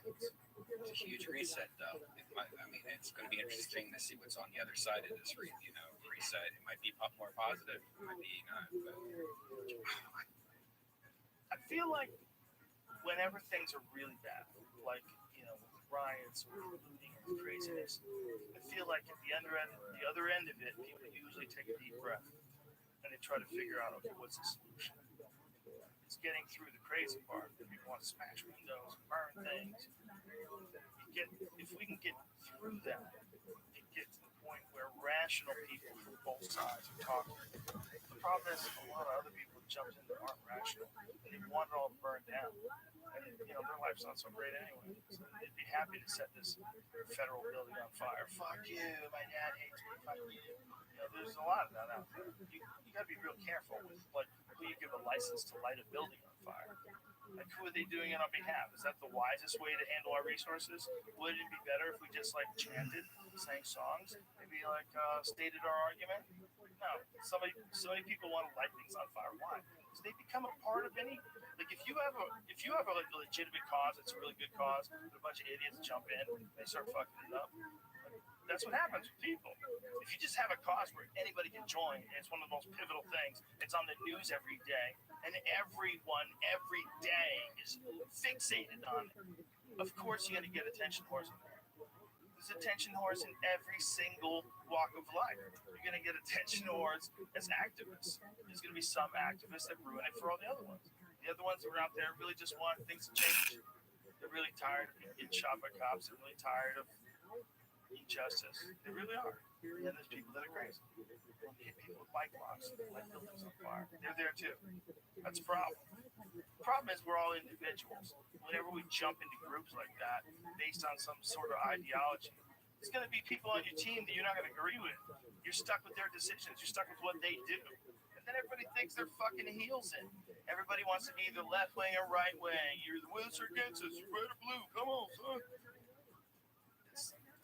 It's a huge reset, though. I mean, it's going to be interesting to see what's on the other side of this reset. It might be more positive. It might be not. But... I feel like whenever things are really bad, like with riots or looting or craziness, I feel like at the other end of it, people usually take a deep breath and they try to figure out, okay, what's the solution? It's getting through the crazy part. People want to smash windows, burn things. If we can get through that and get to the point where rational people from both sides are talking. The problem is a lot of other people jumped in that aren't rational and they want it all burned down. And their life's not so great anyway. So they'd be happy to set this federal building on fire. Fuck you, my dad hates me. Fuck you. There's a lot of that out there. You got to be real careful with who you give a license to light a building on fire. Like, who are they doing it on behalf? Is that the wisest way to handle our resources? Would it be better if we just chanted, sang songs, maybe stated our argument? No. So many people want to light things on fire. Why? Because they become a part of any. If you have a legitimate cause, it's a really good cause, but a bunch of idiots jump in, they start fucking it up. That's what happens with people. If you just have a cause where anybody can join, and it's one of the most pivotal things, it's on the news every day, and everyone every day is fixated on it. Of course, you're going to get attention whores in there. There's attention whores in every single walk of life. You're going to get attention whores as activists. There's going to be some activists that ruin it for all the other ones. The other ones that are out there really just want things to change. They're really tired of getting shot by cops. They're really tired of injustice. They really are. And there's people that are crazy. They hit people with bike locks, light buildings on fire. They're there too. That's a problem. The problem is we're all individuals. Whenever we jump into groups like that, based on some sort of ideology, there's going to be people on your team that you're not going to agree with. You're stuck with their decisions. You're stuck with what they do. And then everybody thinks they're fucking heels in. Everybody wants to be either left wing or right wing. You're the with us or against us. You're red or blue. Come on, son.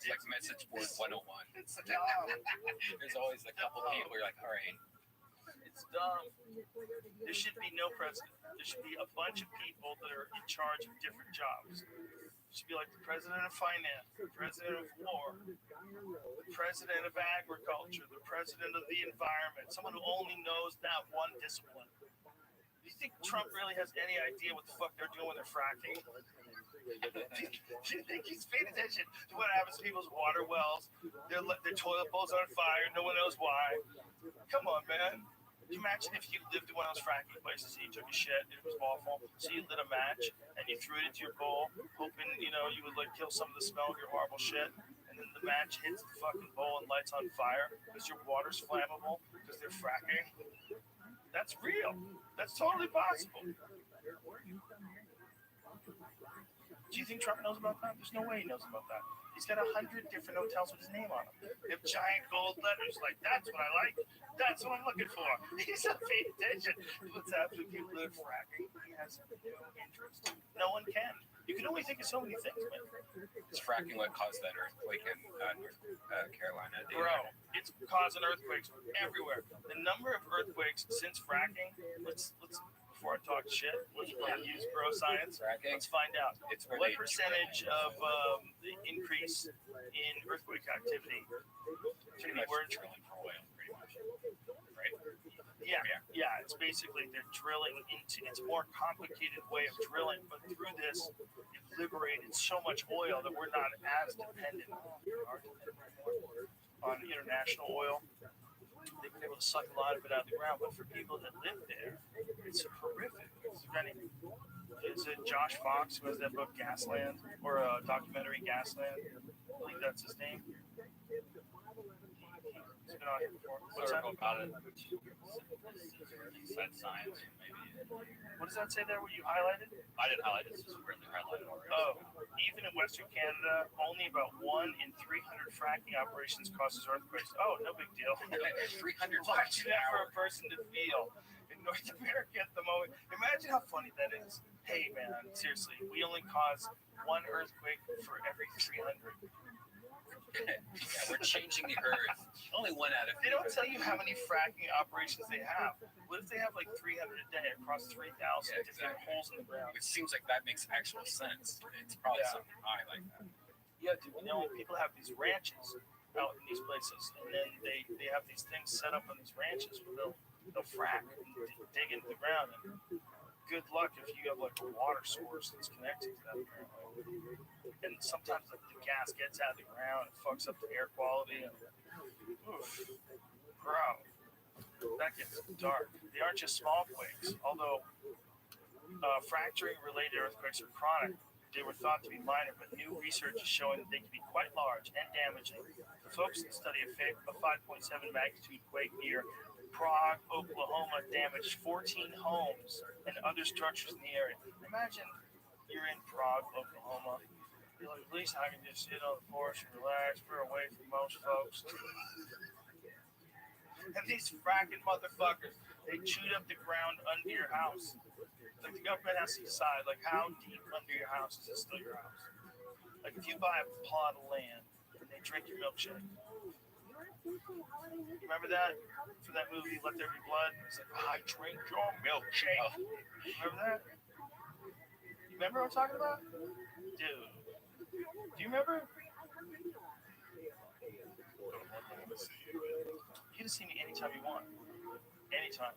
It's like message board 101. It's dumb. There's always a couple people who are like, all right. It's dumb. There should be no president. There should be a bunch of people that are in charge of different jobs. It should be like the president of finance, the president of war, the president of agriculture, the president of the environment, someone who only knows that one discipline. Do you think Trump really has any idea what the fuck they're doing when they're fracking? Do you think he's paying attention to what happens to people's water wells? Their toilet bowls on fire. No one knows why. Come on, man. Can you imagine if you lived in one of those fracking places and you took a shit and it was awful, so you lit a match and you threw it into your bowl, hoping, you would kill some of the smell of your horrible shit, and then the match hits the fucking bowl and lights on fire because your water's flammable because they're fracking? That's real. That's totally possible. Do you think Trump knows about that? There's no way he knows about that. He's got 100 different hotels with his name on them. They have giant gold letters like, that's what I like. That's what I'm looking for. He's not paying attention to what's happening. People that are fracking. He has no interest. No one can. You can only think of so many things, man. Is fracking what caused that earthquake in North Carolina? Bro, it's causing earthquakes everywhere. The number of earthquakes since fracking, let's before I talk shit, let's use bro science. Let's find out. What percentage of the increase in earthquake activity? Pretty much drilling for oil, pretty much. Right? Yeah. It's basically they're drilling into. It's a more complicated way of drilling, but through this, it liberated so much oil that we're not as dependent on international oil. They've been able to suck a lot of it out of the ground, but for people that live there, it's horrific. Is it Josh Fox who has that book Gasland, or a documentary Gasland? I believe that's his name. He's been on here before. What's that about it? Said science, maybe. What does that say there? Where you highlighted? I didn't highlight it. It's just really highlighted already. Oh, even in Western Canada, only about 1 in 300 fracking operations causes earthquakes. Oh, no big deal. 300. Watch that for a person to feel. In North America at the moment, imagine how funny that is. Hey, man, seriously, we only cause 1 earthquake for every 300. Yeah, we're changing the earth. Only one out of They don't tell you how many fracking operations they have. What if they have like 300 a day across 3,000 Yeah, different exactly. holes in the ground? Which seems like that makes actual sense. It's probably Yeah. something high like that. Yeah, dude, people have these ranches out in these places, and then they have these things set up on these ranches where they'll frack and dig into the ground. And good luck if you have like a water source that's connected to that apparently. And sometimes like, the gas gets out of the ground and fucks up the air quality. And, oof, bro, that gets dark. They aren't just small quakes, although fracturing-related earthquakes are chronic. They were thought to be minor, but new research is showing that they can be quite large and damaging. The folks in the study of a 5.7 magnitude quake near Prague, Oklahoma, damaged 14 homes and other structures in the area. Imagine you're in Prague, Oklahoma. You're like, at least I can just sit on the porch and relax. We're away from most folks. And these fracking motherfuckers, they chewed up the ground under your house. Like the government has to decide, like how deep under your house is it still your house? Like if you buy a plot of land and they drink your milkshake. You remember that for that movie Let There Be Blood? It's like I drink your milkshake. Remember that? You remember what I'm talking about, dude? Do you remember? You can see me anytime you want. Anytime.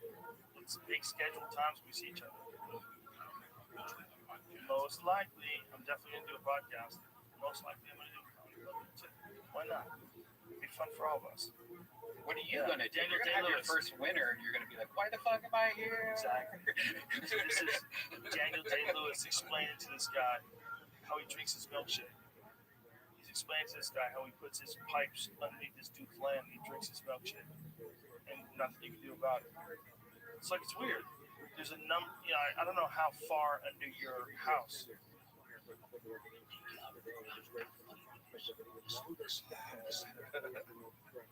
It's big scheduled times we see each other. Most likely, I'm definitely gonna do a podcast. Most likely, I'm gonna do a comedy too. Why not? It'd be fun for all of us. What are you gonna do? You're gonna have your first winner, and you're gonna be like, "Why the fuck am I here?" Exactly. This is Daniel Day-Lewis explaining to this guy how he drinks his milkshake. He's explaining to this guy how he puts his pipes underneath this dude's land and he drinks his milkshake, and nothing you can do about it. It's like it's weird. There's a number, I don't know how far under your house.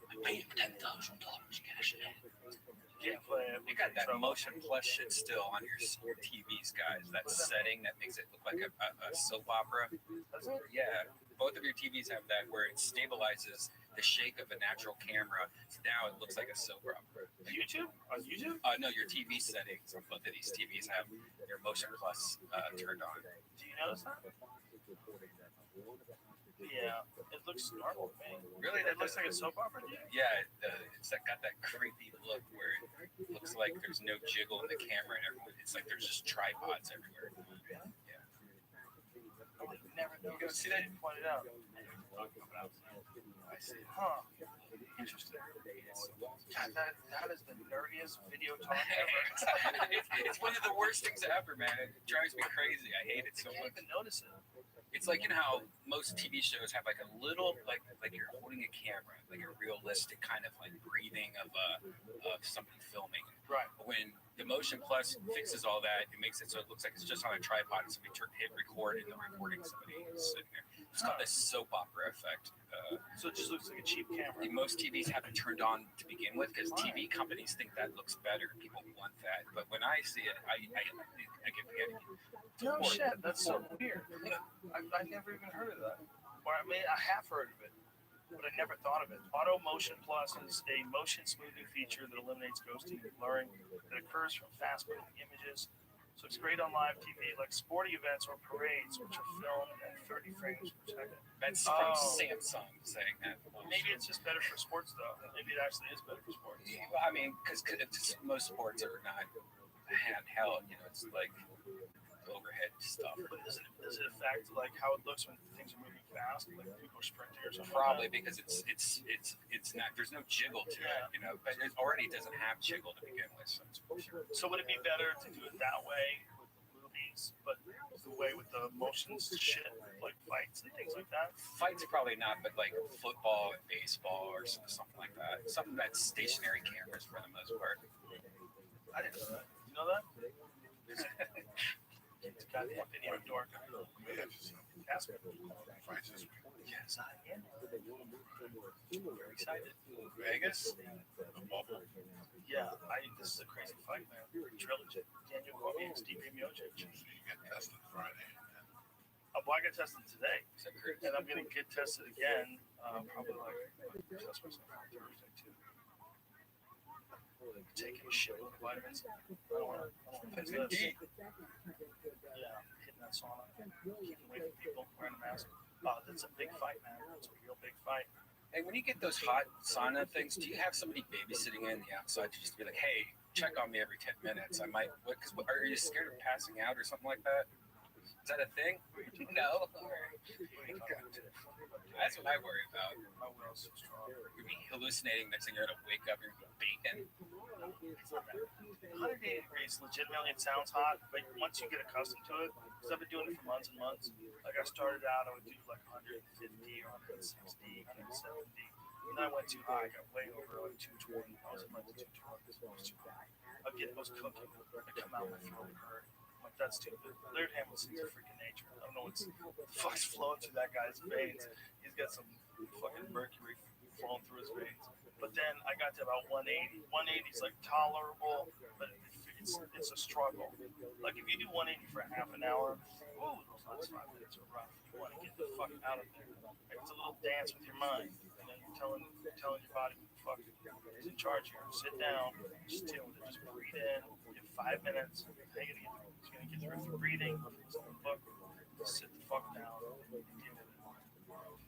I paid $10,000 cash in. Can't play it. You got that motion plus shit still on your TVs, guys. That setting that makes it look like a soap opera. Does it? Yeah, both of your TVs have that where it stabilizes the shake of a natural camera. So now it looks like a soap opera. YouTube? On YouTube? No, your TV settings on both of these TVs have your motion plus turned on. Do you notice that? Yeah, it looks normal to me. Really? It looks like a soap opera to you? Yeah, it's got that creepy look where it looks like there's no jiggle in the camera and everything. It's like there's just tripods everywhere. Yeah. I would never know. You go see that? Point it out. I see. Huh. Interesting. God, that is the nerdiest video talk ever. It's one of the worst things ever, man. It drives me crazy. I hate it so I can't much. even notice it. It's like, how most TV shows have like a little, like you're holding a camera, like a realistic kind of like breathing of somebody filming. Right. When the motion plus fixes all that, it makes it so it looks like it's just on a tripod and somebody hit record and the recording somebody is sitting there. It's got this soap opera effect. So it just looks like a cheap camera. Most TVs have it turned on to begin with because TV companies think that looks better. People want that. But when I see it, I get panicky. No shit, that's so weird. I never even heard of that. Or I mean, I have heard of it, but I never thought of it. Auto Motion Plus is a motion smoothing feature that eliminates ghosting and blurring that occurs from fast-moving images. So it's great on live TV, like sporting events or parades, which are filmed at 30 frames per second. That's from Samsung saying that. Maybe it's just better for sports, though. Maybe it actually is better for sports. Yeah, I mean, because most sports are not handheld. It's like overhead stuff. But does it affect like how it looks when things are moving fast, like people are sprinting or something? Probably because it's not. There's no jiggle to it, But it already doesn't have jiggle to begin with. So would it be better to do it that way with movies, but the way with the motions shit, like fights and things like that? Fights probably not, but like football and baseball or something like that. Something that's stationary cameras for the most part. I didn't know that. You know that? It's goddamn video dork. Yes, I am. Very excited. Vegas? Yeah, this is a crazy fight, man. Trilogy. Daniel Cormier and Steve Miocic. Well, I got tested today, Is that crazy? and I'm gonna get tested again. Probably test myself on Thursday too. Taking a shit with vitamins. I don't want to fix this. Yeah, hitting that sauna, keeping away from people, wearing a mask. That's a big fight, man. It's a real big fight. Hey, when you get those hot sauna things, do you have somebody babysitting in the outside to just be like, hey, check on me every 10 minutes? I might, because are you scared of passing out or something like that? Is that a thing? No. That's what I worry about. My will's so strong. You'll be hallucinating. Next thing you're going to wake up and you're bacon. 180 degrees, legitimately, it sounds hot, but once you get accustomed to it, because I've been doing it for months and months. Like I started out, I would do like 150 or 160, 170. And then I went too high, I got way over like 220. I was at like 220. It was too high. I was cooking. I come out, my throat hurt. I'm like, that's stupid. Laird Hamilton's a freaking nature. I don't know what the fuck's flowing through that guy's veins. He's got some fucking mercury flowing through his veins. But then I got to about 180. 180 is like tolerable, but it's a struggle. Like if you do 180 for half an hour, ooh, those last 5 minutes are rough. You want to get the fuck out of there. Like it's a little dance with your mind. You know, you're telling your body, fuck, who's in charge here? Sit down, just deal with it. Just breathe in. You have 5 minutes. How you gonna get through? It's gonna get through for breathing. It's gonna book. Just sit the fuck down and deal with it.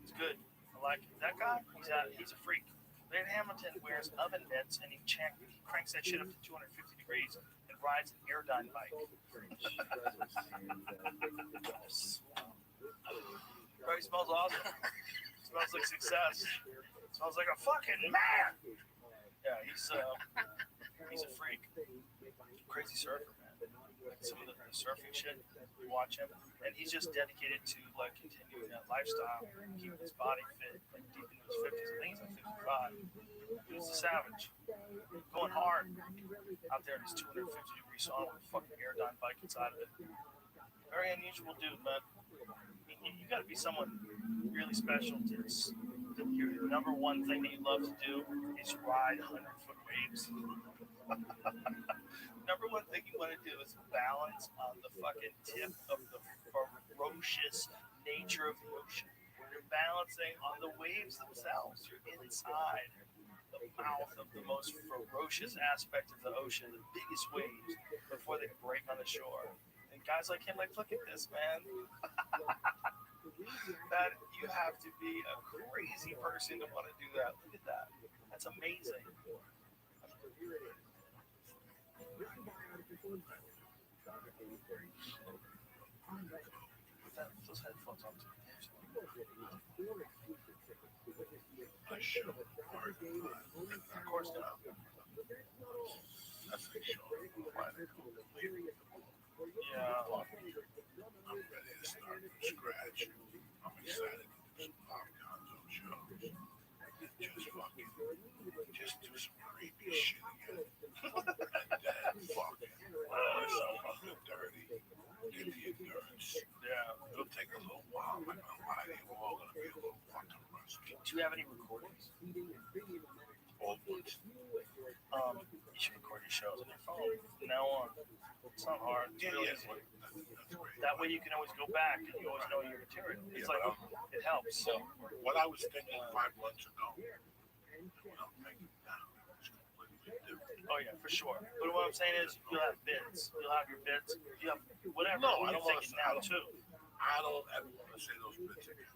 It's good. I like it. That guy. He's a freak. Laird Hamilton wears oven mitts and he cranks that shit up to 250 degrees and rides an airdyne bike. Probably smells awesome. Smells like success. Smells like a fucking man. Yeah, he's a freak. Crazy surfer, man. Like some of the surfing shit, you watch him, and he's just dedicated to like continuing that lifestyle, keeping his body fit, like deep into his 50s. I think he's like 55. He's a savage, going hard out there in his 250-degree sauna with a fucking airdyne bike inside of it. Very unusual dude, man. You got to be someone really special to this. Your number one thing that you love to do is ride 100-foot waves. Number one thing you want to do is balance on the fucking tip of the ferocious nature of the ocean. You're balancing on the waves themselves. You're inside the mouth of the most ferocious aspect of the ocean, the biggest waves, before they break on the shore. And guys like him, like, look at this, man. That you have to be a crazy person to want to do that. Look at that. That's amazing. Those headphones on too. I show art. Of course not. That's a show. Yeah. I'm ready to start from scratch. I'm excited to do some popcorns on shows. And just do some creepy shit again. And then fucking myself up the dirty, get the endurance. Yeah. It'll take a little while. I'm not gonna lie to you. We're all gonna be a little fucking rusty. Do you have any recordings? Old ones. You should record your shows on your phone from now on. It's not hard. It's really easy. That's great. That way you can always go back and you always know your material. It's like, it helps. So, what I was thinking 5 months ago, what I'm thinking now is completely different. Oh yeah, for sure. But what I'm saying is, you'll have bits. You'll have your bits. You have whatever. No, I you're don't want thinking to. now too. I don't ever want to say those bits again.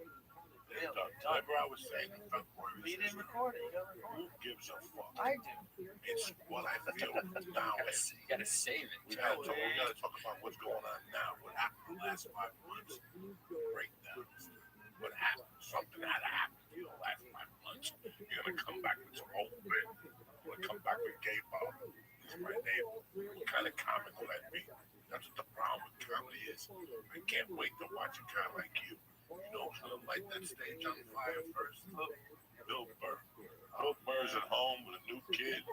They're Really? done. Whatever I was saying in February. But you didn't record it. You gotta record Who it. gives a fuck? I do. It's what I feel now. You gotta save it. We gotta talk about what's going on now. What happened the last 5 months? Breakdown. What happened? Something had to happen in the last 5 months. You're gonna come back with some old bit. You're gonna come back with gay Bob. He's my neighbor. What kind of comic will that be? That's what the problem with comedy is. I can't wait to watch a guy like you. You know who's gonna light that stage on fire first? Bill Burr. Bill Burr's at home with a new kid,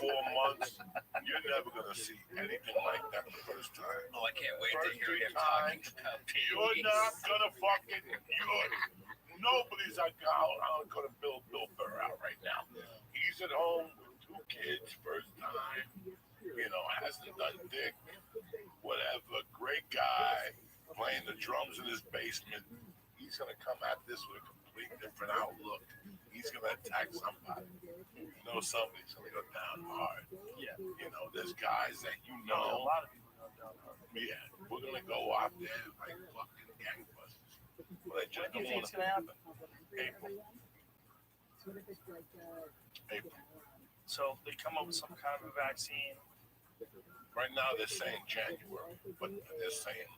4 months. You're never gonna see anything like that the first time. Oh, I can't wait to First hear him time, talking about You're not gonna fucking. Nobody's gonna build Bill Burr out right now. He's at home with 2 kids, first time. You know, hasn't done dick. Whatever. Great guy. playing the drums in his basement. He's gonna come at this with a complete different outlook. He's gonna attack somebody. You know, somebody's gonna go down hard. Yeah. You know, there's guys that you A know. lot of people go down hard. Yeah, we're gonna go out there like fucking gangbusters. But I When just do you don't think it's want gonna happen? April. April. So they come up with some kind of a vaccine. Right now they're saying January, but they're saying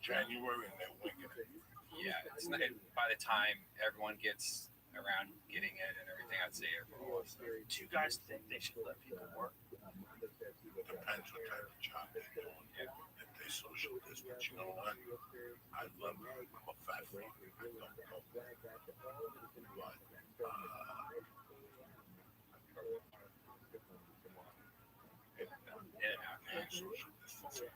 January and they're winking it. Yeah, it's not, by the time everyone gets around getting it and everything, I'd say April. So. Do you guys think they should let people work? Depends what type of job they're doing. If they social distance, you know what? I love it. I'm a fat fuck. I don't know. But, Yeah, and social distancing.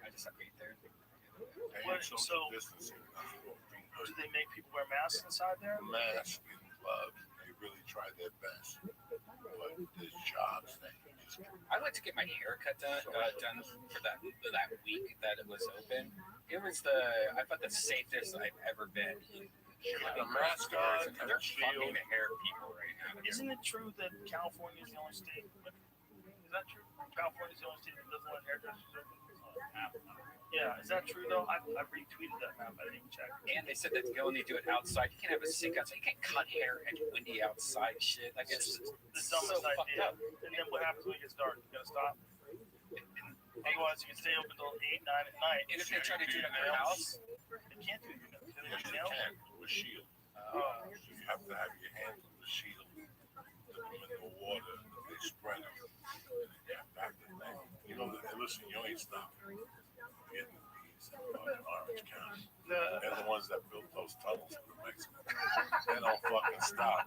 I just have to eat there. And social distancing. Do they make people wear masks inside there? Masks and gloves. They really try their best. But there's jobs that you just I'd like to get my hair cut done for that week that it was open. It was I thought the safest I've ever been. got a mask on and They're a shield. fucking the hair people right now. Isn't it true that California is the only state? Is that true? California is the only state that doesn't let hairdressers open? Yeah, is that true though? I retweeted that map. I didn't even check. And they said that you only do it outside. You can't have a sink outside. You can't cut hair and windy outside shit. Like it's The so dumbest fucked idea. up. And then what happens when it gets dark? You gotta stop. Otherwise, you can stay open until 8, 9 at night. And if they try to do it at their house, They can't do it. Can they Yes, do you nails? can with a shield. Oh, So you have to have your hands with a shield. Put them in the water. They spread them. Yeah, back to that. You know, listen, you ain't stopping. Vietnamese in Orange County. They're the ones that built those tunnels for Mexico. They don't fucking stop.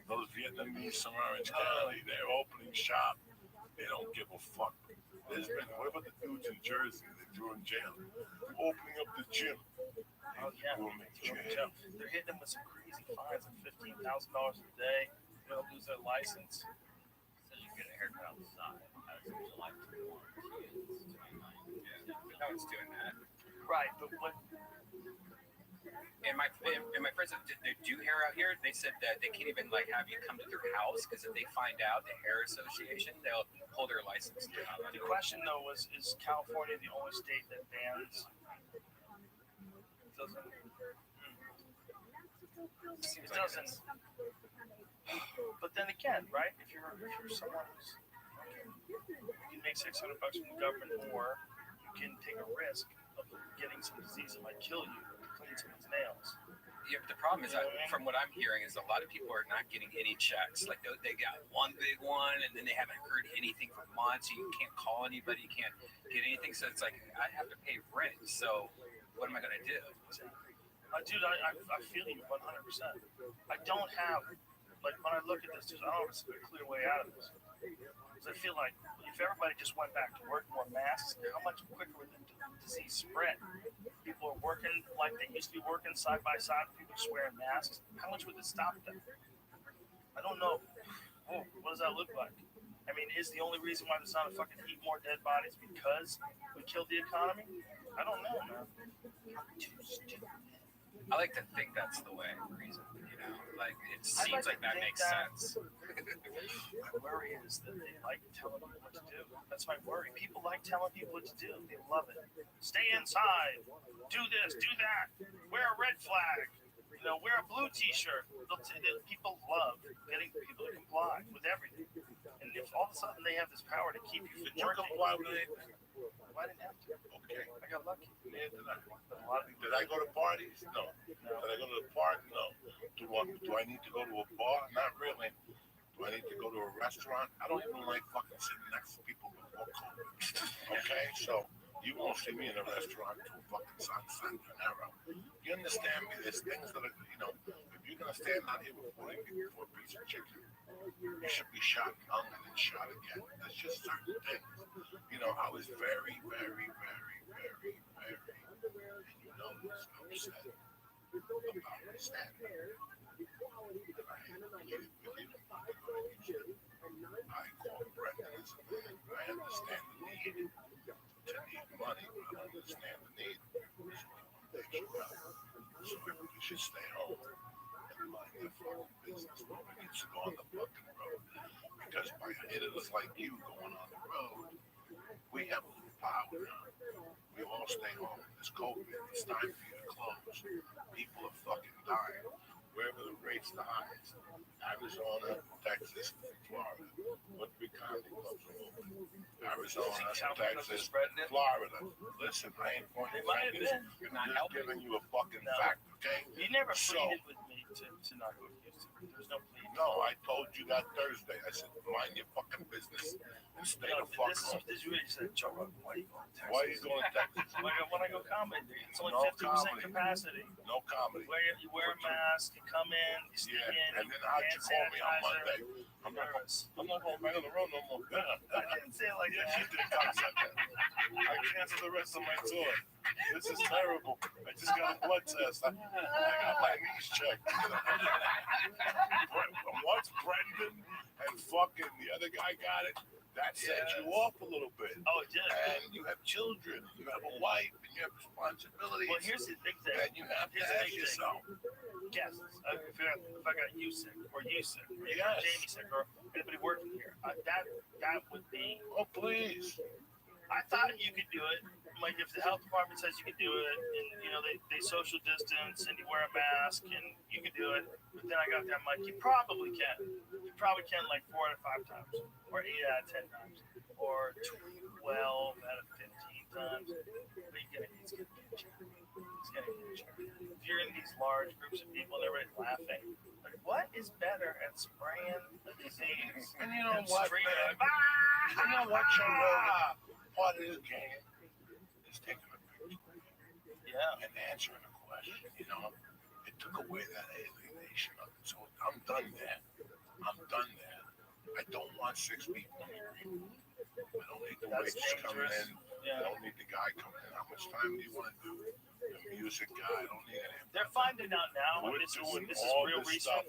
Those Vietnamese from Orange County, they're opening shop. They don't give a fuck. There's been, what about the dudes in Jersey that threw in jail? Opening up the gym. oh yeah. Threw them in jail. They're hitting them with some crazy fines of $15,000 a day. They'll lose their license. So you get a haircut outside. As you like to want. no one's doing that. Right, but what? And my friends that do hair out here, they said that they can't even like have you come to their house because if they find out the hair association, they'll pull their license. The question though was: is California the only state that bans? Doesn't. It doesn't. But then again, right? If you're someone who's you make $600 from the government, or you can take a risk of getting some disease that might kill you to clean someone's nails. Yeah, but the problem is that from what I'm hearing is a lot of people are not getting any checks. Like they got one big one and then they haven't heard anything for months. You can't call anybody, you can't get anything. So it's like I have to pay rent. So what am I gonna do? Dude, I feel you 100%. I don't have, like, when I look at this, I don't have a clear way out of this. Because I feel like if everybody just went back to work, more masks, how much quicker would the disease spread? People are working like they used to be working side by side, people just wearing masks. How much would it stop them? I don't know. Oh, what does that look like? I mean, is the only reason why there's not a fucking heap more dead bodies because we killed the economy? I don't know, man. I like to think that's the reason, you know, like it seems like that makes sense. My worry is that they like telling people what to do. That's my worry. People like telling people what to do. They love it. Stay inside. Do this. Do that. Wear a red flag. You know, wear a blue T-shirt. People love getting people to comply with everything. And if all of a sudden they have this power to keep you from working, Why would they? I didn't have to. Okay. I got lucky. Neither did I. But a lot of people. Did I go to parties? No. Did I go to the park? No. Do I need to go to a bar? Not really. Do I need to go to a restaurant? I don't even like fucking sitting next to people with more COVID. Okay, so you won't see me in a restaurant to a fucking San Gennaro. You understand me? There's things that are, you know, if you're gonna stand out here with 40 people for a piece of chicken, you should be shot and hung and then shot again. There's just certain things. You know, I was very, very, very, very, very, and you know this, upset about standing. That I had to plead with you. I call Brendan as a man. I understand the need to need money, but I don't understand the need. So should stay home and mind their fucking business. Nobody needs to go on the fucking road. Because by hitters like you going on the road, we have a little power now. We all stay home. It's COVID. It's time for you to close. People are fucking dying. Wherever the rate's the highest. Arizona, Texas, Florida. What big comedy clubs are open? Arizona, Texas, Florida. Listen, I ain't pointing fingers. I'm just giving you a fucking fact, okay? You never pleaded with me to not go to Houston. There's no plea. No, I told you that Thursday. I said, mind your fucking business and stay the fuck home. This is really just a joke. Why are you going to Texas? Why are you going to Texas? When I go comedy, it's only No 50% comedy. capacity. No comedy. You wear a mask, you come in, you sneak in, And then how'd you call me on Monday? I'm nervous. not going back on the road no more. I didn't say it like Yes, that. you did, cocksucker. I canceled the rest of my tour. This is terrible. I just got a blood test. I got my knees checked. Once Brendan and fucking the other guy got it, that set you off a little bit. Oh, it did. And you have children, you have a wife, and you have responsibilities. Well, here's the big thing. And you have to have yourself. Yes. If I got you sick, or you sick, or Yes. Jamie sick, or anybody working here, that would be. Oh, please. I thought you could do it. Like if the health department says you could do it, and they social distance and you wear a mask and you can do it. But then I got there, I'm like, you probably can. You probably can like 4 out of 5 times, or 8 out of 10 times, or 12 out of 15 times. But it's gonna get you. If you're in these large groups of people and everybody's laughing, like what is better at spraying the disease? And you know than what, screaming, man? You know what, Joe? Part of the game is taking a picture and answering a question. You know, it took away that alienation of it. So I'm done there. I don't want 6 people in the room. I don't need the waitress coming in. I don't need the guy coming in. How much time do you want to do? The music guy. I don't need any. They're finding out now. We're This is doing real all this recent. stuff.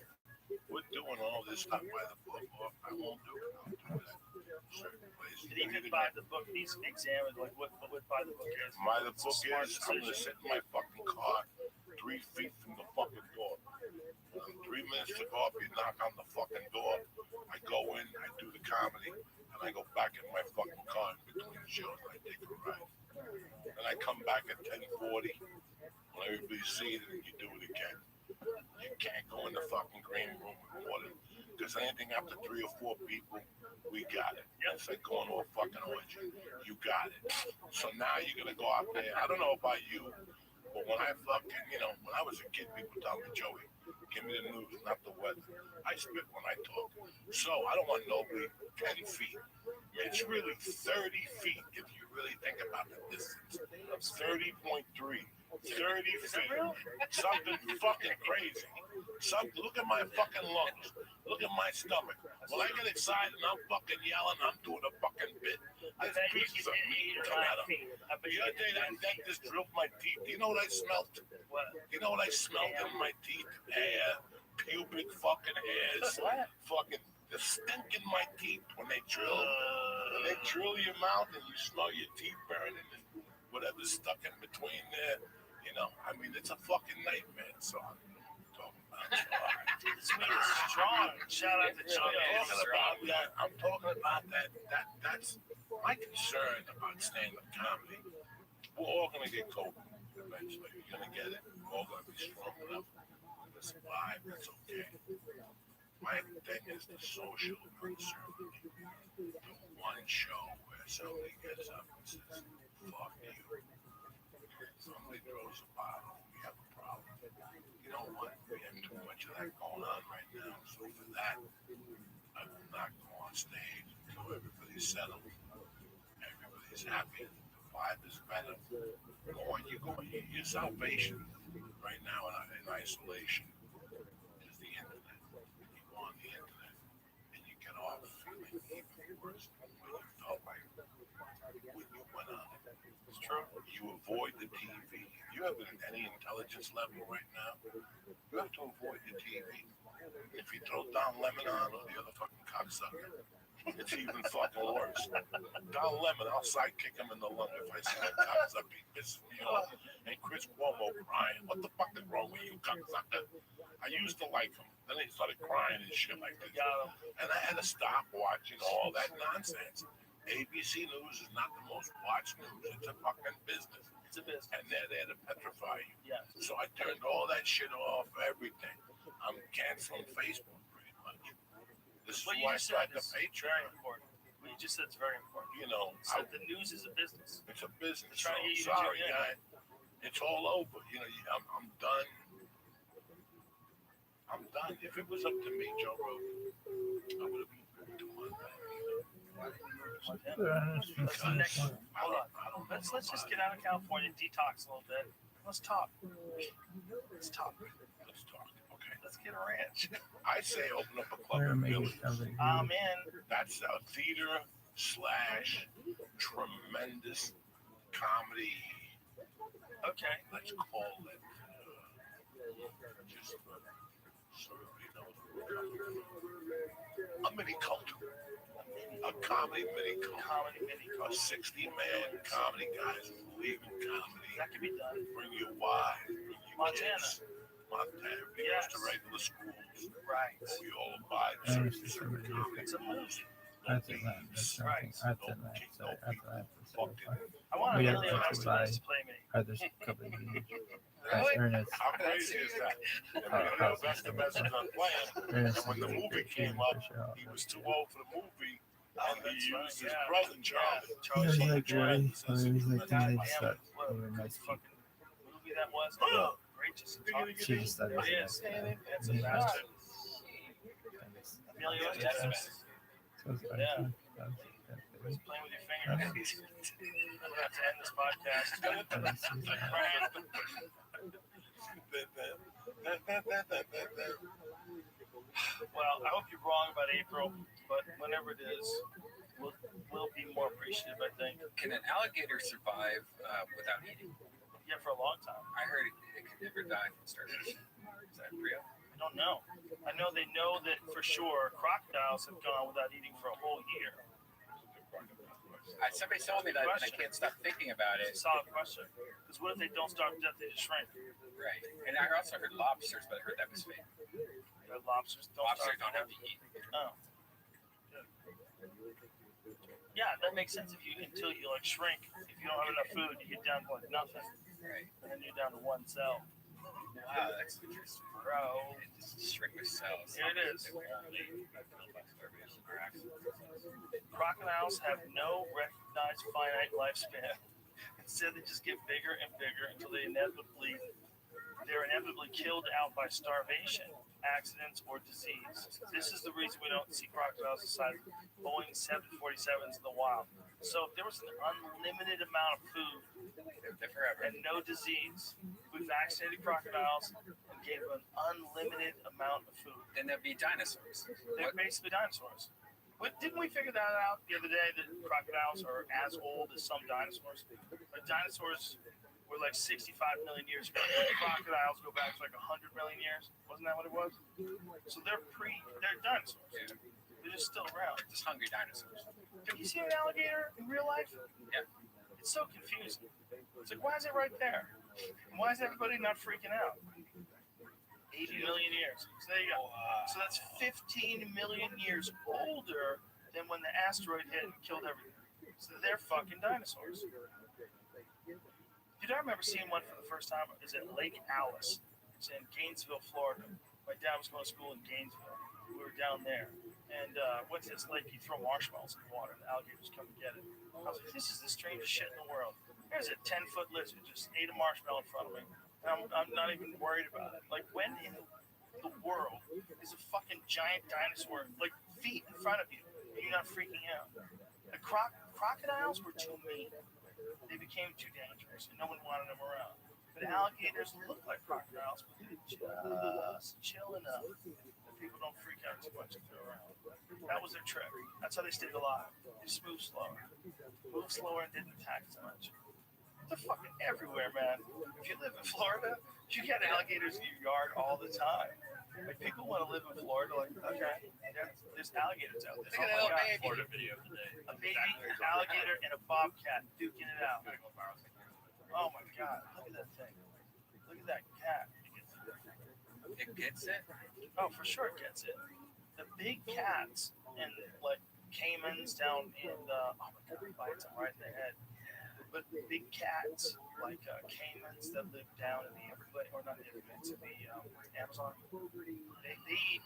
We're doing all this stuff by the book. I won't do it. I'll do it at certain places. And even by the book, these examine like what by the book is. My the book Smart is I'm gonna decision. sit in my fucking car 3 feet from the fucking door. 3 minutes to go up, you knock on the fucking door. I go in, I do the comedy, and I go back in my fucking car in between shows and I take a ride. And I come back at 10:40 when everybody's seated and you do it again. You can't go in the fucking green room with water. Because anything up to 3 or 4 people, we got it. It's like going to a fucking orgy. You got it. So now you're going to go out there. I don't know about you, but when I fucking, when I was a kid, people tell me, Joey, give me the news, not the weather. I spit when I talk. So I don't want nobody 10 feet. It's really 30 feet if you really think about the distance. 30.3. 30 feet. Something fucking crazy. Look at my fucking lungs. Look at my stomach. When I get excited and I'm fucking yelling, I'm doing a fucking bit. I There's bet you pieces can of hit meat 8 or coming 9 out of feet. I bet the you other can day, hit that 9 dentist drilled my teeth. You know what I smelled? What? You know what I smelled in my teeth? Hair, pubic fucking hairs. What? Fucking the stink in my teeth when they drill. When they drill your mouth and you smell your teeth burning and whatever's stuck in between there. I mean, it's a fucking nightmare. So I'm talking about. This meat is strong. Shout out to Chili. I'm talking about that. That's my concern about stand-up comedy. We're all gonna get COVID eventually. You're gonna get it. We're all gonna be strong enough to survive. That's okay. My thing is the social uncertainty. The one show where somebody gets up and says, "Fuck you." Somebody throws a bottle. We have a problem. You know what? We have too much of that going on right now. So for that, I will not go on stage until everybody's settled. Everybody's happy. The vibe is better. Your salvation right now in isolation is the internet. You go on the internet and you get off feeling even worse than what you felt like when you went on it. It's true. You avoid the TV. If you have any intelligence level right now, you have to avoid the TV. If you throw Don Lemon on or the other fucking cocksucker, it's even fucking worse. Don Lemon, I'll sidekick him in the lung if I see that cocksucker. He pisses me off. And Chris Cuomo crying. What the fuck is wrong with you, cocksucker? I used to like them. Then they started crying and shit like this. Got 'em. And I had to stop watching all that nonsense. ABC News is not the most watched news. It's a fucking business. It's a business. And they're there to petrify you. Yes. So I turned all that shit off, everything. I'm canceling Facebook pretty much. This is What you why I just said started the is very Patreon. important. What you just said is very important. You know, So the news is a business. it's a business. They're trying to get you So to sorry, tune in. guys. It's all over. You know, I'm done. I'm done. If it was up to me, Joe Rogan, I would have been doing Let's do next one. Hold on. I don't Let's just get out of California, detox a little bit. Let's talk. Let's talk. Let's talk. Okay. Let's get a ranch. I say open up a club We're in making Village. something. I'm in. That's a theater / tremendous comedy. Okay. Let's call it. Just so everybody knows. A mini cult. A comedy mini cult. Comedy mini A 60-man comedy guys who believe in comedy. That can be done. Bring your wives, bring your Montana. kids. Montana. Bring us to regular schools. Right. Where we all abide I by used to certain say comedy. It's a movie. After that, that's something. Right. After that, sorry, after that, I want We Emilio have to Estevez to play me. others couple of years. Really? Ernest, How crazy is that? Emilio Estevez was on playing, and Ernest when the is a movie good came team up, for sure. he was too old for the movie, and he That's right, used his yeah. brother Charlie. He Charlie was Sheen. like Ray, or he was like God teenage damn stuff. it. What They were nice fucking people. movie that was. Great just to talk. She just started. It is. It's a Yeah. bastard. Emilio Estevez. So it's like, Yeah. that's He's playing with your fingers. I'm gonna have to end this podcast. Well, I hope you're wrong about April, but whenever it is, we'll be more appreciative, I think. Can an alligator survive without eating? Yeah, for a long time. I heard it could never die from starvation. Is that real? I don't know. I know they know that for sure crocodiles have gone without eating for a whole year. Somebody told me that, and I can't stop thinking about It's it. a solid question. Because what if they don't starve to death, they just shrink? Right. And I also heard lobsters, but I heard that was fake. The lobsters don't Lobsters starve don't to have death. to eat. Oh. Yeah, that makes sense. If you until you like shrink, if you don't have enough food, you get down to like nothing, Right. and then you're down to one cell. Wow, that's interesting. Bro, Just shrink with cells. Here it is. They will only killed by starvation or accidents. crocodiles have no recognized finite lifespan. Instead, they just get bigger and bigger until they're inevitably killed out by starvation, accidents, or disease. This is the reason we don't see crocodiles the size of Boeing 747s in the wild. So if there was an unlimited amount of food They're forever. and no disease, we vaccinated crocodiles and gave them an unlimited amount of food. Then there'd be dinosaurs. They're basically dinosaurs. But didn't we figure that out the other day that crocodiles are as old as some dinosaurs? Like dinosaurs were like 65 million years ago. Crocodiles go back to like 100 million years. Wasn't that what it was? So they're dinosaurs. Yeah. They're just still around. Just hungry dinosaurs. Have you seen an alligator in real life? Yeah. It's so confusing. It's like, why is it right there? And why is everybody not freaking out? 80 million years. So there you go. So that's 15 million years older than when the asteroid hit and killed everything. So they're fucking dinosaurs. Dude, I remember seeing one for the first time. It's at Lake Alice. It's in Gainesville, Florida. My dad was going to school in Gainesville. We were down there. And went to this lake. You throw marshmallows in the water, and the alligators come and get it. I was like, this is the strangest shit in the world. There's a 10-foot lizard just ate a marshmallow in front of me. And I'm not even worried about it. Like, when in the world is a fucking giant dinosaur, like, feet in front of you, and you're not freaking out? The crocodiles were too mean. They became too dangerous, and no one wanted them around. But alligators look like crocodiles, but they're just chill enough that people don't freak out too much if they're around. That was their trick. That's how they stayed alive. They just moved slower. Moved slower and didn't attack as much. They're fucking everywhere, man. If you live in Florida, you get alligators in your yard all the time. Like, people want to live in Florida, like, okay, there's alligators out there. Look at that little baby. Florida video today. A baby, an alligator, and a bobcat duking it out. Oh my god, look at that thing. Look at that cat. gets it. Oh, for sure it gets it. The big cats and like caimans down in the, oh my god, it bites them right in the head. But big cats like caimans that live down in the Everglades, or not the Everglades, in the Amazon, they eat,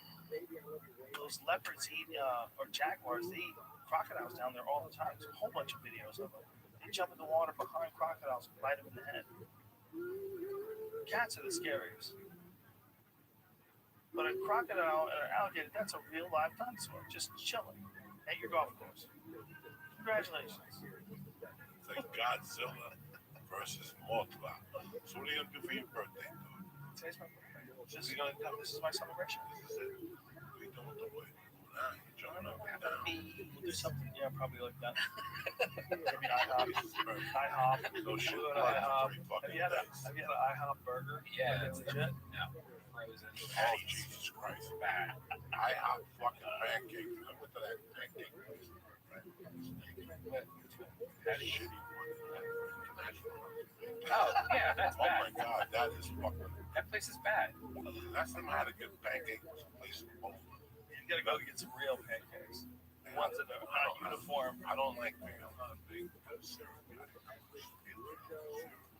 those leopards eat, or jaguars, they eat crocodiles down there all the time. There's a whole bunch of videos of them. They jump in the water behind crocodiles and bite them in the head. Cats are the scariest. But a crocodile and an alligator, that's a real live dinosaur, just chilling at your golf course. Congratulations. It's like Godzilla versus Mothra. So what are you gonna do for your birthday, dude? Today's my birthday. This is my celebration. This is it. What are you doing with the way? You're jumping up and down. We'll do something, yeah, probably like that. Maybe IHOP. No shit. IHOP. Have you had an IHOP burger? Yeah, It's legit. No, frozen. Oh, Jesus Christ. Bad. I have fucking pancakes. I went to that pancake place. That shitty one. Oh, yeah, that's Oh bad. my God, that is fucking. That place is bad. Last time I had a good pancake was a place in Boulder. You gotta go get some real pancakes. The ones that are not uniform. I don't like being on big because syrup.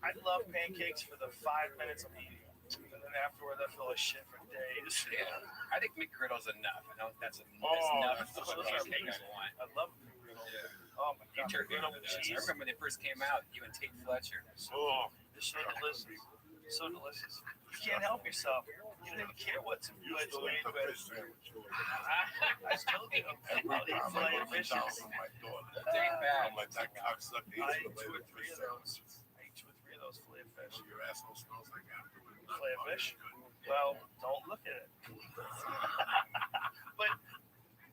I love pancakes for the 5 minutes I'm eating them. And then afterward, I feel like shit for days. Yeah, I think McGriddle's enough. I don't. That's enough that's for the the best. pancake I want. I love McGriddle. Yeah. Oh my You god, turned me McGriddle on to with those. I cheese. remember when they first came out. You and Tate Fletcher. Oh, They're so delicious. So delicious. You can't help yourself. You don't even care what's you what's still eat made the with. fish sandwich. I still do. Every I'll eat time filet I of go fish. down with my daughter, They ain't bad. I'm like, that cocksucker I eats ate two or filet three fish of those. sandwiches. I ate 2 or 3 of those filet of fish. Your asshole smells like afterwards. Filet of fish? Well, don't look at it.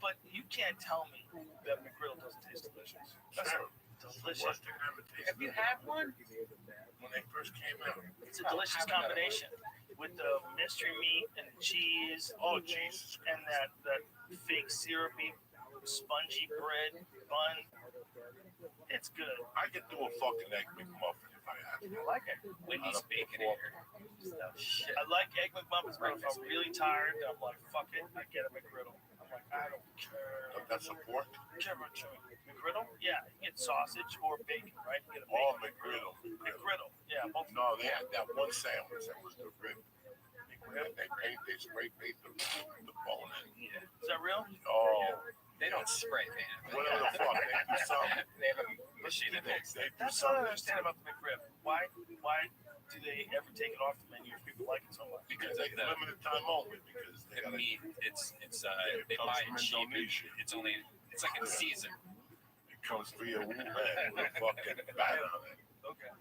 but you can't tell me that McGriddle doesn't taste delicious. That's delicious. Worst thing I ever tasted. Have you had one? When they first came out. It's a delicious combination with the mystery meat and cheese. Oh, Jesus. And that fake syrupy, spongy bread bun. It's good. I could do a fucking egg McMuffin if I had to. I like it. Wendy's bacon here. Shit. I like egg McMuffins, but if I'm really tired, I'm like, fuck it, I get a McGriddle. I'm like, I don't care. But that's a pork. Whichever McGriddle? Yeah, you get sausage or bacon, right? You get a Oh, bacon. McGriddle. McGriddle. Yeah, both. No, they had that one sandwich that was the rib. McGriddle. They spray paint the bone in. Yeah. Is that real? Oh, They don't spray paint. whatever the fuck. They do something. They have a machine that makes They it. do That's what I something. understand about the McRib. Why do they ever take it off the menu if people like it so much? Because They of the limited time only because they the gotta meat. It's it they comes buy from it cheap. Indonesia. It's like in season. It comes via Wuhan with a fucking bat on it. Okay.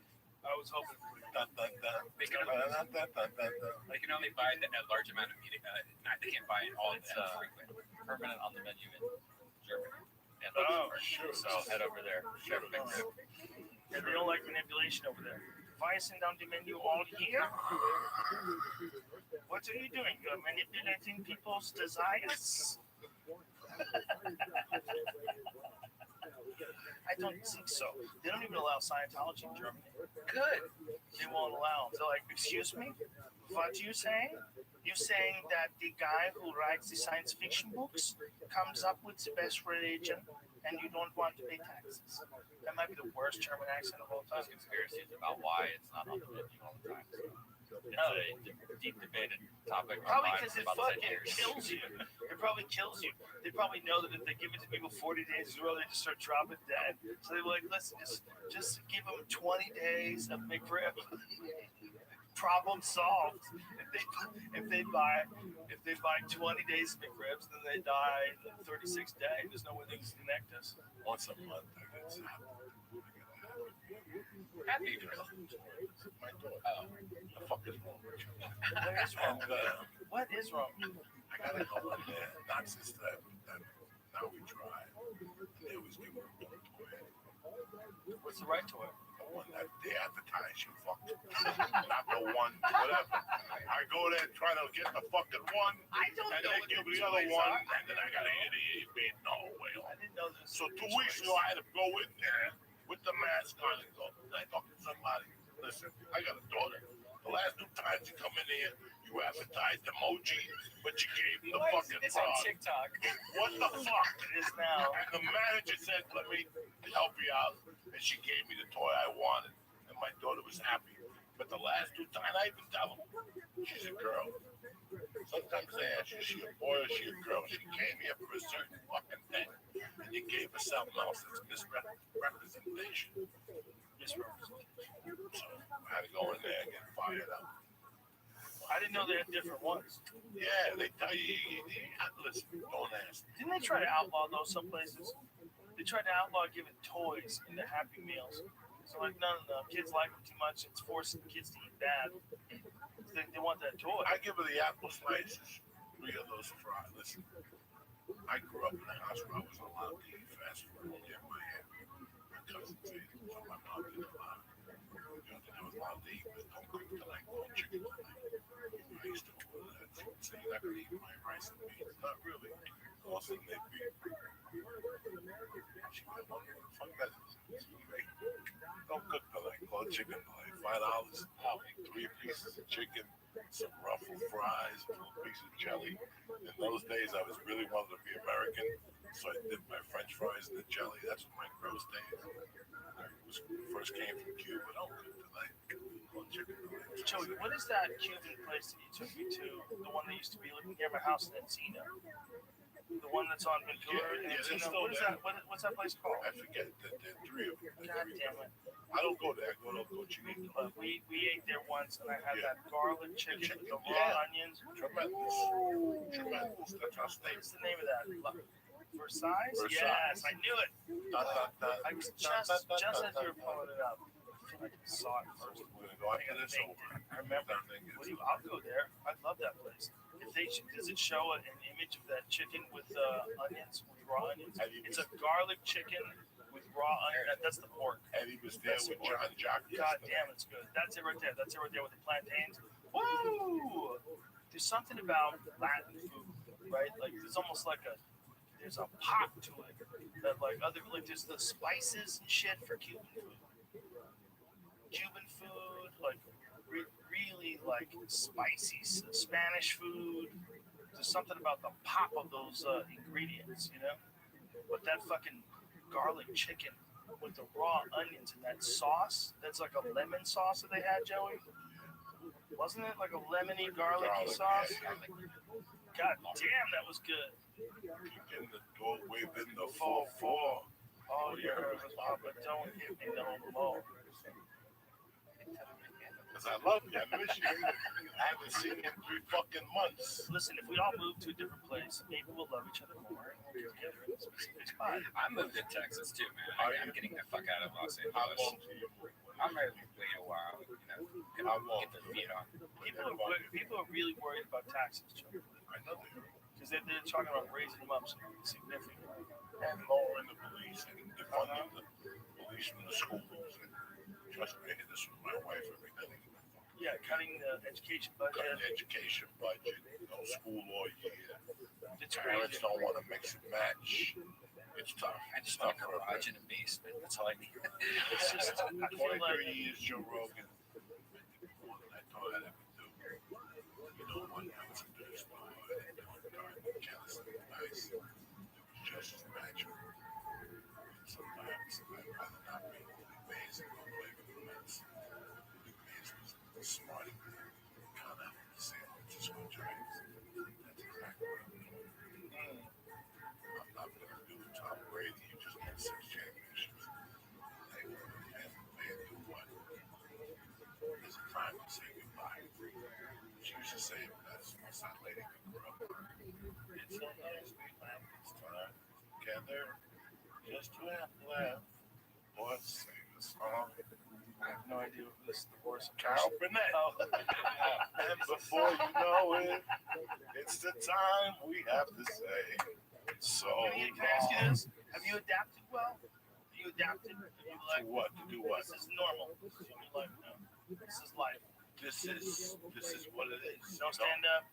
I was hoping. Dun, dun, dun. They can Dun, dun, dun, dun, dun, dun. They can only buy a large amount of meat. They can't buy it all It's, frequent. permanent on the menu in Germany. And Oh, Luxembourg. sure. So head over there. Share a big rib. Yeah, they don't like manipulation over there. Weißen down the menu all year? What are you doing? You're manipulating people's desires? I don't think so. They don't even allow Scientology in Germany. Good. They won't allow. They're like, excuse me? What are you saying? You're saying that the guy who writes the science fiction books comes up with the best religion and you don't want to pay taxes? That might be the worst German accent of all time. There's conspiracies about why it's not on the menu all the time. It's a deep debated topic. Probably online because for it about 10 fucking years. kills you. It probably kills you. They probably know that if they give it to people 40 days in a row, they just start dropping dead. So they're like, listen, just give them 20 days of McRib. Problem solved. If they buy 20 days of McRibs, then they die the 36th day. There's no way they can connect us. Once a month, I get some. Happy grill. My daughter. Oh, The fuck is wrong with you? What is wrong? What is wrong? I gotta go in there. Not since that now we tried. They always give me a little toy. What's the right to it? The one that they advertise you fucked. Not the one, whatever. I go there and try to get the fucking one, I don't and know they what give me the the other toys one, are. and then I gotta hit it. Ain't no way. I didn't know this. So 2 weeks ago, I had to go in there with the mask on and go. I talk to somebody. Listen, I got a daughter. The last 2 times you come in here, You advertised emoji, but you gave him the Why is fucking it's on frog. TikTok? What the fuck? It is now. And the manager said, let me help you out. And she gave me the toy I wanted. And my daughter was happy. But the last 2 times, I even tell them, she's a girl. Sometimes they ask you, is she a boy or is she a girl? She came here for a certain fucking thing. And you gave her something else that's misrepresentation. So I had to go in there and get fired up. I didn't know they had different ones. Yeah, they tell you, listen, don't ask. Didn't they try to outlaw those some places? They tried to outlaw giving toys in the Happy Meals. So like, no, kids like them too much. It's forcing kids to eat bad. They want that toy. I give her the apple slices, 3 of those fries. Listen, I grew up in a house where I wasn't allowed to eat fast food in my head. My cousin said, so my mom didn't allow it. The only thing I was allowed to eat was don't cook tonight, don't chicken tonight. I used to order that shit, so you're not going to eat my rice and beans. Not really. Also, they beef. She went, fuck that. Don't cook tonight, call chicken tonight. $5. I'll eat 3 pieces of chicken, some ruffled fries, a little piece of jelly. In those days, I was really wanting to be American, so I dipped my French fries in the jelly. That's what my gross days. I first came from Cuba. Don't cook tonight. Call chicken tonight. Joey, what is that Cuban place that you took me to? The one that used to be near my house in Encino. The one that's on Ventura and Yeah, Encino. it's still What is there. that? What's that place called? I forget that there are 3 of them. God damn it. I don't go there. I go to Cochinito. But we ate there once, and I had that garlic chicken with the raw Yeah. onions. Tremendous. Tremendous. That's our state. What's the name of that? Versailles? Versailles. Yes, I knew it. I was just as you were pulling it up. I saw it first. We're going to go after this over. I remember. I'll go there. I love that place. If they does it show an image of that chicken with onions, with raw onions? It's a garlic chicken with raw onions. That's the pork. Eddie was there with John Jock. God damn, it's good. That's it right there. That's it right there with the plantains. Woo! There's something about Latin food, right? Like there's almost like there's a pop to it that like there's the spices and shit for Cuban food. Cuban food, like really like spicy Spanish food. There's something about the pop of those ingredients, you know. But that fucking garlic chicken with the raw onions and that sauce, that's like a lemon sauce that they had, Joey. Wasn't it like a lemony garlicky sauce? God damn, that was good. In the doorway, in the 4-4. Oh, you heard it, Papa. Don't hit me down below. Because I love you. I miss you. I haven't seen you in 3 fucking months. Listen, if we all move to a different place, maybe we'll love each other more and we'll get together in a specific spot. I moved to Texas too, man. I'm getting the fuck out of Los How Angeles. long do you I'm ready to wait a while, you know, get the feet on. People are really worried about taxes, Joe. I know they are. Because they're talking about raising them up significantly. And lowering the police and defunding the police from the schools. And trust me, I hear this with my wife every night. Yeah, cutting the education budget. Cutting the education budget, no school all year. It's Parents crazy. don't want to mix and match. It's tough. I just want a garage and a basement. That's all I need. It's just, I feel 23 like years, Joe Rogan. More than I thought I'd ever do. You know, one night I was into this bar and jealous and nice. It was just as natural. And sometimes I'd rather not be amazing or play with the Mets. The Mets was smart. Kind of the San Francisco Giants. That's exactly what I'm doing. I'm not going to do Tom Brady. You just won 6 championships. Hey, and do what? There's a time to say goodbye. She used to say, that's once that lady could grow up. It's so nice, we laugh this time together. Just to have left. Boy, sing the song. I have no idea what this divorce Carol Burnett. Oh. And before you know it, it's the time we have to say. So Can I ask you this? Have you adapted well? Have you adapted? Have you to what? To do what? This is normal. This is your life now. This is life. This is what it is. No stand up.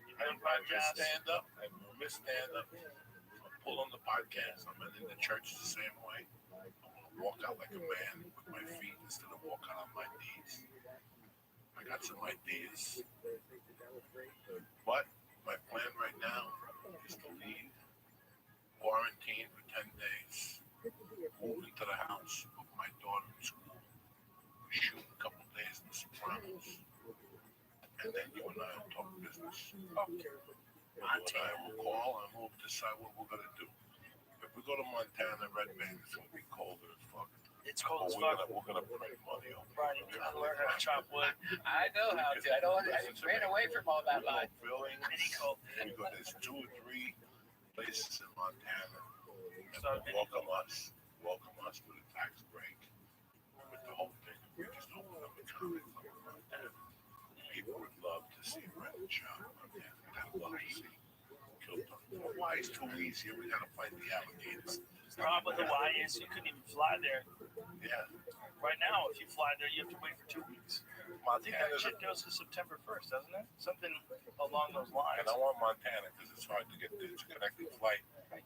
You I don't miss podcast. stand up. I miss stand up. I pull on the podcast. I'm in the church the same way. I want to walk out like a man with my feet instead of walking on my knees. I got some ideas. But my plan right now is to leave, quarantine for 10 days, move into the house, put my daughter in school, shoot a couple days in the Sopranos, and then you and I will talk business. Okay. You and I will call and we'll decide what we're going to do. If we go to Montana, Red Bank, it's going to be colder as fuck. It's cold as We're fuck. gonna print money over. Brian, you gotta learn how to chop wood. I know how to. I don't. I ran away from all that life. Feelings. Mini cold. There's 2 or 3 places in Montana that So, will welcome us with a tax break with the whole thing. We just open up a comic club. People would love to see a rental shop. I'd love to see. Why is too easy? We gotta fight the alligators. The problem with Hawaii is you couldn't even fly there. Yeah. Right now, if you fly there, you have to wait for 2 weeks. I think that shit goes to September 1st, doesn't it? Something along those lines. And I want Montana because it's hard to get there. It's a connecting flight.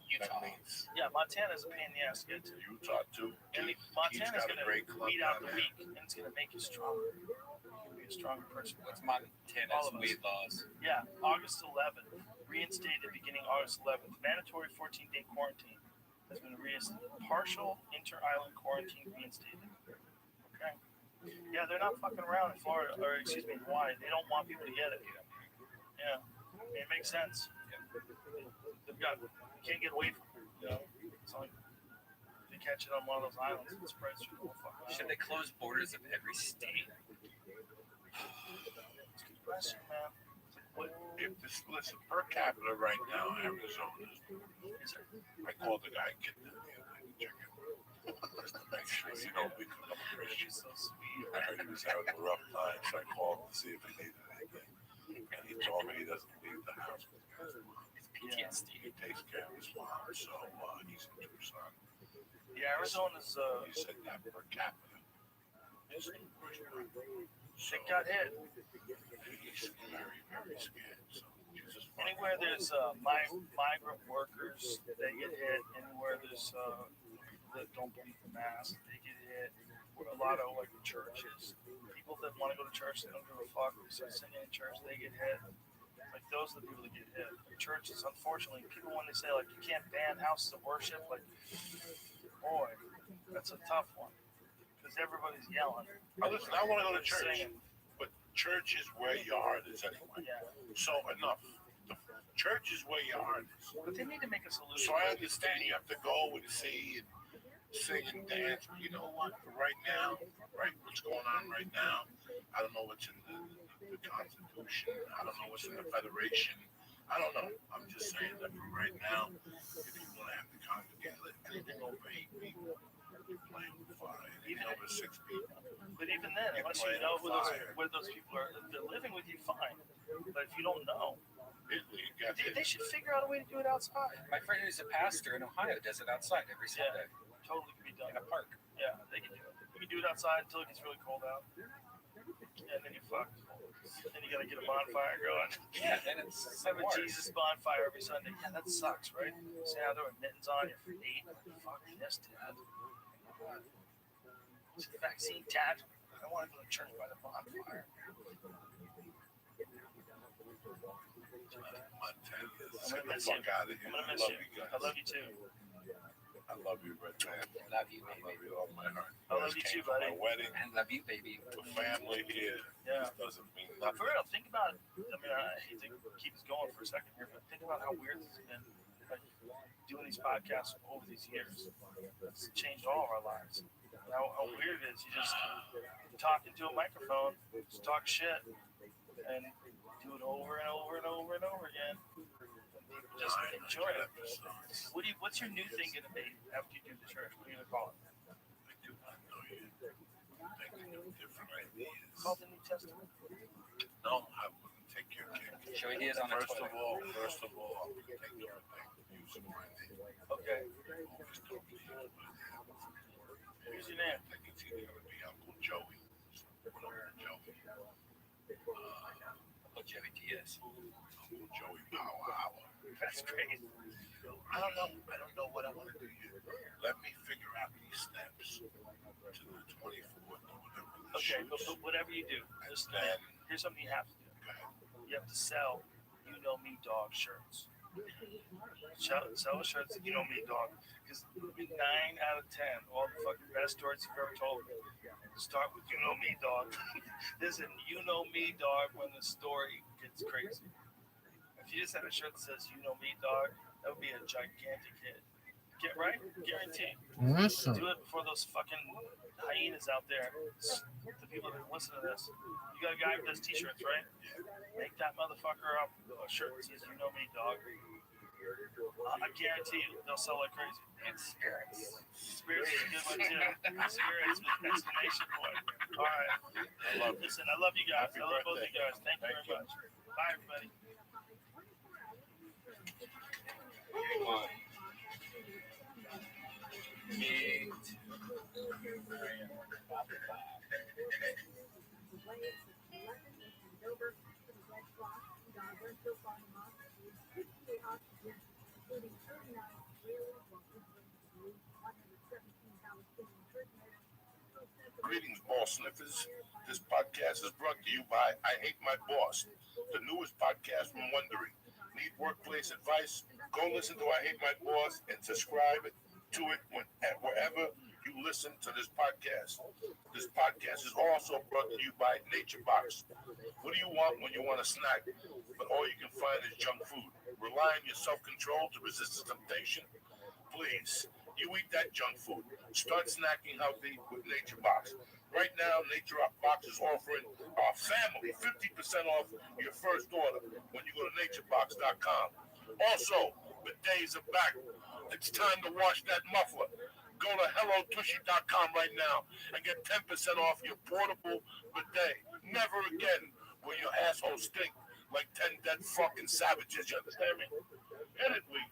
Utah. That means Yeah, Montana's a pain in the ass to get to. Utah too. And Montana's going to weed out the weak, and it's going to make you stronger. You'll be a stronger person. What's All Montana's of us. weed laws? Yeah, August 11th. Reinstated beginning August 11th. Mandatory 14-day quarantine has been reinstated. Partial inter-island quarantine reinstated. Okay. Yeah, they're not fucking around in Florida, or excuse me, Hawaii. They don't want people to get it. Yeah, it makes sense. They've got, can't get away from it. You know, it's like they catch it on one of those islands, it spreads through the whole fucking Should island. they close borders of every state? It's a good question, man. If this listen per capita right now, Arizona Is it? I called the guy getting in the other day to check it. Just to make sure, we could come Christians. She's so sweet. I heard he was having a rough time, so I called to see if he needed anything. And he told me he doesn't leave the house with his mom. It's PTSD. He takes care of his mom, so he's in Tucson. Yeah, Arizona's, He said that per capita is they got hit. He's very, very scared. So Jesus, Anywhere there's migrant workers, they get hit. Anywhere there's people that don't believe in mask, they get hit. A lot of like churches, people that want to go to church, they don't give a fuck. They start singing in church, they get hit. Like those are the people that get hit. Churches, unfortunately, people when they say like you can't ban houses of worship, like boy, that's a tough one because everybody's yelling. listen, I want to go to church, Singing. but church is where your heart is anyway. Yeah, So enough. The church is where your heart is. but they need to make a solution. So I understand you have to go and see and sing and dance, but you know what? For right now, right, what's going on right now, I don't know what's in the Constitution. I don't know what's in the Federation. I don't know. I'm just saying that for right now, if you want to have to congregate, anything over 8 people, you're playing with fire. Anything over 6 people. But even then, unless you know where those people are, if they're living with you, fine. But if you don't know, they should figure out a way to do it outside. My friend who's a pastor in Ohio does it outside every Sunday Totally can be done. in a park. Yeah, they can do it. You can do it outside until it gets really cold out. And then you're fucked. Then you gotta get a bonfire going. Yeah, then it's Have a s'mores. Jesus bonfire every Sunday. Yeah, that sucks, right? So now there are mittens on your feet. Fuck this, Dad. It's the vaccine, Dad. I want to go to church by the bonfire. Get the fuck out of here. I'm gonna I miss love you. you guys. I love you too. I love you, Red Man. Love you, I baby. love you all my heart. I love you Came too, to buddy. My wedding, I love you, baby. the family here. Yeah. This doesn't mean For nothing. real, think about. I mean, I hate to keep us going for a second here, but think about how weird this has been. Like doing these podcasts over these years, it's changed all of our lives. How weird it is. You just talk into a microphone, just talk shit, and do it over and over and over and over again. Just enjoy it. What's your new thing gonna be after you do the church? What are you gonna call it? I do not know yet. Thinking of different ideas. Call it the New Testament. No, I wouldn't take your kick. Show ideas on the First toilet. of all, I'm going to take everything using my name. Okay. Always told me to use my name. Who's your name? I think it's either going to be Uncle Joey. Uncle Joey. Uncle Joey Diaz. Uncle Joey Power Hour. That's great. I don't know. I don't know what I want to do yet. Let me figure out these steps to the 24th or whatever Okay, but whatever you do, here's something you have to do. You have to sell "You Know Me Dog" shirts. Sell shirts, "You Know Me Dog," because 9 out of 10, all the fucking best stories you've ever told start with "You Know Me Dog." There's a "You Know Me Dog" when the story gets crazy. If you just had a shirt that says "You Know Me Dog," that would be a gigantic hit. Get right, guaranteed. Awesome. Do it before those fucking hyenas out there. The people that listen to this. You got a guy who does t-shirts, right? Make that motherfucker up a shirt that says "You Know Me Dog." I guarantee you they'll sell like crazy. And spirits. Spirits is a good one too. Spirits with exclamation point. All right. Listen, I love you guys. I love both of you guys. Thank you very much. Bye, everybody. Greetings, ball sniffers. This podcast is brought to you by I Hate My Boss, the newest podcast from Wondery. Need workplace advice? Go listen to I Hate My Boss and subscribe to it wherever you listen to this podcast. This podcast is also brought to you by Nature Box. What do you want when you want a snack, but all you can find is junk food? Rely on your self-control to resist the temptation? Please, you eat that junk food. Start snacking healthy with Nature Box. Right now, Nature Box is offering our family 50% off your first order when you go to naturebox.com. Also, bidets are back. It's time to wash that muffler. Go to hellotushy.com right now and get 10% off your portable bidet. Never again will your asshole stink like 10 dead fucking savages. You understand me? Hit it, Lee.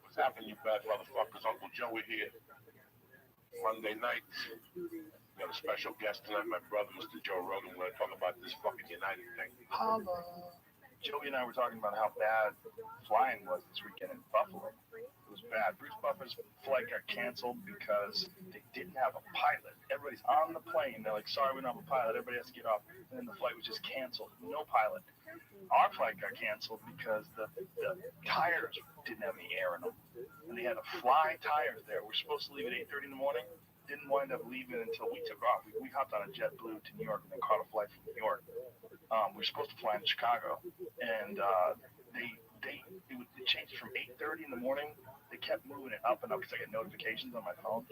What's happening, you bad motherfuckers? Uncle Joey here. Monday night. We got a special guest tonight, my brother, Mr. Joe Rogan. We're going to talk about this fucking United thing. Joey and I were talking about how bad flying was this weekend in Buffalo. It was bad. Bruce Buffer's flight got canceled because they didn't have a pilot. Everybody's on the plane. They're like, sorry, we don't have a pilot. Everybody has to get off. And then the flight was just canceled. No pilot. Our flight got canceled because the tires didn't have any air in them. And they had to fly tires there. We're supposed to leave at 8:30 in the morning. Didn't wind up leaving until we took off. We hopped on a JetBlue to New York and then caught a flight from New York. We were supposed to fly into Chicago, and it changed from 8:30 in the morning. They kept moving it up and up because I get notifications on my phone,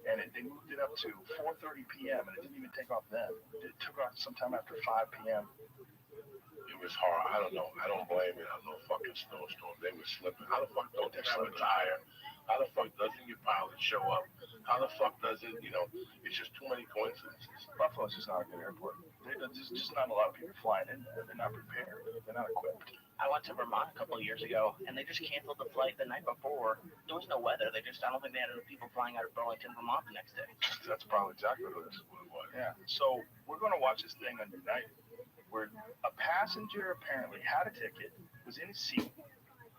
and they moved it up to 4:30 p.m. and it didn't even take off then. It took off sometime after 5 p.m. It was hard. I don't know. I don't blame it on no fucking snowstorm. They were slipping. How the fuck don't they have a tire? How the fuck doesn't your pilot show up? How the fuck doesn't, it's just too many coincidences. Buffalo's just not a good airport. There's just not a lot of people flying in there. They're not prepared. They're not equipped. I went to Vermont a couple of years ago, and they just canceled the flight the night before. There was no weather. I don't think they had enough people flying out of Burlington, Vermont the next day. That's probably exactly what it is. Yeah. So we're going to watch this thing on United, where a passenger apparently had a ticket, was in a seat,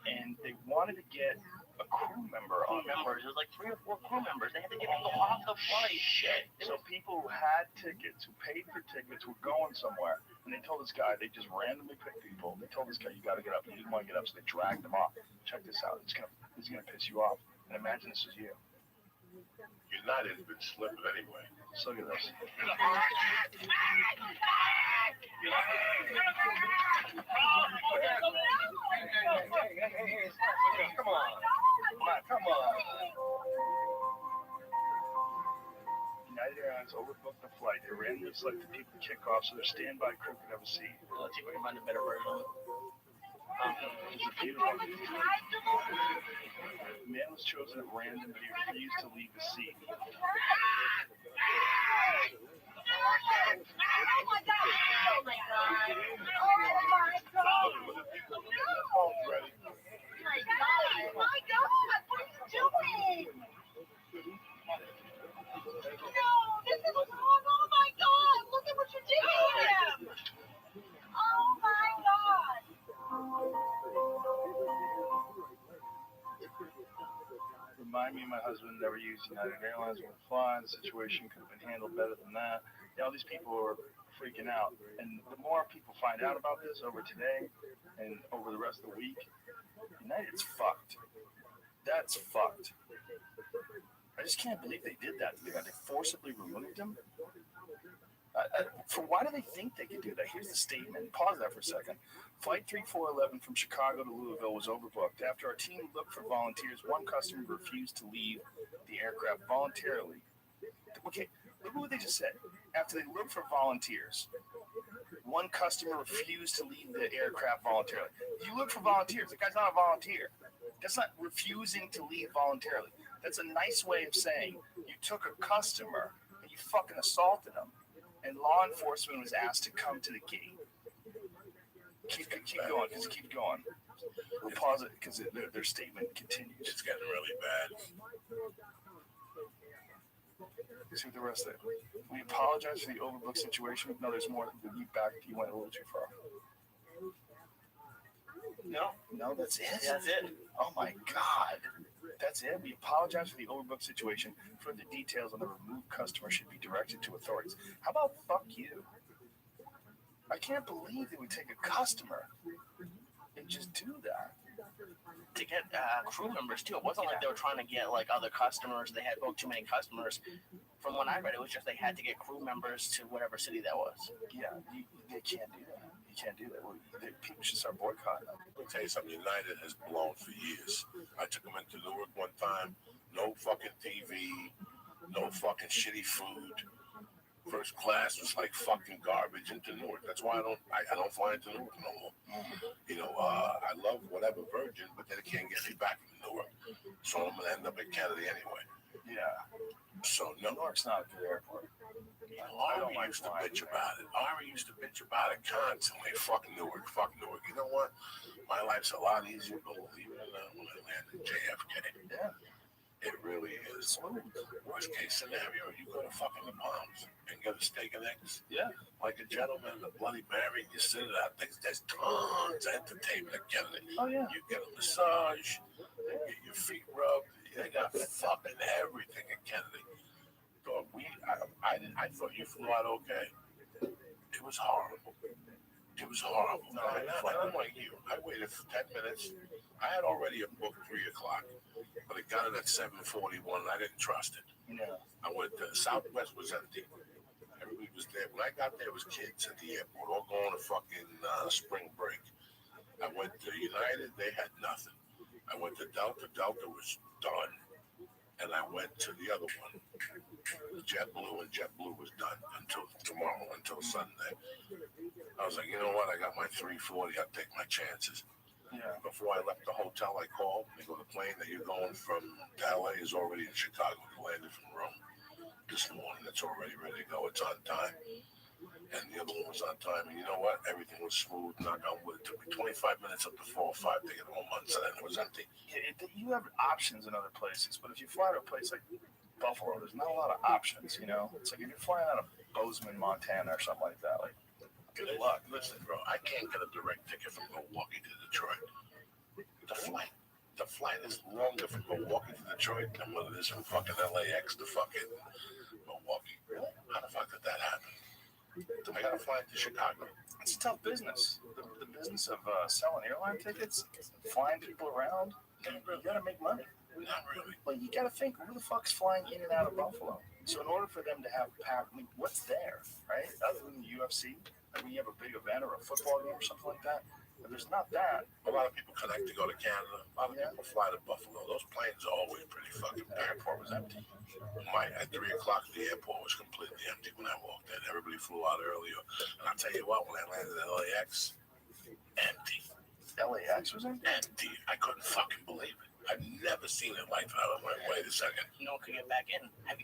and they wanted to get a crew member on members. It was like 3 or 4 crew members. They had to get them off the flight. Shit. So people who had tickets, who paid for tickets, were going somewhere. And they told this guy, they just randomly picked people. They told this guy, you got to get up. And he didn't want to get up, so they dragged him off. Check this out. It's gonna piss you off. And imagine this is you. United has been slipping anyway. So look at this. Come on. United Airlines overbooked the flight. They randomly selected people to kick off, so their standby crew could have a seat. Let's see if we can find a better version. Man was chosen at random, but he refused to leave his seat. Remind me, my husband never used United Airlines when flying. The situation could have been handled better than that. All these people are freaking out, and the more people find out about this over today and over the rest of the week, United's fucked. That's fucked. I just can't believe they did that. They forcibly removed him. Why do they think they could do that? Here's the statement. Pause that for a second. Flight 3411 from Chicago to Louisville was overbooked. After our team looked for volunteers, one customer refused to leave the aircraft voluntarily. Okay, look at what they just said. After they looked for volunteers, one customer refused to leave the aircraft voluntarily. You look for volunteers. The guy's not a volunteer. That's not refusing to leave voluntarily. That's a nice way of saying you took a customer and you fucking assaulted him. And law enforcement was asked to come to the gate. Keep going, because keep going. We'll pause it because their statement continues. It's getting really bad. See the rest of it. We apologize for the overbooked situation. No, there's more. You went a little too far. No, that's it. That's it. Oh my God. That's it. We apologize for the overbooked situation. Further details on the removed customer should be directed to authorities. How about fuck you? I can't believe they would take a customer and just do that. To get crew members too. It wasn't like they were trying to get like other customers. They had booked too many customers. From what I read, it was just they had to get crew members to whatever city that was. Yeah, they can't do that. You can't do that. People should start boycotting. Let me tell you something. United has blown for years. I took them into Newark one time. No fucking TV. No fucking shitty food. First class was like fucking garbage into Newark. That's why I don't fly into Newark no more. I love whatever Virgin, but they can't get me back from Newark. So I'm gonna end up in Kennedy anyway. Yeah. So no. Newark's not a good airport. Ari used to bitch about it. Ari used to bitch about it constantly. Fuck Newark. You know what? My life's a lot easier, believe it or not, when I land in JFK. Yeah. It really is. Worst case scenario, you go to fucking the Palms and get a steak and eggs. Yeah. Like a gentleman, a Bloody Mary, you sit it out. There's tons of entertainment at Kennedy. Oh, yeah. You get a massage, you get your feet rubbed. They got fucking everything at Kennedy. Dog, I thought you flew out okay. It was horrible. No, I'm like you. I waited for 10 minutes. I had already booked 3 o'clock, but it got it at 7:41, and I didn't trust it. Yeah. I went to Southwest was empty. Everybody was there. When I got there, it was kids at the airport, all going to fucking spring break. I went to United, they had nothing. I went to Delta was done. And I went to the other one, JetBlue, and JetBlue was done until tomorrow, until Sunday. I was like, you know what? I got my 340. I'll take my chances. Yeah. Before I left the hotel, I called. They go, the plane that you're going from to LA is already in Chicago. You landed from Rome this morning. It's already ready to go. It's on time. And the other one was on time. And you know what? Everything was smooth. Knock on wood. It took me 25 minutes up to 4 or 5 to get home on Sunday. It was empty. You have options in other places, but if you fly to a place like Buffalo, there's not a lot of options, you know? It's like if you're flying out of Bozeman, Montana or something like that, like, good luck. Listen, bro, I can't get a direct ticket from Milwaukee to Detroit. The flight is longer from Milwaukee to Detroit than what it is from fucking LAX to fucking Milwaukee. Really? How the fuck did that happen? I gotta fly to Chicago. It's a tough business. The business of selling airline tickets, flying people around, you gotta make money. Not really. Well, you gotta think, who the fuck's flying in and out of Buffalo? So in order for them to have what's there, right? Other than the UFC, like when you have a big event or a football game or something like that, if there's not that. A lot of people connect to go to Canada. A lot of people fly to Buffalo. Those planes are always pretty fucking The packed. airport was empty. At 3 o'clock, the airport was completely empty when I walked in. Everybody flew out earlier. And I'll tell you what, when I landed at LAX, empty. LAX was empty. Empty. I couldn't fucking believe it. I've never seen it like that. I went, wait a second. No one could get back in. Have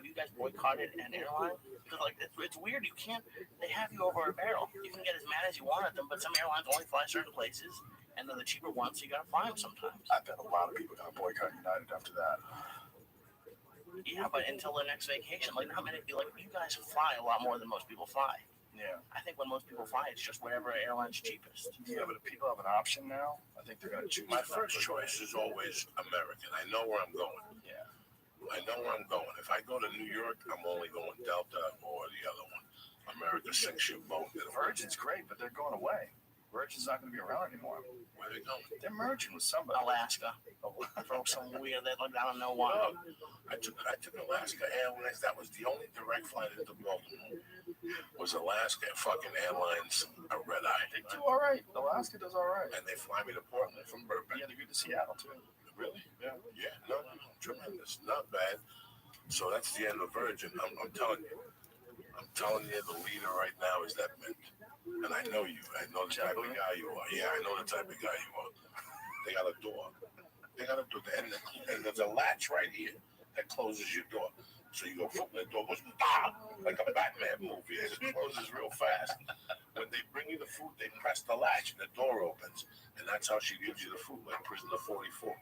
you guys boycotted an airline? Because like it's weird. You can't. They have you over a barrel. You can get as mad as you want at them, but some airlines only fly certain places, and they're the cheaper ones, so you gotta fly them sometimes. I bet a lot of people got boycott United after that. Yeah, but until the next vacation, like not many people. Like you guys fly a lot more than most people fly. Yeah. I think when most people fly, it's just whatever airline's cheapest. Yeah, but if people have an option now, I think they're gonna choose. My first choice is always American. I know where I'm going. Yeah. I know where I'm going. If I go to New York, I'm only going Delta or the other one. America 6-ship boat. Virgin's great, but they're going away. Virgin's not going to be around anymore. Where are they going? They're merging with somebody. Alaska. For some weird that like I don't know why. Oh, I took Alaska Airlines. That was the only direct flight into Baltimore. Was Alaska fucking Airlines a red eye? They do all right. Alaska does all right. And they fly me to Portland from Burbank. Yeah, they're good to Seattle too. Really? Yeah. Yeah. No, tremendous. Not bad. So that's the end of Virgin. I'm telling you. I'm telling you, the leader right now is that Mint. And I know you. I know the type of guy you are. Yeah, I know the type of guy you are. They got a door. They got a door. And there's a latch right here that closes your door. So you go, the door goes, like a Batman movie. It closes real fast. When they bring you the food, they press the latch and the door opens. And that's how she gives you the food, like Prisoner 44.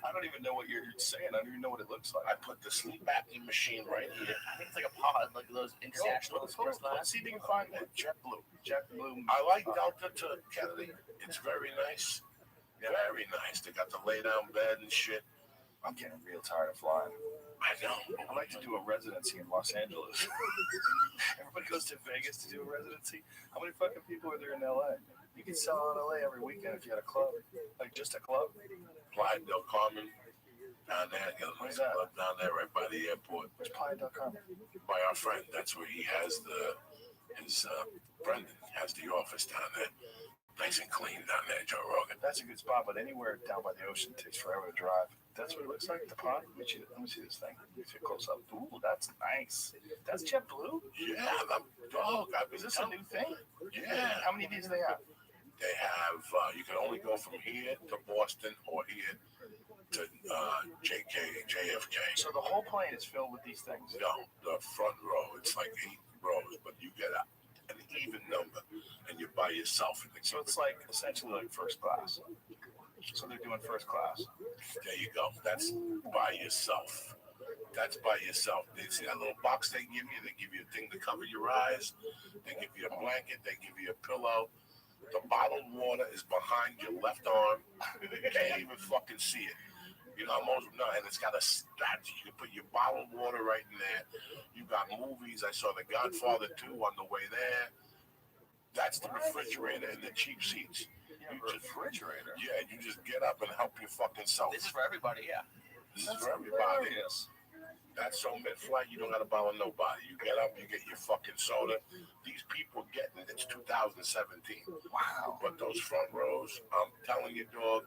I don't even know what you're saying. I don't even know what it looks like. I put the sleep apnea machine right here. I think it's like a pod, like those international express class. See if you can find that. JetBlue. JetBlue. I like Delta to Kennedy. It's very nice. Very nice. They got the lay down bed and shit. I'm getting real tired of flying. I know. I like to do a residency in Los Angeles. Everybody goes to Vegas to do a residency. How many fucking people are there in LA? You can sell out LA every weekend if you had a club. Like just a club. Playa del Carmen down there. Got a nice club down there right by the airport. Where's Playa del Carmen? By our friend. That's where he has his Brendan has the office down there. Nice and clean down there, Joe Rogan. That's a good spot, but anywhere down by the ocean takes forever to drive. That's what it looks like, the pond. Let me see this thing. Let me see it close up. Ooh, that's nice. That's JetBlue? Yeah, dog. Is this a new thing? Yeah. How many days do they have? They have, you can only go from here to Boston or here to JFK. So the whole plane is filled with these things? No, the front row, it's like 8 rows, but you get an even number, and you're by yourself. So it's like essentially like first class. So they're doing first class. There you go. That's by yourself. That's by yourself. They see that little box they give you? They give you a thing to cover your eyes. They give you a blanket. They give you a pillow. The bottled water is behind your left arm. You can't even fucking see it. You know, and it's got a statue. You can put your bottled water right in there. You got movies. I saw The Godfather 2 on the way there. That's the refrigerator and the cheap seats. Refrigerator? Yeah, you just get up and help your fucking self. This is for everybody, yeah. This is for everybody. That's so mid-flight, you don't got to bother nobody. You get up, you get your fucking soda. These people getting it. It's 2017. Wow. But those front rows, I'm telling you, dog,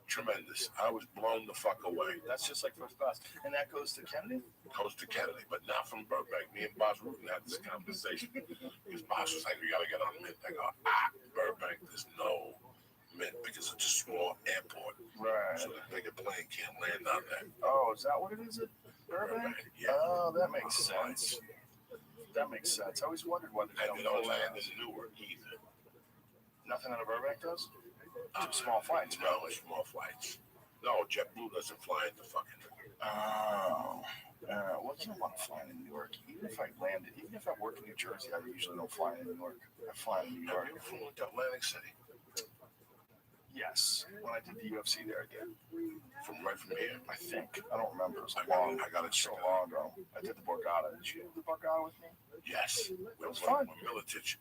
tremendous. I was blown the fuck away. That's just like first class. And that goes to Kennedy? Goes to Kennedy, but not from Burbank. Me and Boss Rutan had this conversation. His boss was like, we got to get on Mint. I go, Burbank, there's no Mint because it's a small airport. Right. So the bigger plane can't land on that. Oh, is that what it is at Burbank? Yeah. Oh, that makes sense. That makes sense. I always wondered why And they don't land in Newark either. Nothing out of Burbank does? Small flights. No, small flights. No, JetBlue doesn't fly into fucking Newark. Oh. Well, you don't want to fly in New York. Even if I landed, even if I work in New Jersey, I usually don't fly in New York. I fly in New York. You flew into Atlantic City? Yes. When I did the UFC there, I did. Right from here? I think. I don't remember. It was I got it so long ago. I did the Borgata. Did you do the Borgata with me? Yes. It was fun. Militich.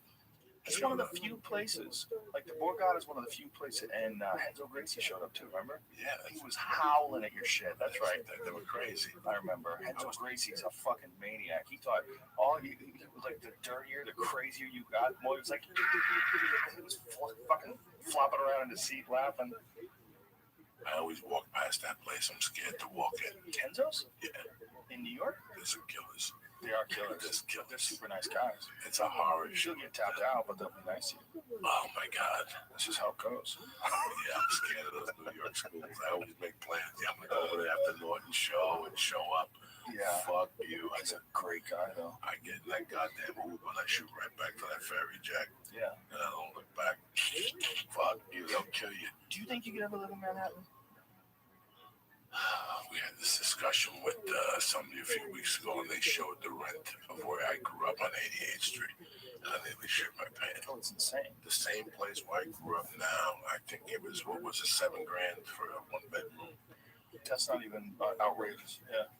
It's one of the few places. Like the Borgata is one of the few places. And Henzo Gracie showed up too, remember? Yeah. He was howling at your shit. That's right. They were crazy. I remember. Henzo Gracie's a fucking maniac. He thought he was like the dirtier, the crazier you got, more he was like, he was fucking flopping around in the seat laughing. I always walk past that place. I'm scared to walk in. Kenzo's? Yeah. In New York? There's some killers. They are killers. Just They're killers. super nice guys. It's a horror show. She'll get tapped out, but they'll be nice to you. Oh my God. That's just how it goes. Yeah, I'm scared of those New York schools. I always make plans. Yeah, I'm gonna go over there after Norton show and show up. Yeah. Fuck you. He's a great guy, though. I get in that goddamn Uber and I shoot right back to that ferry jack. Yeah. And I don't look back. Fuck you. They'll kill you. Do you think you could ever live in Manhattan? We had this discussion with somebody a few weeks ago, and they showed the rent of where I grew up on 88th Street, and I nearly shit my pants. Oh, it's insane. The same place where I grew up now, I think it was, what was it, $7,000 for a 1-bedroom. That's not even outrageous. Yeah.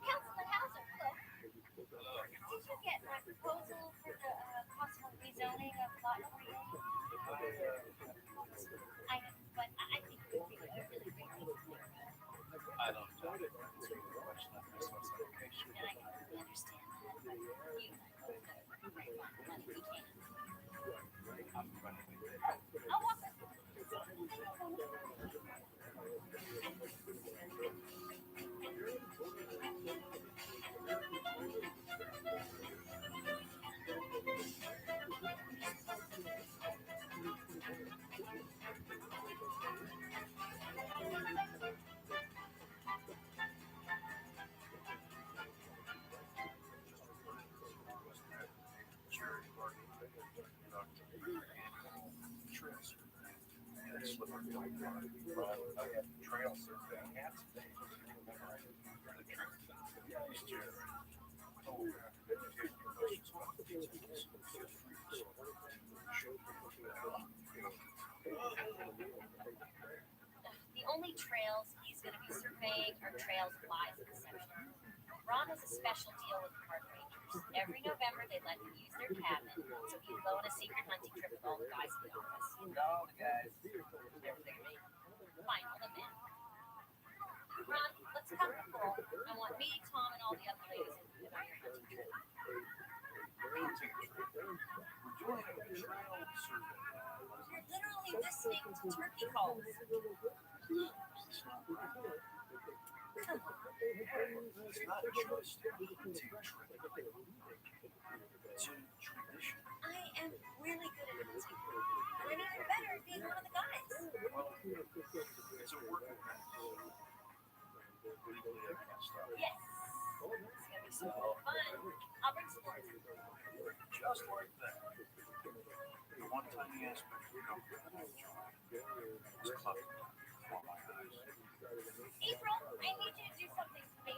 Councilman Hauser, hello. Did you get my proposal for the possible rezoning of lot 48? I know, but I think it would be a really great thing to do. I don't know. It's a question of resource allocation. And I completely understand that, but you and I both know we might want the money we can. I'm running with it. I'll walk it. Trail surfing. The only trails he's going to be surveying are trails live in the section. Ron has a special deal with park rangers. Every November, they let him use their cabin, so he can go on a secret hunting trip with all the guys in the office. All the guys. Everything me. Fine, all the men. Ron, let's come to full. I want me, Tom, and all the other ladies in on your hunting trip. You're literally listening to turkey calls. Come on. It's not a choice to be hunting trip. It's a tradition. I am really good at hunting. And I'm even better at being one of the guys. It's a work event. Legally, I can't stop. Yes. It's going to be so fun. I'll bring some more. Just like that. The one tiny aspect we don't it's clever for my eyes. April, I need you to do something for me.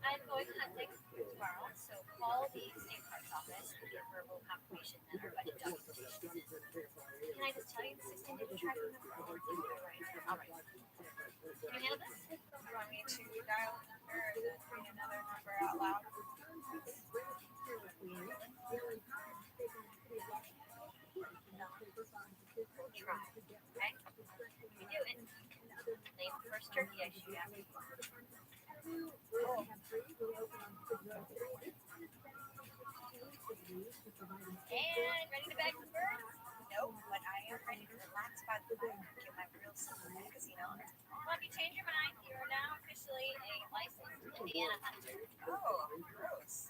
I'm going hunting tomorrow, so call the state parks office and get verbal confirmation that our budget document. Can I just tell you the 16-digit tracking number? All right. Can you handle this? Do you want me to dial or read another number out loud? Try. Okay? You do it. Name the first turkey I shoot at. And ready to bag the bird? No, but I am ready to relax by the pool and get my real summer magazine on. Well, if you change your mind, you are now officially a licensed Indiana hunter. Oh, gross.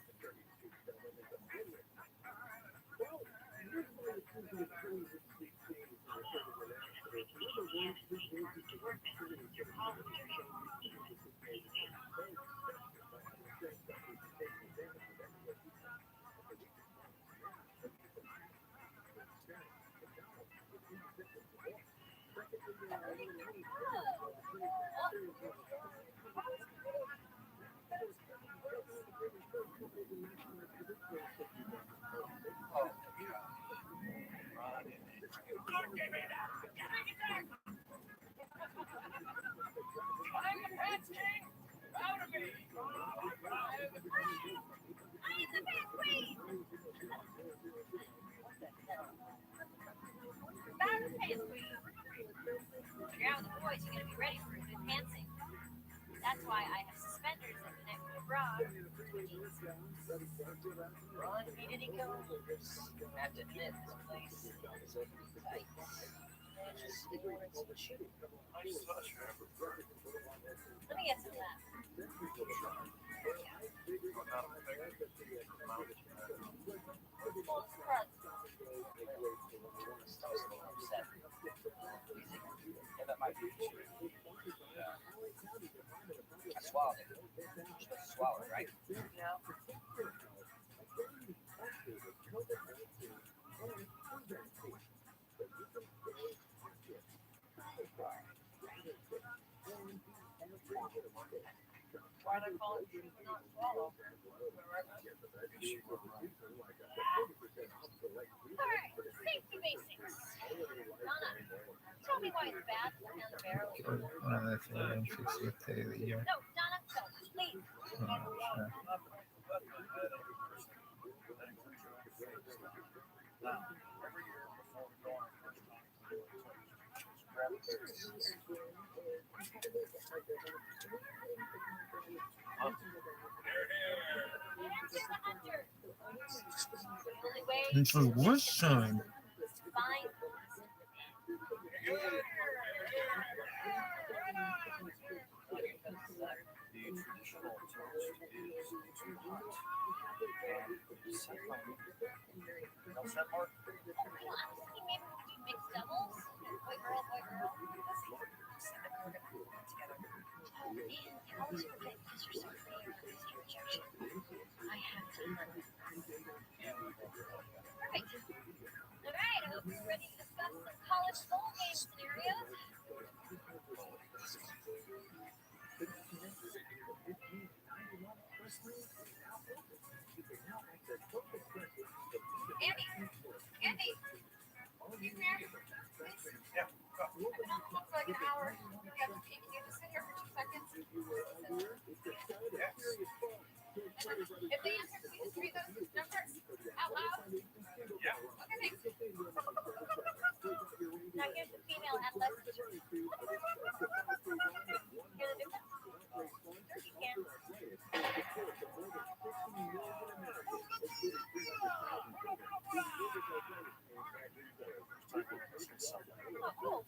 When you're out with the boys, you gotta be ready for a good pantsing. That's why I have suspenders that connect my bra to my jeans. Run, diddy goes. I have to admit, this place is tight. Let me get some of that. Well, crud. Yeah, that might be the issue. Yeah. I swallowed it. You're supposed to swallow it, right? Yeah. Why do I call it chew but not swallow? Alright, safety basics. Donna, tell me why it's bad to look down the barrel. That's what I'm fixing to tell you that you're. No, Donna, no, please. Sure. Now, every year before we go on our first time, grab a beer. Answer the hunter. The only way It's a worse time. is to find The traditional toast is too hot and set by me. Else that part? I was thinking maybe we could do mixed doubles. Boy, girl, boy, girl. Oh, man, you always forget because you're so pretty and resist your rejection. I have to hunt. Perfect. All right, I hope you're ready to discuss some college bowl game scenarios. Andy, Andy, you there? Please. Yeah. I've been on the phone for like an hour. Can you just sit here for 2 seconds? Yes. If they answer, can you just read those numbers out loud? Yeah. Okay, thanks. Now here's the female adolescent. Hear the difference? Sure you can. Oh, cool.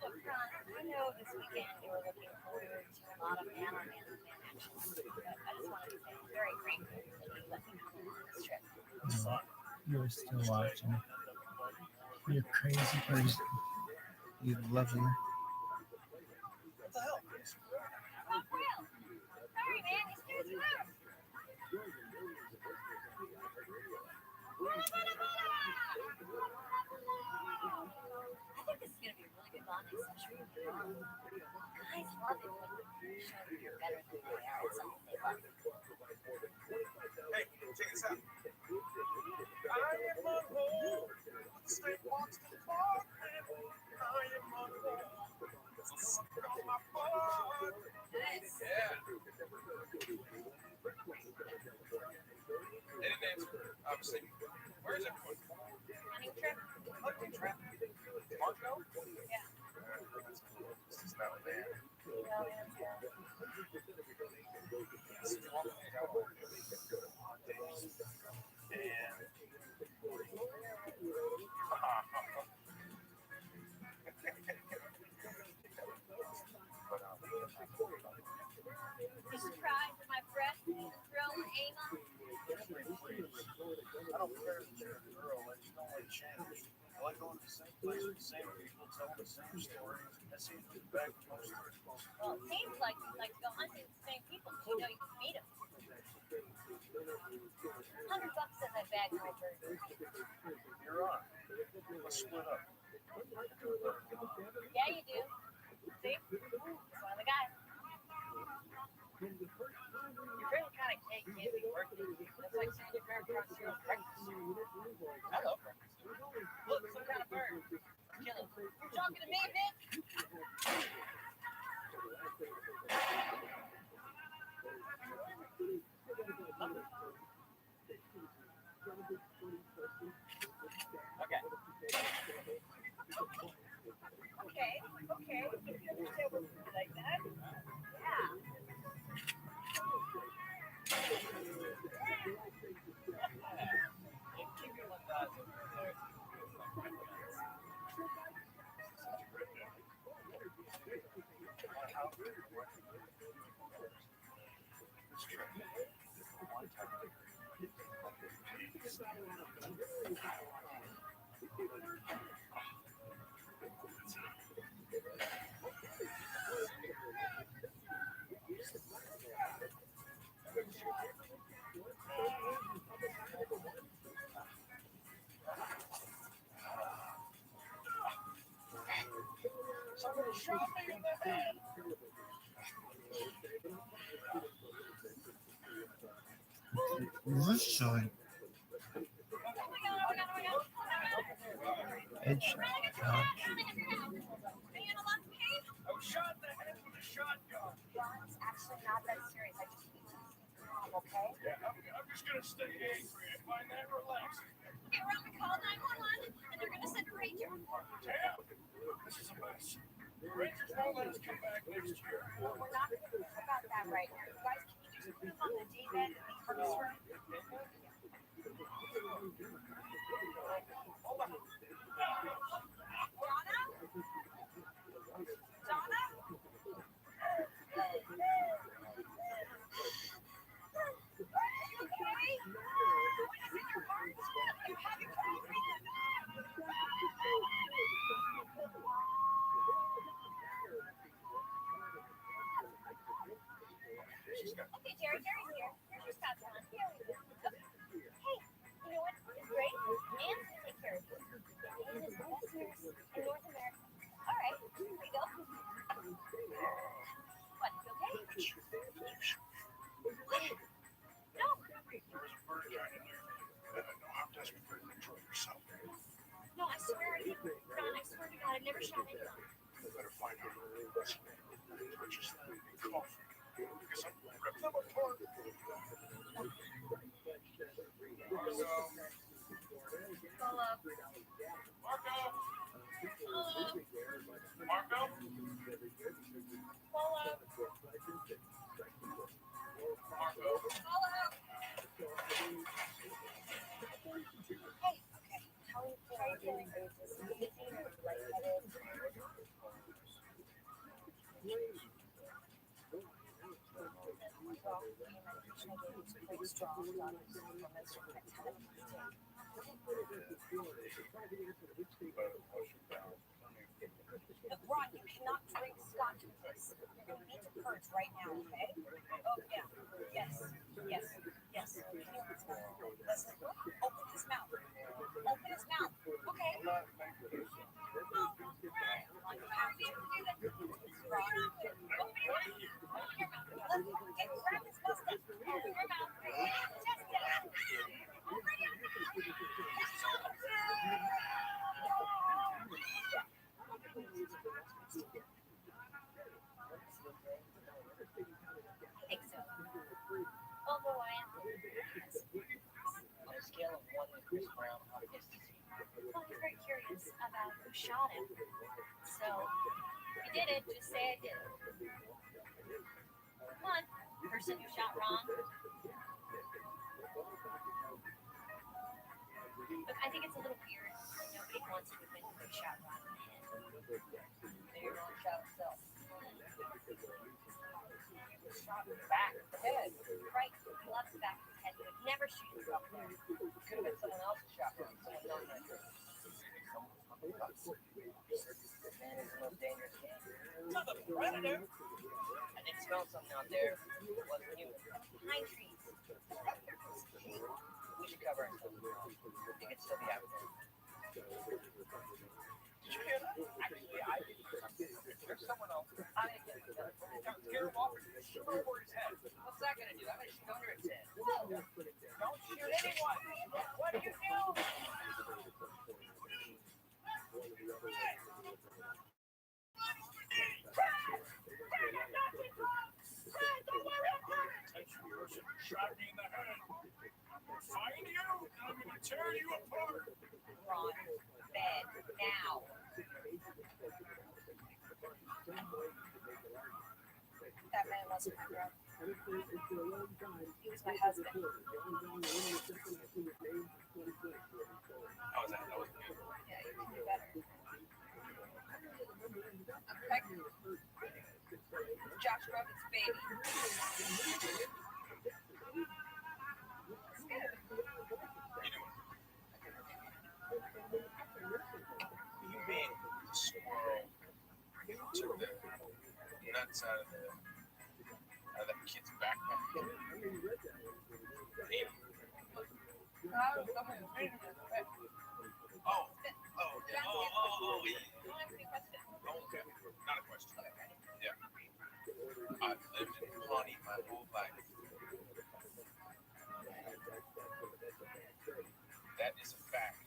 Look, Ron, I know this weekend you were looking forward to a lot of man-on-man action, but I just wanted to say I'm very grateful that you let me come on this trip. You're still watching. You crazy person. You love me. What the hell? Oh, for real? Sorry, man. These kids are out. I think this is going to be a really good bonding session with your mom. Guys love it when you show them you're better than they are at something they love. Hey, check this out. I am on hold. Stay watched and talk. I am on hold. So suck it on my butt. Nice. Yeah. They didn't answer. Obviously. Where is everyone? Hunting trip? Hunting trip? Marco? Yeah. This is not a man. No answer. This is one thing I want to do on days. And but true story. That seems to be back to most stories. Well, it seems like go hunting the same people. You know you can beat them. $100 says I bagged my bird. You're on. Let's split up. Yeah, you do. See? That's one of the guys. Your favorite kind of cake can't be birthday cake. That's like saying your favorite kind of cereal is breakfast cereal. I love breakfast. Look, some kind of bird. Kill him. You talking to me, bitch? Okay. Okay. You understand what you like that? Yeah. Keep your 1,000 there. Somebody shot me in the head. Listen. Edge touch. I was shot in the head with a shotgun. It's actually not that serious. I just need to calm, okay? Yeah, I'm just gonna stay angry. I find that relaxing. Okay, Rabbi, call 911 and they're gonna send a ranger. Damn, this is a mess. The Rangers won't let us come back next year. Well, we're not gonna talk about that right now. You guys, can you just put them on the daybed and leave first room? Hold on. Donna? Okay, Jerry's here. Here's your stop sign. Here we go. Hey, you know what? It's great. Anne's gonna take care of you. Anne is the best nurse in North America. All right, here we go. What? You okay? What? No. There was a bird trying to near me. No, I'm desperate for you to control yourself. No, I swear I didn't. Ron, I swear to God, I've never shot anyone. You better find out who it was. Purchase them and call for me. Because I'm gonna rip them apart. Marco. Follow. Marco. Follow. Marco. Follow. Marco. Follow. Hey, okay. How are you feeling? Are you just busy or lightheaded? Well, me and my nutrition gave you some pretty strong supplements from a ton of Look, Ron, you cannot drink scotch with this. You're going to need to purge right now, okay? Oh, yeah. Yes. Yes. Yes. Can you listen? Open his mouth. Open his mouth. Okay. No. Ron, you have to do that. Ron, open your mouth. Open your mouth. Okay, grab his mustache. Open your mouth. Just it. Open your I think so. Although I am On a scale of 1 to Chris Brown, how pissed is he? well, he's very curious about who shot him. So, if you did it, just say I did it. One, person who shot Ron. Look, I think it's a little weird. Nobody wants to admit that they shot Ron in the head. Maybe Ron shot himself. Shot in the back of the head. Right, he loves the back of his head. He would never shoot himself there. Could have been someone else's shot. Someone known that. man is the most dangerous game. It's not a predator. I did smell something out there. It wasn't human. Pine trees. We should cover ourselves. He could still be out there. Did you hear that? Actually, I did. There's someone else. I didn't get it. Don't scare him off. Shoot over his head. What's that gonna do? I'm gonna shoot under its head. Don't shoot anyone. What do you do? Shot me in the head. Find you, and I'm gonna tear you apart. Ron, bed, now. That man wasn't my brother. He was my husband. How was that? That was good. Yeah, you can do better. I'm pregnant. Josh Groban's baby. You being the squirrel took the nuts out of that kid's backpack. Ate 'em. Okay. Not a question. Yeah. I've lived in Pawnee my whole life. That is a fact.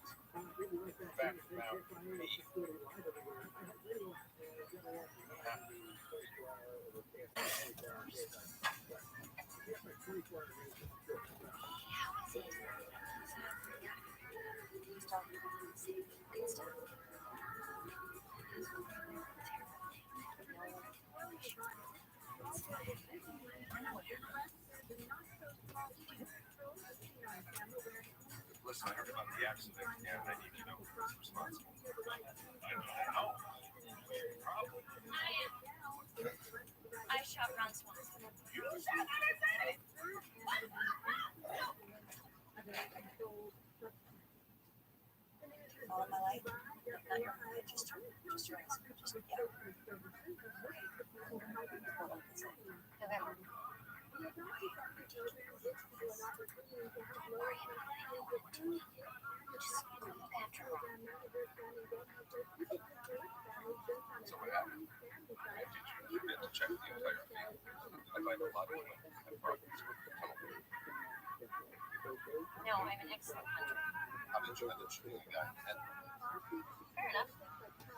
Fact about me. Listen, I heard about the accident, and I need to know who's responsible. I don't know. Probably. I shot Ron Swanson. You shot me. All of my life. Not your just yours. Just yeah. November. So what happened? Did you forget to check the entire field? I find a lot of women have problems with the tunnel. No, I'm an excellent hunter. How did you end up shooting a guy in the head? Fair enough.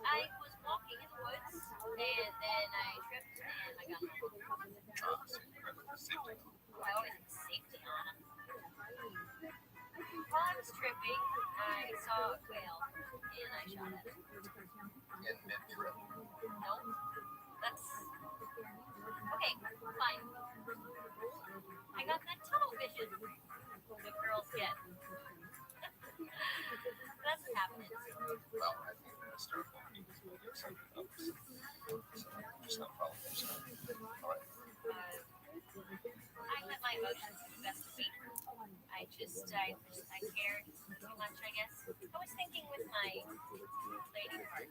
I was walking in the woods, and then I tripped, and my gun. So you read the safety. I always have safety on them. While I was tripping, I saw a quail, and I shot at it. In mid-trip. Nope. That's... Okay, fine. I got that tunnel vision the girls get. That's what happens. Well, I think Mr. Oakland needs to do something else. So just not follow yourself. All right. I let my emotions do the best of me. I cared too much, I guess. I was thinking with my lady heart.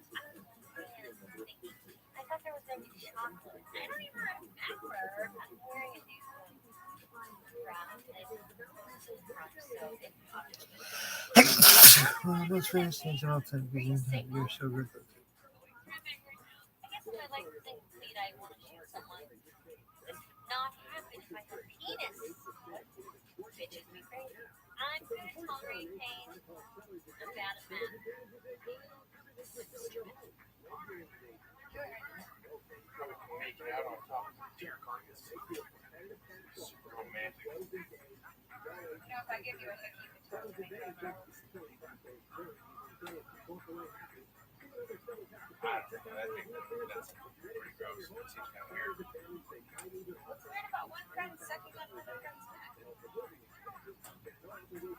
I thought there was going to be chocolate. I don't even have a macro. I'm wearing a new bra. Well, that's very strange and all time because you're so good. I guess if I like to think that I want to shoot someone, it's not happen if I have a penis. Bitches be crazy. I'm good at tolerating pain. I'm bad at math. Making out on top of the deer carcass. Super romantic. You know, if I give you a hickey, you can totally make it gross. I think that's pretty gross. It seems kind of weird. What's weird about one friend sucking on another friend's neck? When you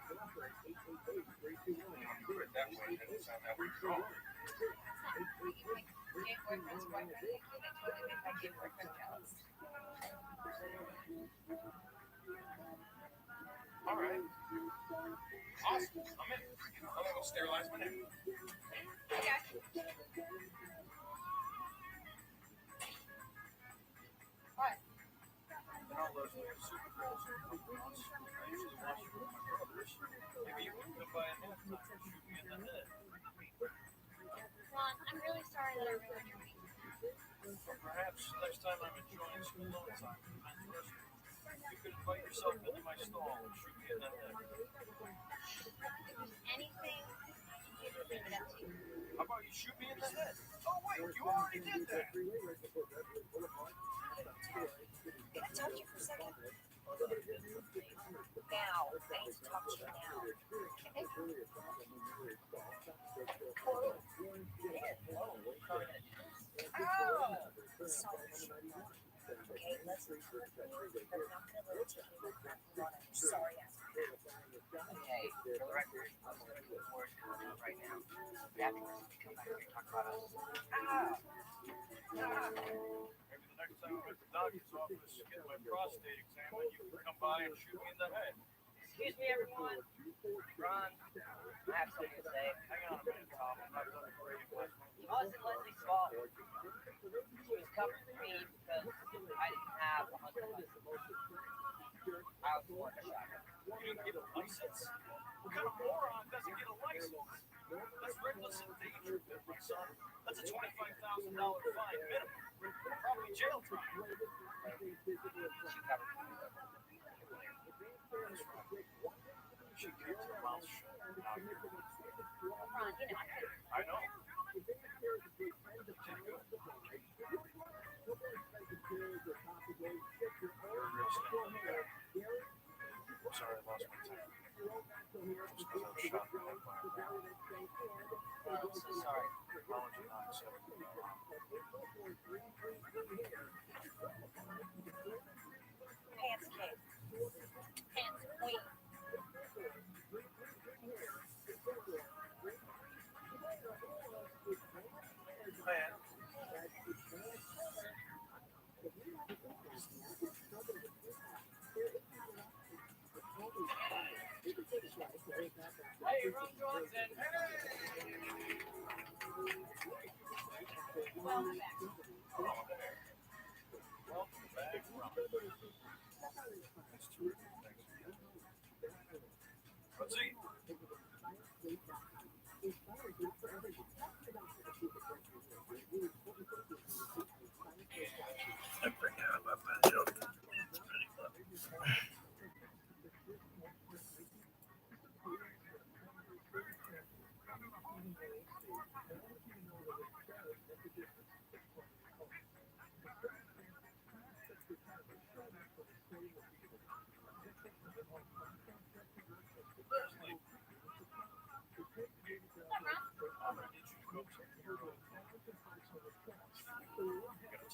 put it that way, it doesn't sound that weird at all. Gay boyfriend's boyfriend hickey, they totally make my gay boyfriend jealous. All right. Awesome. I'm in. I'm gonna go sterilize my neck. Okay. Super Bowls are I usually watch it with my brothers. Maybe you can come by at halftime and shoot me in the head. Ron, I'm really sorry that I ruined your week. Or perhaps next time I'm enjoying some alone time with men's wrestling, you could invite yourself into my stall and shoot me in the head. Anything you would leave it up to you. How about you shoot me in the head? Oh wait, you already did that. Can I talk to you for a second? Now, I need to talk to you now. Okay, let's hurt me, but I'm not gonna let it take me like that. I'm sorry, Hey, for the record, I'm going to move forward right now. We have to come back here and talk about us. Maybe the next time I'm at the doctor's office getting my prostate examined, you can come by and shoot me in the head. Excuse me, everyone. Ron, I have something to say. Hang on a minute, Tom. I'm not done grading my It wasn't Leslie's fault. She was covering for me because I didn't have a $100. I was born a shotgun. You didn't get a license? What kind of moron doesn't get a license? That's reckless endangerment, my son. That's a $25,000 fine minimum. Probably jail time. She covered for me. She keeps her mouth shut. Ron, you know, I know. I'm sorry I lost my temper. Just because I was shot in the head by a barrel. I'm so sorry. Apology not accepted. Pants came. pants queen. Man. Hey, Ron Johnson. Welcome back. Welcome back, Ron. That's terrific. Thanks again. Let's eat. I forgot about that joke. It's pretty funny.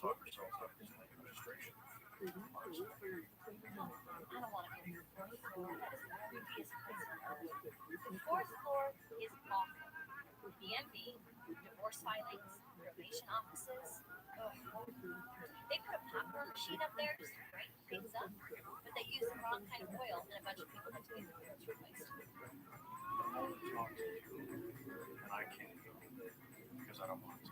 Talk yourself out of this administration. I don't want to go here. That is the creepiest place on earth. The fourth floor is awful. DMV, divorce filings, probation offices. Ugh. They put a popcorn machine up there just to brighten things up, but they use the wrong kind of oil and a bunch of people had to get their wheels replaced. I want to talk to you, and I can't because I don't want to.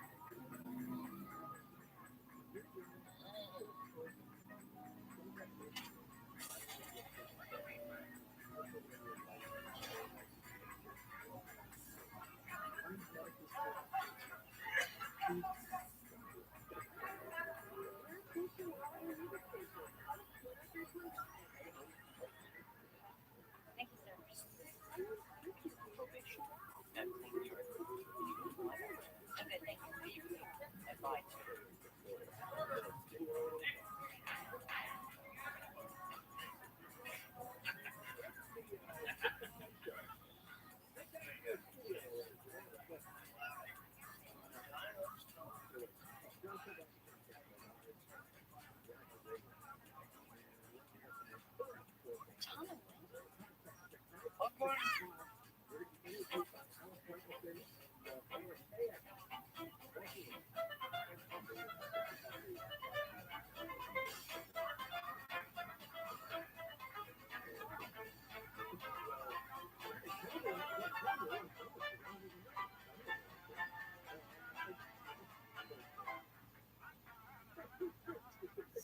Thank you, sir. Okay, thank you. And mine too.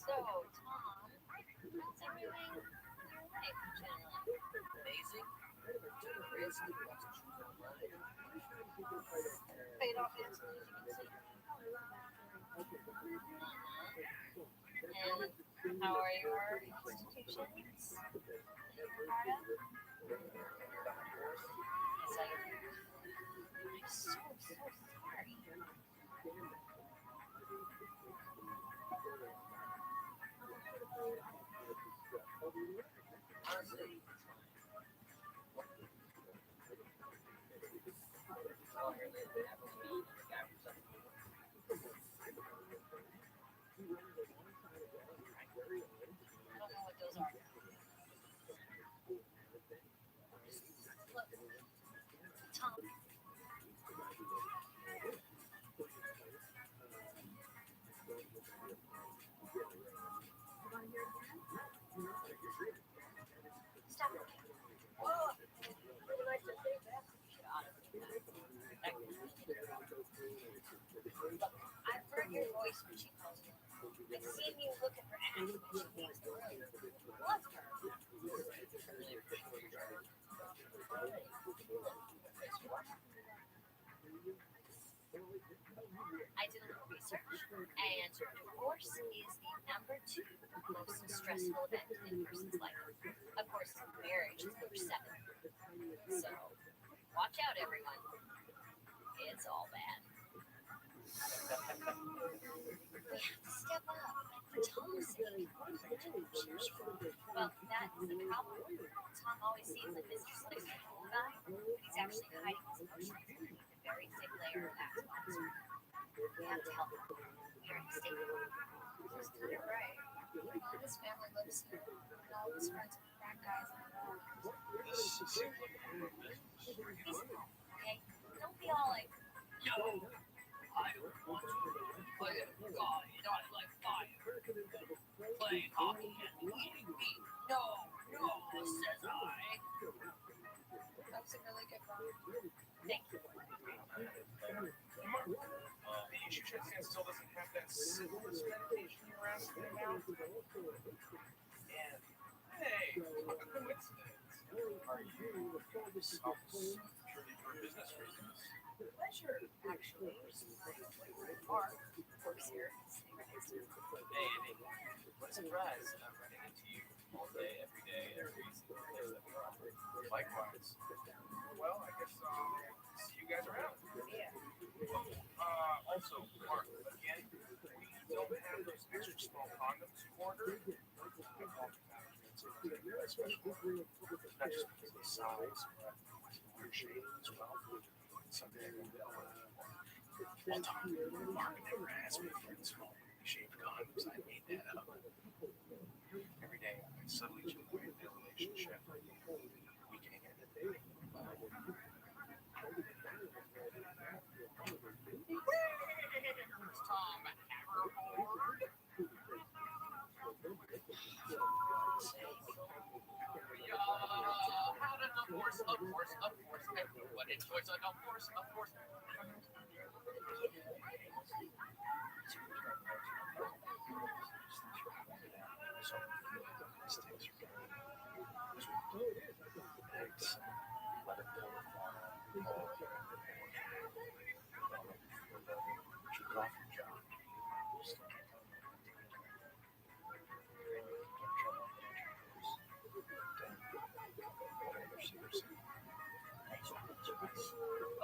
So, Tom, how's everyone Paid off instantly, as you can see. And how are your institutions? You're part of? Yes, I agree. I'm so sorry. Honestly, longer than having to be the guy for something. I don't know what those are. Look, Tom. Stop. Oh, really nice to see that. Look, I've heard your voice when she calls you. I've seen you looking for Ashley when she leaves the room. Love her. I did a little research, and divorce is the number 2 most stressful event in a person's life. Of course, marriage is number 7. So, watch out, everyone. It's all bad. We have to step up for Tom's sake. Well, that's the problem. Tom always seems like Mr. Slick guy, but he's actually hiding his emotions beneath a very thick layer of axolotls. We have to help him. We are his statement. He's kind of right. All his family lives here, and all his friends are frat guys and all. Reasonable, okay? Don't be all like, No, I don't want to play a guy not like fire. Playing hockey and eating meat. No, says I. that's a really good one. Thank you. The issue check still doesn't have that syphilis medication you were asking about. And hey, what a coincidence. Are you purely for business reasons? Pleasure, actually. Mark works here. Hey, Andy, what a surprise. I'm running into you all day, every single place that we operate. Likewise. Well, I guess see you guys around. Yeah. Also, Mark, again, we don't have those extra small condoms you ordered. Not just because of the size, but your shape as well. Something I don't know. Well, Tom, Mark never asked me for small shaped condoms. I made that up. Every day, I subtly chip away at the relationship, weakening it. Tom Haverboard. How did of course. What is choice? Of course.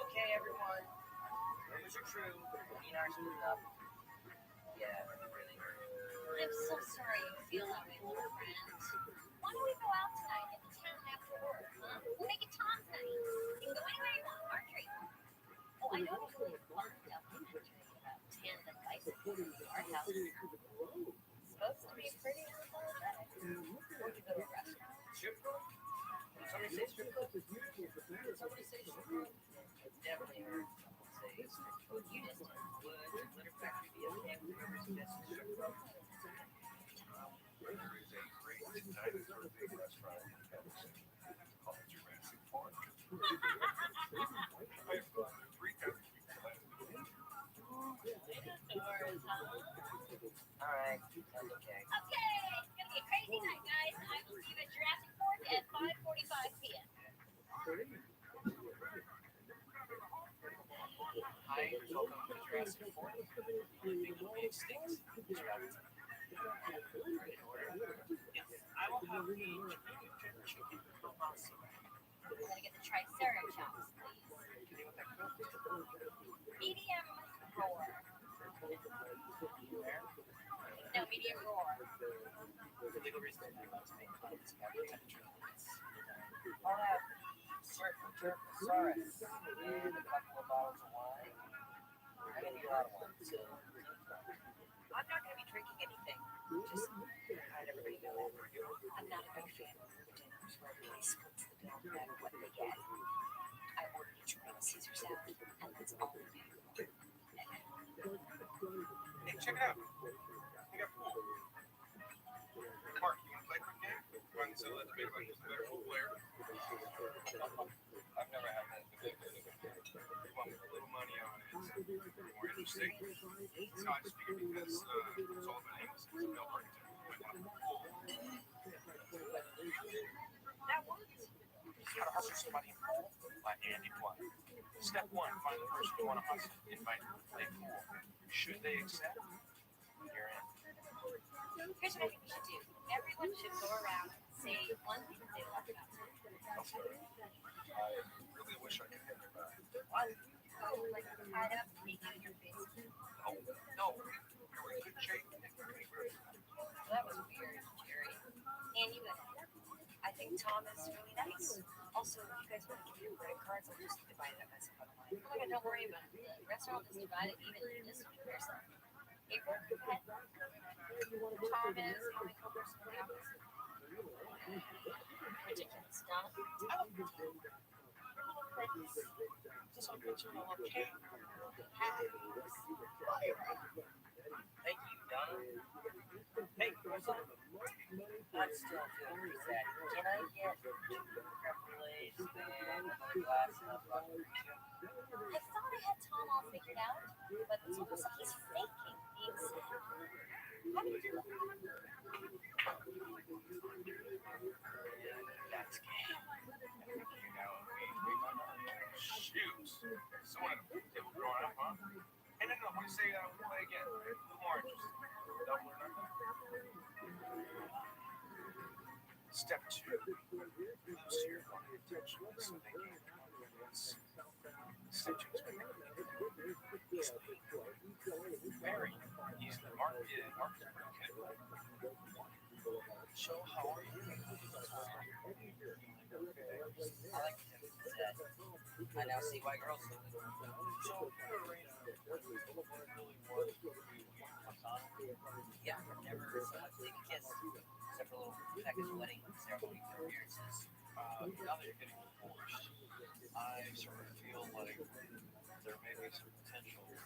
Okay, everyone. Rumors are true. Me and I are split up. Yeah, really. I'm so sorry you feel that way, little friend. Why don't we go out tonight in the town after work, huh? We'll make it Tom's night. You can go anywhere you want, our treat. Oh, I know there's really fun documentary about tandem bicycles in our house. It's supposed to be pretty unapologetic. Or to go to a restaurant. Strip club? Did somebody say strip club? Did somebody say strip club? Definitely heard someone say strip club. You just did. Would your litter factory be okay with whoever suggested strip club? There is a great dinosaur big restaurant in Madison called Jurassic Park. I've gone there 3 times before last week. Dinosaurs, huh? Alright, sounds okay. Okay, it's gonna be a crazy night, guys. I will see you at Jurassic Park at 5:45 p.m. Igers will come to Jurassic 40. The only thing that will be extinct is rabbits. Yes, I will have the chicken kielbasa. I'm gonna get the triceratops, please. Medium roar. No, medium roar. For legal reasons, I'm not to make claims about potential. I'll have Cercosaurus and a couple of bottles of wine. I'm gonna need a lot of wine, so I'm not going to be drinking anything. Just let everybody know that. I'm not a big fan of dinners where everybody splits the bill no matter what they get. I ordered each one a Caesar salad, and that's all I do. hey, check it out. We got pool. Mark, you wanna play a quick game? Run the debate about who's the better pool player. I've never had that debate. Come on, put a little money on it. More interesting. No, I just figured because it's all about angles. It's a male architect. That works. How to hustle somebody in pool? By Andy Blunt. Step 1, find the person you want to hustle. Invite them to play pool. Should they accept? You're in. Here's what I think we should do. Everyone should go around and say one thing that they love about it. I really wish I could get it back. Oh, like tied up, making your face. Oh, no. You're in good shape. Well, that was weird, Jerry. And you went ahead. I think Tom is really nice. Also, if you guys want to give me your credit cards, I'll just divide it up myself on the line. Oh my God, don't worry about it. The restaurant is divided evenly in this one. There's some. April, go ahead. Tom is the only co-person in the office. Ridiculous, Donna. Oh, your little friends. Just on picture of a little cake. Thank you, Donna. Hey, what's up? I'm still feeling pretty sad. Can I get two creme brulees and another glass of vodka? I thought I had Tom all figured out, but it's almost like he's faking being sad. How do you do that? That's gay. You know, we shoes. Someone at a pool table growing up, huh? Hey, no, we say we play again. A little more interesting. Double or nothing. Step 2. Lose your one attention so they gain confidence. Step 2 is make them very easy to market. Market So how are you? I like to think that I now see why girls do it. So you're a arranger. What do you really want to do? Yeah, I've never so much take a kiss, except for a little package wedding ceremony for appearances. Now that you're getting divorced, I sort of feel like there may be some potential for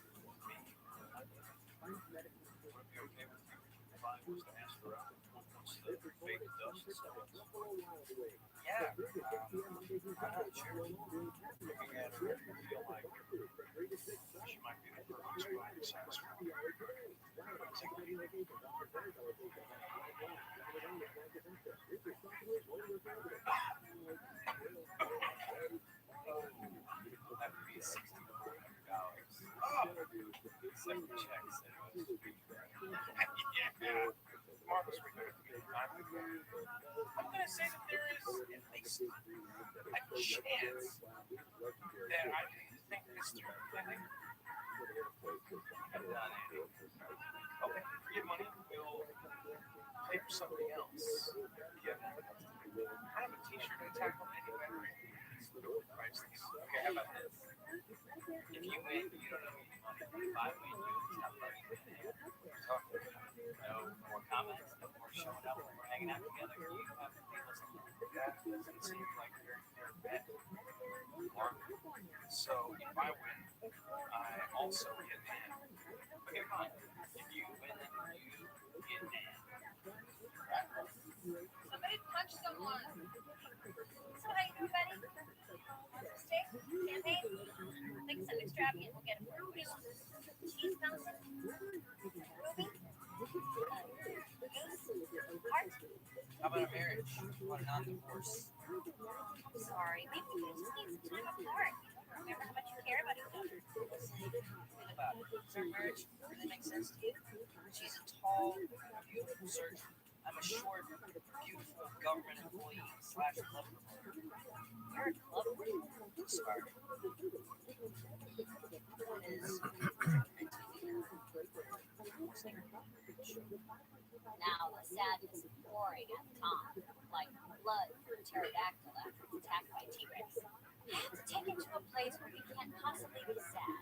me. Would it be okay with you if I was to ask around once the fake dust settles? Yeah, I'm not sure. Looking at her, I feel like she might be the perfect spot to satisfy. Take a peek. That would be $6,400. Oh! Second check said it was yeah. Marcus, we're going to be time. I'm going to say that there is at least a chance that I think this through. Okay, forget money. We'll pay for something else. Yeah. I have a t-shirt and tackle anyway. It's literally priceless. Okay, how about this? If you win, you don't owe me money. If I win, you stop loving me. No more comments, no more showing up when we're hanging out together. You have to be listening. That doesn't seem like a very fair bet. Mark. So if I win, I also get in. But keep in mind, if you win, you get in. Somebody punch someone. So how you doing, buddy? Steak? Champagne? Think something extravagant. We'll get it for you. Cheese mountain? Ruby? Goose? Heart? how about a marriage on non-divorce? Sorry, maybe you just need some time apart. Remember how much you care about each other. Listen, Think about it. Does our marriage really make sense to you? She's a tall, beautiful surgeon. I'm a short, beautiful government employee slash club promoter. You're a club promoter. Smart. Point is, Now the sadness is pouring at the top, like blood from a pterodactyl after it's attacked by a T-Rex. I have to take it to a place where we can't possibly be sad.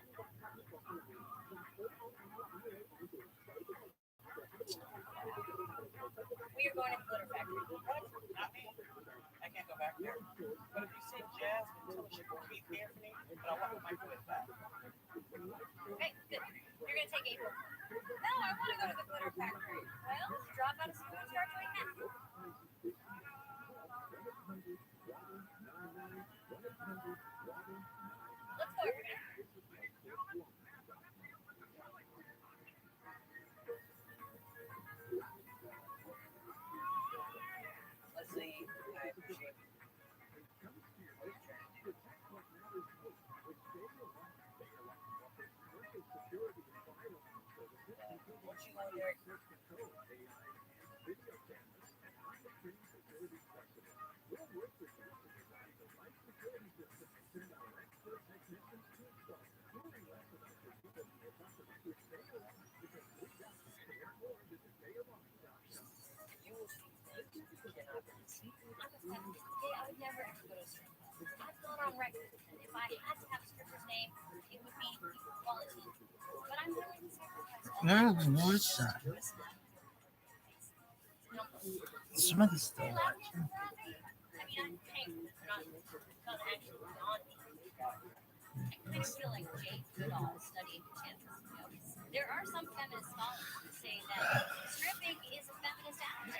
We are going to the glitter factory. what? Not me. I can't go back there. But if you say Jasmine, tell she can keep Anthony, but I want the microwave back. Okay, good. You're going to take April. No, I want to go to the glitter factory. Well, drop out of school and start doing that. Let's go, everybody. Leslie, I appreciate what you're trying to do. What you want, Eric? You will see things you cannot see. I'm a feminist. Okay, I would never ever go to a strip club. I've gone on record that if I had to have a stripper's name, it would be equality. But I'm willing to sacrifice all No, my what's that? Somebody's still Hey, watching. I mean, I'm paying for this, not because actually on me. I kind of feel like Jade Goodall studying chimps. You know? There are some feminist scholars who say that stripping is a feminist act.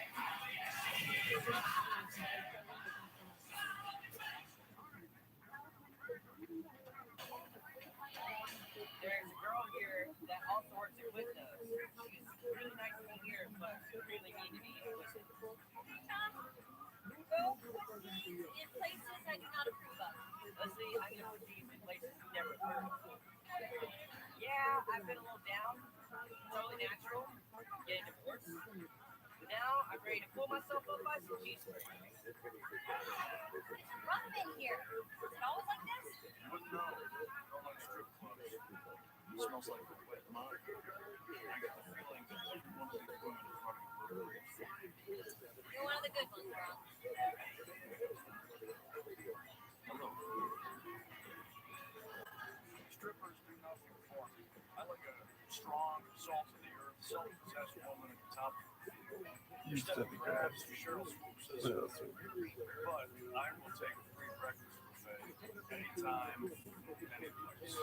There's a girl here that also works at Windows. She's really nice to me here, but really need to be in Windows. Go in places I do not approve of. Leslie, I know these in places you've never heard of. Yeah, I've been a little down. Totally natural. Getting divorced. But now I'm ready to pull myself up by some cheeseburgers. It's rough in here. Is it always like this? But no, don't like strip clubs. It smells like a wet mud. I got the feeling that like one of these women is running for a race. You're one of the good ones, girl. Hello. Strippers do nothing for me. I like a strong, salt of the earth, self-possessed woman at the top of the field. Your step grabs, Cheryl swoops us. But I will take a free breakfast buffet anytime, any place.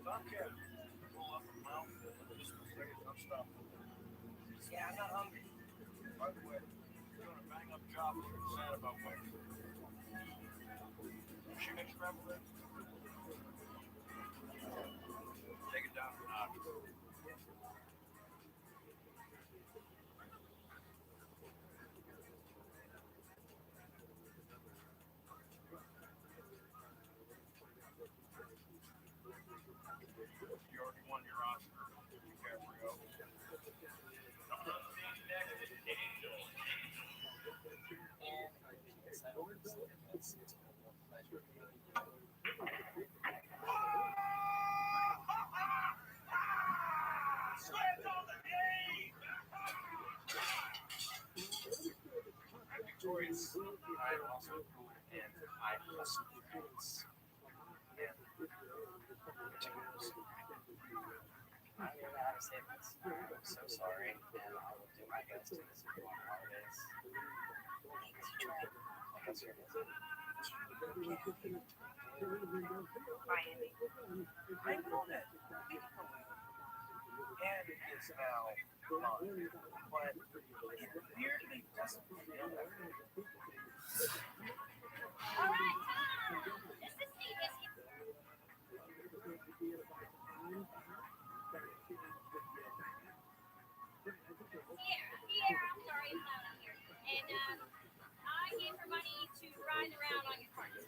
Bobcat, pull up a mountain, just the thing is unstoppable. Yeah, I'm not hungry. By the way, you're doing a bang up job looking sad about women. She makes travel there? Take it down a notch. You already won your Oscar, DiCaprio. I'm victorious. I'm also cool and I hustle friends. And I don't know how to say this. I'm so sorry, and I will do my best to miss you on holidays. What's your name? Miami. I know that. And it's now gone, but it weirdly doesn't feel that way. All right, come on. This is Steve. Here, I'm sorry, it's loud out here. And I gave her money to riding around on your cards.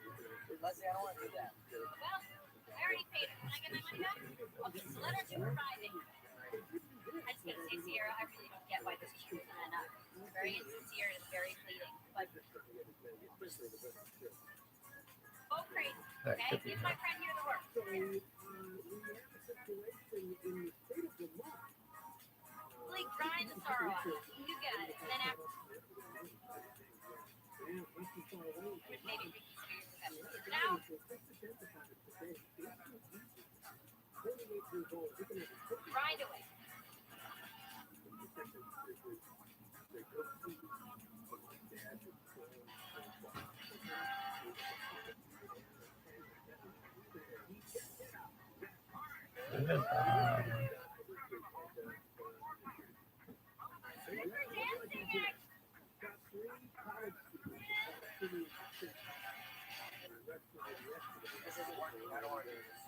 Leslie, I don't want to do that. Well, I already paid him. Can I get my money back? Okay, so let her do her riding. I just gotta say, Sierra, I really don't get why this is choosing that up. It's very insincere and it's very fleeting. But go crazy, okay? Give my friend here the work. Bleak, grind the sorrow out. You got it. And then after, maybe reconsider your profession. For now, grind away. We're dancing it. This isn't working. I don't want to do this.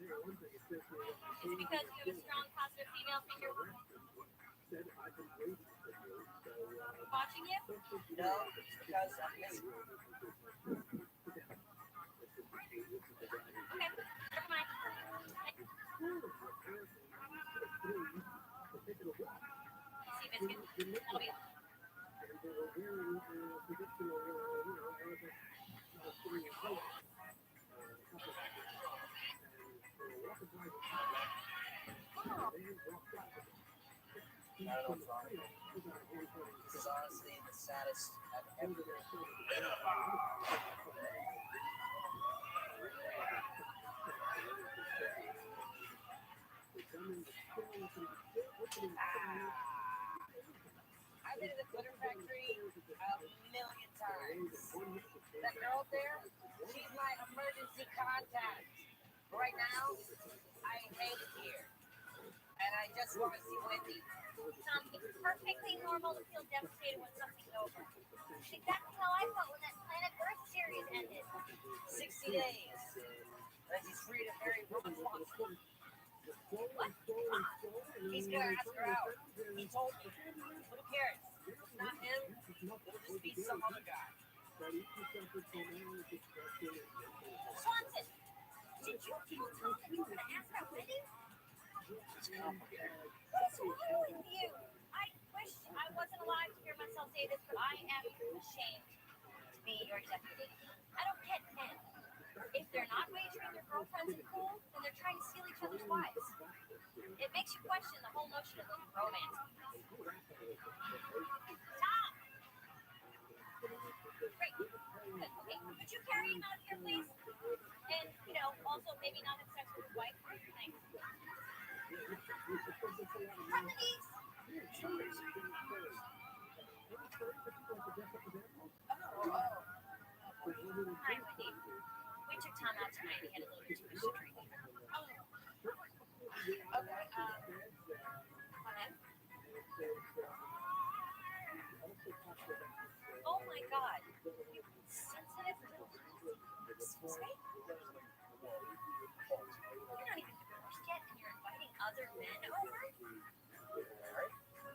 Is it because you have a strong positive female figure watching you? No, it's because I'm missing. Okay, never mind. See, biscuit. That'll be all. I don't know what's wrong with me. This is honestly the saddest I've ever been. I've been to the glitter factory a million times. That girl up there, she's my emergency contact. Right now, I hate it here. And I just want to see Wendy. Tom, it's perfectly normal to feel devastated when something's over. It's exactly how I felt when that Planet Earth series ended. 60 days. And he's free to marry Robin Swanson. What? He's gonna ask her out. He told me. Who cares? It's not him. It'll just be some other guy. Swanson, did you tell Tom that you were going to ask out Wendy? It's complicated. What's wrong with you? I wish I wasn't alive to hear myself say this, but I am ashamed to be your deputy. I don't get men. If they're not wagering their girlfriends in pool, then they're trying to steal each other's wives. It makes you question the whole notion of romance. Tom! Great. Good. Okay, could you carry him out here, please? And, also maybe not have sex with his wife. Thanks. From the knees. Hi, Wendy. We took Tom out tonight. He had a little bit too much to drink. Okay, Come in. Oh my God. You sensitive little. Excuse me? You're not even divorced yet and you're inviting other men over?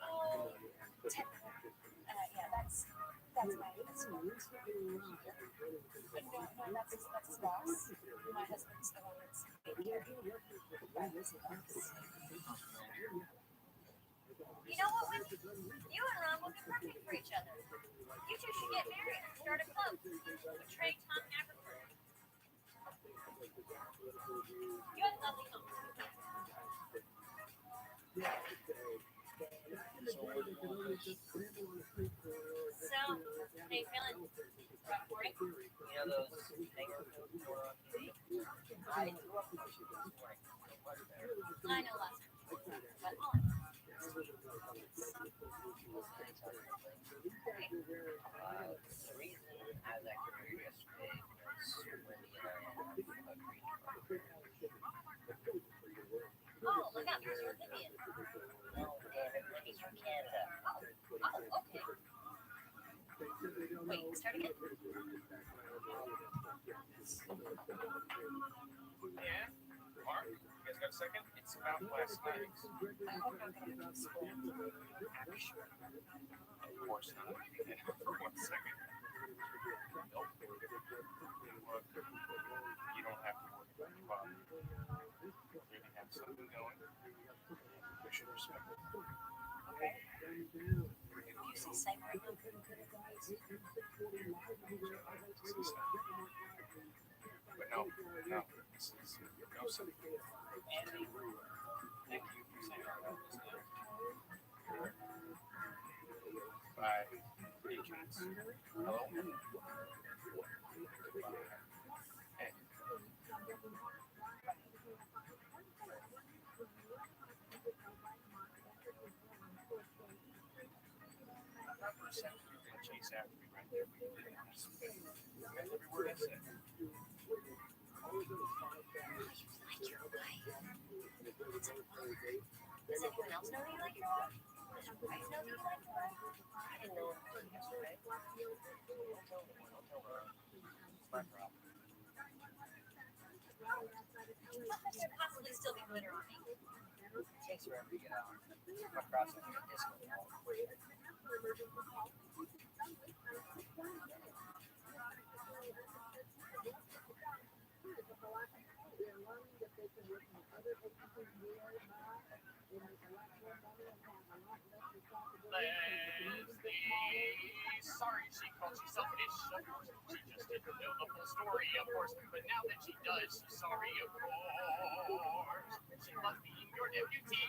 Oh, yeah, that's my husband. No, that's his boss. My husband's the one that's taking care of him. you know what, Wendy? You and Ron will be perfect for each other. You two should get married and start a club. Betray Tom Haverford. You have a lovely home. So, how you feeling? Rough break? You know those neighborhood were on TV? I threw up this morning. Much better. I know last time. But all right. The reason I was actually here yesterday was Wendy and I agreed to Oh, look out, there's your Olympian. No, Wendy's from Canada. Oh, okay. Wait, start again? Yeah? Mark, you guys got a second? It's about last night. I hope I'm going to school. Of course not. For 1 second. Nope. You don't have to worry about the problem. They can have something going. We should respect it. Okay. You see cyber enough? But no, this is no something. Andy, thank you for saying our help just now. Bye. Agents. Hello. Hey. I thought for a second you were going to chase after me right there, but you didn't. You meant every word I said. Like your wife. Does anyone else know that you like your wife? Does your wife know that you like your wife? I didn't know until yesterday. Don't tell me. Don't tell her. It's my problem. How could there possibly still be glitter on me? It takes forever to get out. My process is a disco ball. Sorry she called you selfish. She just didn't know the full story, of course. But now that she does, she's sorry, of course. She loves being your deputy.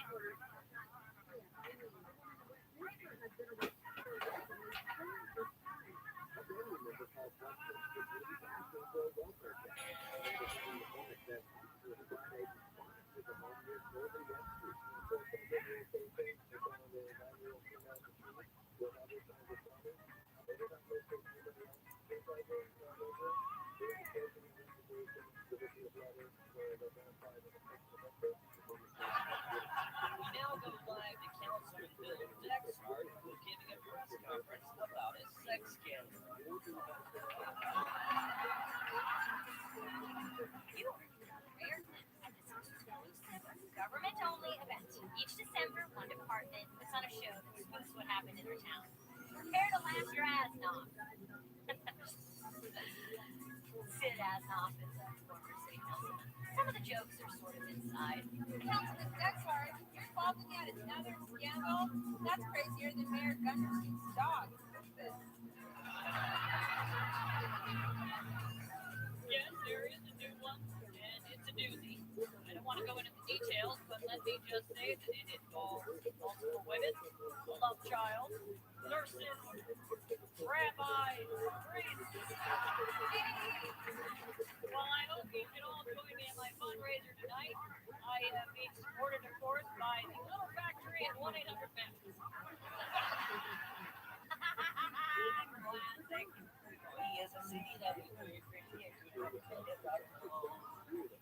We now go live to Councilman Bill Dexhart, who is giving a press conference about his sex scandal. You rare exclusive government only event. Each December, one department puts on a show that spoofs what happened in their town. Prepare to laugh your ass off. Sid Asnoff is a former city councilman. Some of the jokes are sort of inside. Councilman Dexhart, you're involved in yet another scandal? That's crazier than Mayor Gunderson's dog. Yes, there is a new one, and it's a doozy. I don't want to go into the details, but let me just say that it involves multiple women, a love child, nurses, rabbis, priests. Well, I hope you can all join me at my fundraiser tonight. I am being supported, of course, by the Little Factory and 1-800-MAP. Classic. We as a city that we very appreciate.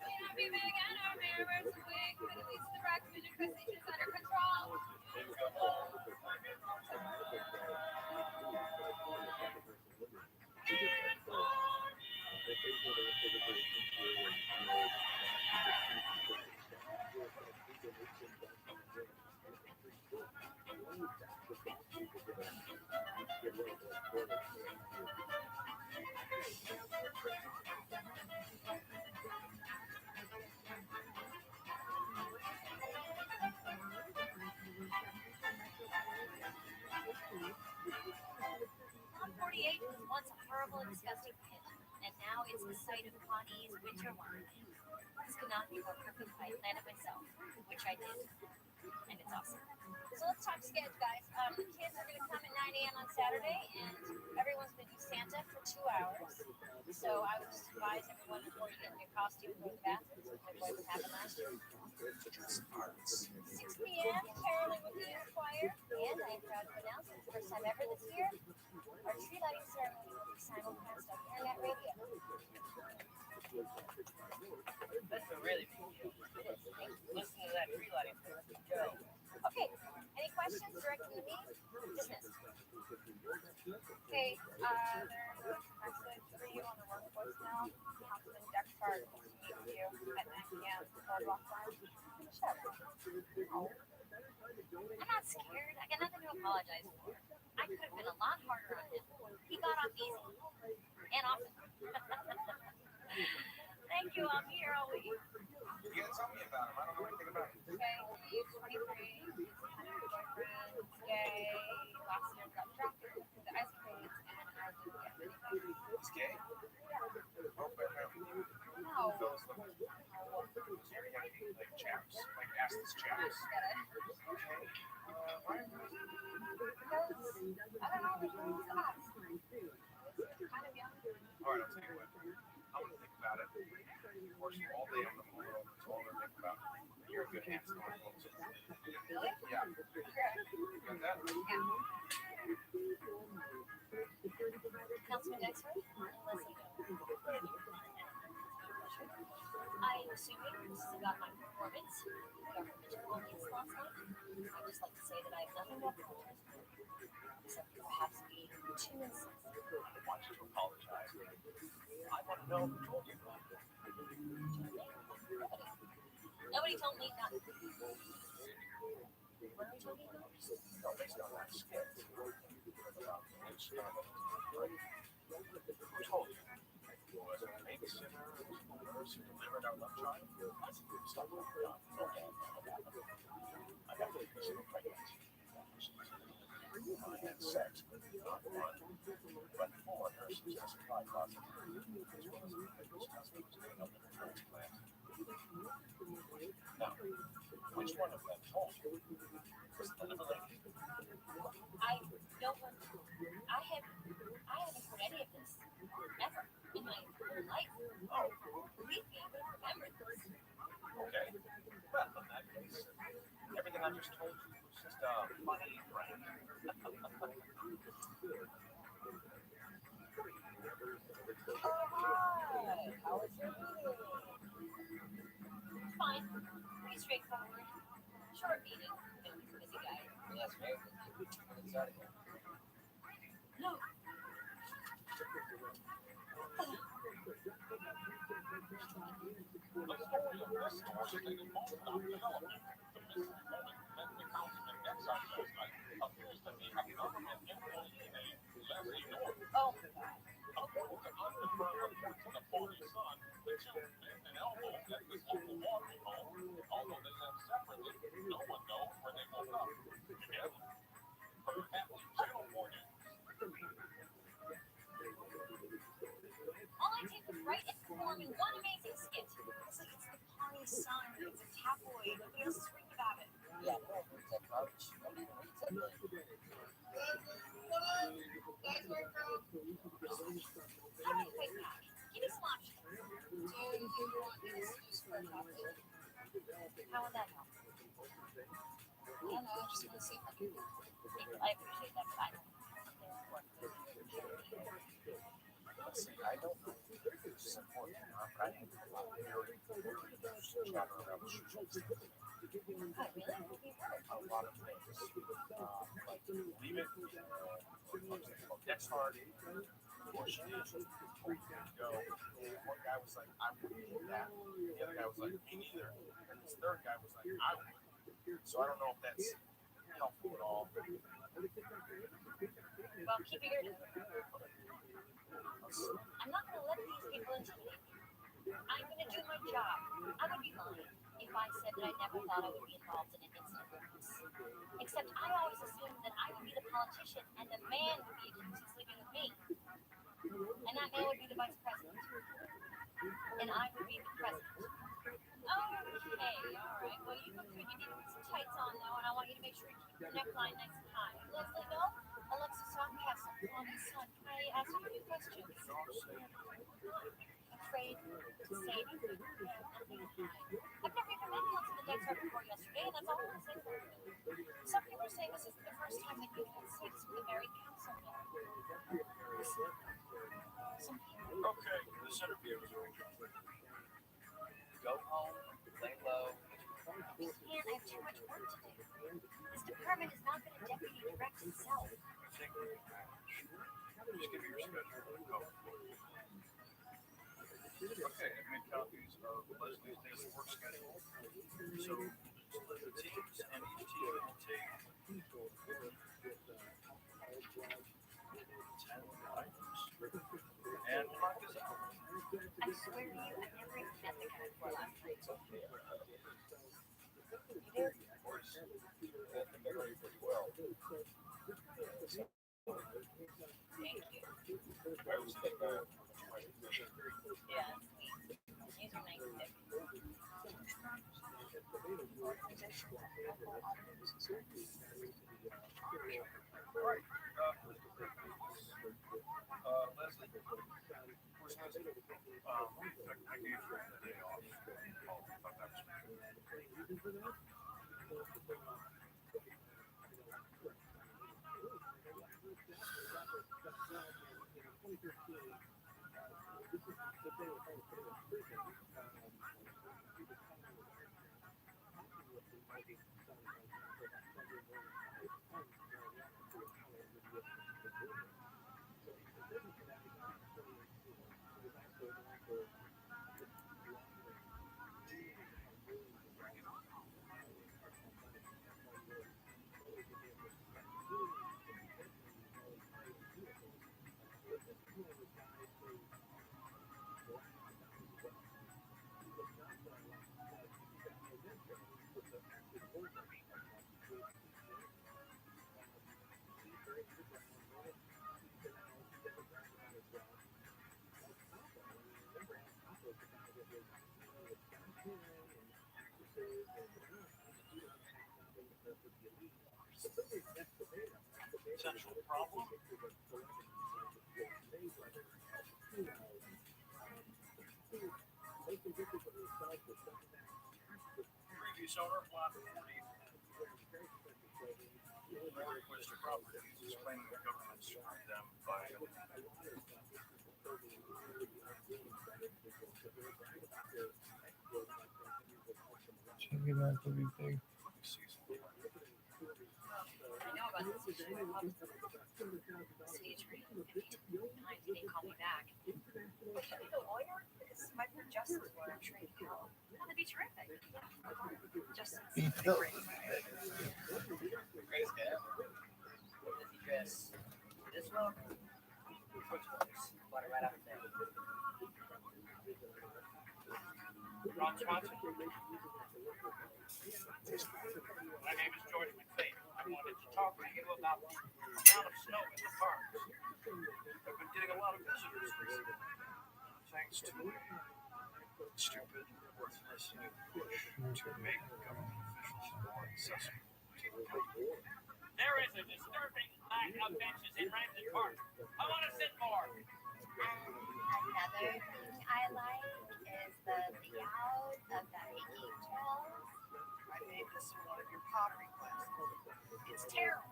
Happy big and our mirrors quick, but at least the rock music message is under control. Lot 48 was once a horrible and disgusting pit, and now it's the site of Connie's winter wonderland. This could not be more perfect if I had planned it myself, which I did, and it's awesome. So let's talk sketch, guys. The kids are going to come at 9 a.m. on Saturday, and everyone's going to do Santa for 2 hours. So I would just advise everyone before you get in your costume, go to the bathroom, so my boy was happened last year. 6 p.m. caroling with the youth choir, and I am proud to announce for the first time ever this year, our tree lighting ceremony will be simulcast on internet radio. That's a really big deal. Listen to that tree lighting. Go. Okay, any questions directed to me? Dismissed. Okay, there's a message for you on the work voicemail. Councilman Dexhart wants to meet with you at 9 p.m. Boardwalk Farm. Shut up. Oh. I'm not scared. I got nothing to apologize for. I could have been a lot harder on him. He got off easy. And often. Thank you. I'm here all week. You gotta tell me about him. I don't know anything about him. Okay, he's 23. He's had a boyfriend. He's gay. Last year got drafted to the ice cream, and I didn't get anything. He's gay? Oh, but No. fellas look. Sorry, have any like chaps? Like assless chaps? Okay. Why? Because, I don't know, he's hot. He's kind of young. All right, I'll tell you what. I'm gonna think about it. Of course, all day I'm gonna mull it over. It's all I'm gonna think about. You're a good hand still. Really? Yeah. Okay. You got that? Councilman Dexter, unless you don't. I'm assuming this is about my performance. Government police last night. I'd just like to say that I have nothing to apologize for, except perhaps being too insensitive. I want you to apologize. I want to know who told you about it. Nobody told me not. What are we talking about? No, based on that skit. Who told you? Was it a babysitter? A nurse who delivered our love child? Stuff like that. Okay. I got a babysitter pregnant. I had sex with not one, but four nurses as a byproduct, as well as the pregnancy husband was doing up in the transplant. Now, which one of them told you? Was it the other lady? I don't want to. I haven't heard any of this ever in my whole life. Oh, Believe me, I would have remembered this. okay. Well, in that case, everything I just told you was just funny, right? Oh, hi. How was your meeting? Fine. Pretty straightforward. Short meeting. He's a busy guy. Yes, mate. 2 minutes out of here. No. The story of this horrifying involved on television, the mystery moment that the councilman excised last night, appears to be a government employee named Leslie Norton. Oh. According to unconfirmed reports in the Foley Sun, the two met an elbow at this local watering hole. Although they left separately, no one knows where they woke up. Together. From Channel 4 News. All I did was write and perform in one amazing skit. It's like it's the Pawnee Sun. It's a tabloid. Nobody else is reading about it. Yeah, no, it's that garbage. Nobody even reads that. How do I quit that? Give me some options. How would that help? I don't know. Just even see. I appreciate that, but I don't. See, I don't know if this is important or not, but I think a lot of very chatter around the social media. Oh, really? A lot of things. Like, leave it. Next hard. Or she did. Go. And one guy was like, I wouldn't do that. The other guy was like, me neither. And this third guy was like, I would. So I don't know if that's helpful at all. Well, keep your ear to it. I'm not going to let these people intimidate me. I'm going to do my job. I would be lying if I said that I never thought I would be involved in an incident like this. Except I always assumed that I would be the politician and the man would be accused of sleeping with me. And that man would be the vice president. And I would be the president. Okay, all right. Well, you look good. You need to put some tights on, though, and I want you to make sure you keep your neckline nice and high. Leslie, no? Alexis Sarcasm on the sun. Can I ask you a few questions? Afraid to say anything. I've never even met Councilman Dexter before yesterday, and that's all I'm saying. Some people are saying this is the first time that you've had sex with a married councilman. Some people. Okay, this interview is over. Go home, lay low. We can't. I have too much work to do. This department is not going to deputy direct itself. Just give me your schedule. Go. Okay, I've made copies of Leslie's daily work schedule. So split the teams, and each team will swear to you, I've never even met the guy before last night. You do? Of course, the married pretty well. Thank you. I was thinking, Yeah, sweet. These are nice sticks. Leslie, where's Leslie? I gave her the day off. Oh, I thought that was Central problem. Previous owner, lot 40. More requested properties is claiming the government served them by Check it out, everything. I know about this issue. I love stage reading. He didn't call me back. Well, should we go lawyer? Because my friend Justin's what I'm trying to help. Oh, that'd be terrific. Justin's Pizza. great. Greatest guy ever. Does he dress this well? Which ones? Water right out there. Ron Swanson. My name is George McPhee. I wanted to talk to you about the amount of snow in the parks. I've been getting a lot of visitors recently, thanks to stupid, worthless new push to make government officials more accessible to the public. There is a disturbing lack of benches in Ramsey Park. I want to sit more. Another thing I like is the layout of the angels. I made this in one of your pottery classes. It's terrible.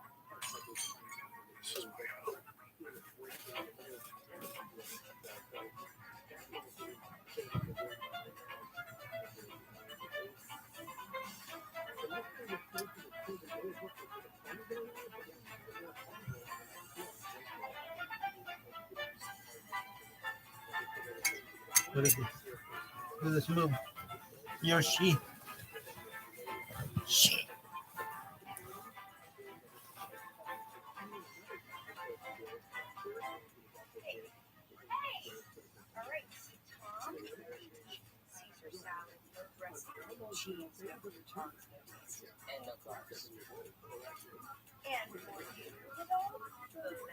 This is way out. What is this? What is this move? He or she? She. All right, Tom. Caesar salad, no dressing, no cheese, no croutons, no taste. And no carbs. And for you, the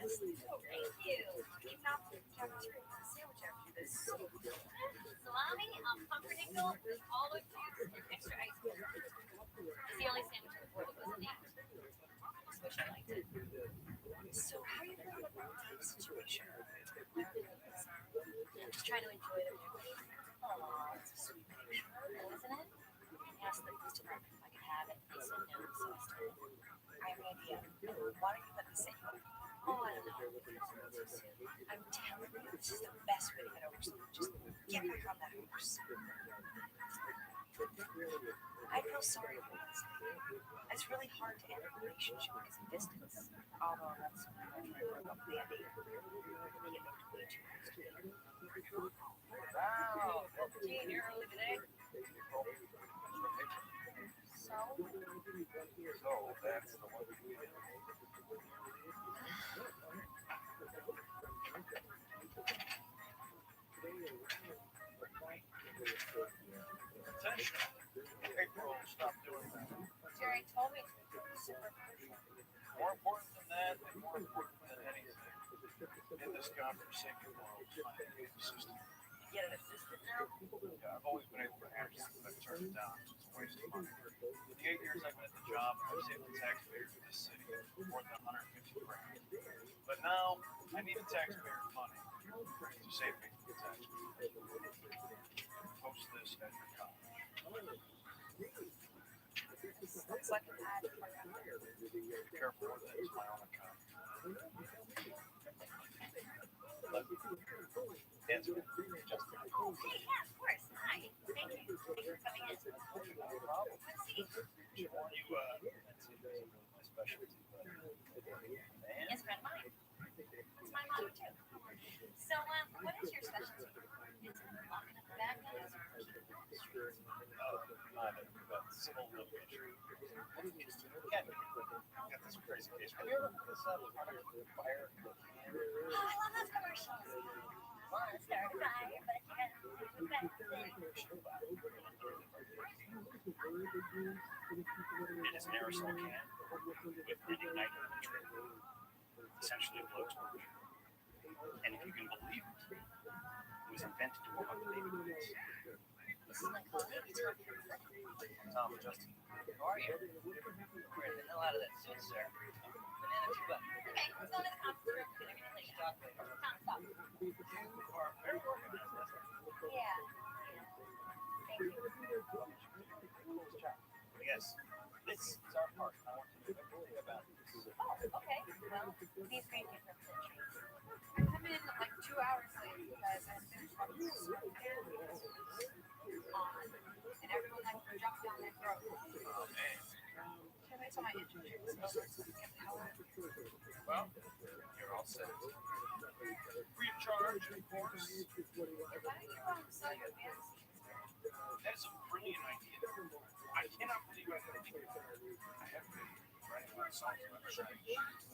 best thing. Thank you. Keep not the cafeteria for the sandwich after this. Salami, pumpernickel, olive juice, and extra ice cream. It's the only sandwich on the board that wasn't named. Just wish I liked it. So how do you feel about the situation? I'm just trying to enjoy the memory. Aw, it's a sweet picture. Isn't it? I asked the police department if I could have it. They said no, so I stole it. I have an idea. Why don't you let me set you up? Oh, I don't know. I'm telling you, this is the best way to get over something. Just get back on that horse. I feel sorry for this. It's really hard to end a relationship because of distance. Although that's what I'm trying to work up the idea. He looked way too nice to me. Wow, well, Gene, you're early today. So, so that's the one we do. stop doing that. Jerry told me to. Super crucial. More important than that, and more important than anything in this godforsaken world, find a good assistant. Get an assistant now? Yeah, I've always been able to have one, but I've turned it down. It's a waste of money. In the 8 years I've been at the job, I've saved the taxpayers of this city more than $150 grand. But now I need the taxpayers' money to save me from the taxpayers. Post this at your college. Looks like an ad for Be careful with it. It's my own account. But, answer it. Justin. Oh, hey, yeah, of course. Hi. Thank you. Thanks for coming in. No problem. Let's see. You, that's my specialty. Man. Yes, friend of mine. That's my motto too. So, what is your specialty? Is it locking up the bad guys or keeping them on the streets? Neither, but civil litigation. Ken, I got this crazy case. Have you ever put this up on a fire in the can? Oh, I love those commercials. Well, it's started a fire, but you gotta move back the thing. It is an aerosol can with an igniter in the tray. Essentially a blowtorch. And if you can believe it, it was invented to warm up the baby boots. This is my colleague, Tom. Tom, Justin. Who are you? We're the hell out of that suit, sir. Banana two buttons. Okay, let's go to the conference room. Get everything laid out. Tom, stop. You are very organized, that's right. Yeah. Thank you. Yes, this is our part. I want to know everything about this. Oh, okay. Well, these green peas represent trees. I come in like 2 hours late because I finished all this soup on, and everyone had to jump down their throat. Oh, man. Can I tell my engineer this over so we can tell her? Well, you're all set. Free of charge, of course. Why don't you sell your fantasy? That is a brilliant idea. I cannot believe I haven't think of that. I have been writing my songs about shiny shoes.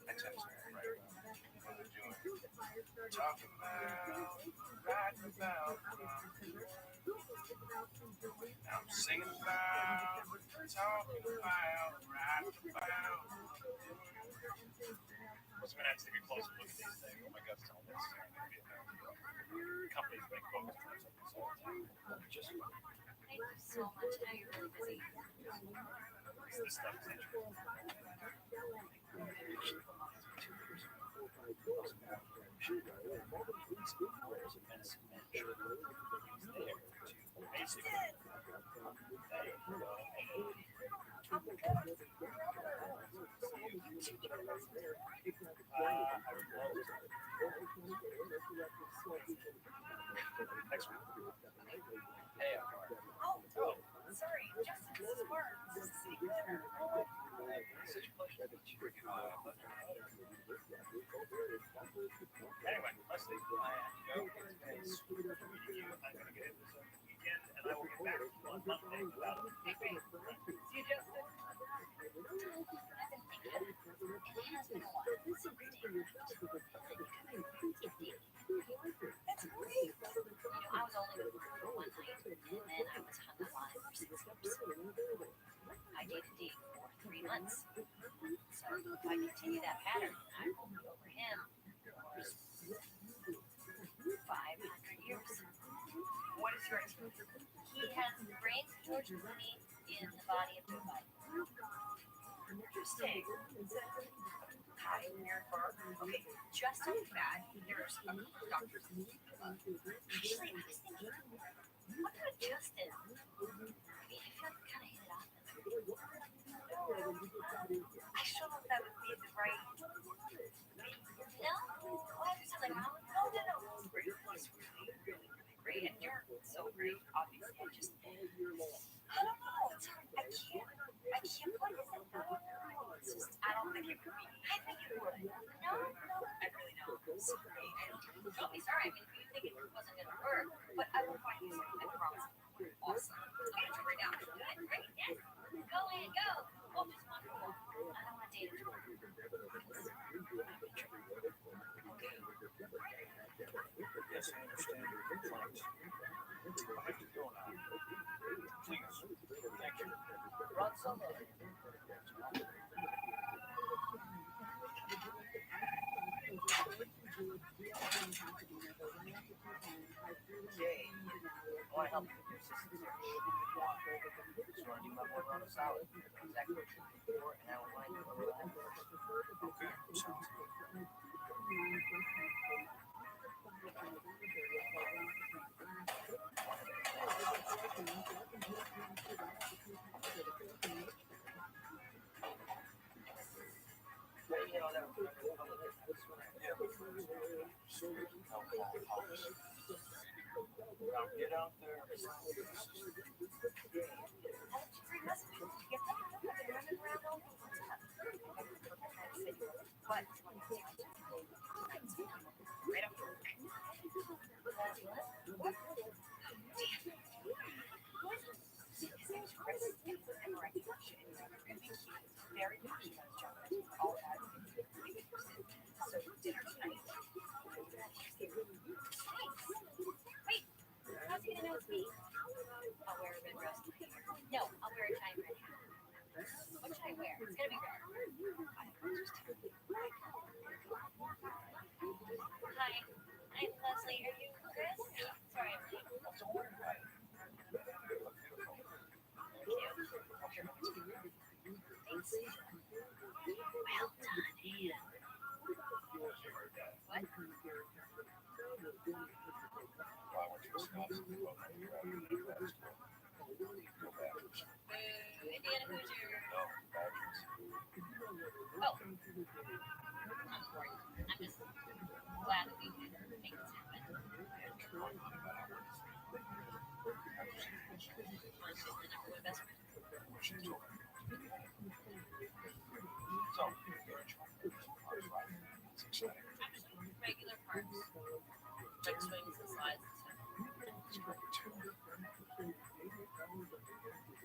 I tend to write about what I'm doing. Talking about, writing about. I'm singing about, talking about, writing about. I'm gonna have to take a closer look at these things. Oh my God's telling me this is gonna be a companies make focus groups like this all the time. Just Thank you so much. I know you're really busy. this stuff is interesting. Next week. Hey, Oh, sorry, Justin, this is Mark. This is City Glitter. such a pleasure to meet you. Anyway, Leslie, I have to go. It's been meeting you. I'm going to get into some weekend, and I will get back to you on Monday without a Hey, babe. See you, Justin. I've been thinking, it has been a while since we dated. That's great. I was only with her for one night, and then I was hung up on it for 6 years. I dated Dave for 3 months. So if I continue that pattern, I will be over him for 500 years. What is your experience? He has the brains of George Clooney in the body of Joe Biden. Interesting. Hi, Mary Barr. Okay, just off the bat, there's a doctor's. Actually, I was thinking, what about Justin? I mean, I feel like we kind of hit it off. I still know if that would be the right. No? Why is there something wrong with No, it's great. It's really, really, really great. And you're so great, obviously. I just, I don't know. It's hard. I can't put it in. It's just, I don't think it would be. I think it would. No, I really don't. Sorry. don't be sorry. I mean, if you think it wasn't going to work, But I will find you something. I promise. Awesome. I'm gonna try it out. good, great, yes. Go in, go. Oh, just wonderful. I don't want to date a drunk. Yes, I understand your complaint. I have to go now. Please, Han Solo. Jay, I want to help you with your assistance search. Just want to do my order on the salad. Exactly what you're looking for, and I don't mind you order that first. Okay, sounds good. You know, that was Yeah, but first, I'll get out there. What? Right up. His name's Chris. And we're really passionate about his job. All that. So dinner tonight. Wait, how's he gonna know it's me? I'll wear a red dress. No, I'll wear a tie and red hat. What should I wear? It's gonna be red. Hi, I'm Leslie. Are you Chris? Sorry, I'm late. Don't worry about it. Thank you. Thanks. Well done, Ian. What? Well, I went to Wisconsin to go on the Midwest. Go Badgers. Indiana Hoosier. No, Badgers. Oh. I'm sorry. I'm just glad that we could make this happen. Well, she's the number one best friend. So, you're in charge of some cars, right? It's exciting. I'm just regular parts, like swings and slides and stuff. It's great too.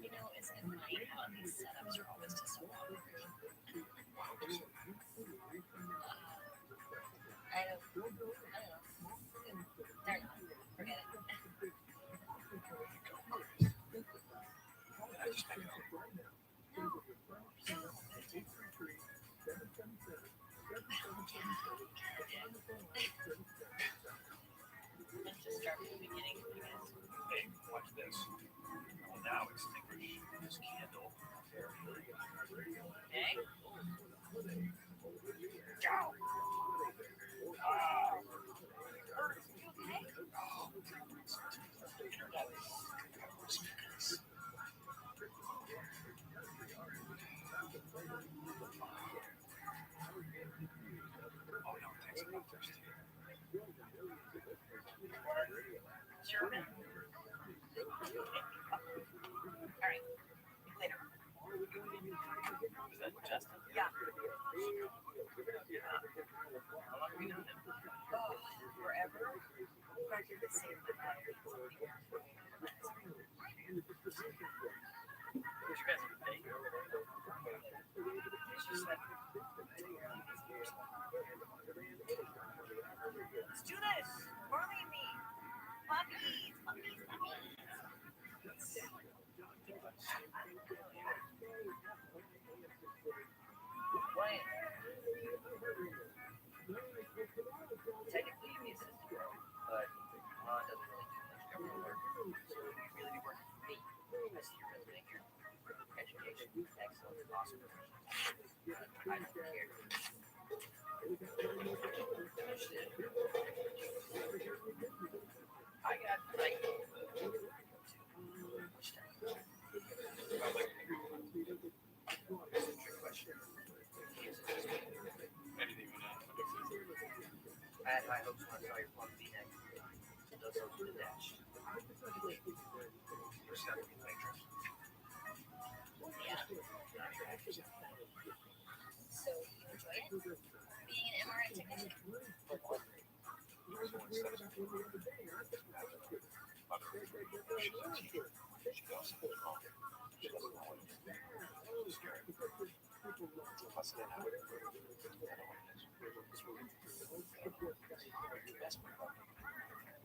You know, isn't it funny how these setups are always just so awkward? I don't know. They're not. Forget it. I just make it over. Let's just start from the beginning, I guess. hey, watch this. Well, now extinguish this candle. Okay? Ow! Ah! Hurt. You okay? Internet. Oh, no, it takes a lot first. German. All right. Later. Is that Justin? Yeah. How long have you known him? Oh, forever. I did the same with my What's your guys' date? It's just like, let's do this. Marley and me. Puppies, puppies, puppies. Why? Technically, you'd be assistant pro, but Ron doesn't really do much government work. So you really be working for me. I see your resume here. Education, excellent, awesome professional. I don't care. I got like which time? It's a trick question. Anything you know. I had high hopes when I saw your plum V-neck. Those hopes were dashed. You're set to be waitress. Yeah. So, you enjoy it? Being an MRI technician? She goes to the wrong. She doesn't know what it is. She's scared. Plus, then I don't know what it is. It's really the best part about it.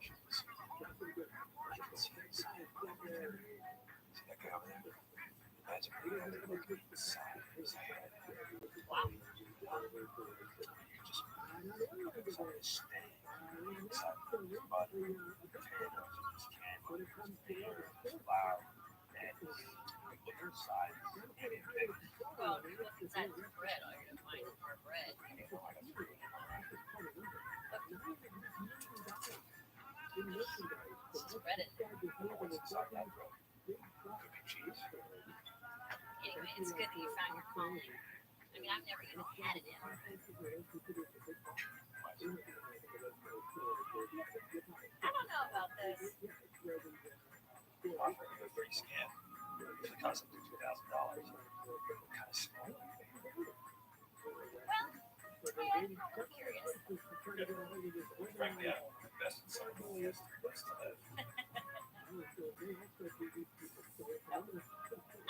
You can see inside. See that guy over there? That size of her. They look inside his head. Wow. You just sort of stay inside his body. Potatoes, candy, flour, and you look inside anything. Well, if you look inside this bread, all you're gonna find is more bread. This is bread in there. What's inside that bread? Could be cheese. Anyway, it's good that you found your calling. I mean, I've never even had it in. I don't know about this. Offer you a free scan. It costs up to $2,000. What kind of smell? Well, hey, I'm curious. Frankly, I don't invest in something that has 3 months to live.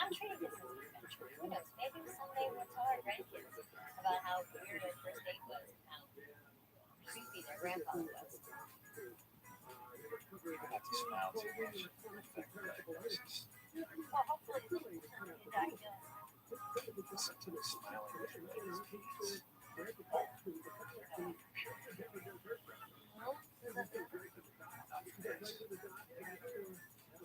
I'm treating this as an adventure. Who knows? Maybe someday we'll tell our grandkids about how weird our first date was and how creepy their grandfather was. Try not to smile too much. Affect the diagnosis. Well, hopefully they diagnose. Listen to the smiling with his keys.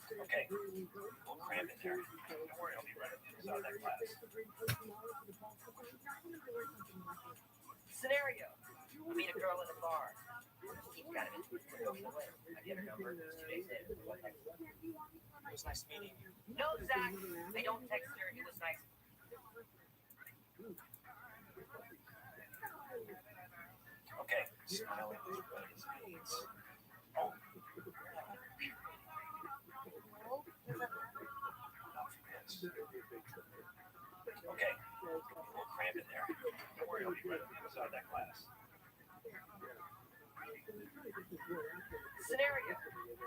Okay, we'll cram in there. Don't worry, I'll be right out of that class. Scenario. I meet a girl in a bar. You've got it. I get her number. 2 days later. It was nice meeting you. No, Zach. I don't text her. It was nice. Okay, smiling as red as beans. Oh, okay, we'll cram in there. Don't worry, I'll be right on the other side of that class. Scenario.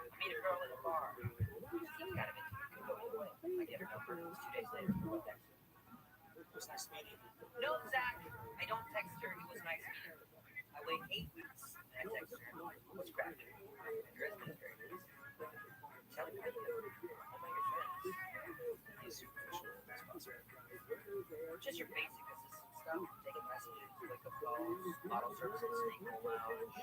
Meet a girl in a bar. You've got it. Could go either way. I get her number. 2 days later. It was nice meeting you. No, Zach. I don't text her. It was nice meeting her. I wait 8 weeks. And I text her. What's cracking? Your resume is very nice. Tell me what you do. I'll make your friends. Be superficial as possible. Just your basic assistant stuff. Taking messages, wake up calls, bottle services, sneak home lounge,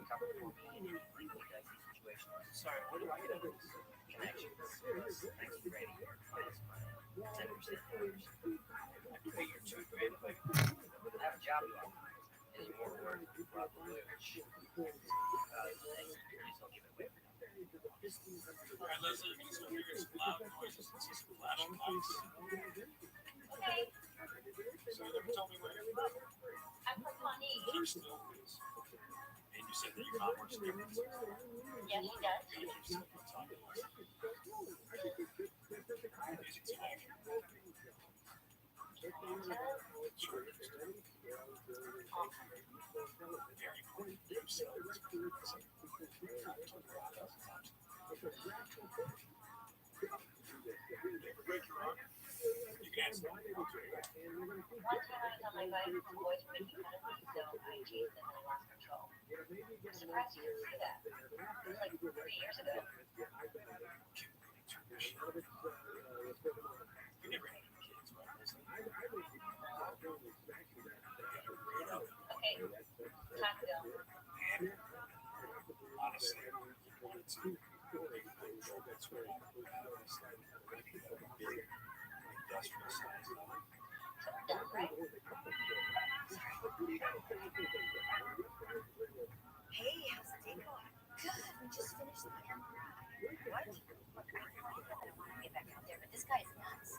cover for me in any legally dicey situations. Sorry, what do I get out of this? Connections. Nice and ready. Finance money. 10% others. I pay you $2,000 if I I have a job to offer. Any more work? Rob the Luch. Please don't give it away for nothing. All right, Leslie, you just gonna figure some loud noises and some flashing lights. Okay, So you never told me where you're from. I'm from Pawnee. Houston is. And you said that your mom works there. Yeah, he does. Music you like. Very important. You said it's good. Never break your arm. You can ask them. One time I was on my bike, the boys were making fun of me, so I chased them and I lost control. I'm surprised you didn't see that. It was like 3 years ago. You never had any kids, right, Leslie? Okay, time to go. Honestly, you wanted to. That's where it's like maybe a big industrial size. So we're done, right? Hey, how's the day going? Good, we just finished the MRI. What? Look, I know that I want to get back out there, but this guy's nuts.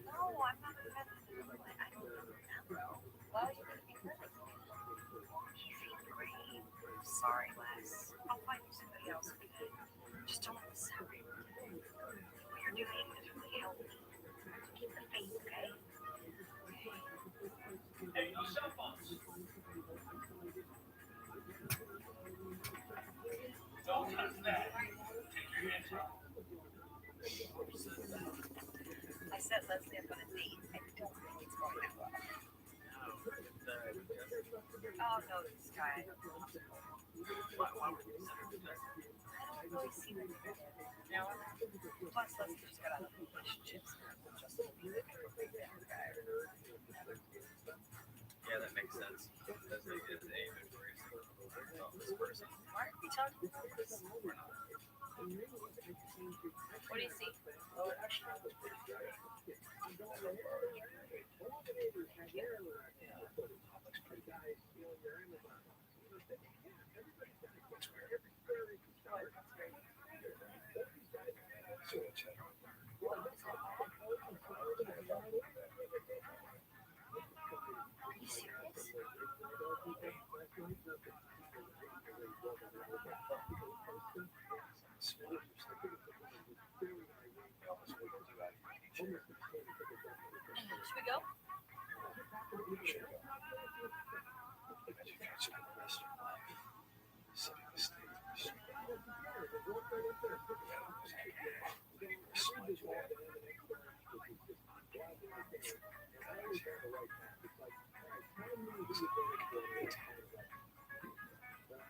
No, I'm not a fan. I don't know. Why would you think he'd be perfect? He seemed great. Sorry, Les. I'll find you somebody else. Okay? Just don't let this happen. What you're doing is really helping me. Keep the faith, okay? Hey, no cell phones. Don't touch that. Take your hands off. I set Leslie up on a date. I don't think it's going that well. Oh, no, this guy. Why would you send her to that? I don't really seen it. You know, plus let's just get out of relationships. Justin Bieber can break down the guy. Yeah, that makes sense. That's a good name for this person. Why are we talking about this? We're not. What do you see? Oh, it actually was pretty good. Thank you. Yeah, that looks pretty good. Looks weird. So check. Are you serious? Should we go?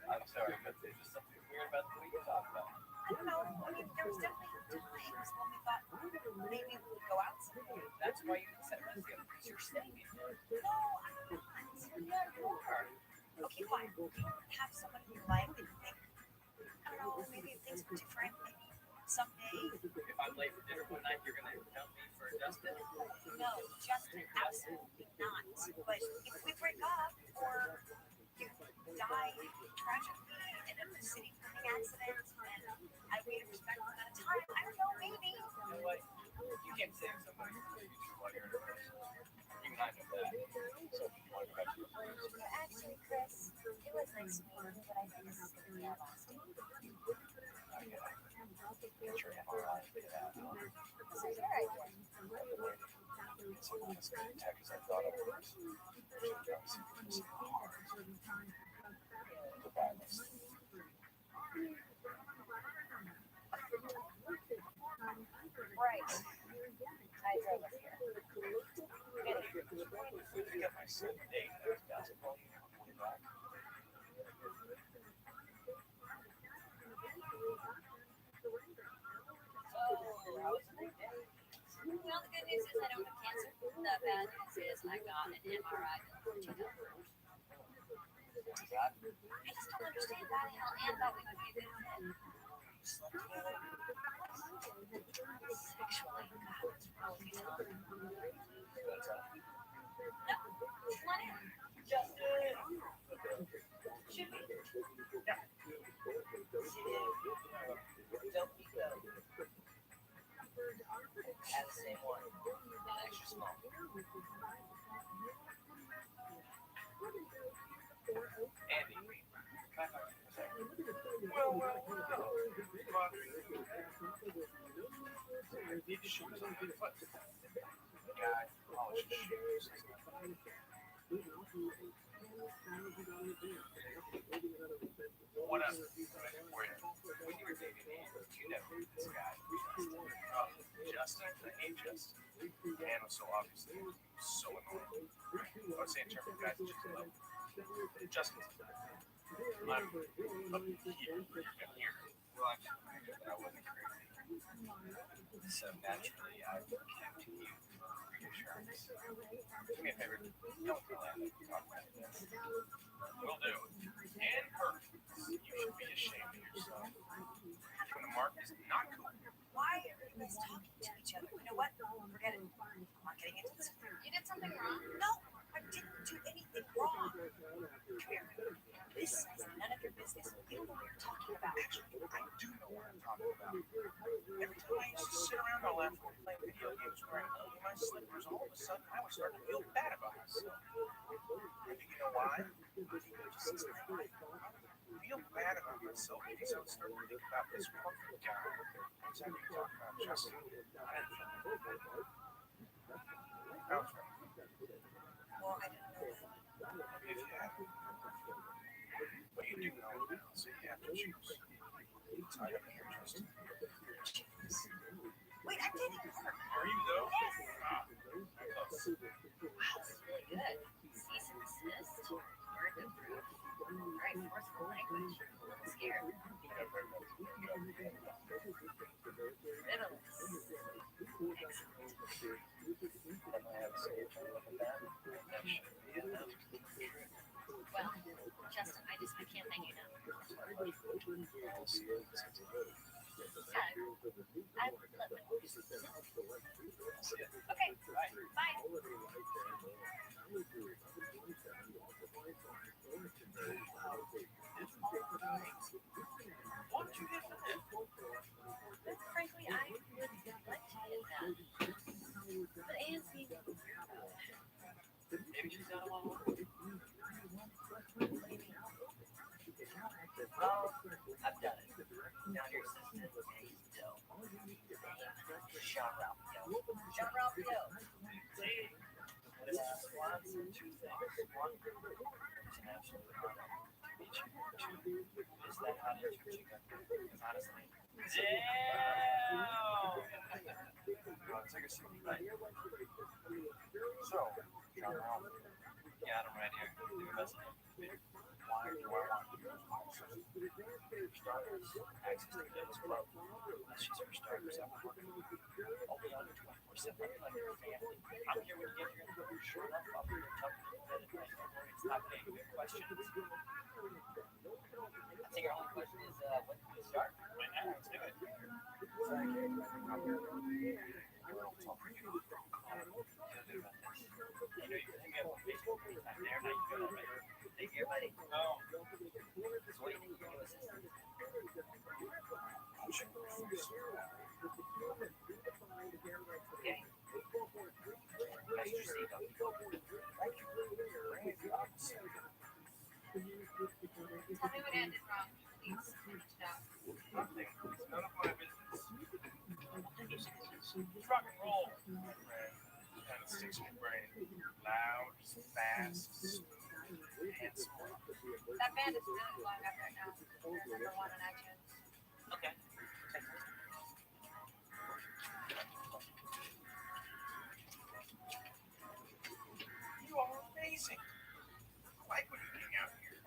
I'm sorry, but there's just something weird about the way you talk about it. I don't know. I mean, there was definitely times when we thought maybe we could go out someday. That's why you accept us together, because you're staying here. No, I'm not. Yeah, you are. Okay, fine. You have someone you like that you think, I don't know, maybe if things were different, maybe someday. If I'm late for dinner one night, you're gonna dump me for Dustin? No, Justin, absolutely not. But if we break up or you die tragically in a city-burning accident and I wait a respectful amount of time, I don't know, maybe. You know what? You can't save somebody for the future while you're in a relationship. You can handle that. So if you want to go back to your place, Actually, Chris, it was nice meeting you, but I think this is going to be our last date. I get it. Get your MRI, get out. This is your idea. It's not as good a tech as I thought it was. Obviously, because of the heart. The badness. Right. I drove us here. We could get my son a date at his basketball game on the way back. So, how was the night? Well, the good news is I don't have cancer. The bad news is I got an MRI bill for $2,000. I just don't understand why the hell Ann thought we would be a good fit. Slept together. Sexually, God, what's wrong with you, Tom? That's all. No, come on in. Justin! Should we? Don't eat them. Have the same one. An extra small. Andy, can I talk to you for a second? Well. Need to shoot on your foot. Guy, polish his shoes. What up? When you were dating me, you never knew this guy. Justin? I hate Justin. Dan was so obviously so annoying. I would say in terms of guys that just love Justin's I'm up here. Well, actually, I wasn't crazy. So naturally, I came to you for reassurance. Do me a favor, don't tell Anna you talk about this. Will do. And her. You should be ashamed of yourself. When the mark is not cool. Why are you guys talking to each other? You know what? Forget it. I'm not getting into this. You did something wrong? No, I didn't do anything wrong. Come here. This is none of your business. You don't know what you're talking about. Actually, I do know what I'm talking about. Every time I used to sit around all afternoon playing video games wearing only my slippers, all of a sudden I was starting to feel bad about myself. I think you know why? Just feel bad about myself because I was starting to think about this perfect guy. Every time you talk about Justin, I didn't feel good. I was right. Well, I didn't know that. Maybe if you had. But you do know now, so you have to choose. So I got to hear Justin. Wait, I did it. Are you though? Yes. Ah, close. Wow, this is really good. Cease and desist. Word of proof. Very forceful language. I'm scared. Yeah, very much. Riddles. Definitely have a stage and look at that. That should be enough. Well, Justin, I can't thank you enough. We'll see what this is. I love it. Okay, bye. What did you get for that? Frankly, I would like to get that. But Anne's Maybe she's got a lot of Well, I've done it. Now your assistant is dope. Jean-Ralphio. See, this is one, two things. One, it's an absolute honor to meet you. Two, is that hot internship chicken? Because honestly, damn! Take a seat, right? So, John Ralph. Yeah, I'm right here. Do your best. Why do I want you? For starters, access to Davis Club. That's just for starters. I'm working only on 24/7. Like your family. I'm here when you get here. Sure enough, I'll be tucked in bed at night. Don't worry, it's not getting good questions. I think your only question is, when do we start? Right now, let's do it. Sorry, Gary. I'll bring you up. I know you think I have Facebook anytime there. Now you got it. Take care, buddy. No. So what do you think your new assistant? I'm sure we're first. Okay. That's your seat, though. Thank you. Great job. Tell me what Anne did wrong, please. Nothing. It's none of my business. It's rock and roll. Kind of sticks in your brain. Loud, fast, smooth, handsome. That band is really blowing up right now. They're #1 on iTunes. Okay. You are amazing. I like when you hang out here.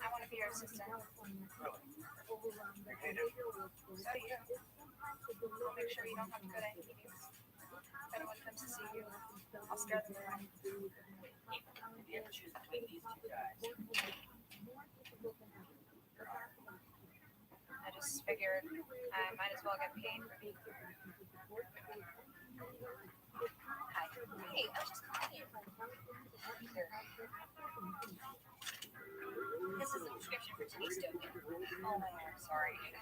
I want to be your assistant. Really. You hate it. So do you. I'll make sure you don't have to go to any meetings. If anyone comes to see you, I'll scare them away. If you have to choose between these two guys, I just figured I might as well get paid for being here. Hi. Hey, I was just calling you. Here. This is a prescription for today's token. Oh, sorry. Here.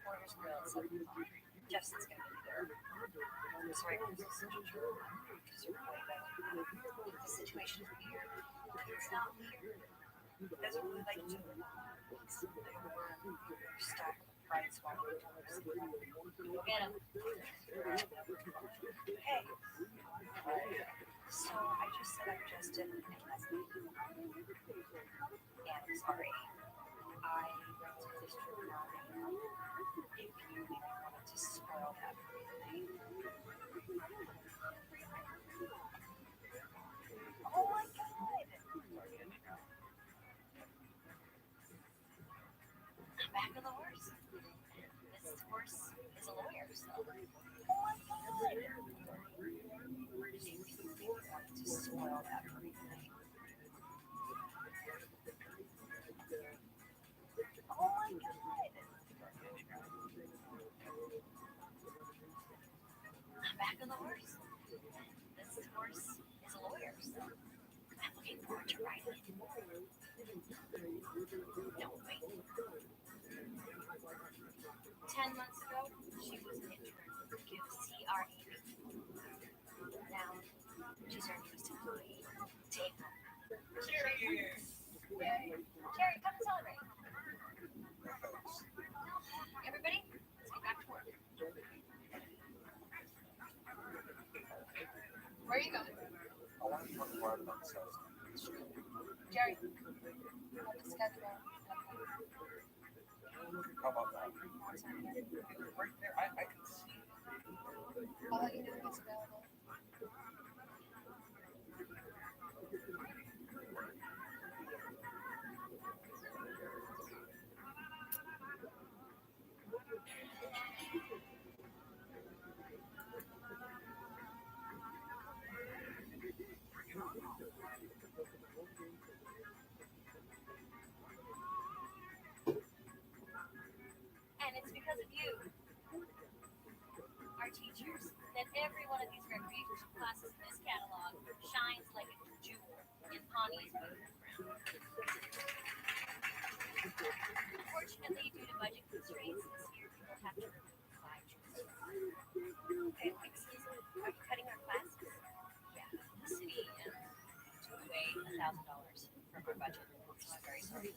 Porter's Grill at 7 o'clock. Justin's gonna be there. I'm sorry, this is such a trouble. The situation is weird. It's not weird. He doesn't really like you. Stop pride swallowing dollars. Go get him. Hey. So I just said I'm Justin and Leslie. And I'm sorry. I rented this trip now. If you wanted to spoil that for me. Oh my god! I'm back on the horse. This horse is a lawyer, so. Oh my god! If you wanted to spoil that for me. Oh my god! I'm back on the horse. This horse is a lawyer, so I'm looking forward to riding it. Don't wait. 10 months ago, she was an intern with CRAB. Now, she's our newest employee. Take her. Cheers! Yay! Jerry, come and celebrate. Everybody, let's get back to work. Where are you going? I want to talk more about this. Jerry, I'll discuss that. How about that? Right there, I can see. I'll let you know if it's available. And it's because of you, our teachers, that every one of these recreation classes in this catalog shines like a jewel in Pawnee's movement. Unfortunately, due to budget constraints, this year we will have to remove 5 jewels. Okay, excuse me, are you cutting our classes? Yeah, the city took away $1,000 from our budget, so I'm very sorry.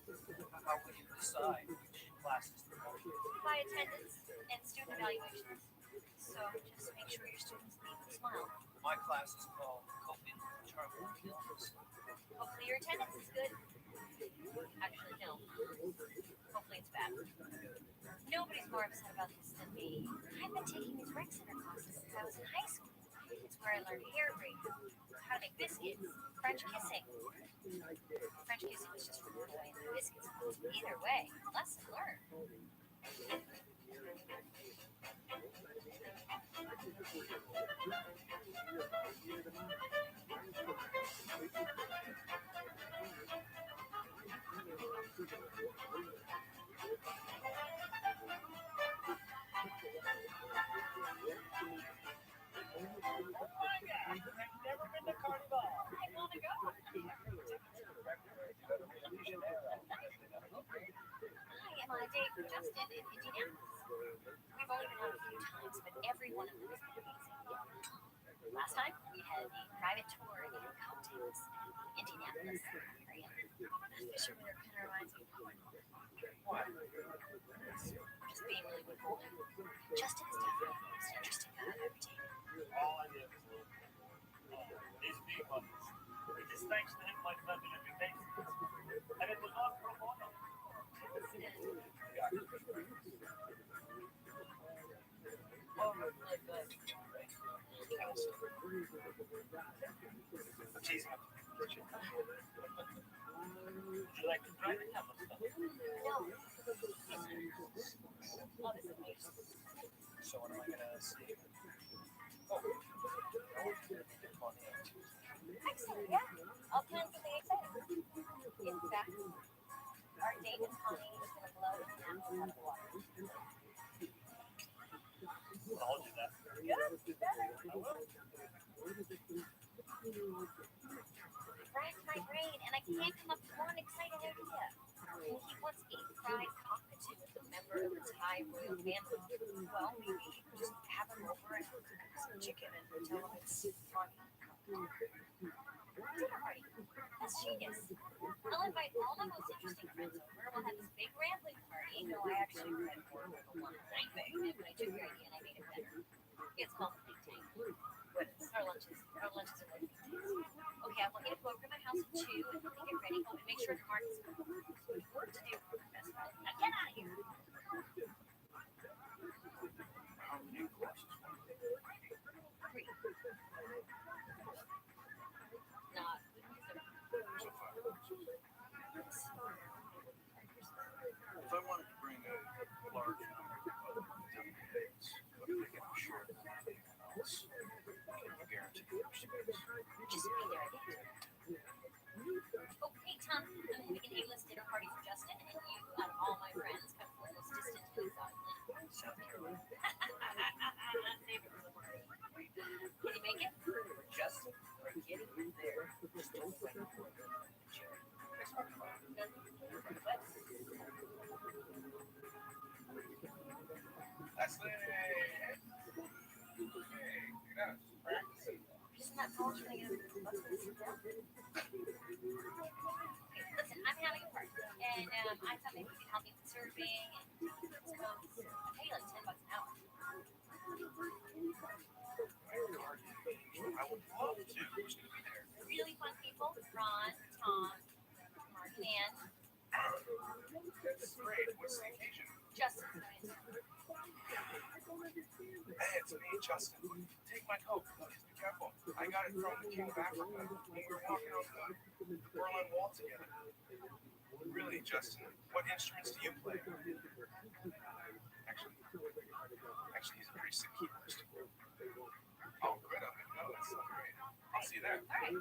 How would you decide which classes to go to? By attendance and student evaluations. So just make sure your students leave with a smile. My class is called Coping with Terminal Illness. Hopefully your attendance is good. Actually, no. Hopefully it's bad. Nobody's more upset about this than me. I've been taking these rec center classes since I was in high school. It's where I learned hair braiding, how to make biscuits, French kissing. French kissing was just for the boy and the biscuits. Either way, lesson learned. I've never been to Carnival. I want to go. I am on a date with Justin in Indianapolis. We've only been out a few times, but every one of them has been amazing. Last time, we had a private tour and cocktails in Indianapolis area. That fisherman kind of reminds me of Howard. Why? Just being really withholding. Justin is definitely the most interesting guy I've ever dated. All I did was look these big ones. It just thanks to him like nothing in the case. And it was all pro bono. I'm teasing him. Would you like to try the camel stuff? No. Love is amazing. So what am I gonna see? Oh, Excellent, yeah. I'll plan something exciting. In fact, our date with Connie is going to blow the apple out of the water. I'll do that. Good, you better. I will. Racked my brain, and I can't come up with one exciting idea. And he wants a fried cockatoo as a member of the Thai royal family. Well, maybe just have him over and cook some chicken and tell him it's funny. Dinner party. That's genius. I'll invite all my most interesting friends over. We'll have this big rambling party. No, I actually read more of a one-night thing, and when I took your idea and I made it better. It's called the Big Tank. But our lunches are like big tanks. Okay, I want you to go over to my house at 2 and help me get ready. Oh, and make sure the market's covered. What to do for my best friend. Now get out of here. How many courses? 3. Not So far. If I wanted to bring a large number of days, but I get a short of anything else, I guarantee you just be there. Oh, hey, Tom. I'm having an A-list dinner party for Justin, and you, out of all my friends, come from the most distant and exotic South Carolina. neighborhood of the party. Can you make it? Justin, we're getting you there. Just don't wait for it. Leslie! Hey, get out. Practicing. Isn't that college thing? Let's sit down. Listen, I'm having a party, and I thought maybe you could help me with serving and let's go. I'll pay you like $10 an hour. I would love to. Who's going to be there? Really fun people: Ron, Tom, Mark, and Ann. That's great. What's the occasion? Justin. Hey, it's me, Justin. Take my coat. Please be careful. I got it from the King of Africa when we were walking on the Berlin Wall together. Really, Justin, what instruments do you play? Actually, he's a pretty sick keyboardist. Oh, good. I'm I'll see you there. All right.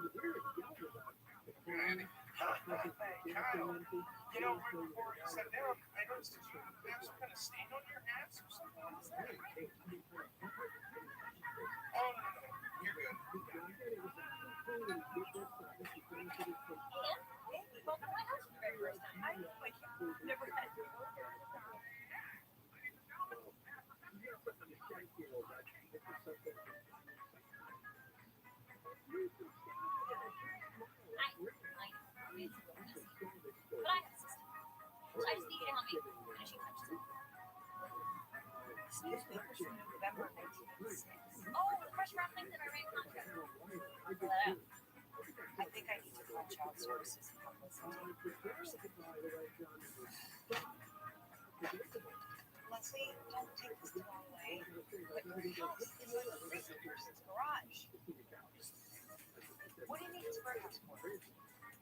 Andy. Kyle, you know, right before you sat down, I noticed that you have some kind of stain on your hands or something. What is that? Oh, no. You're good. And welcome to my house for the very first time. I know, I can't. Never had it. But I have a system. So I just need you to help me finishing touches. Excuse me, this was November 1986. Oh, the fresh wrappings in our main contract. I think I need to call child services and come listen to you first. Leslie, don't take this the wrong way, but your house is like a crazy person's garage. What do you need this birdhouse for? Can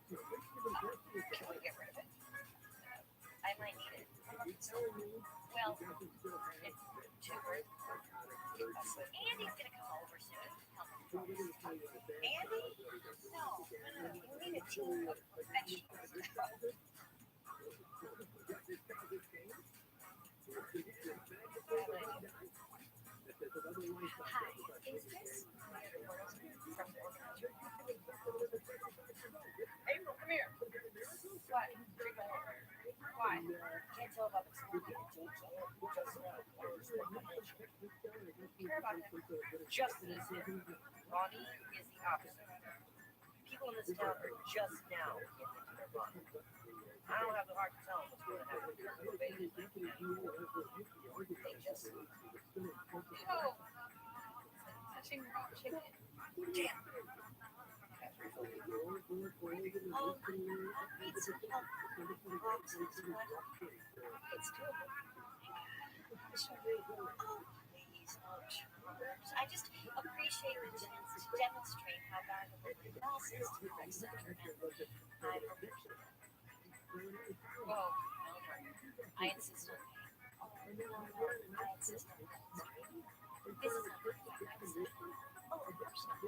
we get rid of it? I might need it. Well, it's too birds. Andy's gonna come over soon. Help me. Andy? No. You need a team of professionals. Hi, is this from the organizer? April, come here. What? Why? Can't tell about the school yet. Hear about him. Justin is him. Ronnie is the opposite. People in this town are just now getting into their bond. I don't have the heart to tell them what's going to happen to their baby. They just Oh, touching raw chicken. damn. Need some help. It's doable. Oh, please, no chores. I just appreciate the chance to demonstrate how valuable the analysis to my center, and I appreciate it. Oh, no, I insist on paying. Oh, no, I insist on demonstrating. This is not my mindset. Oh, of course not.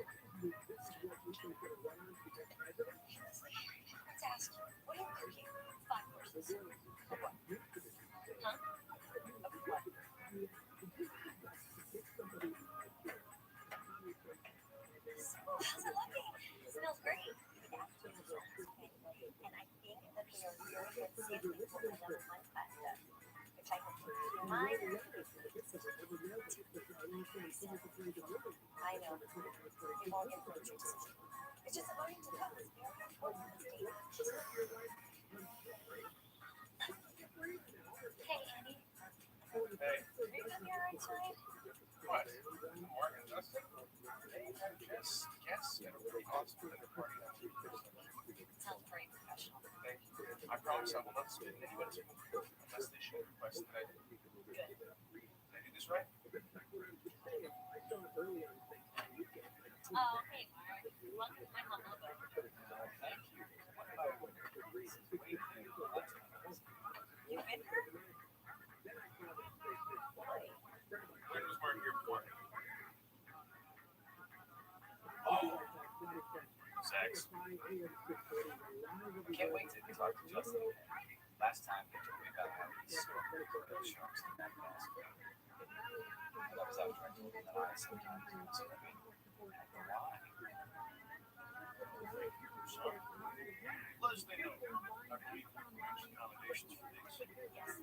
Let's ask you, what are you cooking? 5 courses. Of what? Huh? Of what? How's it looking? It smells great. And I think that they are really good sampling for my level 1 class stuff, which I hope to keep in mind. I know. We've all get the decision. It's just a learning to cook. It's very important in this day and age. Hey, Andy. Hey. Are you gonna be alright tonight? What? Mark and Justin? Hey, I guess. You had a really awesome dinner party last week. Sounds very professional. Thank you. I promise I will not spit in anyone's food unless they show request that I do. Good. Did I do this right? Oh, hey, Mark. Welcome to my humble abode. Thank you. What about reasons waiting last time? You've been here? When was Mark here for? Oh, Sex. can't wait to talk to Justin again. Last time he told me about how he smoked sharks in that mask. That was after I told him that I sometimes was swimming. Why? So, let us know. After we reach accommodations for these. Yes,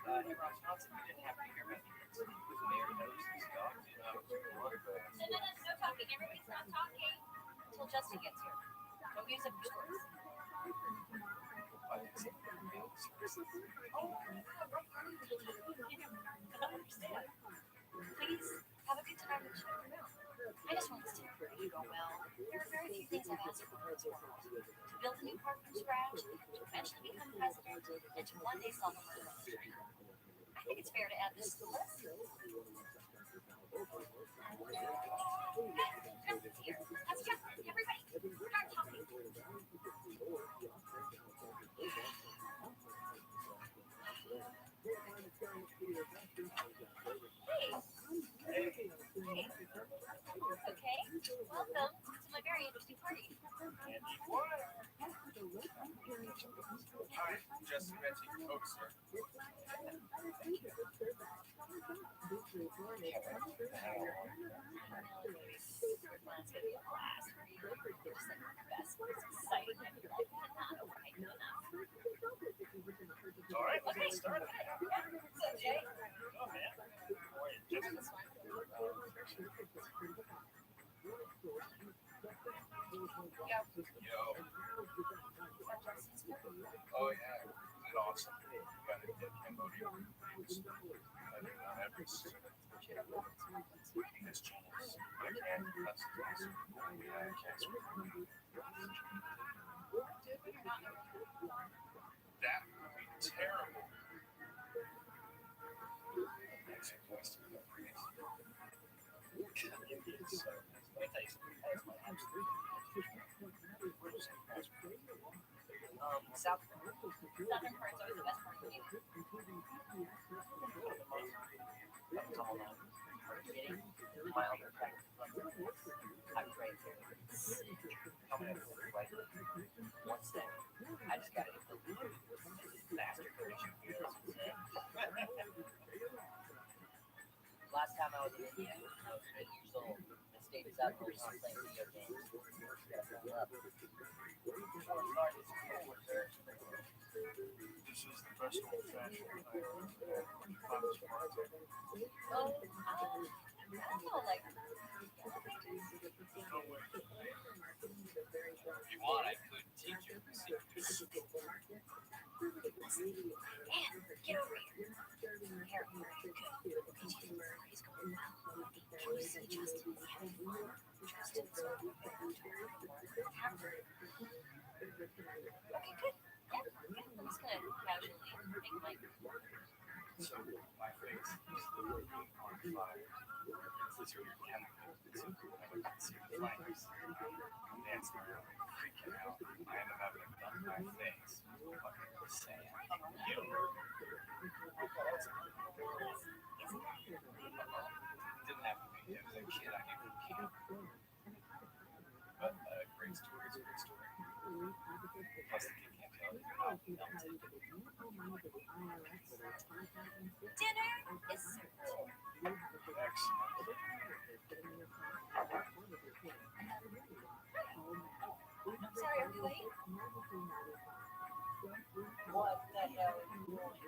Hey, Rob Johnson, you didn't have to hear about the incident with Mayor Nose and his dog. You know, No talking. Everybody's not talking until Justin gets here. Don't use up your stories. I think something else. Oh, I don't understand. Please have a good time in the afternoon. I just want this to go well. There are very few things I've asked for in this world. To build a new park from scratch, to eventually become president, and to one day solve a murder mystery. I think it's fair to add this to the list. Justin's here. That's Justin. Everybody, start talking. Hey. Hey. Okay. Hi, just renting your coat, sir. Mine's gonna be a blast for you. Just like the best ones, exciting, and you're like, not overhyped enough. All right, let's Okay, get started. so Jay, Oh man, how are you? Just this one. Yo, Yo. Oh yeah, is it awesome? You got it in Cambodia. I do not have this. This channels. I can't. That's awesome. Yeah, I can't. That would be terrible. Thanks for posting the praise. So, let me tell you something. That's my answer. South Southern part's always the best part of you. My other friend, I'm great there. Coming in right one second. I just gotta get the bastard permission. Last time I was in India, I was 8 years old. I stayed as out playing video games. This is the best old-fashioned cottage market. Oh, I don't know, like, if you want, I could teach you the secrets. man, get over here. Harry, you good. Okay, Jason, he's going well. Can you see Justin? He's having fun. Justin's Harvard. Okay, good. Yeah, I'm just gonna casually make my So my face is literally on fire. These are your chemicals. I would not see the flames. I'm dancing around, freaking out. I end up having a gun to my face. Fucking insane. You. Didn't have to be. I was a kid. I knew from camp. But great story. It's a great story. Plus the kid can't tell you how melted. dinner is served. Excellent. I'm sorry, are we late? What the hell are you doing?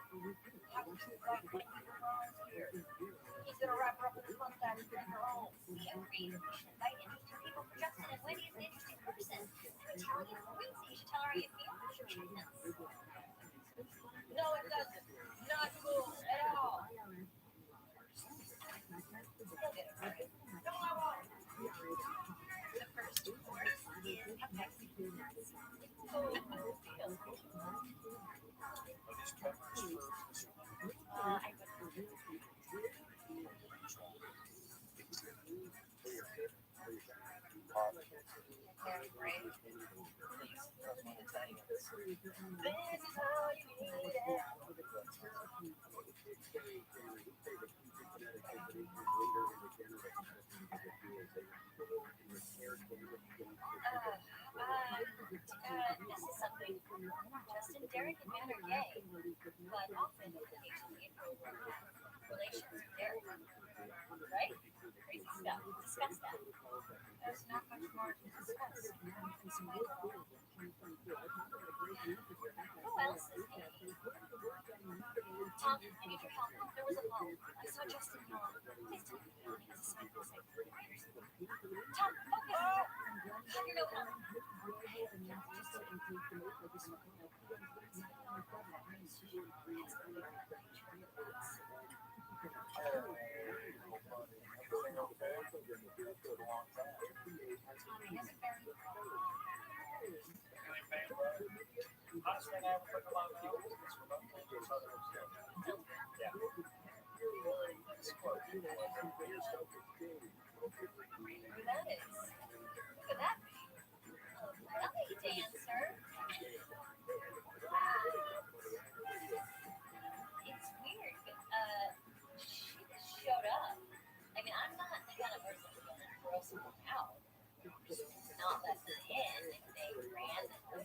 He's gonna wrap her up in his mustache and bring her home. We agreed we should invite interesting people for Justin, and Wendy is an interesting person. I've been telling you for weeks that you should tell her how you feel. She should know. No, it doesn't. Not cool at all. He'll get it right. No, I won't. The first course is a Mexican. Are these peppers for this one? I would. Very great. Please, trust me to tell you. This is how you need it. This is something Justin, Derek, and Matt are gay, but often occasionally relations with Derek. Right? Crazy stuff. Discuss that. There's not much more to discuss. Who else is gay? Tom, I need your help. There was a lull. I saw Justin yawn. Please tell me he has a cycle psychopath. Tom, focus! Turn your note on.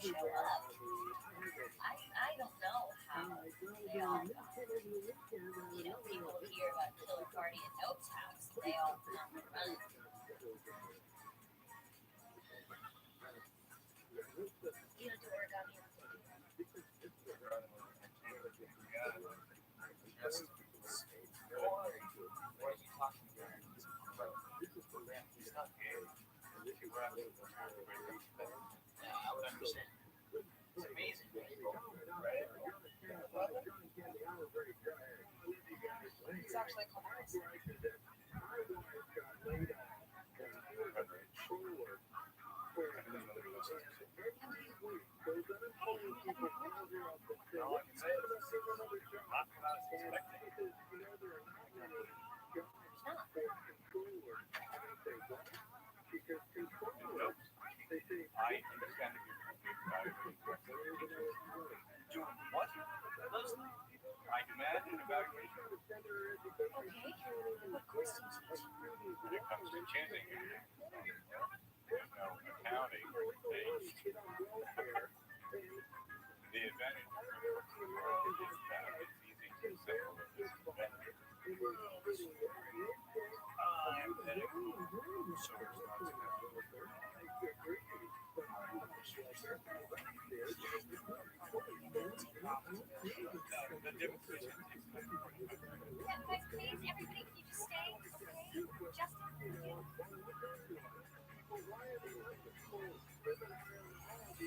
Show up. they all, people hear about killer party at Nope's house, they all run. You don't do origami on I would understand. It's amazing. It's actually called All I can say is not what I was expecting. Nope. I understand that you're doing what? I demand an evaluation. Okay, what course do you teach? When it comes to chanting, there's no accounting thing. The advantage of the world is that it's easy to settle with this advantage. So it's not the difference is Yeah, guys, please, everybody, can you just stay? Okay? Justin, thank you.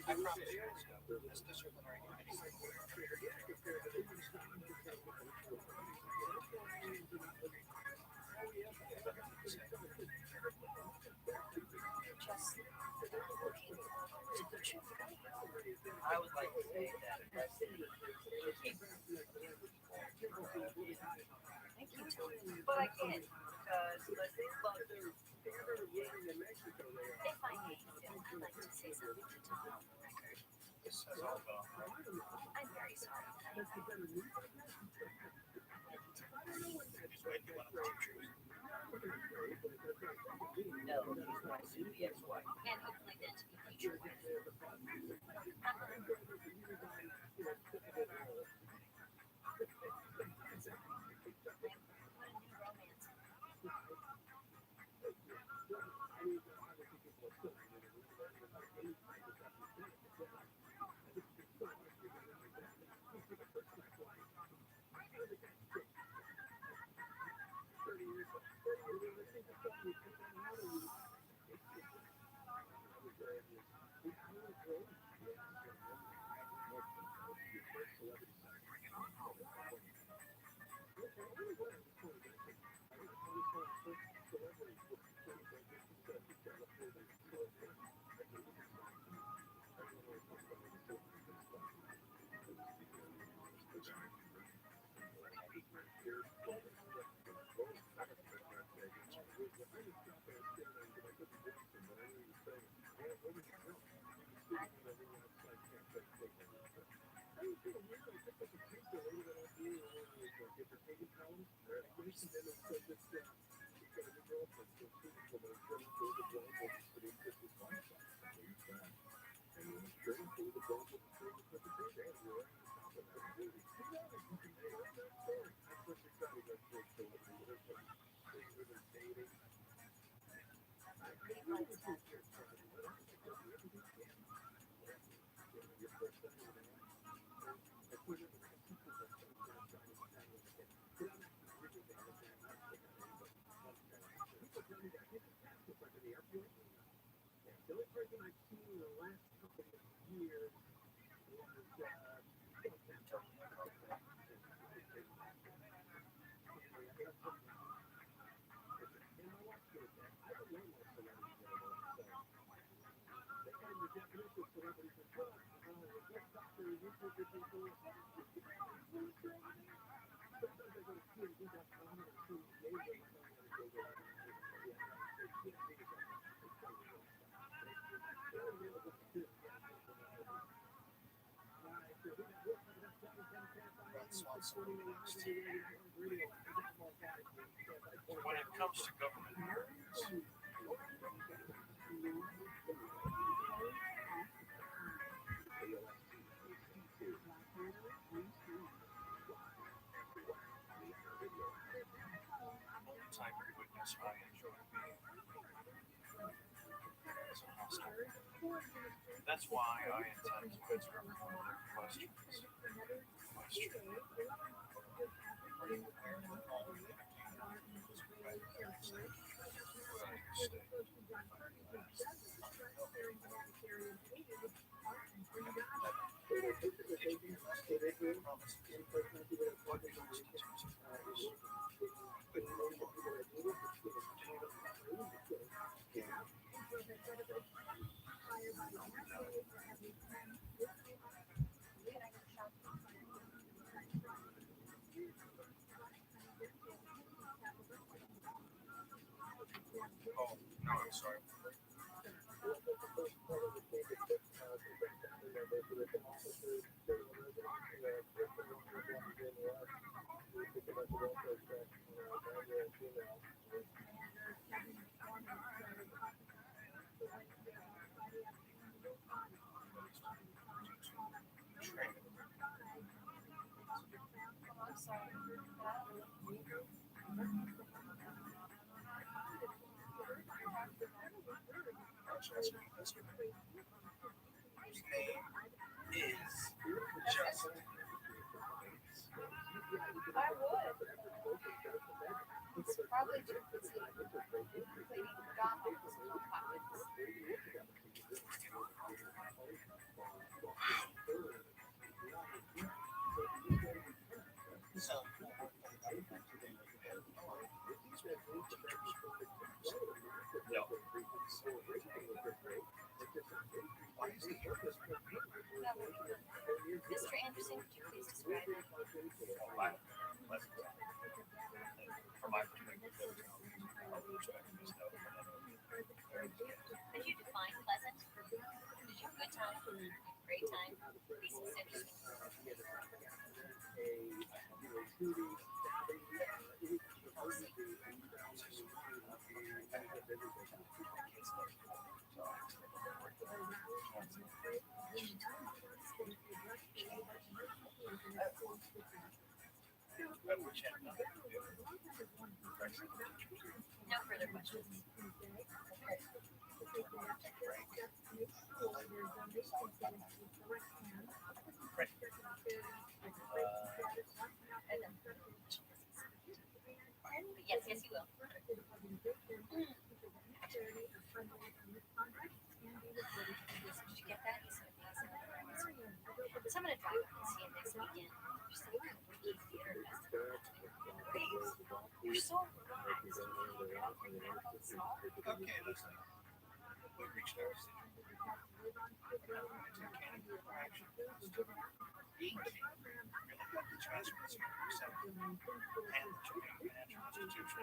I promise you, this disciplinary committee. just I would like to say that thank you, Tony. But I can't because Leslie loves you. If I may, I'd like to say something to Tom on the record. this has all gone. I'm very sorry. Just wait for one of the teachers. no, she's my soon-to-be ex-wife. And hopefully then to be future wife. What a new romance. When it comes to government areas, primary witness. I enjoy being as a hostile. That's why I intend to answer all their questions. Oh, no, I'm sorry. I'm sorry. Whose name is Justin. I would. It's probably too busy cleaning McDonald's for pockets. So, no. Why is he here? Mr. Anderson, could you please describe it? For my perspective, Could you define pleasant? Did you have a good time? Great time? Be specific. No further questions. Yes, yes, you will. Did you get that? So I'm gonna drive up and see him next weekend. Just like a couple of theater festival. Please. You're so relaxed. okay, listen. We reached our decision. Really got the transcripts from the Senate and the Japan Financial Institution.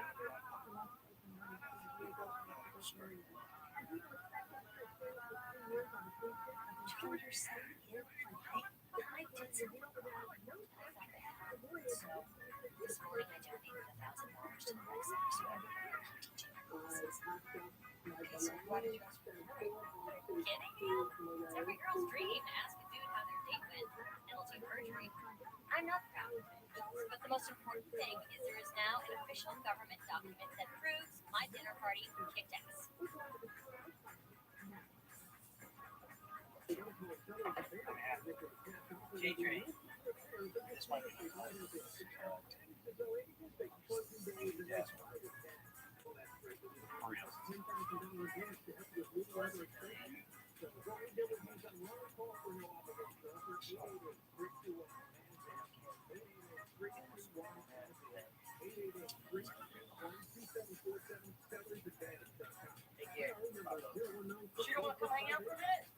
You're so ill. I did something wrong. I thought that happened. So this morning I donated $1,000 to the rec center so everyone can teach classes. Okay, so why did you ask for it? Kidding? It's every girl's dream to ask a dude how their date went. Penalty of perjury. I'm not proud of it. But the most important thing is there is now an official government document that proves my dinner party kicked ass. JJ, this might be my yes. For real. She don't want to come hang out for a minute?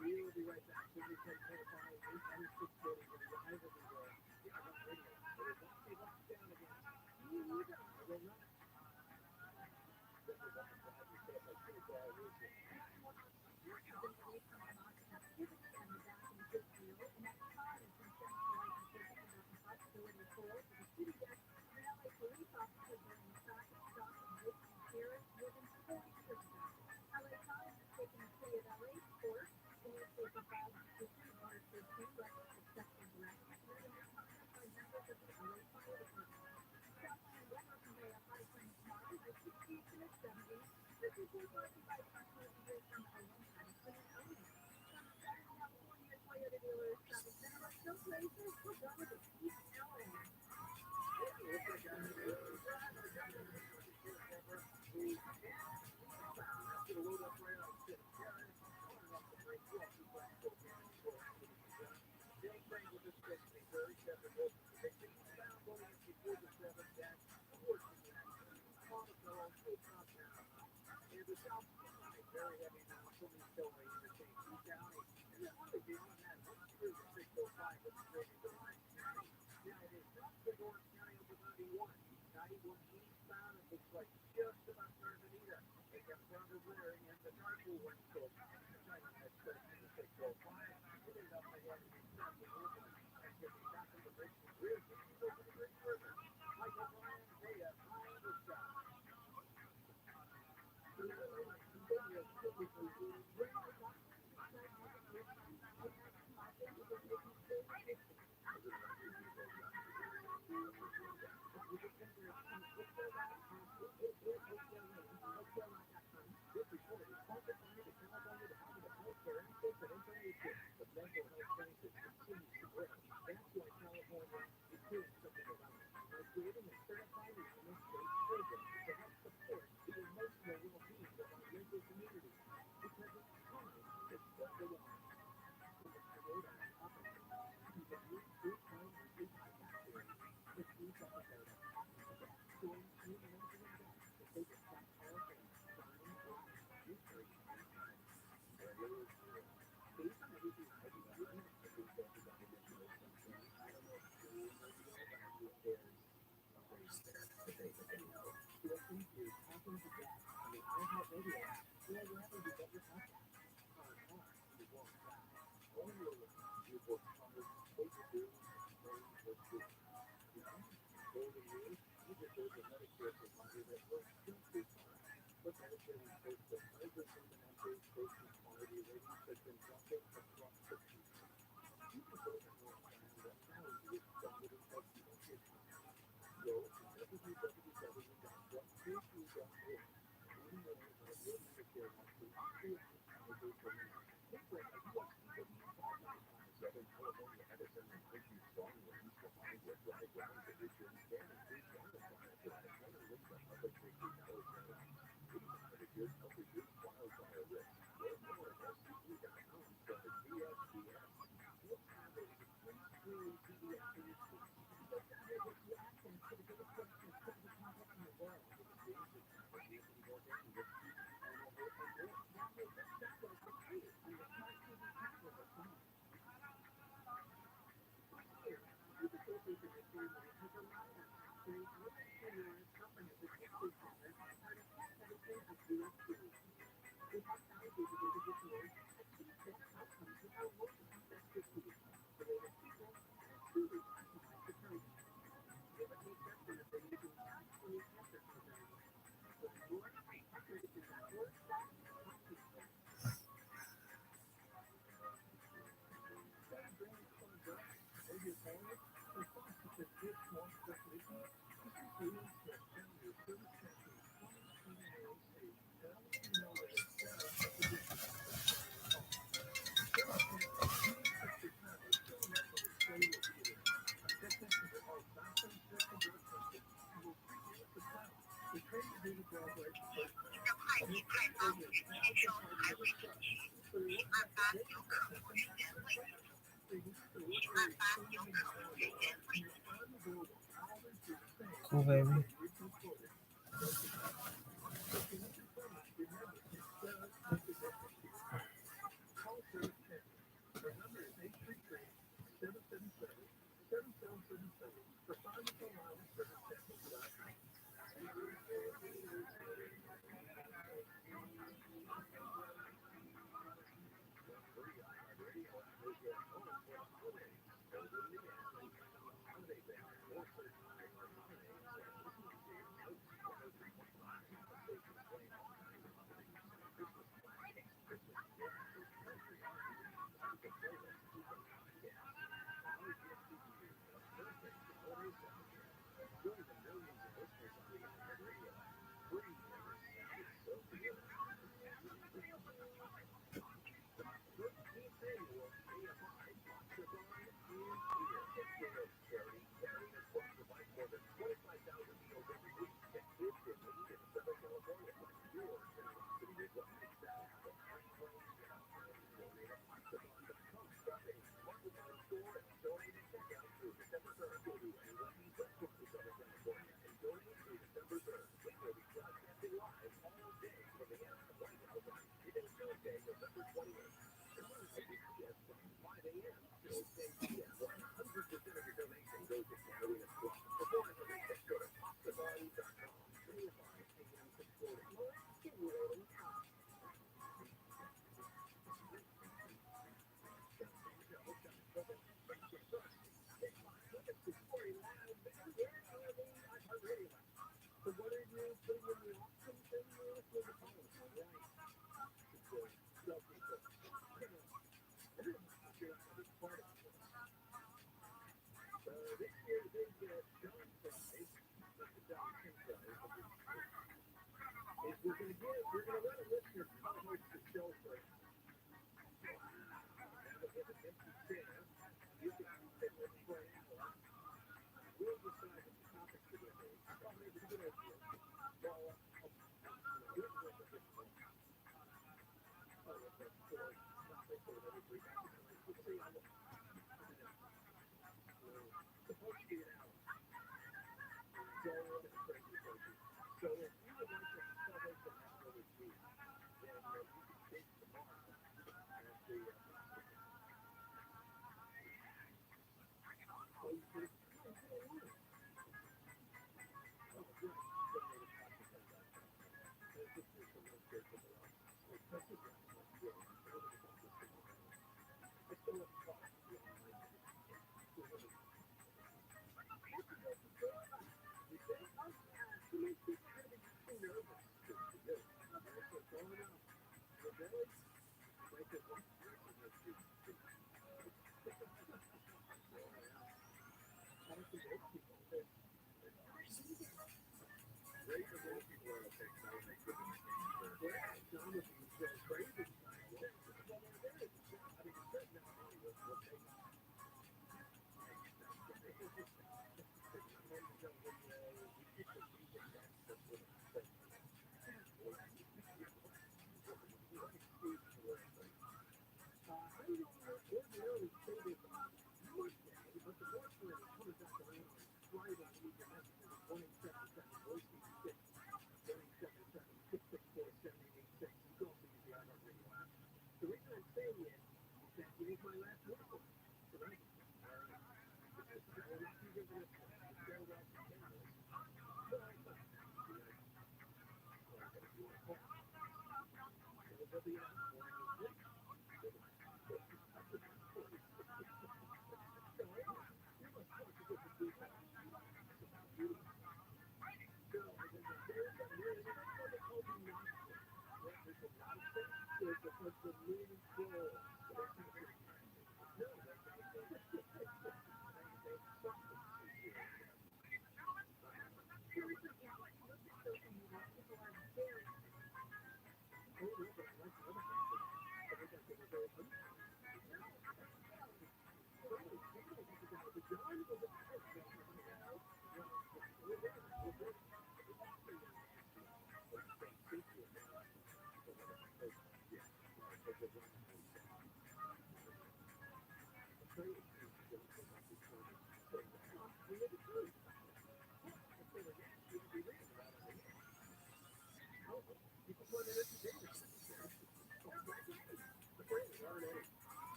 We'll be right back. Cool, baby.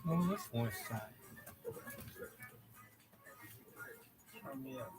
On the fourth side. Turn me up.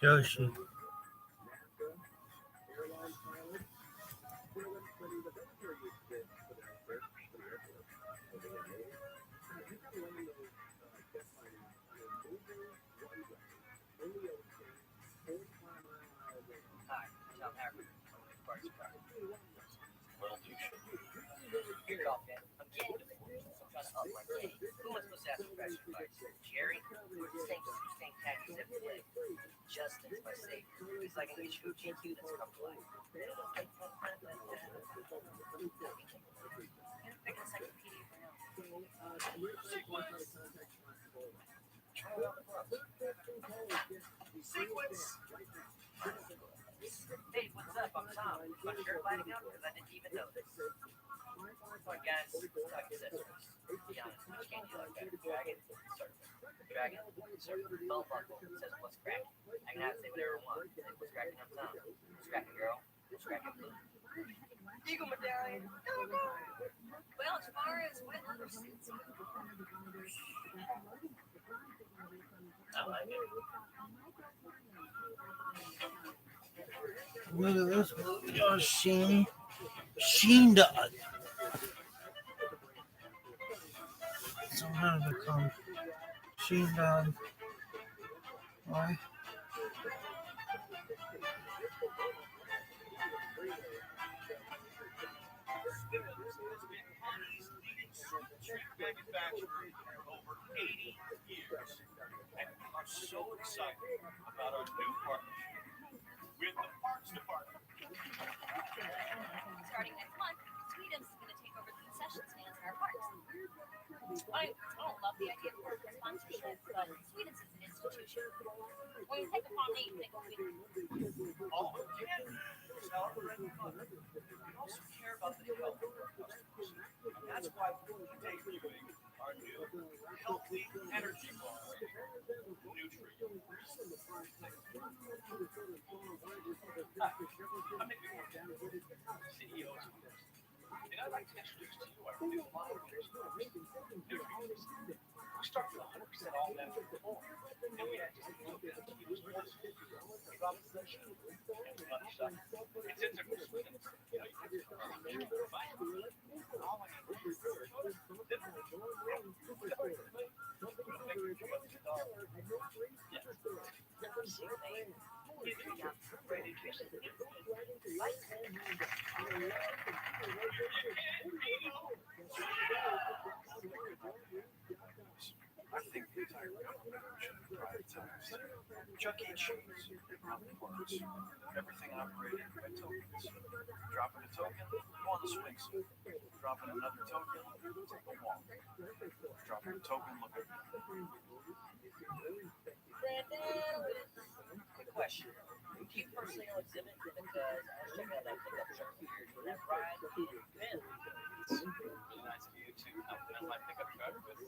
Yoshi. Little douche. Here, golf man. I'm getting divorced. I'm trying to up my game. Who am I supposed to ask for best advice? Jerry? Who's the same khakis every day? Justin's my savior. He's like an HOGQ that's come to life. Pick an encyclopedia for him. Sequence! Hey, what's up? I'm Tom. My shirt lighting up because I didn't even notice. Alright guys, let's talk accessories. Be honest, which candy you like better? Dragon, Surfer. Dragon, Surfer. Belt buckle, says what's cracking. I can have it say whatever I want. Say what's cracking up Tom. What's cracking girl? What's cracking blue? Eagle medallion. Well, as far as wet leather suits, I like it. Look at this. Oh, Sheen dog. Somehow to become Sheen dog. Why? Manufacturer over 80 years, and I'm so excited about our new partnership with the Parks Department. Starting next month, Sweetums is going to take over the concession stands in our parks. I don't love the idea of corporate sponsorship, but Sweetums is an institution. When you take a palm name, think of Sweetums. All we can is celebrate fun. We also care about the health of our customers. And that's why we're debuting our new healthy energy bar, Nutri. I'm making more CEOs. And I'd like to introduce to you our new line of Nutri. We start with 100% all natural corn, and we add just a little bit of kilos of Robinson and other stuff. It's integral sweetness. You know, you can all I need is I think the entire government should prioritize Chuck E. Cheese and public parks. Everything operated by tokens. Dropping a token, go on the swing set. Dropping another token, take a walk. Dropping a token, look at Quick question. Do you personally know exhibit? Because I was checking out that pickup truck here. Do that ride in Vin? It's really nice of you to compliment my pickup truck with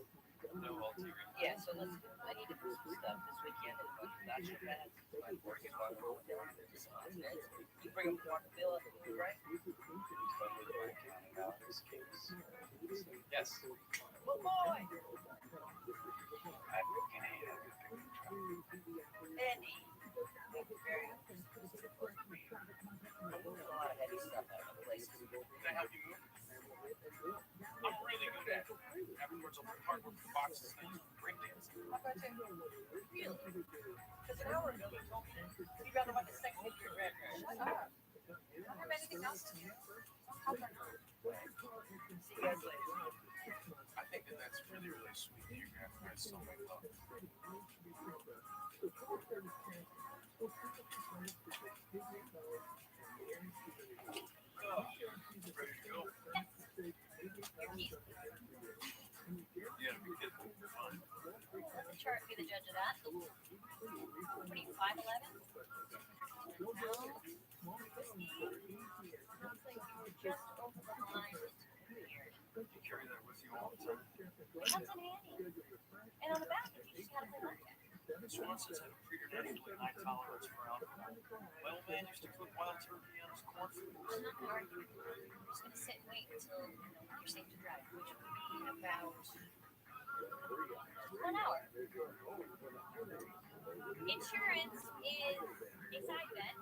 no ulterior. Yeah, so I need to do some stuff this weekend. Gotcha, man. My work is on the down. You bring up the Mark Bill up, right? Yes. Oh boy! Andy. Very good. A lot of heavy stuff out of places. Can I help you move? I'm really good at it. Afterwards, I'll park with the boxes and break dancing. Really? Because an hour ago you told me you'd rather watch a second with your grandparents. shut up. I don't have anything else to do. I'll help her not. See you guys later. I think that that's really, really sweet that your grandpa has so much love. Oh, ready to go? Your keys. Yeah, we get fun. Chart, be the judge of that. What are you, 5'11"? No. Whiskey. Sounds like you were just over the line. Weird. You carry that with you all the time. It comes in handy. And on the back, you just gotta play like that. Swanson's had a preternaturally high tolerance for alcohol. My old man used to cook wild turkey on his cornflakes. I'm not gonna argue with you. I'm just gonna sit and wait until you're safe to drive, which will be in about 1 hour. Insurance is a side bet.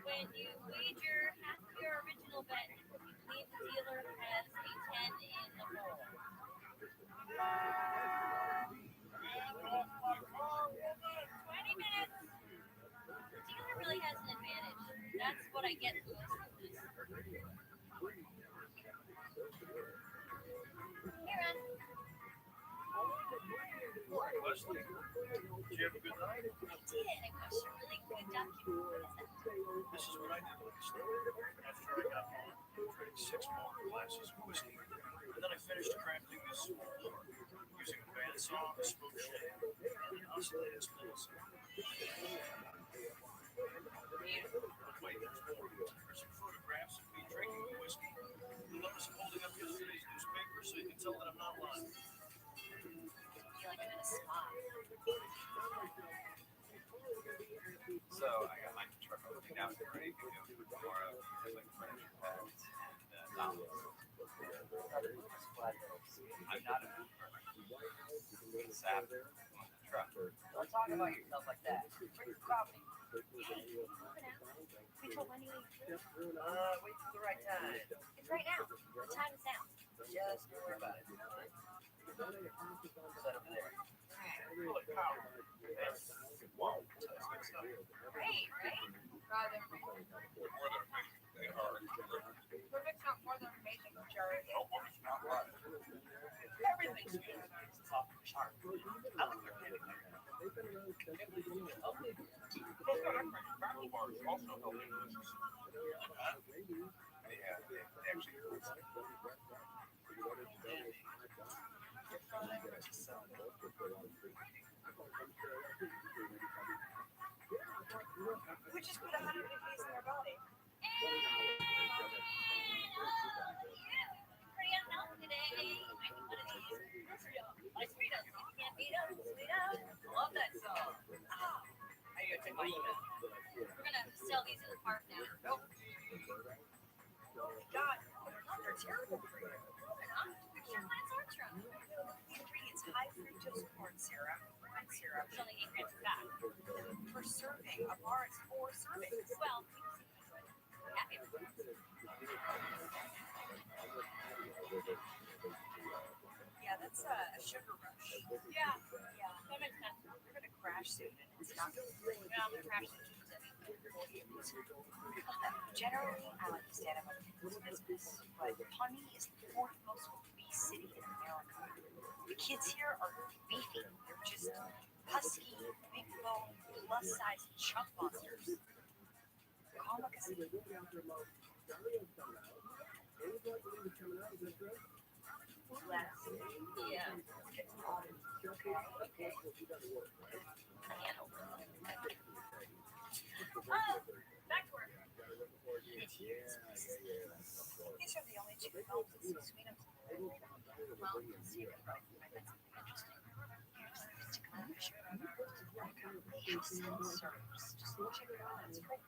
When you wager half of your original bet, you believe the dealer has a 10 in the hole. 20 minutes. The dealer really has an advantage. That's what I get from this. Leslie. Did you have a good night? I did. I watched a really good documentary. What is that? This is what I did last night. After I got home, I drank 6 more glasses of whiskey. And then I finished crafting this board using a bandsaw, a spoon shave, and an oscillating spindle saw. But wait, there's more. There's some photographs of me drinking the whiskey. You'll notice I'm holding up yesterday's newspaper so you can tell that I'm not lying. I feel like I'm in a spa. So I got my truck opening out and ready to go for tomorrow. There's like furniture bags and novels. I'm not a mover. It's after on the truck. Don't talk about yourself like that. Bring your coffee. Hey, moving out. We told when you leave. Wait for the right time. It's right now. What time is now? Just don't worry about it. Set over there. Holy cow. Wow. Great, right? Rather amazing. More than amazing. They are. Perfect's not more than amazing, Jerry. No one's not right. Everything's good. It's off the chart. I look for getting there. Those crackle bars also help in this. They actually We just put 100 degrees in their body. Pretty unhealthy today. I need one of these. Like Fritos. You can't beat them. Sweetos. Love that song. Ah, how you gonna take my email? We're gonna sell these in the park now. Nope. God, they're terrible for you. They're not. Actually, mine's our truck. The ingredients: high fructose corn syrup, corn syrup, There's only 8 grams of fat. per serving. A bar is 4 servings. Well, happy with it. Yeah, that's a sugar rush. Yeah, that makes sense. You're gonna crash soon, and it's not good. Yeah, I'm gonna crash into it. Generally, I like to stand up on people's business, but Pawnee is the 4th most obese city in America. The kids here are beefy. They're just husky, big bone, plus size chunk monsters. Comic is Yeah. okay. I can't open it. Back to work. These are the only 2 films in Sweden. Well, speaking of growth, I read something interesting. Here's a picture. They have sensors. Just check it out. It's great.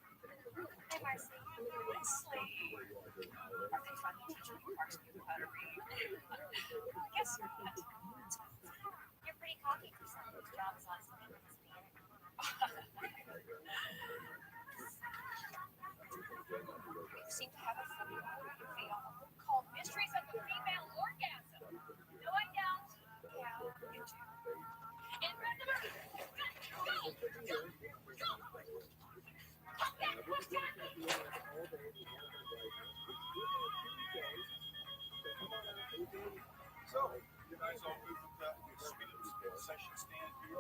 Hey, Marcy. Wesley! Are they finally teaching you parks people how to read? I guess you're pretty cocky for some of those jobs last night. You seem to have a funny biography on a book called Mysteries of the Female Orgasm. No, I don't. Yeah, you do. And run the go. So, you guys all good with that sweet concession stand here?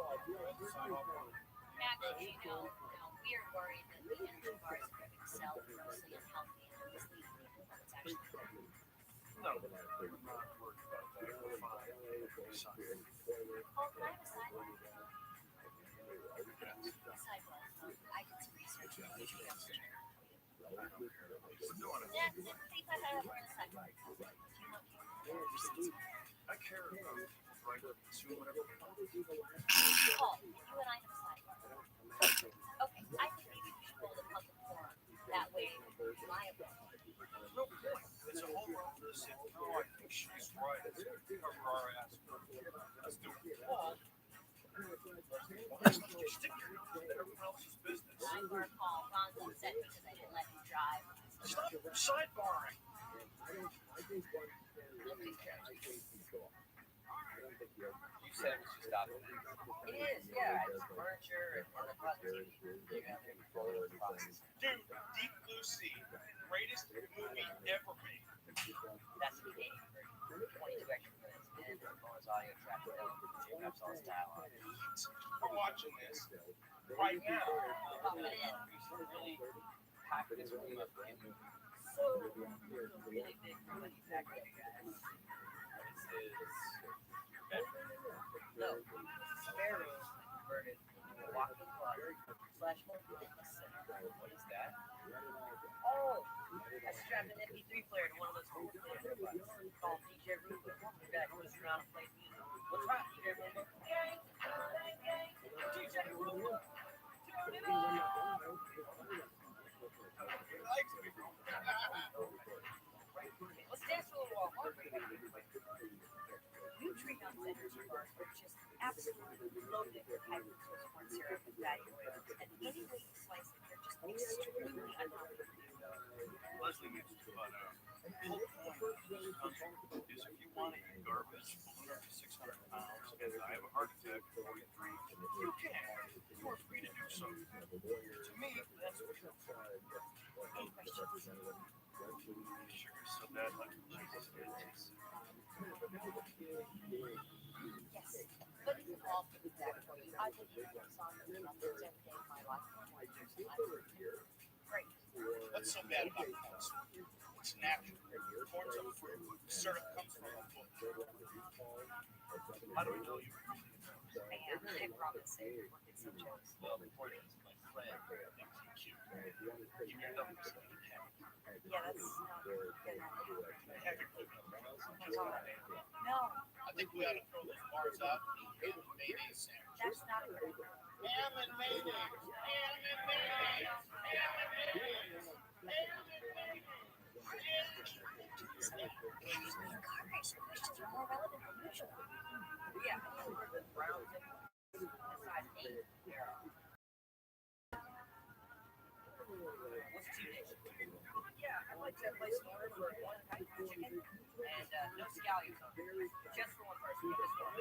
Sign off on it. Actually, we're worried that the energy bars are going to sell grossly unhealthy and misleading people when it's actually good. No, I'm not worried about that. We're fine. Sorry. Oh, can I have a sideline? Sideline. I did some research on nutrients. We're doing it. Yeah, think I have a sideline. Do you want to? I care about right to whatever. Paul, you and I have a sideline. Okay, I think maybe we should hold a public forum. That way, reliable. No point. It's a whole lot for the city. No, I think she's right. It's going to cover our ass. Let's do it. Paul, why don't you stick your nose into everyone else's business? Sidebar, Paul. Ron's upset because I didn't let him drive. Stop sidebarring. You said it was just out there. It is, yeah. It's furniture and one across the TV. You have to control the process. Dude, Deep Blue Sea, greatest movie ever made. That's the game. 22 extra minutes and bonus audio track. perhaps all this dialogue. We're watching this right now. Pop it in. We should really pack this room up in movies. So, really big room that you packed up, you guys. This is your bedroom. No, spare room converted into a walk-in closet / home fitness center. What is that? Oh, I strapped an MP3 player to one of those cool theater robots called DJ Roomba. Your guy goes around and plays music. What's right, DJ Roomba? DJ Roomba! Turn it on! Let's dance a little while, huh? You treat on centers and bars are just absolutely loaded with high fructose corn syrup and fatty oils, and any way you slice it, they're just extremely unhealthy. Leslie mentioned about full point is if you want to eat garbage under 600 pounds, and I have a heart attack at 43, you can. You are free to do so. To me, that's what you're for. Any questions? Sugar so bad, like Jesus is. Yes, but it's an awful exact for you. I believe in this song and I'll use every day of my life. Great. What's so bad about corn syrup? It's natural. Corn's a fruit. Syrup comes from a book. How do we know you? And I promise they work at some shows. Well, before this, my friend thinks he's cute. Give your number so he can have it. Yeah, that's not good. Have your food number. No, I think we ought to throw those bars out and eat ham and mayonnaise sandwich. that's not a good. Ham and mayonnaise. Ham and mayonnaise. Ham and mayonnaise. Ham and mayonnaise. Excuse me, Congress, your questions are more relevant than usual. Yeah, for the brown chicken, size 8. What's 2 dishes? Yeah, I'd like to place an order for 1 package of chicken and no scallions on it. Just for one person. Get this one.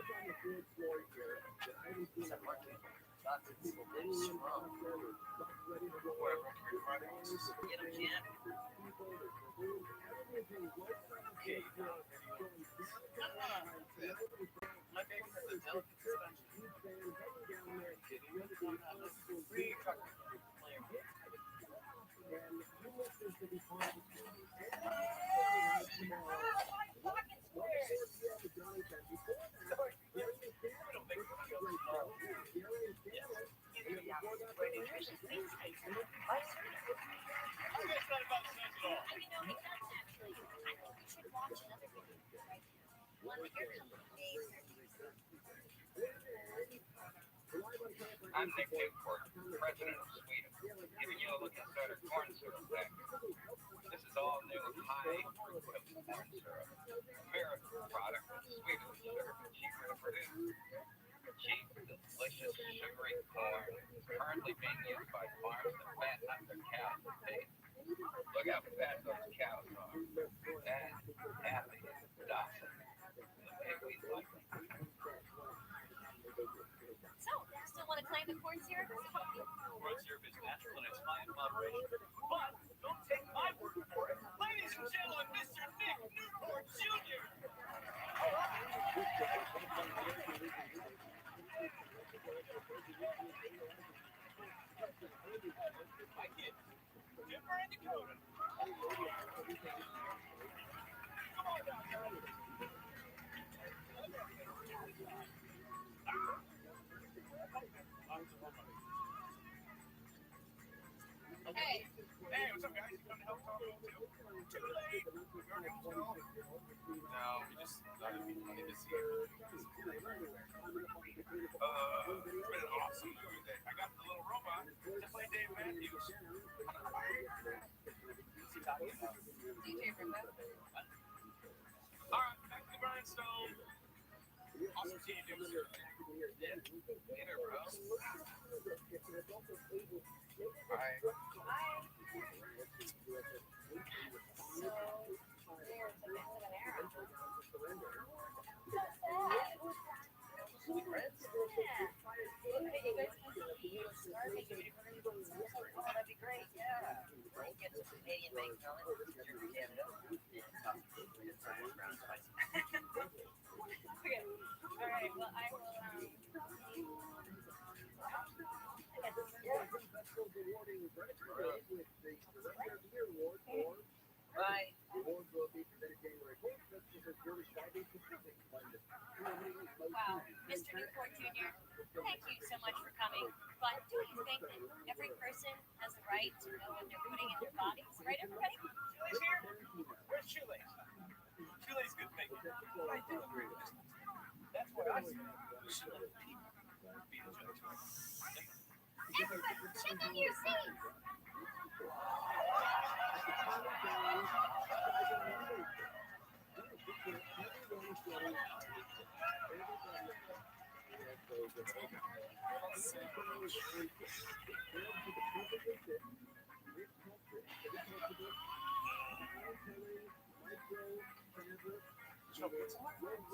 Some working. Lots of strong. Whatever your preference is. Get them, Jen. Okay, my baby has a delicate suspension. Free truck flavor. I'm Nick Newport, President of Sweden, giving you a look inside our corn syrup pack. This is all new high fructose corn syrup, a miracle product that's sweeter than sugar but cheaper to produce. Cheap, delicious, sugary corn, currently being used by farms to fatten up their cows with pigs. Look how fat those cows are. Fat, happy, docile. The pigweed like them. So, still want to claim the corn syrup? Corn syrup is natural and it's high in moderation. But don't take my word for it. Ladies and gentlemen, Mr. Nick Newport Jr. My kid, Dipper and Dakota. Come on down, guys. Hey. Hey, what's up, guys? You come to help talk too? Too late. Your name's Phil? No, we just thought it'd be funny to see you. It's been an awesome movie day. I got the little robot to play Dave Matthews. DJ Roomba. All right, back to the grindstone. Awesome seeing you, dude. Yeah. Later, bro. Bye. That'd be great, yeah. We'll get some Canadian bacon on it, jerky Canada, and sausage, brown spicy. Okay. All right. Well, I will. Wow, Mr. Newport Jr., thank you so much for coming. But do you think that every person has the right to know what they're putting in their bodies? Right, everybody? Shoelace here? Where's Shoelace? Shoelace could make it. I do agree with this. That's why I say we should let people be the judge. Everybody, check on your seats.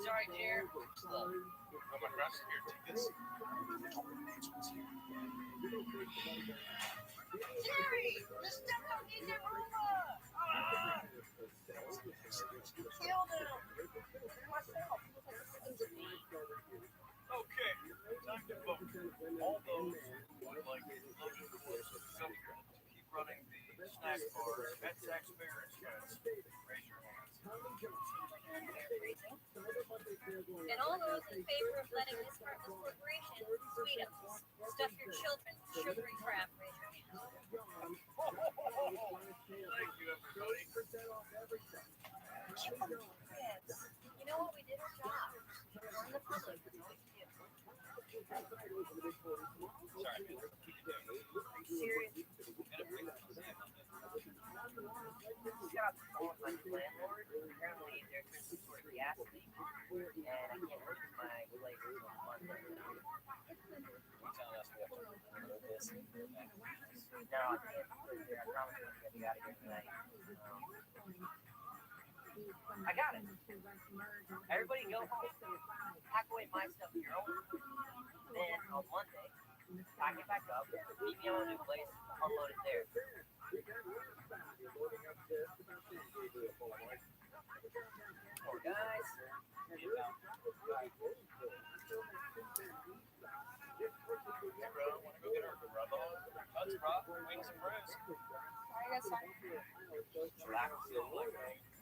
Sorry, dear. Slow. Oh my gosh, here, take this. Jerry, the stuff needs a rumor. Killed him. Myself. Okay, time to vote. All those who would like Logan Course to keep running the snack bar at Zach's parents' house, raise your hands. And all those in favor of letting this heartless corporation sweet us, stuff your children with sugary crap, raise your hand. Thank you, everybody. You know what? We did our job. We're in the public. That's what we do. Sorry, Are you serious? Got on my landlord. Apparently, there's been some sort of gas leak, and I can't open my place until Monday. You're telling us we have to remove this. No, I can't. I promise I'm gonna get you out of here tonight. I got it. Everybody go home. Pack away my stuff in your own room. Then on Monday, pack it back up. Meet me on a new place. Unload it there. Oh, guys. Hey, bro, wanna go get our rub on? Cuts, Rob, wings and brews. Sorry, that's fine. Black silver,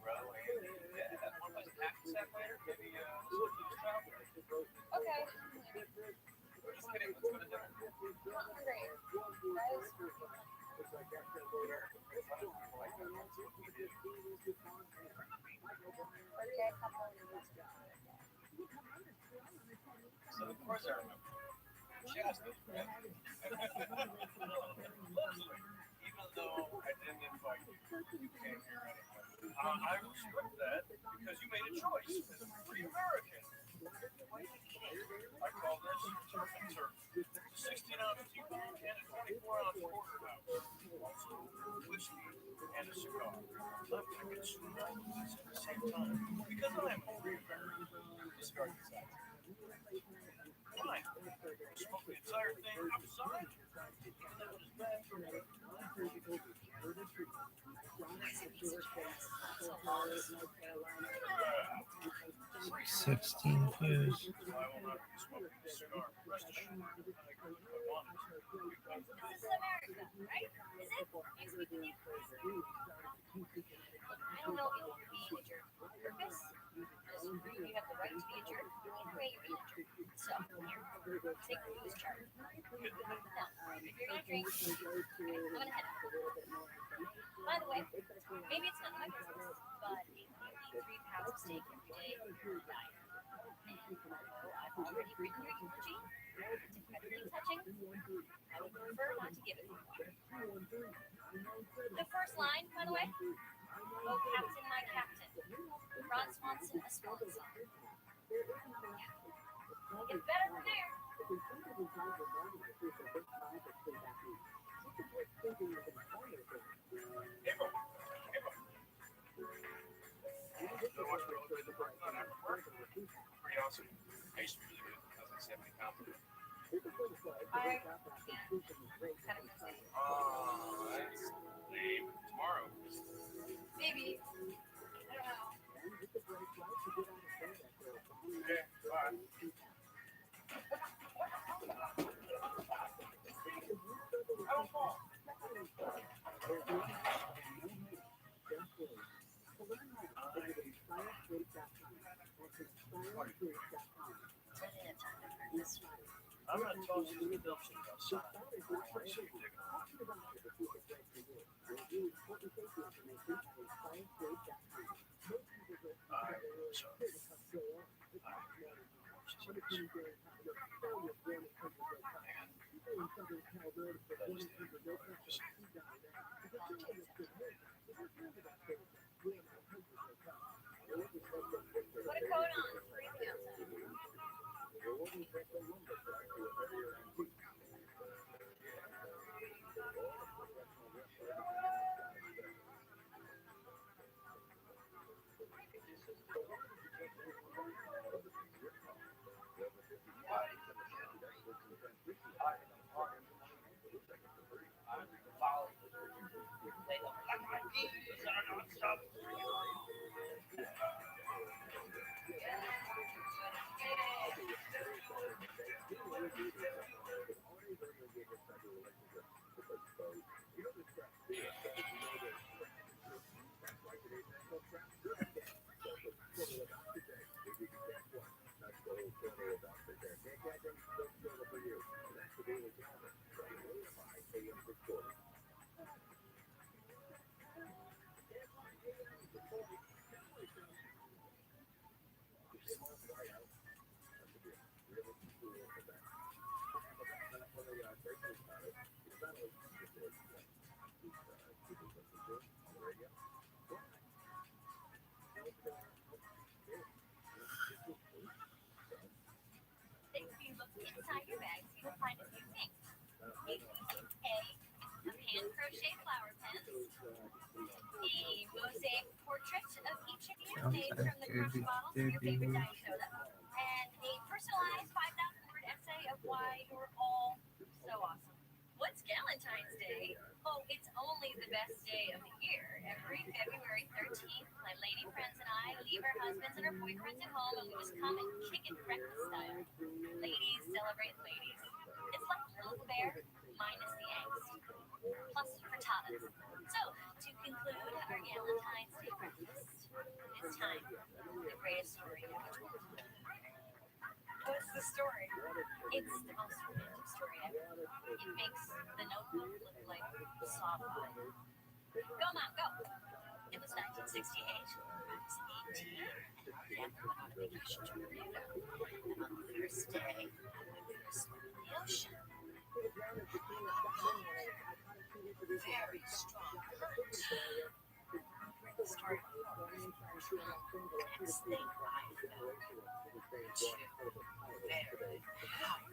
row, and yeah, one place half a set later, maybe Okay. we're just kidding. Let's go to dinner. Great. Guys, birthday couple. So of course I remember. She asked me. Even though I didn't invite you, you came here anyway. I respect that because you made a choice as a free American. I call this turf and turf. 16-ounce T-bone and a 24-ounce porterhouse. Also, whiskey and a cigar. I'm going to consume all of this at the same time because I am a free American. Discard the size. Fine. Smoke the entire thing outside. Even though it was bad for me. 16 views. I will not be smoking a cigar. Rest assured, I could if I wanted to. Because This is America, right? Is it? Nice meeting you. I don't know if you want to be a jerk on purpose. You have the right to be a jerk either way you're being a jerk. So, here, take the booze chart. Now, if you're gonna drink, okay, I'm gonna head out. By the way, maybe it's none of my business, but if you eat 3 pounds of steak every day, you're dying. And although I've already written your eulogy, to credit touching, I would prefer not to give it. The first line, by the way, oh, Captain, my Captain. Ron Swanson, a Swanson. It's better from there. pretty awesome. I used to be really good because I was like 70 pounds. I can't. Kind of busy. Oh, that's lame. Tomorrow. Maybe. I don't know. Okay, bye. I don't fall. I'm gonna toss you the milkshake outside. Put a coat on. It's freezing outside. If you look inside your bags, you will find a few things. A hand crochet flower pen, a mosaic portrait of each of you made from the crush bottles of your favorite Diet Cola, and a personalized 5,000-word essay of why you're all so awesome. What's Galentine's Day? Oh, it's only the best day of the year. Every February 13th, my lady friends and I leave our husbands and our boyfriends at home and we just come and kick it breakfast style. Ladies celebrate ladies. It's like Little Bear minus the angst. Plus frittatas. So, to conclude our Galentine's Day breakfast, it's time for the greatest story ever told. What's the story? It's the most romantic story ever. It makes the Notebook look like soft pie. Go, Mom, go! It was 1968. I was 18. Family went on vacation to Bermuda. And on the first day, we were swimming in the ocean. Very strong current. The story goes. The next thing I know, two very hot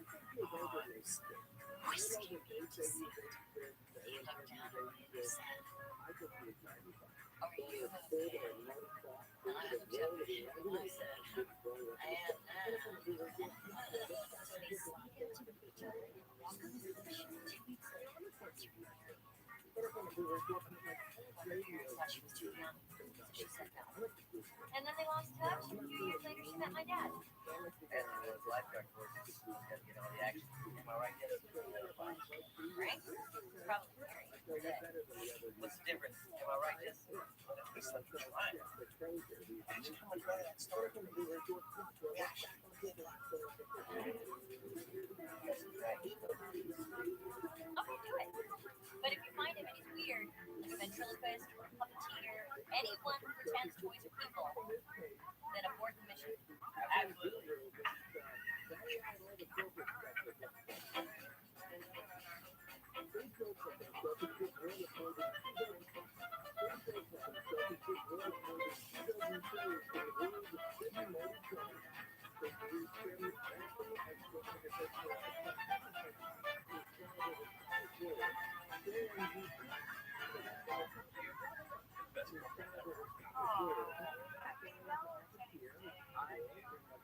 arms whisked me to sand. He looked down at me and he said, "Are you okay?" And I looked up at him and I said, "I am now." So they slid into the beach and walked on the ocean 2 weeks later. She remarried. One of her parents thought she was too young, so she said no. And then they lost touch, and a few years later she met my dad. And there was lifeguard courses. Got to get all the action. Am I right? Yes. Frank? Probably married. What's the difference? Am I right? Yes. It's like you're lying. Did you come and try that story? Yeah. Okay, do it. But if you find him and he's weird, like a ventriloquist or a puppeteer, anyone who pretends toys are people, then abort the mission. Absolutely.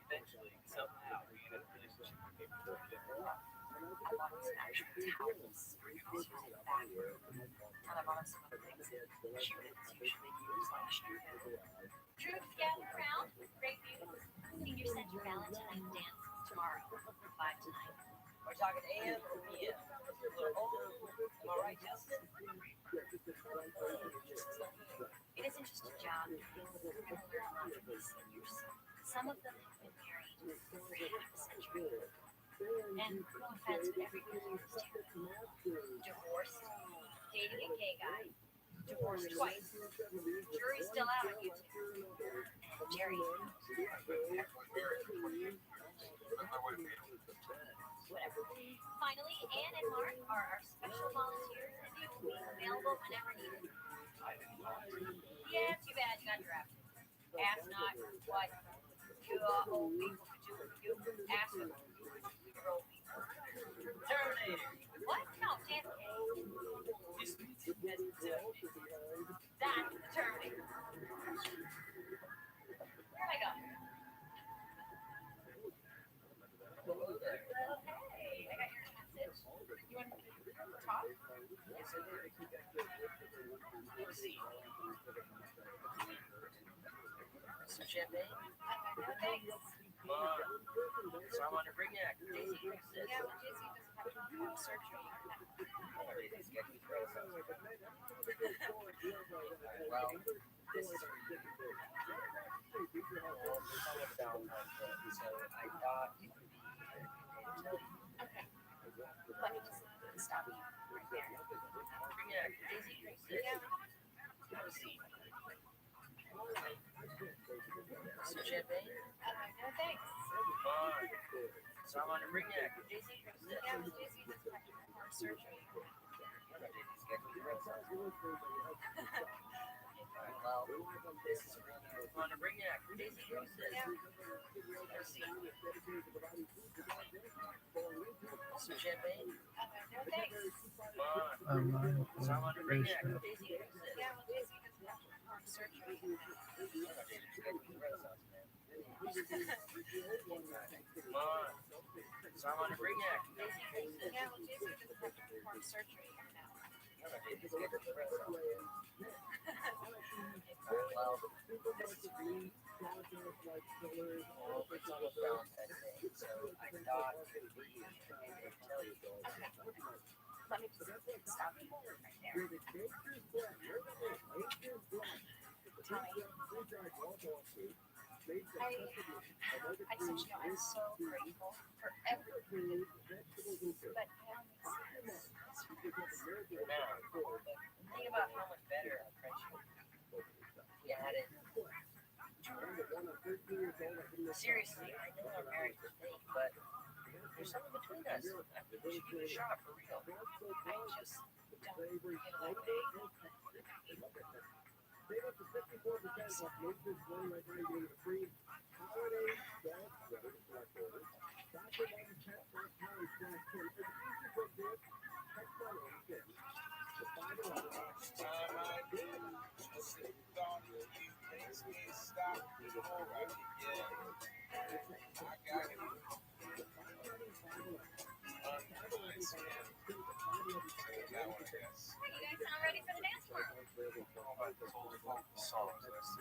Eventually, somehow, we end up in a relationship with people who are different. I bought him some actual towels for his using the bathroom. And I bought him some other things that students usually use, like street. Troops gather around. Great news. Senior Center Valentine's dance tomorrow, 5 to 9. We're talking AM or PM. A little older. Am I right, Justin? It isn't just a job. You're going to learn a lot from these seniors. some of them have been married for half a century. And no offense, but everybody here is terrible. Divorced, dating a gay guy, divorced twice, jury's still out on YouTube, and married. Whatever. Finally, Anne and Mark are our special volunteers, and they will be available whenever needed. Yeah, too bad you got drafted. Ask not what you old people could do with you. Ask them your old people. Terminator. What? No, Dan K. That's the Terminator. That's the Terminator. Here I go. Hello there. Well, hey, I got your message. You want to talk? Yes, I did. Let's see. Some champagne? No thanks. Come on. Someone to bring you. Daisy drinks this. Yeah, well, Jizzy doesn't have time for surgery. Oh, Daisy's getting frozen. Well, this is for you. Well, it's on a Valentine's Day, so I thought it would be a good day to tell you. Okay. Let me just stop you right there. Bring it. Daisy drinks this. Yeah. Have a seat. Some champagne? No thanks. Come on. Someone to bring you. Daisy drinks this. Yeah, well, Jizzy doesn't have time for surgery. Daisy's getting frozen. Well, this is for you. Want to bring you. Daisy drinks this. Yeah. Have a seat. Some champagne? No thanks. Come on. Someone to bring you. Daisy drinks this. Yeah, well, Jizzy doesn't have time for surgery. Daisy's getting frozen, man. Come on. Someone to bring you. Daisy drinks this. Yeah, well, Jizzy doesn't have time for surgery right now. Daisy's getting frozen. Well, this is for you. Well, it's on a Valentine's Day, so I thought it would be a good day to tell you. Let me just stop you right there. Tell me. I just want you to know I'm so grateful for everything. But Now, think about how much better our friendship you had it. Seriously, I know our marriage is fake, but there's something between us. I think we should give it a shot for real. I just don't feel like it. You guys sound ready for the dance tomorrow. How about this old folk songs list?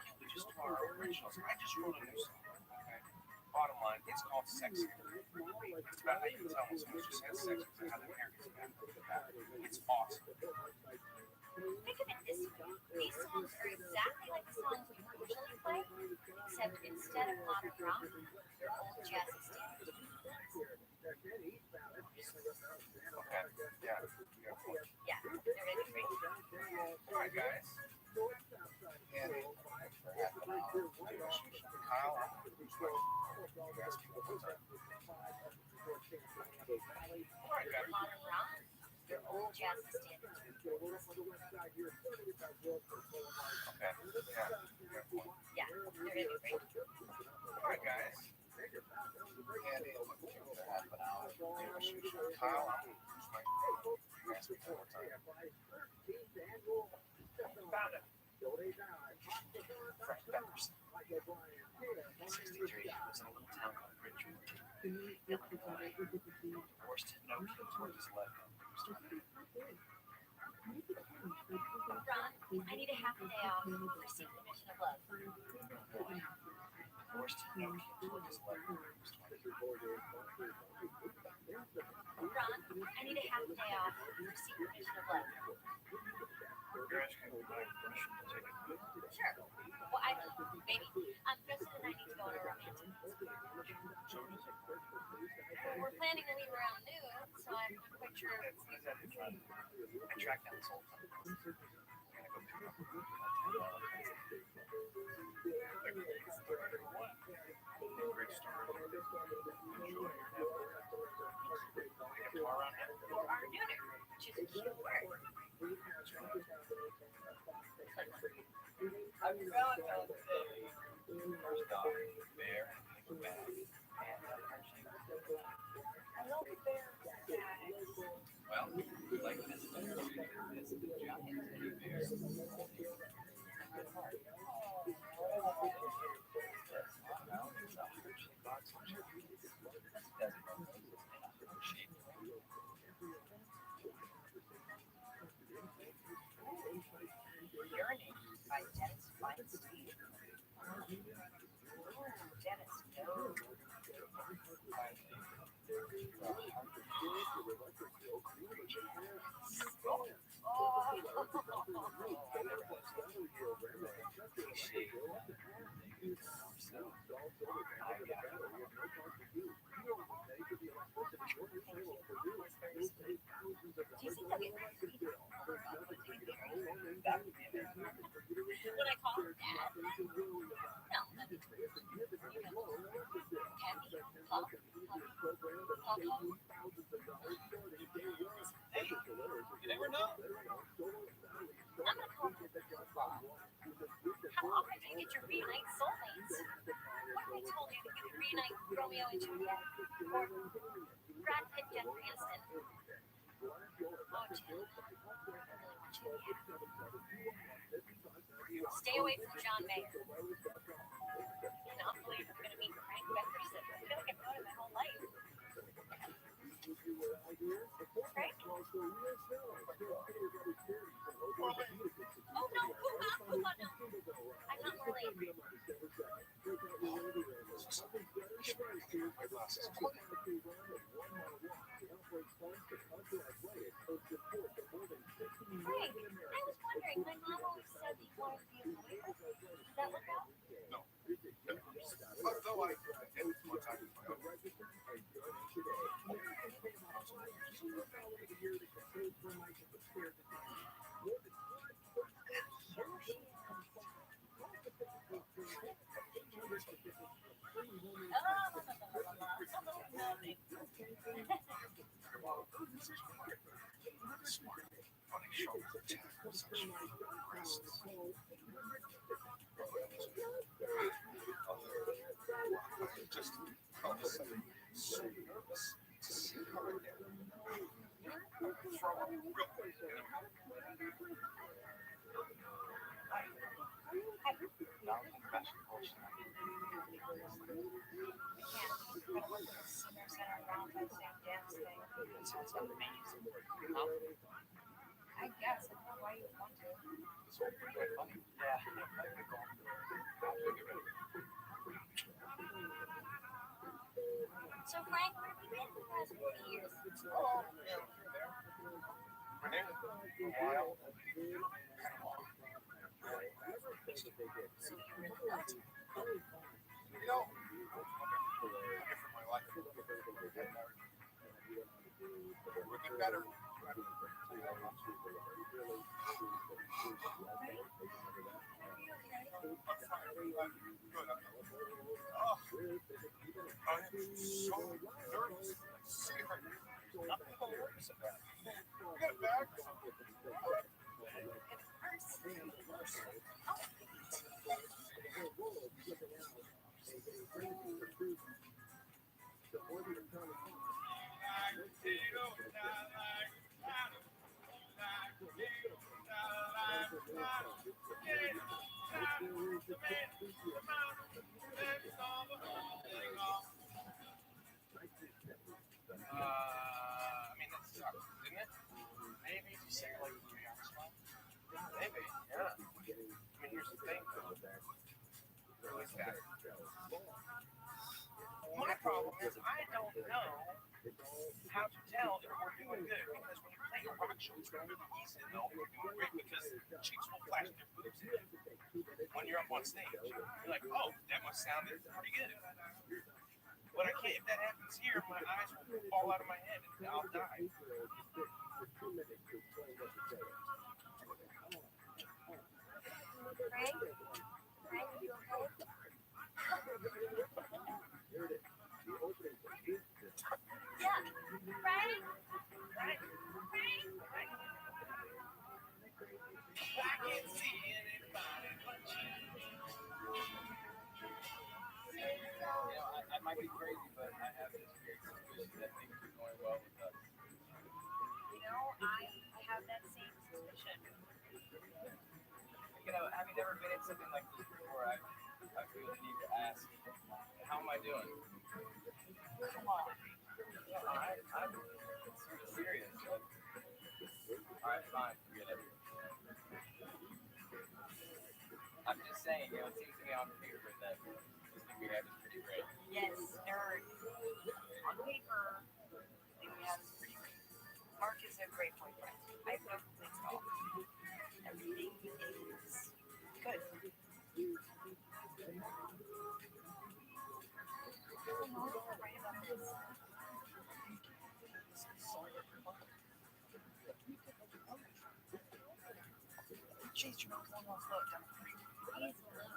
Can't we just do our originals? I just wrote a new song. Okay. Bottom line, it's called Sexy. It's about how you can tell when someone just has sex because how their hair gets back. It's awesome. Think of it this way. These songs are exactly like the songs we usually play, except instead of modern rock, they're old jazzy standards. Okay. Yeah. Yeah, they're ready for you. All right, guys. And for half an hour, Kyle, you ask me one more time. All right, guys. Modern rock, they're old jazzy standards. Okay. Yeah. Fair point. Yeah, they're ready for you. All right, guys. And for half an hour, Kyle, I'm going to use my phone. You ask me one more time. Found it. Fresh peppers. 63 lives in a little town called Bridgewood, Illinois. Divorced, no kids, worked his leg up. Ron, I need a half a day off. Receive the mission of love. Divorced, no kids, worked his leg up. Ron, I need a half a day off. Receive the mission of love. You're asking my permission to take a Sure. Well, maybe. President and I need to go on a planning to leave around noon, so I'm not quite sure. I tracked down this whole time. I'm gonna go pick up great story. Enjoy your tomorrow around here. You are a nooner, which is a cute word. Happy Valentine's Day. First off, bear, and a bag, and I love bears, guys. well, like this bear, this giant teddy bear. Good heart. Well, it's a heart-shaped box. Doesn't shape. Urinate by Dennis Feinstein. Dennis, no. Do you think they'll get creepy when I call him Dad? No, that'd be creepy. Happy, Paul, Hey, you never know. I'm gonna call him Paul. How often do you get your reunite soulmates? What if I told you that you could reunite Romeo and Juliet? Or Brad Pitt, Jennifer Aniston? Oh, Jen. Stay away from John Mayer. Cannot believe I'm gonna meet Frank Beckerson. I feel like I've known him my whole life. Frank? Oh no, Puma, no. I'm not Marlene. Frank, I was wondering, my mom always said that you wanted to be a lawyer. Did that work out? No. Although I did one time with my own. Funny shoulder tap, such breasts. Just all of a sudden so nervous to see her again. Throw up real quick, you know. I guess. I don't know why you would want to. It's all pretty funny. Yeah, I could go. So, Frank, where have you been for the past 40 years? Oh, yeah, there. Renee, for a while. Kind of long. You know, I'm here for my life. Would be better. I am so nervous. See her. Nothing hilarious about it. You got a bag? I mean, that sucks, didn't it? Maybe if you say it like Louis Armstrong. Maybe, yeah. I mean, here's the thing, though. Louis back. My problem is I don't know how to tell if we're doing good, because when you play a rock show, it's really easy to know if we're doing great because chicks will flash their boobs in. When you're up on stage, you're like, oh, that must sound pretty good. When I can't, if that happens here, my eyes will fall out of my head and I'll die. Frank? Frank, are you okay? Yeah. Frank? Frank? Frank? I can't see anybody but you. I might be crazy, but I have this weird suspicion that things are going well with us. You know, I have that same suspicion. Having never been in something like this before, I feel the need to ask, how am I doing? Come on. I'm sort of serious. All right, fine, forget it. I'm just saying, it seems to me on paper that this thing we have is pretty great. Yes, nerd. On paper, the thing we have is pretty great. Mark is a great boyfriend. I have no complaints at all. Everything is good. Right about this. Jeez, you know, one more look. I'm freaking. He's alone.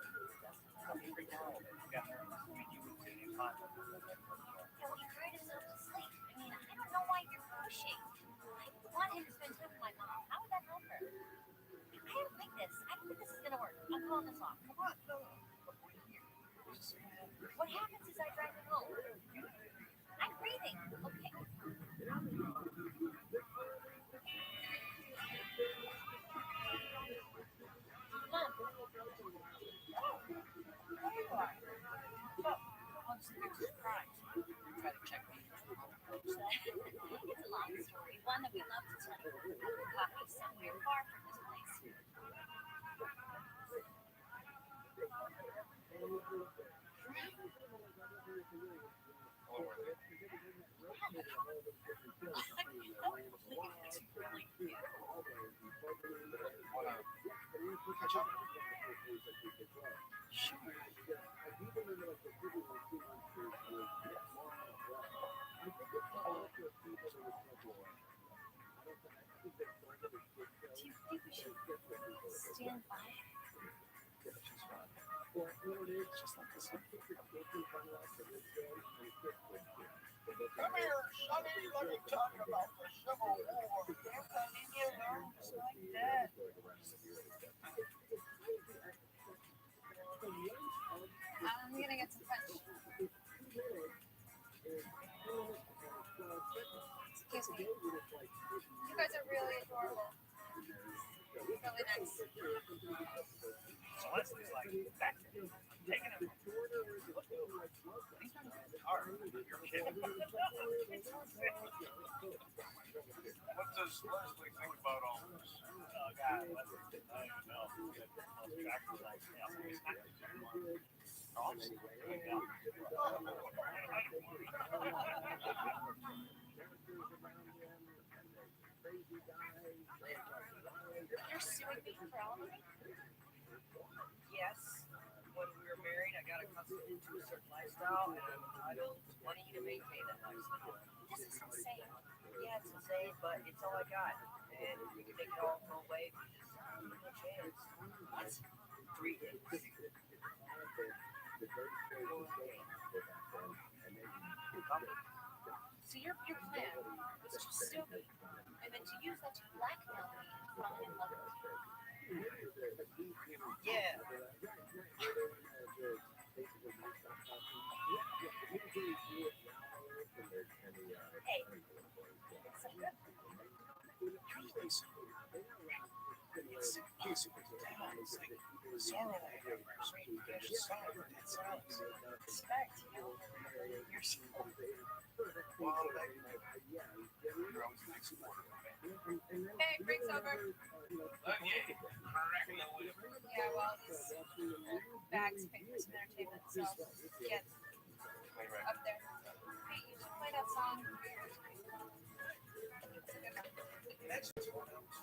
I'm freaked out. Yeah, you would say you find them. Yo, he cried himself to sleep. I mean, I don't know why you're pushing. I want him to spend time with my mom. How would that help her? I don't think this. I don't think this is gonna work. I'm calling this off. Come on, no. What happens is I drive him home. I'm breathing. Okay. Mom. Once the bitch is crying, try to check me. It's a long story. One that we love to tell you. Coffee somewhere far from this place. Do you think we should stand by? Come here, Sonny. Let me talk about the Civil War. They're letting you know just like that. I'm gonna get some punch. Excuse me. You guys are really adorable. Really nice. So Leslie's like, that's it. I'm taking him. He's not in the car. You're kidding. What does Leslie think about all this? Oh, God, Leslie, I don't know. Those tractors like, he's not You're suing me for all of it? Yes, when we were married, I got accustomed to a certain lifestyle, and I'm entitled to money to maintain that lifestyle. This is insane. Yeah, it's insane, but it's all I got. And we can make it all go away if you just give it a chance. What? 3 days. So your plan was to sue me and then to use that to blackmail me and fall in love with you. Yeah. Hey, it's a good It's impossible to tell. It's like the sorrow I have mercy. I just saw it. It's silence. Respect. You're so Well, you're always the next supporter. Hey, Frank's over. Yeah, correct. Yeah, well, these bags pick for some entertainment, so get up there. Hey, you should play that song. It's a good one. That's just what else.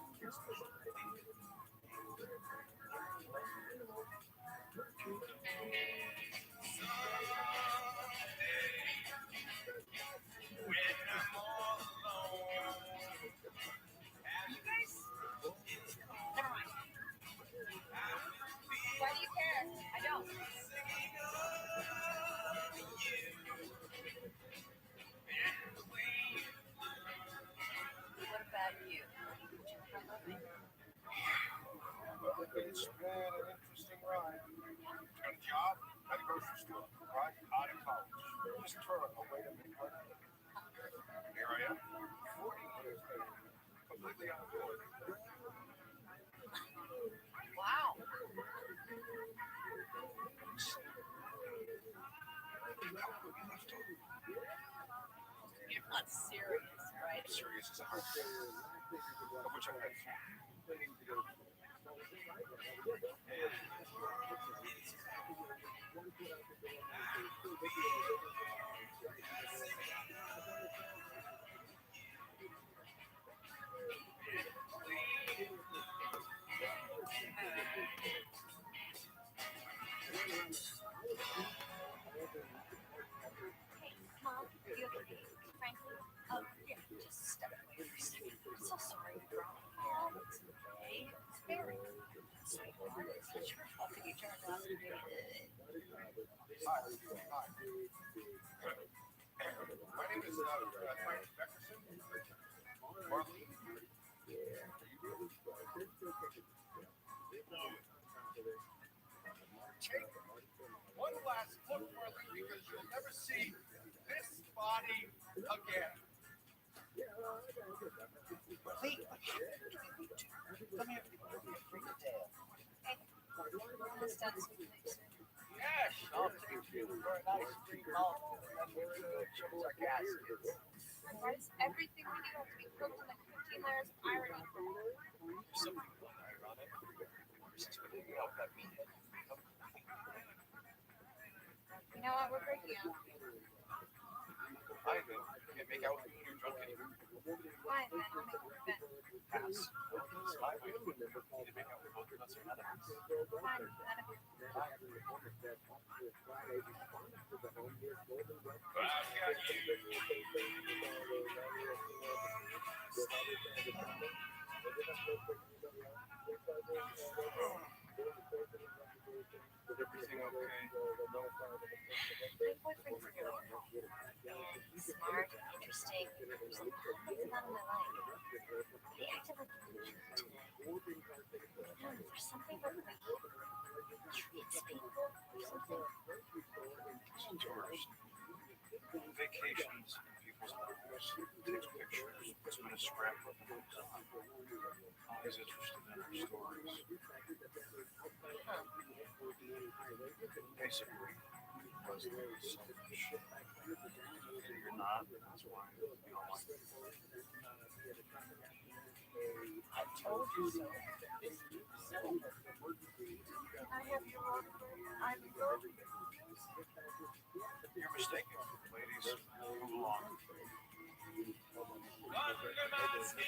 Mr. Turner, a way to make money. Here I am. 40 years later, completely on board. Wow. You're not serious, right? Serious as a heart. Of which I've had few. Mom, you okay? Frankly, yeah, just step away for a second. I'm so sorry, girl. Oh, it's okay. It's very sweetheart. It's not your fault that you turned out to be. Hi. My name is Frank Beckerson. Marlene. Take one last look, Marlene, because you'll never see this body again. Marlene, what happened to you two? Come here, bring the tail. Hey, almost done some things. Yes, I'll take you for a nice free mouthful, and then we're going to show our gaskets. Why does everything we do have to be cooked in like 15 layers of irony? There's something ironic. Since we didn't help that meeting. You know what? We're breaking up. I can't make out when you're drunk anymore. Fine, then I'll make it fit. Pass. It's my way. You need to make out with both of us or none of us. Fine, none of you. I've got you. Everything okay? My boyfriend's good. Smart, interesting. There's a lot going on in my life. He acted like a legend today. There's something about the way he treats people or something. George, vacations in people's lives, takes pictures, puts them in a scrapbook. He's interested in our stories. Basically, wasn't selfish. You're not, that's why you don't like it. I told you so. I have your wrong word. I'm good. You're mistaken, ladies. Move along. Under my skin.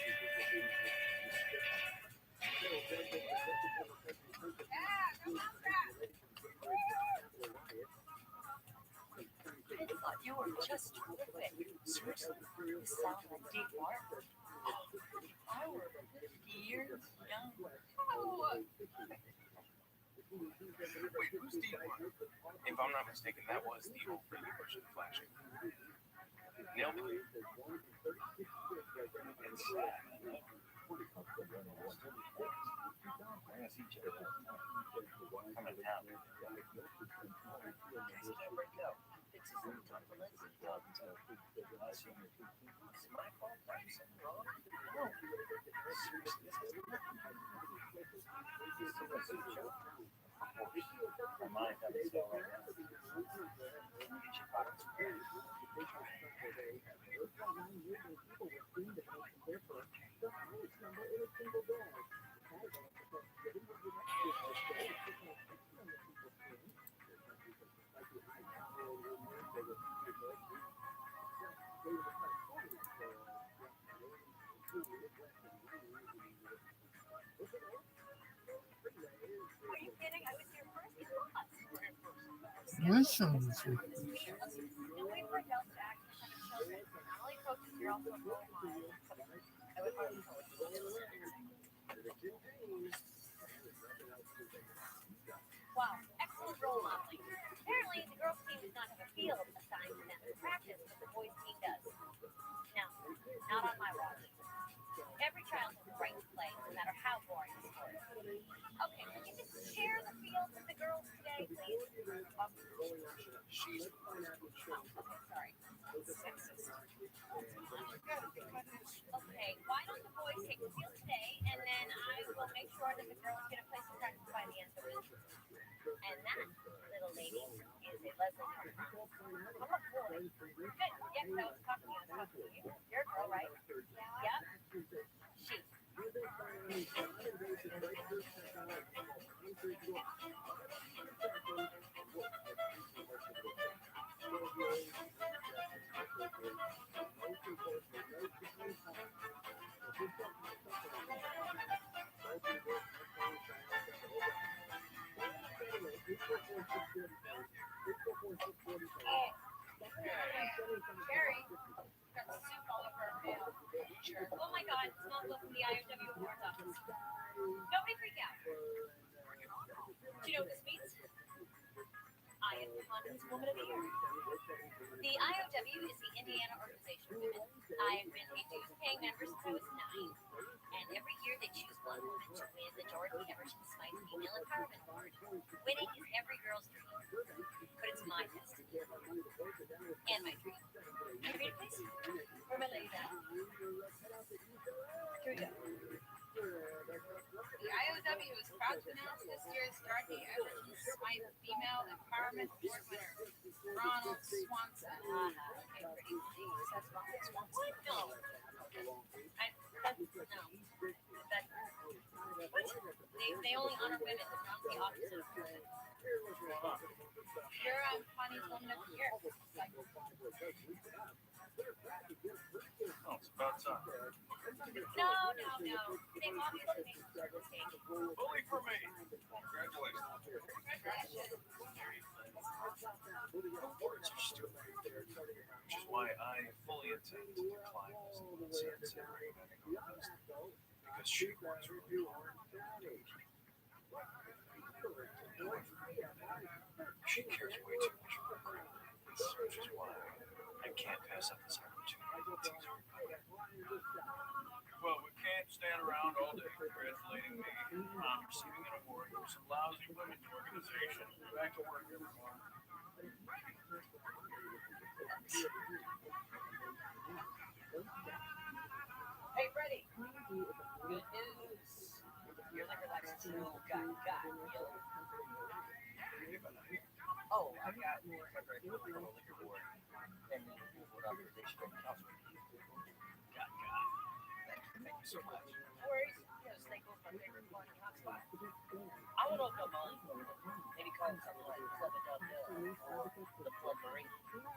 I thought you were just terrific. Seriously, you sound like Deep Martin. If I were 50 years younger. Oh, Wait, who's Deep Martin? If I'm not mistaken, that was the old radio version of Flashing. Nailed it. It's sad. I guess each other. Come in town. Guys, can't break out. It's just a ton of lenses you're talking to. It's my fault. I'm something wrong. No. Seriously, this has nothing to do with it. It's a joke. My mind doesn't spell right now. Can you get your pockets square? are you kidding? I was here first. It was. That sounds sweet. No way for adults to act in front of children. Not only coaches, you're also a role model. I would hardly call it wow, excellent role modeling. Apparently, the girls' team does not have a field assigned to them for practice, but the boys' team does. No, not on my watch. Every child has a right to play, no matter how boring the sport. Okay, can you just share the field with the girls today, please? She's Sorry. sexist. Okay, why don't the boys take the field today, and then I will make sure that the girls get a place to practice by the end of the week. And that little lady is a Leslie Norton. I'm a boy. Good. Yeah, no, it's talking to you. It's talking to you. You're a girl, right? Yep. She. Carrie. Got soup all over her mail. Sure. Oh my God, small book from the IOW Awards office. Nobody freak out. Do you know what this means? I am Condoms Woman of the Year. The IOW is the Indiana Organization of Women. I've been a dues-paying member since I was 9, and every year they choose one woman to win the Dorothy Emerson Smythe Female Empowerment Award. Winning is every girl's dream, but it's my destiny and my dream. Can you read, please? Where am I laying down? Here we go. The IOW is proud to announce this year's Dorothy Emerson Smythe Female Empowerment Award winner, Ronald Swanson. Okay, pretty. Jeez, that's Ronald Swanson. No. They only honor women. They're not the opposite of women. Sure, I'm Connie's Woman of the Year. Like, Oh, it's about time. No. They bought me the thing. Bully for me. Congratulations. Awards are stupid, which is why I fully intend to decline this Saturday betting on this because she works really hard. She cares way too much for her crowd, which is why I can't pass up this opportunity to tease her. Well, we can't stand around all day congratulating me on receiving an award from some lousy women's organization. Back to work, everyone. Hey, Freddie. Good news. Your liquor license still got yellow. Oh, I got preparation for the liquor board and the board authorization of the council. Got. Thank you so much. no worries. You know, Snake's my favorite party hotspot. I want to open up mine. Maybe call it something like Club Adult Hill or the Club Marine.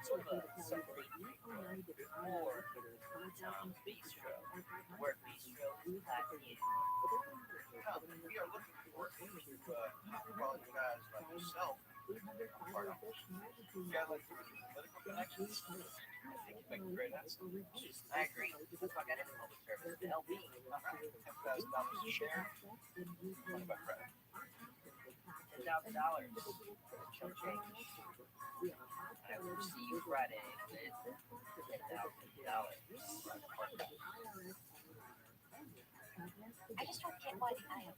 Sort of a submarine or Tom's Bistro, where Bistro is hot in. Come, we are looking for quality guys like yourself. Part of this. You got like political connections? I think you make a great asset. I agree. That's why I got into public service to help me. $10,000 a share. What about credit? $10,000. Chump change. I will see you Friday with $10,000. I just don't get why the IOW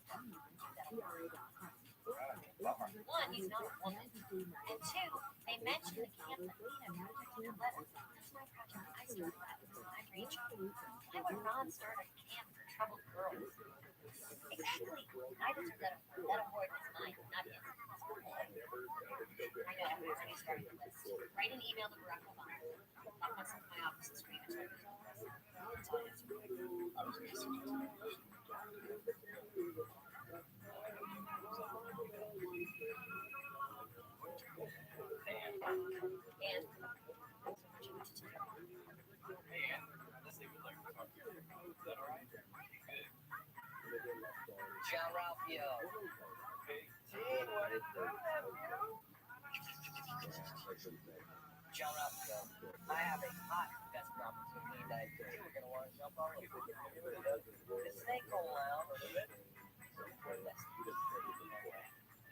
One, he's not a woman. And two, they mentioned the Camp Athena project in the letter. That's my project. I started that with my reach. Why would Ron start a camp for troubled girls? Exactly. I deserve that award. That award was mine, not his. I know. I need to start the list. Write an email to Barack Obama. I'll come to my office and scream at him. That's all I have to do. I was going to suggest And Hey, Ann, let's see what like to talk to you. Is that all right? Good. John Ralphio. Hey, Gene, what is that? John Ralphio, I have a hot investment opportunity that I think we're going to want to jump on. The Snake Hole Lounge.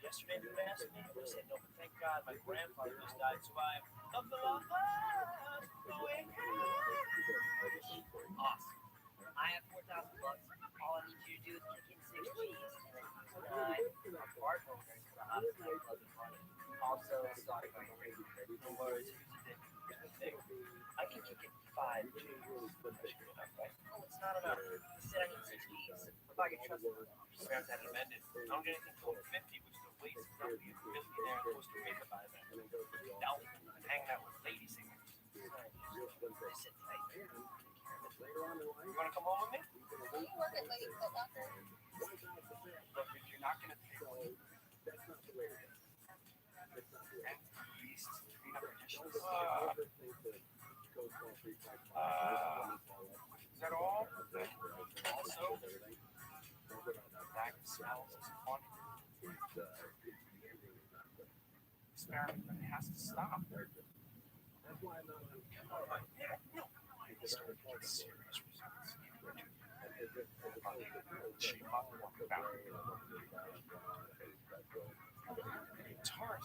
Yesterday, the last minute, we said, no, but thank God my grandfather just died, so I'm up the long Awesome. I have $4,000. All I need you to do is kick in 6 G's and then you and I are partners for the hottest nightclub in money. Also, it's like, no worries, I can kick it 5 Gs. Right? Oh, it's not enough. He said I need 6 Gs. If I can trust him, just have that amended. I don't get anything till 50, which is a waste. I'll be 50 there in Costa Rica by then. No, I'm hanging out with lady singers. Sit tight. You want to come home with me? Do you work at Lady Foot Locker? Look, if you're not going to pay me, at least clean up our dishes. Is that all? Also, that smells is fun. Experiment that has to stop. It's hard.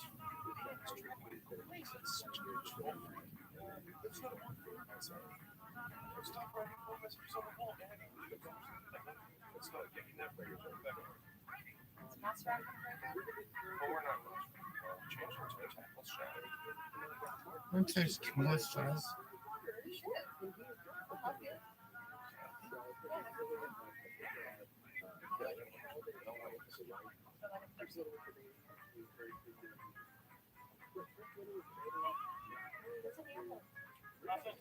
It's such a good school. Let's go to one. Stop writing comments for some wall, man. Let's go. You can never get back. It's not strapped program? But we're not going to change it to a tackle strap. I'd say it's cholesterol. You should. I'll help you. Nothing.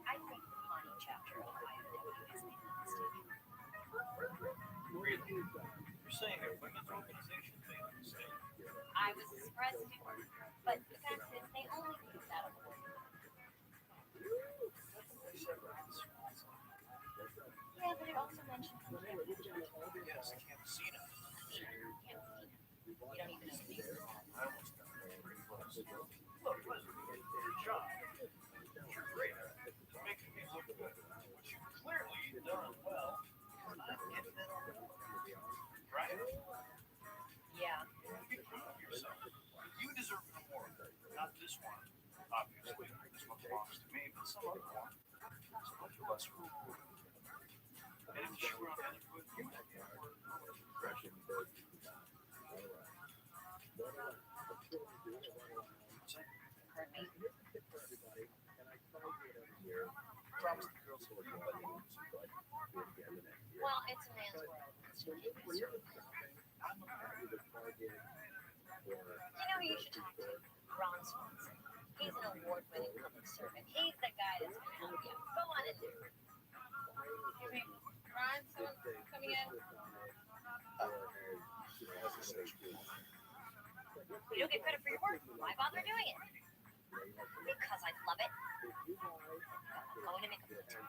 I think the Pawnee chapter of IOW has made a mistake. Really? You're saying that women's organization made a mistake? I was his president, but the fact is, they only use that on the board. Yeah, but it also mentions the Yes, Campesino. You don't even know the name of that. I almost got pretty close. Look, listen, your job. You're great at it. You're making me look good. Which you've clearly done well. I'm getting it on board. Right? Yeah. Be proud of yourself. You deserve an award. Not this one, obviously. This one belongs to me, but some other one. It's much less cool. And if you were on the other foot, you would get an award. Pardon me. Promise the girls will be like Well, it's a man's world. You know who you should talk to? Ron Swanson. He's an award-winning public servant. He's the guy that's going to help you. Go on in there. Excuse me. Ron, someone coming in? You don't get credit for your work. Why bother doing it? Because I love it. I'm going to make a filter.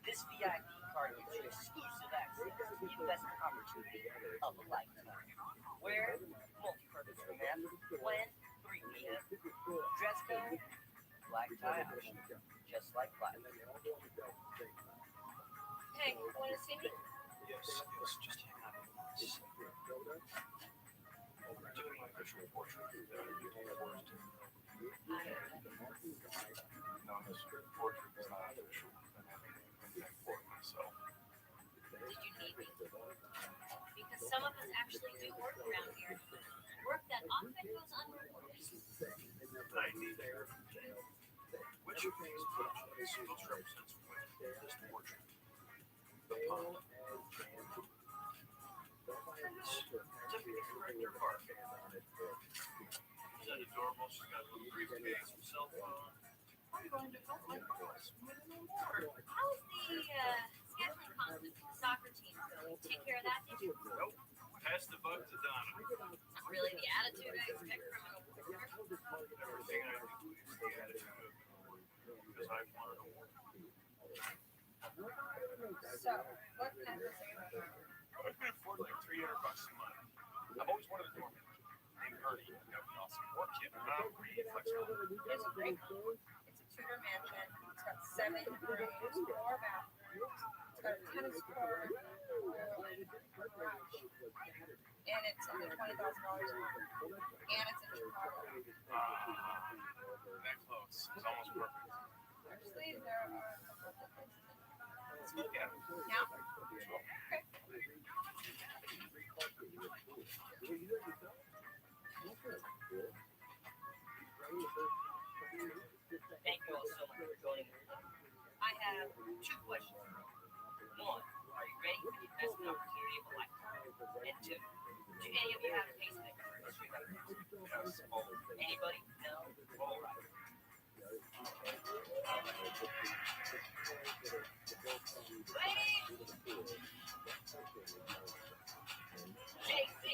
This VIP card gives you exclusive access to the investment opportunity of a lifetime. Where? Multi-purpose command. When? 3 p.m. Dress code? Black tie option. Just like black. Hey, want to see me? yes, just hang on. Doing my official portrait. No, this portrait is not official. I'm having a for myself. Did you need me? Because some of us actually do work around here. Work that often goes unrewarded. I need it. Which of these pictures represents this portrait? The pond. Deputy Director Park. Isn't that adorable? She's got a little briefcase with cell phone. I'm going to help my boss win an award. How was the scheduling conflict with the soccer team? You take care of that, did you? Nope. Pass the buck to Donna. Not really the attitude I expect from an award. Everything I do is the attitude of an award. Because I want an award. So, what can I do? I can afford like $300 a month. I've always wanted a doorman named Ernie. You know, an awesome work kid. I'm pretty flexible. It's a great home. It's a Tudor mansion. It's got 7 rooms, 4 bathrooms. It's got a tennis court, garage. And it's under $20,000 a month. And it's in Chicago. That close. It's almost perfect. Actually, there are a couple of places. Let's look at it. Now? Sure. Okay. Two questions. One, are you ready for the investment opportunity of a lifetime? And two, do any of you have a pacemaker for history of evidence? Yes. Oh, Anybody? No? All right. Ladies! JC,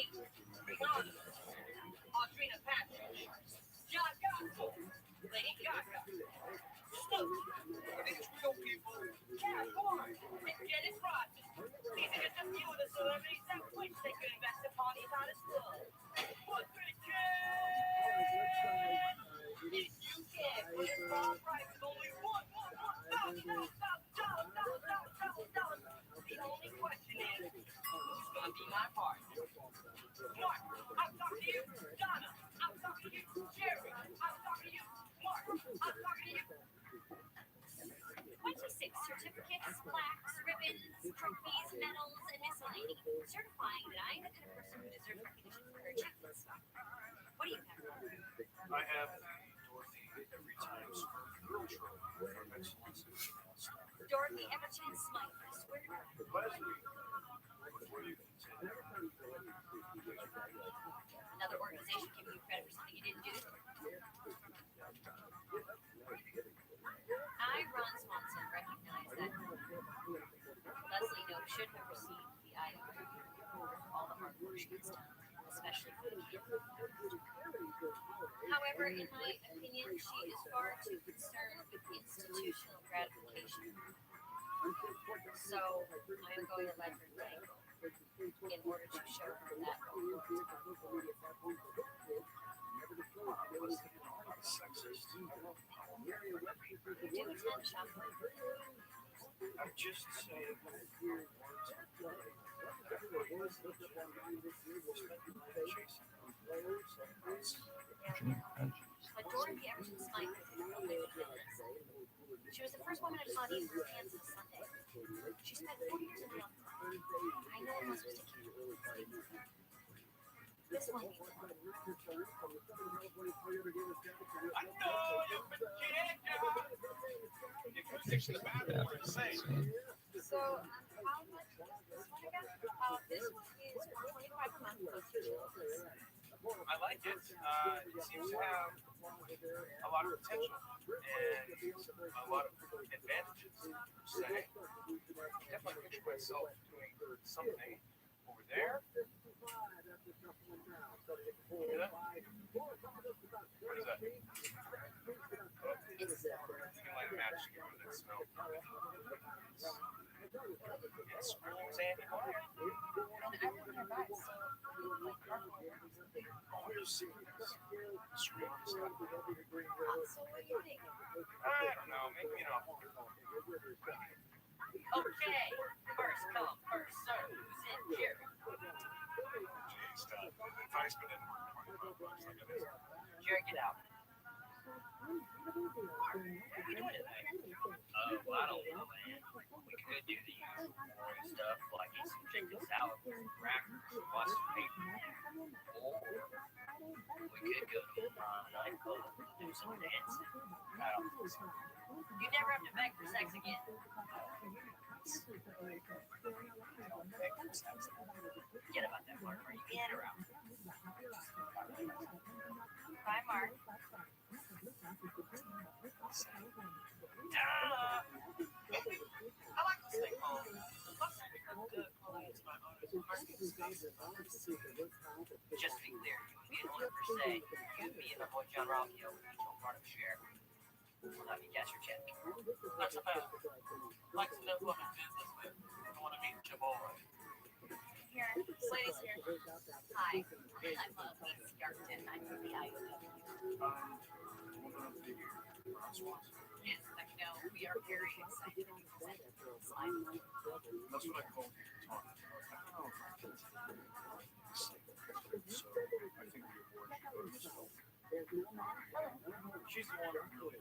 Ronnie, Audrina Patrick, John Gospel, Lady Gaga, Snoop, these real people, yeah, come on, and Dennis Rodman. These are just a few of the celebrities that wish they could invest upon these honest clubs. What's the chance? If you can, for your small price of only $1,000. The only question is, who's gonna be my partner? Mark, I'm talking to you. Donna, I'm talking to you. Jerry, I'm talking to you. Mark, I'm talking to you. 26 certificates, plaques, ribbons, trophies, medals, and miscellany, certifying that I am the kind of person who deserves recognition for her achievements. What do you have? I have Dorothy every time Girl Trophy for excellence in female style. Dorothy Everton Smythe, I swear to God. Last week, before you continue, Another organization giving you credit for something you didn't do. I, Ron Swanson, recognize that Leslie Knope should have received the item for all the hard work she has done, especially for the kid. However, in my opinion, she is far too concerned with institutional gratification. So I am going to let her dangle in order to show her that reward. sexist. You do attend shopping. I'm just saying. But Dorothy Everton Smythe is a lady feminist. She was the first woman I saw eat her hands on Sunday. She spent 4 years in the office. I know it was ridiculous. This one means a lot. I know you forget the acoustics in the bathroom are insane. So, how much is this one again? This one is $125 a month plus utilities. I like it. It seems to have a lot of potential and a lot of advantages, per se. Definitely picture myself doing something over there. Look at that. What is that? Oh, It's you can light a match to get rid of that smell. It's Sandy Mark. and I live nearby, so we like carpool or something. Oh, you're serious. Scream is not So what do you think? I don't know. Maybe not. Okay, first come, first serve. Who's in here? If I spend it $25, look at this. Jerry, get out. What are you doing tonight? Well, I don't know, man. We could do the usual boring stuff like eat some chicken salad with some crackers, watch some paper. Or we could go to a nightclub and do some dancing. I don't think so. You never have to beg for sex again. Forget about that part. Are you in or out? Bye, Mark. I like this thing called good qualities by owners of marketing spaces. Just to be clear, you and me and owner per se, you, me, and my boy John Robbio each own part of a share. We'll have you cash your check. That's about like to know who I'm in business with. I want to meet your boy. Here, ladies here. Hi, I'm Lisa Yarkton. I'm from the IOW. Yes, I know. We are very excited to present slide. That's what I call talk. So I think the award should go to Miss Hope. She's the one who really,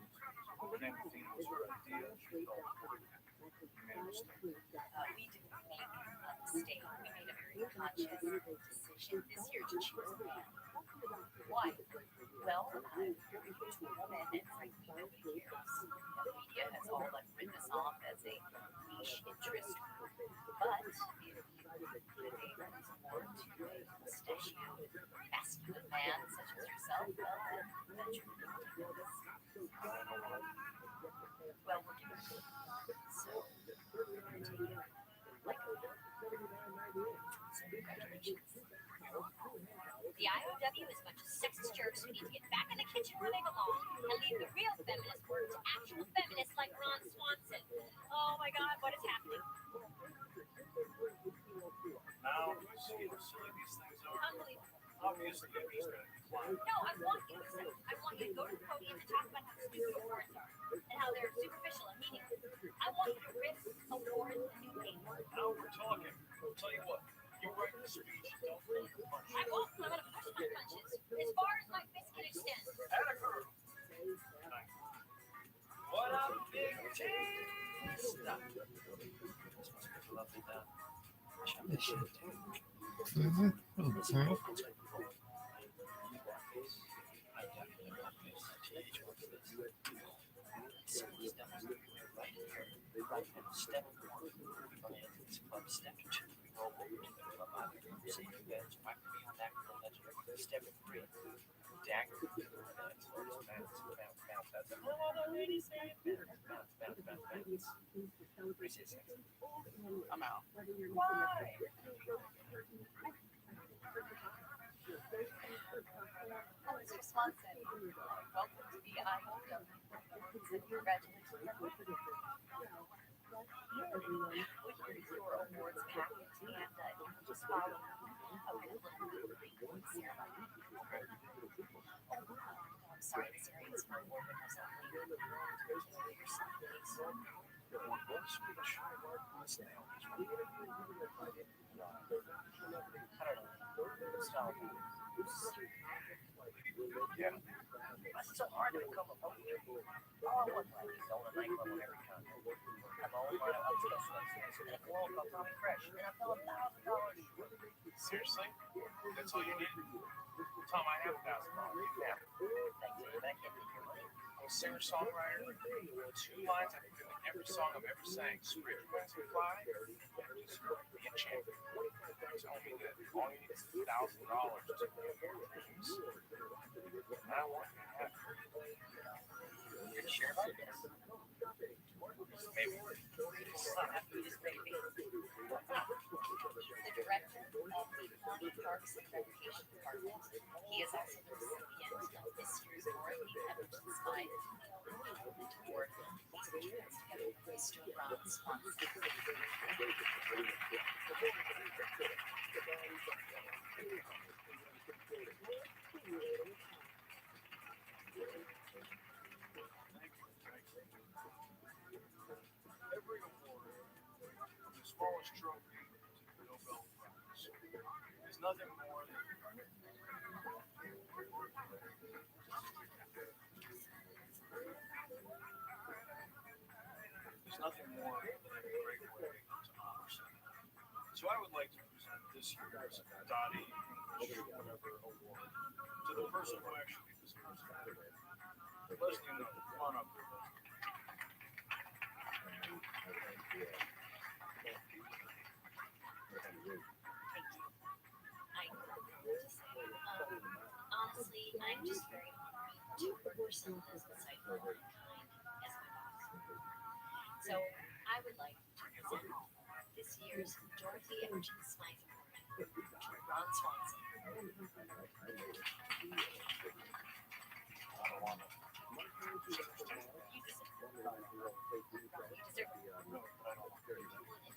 when anything was her idea, she thought it would. We didn't make a mistake. We made a very conscious decision this year to choose a man. Why? Well, you're a woman, and frankly, nobody cares. The media has all but written us off as a niche interest group. But if you give a woman's award to a mustachioed, masculine man such as yourself, well, then venture to do this. Well, we're doing it. So, we're going to take it like a woman. So, congratulations. The IOW is a bunch of sexist jerks who need to get back in the kitchen where they belong and leave the real feminist work to actual feminists like Ron Swanson. Oh my God, what is happening? Now, you see how silly these things are. Unbelievable. Obviously, he's going to decline. No, I want you to listen. I want you to go to the podium and talk about how stupid awards are and how they're superficial and meaningless. I want you to rip awards a new name. Now we're talking. I'll tell you what. You write the speech. Don't pull your punch. I won't. I'm going to push my punches as far as my fist can extend. Atta girl. What a big taste. Lovely that. Step one, step two, we roll over to the club either say you guys might be on that girl legend. Step three, dagger, bounce, that's it. No, ladies, bounce. I'm out. Why? Oh, Mr. Swanson, welcome to the IOW. Congratulations. What year is your awards packet? And just follow a little ceremony. I'm sorry, this area is for award winners only. Your son, please. Yeah. It's so hard to become a publisher. All I want is to own a nightclub on every continent. Have my own line of upscale sweatshirts and a cologne called Tommy Fresh, and I fell $1,000 short. Seriously? That's all you need? Tom, I have $1,000. Yeah. Thank you. That can't be your money. I'm a singer-songwriter. 2 lines I can put in every song I've ever sang. Spread your wings and fly. Just be a champion. Tell me that all you need is $1,000 to get your dreams. And I want you to have it. You're share about this? Maybe. This baby. The director of the County Parks and Recreation Department. He is also the recipient of this year's Dorothy Edmonton Spine Movement Award. He's putting this together with Mr. Ron Swanson. Every award, from the smallest trophy to the Nobel Prize, is nothing more than a great way to honor someone. So I would like to present this year's Dottie whatever award to the person who actually deserves it. Leslie, no, come on up here. Honestly, I'm just very hungry to work for someone as insightful and kind as my boss. So I would like to present this year's Dorothy Edmonton Smythe Award to Ron Swanson. You deserve it. You deserve it.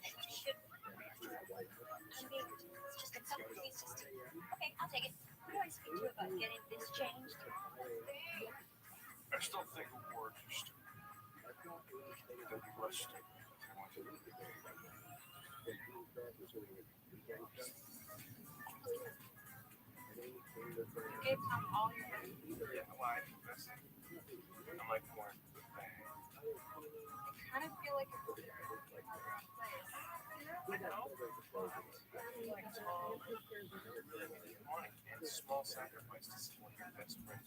And you should. I mean, it's just a couple of things. Just okay, I'll take it. Who do I speak to about getting this changed? I still think awards are stupid. They'll be less stupid. You gave Tom all your money. Yeah, well, I invested. I'm like more in the bag. I kind of feel like it's a wrong place. You know? And small sacrifices is one of your best friends.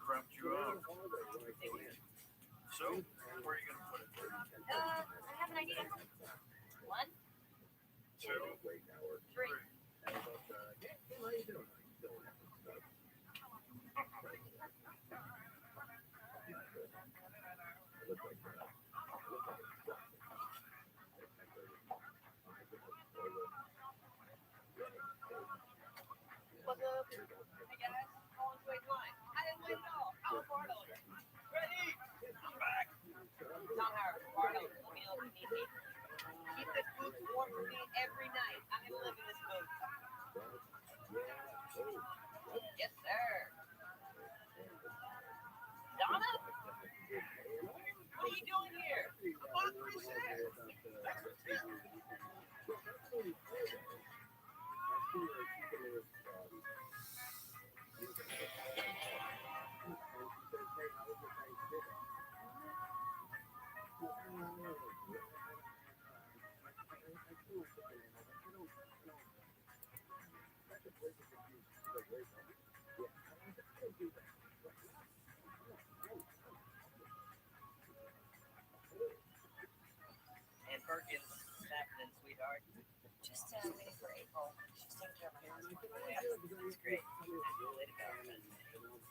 Cramped you up. So, where are you gonna put it? I have an idea. 1, 2, 3. What's up? Hey guys, how long's wait in line? I didn't wait at all. I was Bardo. Ready? I'm back. Tom Howard, Bardo. Let me know if you need me. Keep this booth warm for me every night. I'm gonna live in this booth. Yes, sir. Donna? What are you doing here? The booth reset. Thanks for the tip. And Perkins, what's happening, sweetheart? Just waiting for April. She's taking care of my house. That's great. Way to go.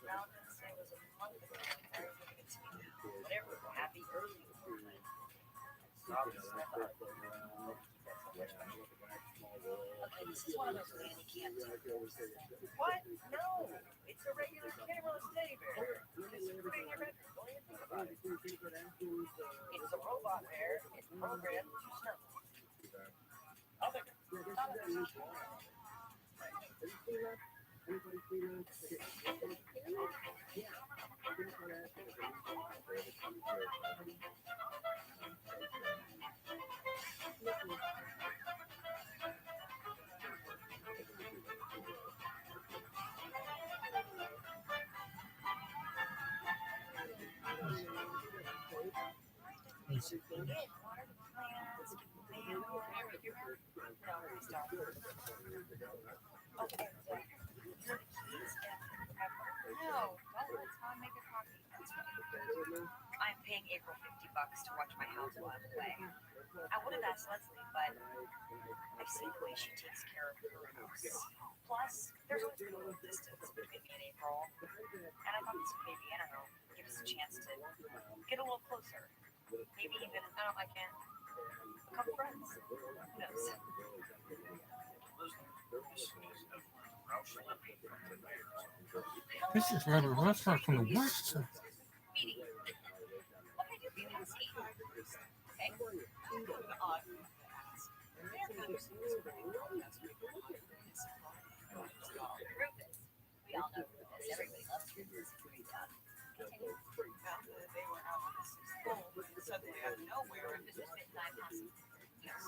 Valentine's Day was a month ago. How are you giving it to me now? Whatever. Happy early Valentine's Day. Obviously, I thought keep that somewhere special. Okay, this is one of those things you can't do. What? No. It's a regular camera teddy bear. Just put it in your bedroom. Don't even think about it. It's a robot bear. It's programmed to snuggle. Other. Okay, no, don't let Tom make a copy. That's fine. I'm paying April $50 to watch my house while I'm away. I would have asked Leslie, but I've seen the way she takes care of her house. Plus, there's always been a little distance between me and April, and I thought this would maybe, I don't know, give us a chance to get a little closer. Maybe even, I can't become friends. Who knows? This is Rabbi Restaurant from the West Side. Meeting. What can I do for you in this evening? Okay. Rufus. We all know Rufus. Everybody loves Rufus. Continue. They were out on the sixth hole, and suddenly out of nowhere, Rufus was bitten by a possum. Yes.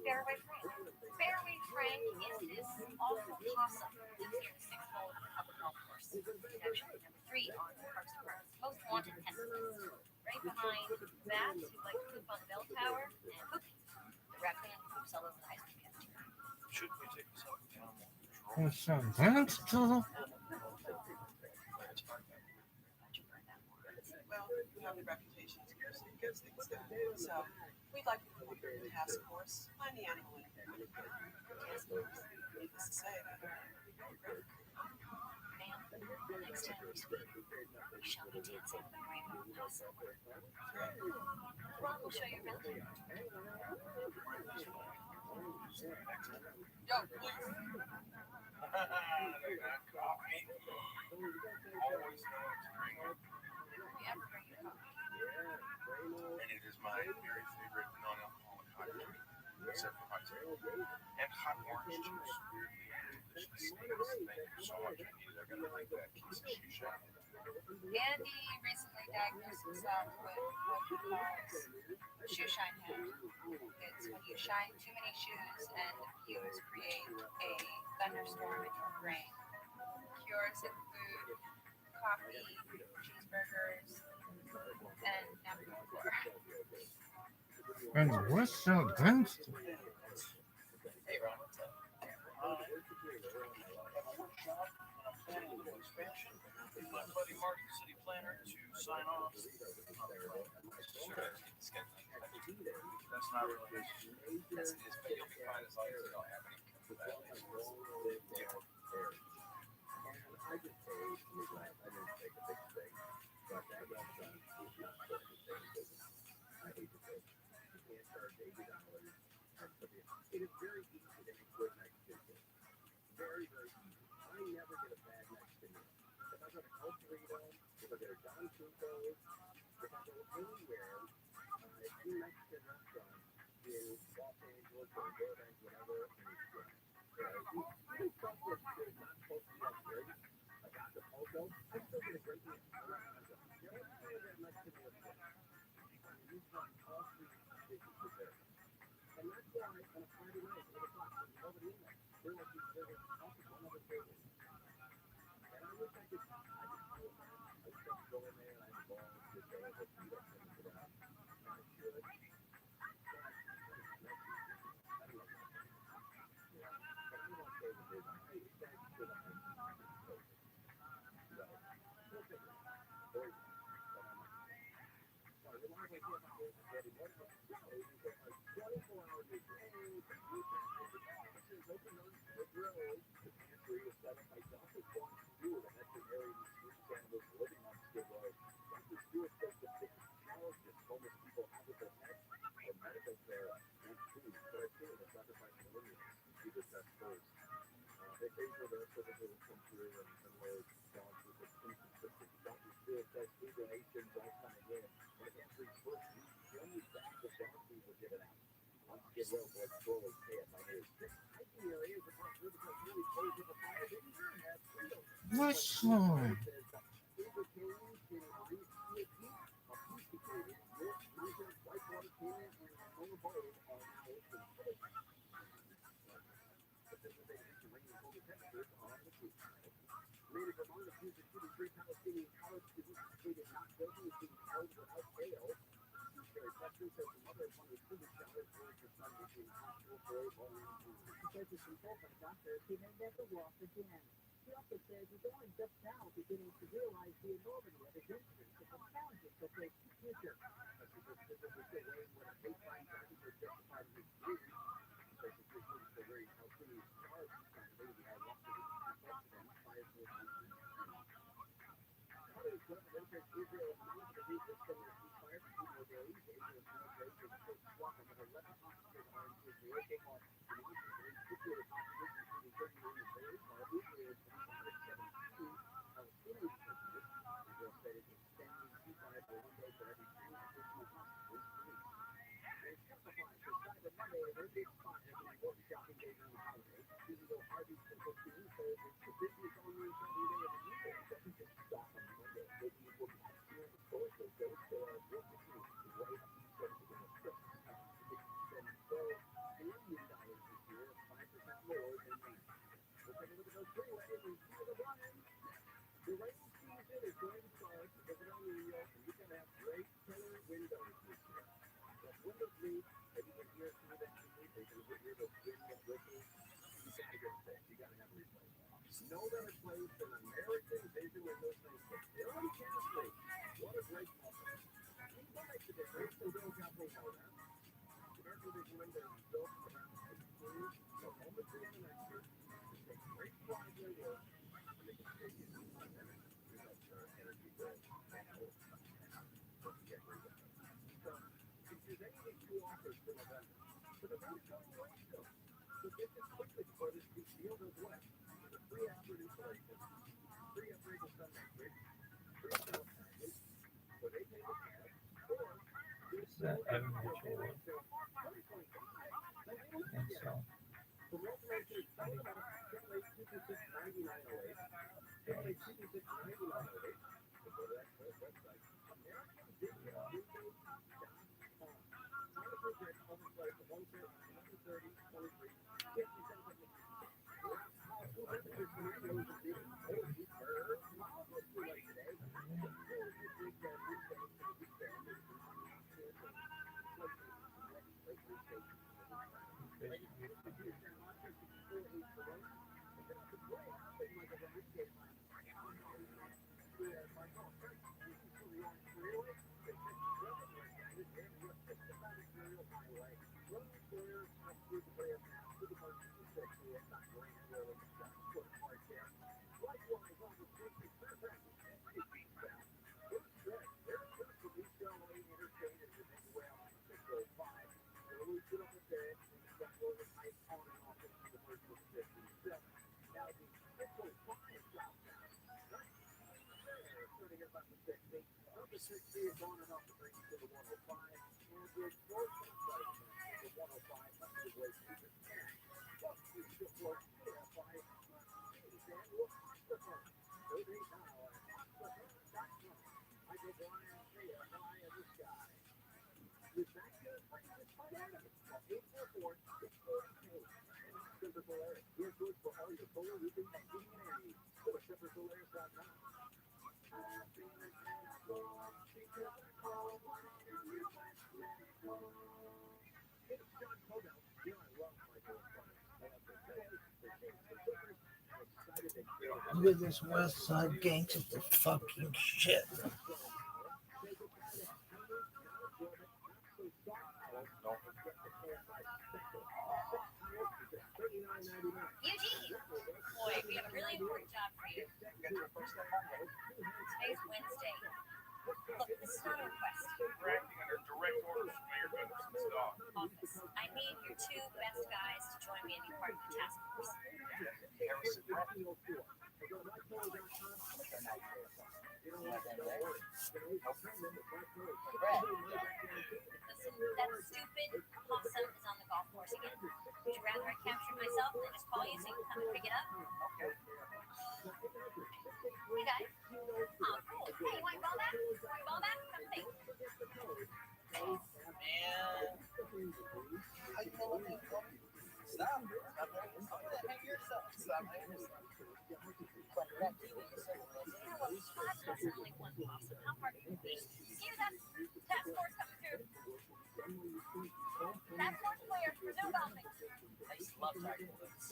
Fairway Frank. Fairway Frank is this awful possum that lives near the sixth hole of the public golf course. He's actually number 3 on the Parks and Rec most wanted pest list. Right behind Bats, who like to poop on the bell tower, and Cookie, the raccoon who poops all over the high school cafeteria. Shouldn't we take this up with animal control? What's that? That's true. Well, we have the reputation as scarcity gets things done. So we'd like to put together a task force on the animal industry. Task force. Needless to say, that Ma'am, next time we speak, we shall be dancing on the rainbow possum. Ron will show you around. Yo, please. They got coffee. Always know what to bring. We ever bring you coffee? And it is my very favorite non-alcoholic hot drink, except for hot tea. And hot orange juice. Weirdly delicious. Thank you so much. I gotta like that piece of shoe shine. Andy recently diagnosed himself with what he calls shoe shine head. It's when you shine too many shoes and the fumes create a thunderstorm in your brain. Cures in food, coffee, cheeseburgers, and never before. And what's so gangster? Hey, Ron, what's up? I have a workshop and I'm planning a little expansion. With my buddy Mark, the city planner, to sign off. Sure. Scheduling. That's not really an issue. Yes, it is, but you'll be fine as long as you don't have any violations. What's on? That unusual. And so, Look at this West Side gangster fucking shit. Eugene, boy, we have a really important job for you. Today's Wednesday. Look, this is not a request. We're acting under direct orders from Mayor Gunderson's dog. Office. I need your two best guys to join me and be part of the task force. Listen, that stupid possum is on the golf course again. Would you rather I capture it myself than just call you so you can come and pick it up? Hey guys. Oh, cool. Hey, you want your ball back? You want your ball back? Come take. Man. How you know what they want? Stop. Stop hanging yourself. Stop hanging yourself. But that TV is so crazy. Yeah, well, five of us are only one possum. How hard can it be? Hear that? Task force coming through. Task force clear. No golfing. I used to love Tiger Woods.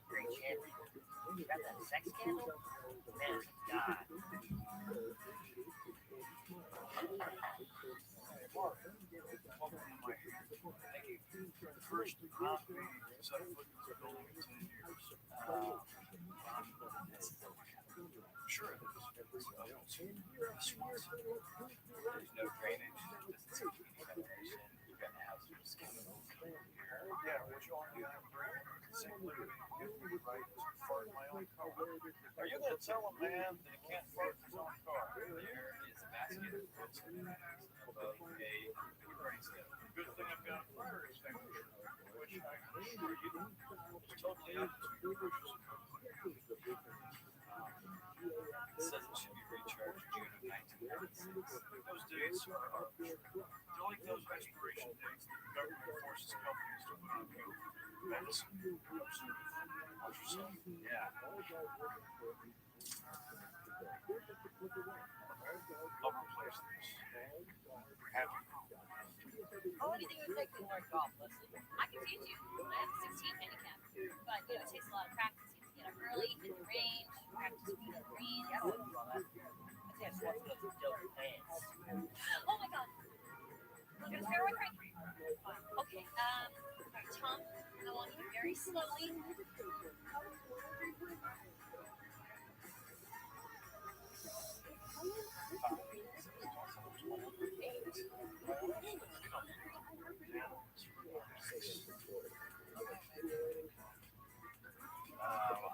Great champion. You got that sex scandal? Man, God. Mark, welcome to my thank you. The first hobby set foot in the building in 10 years. Sure it is. There's no drainage. Doesn't seem to be any ventilation. You've got the house just kind of Yeah, what you want to do, same liberty give me the right to fart in my own car. Are you going to tell a man that he can't fart in his own car? There is a basket of books in the bags above a burning stove. Good thing I've got a fire extinguisher, which I can assure you is totally up to your purchase. It says it should be recharged June of 1996. Those dates are arbitrary. They're like those expiration dates that the government forces companies to put on you. Medicine, ultrasound. Yeah. I'll replace this. Happy. How long do you think it would take to learn golf, Leslie? I can teach you. I have a 16 handicap. But, you know, it takes a lot of practice. You have to get up early, hit the range, practice with the green. Yeah, I don't do all that. I think I just want to go to dope pants. Oh my god. Look at his fairway crank. Okay, Tom, I want you very slowly.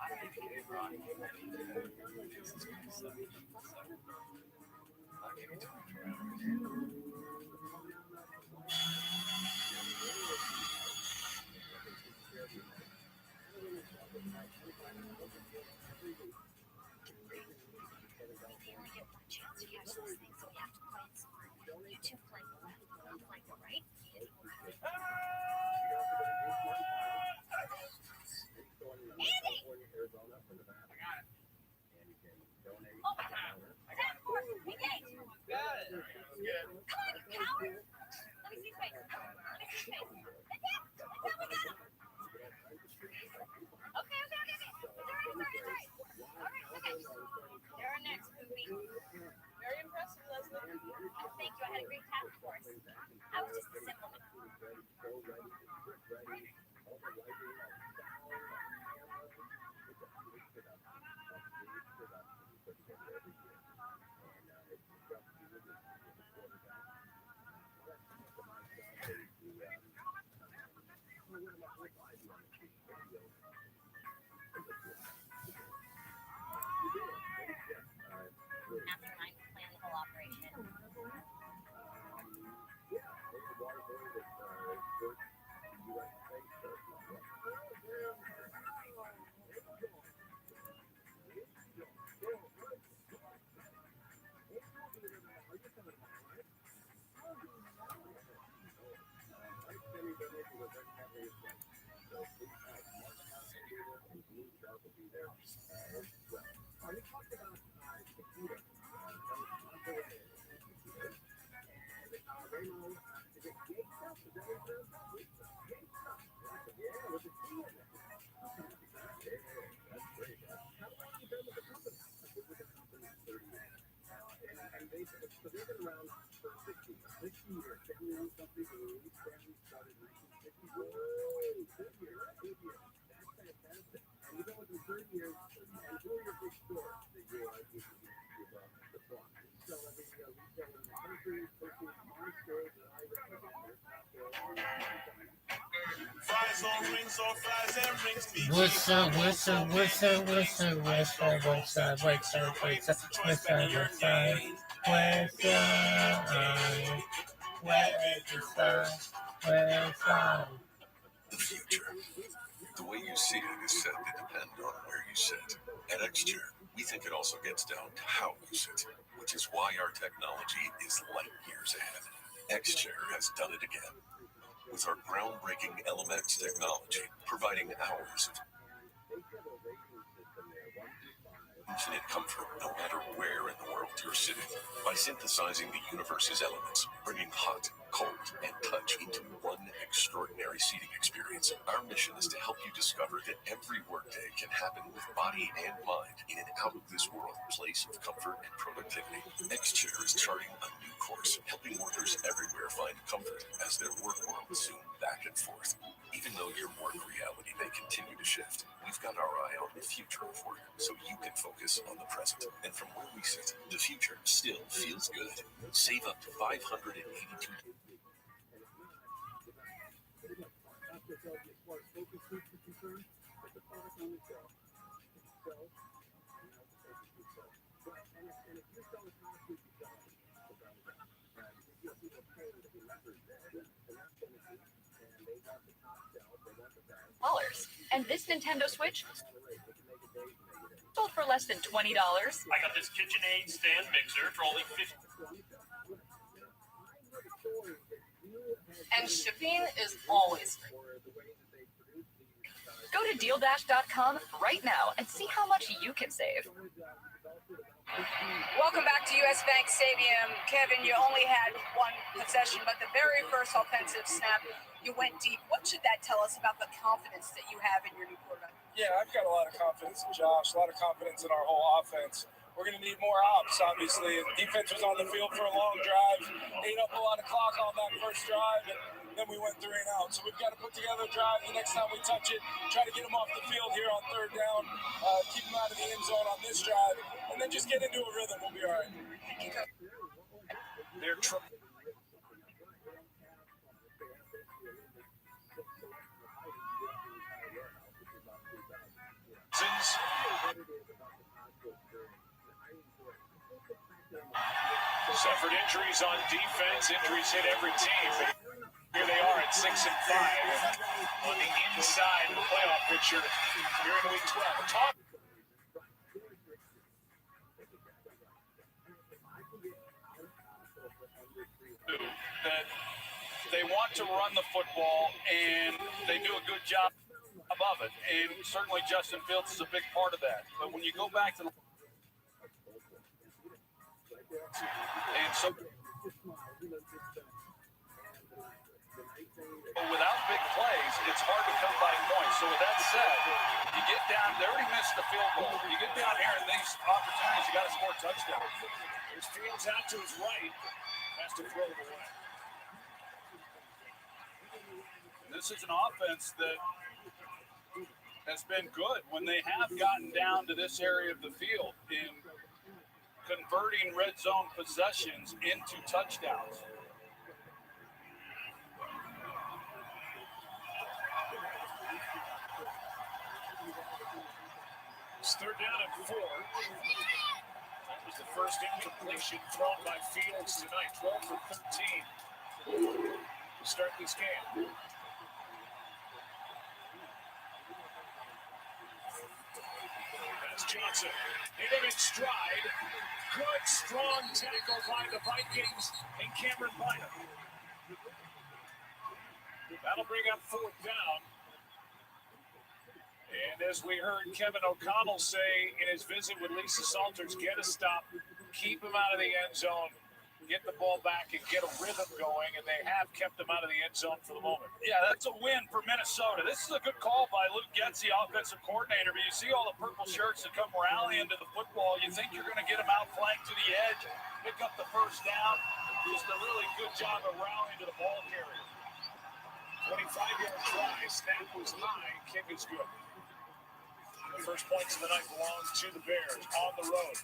I think Ronnie fixes myself. I'll give you too much around. We only get one chance to catch those things, so we have to play it smart. You two flank the left, I'll flank the right. Andy! Oh my god! Task force, engage! Got it. Come on, you coward! Let me see his face. Let me see his face. Mastermind plan the whole operation. Fries on rings or fries and rings. What's up? What's up? What's up? What's up? What's up? What's up? What's up? What's up? What's up? What's up? What's up? Where is the sun? Where's sun? The future. The way you see it is said to depend on where you sit. At Xchair, we think it also gets down to how you sit, which is why our technology is light years ahead. Xchair has done it again. With our groundbreaking LMX technology, providing hours of infinite comfort no matter where in the world you're sitting. By synthesizing the universe's elements, bringing hot, cold, and touch into one extraordinary seating experience, our mission is to help you discover that every workday can happen with body and mind in an out-of-this-world place of comfort and productivity. Xchair is charting a new course, helping workers everywhere find comfort as their work worlds zoom back and forth. Even though your work reality may continue to shift, we've got our eye on the future of work, so you can focus on the present. And from where we sit, the future still feels good. Save up to $582. And this Nintendo Switch sold for less than $20. I got this KitchenAid stand mixer for only $50. And shipping is always free. Go to DealDash.com right now and see how much you can save. Welcome back to US Bank Stadium. Kevin, you only had one possession, but the very first offensive snap, you went deep. What should that tell us about the confidence that you have in your new quarterback? Yeah, I've got a lot of confidence in Josh, a lot of confidence in our whole offense. We're going to need more ops, obviously. And defense was on the field for a long drive, ate up a lot of clock on that first drive, and then we went 3 and out. So we've got to put together a drive the next time we touch it, try to get them off the field here on third down, keep them out of the end zone on this drive, and then just get into a rhythm. We'll be all right. They're suffered injuries on defense. Injuries hit every team. But here they are at 6-5 on the inside of the playoff picture here in Week 12. That they want to run the football, and they do a good job of it. And certainly Justin Fields is a big part of that. But when you go back to and so without big plays, it's hard to come by points. So with that said, you get down, they already missed the field goal. You get down here in these opportunities, you got to score a touchdown. There's Fields out to his right, has to throw it away. This is an offense that has been good when they have gotten down to this area of the field in converting red zone possessions into touchdowns. It's third down and 4. That was the first incompletion thrown by Fields tonight. 12 for 13 to start this game. That's Johnson. Hit him in stride. Good, strong tackle by the Vikings and Cameron Bynum. That'll bring up fourth down. And as we heard Kevin O'Connell say in his visit with Lisa Salters, get a stop, keep him out of the end zone, get the ball back and get a rhythm going, and they have kept him out of the end zone for the moment. Yeah, that's a win for Minnesota. This is a good call by Luke Getz, the offensive coordinator, but you see all the purple shirts that come rallying to the football. You think you're going to get them outflanked to the edge, pick up the first down. Just a really good job of rallying to the ball carrier. 25-yard try, snap was high, kick is good. The first points of the night belongs to the Bears on the road.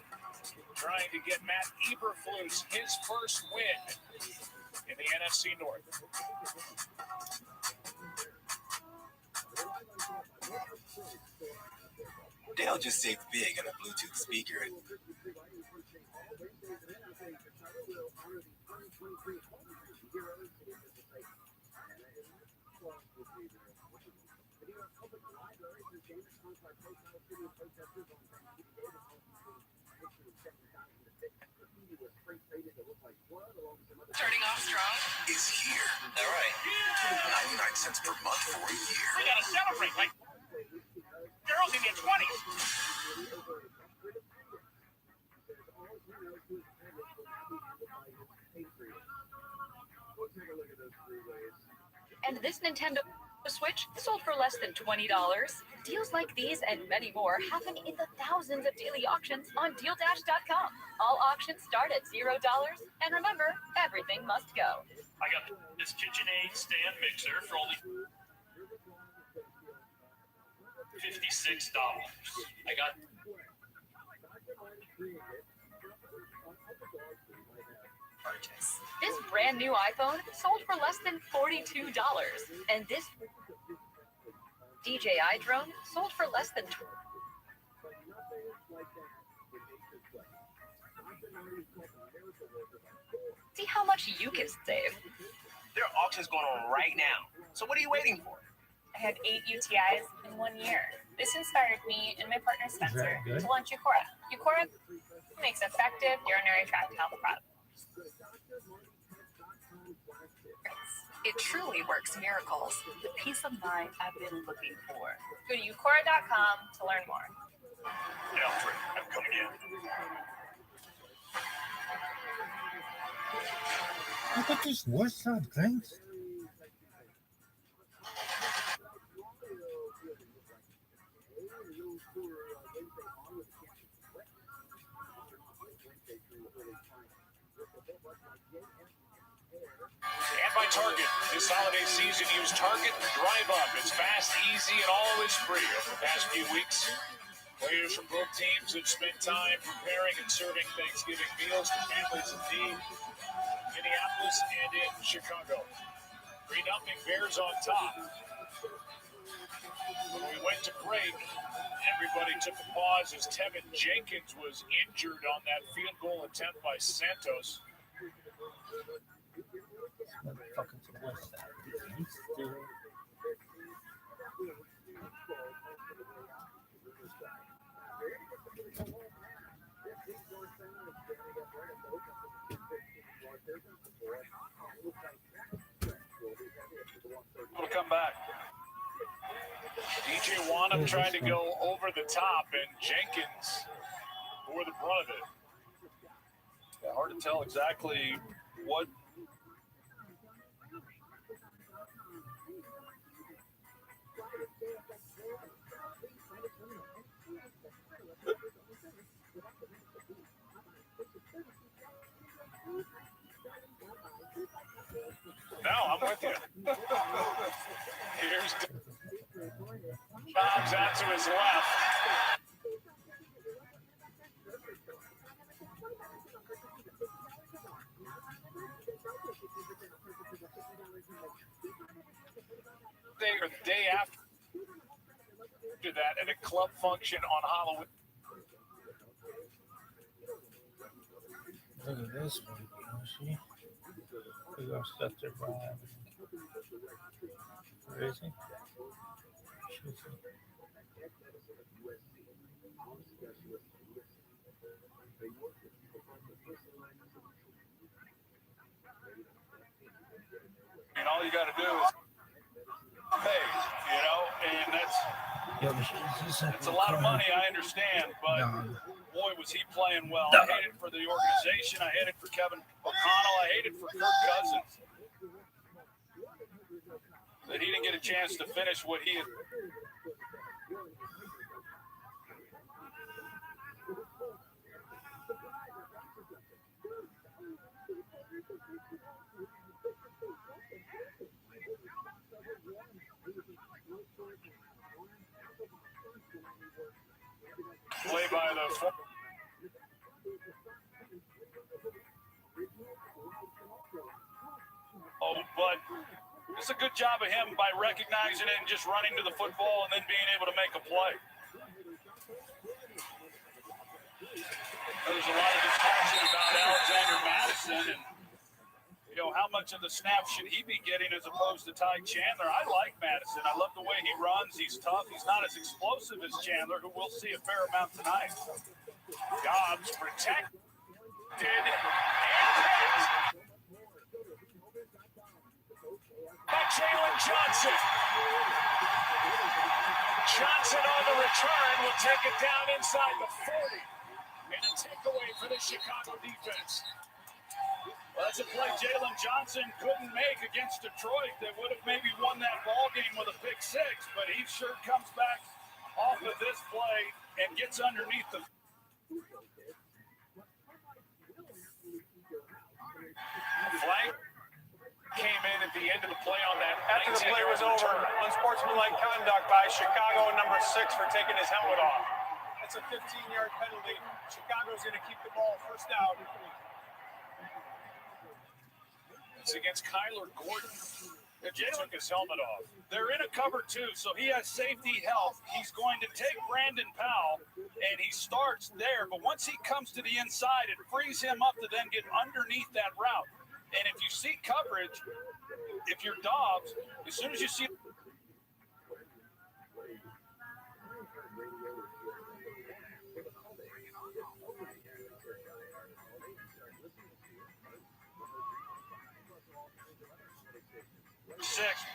Trying to get Matt Eberflus his first win in the NFC North. Dale just saved big on a Bluetooth speaker. Starting off strong is here. All right. 99 cents per month for a year. We gotta celebrate like girls in their 20s. And this Nintendo Switch sold for less than $20. Deals like these and many more happen in the thousands of daily auctions on DealDash.com. All auctions start at $0. And remember, everything must go. I got this KitchenAid stand mixer for only $56. I got Purchase. This brand new iPhone sold for less than $42. And this DJI drone sold for less than See how much you can save. There are auctions going on right now. So what are you waiting for? I had 8 UTIs in 1 year. This inspired me and my partner Spencer to launch Eucora. Eucora makes effective urinary tract health products. It truly works miracles. The peace of mind I've been looking for. Go to eucora.com to learn more. Alfred, I'm coming in. Look at this West Side things. And by Target. This holiday season, use Target Drive Up. It's fast, easy, and always free. Over the past few weeks, players from both teams have spent time preparing and serving Thanksgiving meals to families in need in Minneapolis and in Chicago. 3-0 Bears on top. When we went to break, everybody took a pause as Tevin Jenkins was injured on that field goal attempt by Santos. Motherfucking to the West Side. He's still. Will come back. DJ Wanham tried to go over the top, and Jenkins bore the brunt of it. Yeah, hard to tell exactly what. No, I'm with you. Here's Dobbs out to his left. Day or the day after that at a club function on Halloween. Look at this one. See? Big old stuff there, Brian. Where is he? Shoots him. And all you got to do is pay, you know, and that's a lot of money, I understand, but boy, was he playing well. I hate it for the organization. I hate it for Kevin O'Connell. I hate it for Kirk Cousins that he didn't get a chance to finish what he had. Play by the but it's a good job of him by recognizing it and just running to the football and then being able to make a play. There's a lot of discussion about Alexander Madison and, you know, how much of the snap should he be getting as opposed to Ty Chandler. I like Madison. I love the way he runs. He's tough. He's not as explosive as Chandler, who we'll see a fair amount tonight. Dobbs protected and picked by Jalen Johnson. Johnson on the return will take it down inside the 40. And a takeaway for the Chicago defense. Well, that's a play Jalen Johnson couldn't make against Detroit. They would have maybe won that ball game with a pick six, but he sure comes back off of this play and gets underneath the flag. Came in at the end of the play on that. After the play was over, unsportsmanlike conduct by Chicago number 6 for taking his helmet off. That's a 15-yard penalty. Chicago's going to keep the ball first down. It's against Kyler Gordon. Jalen took his helmet off. They're in a cover 2, so he has safety help. He's going to take Brandon Powell, and he starts there. But once he comes to the inside, it frees him up to then get underneath that route. And if you see coverage, if you're Dobbs, as soon as you see six.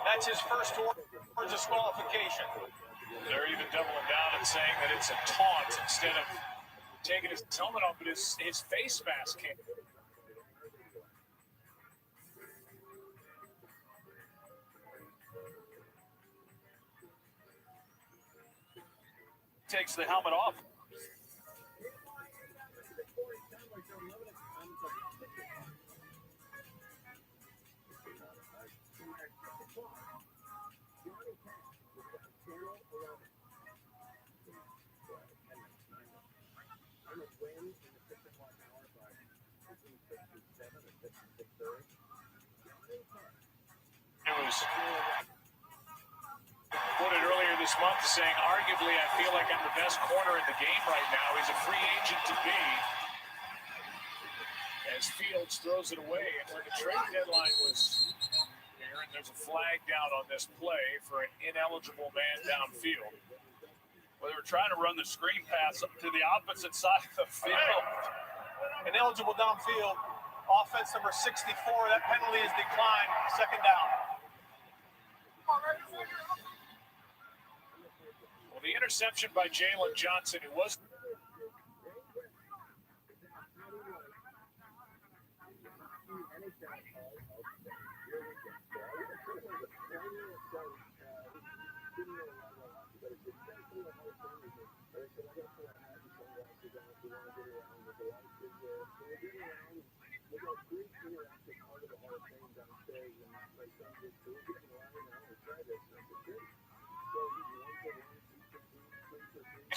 That's his first towards disqualification. They're even doubling down and saying that it's a taunt instead of taking his helmet off, but his face mask came. Takes the helmet off. It was quoted earlier this month saying, arguably, I feel like I'm the best corner in the game right now. He's a free agent to be. As Fields throws it away, and when the trade deadline was here, and there's a flag down on this play for an ineligible man downfield. Well, they were trying to run the screen pass up to the opposite side of the field. Ineligible downfield. Offense number 64. That penalty is declined. Second down. Well, the interception by Jalen Johnson, who was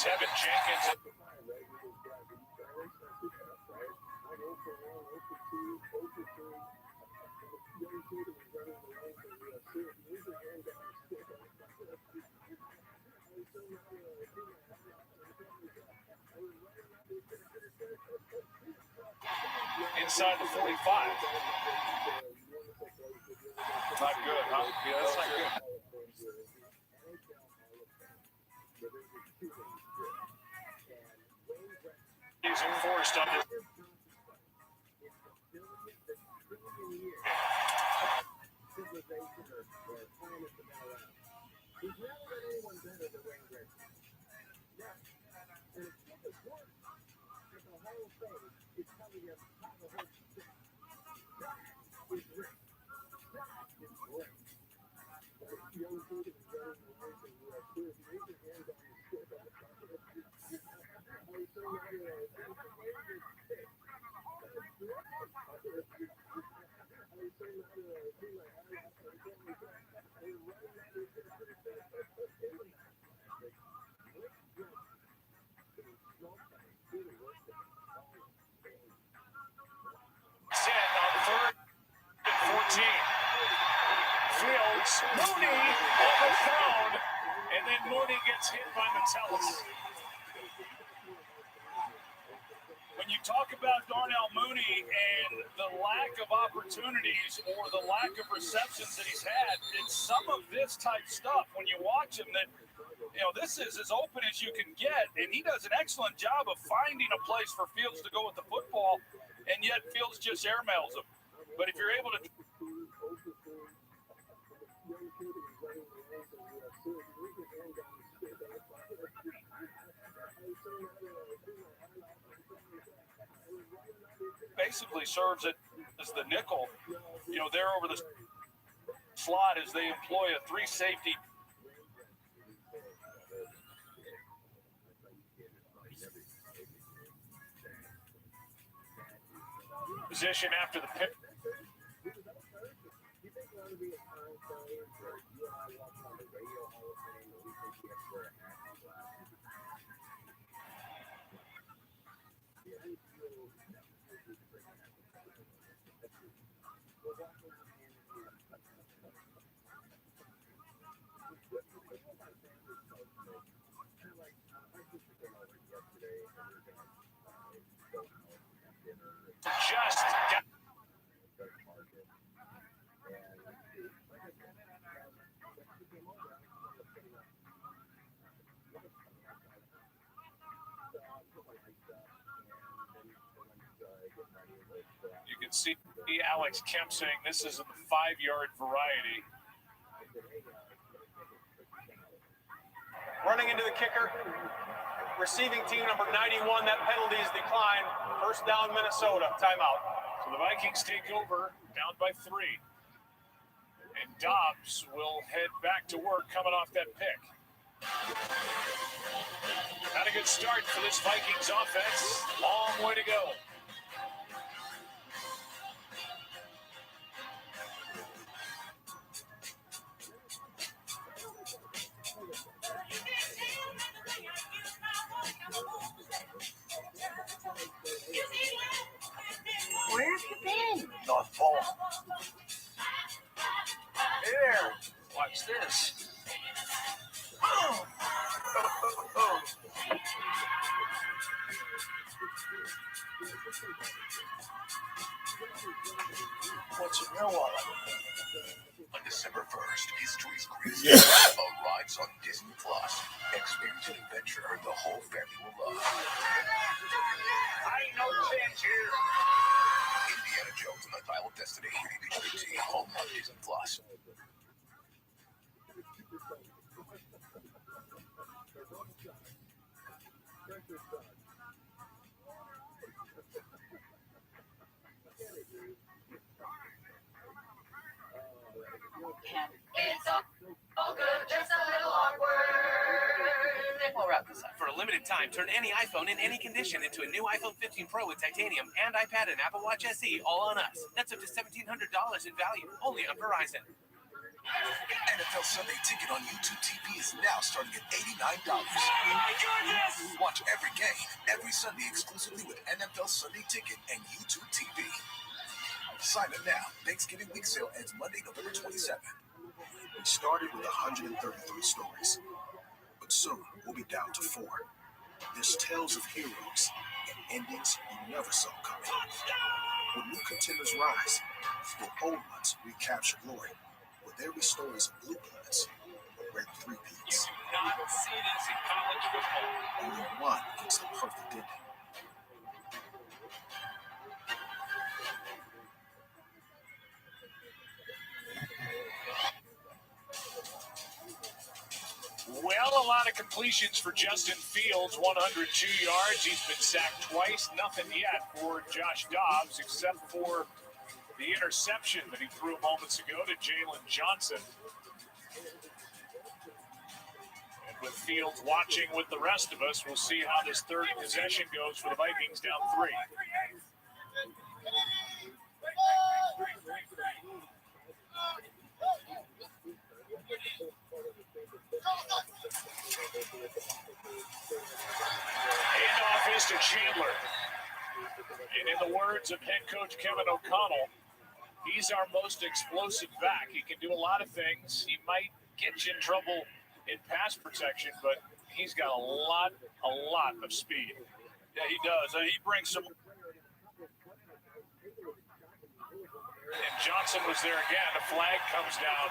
Tevin Jenkins. Inside the 45. Not good, huh? Yeah, that's not good. He's enforced on this. Fields, Mooney overthrown, and then Mooney gets hit by Metellus. When you talk about Darnell Mooney and the lack of opportunities or the lack of receptions that he's had, it's some of this type stuff when you watch him that, you know, this is as open as you can get, and he does an excellent job of finding a place for Fields to go with the football, and yet Fields just airmails him. But if you're able to basically serves it as the nickel, you know, there over the slot as they employ a 3 safety. Position after the pick. Just got you can see Alex Kemp saying this is a 5-yard variety. Running into the kicker. Receiving team number 91. That penalty is declined. First down, Minnesota. Timeout. So the Vikings take over, down by 3. And Dobbs will head back to work coming off that pick. Not a good start for this Vikings offense. Long way to go. Where have you been? North Pole. Hey there. Watch this. Oh. What's in your wallet? On December 1st, history's greatest movie arrives on Disney Plus. Experience an adventure the whole family will love. I know change here. Indiana Jones and the Dial of Destiny. PG-13, home on Disney Plus. It's all good, just a little awkward. We'll wrap this up. For a limited time, turn any iPhone in any condition into a new iPhone 15 Pro with titanium and iPad and Apple Watch SE, all on us. That's up to $1,700 in value, only on Verizon. NFL Sunday Ticket on YouTube TV is now starting at $89. Oh my goodness! Watch every game, every Sunday exclusively with NFL Sunday Ticket and YouTube TV. Sign up now. Thanksgiving week sale ends Monday, November 27th. We started with 133 stories, but Soon, we'll be down to 4. There's tales of heroes and endings you never saw coming. When new contenders rise, will old ones recapture glory? Will there be stories of blue bloods or red three-peats? You do not see this in college football. Only one gets the perfect ending. Well, a lot of completions for Justin Fields, 102 yards. He's been sacked twice. Nothing yet for Josh Dobbs, except for the interception that he threw moments ago to Jalen Johnson. And with Fields watching with the rest of us, we'll see how this third possession goes for the Vikings down 3. Handoff is to Chandler. And in the words of head coach Kevin O'Connell, he's our most explosive back. He can do a lot of things. He might get you in trouble in pass protection, but he's got a lot of speed. Yeah, he does. He brings some. And Johnson was there again. A flag comes down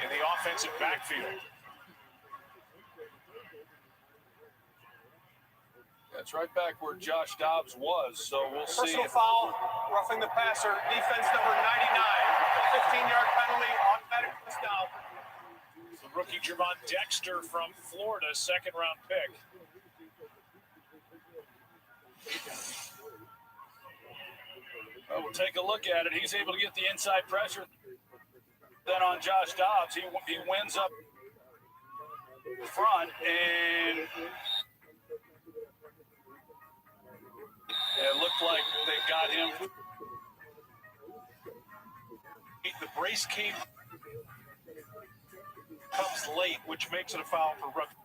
in the offensive backfield. That's right back where Josh Dobbs was, so we'll see. Personal foul, roughing the passer, defense number 99, 15-yard penalty, automatic first down. The rookie Jermon Dexter from Florida, second-round pick. Well, we'll take a look at it. He's able to get the inside pressure. Then on Josh Dobbs, he wins up front, and it looked like they got him. The brace came comes late, which makes it a foul for Rookie.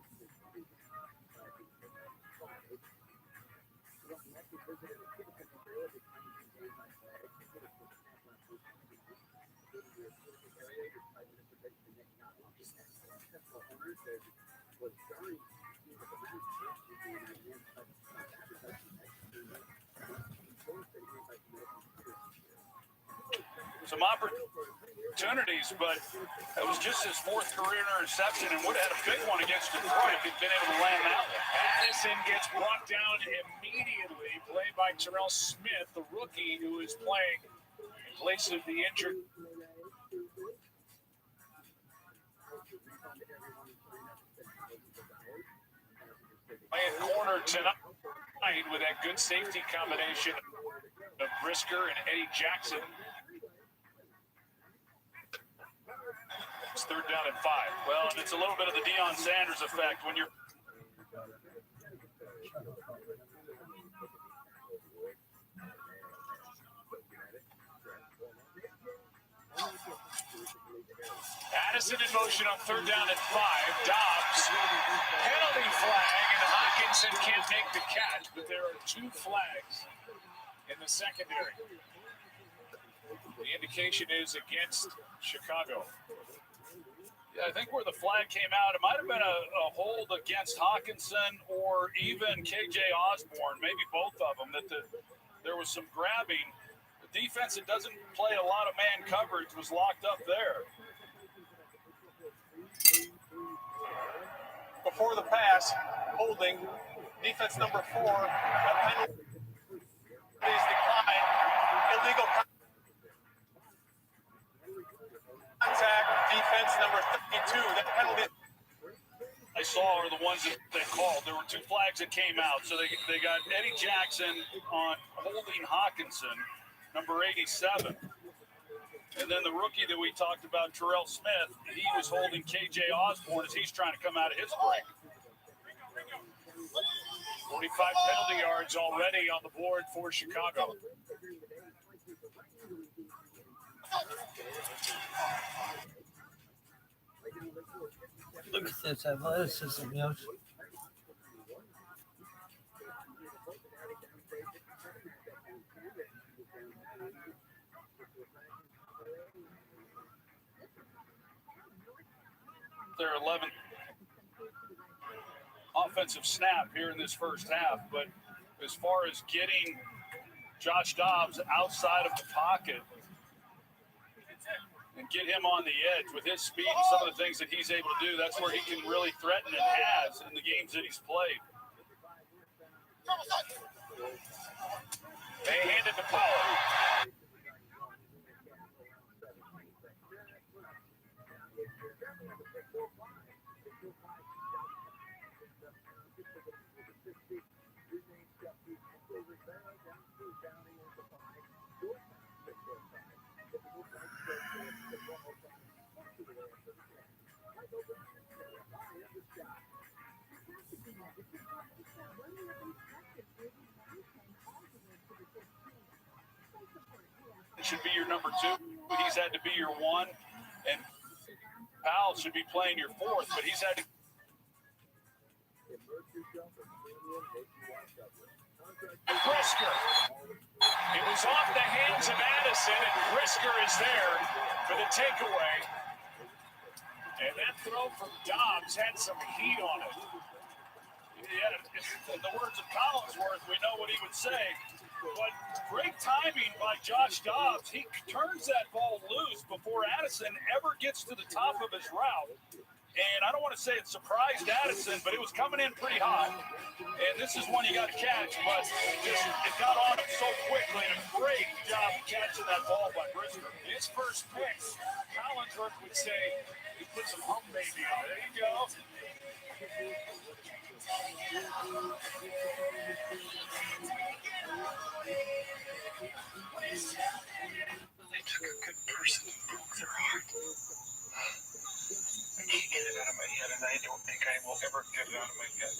Some opportunities, but that was just his 4th career interception and would have had a big one against Detroit if he'd been able to land that one. Addison gets brought down immediately, played by Terrell Smith, the rookie who is playing in place of the injured. Playing corner tonight with that good safety combination of Brisker and Eddie Jackson. It's 3rd down and 5. Well, and it's a little bit of the Deion Sanders effect when you're. Addison in motion on 3rd down and 5. Dobbs, penalty flag, and Hawkinson can't make the catch, but there are 2 flags in the secondary. The indication is against Chicago. Yeah, I think where the flag came out, it might have been a hold against Hawkinson or even KJ Osborne, maybe both of them, that there was some grabbing. The defense that doesn't play a lot of man coverage was locked up there. Before the pass, holding, defense number 4, that penalty is declined, illegal contact, defense number 32, that penalty. I saw are the ones that they called. There were 2 flags that came out. So they got Eddie Jackson on holding Hawkinson, number 87. And then the rookie that we talked about, Terrell Smith, he was holding KJ Osborne as he's trying to come out of his break. 45 penalty yards already on the board for Chicago. Look at this athleticism, yo. They're 11. offensive snap here in this first half, but as far as getting Josh Dobbs outside of the pocket and get him on the edge with his speed and some of the things that he's able to do, that's where he can really threaten and has in the games that he's played. They hand it to Powell. It should be your number 2. He's had to be your 1, and Powell should be playing your 4th, but he's had to. Brisker. It was off the hands of Addison, and Brisker is there for the takeaway. And that throw from Dobbs had some heat on it. Yeah, in the words of Collinsworth, we know what he would say. But great timing by Josh Dobbs. He turns that ball loose before Addison ever gets to the top of his route. And I don't want to say it surprised Addison, but it was coming in pretty hot. And this is one you got to catch, but it got on him so quickly. And a great job catching that ball by Brisker. His first pick, Collinsworth would say he put some hump baby on. There you go. They took a good person and broke their heart. I can't get it out of my head, and I don't think I will ever get it out of my head.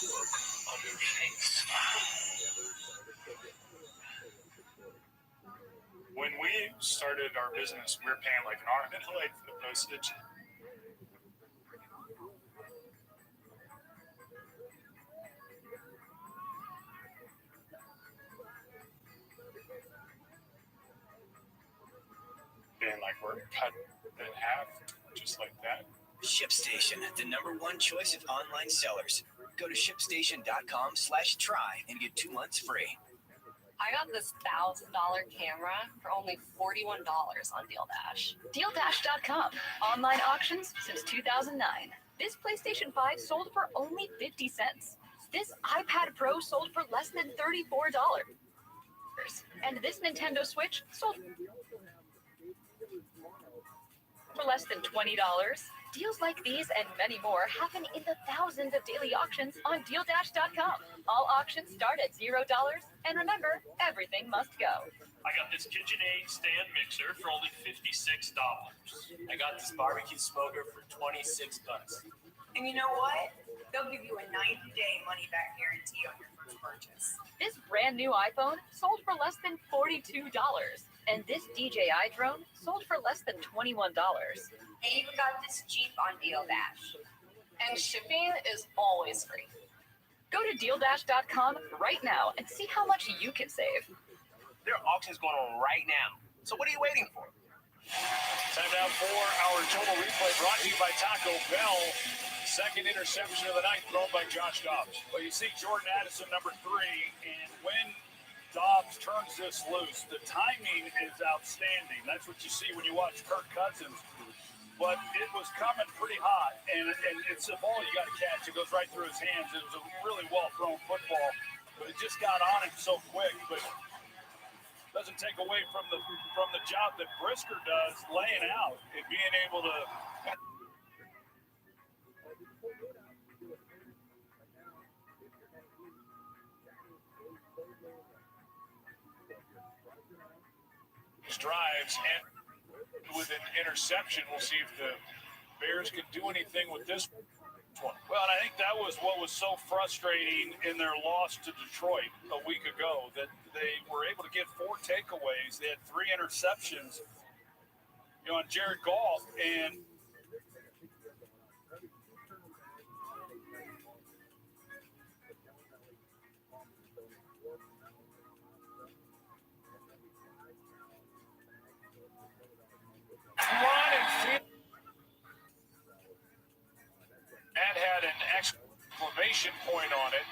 Look on your face. When we started our business, we were paying like an arm and a leg for the postage. And like we're cut in half, just like that. ShipStation, the #1 choice of online sellers. Go to shipstation.com/try and get 2 months free. I got this $1,000 camera for only $41 on DealDash. DealDash.com. Online auctions since 2009. This PlayStation 5 sold for only 50 cents. This iPad Pro sold for less than $34. And this Nintendo Switch sold for less than $20. Deals like these and many more happen in the thousands of daily auctions on DealDash.com. All auctions start at $0, and remember, everything must go. I got this KitchenAid stand mixer for only $56. I got this barbecue smoker for $26. And you know what? They'll give you a 90-day money-back guarantee on your first purchase. This brand new iPhone sold for less than $42. And this DJI drone sold for less than $21. They even got this Jeep on DealDash. And shipping is always free. Go to DealDash.com right now and see how much you can save. There are auctions going on right now. So what are you waiting for? Time now for our total replay brought to you by Taco Bell. Second interception of the night thrown by Josh Dobbs. Well, you see Jordan Addison, number 3, and when Dobbs turns this loose, the timing is outstanding. That's what you see when you watch Kirk Cousins. But it was coming pretty hot, and it's a ball you got to catch. It goes right through his hands. It was a really well-thrown football, but it just got on him so quick. But doesn't take away from the job that Brisker does laying out and being able to. Drives and with an interception, we'll see if the Bears can do anything with this one. Well, and I think that was what was so frustrating in their loss to Detroit a week ago, that they were able to get 4 takeaways. They had 3 interceptions, on Jared Goff, and at exclamation point on it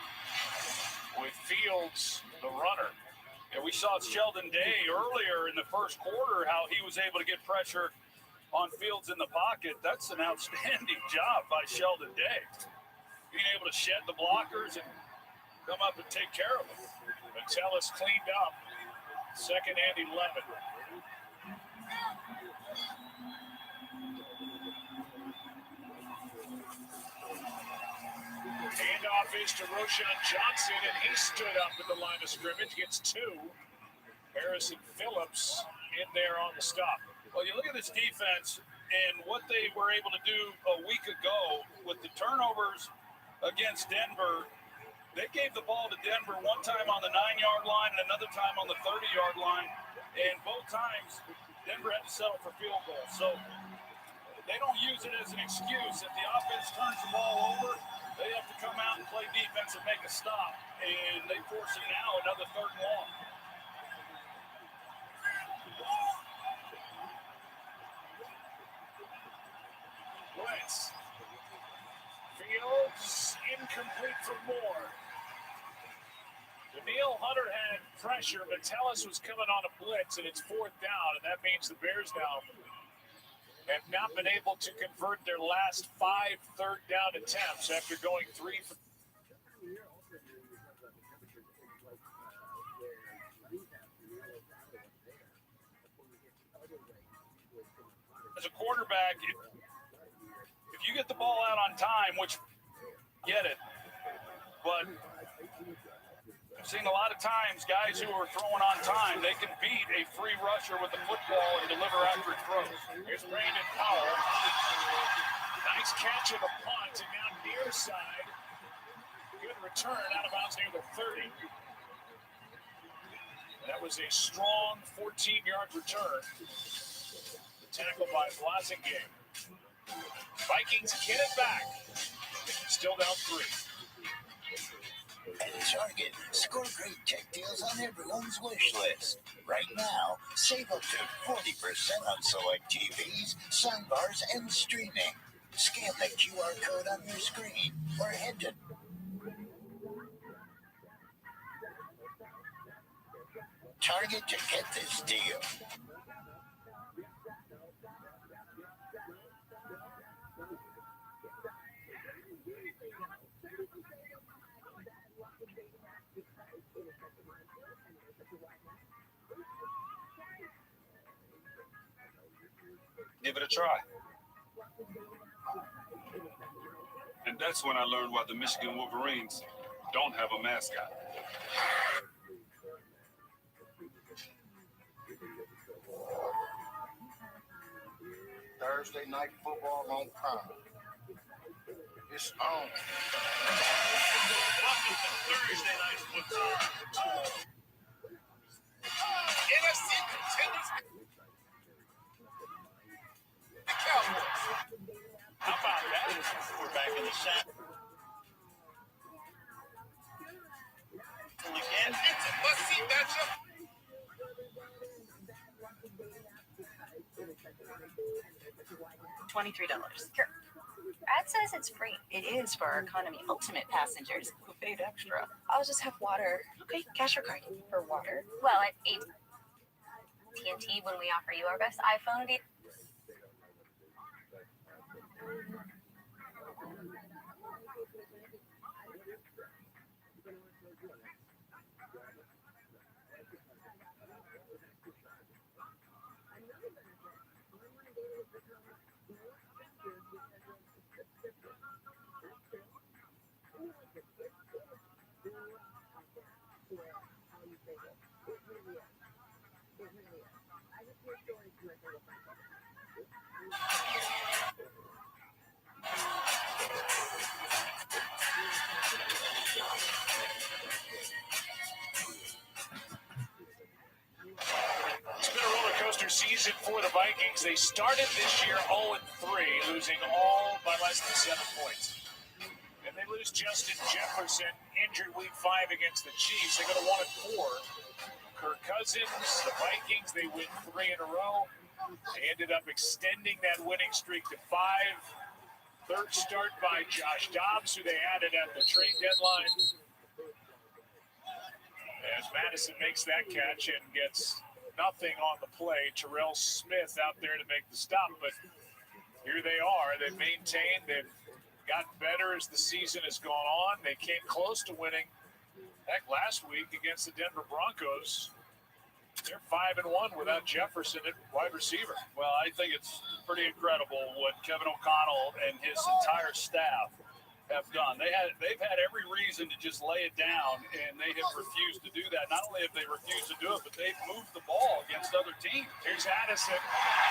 with Fields, the runner. And we saw Sheldon Day earlier in the first quarter how he was able to get pressure on Fields in the pocket. That's an outstanding job by Sheldon Day. Being able to shed the blockers and come up and take care of them. Metellus cleaned up. Second and 11. Handoff is to Roshan Johnson, and he stood up at the line of scrimmage, gets two. Harrison Phillips in there on the stop. Well, you look at this defense and what they were able to do a week ago with the turnovers against Denver. They gave the ball to Denver one time on the 9-yard line and another time on the 30-yard line. And both times, Denver had to settle for field goals. So they don't use it as an excuse. If the offense turns the ball over, they have to come out and play defense and make a stop. And they force it now, another 3rd and long. Blitz. Fields incomplete for Moore. Daniil Hunter had pressure. Metellus was coming on a blitz, and it's 4th down, and that means the Bears now have not been able to convert their last 5 third-down attempts after going 3 for... As a quarterback, if you get the ball out on time, which get it, but I've seen a lot of times guys who are throwing on time, they can beat a free rusher with the football and deliver accurate throws. Here's Brandon Powell. Nice catch of the punt, and now near side. Good return out of bounds near the 30. That was a strong 14-yard return. The tackle by Blasingame. Vikings get it back. Still down 3. At Target, score great tech deals on everyone's wish list. Right now, save up to 40% on select TVs, soundbars, and streaming. Scan the QR code on your screen or head to Target to get this deal. Give it a try. And that's when I learned why the Michigan Wolverines don't have a mascot. Thursday night football on Prime. It's on. Welcome to Thursday night football. NFC contenders. The Cowboys. How about that? We're back in the set. Again, it's a must-see matchup. $23. Here. Ad says it's free. It is for our economy ultimate passengers who paid extra. I'll just have water. Okay, cash or card. For water? Well, at AT&T, when we offer you our best iPhone deal. It's been a roller coaster season for the Vikings. They started this year 0-3, losing all by less than 7 points. And they lose Justin Jefferson, injured week 5 against the Chiefs. They go to 1-4. Kirk Cousins, the Vikings, they win 3 in a row. They ended up extending that winning streak to 5. Third start by Josh Dobbs, who they added at the trade deadline. As Madison makes that catch and gets nothing on the play, Terrell Smith out there to make the stop, but here they are. They've maintained, they've gotten better as the season has gone on. They came close to winning. Heck, last week against the Denver Broncos, they're 5-1 without Jefferson at wide receiver. Well, I think it's pretty incredible what Kevin O'Connell and his entire staff have done. They've had every reason to just lay it down, and they have refused to do that. Not only have they refused to do it, but they've moved the ball against other teams. Here's Addison,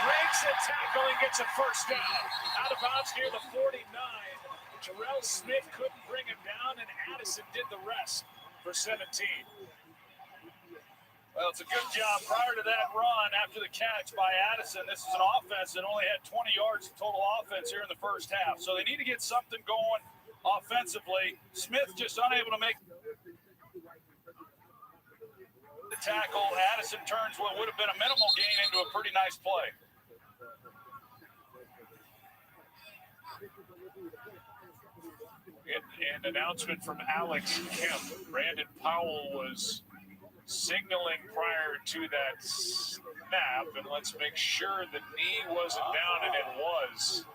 breaks a tackle and gets a first down. Out of bounds near the 49. Terrell Smith couldn't bring him down, and Addison did the rest for 17. Well, it's a good job. Prior to that run, after the catch by Addison, this is an offense that only had 20 yards of total offense here in the first half. So they need to get something going offensively. Smith just unable to make the tackle. Addison turns what would have been a minimal gain into a pretty nice play. An announcement from Alex Kemp. Brandon Powell was signaling prior to that snap, and let's make sure the knee wasn't down, and it was.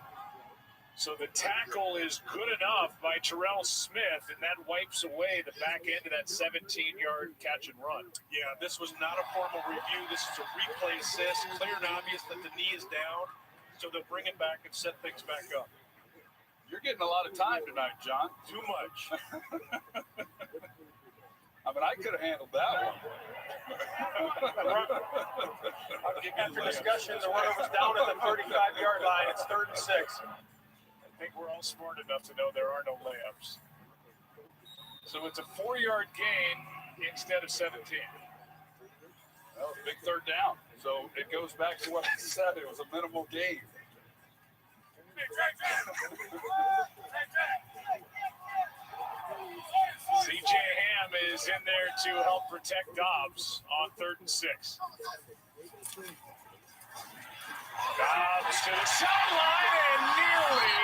So the tackle is good enough by Terrell Smith, and that wipes away the back end of that 17-yard catch and run. Yeah, this was not a formal review. This is a replay assist. Clear and obvious that the knee is down, so they'll bring it back and set things back up. You're getting a lot of time tonight, John. Too much. I mean, I could have handled that one. After discussion, the runner was down at the 35-yard line. It's 3rd and 6. I think we're all smart enough to know there are no layups. So it's a 4-yard gain instead of 17. Well, big third down. So it goes back to what I said. It was a minimal gain. CJ Ham is in there to help protect Dobbs on 3rd and 6. Dobbs to the sideline and nearly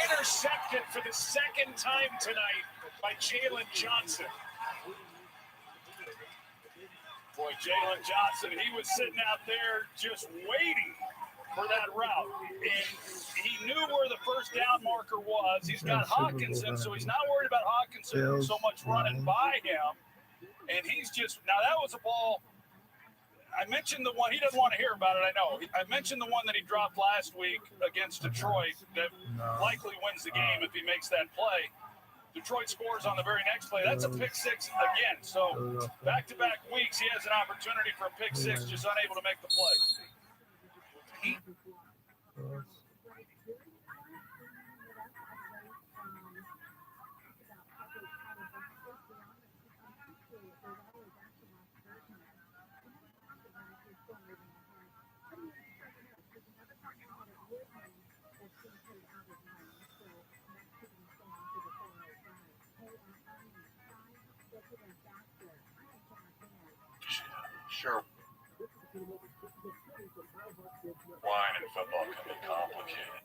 intercepted for the second time tonight by Jalen Johnson. Boy, Jalen Johnson, he was sitting out there just waiting for that route. And he knew where the first down marker was. He's got Hawkinson, so he's not worried about Hawkinson so much running by him. And he's just, now that was a ball, I mentioned the one, he doesn't want to hear about it, I know. I mentioned the one that he dropped last week against Detroit that likely wins the game if he makes that play. Detroit scores on the very next play. That's a pick six again. So back-to-back weeks, he has an opportunity for a pick six, just unable to make the play. Sure. Wine and football can be complicated.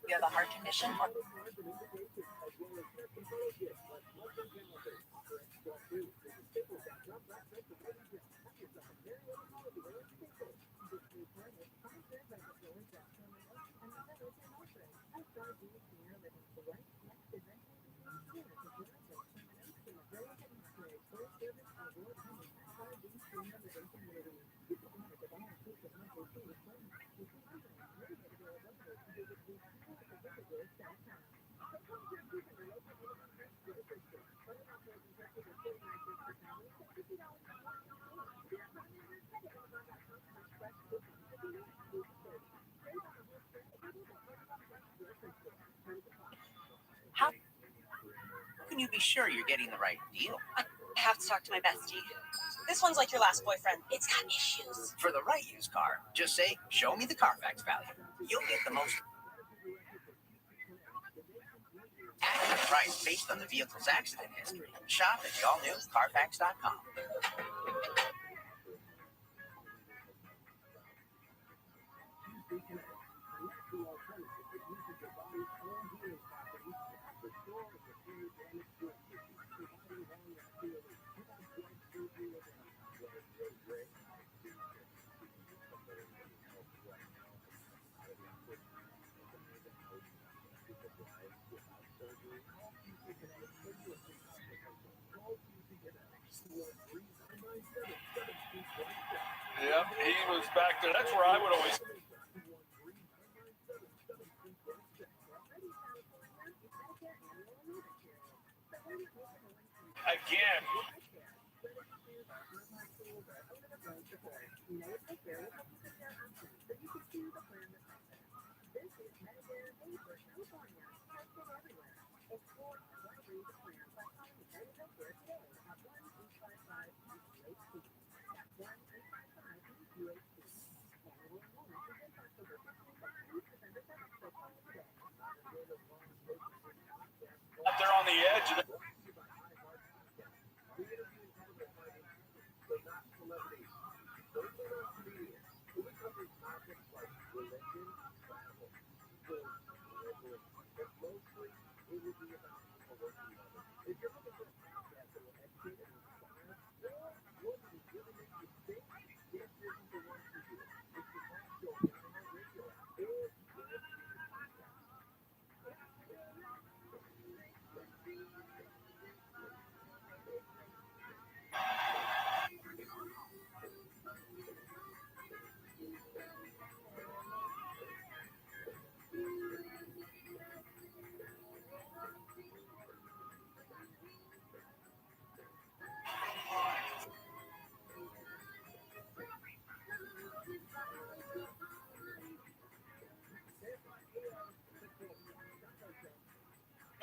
You have a heart condition? can you be sure you're getting the right deal? I have to talk to my bestie. This one's like your last boyfriend. It's got issues. For the right used car, just say, show me the Carfax value. You'll get the most accurate price based on the vehicle's accident history. Shop at the all-new Carfax.com. Yep, he was back there. That's where I would always. Again. Up there on the edge of the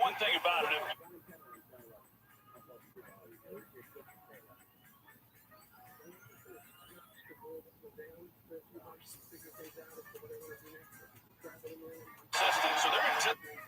one thing about it. So they're into.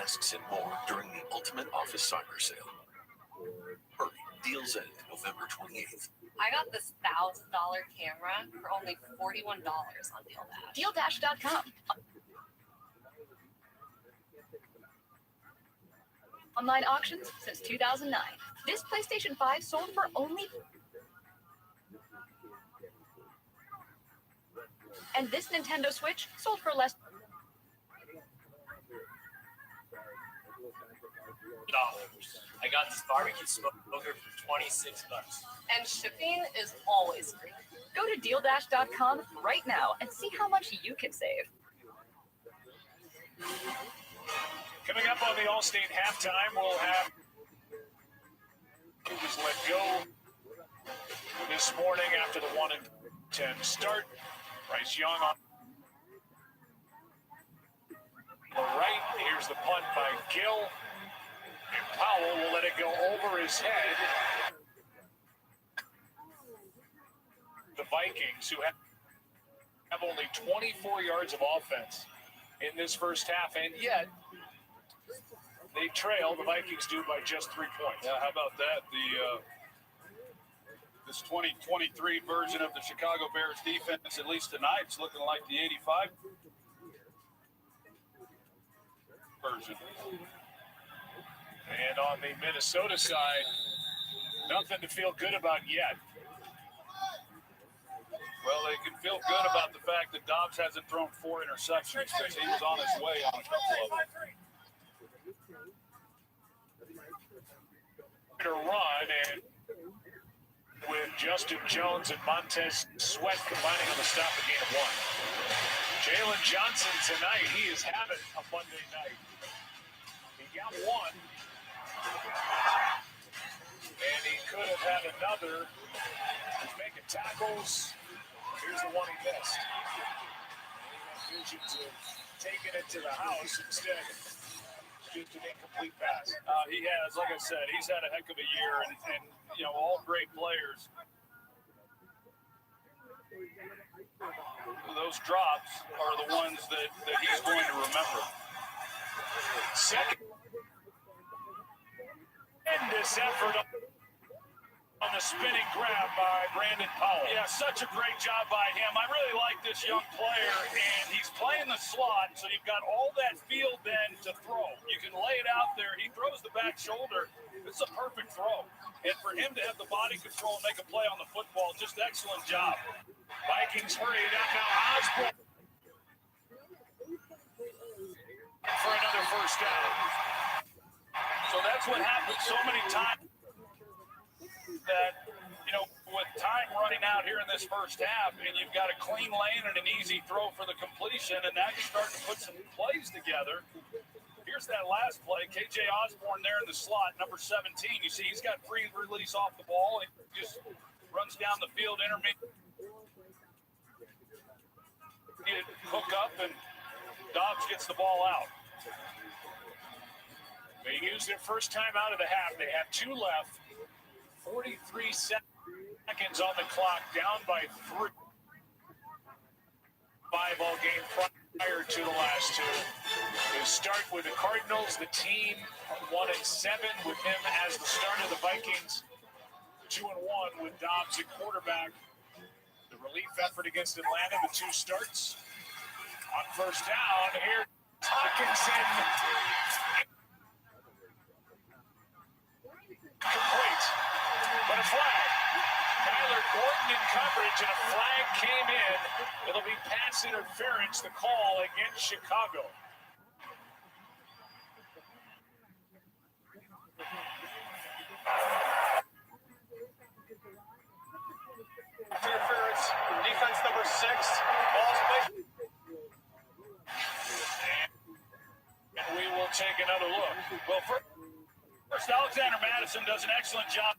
masks, and more during the Ultimate Office Cyber Sale. Hurry, deals end November 28th. I got this $1,000 camera for only $41 on DealDash. DealDash.com. Online auctions since 2009. This PlayStation 5 sold for only... And this Nintendo Switch sold for less... I got this barbecue smoker for $26. And shipping is always free. Go to DealDash.com right now and see how much you can save. Coming up on the Allstate halftime, we'll have who was let go this morning after the 1-10 start. Bryce Young on the right. Here's the punt by Gill. And Powell will let it go over his head. The Vikings, who have only 24 yards of offense in this first half, and yet they trail. The Vikings do by just 3 points. Yeah, how about that? This 2023 version of the Chicago Bears defense, at least tonight, is looking like the 85 version. And on the Minnesota side, nothing to feel good about yet. Well, they can feel good about the fact that Dobbs hasn't thrown 4 interceptions because he was on his way on a couple of them. To run, and with Justin Jones and Montez Sweat combining on the stop at gain of 1. Jalen Johnson tonight, he is having a Monday night. He got 1. And he could have had another. He's making tackles. Here's the one he missed. He had visions of taking it to the house instead. Just an incomplete pass. He has, like I said, he's had a heck of a year, and you know, all great players. Those drops are the ones that he's going to remember. Second. Tremendous effort on the spinning grab by Brandon Powell. Yeah, such a great job by him. I really like this young player, and he's playing the slot, so you've got all that field then to throw. You can lay it out there. He throws the back shoulder. It's a perfect throw. And for him to have the body control and make a play on the football, just excellent job. Vikings hurry it up now. Osborne for another first down. So that's what happens so many times that, you know, with time running out here in this first half, and you've got a clean lane and an easy throw for the completion, and now you're starting to put some plays together. Here's that last play. KJ Osborne there in the slot, number 17. You see he's got free release off the ball. He just runs down the field, intermediate, hook up, and Dobbs gets the ball out. They used their first time out of the half. They have 2 left. 43 seconds on the clock, down by 3. 5 all game prior to the last 2. They start with the Cardinals, the team 1-7 with him as the start of the Vikings. 2-1 with Dobbs at quarterback. The relief effort against Atlanta, the 2 starts. On first down, here's Hawkinson. Complete, but a flag. Tyler Gordon in coverage, and a flag came in. It'll be pass interference, the call against Chicago. Interference, defense number 6, ball's placed. And we will take another look. Well, first, Alexander Madison does an excellent job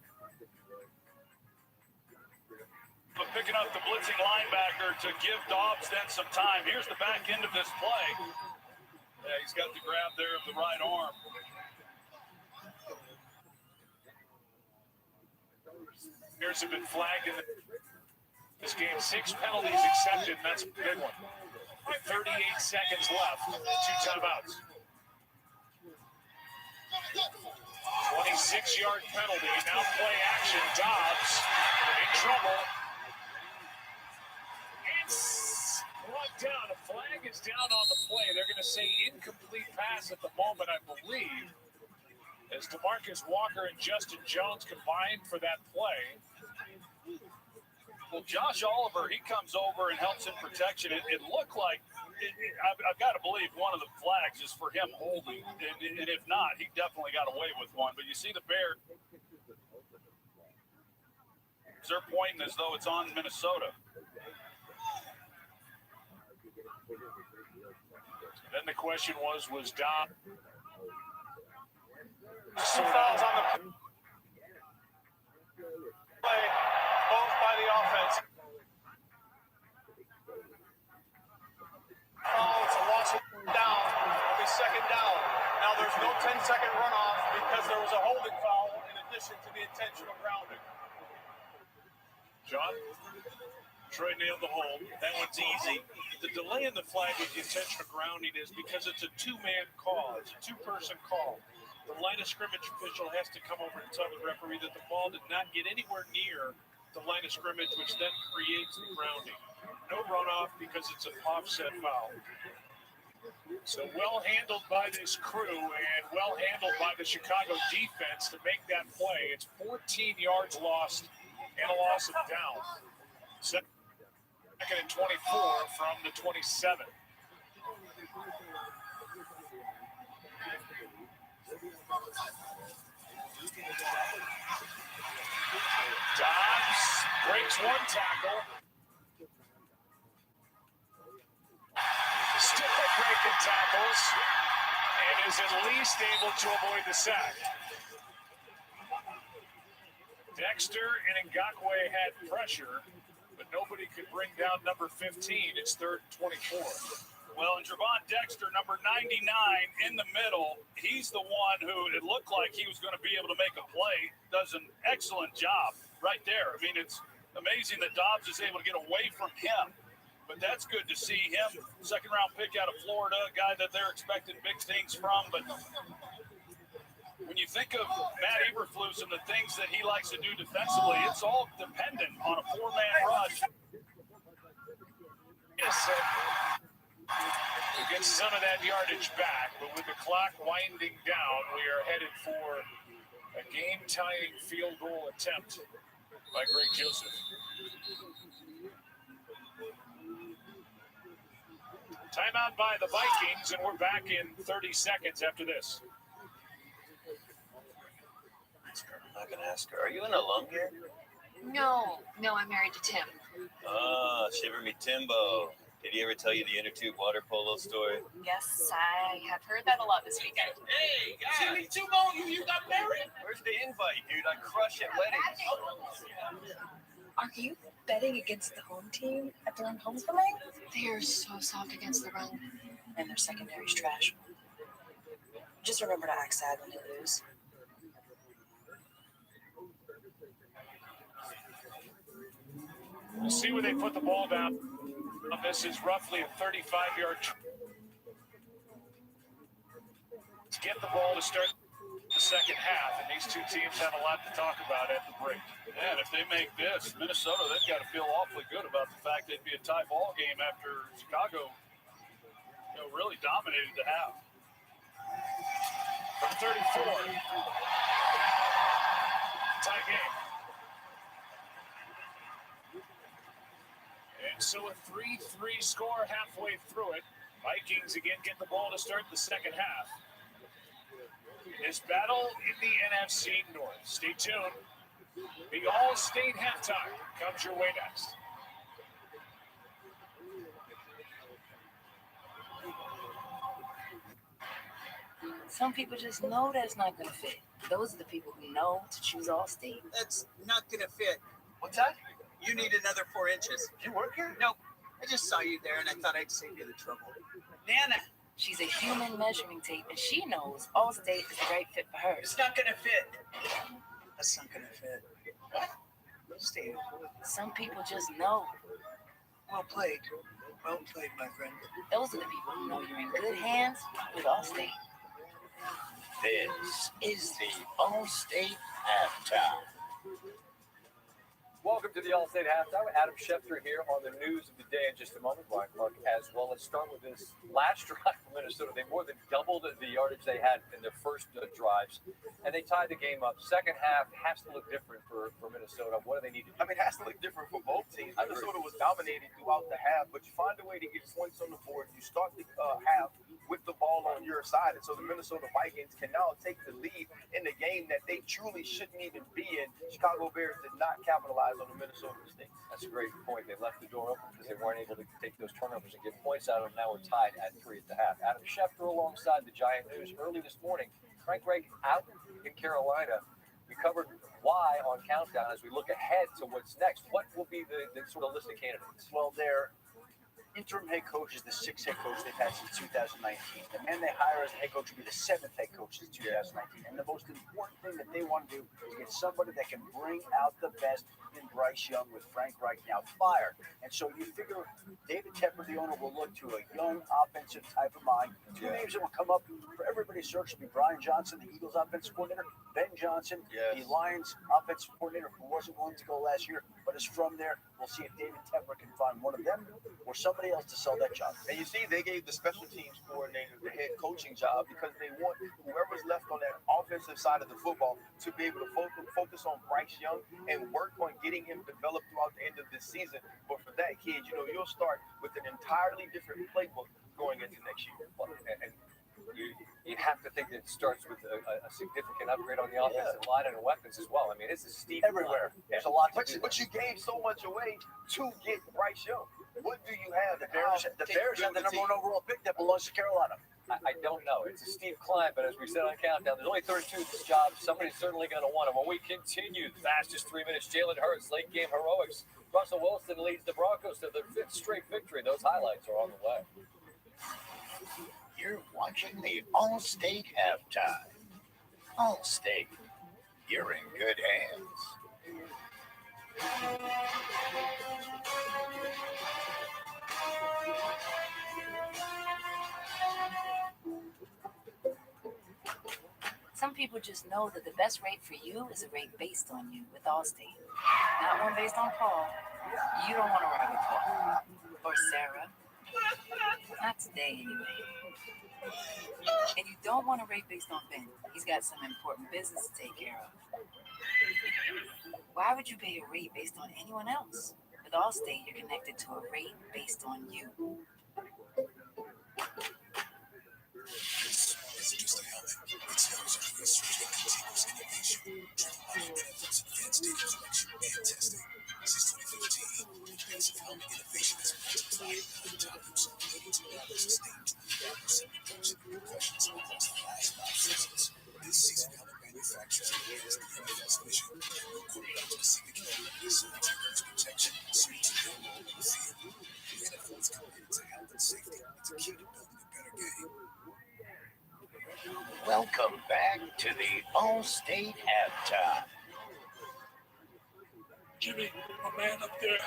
of picking up the blitzing linebacker to give Dobbs then some time. Here's the back end of this play. Yeah, he's got the grab there of the right arm. Bears have been flagged in this game. 6 penalties accepted, and that's a big one. 38 seconds left. 2 timeouts. 6-yard penalty. Now play action. Dobbs in trouble. It's brought down. A flag is down on the play. They're going to say incomplete pass at the moment, I believe, as DeMarcus Walker and Justin Jones combined for that play. Well, Josh Oliver, he comes over and helps in protection. It looked like, I've got to believe one of the flags is for him holding. And if not, he definitely got away with one. But you see the Bears, they're pointing as though it's on Minnesota. Then the question was Dobbs? Two fouls on the play, both by the offense. Oh, it's a loss of down. It'll be second down. Now there's no 10-second runoff because there was a holding foul in addition to the intentional grounding. John? Troy nailed the hold. That one's easy. The delay in the flag with the intentional grounding is because it's a two-man call. It's a two-person call. The line of scrimmage official has to come over and tell the referee that the ball did not get anywhere near the line of scrimmage, which then creates the grounding. No runoff because it's an offset foul. So well handled by this crew and well handled by the Chicago defense to make that play. It's 14 yards lost and a loss of down. Second and 24 from the 27. Dobbs breaks one tackle. Still breaking tackles and is at least able to avoid the sack. Dexter and Ngakoue had pressure, but nobody could bring down number 15. It's 3rd and 24. Well, and Trevon Dexter, number 99 in the middle, he's the one who it looked like he was going to be able to make a play. Does an excellent job right there. I mean, it's amazing that Dobbs is able to get away from him. But that's good to see him. Second-round pick out of Florida, a guy that they're expecting big things from. But when you think of Matt Eberflus and the things that he likes to do defensively, it's all dependent on a four-man rush. Yes, we get some of that yardage back, but with the clock winding down, we are headed for a game-tying field goal attempt by Greg Joseph. Timeout by the Vikings, and we're back in 30 seconds after this. I'm not going to ask her. Are you an alum here? No, I'm married to Tim. Shiver me Timbo. Did he ever tell you the inner tube water polo story? Yes, I have heard that a lot this weekend. Hey, guys! Shiver me Timbo, you got married? Where's the invite, dude? I crush at weddings. Are you betting against the home team at their own homecoming? They are so soft against the run. And their secondary's trash. Just remember to act sad when you lose. We'll see where they put the ball down. This is roughly a 35-yard to get the ball to start the second half, and these two teams have a lot to talk about at the break. Yeah, and if they make this, Minnesota, they've got to feel awfully good about the fact they'd be a tie ball game after Chicago, really dominated the half. From 34, tie game. And so a 3-3 score halfway through it. Vikings again get the ball to start the second half. This battle in the NFC North. Stay tuned. The All-State halftime comes your way next. Some people just know that's not going to fit. Those are the people who know to choose All-State. That's not going to fit. What's that? You need another 4 inches. You work here? Nope. I just saw you there, and I thought I'd save you the trouble. Nana! She's a human measuring tape, and she knows All-State is the right fit for her. It's not going to fit. That's not going to fit. Stay. Some people just know. Well played. Well played, my friend. Those are the people who know you're in good hands with All-State. This is the All-State Halftime. Welcome to the All-State Halftime. Adam Schefter here on the news of the day in just a moment. Brian Clark as well. Let's start with this last drive for Minnesota. They more than doubled the yardage they had in their first drives, and they tied the game up. Second half has to look different for Minnesota. What do they need to do? I mean, it has to look different for both teams. Minnesota was dominated throughout the half, but you find a way to get points on the board. You start the half with the ball on your side, and so the Minnesota Vikings can now take the lead in the game that they truly shouldn't even be in. Chicago Bears did not capitalize on the Minnesota mistake. That's a great point. They left the door open because they weren't able to take those turnovers and get points out of them. Now we're tied at 3 at the half. Adam Schefter alongside the Giant News early this morning. Frank Reich out in Carolina. We covered why on Countdown as we look ahead to what's next. What will be the sort of list of candidates? Well, their interim head coach is the 6th head coach they've had since 2019. The man they hire as the head coach will be the 7th head coach since 2019. And the most important thing that they want to do is get somebody that can bring out the best in Bryce Young with Frank Reich now fired. And so you figure David Tepper, the owner, will look to a young offensive type of mind. Two names that will come up for everybody's search will be Brian Johnson, the Eagles offensive coordinator, Ben Johnson, the Lions offensive coordinator, who wasn't willing to go last year, but is from there. We'll see if David Tepper can find one of them or somebody else to sell that job. And you see, they gave the special teams coordinator the head coaching job because they want whoever's left on that offensive side of the football to be able to focus on Bryce Young and work on getting him developed throughout the end of this season. But for that kid, you'll start with an entirely different playbook going into next year. And you have to think that it starts with a significant upgrade on the offensive line and weapons as well. I mean, this is Steve everywhere. There's a lot to do. But you gave so much away to get Bryce Young. What do you have? The Bears have the number 1 overall pick that belongs to Carolina. I don't know. It's a Steve Klein, but as we said on Countdown, there's only 32 this job. Somebody's certainly going to want him. When we continue, the fastest 3 minutes, Jalen Hurts, late game heroics. Russell Wilson leads the Broncos to their 5th straight victory. Those highlights are on the way. You're watching the All-State Halftime. All-State, you're in good hands. Some people just know that the best rate for you is a rate based on you with Allstate. Not one based on Paul. You don't want to ride with Paul. Or Sarah. Not today, anyway. And you don't want a rate based on Ben. He's got some important business to take care of. Why would you pay a rate based on anyone else? With Allstate, you're connected to a rate based on you. It's just a helmet. It's helps with research and continuous innovation, driven by the benefits of advanced data collection and testing. Since 2015, advanced helmet innovation has multiplied 9 times, able to deliver sustained 25% reduction in concussions across the last 5 seasons. This season, helmet manufacturers advance the NFL's mission and will incorporate specific helmet designs to increase protection, so you no role in the field. The NFL is committed to health and safety. It's a key to building a better game. Welcome back to the All-State Halftime. Jimmy, a man up there,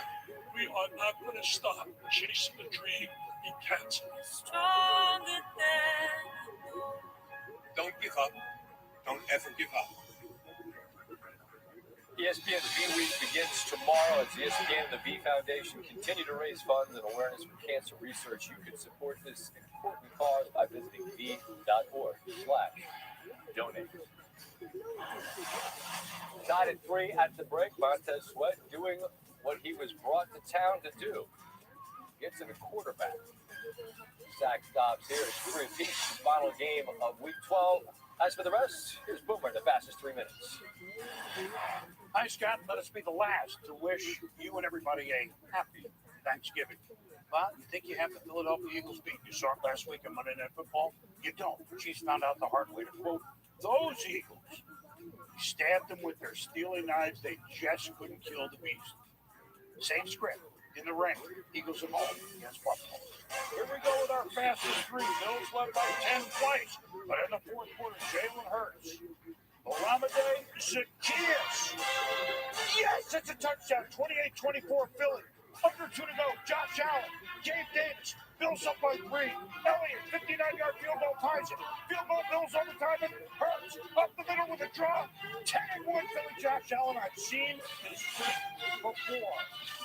we are not going to stop chasing the dream. He can't. Stronger than Don't give up. Don't ever give up. ESPN's V Week begins tomorrow as ESPN and the V Foundation continue to raise funds and awareness for cancer research. You can support this important cause by visiting v.org/donate. Tied at 3 at the break, Montez Sweat doing what he was brought to town to do. Gets in a quarterback. Sack stops here. It's 3 apiece. Final game of Week 12. As for the rest, here's Boomer in the fastest 3 minutes. Hi, Scott. Let us be the last to wish you and everybody a happy Thanksgiving. But you think you have the Philadelphia Eagles beat. You saw it last week on Monday Night Football. You don't. Chiefs found out the hard way to quote those Eagles. Stabbed them with their steely knives. They just couldn't kill the beast. Same script. In the rain. Eagles at home against Buffalo. Here we go with our fastest 3. Bills led by 10 twice. But in the fourth quarter, Jalen Hurts. Olamide Zaccheaus. Yes, it's a touchdown. 28-24 Philly. Under 2 to go. Josh Allen. Gabe Davis. Bills up by 3. Elliott, 59-yard field goal ties it. Field goal, Bills overtime, and Hurts up the middle with a drop. 10-1 Philly. Josh Allen. I've seen this trick before.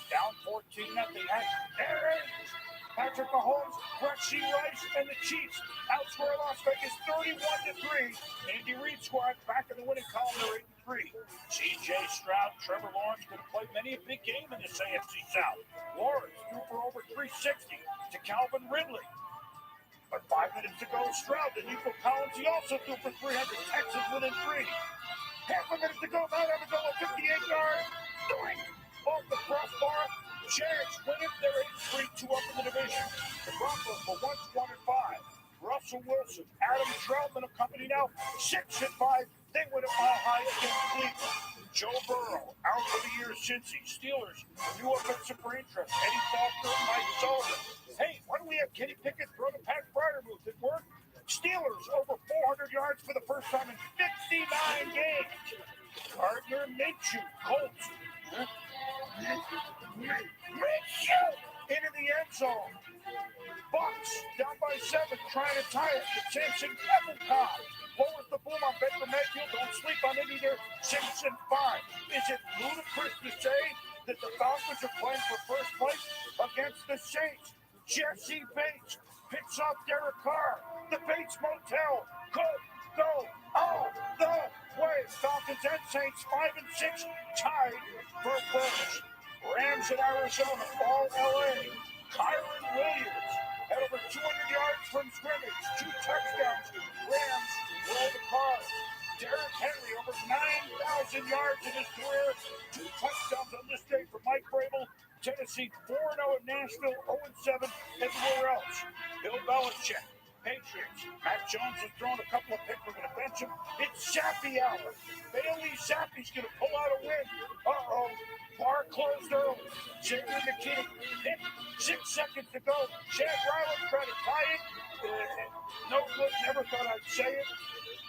Down 14-0. There it is. Patrick Mahomes, Rashee Rice, and the Chiefs outscore Las Vegas 31-3. Andy Reid squad back in the winning column. They're 8-3. C.J. Stroud, Trevor Lawrence could have played many a big game in this AFC South. Lawrence threw for over 360 to Calvin Ridley. But 5 minutes to go, Stroud to Nico Collins. He also threw for 300. Texans within 3. Half a minute to go. Now to go a 58-yard. Doink! Off the crossbar. Jags win it. They're 8-3, 2 up in the division. The Broncos for once 1-5. Russell Wilson, Adam Troutman of company now 6-5. They win it mile high against Cleveland. Joe Burrow out for the year since he Steelers. New offensive brain trust. Eddie Faulkner, Mike Sullivan. Hey, why do we have Kenny Pickett throw the Pat Fryer move? Did it work? Steelers over 400 yards for the first time in 59 games. Gardner Minshew, Colts. Minshew into the end zone. Bucks down by 7, trying to tie it. The Samson never caught. Lowers the boom on Baker Mayfield. Don't sleep on it either. 6-5. Is it ludicrous to say that the Falcons are playing for first place against the Saints? Jesse Bates picks off Derek Carr. The Bates Motel could go all the way. Falcons and Saints 5-6 tied for first. Rams in Arizona, all LA. Kyron Williams had over 200 yards from scrimmage, 2 touchdowns. Rams roll the cards. Derrick Henry over 9,000 yards in his career, 2 touchdowns on this day for Mike Vrabel. Tennessee 4-0 at Nashville, 0-7 everywhere else. Bill Belichick, Patriots. Matt Jones has thrown a couple of picks. We're going to bench him. It's Zappy hour. Bailey Zappi's going to pull out a win. Uh-oh. Bar closed early. Xavier McKinney hit. 6 seconds to go. Chad Ryland tried to tie it. No good. Never thought I'd say it.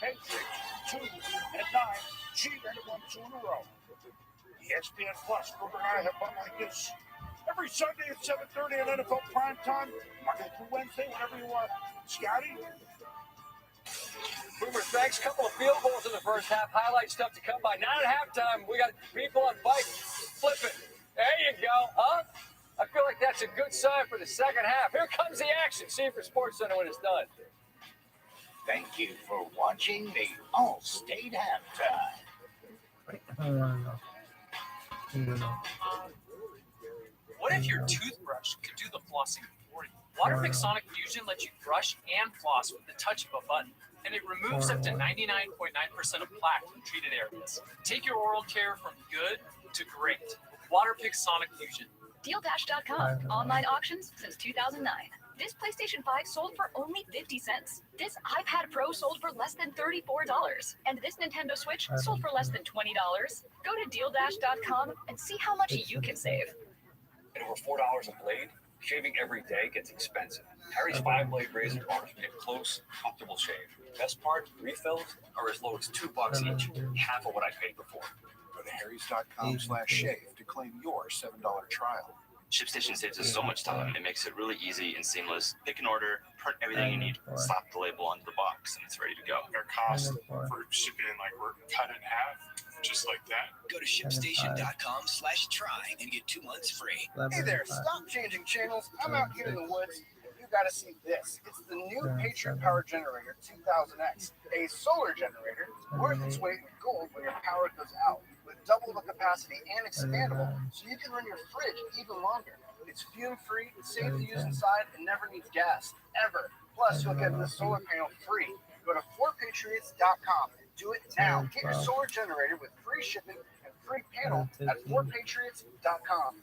Patriots 2-9. G-Men won 2 in a row. ESPN Plus. Booger and I have fun like this every Sunday at 7:30 on NFL Primetime. Monday through Wednesday, whenever you want. Scotty? Boomer, thanks. Couple of field goals in the first half. Highlight stuff to come by. Not at halftime. We got people on bikes flipping. There you go, huh? I feel like that's a good sign for the second half. Here comes the action. See you for SportsCenter when it's done. Thank you for watching the All-State Halftime. What if your toothbrush could do the flossing for you? Waterpik Sonic Fusion lets you brush and floss with the touch of a button, and it removes up to 99.9% of plaque from treated areas. Take your oral care from good to great. Waterpik Sonic Fusion. DealDash.com. Online auctions since 2009. This PlayStation 5 sold for only 50 cents. This iPad Pro sold for less than $34. And this Nintendo Switch sold for less than $20. Go to DealDash.com and see how much you can save. At over $4 a blade, shaving every day gets expensive. Harry's 5-blade razor bars get close, comfortable shave. Best part, refills are as low as $2 each, half of what I paid before. Go to harrys.com/shave to claim your $7 trial. ShipStation saves us so much time. It makes it really easy and seamless. Pick an order, print everything you need, slap the label onto the box, and it's ready to go. Our cost for shipping in, like, we're cut in half, just like that. Go to shipstation.com/try and get 2 months free. Hey there, stop changing channels. I'm out here in the woods. You gotta see this. It's the new Patriot Power Generator 2000X, a solar generator worth its weight in gold when your power goes out, with double the capacity and expandable, so you can run your fridge even longer. It's fume-free, safe to use inside, and never needs gas, ever. Plus, you'll get the solar panel free. Go to 4patriots.com. Do it now. Get your solar generator with free shipping and free panel at 4patriots.com.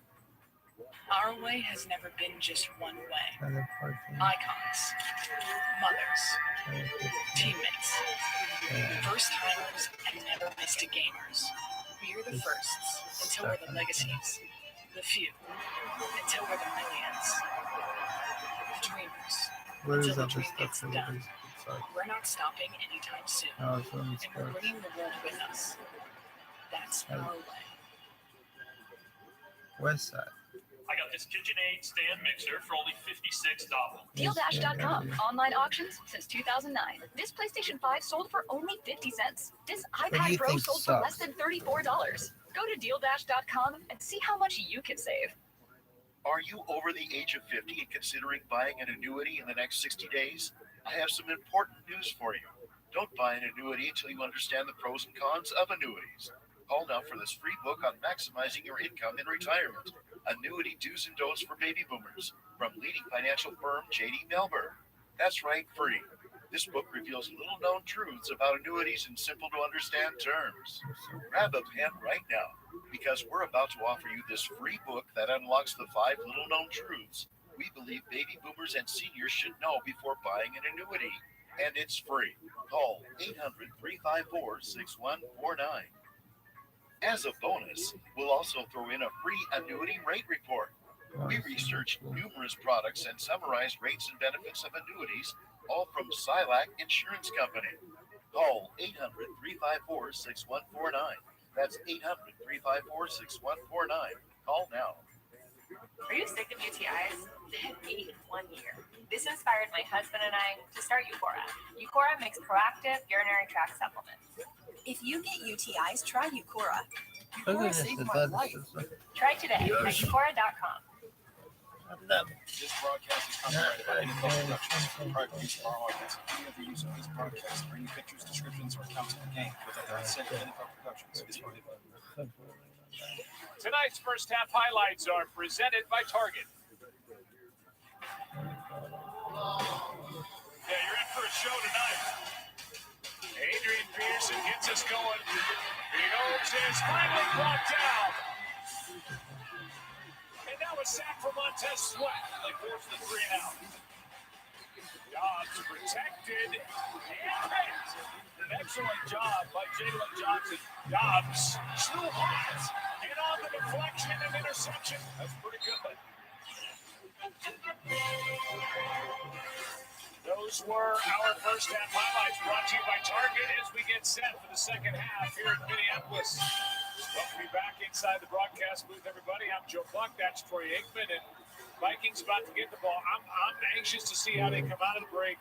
Our way has never been just one way. Icons, mothers, teammates, first timers, and never missed a gamers. We're the firsts until we're the legacies, the few until we're the millions, the dreamers until the dream gets done. We're not stopping anytime soon, and we're bringing the world with us. That's our way. West Side. I got this KitchenAid stand mixer for only $56. DealDash.com. Online auctions since 2009. This PlayStation 5 sold for only 50 cents. This do you iPad Pro think sold for less than $34. Go to DealDash.com and see how much you can save. Are you over the age of 50 and considering buying an annuity in the next 60 days? I have some important news for you. Don't buy an annuity until you understand the pros and cons of annuities. Call now for this free book on maximizing your income in retirement. Annuity Do's and Don'ts for Baby Boomers from leading financial firm J.D. Melber. That's right, free. This book reveals little-known truths about annuities in simple-to-understand terms. Grab a pen right now, because we're about to offer you this free book that unlocks the 5 little-known truths we believe baby boomers and seniors should know before buying an annuity. And it's free. Call 800-354-6149. As a bonus, we'll also throw in a free annuity rate report. We researched numerous products and summarized rates and benefits of annuities, all from Silac Insurance Company. Call 800-354-6149. That's 800-354-6149. Call now. Are you sick of UTIs? Wait 1 year. This inspired my husband and I to start Eucora. Eucora makes proactive urinary tract supplements. If you get UTIs, try Eucora. Look Eucora at saved this, my life. Try today at Eucora.com. This broadcast is copyrighted by any Productions. Private use of our audience. Any other use of this broadcast or any pictures, descriptions, or accounts of the game without the consent of any Productions is prohibited. Tonight's first half highlights are presented by Target. Yeah, you're in for a show tonight. Adrian Peterson gets us going. Fields is finally brought down. And now a sack for Montez Sweat. They force the 3 and out. Dobbs protected and hit. An excellent job by Jalen Johnson. Dobbs still hot. And on the deflection and interception. That's pretty good. Those were our first half highlights brought to you by Target as we get set for the second half here in Minneapolis. Welcome me back inside the broadcast booth, everybody. I'm Joe Buck. That's Troy Aikman. And Vikings about to get the ball. I'm anxious to see how they come out of the break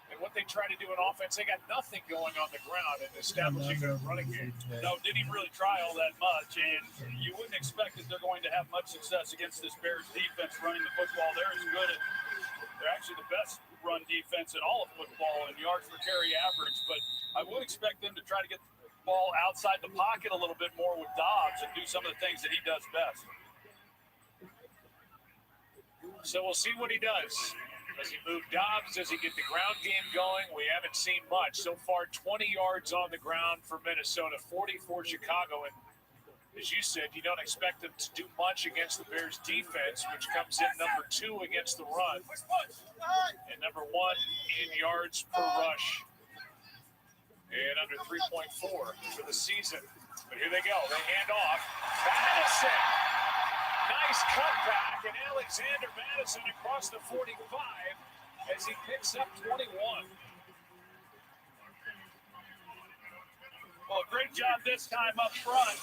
and what they try to do in offense. They got nothing going on the ground and establishing a running game. No, didn't even really try all that much. And you wouldn't expect that they're going to have much success against this Bears defense running the football. They're as good at, they're actually the best run defense in all of football and yards per carry average. But I would expect them to try to get the ball outside the pocket a little bit more with Dobbs and do some of the things that he does best. So we'll see what he does. Does he move Dobbs? Does he get the ground game going? We haven't seen much. So far, 20 yards on the ground for Minnesota, 40 for Chicago. And as you said, you don't expect them to do much against the Bears defense, which comes in number 2 against the run and number 1 in yards per rush and under 3.4 for the season. But here they go. They hand off. Madison. Nice cutback, and Alexander Madison across the 45 as he picks up 21. Well, great job this time up front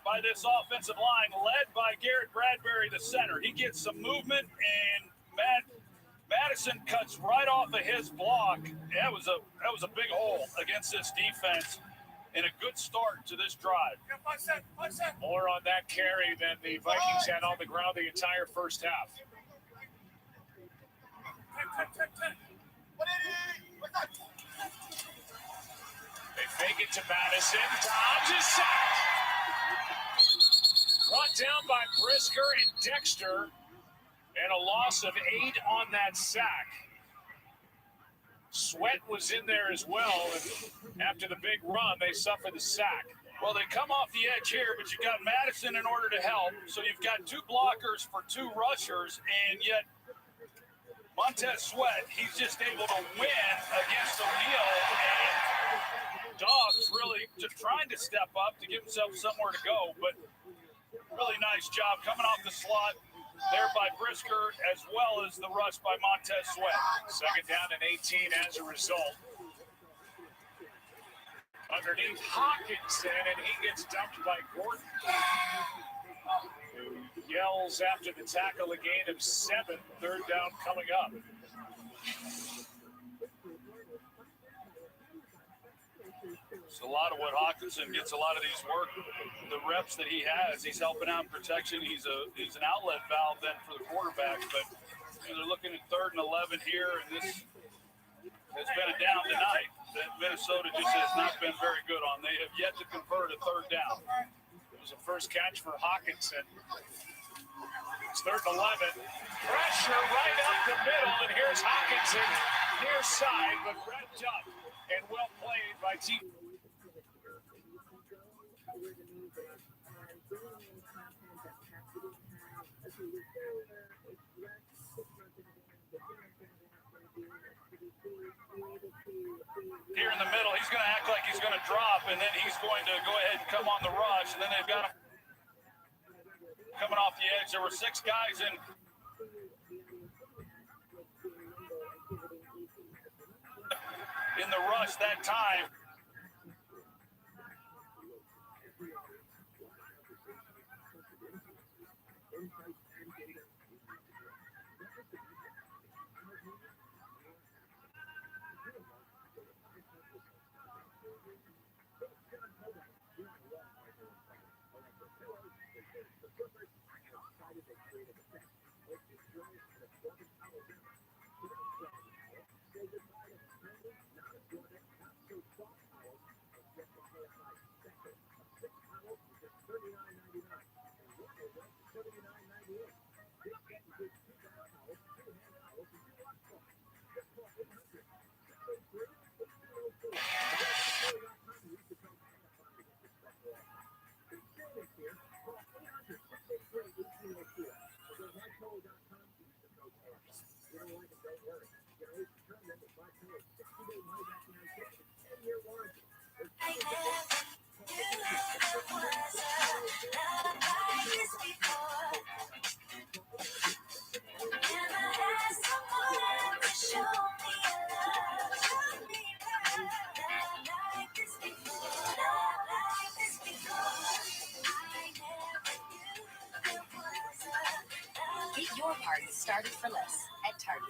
by this offensive line, led by Garrett Bradbury, the center. He gets some movement, and Madison cuts right off of his block. That was a big hole against this defense. And a good start to this drive. More on that carry than the Vikings had on the ground the entire first half. They fake it to Madison. Dobbs is sacked. Brought down by Brisker and Dexter. And a loss of 8 on that sack. Sweat was in there as well, and after the big run, they suffered the sack. Well, they come off the edge here, but you've got Madison in order to help, so you've got 2 blockers for 2 rushers, and yet Montez Sweat, he's just able to win against O'Neal, and Dobbs really just trying to step up to give himself somewhere to go, but really nice job coming off the slot there by Brisker, as well as the rush by Montez Sweat. Second down and 18 as a result. Underneath Hawkinson, and he gets dumped by Gordon, who yells after the tackle, a gain of 7, third down coming up. So a lot of what Hawkinson gets a lot of these work, the reps that he has, he's helping out in protection. He's an outlet valve then for the quarterback, but they're looking at 3rd and 11 here, and this has been a down tonight that Minnesota just has not been very good on. They have yet to convert a 3rd down. It was a first catch for Hawkinson. It's 3rd and 11. Pressure right up the middle, and here's Hawkinson near side, but wrapped up and well played by T. Here in the middle, he's going to act like he's going to drop, and then he's going to go ahead and come on the rush, and then they've got him coming off the edge. There were 6 guys in the rush that time. Get your party started for less at Target.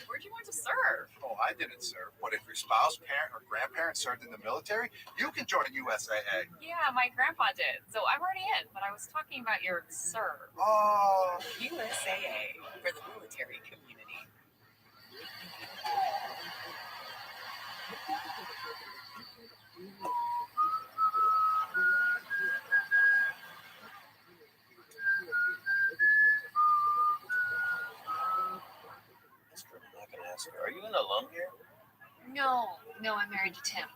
Where'd you want to serve? Oh, I didn't serve. What if your spouse, parent, or grandparent served in the military? You can join USAA. Yeah, my grandpa did. So I'm already in, but I was talking about your serve. Oh. USAA for the military community. Are you an alum here? No, I'm married to Tim.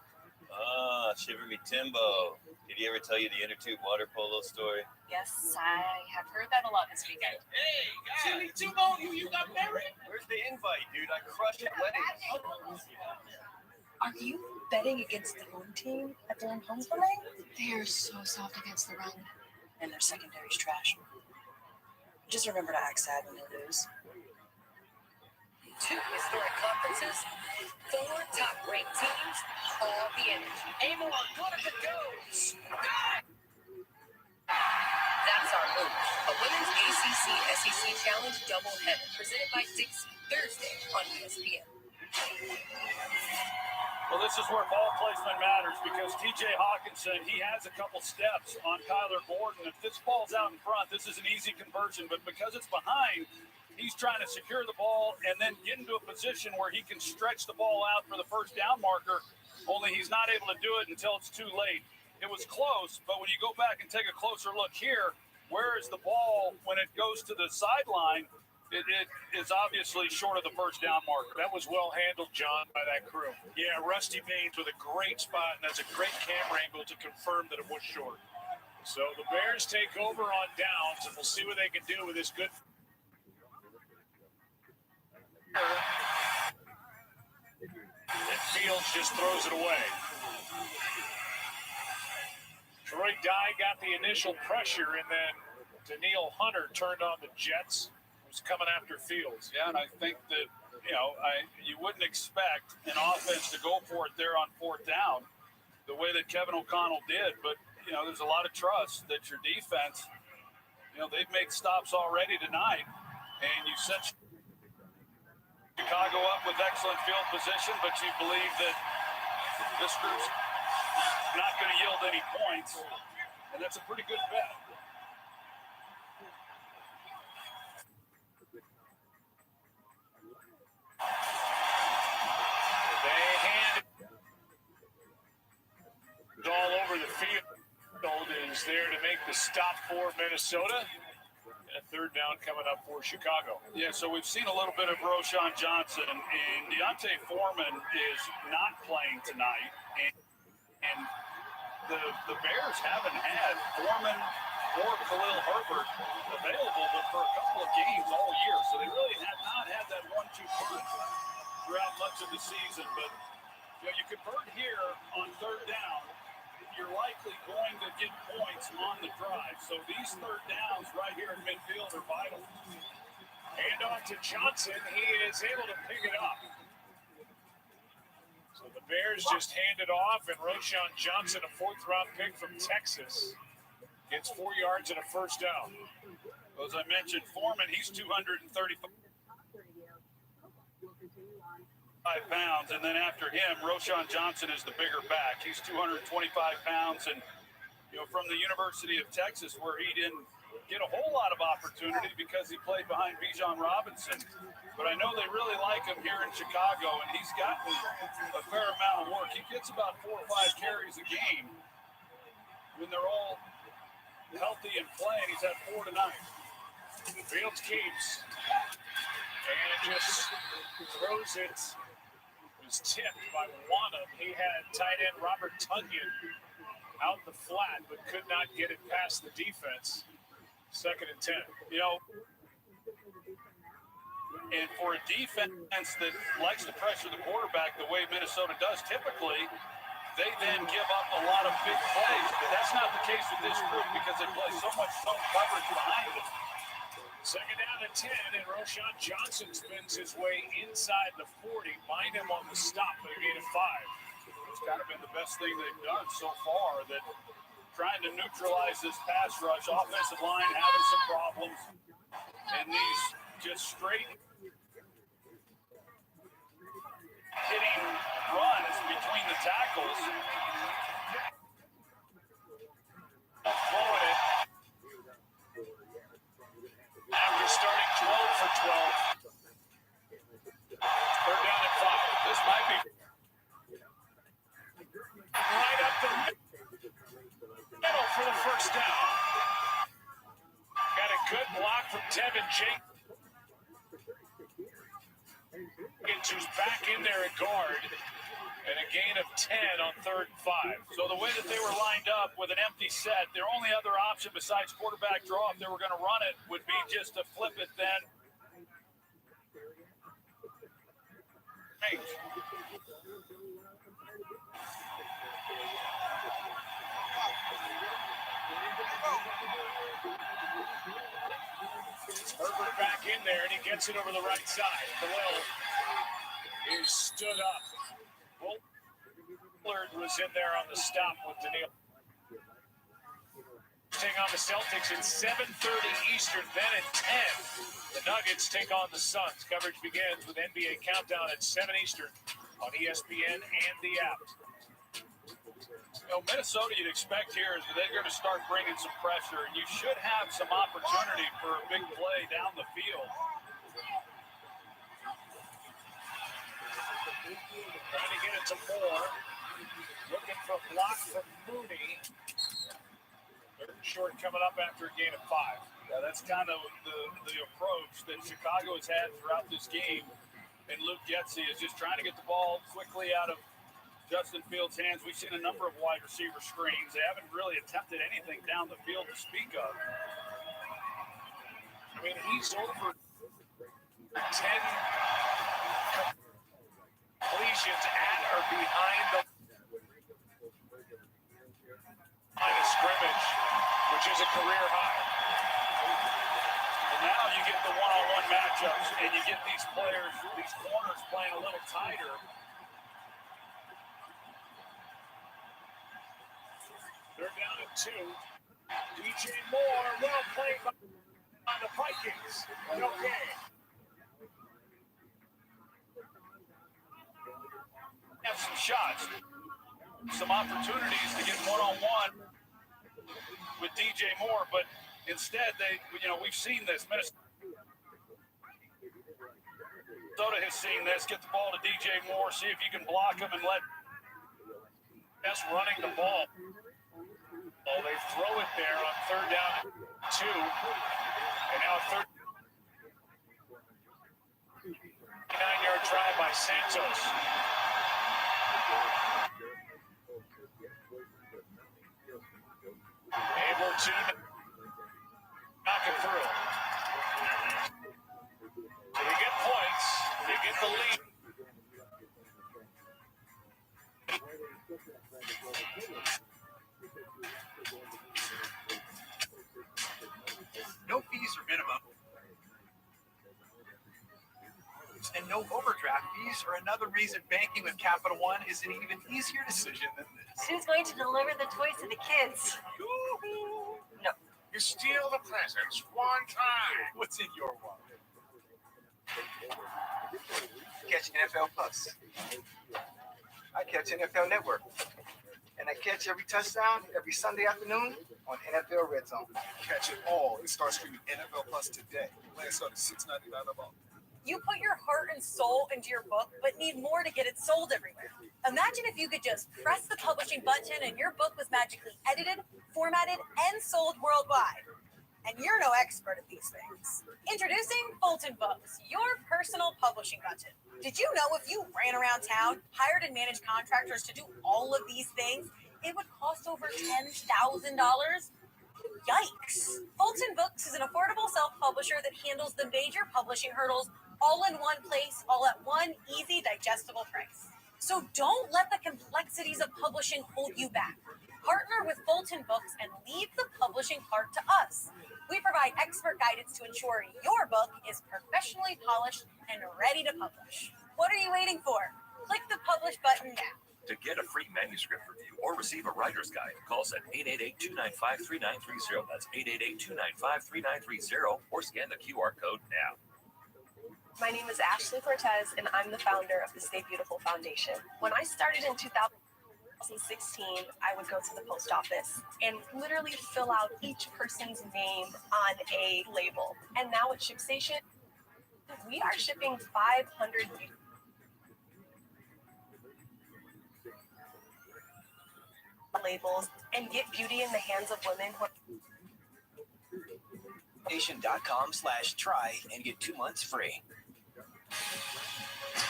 Ah, Shiver Me Timbo. Did he ever tell you the inner tube water polo story? Yes, I have heard that a lot this weekend. Hey, guys! Shiver Me Timbo, you got married? Where's the invite, dude? I crushed at weddings. Are you betting against the home team at their own homecoming? They're so soft against the run. And their secondary's trash. Just remember to act sad when they lose. 2 historic conferences, 4 top-ranked teams, all the energy. Aim on one of the goes. That's our move. A women's ACC-SEC Challenge doubleheader presented by Dixie Thursday on ESPN. Well, this is where ball placement matters because TJ Hawkinson, he has a couple steps on Kyler Gordon. If this ball's out in front, this is an easy conversion, but because it's behind, he's trying to secure the ball and then get into a position where he can stretch the ball out for the first down marker, only he's not able to do it until it's too late. It was close, but when you go back and take a closer look here, where is the ball when it goes to the sideline? It is obviously short of the first down marker. That was well handled, John, by that crew. Yeah, Rusty Baines with a great spot, and that's a great camera angle to confirm that it was short. So the Bears take over on downs, and we'll see what they can do with this good. And Fields just throws it away. Troy Dye got the initial pressure, and then Daniil Hunter turned on the Jets. Was coming after Fields. Yeah, and I think that, you wouldn't expect an offense to go for it there on 4th down the way that Kevin O'Connell did, but, there's a lot of trust that your defense they've made stops already tonight, and you set Chicago up with excellent field position, but you believe that this group's not going to yield any points, and that's a pretty good bet. They hand it all over the field. Is there to make the stop for Minnesota. A third down coming up for Chicago. Yeah, so we've seen a little bit of Roschon Johnson, and D'Onta Foreman is not playing tonight. And the Bears haven't had Foreman or Khalil Herbert available but for a couple of games all year. So they really have not had that 1-2 punch throughout much of the season. But you convert here on third down, you're likely going to get points on the drive. So these third downs right here in midfield are vital. Hand off to Johnson. He is able to pick it up. So the Bears just hand it off, and Roschon Johnson, a fourth-round pick from Texas, gets 4 yards and a first down. Well, as I mentioned, Foreman, he's 235 pounds, and then after him, Roschon Johnson is the bigger back. He's 225 pounds, and from the University of Texas, where he didn't get a whole lot of opportunity because he played behind Bijan Robinson. But I know they really like him here in Chicago, and he's gotten a fair amount of work. He gets about 4 or 5 carries a game. When they're all healthy and playing, he's had 4 tonight. Fields keeps and just throws it. Was tipped by Wanham. He had tight end Robert Tunyon out the flat, but could not get it past the defense. 2nd and 10. And for a defense that likes to pressure the quarterback the way Minnesota does typically, they then give up a lot of big plays. But that's not the case with this group because they play so much zone coverage behind it. 2nd down and 10, and Roschon Johnson spins his way inside the 40. Bind him on the stop, but a gain of 5. It's kind of been the best thing they've done so far, that trying to neutralize this pass rush. Offensive line having some problems, and these just straight hitting runs between the tackles. Blowing it. After starting 12 for 12. 3rd down and 5. This might be right up the middle for the first down. Got a good block from Tevin Jenkins, who's back in there at guard. And a gain of 10 on 3rd and 5. So the way that they were lined up with an empty set, their only other option besides quarterback draw, if they were going to run it, would be just to flip it then. Herbert back in there, and he gets it over the right side. Khalil is stood up. Bullard was in there on the stop with Daniil. Take on the Celtics at 7:30 Eastern, then at 10. The Nuggets take on the Suns. Coverage begins with NBA Countdown at 7 Eastern on ESPN and the app. Minnesota, you'd expect here is that they're going to start bringing some pressure, and you should have some opportunity for a big play down the field. Trying to get it to Moore. Looking for a block from Mooney. 3rd and short coming up after a gain of 5. Yeah, that's kind of the approach that Chicago has had throughout this game. And Luke Getsy is just trying to get the ball quickly out of Justin Fields' hands. We've seen a number of wide receiver screens. They haven't really attempted anything down the field to speak of. I mean, he's over 10 completions at or behind the line of scrimmage, which is a career high. And now you get the one-on-one matchups, and you get these players, these corners playing a little tighter. 3rd down and 2. DJ Moore, well played by the Vikings. Okay. Have some shots, some opportunities to get one-on-one with DJ Moore, but instead we've seen this. Minnesota has seen this. Get the ball to DJ Moore, see if you can block him and let S running the ball. Oh, they throw it there on 3rd down and 2. And now a 39-yard try by Santos. Able to knock it through. So you get points, you get the lead. No fees or minimum. And no overdraft fees are another reason banking with Capital One is an even easier decision than this. Who's going to deliver the toys to the kids? No. You steal the presents one time. What's in your wallet? Catch NFL Plus. I catch NFL Network. And I catch every touchdown every Sunday afternoon on NFL Red Zone. Catch it all and start streaming NFL Plus today. Plan starts at $6.99 a month. You put your heart and soul into your book, but need more to get it sold everywhere. Imagine if you could just press the publishing button and your book was magically edited, formatted, and sold worldwide. And you're no expert at these things. Introducing Fulton Books, your personal publishing button. Did you know if you ran around town, hired and managed contractors to do all of these things, it would cost over $10,000? Yikes. Fulton Books is an affordable self-publisher that handles the major publishing hurdles all in one place, all at one easy, digestible price. So don't let the complexities of publishing hold you back. Partner with Fulton Books and leave the publishing part to us. We provide expert guidance to ensure your book is professionally polished and ready to publish. What are you waiting for? Click the publish button now. To get a free manuscript review or receive a writer's guide, call us at 888-295-3930. That's 888-295-3930, or scan the QR code now. My name is Ashley Cortez, and I'm the founder of the Stay Beautiful Foundation. When I started in 2016, I would go to the post office and literally fill out each person's name on a label. And now at ShipStation, we are shipping 500 labels and get beauty in the hands of women. Nation.com/try and get 2 months free.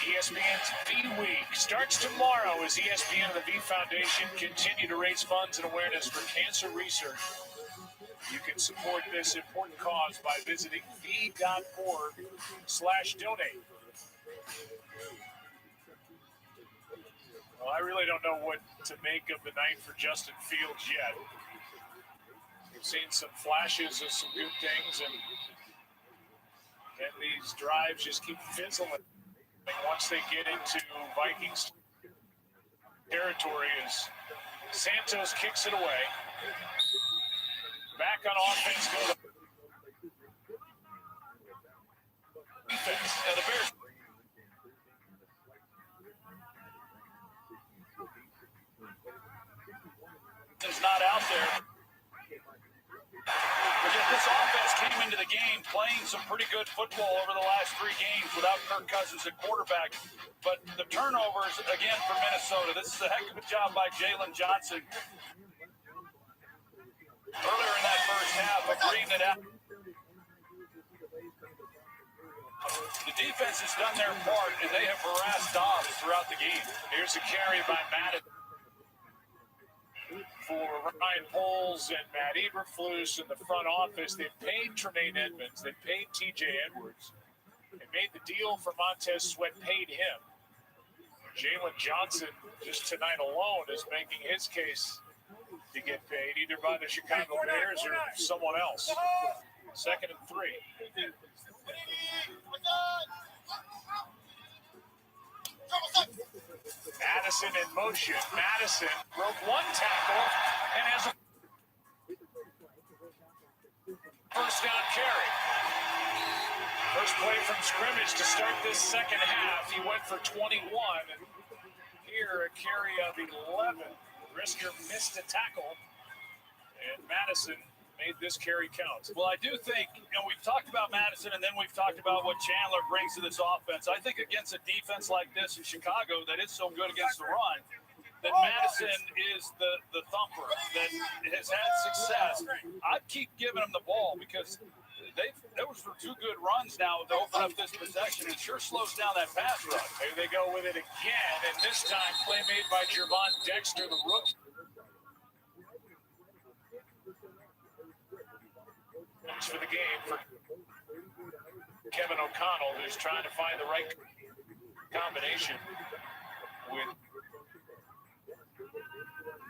ESPN TV Week starts tomorrow as ESPN and the V Foundation continue to raise funds and awareness for cancer research. You can support this important cause by visiting v.org/donate. Well, I really don't know what to make of the night for Justin Fields yet. We've seen some flashes of some good things, and then these drives just keep fizzling. Once they get into Vikings territory, as Santos kicks it away. Back on offense, go to defense. Now the Bears. Is not out there. But yet this offense came into the game playing some pretty good football over the last 3 games without Kirk Cousins at quarterback. But the turnovers, again, for Minnesota. This is a heck of a job by Jalen Johnson. Earlier in that first half, agreeing it out. The defense has done their part, and they have harassed Dobbs throughout the game. Here's a carry by Madden for Ryan Poles and Matt Eberflus in the front office. They paid Tremaine Edmonds. They paid TJ Edwards. They made the deal for Montez Sweat, paid him. Jalen Johnson, just tonight alone, is making his case to get paid, either by the Chicago Bears or someone else. 2nd and 3. Madison in motion. Madison broke 1 tackle and has a First down carry. First play from scrimmage to start this second half. He went for 21. And here, a carry of 11. Brisker missed a tackle, and Madison made this carry count. Well, I do think, we've talked about Madison, and then we've talked about what Chandler brings to this offense. I think against a defense like this in Chicago that is so good against the run, that Madison is the thumper that has had success. I'd keep giving him the ball because those were two good runs now to open up this possession. It sure slows down that pass rush. Here they go with it again, and this time play made by Jervon Dexter, the rookie. For the game for Kevin O'Connell, who's trying to find the right combination with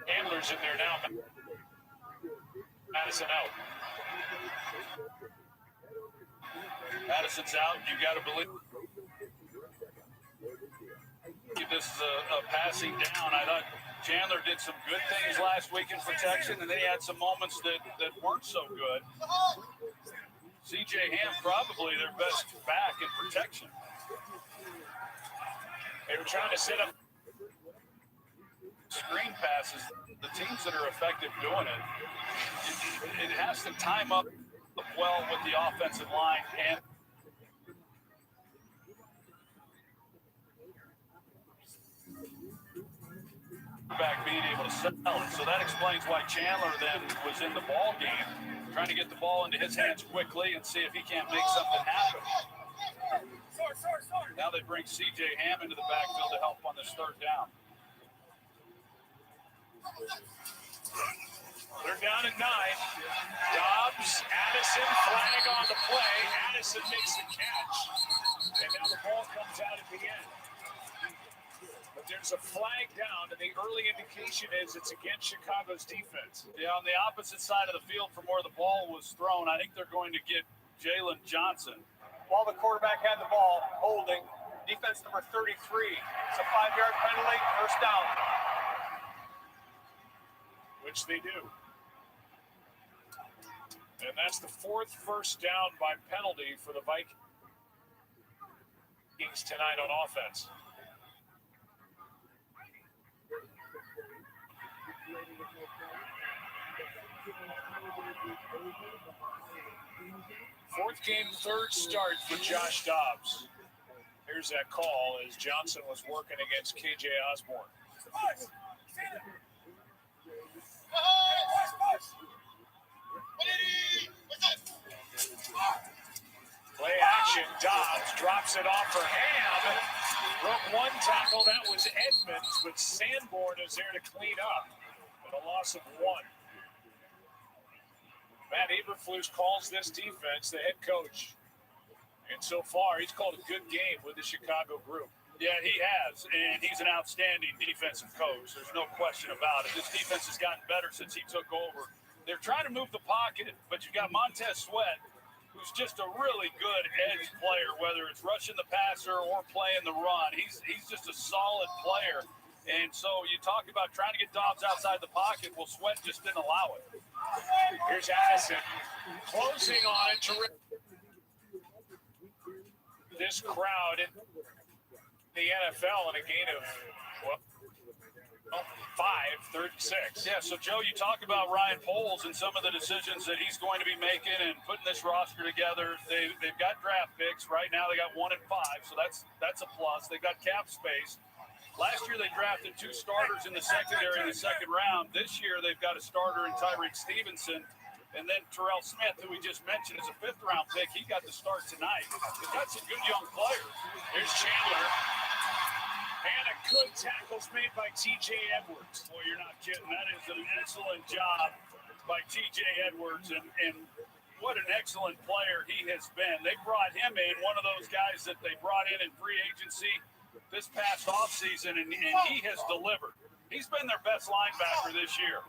handlers in there now. Madison out. Madison's out. You got to believe this is a passing down. I thought Chandler did some good things last week in protection, and then he had some moments that weren't so good. C.J. Ham probably their best back in protection. They were trying to set up screen passes. The teams that are effective doing it has to time up well with the offensive line and back being able to sell it. So that explains why Chandler then was in the ball game, trying to get the ball into his hands quickly and see if he can't make something happen. Now they bring C.J. Ham into the backfield to help on this third down. They're down at 9. Dobbs, Addison, flag on the play. Addison makes the catch. And now the ball comes out at the end. But there's a flag down, and the early indication is it's against Chicago's defense. Yeah, on the opposite side of the field from where the ball was thrown, I think they're going to get Jalen Johnson. While the quarterback had the ball, holding, defense number 33. It's a 5-yard penalty, first down. Which they do. And that's the 4th first down by penalty for the Vikings tonight on offense. Fourth game, third start for Josh Dobbs. Here's that call as Johnson was working against KJ Osborne. Play action, Dobbs drops it off for Ham. Broke one tackle, that was Edmonds, but Sanborn is there to clean up. And a loss of 1. Matt Eberflus calls this defense, the head coach. And so far, he's called a good game with the Chicago group. Yeah, he has, and he's an outstanding defensive coach. There's no question about it. This defense has gotten better since he took over. They're trying to move the pocket, but you got Montez Sweat, who's just a really good edge player, whether it's rushing the passer or playing the run. He's just a solid player. And so you talk about trying to get Dobbs outside the pocket. Well, Sweat just didn't allow it. Here's Addison closing on it to this crowd in the NFL in a gain of 5, 36. Yeah, so Joe, you talk about Ryan Poles and some of the decisions that he's going to be making and putting this roster together. They've got draft picks. Right now they got 1 and 5, so that's a plus. They've got cap space. Last year they drafted 2 starters in the secondary in the second round. This year they've got a starter in Tyreek Stevenson. And then Terrell Smith, who we just mentioned, is a 5th-round pick. He got the start tonight. They've got some good young players. Here's Chandler. And a good tackles made by T.J. Edwards. Boy, you're not kidding. That is an excellent job by T.J. Edwards. And what an excellent player he has been. They brought him in, one of those guys that they brought in free agency this past offseason, and he has delivered. He's been their best linebacker this year.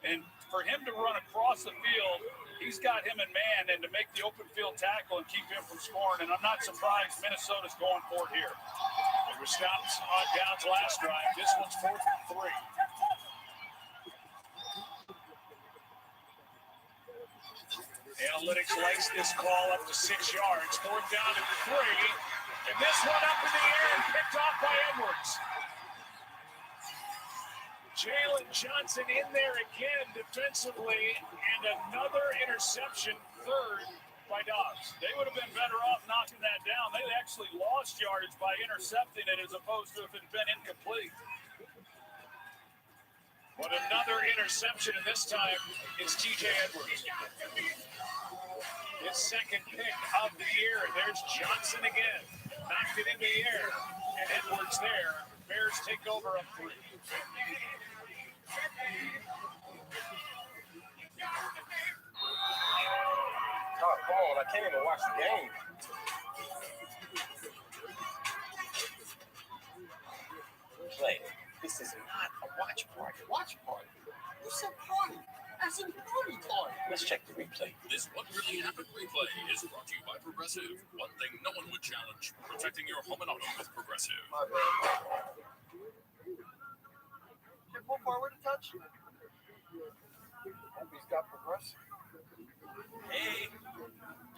And for him to run across the field, he's got him in man, and to make the open field tackle and keep him from scoring. And I'm not surprised Minnesota's going for it here. They were stopped on downs last drive. This one's 4th and 3. And a Analytics likes this call up to 6 yards. 4th down and 3. And this one up in the air and picked off by Edwards. Jalen Johnson in there again defensively, and another interception, 3rd by Dobbs. They would have been better off knocking that down. They actually lost yardage by intercepting it as opposed to if it had been incomplete. But another interception, and this time it's TJ Edwards. His 2nd pick of the year. There's Johnson again. Knocked it in the air. And Edwards there. Bears take over up 3. Top ball, I can't even watch the game. Play. This is not a watch party. Watch party. Who said party? As in party party. Let's check the replay. This What Really Happened replay is brought to you by Progressive. One thing no one would challenge, protecting your home and auto with Progressive. Can pull forward a touch? Hope he's got Progressive. Hey.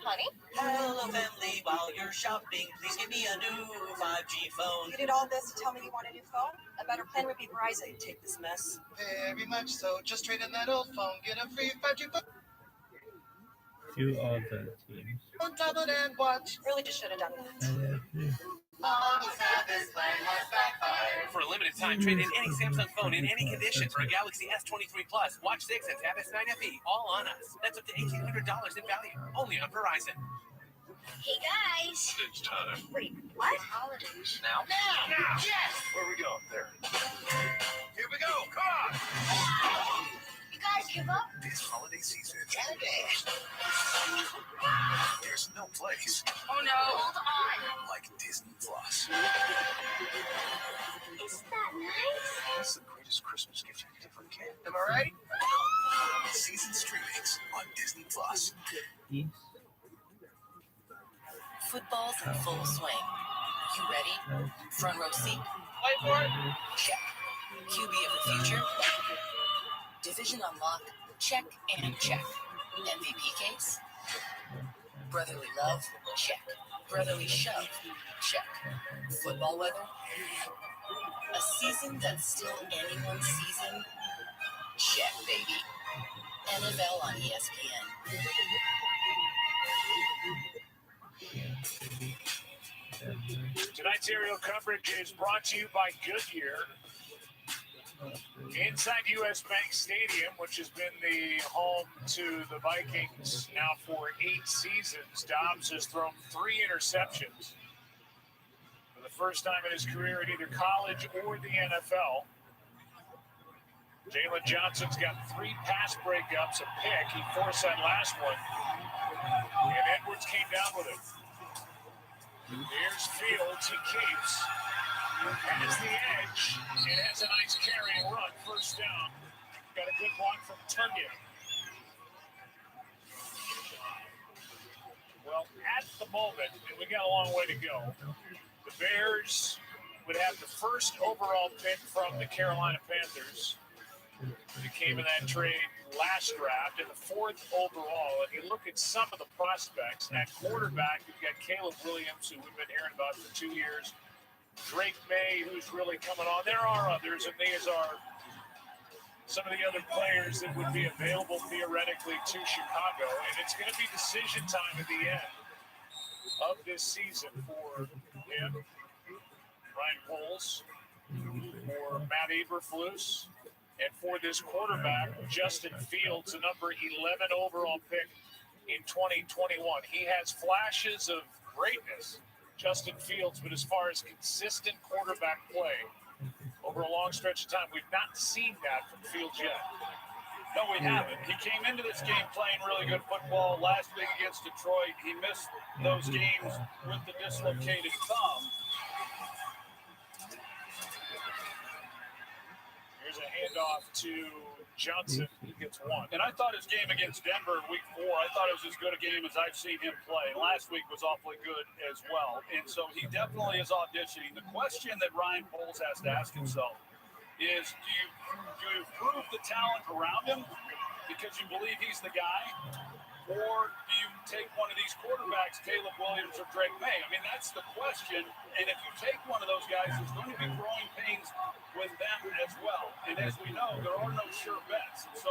Honey? Hello, family. While you're shopping, please give me a new 5G phone. You did all this to tell me you want a new phone? A better plan would be Verizon. Take this mess. Very much so. Just trade in that old phone. Get a free 5G phone. To all the teams. On tablet and watch. Really just should have done that. For a limited time, trade in any Samsung phone in any condition for a Galaxy S23 Plus, Watch 6, and Tab S9 FE, all on us. That's up to $1,800 in value, only on Verizon. Hey guys. It's time. Wait, what? Holidays. Now? Yes! Where we going? There. Here we go. Come on! You guys give up? This holiday season, there's no place Oh no. Hold on. like Disney Plus. Isn't that nice? That's the greatest Christmas gift you could ever get. Am I right? Season streamings on Disney Plus. Football's in full swing. You ready? Front row seat? Wait for it. Check. QB of the future? Division unlock? Check and check. MVP case? Brotherly love? Check. Brotherly shove? Check. Football weather? A season that's still anyone's season? Check, baby. NFL on ESPN. Tonight's aerial coverage is brought to you by Goodyear. Inside U.S. Bank Stadium, which has been the home to the Vikings now for 8 seasons, Dobbs has thrown 3 interceptions. For the first time in his career at either college or the NFL. Jalen Johnson's got 3 pass breakups, a pick. He forced that last one. And Edwards came down with it. Here's Fields, he keeps. Has the edge, and has a nice carry and run. First down. Got a good block from Tunya. Well, at the moment, and we got a long way to go, the Bears would have the first overall pick from the Carolina Panthers. It came in that trade last draft, and the 4th overall. And you look at some of the prospects. At quarterback, you've got Caleb Williams, who we've been hearing about for 2 years. Drake May, who's really coming on. There are others, and these are some of the other players that would be available theoretically to Chicago. And it's going to be decision time at the end of this season for him, Ryan Poles, for Matt Eberflus, and for this quarterback, Justin Fields, a number 11 overall pick in 2021. He has flashes of greatness, Justin Fields, but as far as consistent quarterback play over a long stretch of time, we've not seen that from Fields yet. No, we haven't. He came into this game playing really good football. Last week against Detroit, he missed those games with the dislocated thumb. Here's a handoff to Johnson. He gets 1. And I thought his game against Denver in week 4, I thought it was as good a game as I've seen him play. Last week was awfully good as well. And so he definitely is auditioning. The question that Ryan Poles has to ask himself is, do you prove the talent around him because you believe he's the guy? or do you take one of these quarterbacks, Caleb Williams or Drake May? I mean, that's the question. And if you take one of those guys, there's going to be growing pains with them as well. And as we know, there are no sure bets. So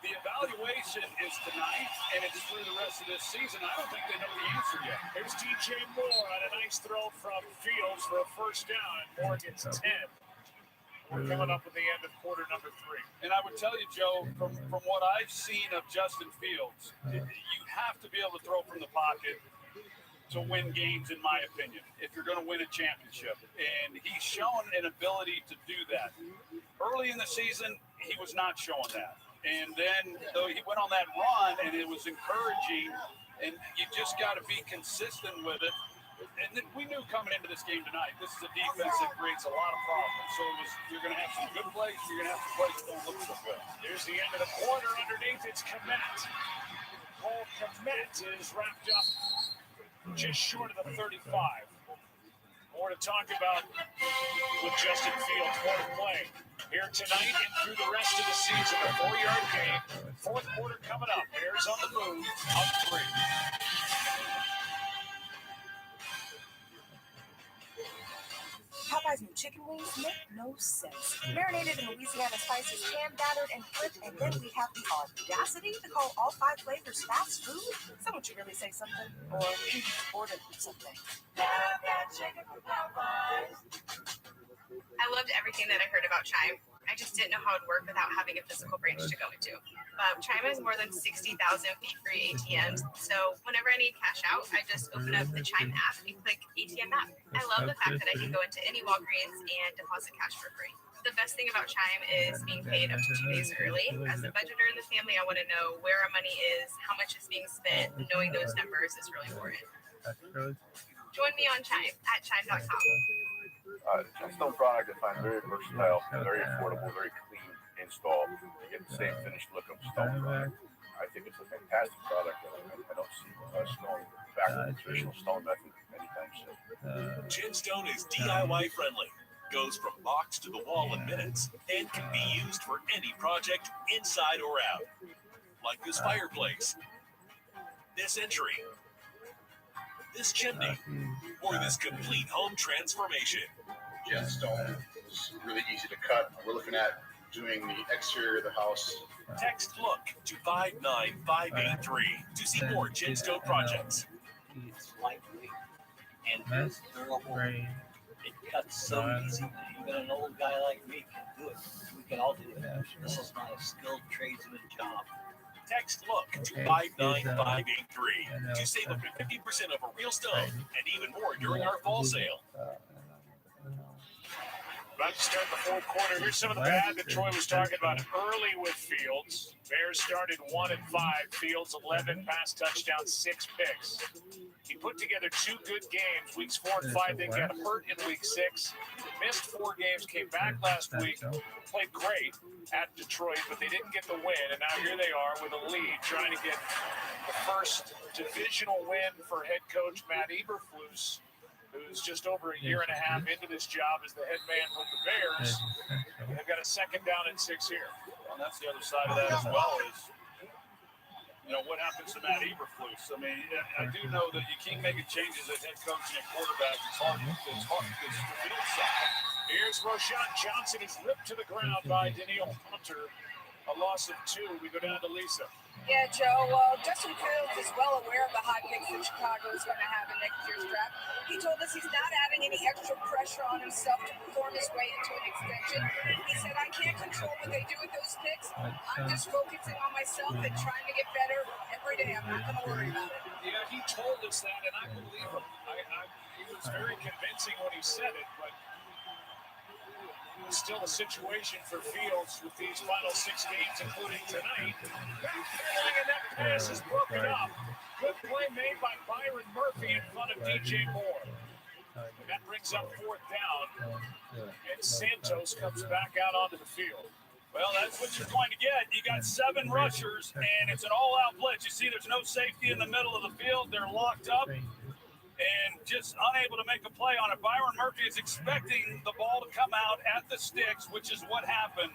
the evaluation is tonight, and it's through the rest of this season. I don't think they know the answer yet. Here's DJ Moore on a nice throw from Fields for a first down, and Moore gets 10. We're coming up at the end of quarter number 3. And I would tell you, Joe, from what I've seen of Justin Fields, you have to be able to throw from the pocket to win games, in my opinion, if you're going to win a championship. And he's shown an ability to do that. Early in the season, he was not showing that. And then though he went on that run, and it was encouraging, and you just got to be consistent with it. And then we knew coming into this game tonight, this is a defense that creates a lot of problems. So you're going to have some good plays, you're going to have some plays that don't look so good. Here's the end of the quarter. Underneath, it's Komet. Cole Komet is wrapped up just short of the 35. More to talk about with Justin Fields. More to play here tonight and through the rest of the season. A 4-yard game. Fourth quarter coming up. Bears on the move. Up 3. Popeye's new chicken wings make no sense. Marinated in Louisiana spices, hand battered and flipped, and then we have the audacity to call all 5 flavors fast food? So would you really say something? Or order something? I loved everything that I heard about Chime. I just didn't know how it would work without having a physical branch to go into. Chime has more than 60,000 free ATMs, so whenever I need cash out, I just open up the Chime app and click ATM app. I love the fact that I can go into any Walgreens and deposit cash for free. The best thing about Chime is being paid up to 2 days early. As a budgeter in the family, I want to know where our money is, how much is being spent, and knowing those numbers is really important. Join me on Chime at chime.com. Gemstone product I find very versatile, very affordable, very clean install. You get the same finished look of stone product. I think it's a fantastic product. I don't see us going back to the traditional stone method anytime soon. Gemstone is DIY friendly, goes from box to the wall in minutes, and can be used for any project inside or out, like this fireplace, this entry, this chimney, or this complete home transformation. Gemstone is really easy to cut. We're looking at doing the exterior of the house. Text LOOK to 59583 to see more Gemstone projects. It's lightweight and it's durable. It cuts so easy. Even an old guy like me can do it. We can all do it. This is not a skilled tradesman job. Text LOOK to 59583 to save up to 50% over real stone and even more during our fall sale. About to start the fourth quarter. Here's some of the bad that Troy was talking about early with Fields. Bears started 1-5. Fields 11 pass touchdowns, 6 picks. He put together 2 good games. Weeks 4 and 5, they got hurt in week 6. Missed 4 games, came back last week, played great at Detroit, but they didn't get the win. And now here they are with a lead, trying to get the first divisional win for head coach Matt Eberflus, who's just over a year and a half into this job as the head man with the Bears. They've got a second down and 6 here. And that's the other side of that as well is, what happens to Matt Eberflus? I mean, I do know that you keep making changes at head coach and quarterback. It's hard. It's the field side. Here's Roshan Johnson. He's ripped to the ground by Daniil Hunter. A loss of 2. We go down to Lisa. Yeah, Joe. Justin Fields is well aware of the high picks that Chicago is going to have in next year's draft. He told us he's not adding any extra pressure on himself to perform his way into an extension. He said, I can't control what they do with those picks. I'm just focusing on myself and trying to get better every day. I'm not going to worry about it. Yeah, he told us that, and I believe him. He was very convincing when he said it, but still a situation for Fields with these final 6 games, including tonight. And that pass is broken up. Good play made by Byron Murphy in front of DJ Moore. And that brings up 4th down. And Santos comes back out onto the field. Well, that's what you're going to get. You got 7 rushers, and it's an all-out blitz. You see there's no safety in the middle of the field. They're locked up and just unable to make a play on it. Byron Murphy is expecting the ball to come out at the sticks, which is what happened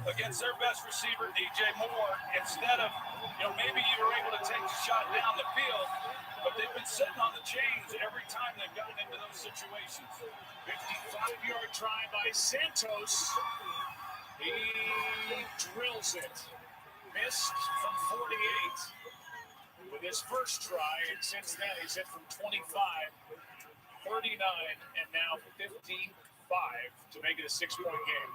against their best receiver, DJ Moore. Instead of maybe you were able to take the shot down the field, but they've been sitting on the chains every time they've gotten into those situations. 55-yard try by Santos. He drills it. Missed from 48 with his first try, and since then he's hit from 25, 39, and now 55 to make it a 6-point game.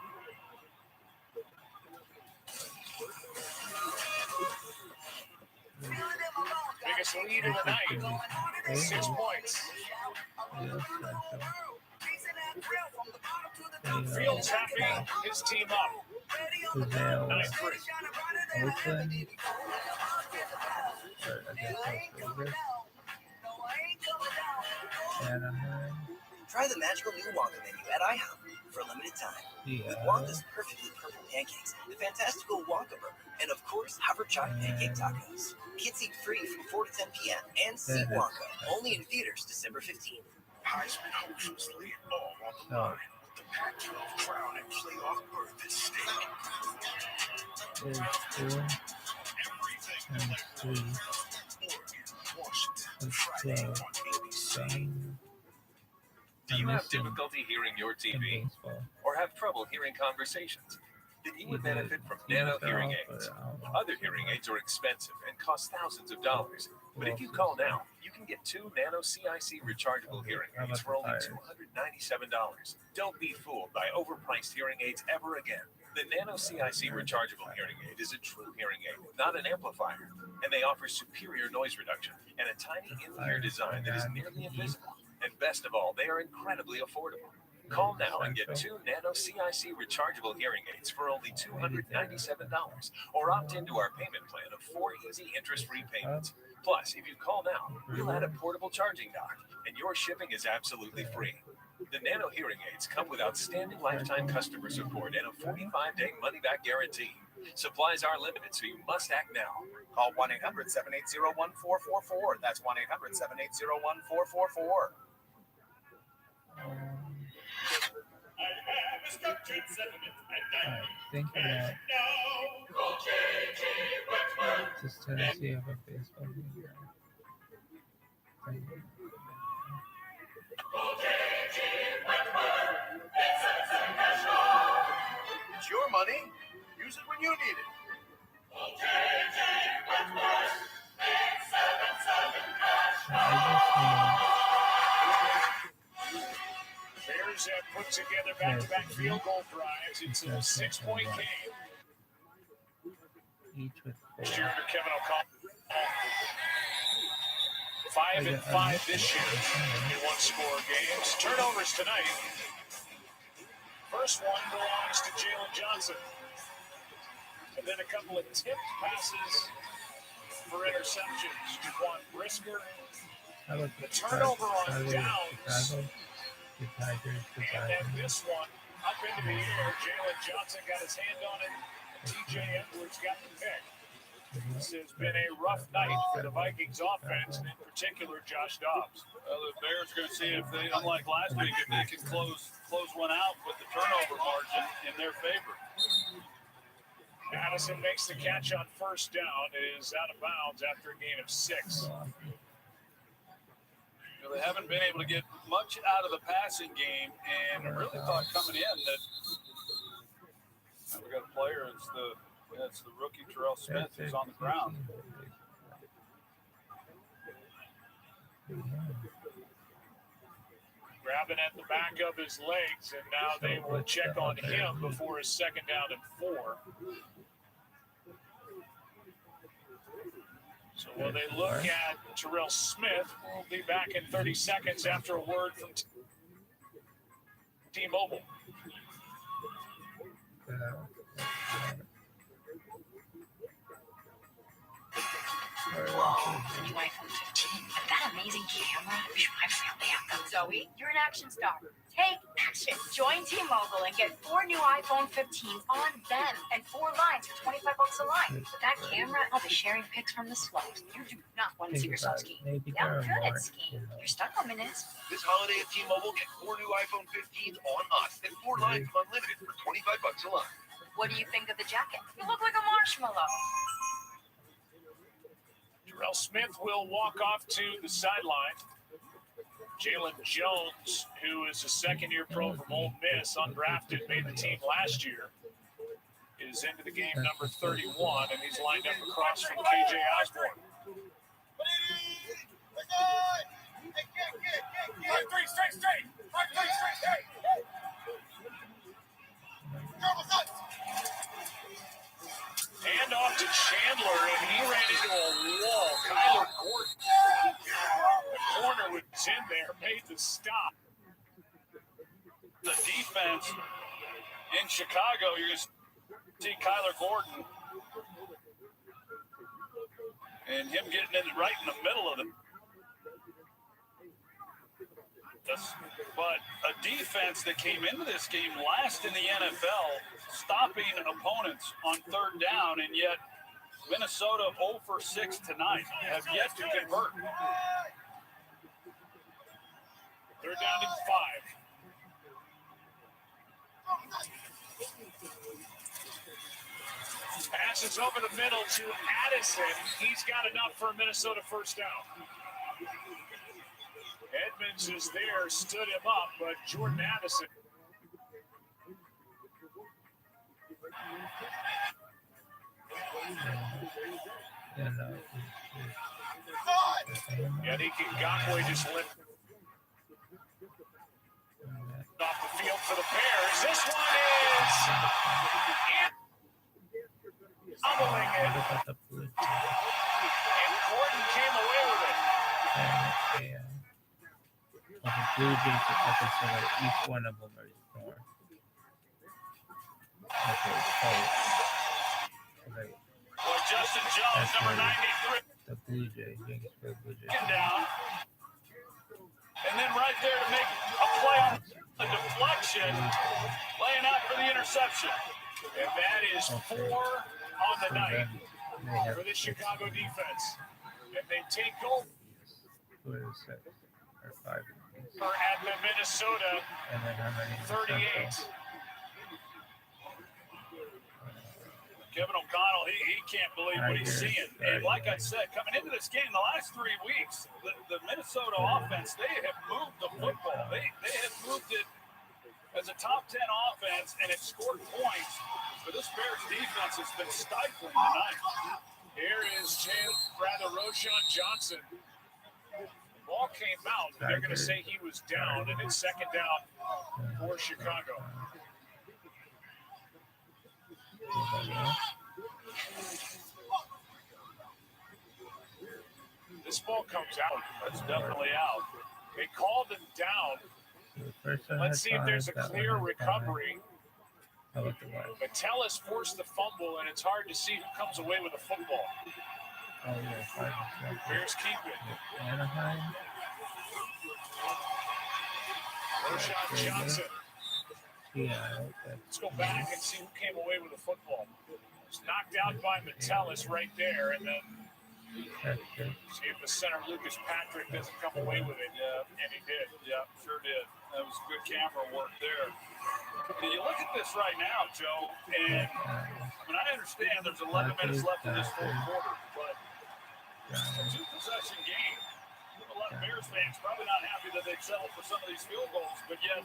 Biggest lead of the night, 6 points. Fields happy, his team up. 9-3. Try the magical new Wonka menu at IHOP for a limited time. With Wonka's perfectly purple pancakes, the fantastical Wonka burger, and of course, Haverchai pancake tacos. Kids eat free from 4 to 10 p.m. and see Wonka only in theaters December 15th. Heisman hopes lay it all on the line. The Pac-12 crown and playoff berth is stake. Everything Oregon, Washington, Friday on ABC. Do you have difficulty hearing your TV or have trouble hearing conversations? Then you would benefit from nano hearing aids. Other hearing aids are expensive and cost thousands of dollars. But if you call now, you can get 2 nano CIC rechargeable hearing aids for only $297. Don't be fooled by overpriced hearing aids ever again. The nano CIC rechargeable hearing aid is a true hearing aid, not an amplifier. And they offer superior noise reduction and a tiny in-ear design that is nearly invisible. And best of all, they are incredibly affordable. Call now and get 2 nano CIC rechargeable hearing aids for only $297, or opt into our payment plan of 4 easy interest-free payments. Plus, if you call now, we'll add a portable charging dock, and your shipping is absolutely free. The nano hearing aids come with outstanding lifetime customer support and a 45-day money-back guarantee. Supplies are limited, so you must act now. Call 1-800-780-1444. That's 1-800-780-1444. Think about just Tennessee have a baseball game. It's your money. Use it when you need it. Bears have put together back-to-back field goal drives. It's a 6-point game. Each with 4. This year under Kevin O'Connell. 5-5 this year in one-score games. Turnovers tonight. First one belongs to Jalen Johnson. And then a couple of tipped passes for interceptions. Juwan Brisker. The turnover on downs. The Tigers, and then this one, up into the air. Jalen Johnson got his hand on it. TJ Edwards got the pick. This has been a rough night for the Vikings offense, and in particular, Josh Dobbs. Well, the Bears are going to see if they, unlike last week, if they can close one out with the turnover margin in their favor. Addison makes the catch on first down. It is out of bounds after a gain of 6. They haven't been able to get much out of the passing game, and I really thought coming in that we got a player. It's the rookie Terrell Smith who's on the ground. Grabbing at the back of his legs, and now they will check on him before his second down and 4. So will they look at Terrell Smith? We'll be back in 30 seconds after a word from T-Mobile. New iPhone 15 with that amazing camera. My family have them. Zoe, you're an action star. Take action. Join T-Mobile and get 4 new iPhone 15s on them and 4 lines for $25 a line. With that camera, I'll be sharing pics from the slopes. You do not want to see yourself skiing. Yeah, I'm good at skiing. You're stuck on minutes. This holiday at T-Mobile, get 4 new iPhone 15s on us and 4 lines of unlimited for $25 a line. What do you think of the jacket? You look like a marshmallow. Terrell Smith will walk off to the sideline. Jalen Jones, who is a second-year pro from Ole Miss, undrafted, made the team last year, is into the game number 31, and he's lined up across from KJ Osborne. 5-3, straight. 5-3, straight. Hand off to Chandler, and he ran into a wall. Kyler Gordon, the corner was in there, made the stop. The defense in Chicago, you're going to see Kyler Gordon and him getting in right in the middle of it. But a defense that came into this game last in the NFL, stopping opponents on third down, and yet Minnesota 0 for 6 tonight, have yet to convert. They're down to 5. Passes over the middle to Addison. He's got enough for a Minnesota first down. Edmonds is there, stood him up, but Jordan Addison. Yannick Ngakoue just lifted off the field for the Bears. This one is doubling it. And Gordon came away with it. The Blue Jays, okay, so like each one of them are more. Okay, so Well, Justin Jones, number 93. the Blue Jays, Yankees Blue Jays. Down. And then right there to make a play on the deflection, laying out for the interception. And that is 4 on the night for the Chicago defense. And they take over. 2 or 6 or 5. At the Minnesota 38. Kevin O'Connell, he can't believe what he's seeing. And like I said, coming into this game, the last 3 weeks, the Minnesota offense, they have moved the football. They have moved it as a top 10 offense, and it scored points. But this Bears defense has been stifling tonight. Here is Roshan Johnson. Ball came out, and they're going to say he was down, and it's second down for Chicago. This ball comes out. That's definitely out. They called him down. Let's see if there's a clear recovery. Metellus forced the fumble, and it's hard to see who comes away with the football. Bears keep it. Anaheim. Roshan Johnson. Yeah, okay. Let's go back and see who came away with the football. It's knocked out by Metellus right there, and then see if the center Lucas Patrick doesn't come away with it. Yeah, and he did. Yeah, sure did. That was good camera work there. You look at this right now, Joe, and I understand there's 11 minutes left in this fourth quarter, but it's a 2-possession game. A lot of Bears fans probably not happy that they settled for some of these field goals, but yet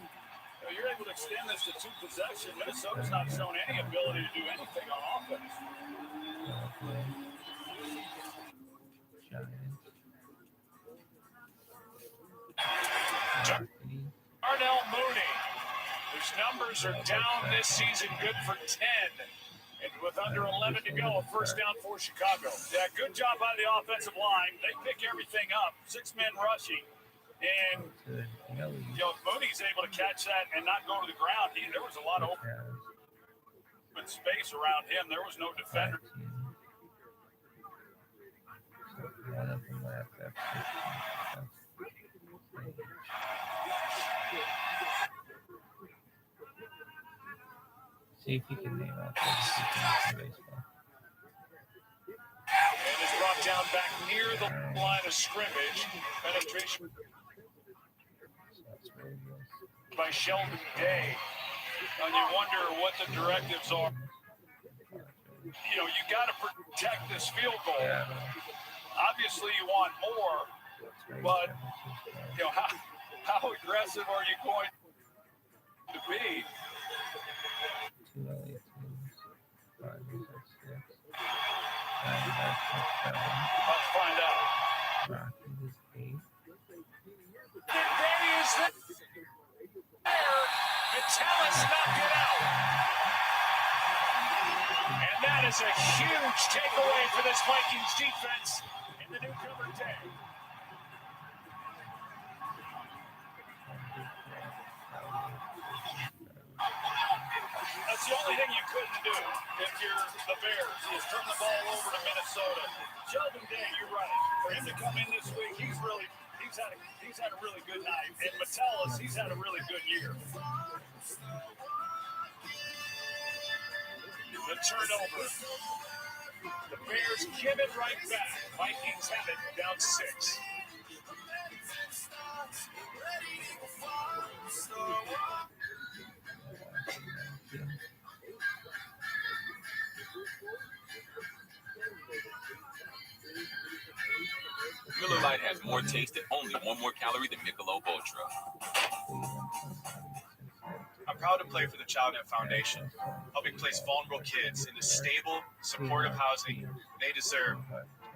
you're able to extend this to 2 possessions. Minnesota's not shown any ability to do anything on offense. Darnell Mooney, whose numbers are down this season, good for 10. And with under 11 to go, a first down for Chicago. Yeah, good job by the offensive line. They pick everything up. 6 men rushing. And, Mooney's able to catch that and not go to the ground. There was a lot of open space around him. There was no defender. One of them left after. See if you can name out baseball. And is brought down back near the line of scrimmage. Penetration by Sheldon Day. And you wonder what the directives are. You got to protect this field goal. obviously you want more, but you know how aggressive are you going to be? Let's find out. The day is there. Metellus knocked it out. And that is a huge takeaway for this Vikings defense in the newcomer day. That's the only thing you couldn't do if you're the Bears is turn the ball over to Minnesota. Sheldon Day, you're right. For him to come in this week, he's had a really good night. And Metellus, he's had a really good year. The turnover. The Bears give it right back. Vikings have it down 6. Miller Lite has more taste and only 1 more calorie than Michelob Ultra. I'm proud to play for the ChildNet Foundation, helping place vulnerable kids into stable, supportive housing they deserve.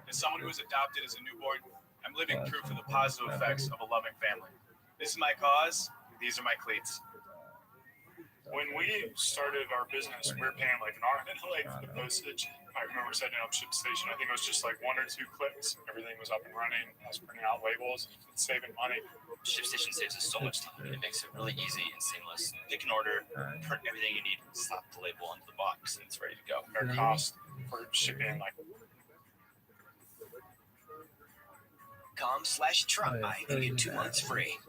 As someone who was adopted as a newborn, I'm living proof of the positive effects of a loving family. This is my cause. These are my cleats. When we started our business, we were paying like an arm and a leg for the postage. I remember setting up Ship Station. I think it was just like 1 or 2 clicks. Everything was up and running. I was printing out labels, saving money. ShipStation saves us so much time. It makes it really easy and seamless. Pick an order, print everything you need, slap the label onto the box, and it's ready to go. Our cost for shipping, like .com/TRUMAN and get 2 months free.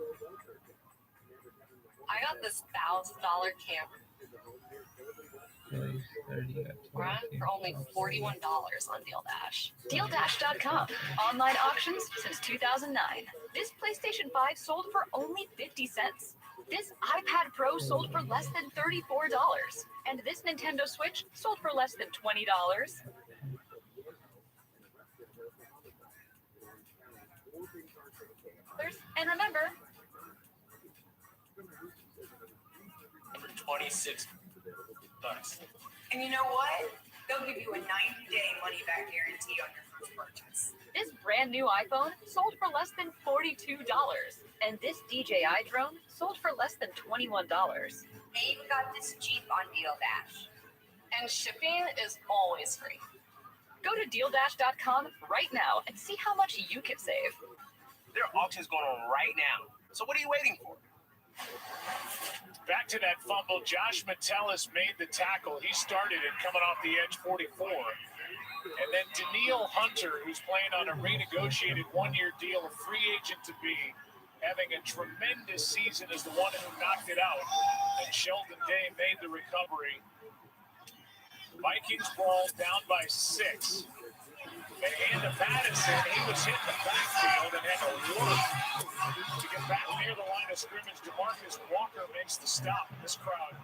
I got this $1,000 camera for only $41 on DealDash. DealDash.com. Online auctions since 2009. This PlayStation 5 sold for only 50 cents. This iPad Pro sold for less than $34. And this Nintendo Switch sold for less than $20. And remember, For $26. And you know what? They'll give you a 90-day money-back guarantee on your first purchase. this brand new iPhone sold for less than $42. And this DJI drone sold for less than $21. And you got this Jeep on DealDash. And shipping is always free. Go to DealDash.com right now and see how much you can save. There are auctions going on right now. So what are you waiting for? Back to that fumble. Josh Metellus made the tackle. He started it coming off the edge 44. And then Daniil Hunter, who's playing on a renegotiated 1-year deal, a free agent to be, having a tremendous season, is the one who knocked it out. And Sheldon Day made the recovery. Vikings ball down by 6. They hand to Madison. He was hit in the backfield and had to work to get back near the line of scrimmage. DeMarcus Walker makes the stop. This crowd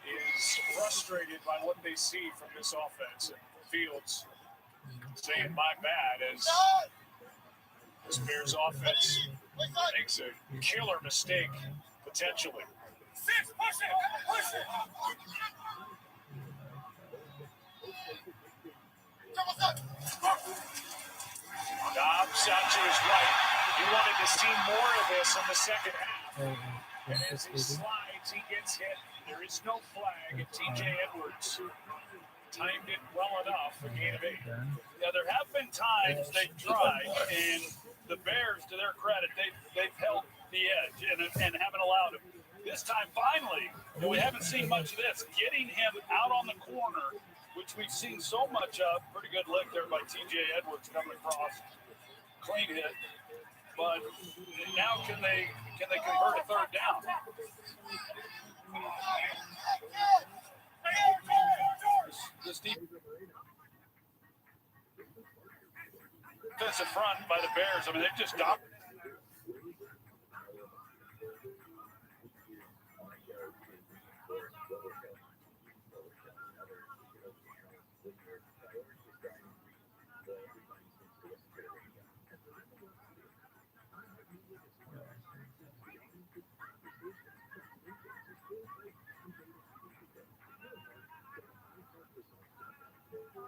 is frustrated by what they see from this offense. And Fields saying my bad as this Bears offense makes a killer mistake potentially. Push it! Push it! Dobbs out to his right. He wanted to see more of this in the second half. And as he slides, he gets hit. There is no flag, and TJ Edwards timed it well enough, a gain of 8. Now, there have been times they've tried, and the Bears, to their credit, they've held the edge and haven't allowed him. This time, finally, and we haven't seen much of this, getting him out on the corner, which we've seen so much of. Pretty good lick there by TJ Edwards coming across. Clean hit. But now can they convert a third down? This deep defensive front by the Bears, I mean, they've just stopped. And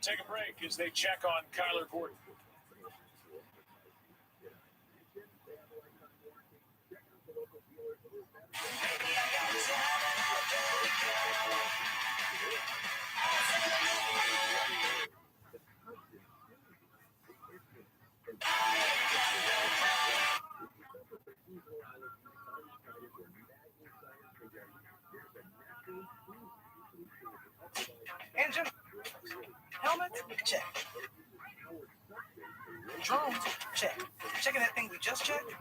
take a break as they check on Kyler Gordon. Engine, helmet, check. Drones, check. Checking that thing we just checked,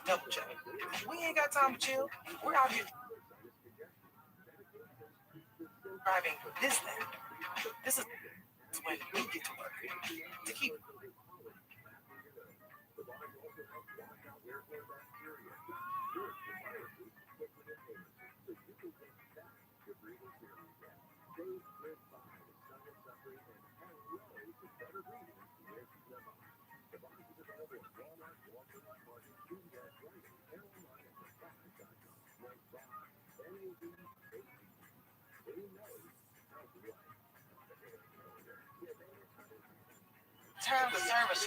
double check. We ain't got time to chill. We're out here driving this thing. This is when we get to work. To keep time to service.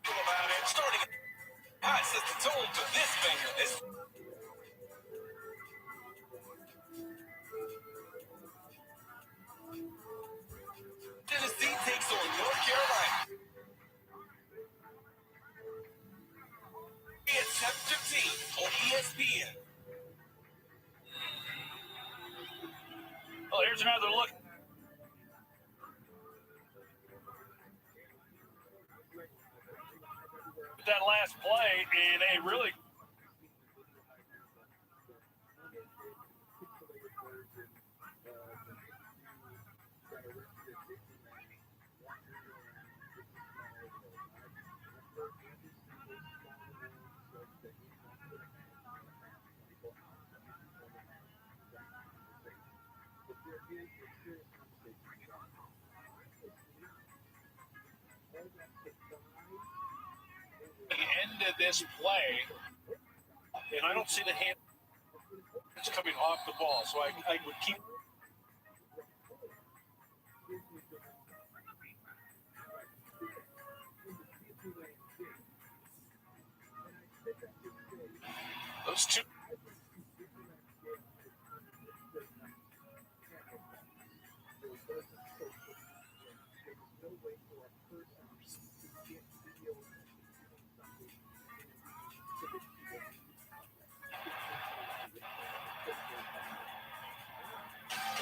About it, starting hot system tool to this finger. This Tennessee takes on North Carolina. It's 7:15 on ESPN. Well, here's another look. That last play in a really ended this play, and I don't see the hand coming off the ball, so I would keep. Those two.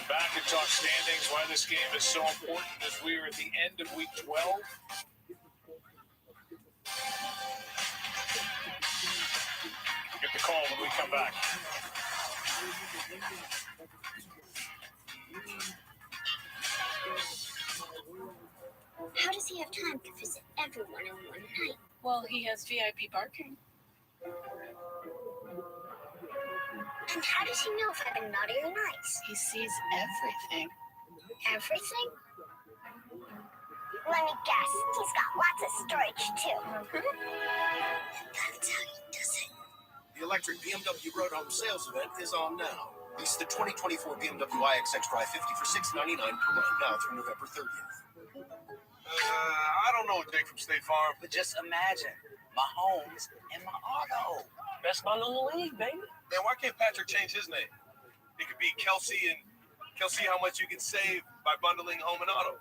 Back to talk standings, why this game is so important as we are at the end of week 12. Get the call when we come back. How does he have time to visit everyone in one night? Well, he has VIP parking. And how does he know if I've been naughty or nice? He sees everything. Everything? Let me guess. He's got lots of storage, too. That's how he does it. The electric BMW Road Home Sales event is on now. Lease the 2024 BMW iX Drive 50 for $699 per month now through November 30th. I don't know Jake from State Farm. But just imagine, my homes and my auto. Best bundle in the league, baby. Man, why can't Patrick change his name? It could be Kelsey, and Kelsey how much you can save by bundling home and auto.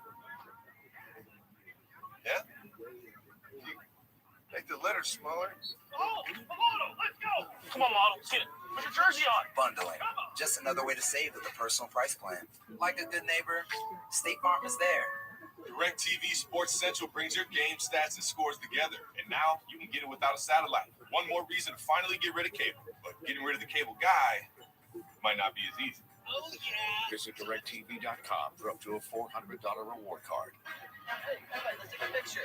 Yeah? Make the letters smaller. Oh, model, let's go. Come on, model, let's get it. Put your jersey on. Bundling. Just another way to save with a personal price plan. Like a good neighbor, State Farm is there. DirecTV Sports Central brings your game stats and scores together, and now you can get it without a satellite. One more reason to finally get rid of cable, but getting rid of the cable guy might not be as easy. Oh, yeah. Visit directtv.com for up to a $400 reward card. Hey, let's take a picture.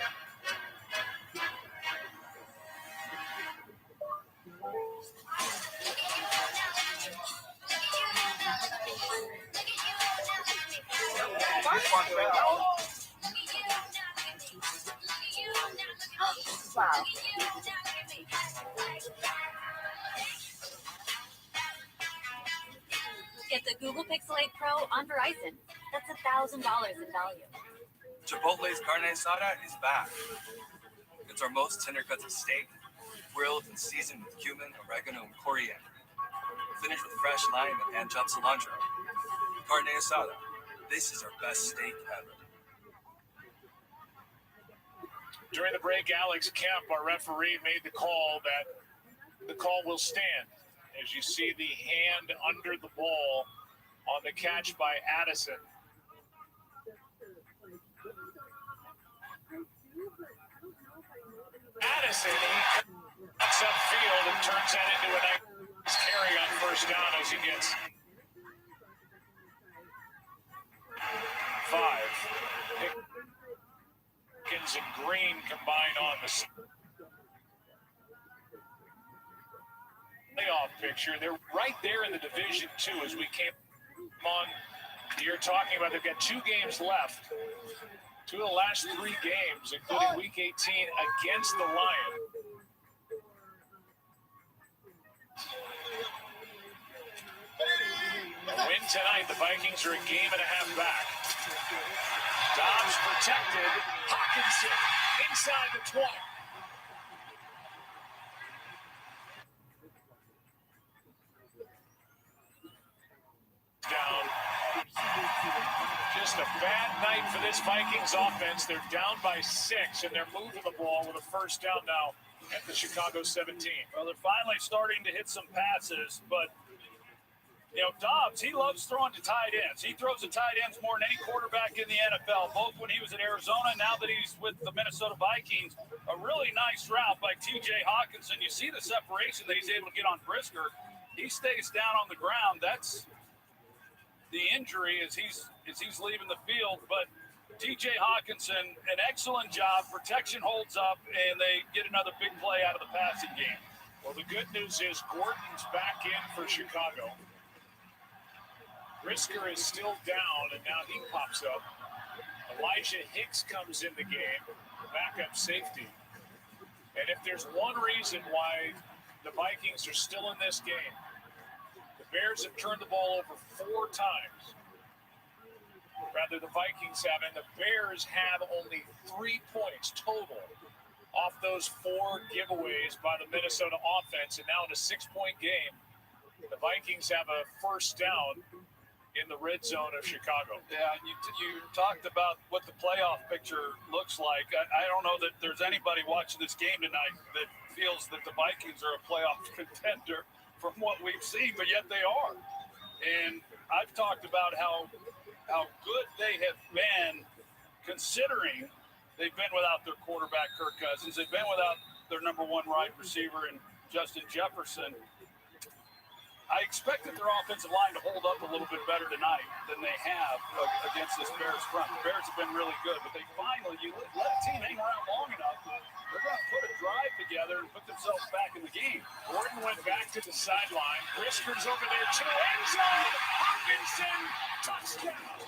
Wow. Get the Google Pixel 8 Pro on Verizon. That's $1,000 in value. Chipotle's carne asada is back. It's our most tender cuts of steak, grilled and seasoned with cumin, oregano, and coriander. Finished with fresh lime and hand-chopped cilantro. Carne asada. This is our best steak ever. During the break, Alex Kemp, our referee, made the call that the call will stand. As you see the hand under the ball on the catch by Addison. Addison, he cuts upfield and turns that into a nice carry on first down as he gets 5. Pickens and Green combine on the playoff picture. They're right there in the Division 2 as we came on. You're talking about they've got 2 games left. 2 of the last 3 games, including Week 18 against the Lions. Win tonight, the Vikings are a game and a half back. Dobbs protected. Hawkinson inside the 20. Down. Just a bad night for this Vikings offense. They're down by 6, and they're moving the ball with a first down now at the Chicago 17. Well, they're finally starting to hit some passes, but you know, Dobbs, he loves throwing to tight ends. He throws to tight ends more than any quarterback in the NFL, both when he was at Arizona, now that he's with the Minnesota Vikings. A really nice route by TJ Hawkinson. You see the separation that he's able to get on Brisker. He stays down on the ground. That's the injury as he's leaving the field. But TJ Hawkinson, an excellent job. Protection holds up, and they get another big play out of the passing game. Well, the good news is Gordon's back in for Chicago. Brisker is still down, and now he pops up. Elijah Hicks comes in the game, backup safety. And if there's one reason why the Vikings are still in this game, the Bears have turned the ball over 4 times. Rather, the Vikings have, and the Bears have only 3 points total off those 4 giveaways by the Minnesota offense. And now in a 6-point game, the Vikings have a first down in the red zone of Chicago. Yeah, you talked about what the playoff picture looks like. I don't know that there's anybody watching this game tonight that feels that the Vikings are a playoff contender from what we've seen, but yet they are. And I've talked about how good they have been, considering they've been without their quarterback, Kirk Cousins. They've been without their number 1 wide receiver in Justin Jefferson. I expected their offensive line to hold up a little bit better tonight than they have against this Bears front. The Bears have been really good, but they finally, you let a team hang around long enough, they're going to put a drive together and put themselves back in the game. Gordon went back to the sideline. Brisker's over there, 2 end zone. Hawkinson, touchdown.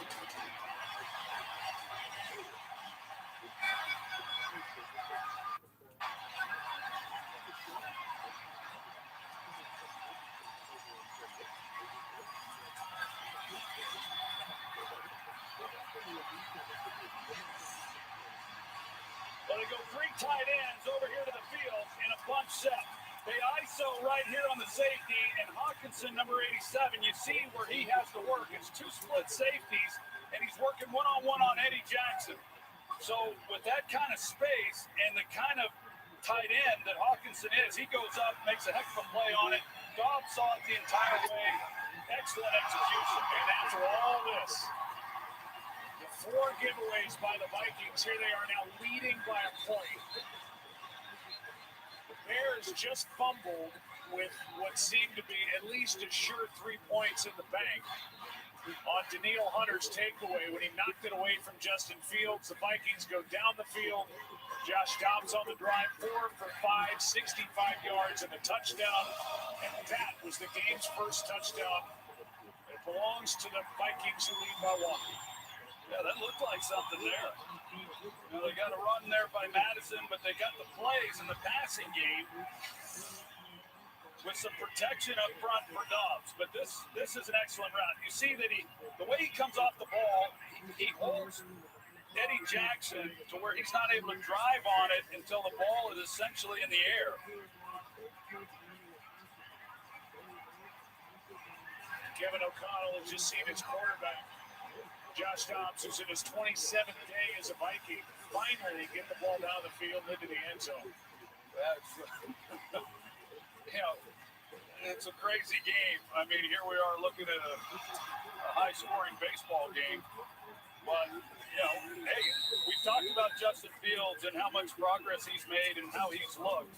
go three tight ends over here to the field in a bunch set. They ISO right here on the safety, and Hawkinson, number 87, you see where he has to work. It's two split safeties, and he's working one-on-one on Eddie Jackson. So with that kind of space and the kind of tight end that Hawkinson is, he goes up, makes a heck of a play on it. Dobbs saw it the entire way. Excellent execution. And after all this, the 4 giveaways by the Vikings, here they are now leading by a point. The Bears just fumbled with what seemed to be at least a sure 3 points in the bank on Danielle Hunter's takeaway when he knocked it away from Justin Fields. The Vikings go down the field. Josh Dobbs on the drive, 4 for 5, 65 yards and a touchdown. And that was the game's first touchdown. It belongs to the Vikings who lead by 1. Yeah, that looked like something there. You know, they got a run there by Madison, but they got the plays in the passing game with some protection up front for Dobbs. But this is an excellent route. You see that the way he comes off the ball, he holds Eddie Jackson to where he's not able to drive on it until the ball is essentially in the air. Kevin O'Connell has just seen his quarterback, Josh Dobbs, who's in his 27th day as a Viking, finally get the ball down the field into the end zone. That's, you know, it's a crazy game. I mean, here we are looking at a high-scoring baseball game. But, you know, hey, we've talked about Justin Fields and how much progress he's made and how he's looked.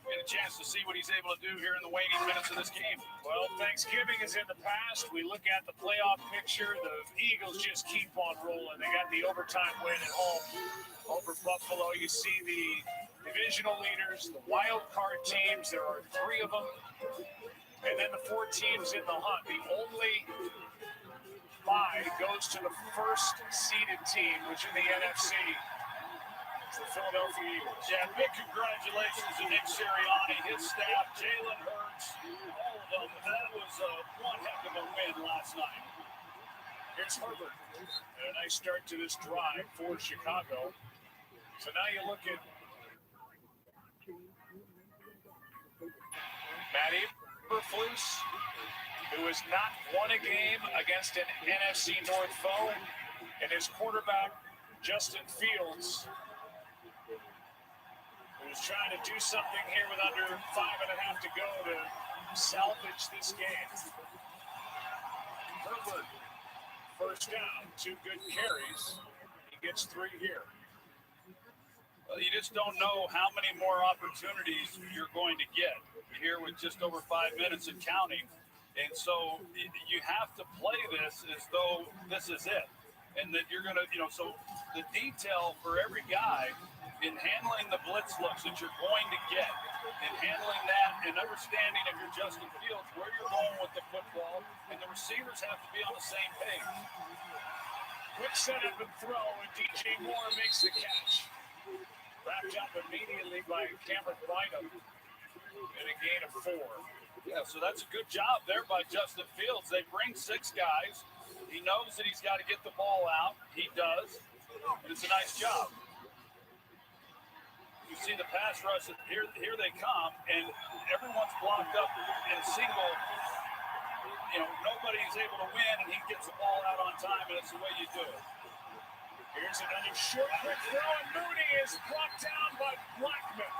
Get a chance to see what he's able to do here in the waning minutes of this game. Well, Thanksgiving is in the past. We look at the playoff picture. The Eagles just keep on rolling. They got the overtime win at home over Buffalo. You see the divisional leaders, the wild card teams. There are 3 of them. And then the 4 teams in the hunt. The only bye goes to the first seeded team, which in the NFC is the Philadelphia Eagles. Yeah, big congratulations to Nick Sirianni, his staff, Jalen Hurts, all of them. That was one heck of a win last night. Here's Herbert. And a nice start to this drive for Chicago. So now you look at Matt Eberflus, who has not won a game against an NFC North foe, and his quarterback, Justin Fields, who's trying to do something here with under 5.5 to go to salvage this game. Herbert, first down, 2 good carries. He gets 3 here. Well, you just don't know how many more opportunities you're going to get here with just over 5 minutes and counting. And so you have to play this as though this is it. And that you're going to, you know, so the detail for every guy in handling the blitz looks that you're going to get, and handling that and understanding if you're Justin Fields, where you're going with the football, and the receivers have to be on the same page. Quick setup and throw, and DJ Moore makes the catch. Wrapped up immediately by Cameron Bynum in a gain of 4. Yeah, so that's a good job there by Justin Fields. They bring 6 guys. He knows that he's got to get the ball out. He does. And it's a nice job. You see the pass rush. Here they come, and everyone's blocked up in single. You know, nobody's able to win, and he gets the ball out on time, and it's the way you do it. Here's another short quick throw, and Mooney is brought down by Blackman.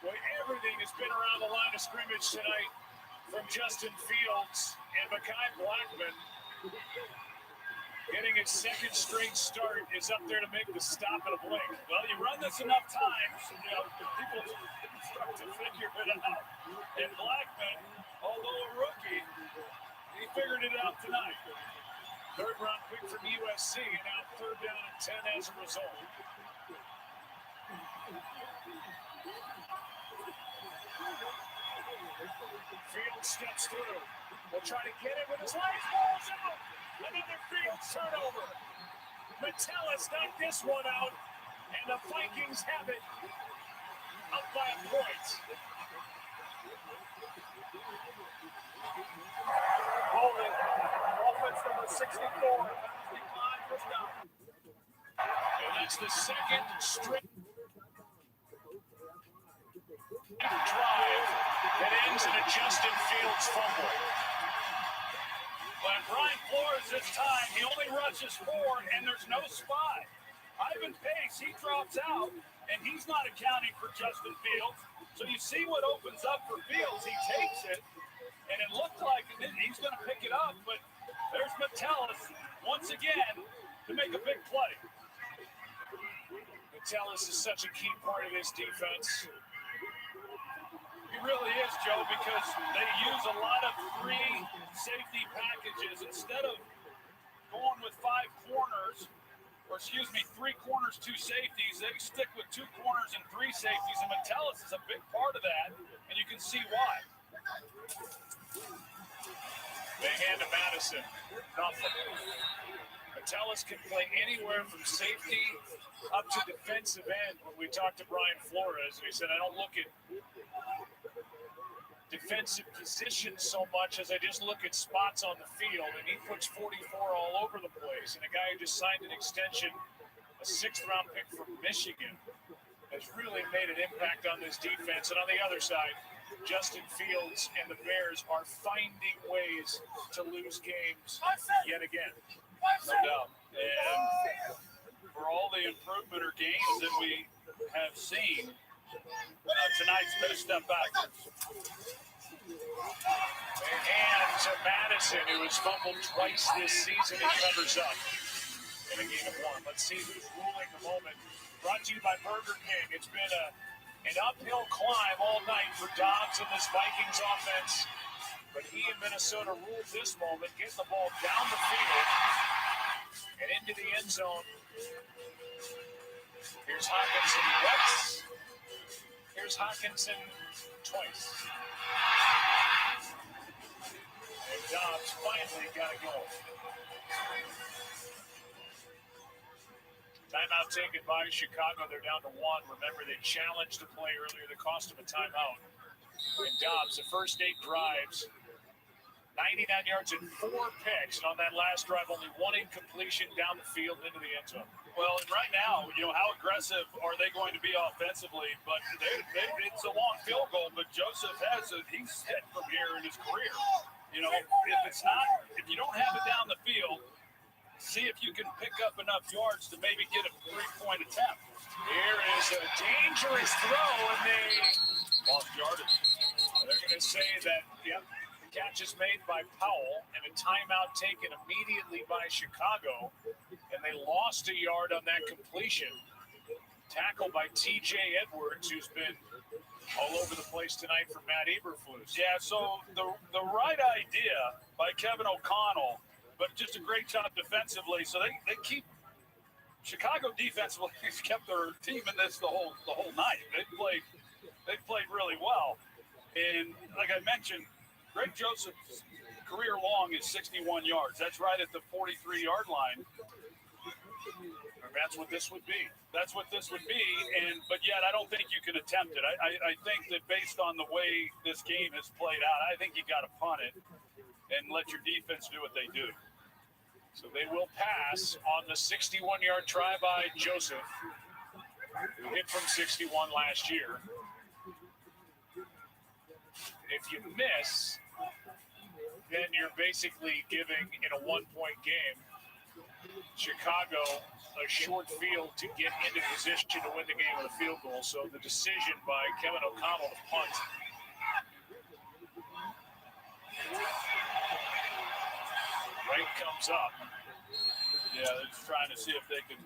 Boy, everything has been around the line of scrimmage tonight from Justin Fields and Mekhi Blackman. Getting his 2nd straight start is up there to make the stop in a blink. Well, you run this enough times, you know, people start to figure it out. And Blackman, although a rookie, he figured it out tonight. 3rd round pick from USC, and now 3rd down and 10 as a result. Field steps through. Will try to get it with his legs. Balls out. Another field turnover. Metellus knocked this one out, and the Vikings have it up by a point. Holding offense number 64. 55 was down. It's the second straight drive that ends in a Justin Fields fumble. But Brian Flores this time, he only rushes forward, and there's no spot. Ivan Pace, he drops out, and he's not accounting for Justin Fields. So you see what opens up for Fields. He takes it, and it looked like he's going to pick it up, but there's Metellus once again to make a big play. Metellus is such a key part of this defense. He really is, Joe, because they use a lot of three safety packages. Instead of going with three corners, two safeties, they stick with two corners and three safeties, and Metellus is a big part of that, and you can see why. Big hand to Madison. Nothing. Metellus can play anywhere from safety up to defensive end. When we talked to Brian Flores, he said, I don't look at defensive position so much as I just look at spots on the field, and he puts 44 all over the place. And a guy who just signed an extension, a 6th-round pick from Michigan, has really made an impact on this defense. And on the other side, Justin Fields and the Bears are finding ways to lose games yet again. No doubt. And for all the improvement or gains that we have seen, tonight's been a step backwards. And to Madison, who has fumbled twice this season, he covers up in a game of 1. Let's see who's ruling the moment. Brought to you by Burger King. It's been an uphill climb all night for Dobbs and this Vikings offense, but he in Minnesota ruled this moment, gets the ball down the field and into the end zone. Here's Hawkinson once. Here's Hawkinson twice. And Dobbs finally got a goal. Timeout taken by Chicago. They're down to 1. Remember, they challenged the play earlier. The cost of a timeout. And Dobbs, the first 8 drives, 99 yards and 4 picks. And on that last drive, only 1 incompletion down the field into the end zone. Well, and right now, how aggressive are they going to be offensively? But it's a long field goal, but Joseph he's hit from here in his career. If you don't have it down the field, see if you can pick up enough yards to maybe get a 3-point attempt. Here is a dangerous throw, and they lost yardage. They're going to say that, the catch is made by Powell, and a timeout taken immediately by Chicago, and they lost a yard on that completion. Tackle by T.J. Edwards, who's been all over the place tonight for Matt Eberflus. Yeah, so the right idea by Kevin O'Connell, but just a great job defensively. So they keep Chicago defensively has kept their team in this the whole night. They played really well, and like I mentioned, Greg Joseph's career long is 61 yards. That's right at the 43-yard line. And that's what this would be. That's what this would be, but yet I don't think you can attempt it. I think that based on the way this game has played out, I think you got to punt it and let your defense do what they do. So they will pass on the 61-yard try by Joseph, who hit from 61 last year. If you miss, then you're basically giving, in a 1-point game, Chicago a short field to get into position to win the game with a field goal. So the decision by Kevin O'Connell to punt. Right comes up. Yeah, they're just trying to see if they can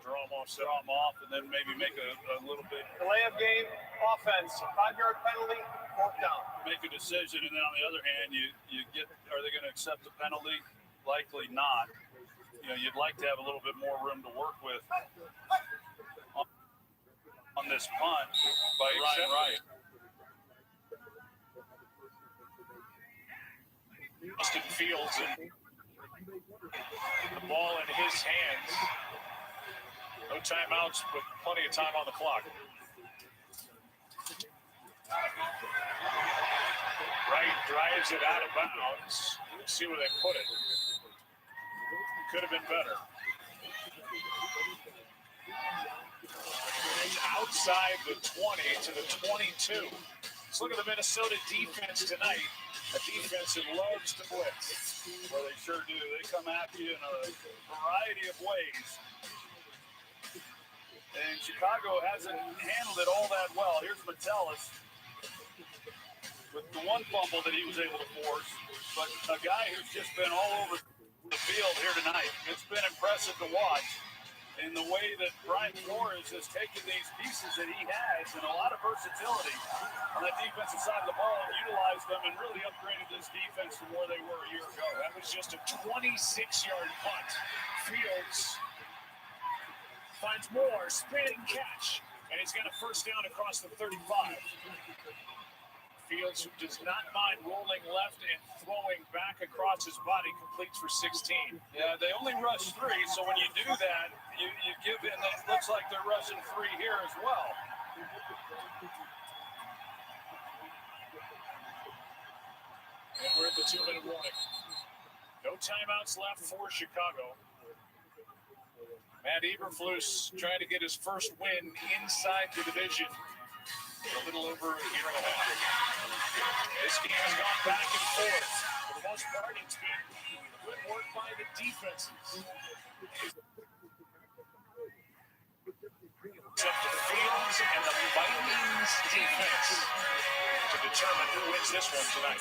draw them off, and then maybe make a little bit. Delay of game, offense, 5-yard penalty, 4th down. Make a decision, and then on the other hand, are they going to accept the penalty? Likely not. You'd like to have a little bit more room to work with on this punt by Ryan Wright. Justin Fields and the ball in his hands. No timeouts, but plenty of time on the clock. Wright drives it out of bounds. Let's see where they put it. Could have been better. outside the 20 to the 22. Let's look at the Minnesota defense tonight. A defense that loves to blitz. Well, they sure do. They come after you in a variety of ways. And Chicago hasn't handled it all that well. Here's Metellus with the one fumble that he was able to force. But a guy who's just been all over the field here tonight. It's been impressive to watch in the way that Brian Flores has taken these pieces that he has and a lot of versatility on that defensive side of the ball and utilized them and really upgraded this defense from where they were a year ago. That was just a 26-yard punt. Fields finds more, spinning catch, and he's got a first down across the 35. Fields, who does not mind rolling left and throwing back across his body, completes for 16. Yeah, they only rush 3, so when you do that, you give in. It looks like they're rushing 3 here as well. And we're at the 2-minute warning. No timeouts left for Chicago. Matt Eberflus trying to get his first win inside the division. A little over a year and a half. This game has gone back and forth. For the most part, it's been good work by the defenses. It's up to Fields and the Vikings defense to determine who wins this one tonight.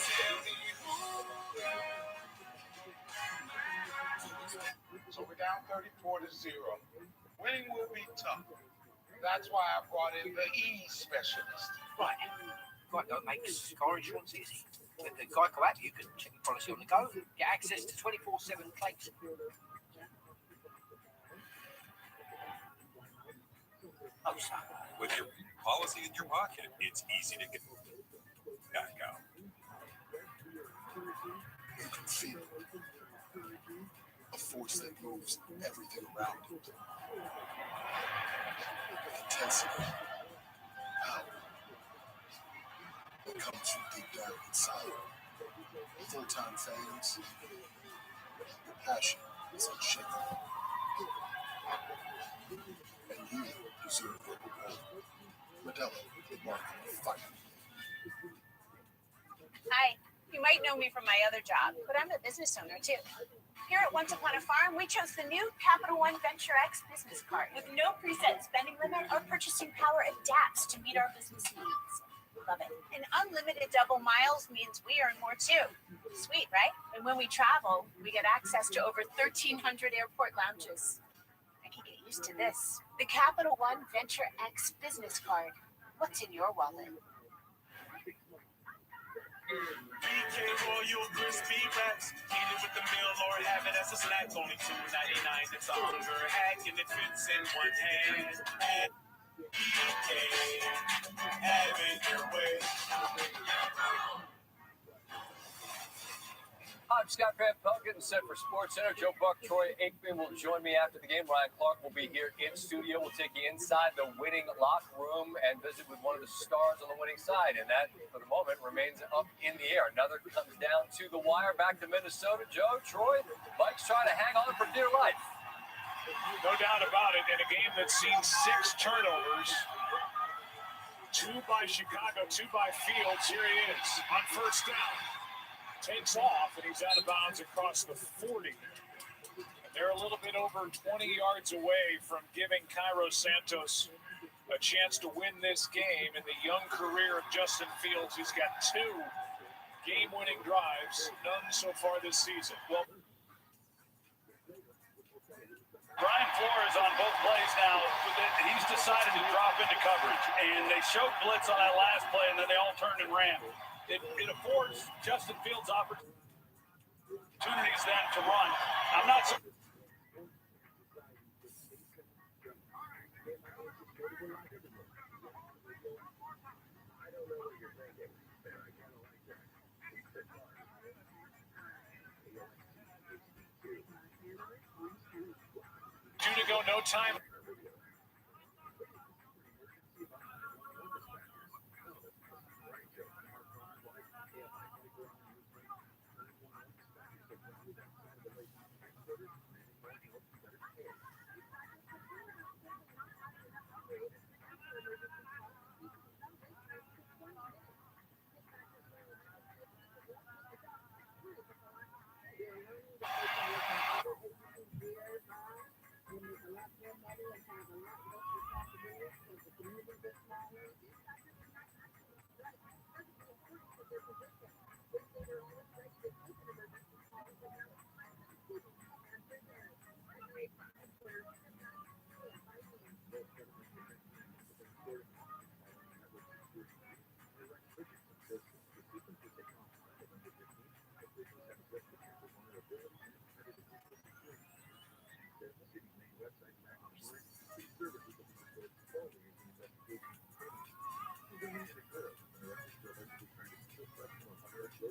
So we're down 34-0. Winning will be tough. That's why I brought in the E specialist. Right. Geico makes car insurance easy. With the Geico app, you can check your policy on the go, get access to 24/7 claims. Oh, sorry. With your policy in your pocket, it's easy to get Geico. You can feel a force that moves everything around it. Intensity, power, it comes from deep down inside. Full-time fans, the passion is unshakable. And you deserve what you want. Modelo, the mark of fire. Hi, you might know me from my other job, but I'm a business owner too. Here at Once Upon a Farm, we chose the new Capital One Venture X business card. With no preset spending limit, our purchasing power adapts to meet our business needs. Love it. And unlimited double miles means we earn more too. Sweet, right? And when we travel, we get access to over 1,300 airport lounges. I can get used to this. The Capital One Venture X business card. What's in your wallet? BK Royal Crispy Wraps. Eat it with the meal or have it as a snack. Only $2.99. It's a hunger hack and it fits in one hand. And BK, have it your way. I'm Scott Van getting set for SportsCenter. Joe Buck, Troy Aikman will join me after the game. Ryan Clark will be here in studio. We'll take you inside the winning locker room and visit with one of the stars on the winning side. And that, for the moment, remains up in the air. Another comes down to the wire. Back to Minnesota. Joe, Troy, Mike's trying to hang on for dear life. No doubt about it. In a game that's seen 6 turnovers. 2 by Chicago, 2 by Fields. Here he is on first down. Takes off, and he's out of bounds across the 40. And they're a little bit over 20 yards away from giving Cairo Santos a chance to win this game in the young career of Justin Fields. He's got 2 game-winning drives, none so far this season. Well, Brian Flores on both plays now. He's decided to drop into coverage, and they showed blitz on that last play, and then they all turned and ran. It affords Justin Fields opportunities then to run. I'm not so. Two to go, no time.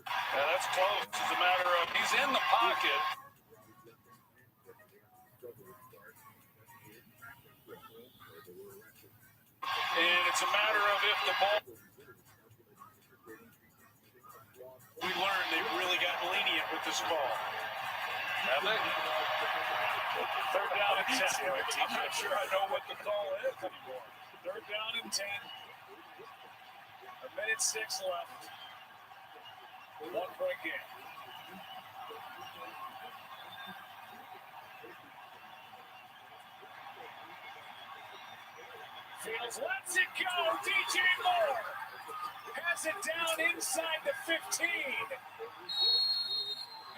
Yeah, that's close. It's a matter of he's in the pocket. And it's a matter of if the ball. We learned they've really gotten lenient with this call. Have they? Third down and 10. I'm not sure I know what the call is anymore. Third down and 10. A minute 6 left. 1-point game. Fields lets it go. DJ Moore has it down inside the 15.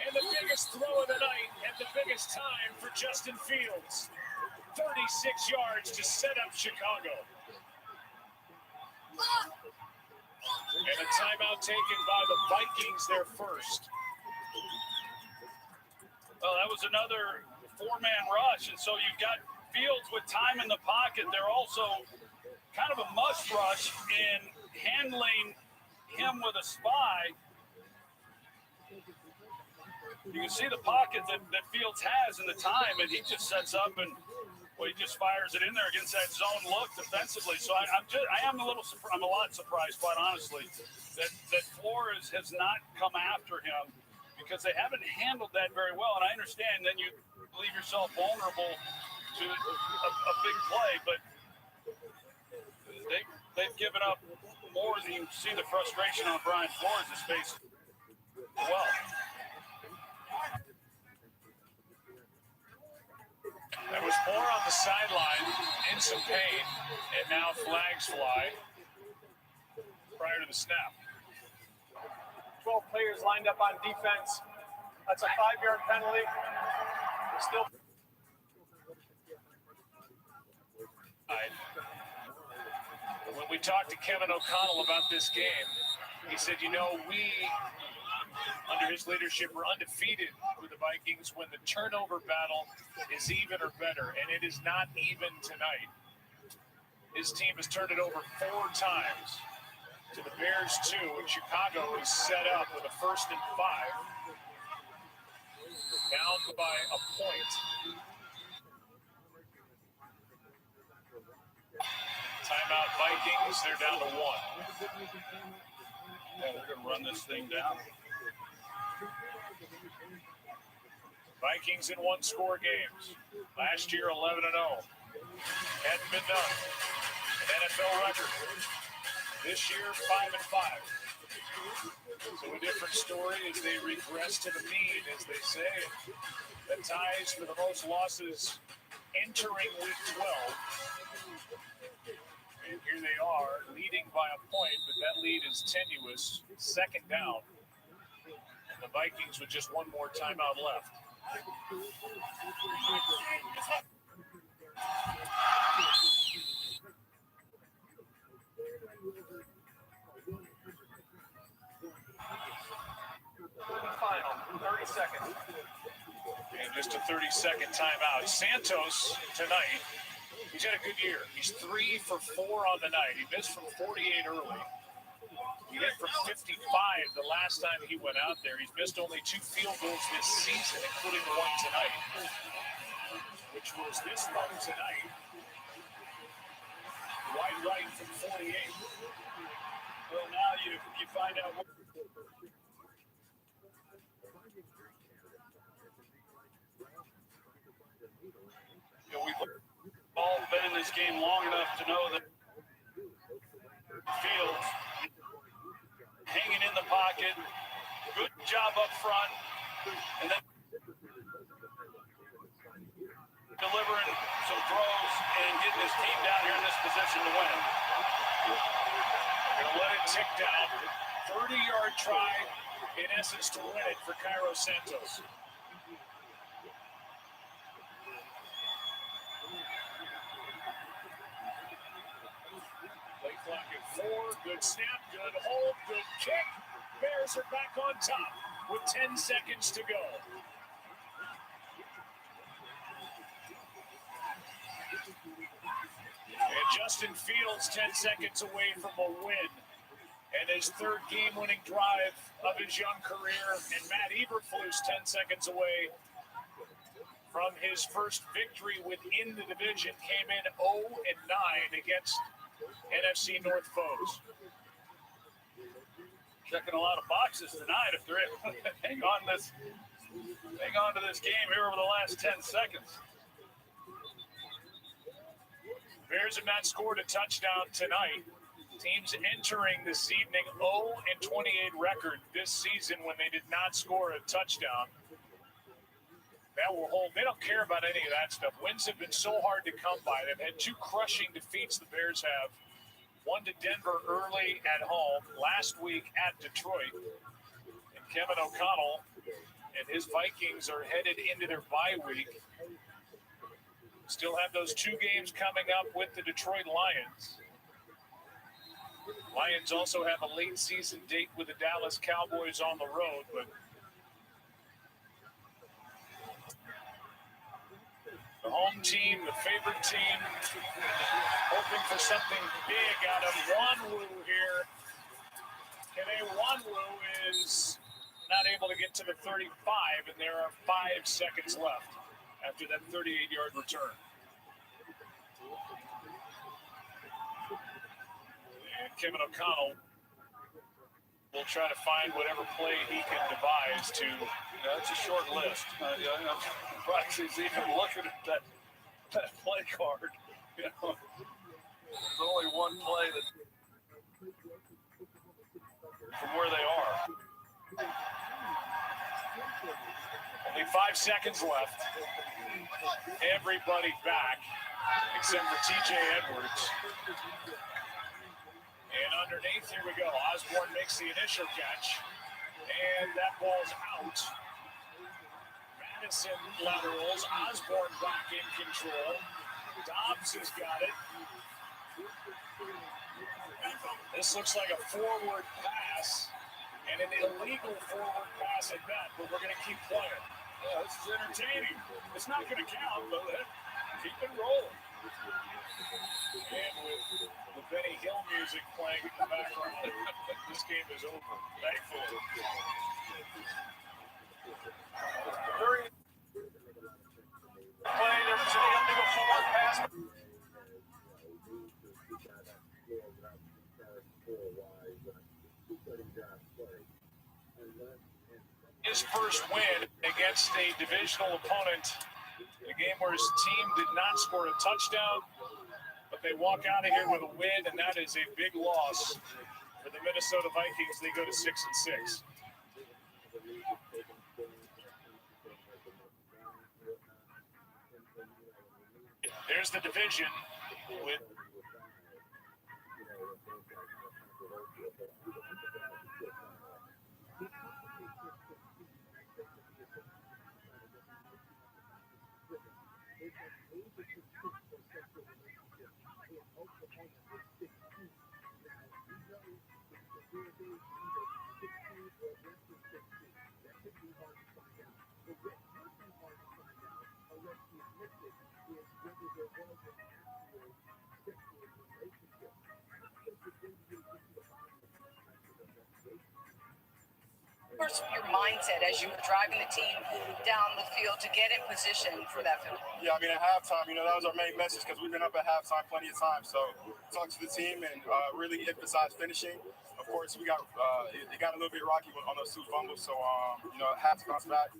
And the biggest throw of the night at the biggest time for Justin Fields. 36 yards to set up Chicago. And a timeout taken by the Vikings, their first. Well, that was another four-man rush, and so you've got Fields with time in the pocket. They're also kind of a must rush in handling him with a spy. You can see the pocket that Fields has in the time, and he just sets up and he just fires it in there against that zone look defensively. So I'm a lot surprised, quite honestly, that Flores has not come after him because they haven't handled that very well. And I understand then you leave yourself vulnerable to a big play, but they've given up more than you see the frustration on Brian Flores' face. Well. There was more on the sideline in some pain, and now flags fly prior to the snap. 12 players lined up on defense. That's a 5-yard penalty. Still. When we talked to Kevin O'Connell about this game, he said, we, under his leadership, we're undefeated with the Vikings when the turnover battle is even or better, and it is not even tonight. His team has turned it over 4 times to the Bears 2, and Chicago is set up with a 1st and 5, down by a point. Timeout Vikings, they're down to 1. Yeah, they're going to run this thing down. Vikings in 1-score games. Last year, 11-0. Hadn't been done. An NFL record. This year, 5-5. So a different story as they regress to the mean, as they say. The ties for the most losses entering week 12. And here they are, leading by a point, but that lead is tenuous. 2nd down. And the Vikings with just one more timeout left. Final, 30 seconds. And just a 30-second timeout. Santos tonight, he's had a good year. He's 3 for 4 on the night. He missed from 48 early. He hit from 55 the last time he went out there. He's missed only 2 field goals this season, including the one tonight, which was this one tonight. Wide right from 48. Well, now you find out what. We've all been in this game long enough to know that Fields hanging in the pocket, good job up front, and then delivering some throws and getting his team down here in this position to win. Gonna let it tick down. 30-yard try, in essence, to win it for Cairo Santos. Play clock at 4. Good snap, good hold, good kick. Bears are back on top with 10 seconds to go. And Justin Fields 10 seconds away from a win and his third game-winning drive of his young career. And Matt Eberflus 10 seconds away from his first victory within the division, came in 0-9 against NFC North foes. Checking a lot of boxes tonight if they're able to hang on to this game here over the last 10 seconds. Bears have not scored a touchdown tonight. Teams entering this evening 0-28 record this season when they did not score a touchdown. That will hold. They don't care about any of that stuff. Wins have been so hard to come by. They've had two crushing defeats, the Bears have. One to Denver early at home, last week at Detroit. And Kevin O'Connell and his Vikings are headed into their bye week. Still have those two games coming up with the Detroit Lions. Lions also have a late season date with the Dallas Cowboys on the road, but the home team, the favorite team, hoping for something big out of Wanwu here. Kene Wanwu is not able to get to the 35, and there are 5 seconds left after that 38-yard return. And Kevin O'Connell will try to find whatever play he can devise to. That's a short list. I'm surprised he's even looking at that play card. You know, there's only one play that from where they are. Only 5 seconds left. Everybody back except for TJ Edwards. And underneath, here we go. Osborne makes the initial catch. And that ball's out. Madison laterals. Osborne back in control. Dobbs has got it. This looks like a forward pass. And an illegal forward pass at that. But we're going to keep playing. Yeah, this is entertaining. It's not going to count, but keep it rolling. And with the Benny Hill music playing in the background, this game is over, thankfully. Very play. There was an illegal forward pass. His first win against a divisional opponent, a game where his team did not score a touchdown, but they walk out of here with a win, and that is a big loss for the Minnesota Vikings. They go to 6-6. There's the division with What's your mindset as you were driving the team down the field to get in position for that field goal? Yeah, I mean, at halftime, that was our main message because we've been up at halftime plenty of times. So talk to the team and really emphasize finishing. Of course, it got a little bit rocky on those 2 fumbles. So, have to bounce back.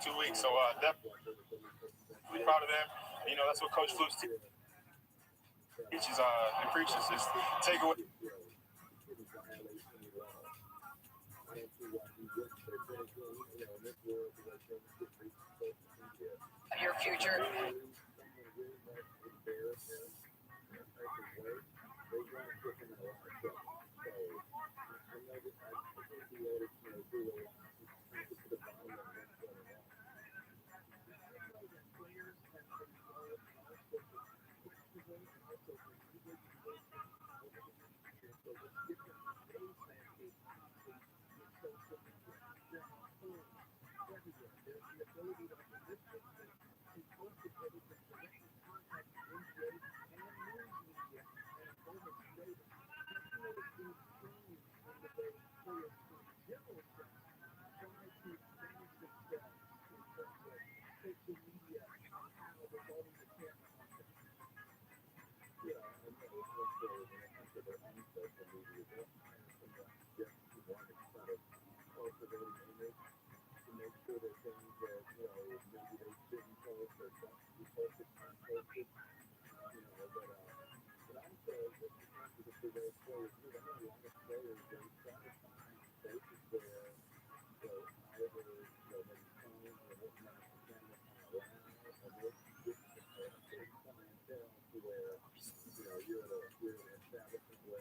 2 weeks, so definitely proud of them. That's what Coach Flukes teaches and preaches, is take away. Your future.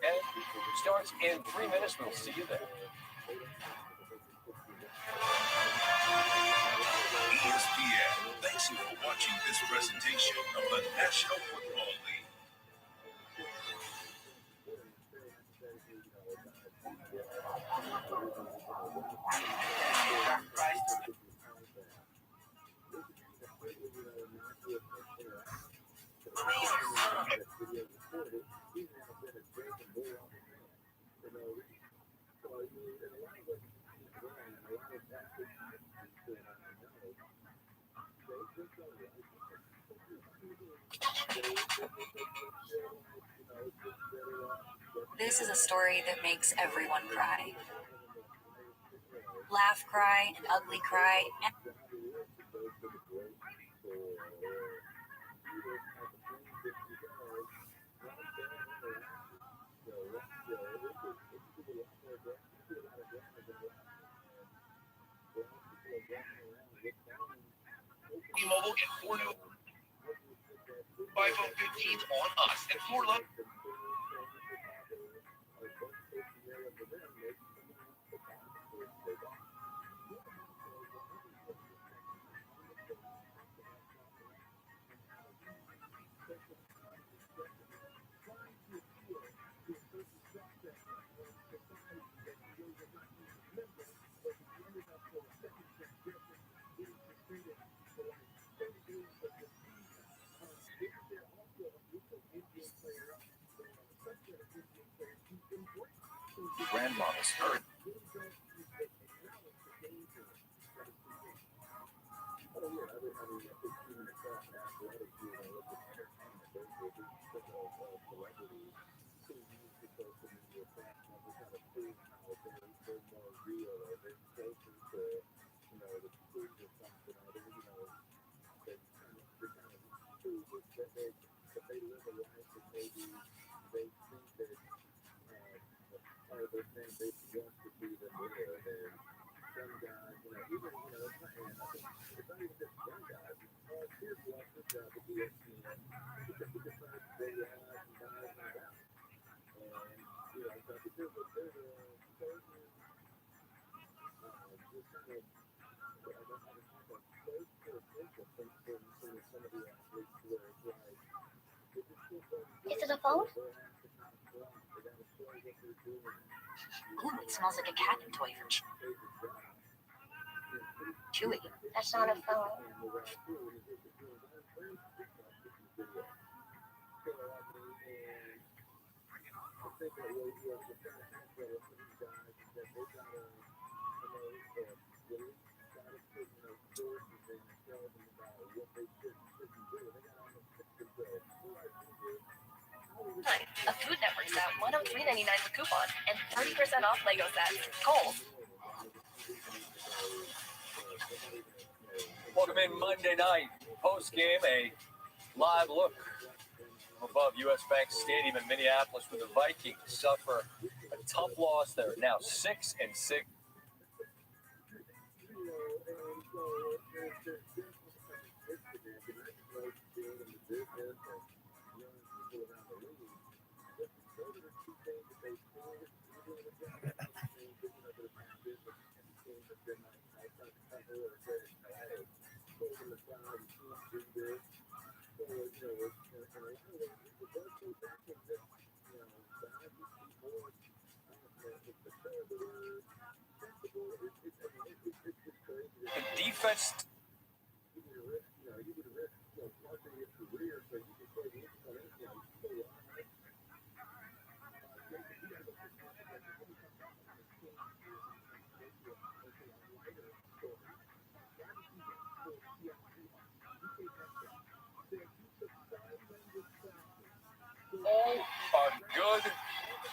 And starts in 3 minutes. We'll see you there. ESPN thanks you for watching this presentation of the National Football League. This is a story that makes everyone cry. Laugh cry and ugly cry. T-Mobile, get 4 new iPhone 15s on us and 4 love. Grandma's hurt. Is it a phone? Ooh, it smells like a cat toy from Chewy. That's not a phone. A Food Network's out $103.99 with coupon and 30% off Lego sets. Kohl's. Welcome in Monday night. Post game, a live look from above U.S. Bank Stadium in Minneapolis, where the Vikings suffer a tough loss. They're now 6-6. defense. All are good.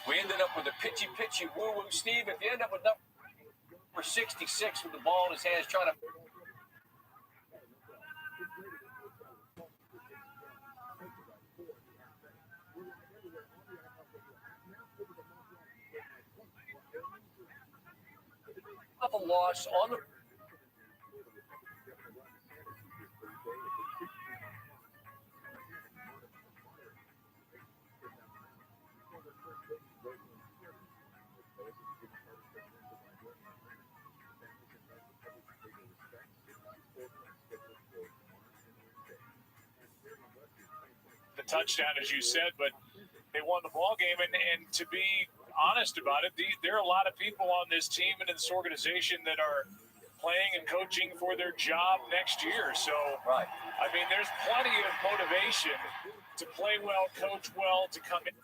We ended up with a pitchy woo-woo. Steve, if you end up with number 66 with the ball in his hands trying to a loss on the touchdown, as you said, but they won the ball game. And to be honest about it, there are a lot of people on this team and in this organization that are playing and coaching for their job next year. So, right. I mean, there's plenty of motivation to play well, coach well, to come in.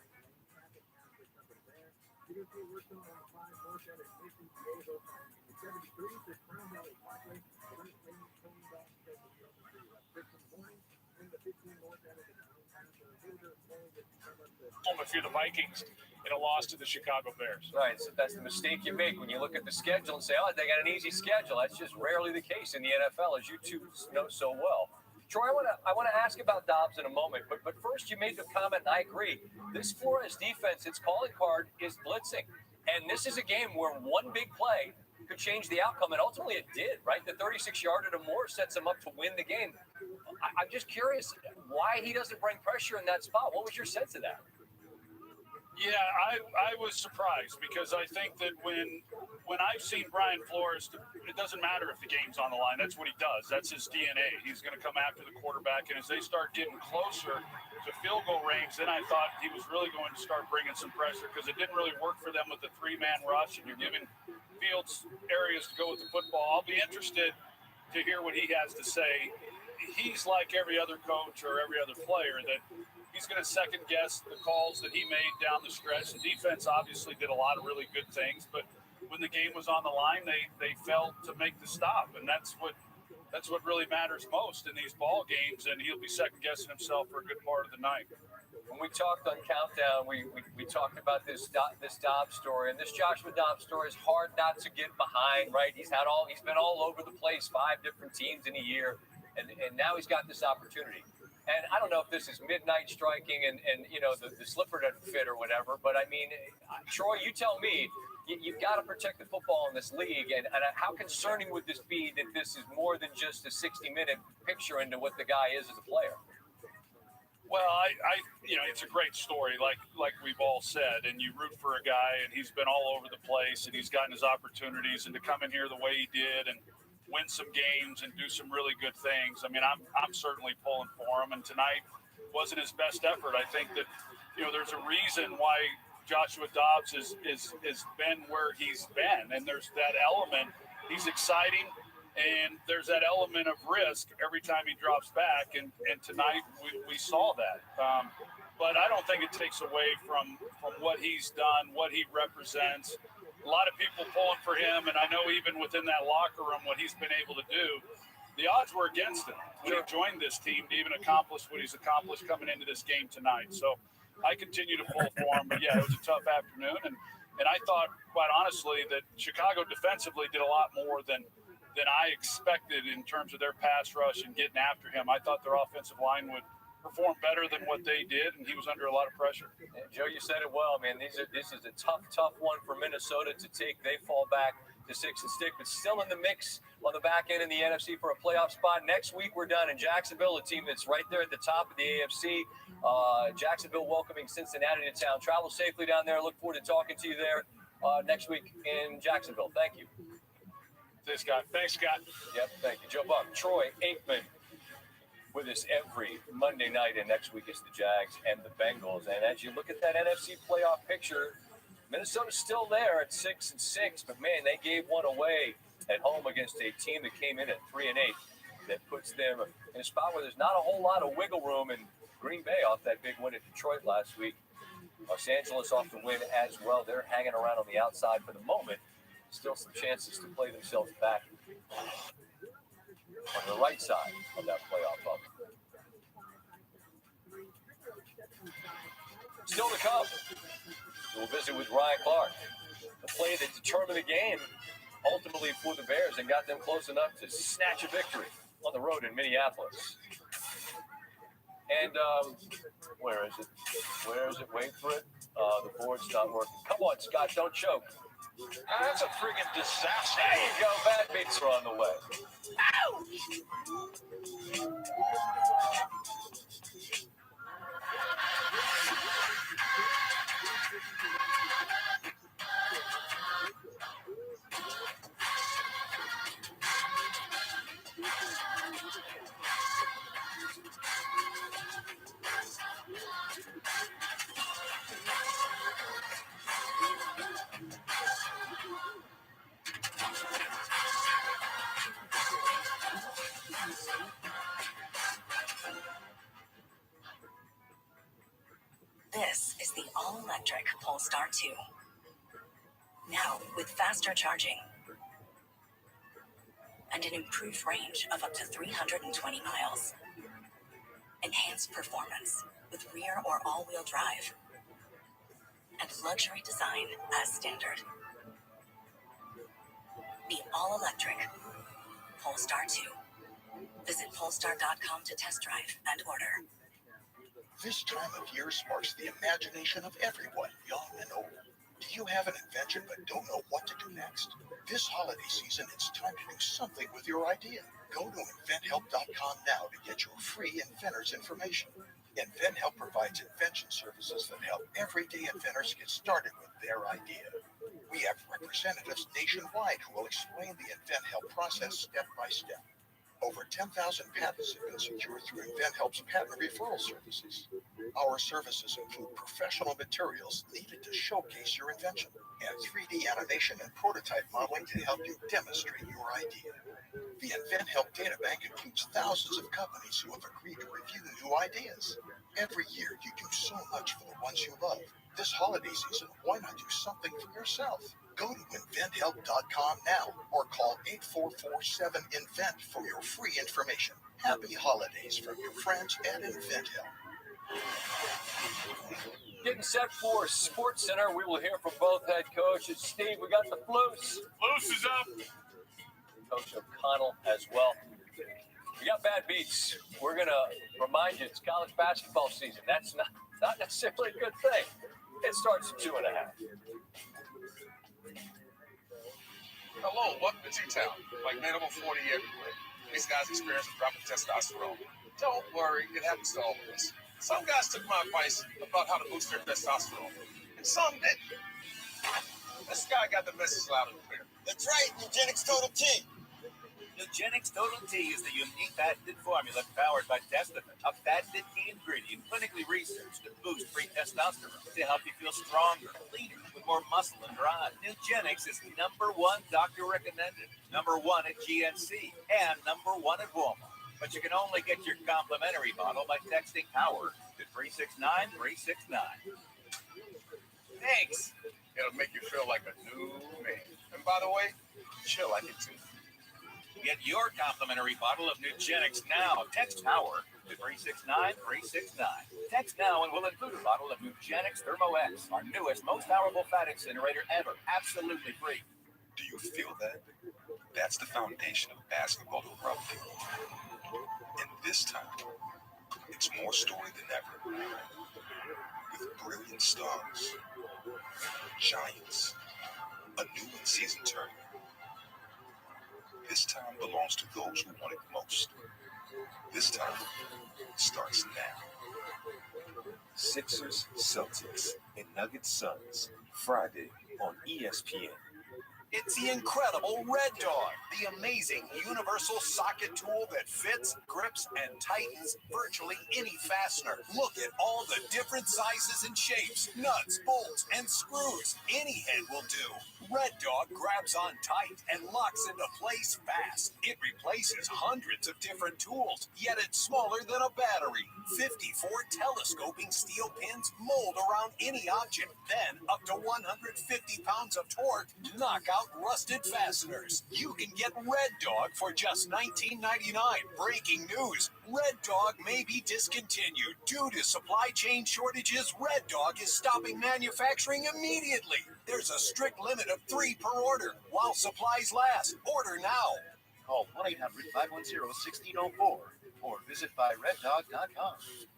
If you're the Vikings in a loss to the Chicago Bears. Right, so that's the mistake you make when you look at the schedule and say, oh, they got an easy schedule. That's just rarely the case in the NFL, as you two know so well. Troy, I want to ask about Dobbs in a moment, but first you made the comment, and I agree. This Flores defense, its calling card is blitzing, and this is a game where one big play could change the outcome, and ultimately it did, right? The 36-yard or more sets him up to win the game. I'm just curious why he doesn't bring pressure in that spot. What was your sense of that? Yeah, I was surprised because I think that when I've seen Brian Flores, it doesn't matter if the game's on the line. That's what he does. That's his DNA. He's going to come after the quarterback, and as they start getting closer to field goal range, then I thought he was really going to start bringing some pressure because it didn't really work for them with the three-man rush, and you're giving Fields areas to go with the football. I'll be interested to hear what he has to say. He's like every other coach or every other player that he's going to second guess the calls that he made down the stretch. The defense obviously did a lot of really good things, but when the game was on the line, they failed to make the stop, and that's what really matters most in these ball games. And he'll be second guessing himself for a good part of the night. When we talked on Countdown, we talked about this Dobbs story, and this Joshua Dobbs story is hard not to get behind, right? He's been all over the place, 5 different teams in a year, and now he's got this opportunity. And I don't know if this is midnight striking and you know, the slipper doesn't fit or whatever, but I mean, Troy, you tell me, you've got to protect the football in this league, and how concerning would this be that this is more than just a 60-minute picture into what the guy is as a player? Well, I you know, it's a great story, like we've all said, and you root for a guy, and he's been all over the place, and he's gotten his opportunities, and to come in here the way he did, and win some games and do some really good things. I mean, I'm certainly pulling for him, and tonight wasn't his best effort. I think that, you know, there's a reason why Joshua Dobbs is been where he's been, and there's that element. He's exciting, and there's that element of risk every time he drops back, and tonight we saw that. But I don't think it takes away from what he's done, what he represents. A lot of people pulling for him, and I know even within that locker room what he's been able to do, the odds were against him when he joined this team to even accomplish what he's accomplished coming into this game tonight. So I continue to pull for him, but yeah, it was a tough afternoon, and I thought, quite honestly, that Chicago defensively did a lot more than I expected in terms of their pass rush and getting after him. I thought their offensive line would perform better than what they did, and he was under a lot of pressure. Yeah, Joe, you said it well, man. This is a tough one for Minnesota to take. They fall back to 6 and stick, but still in the mix on the back end in the NFC for a playoff spot. Next week, we're done in Jacksonville, a team that's right there at the top of the AFC. Jacksonville welcoming Cincinnati to town. Travel safely down there. Look forward to talking to you there next week in Jacksonville. Thank you. Thanks, Scott. Yep, thank you. Joe Buck, Troy Aikman with us every Monday night, and next week is the Jags and the Bengals. And as you look at that NFC playoff picture, Minnesota's still there at 6 and 6, but man, they gave one away at home against a team that came in at 3-8. That puts them in a spot where there's not a whole lot of wiggle room. And Green Bay off that big win at Detroit last week. Los Angeles off the win as well. They're hanging around on the outside for the moment. Still some chances to play themselves back on the right side of that playoff bubble. Still to come, we'll visit with Ryan Clark. The play that determined the game ultimately for the Bears and got them close enough to snatch a victory on the road in Minneapolis. And where is it? Where is it? Wait for it. The board's not working. Come on, Scott, don't choke. That's a friggin' disaster. There you go. Bad beats are on the way. This is the all-electric Polestar 2. Now with faster charging and an improved range of up to 320 miles. Enhanced performance with rear or all-wheel drive. And luxury design as standard. The all-electric Polestar 2. Visit Polestar.com to test drive and order. This time of year sparks the imagination of everyone, young and old. Do you have an invention but don't know what to do next? This holiday season, it's time to do something with your idea. Go to inventhelp.com now to get your free inventor's information. InventHelp provides invention services that help everyday inventors get started with their idea. We have representatives nationwide who will explain the InventHelp process step by step. Over 10,000 patents have been secured through InventHelp's patent referral services. Our services include professional materials needed to showcase your invention and 3D animation and prototype modeling to help you demonstrate your idea. The InventHelp databank includes thousands of companies who have agreed to review new ideas. Every year, you do so much for the ones you love. This holiday season, why not do something for yourself? Go to inventhelp.com now or call 844-7-INVENT for your free information. Happy holidays from your friends at InventHelp. Getting set for Sports Center. We will hear from both head coaches. Steve, we got the Floos. Loose is up. Coach O'Connell as well. We got bad beats. We're going to remind you it's college basketball season. That's not necessarily a good thing. It starts at 2:30. Hello, welcome to T-Town. Like man over 40 everywhere. These guys experience a drop in testosterone. Don't worry, it happens to all of us. Some guys took my advice about how to boost their testosterone, and some didn't. This guy got the message loud and clear. That's right, Eugenics Total T. Eugenics Total T is the unique patented formula powered by Testament, a patented key ingredient clinically researched to boost free testosterone to help you feel stronger, leaner, with more muscle and drive. Eugenics is #1 doctor recommended, #1 at GNC, and #1 at Walmart. But you can only get your complimentary bottle by texting POWER to 369-369. Thanks. It'll make you feel like a new man. And by the way, chill like it too. Get your complimentary bottle of Nugenics now. Text POWER to 369-369. Text now and we'll include a bottle of Nugenics Thermo X, our newest, most powerful fat incinerator ever. Absolutely free. Do you feel that? That's the foundation of basketball erupting. And this time, it's more story than ever. With brilliant stars, giants, a new in-season tournament. This time belongs to those who want it most. This time starts now. Sixers, Celtics, and Nuggets Suns, Friday on ESPN. It's the incredible Red Dog, the amazing universal socket tool that fits, grips, and tightens virtually any fastener. Look at all the different sizes and shapes, nuts, bolts, and screws. Any head will do. Red Dog grabs on tight and locks into place fast. It replaces hundreds of different tools, yet it's smaller than a battery. 54 telescoping steel pins mold around any object. Then, up to 150 pounds of torque, knock out rusted fasteners. You can get Red Dog for just $19.99. Breaking news, Red Dog may be discontinued. Due to supply chain shortages, Red Dog is stopping manufacturing immediately. There's a strict limit of 3 per order while supplies last. Order now. Call 1-800-510-1604 or visit buyreddog.com.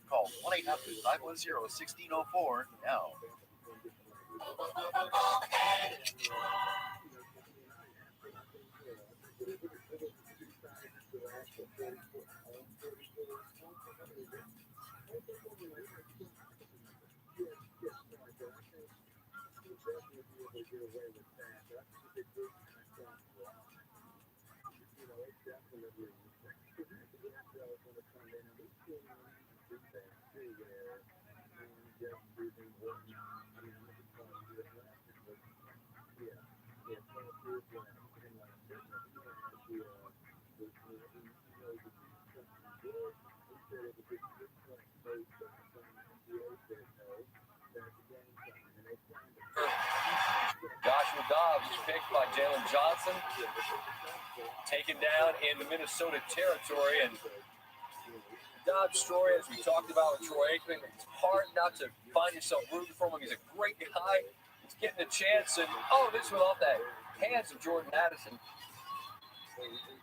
Call 1-800-510-1604 now. Joshua Dobbs is picked by Jalen Johnson, taken down in the Minnesota territory. And Dobbs' story, as we talked about with Troy Aikman, it's hard not to find yourself rooting for him. He's a great guy. He's getting a chance. And, this went off the hands of Jordan Addison.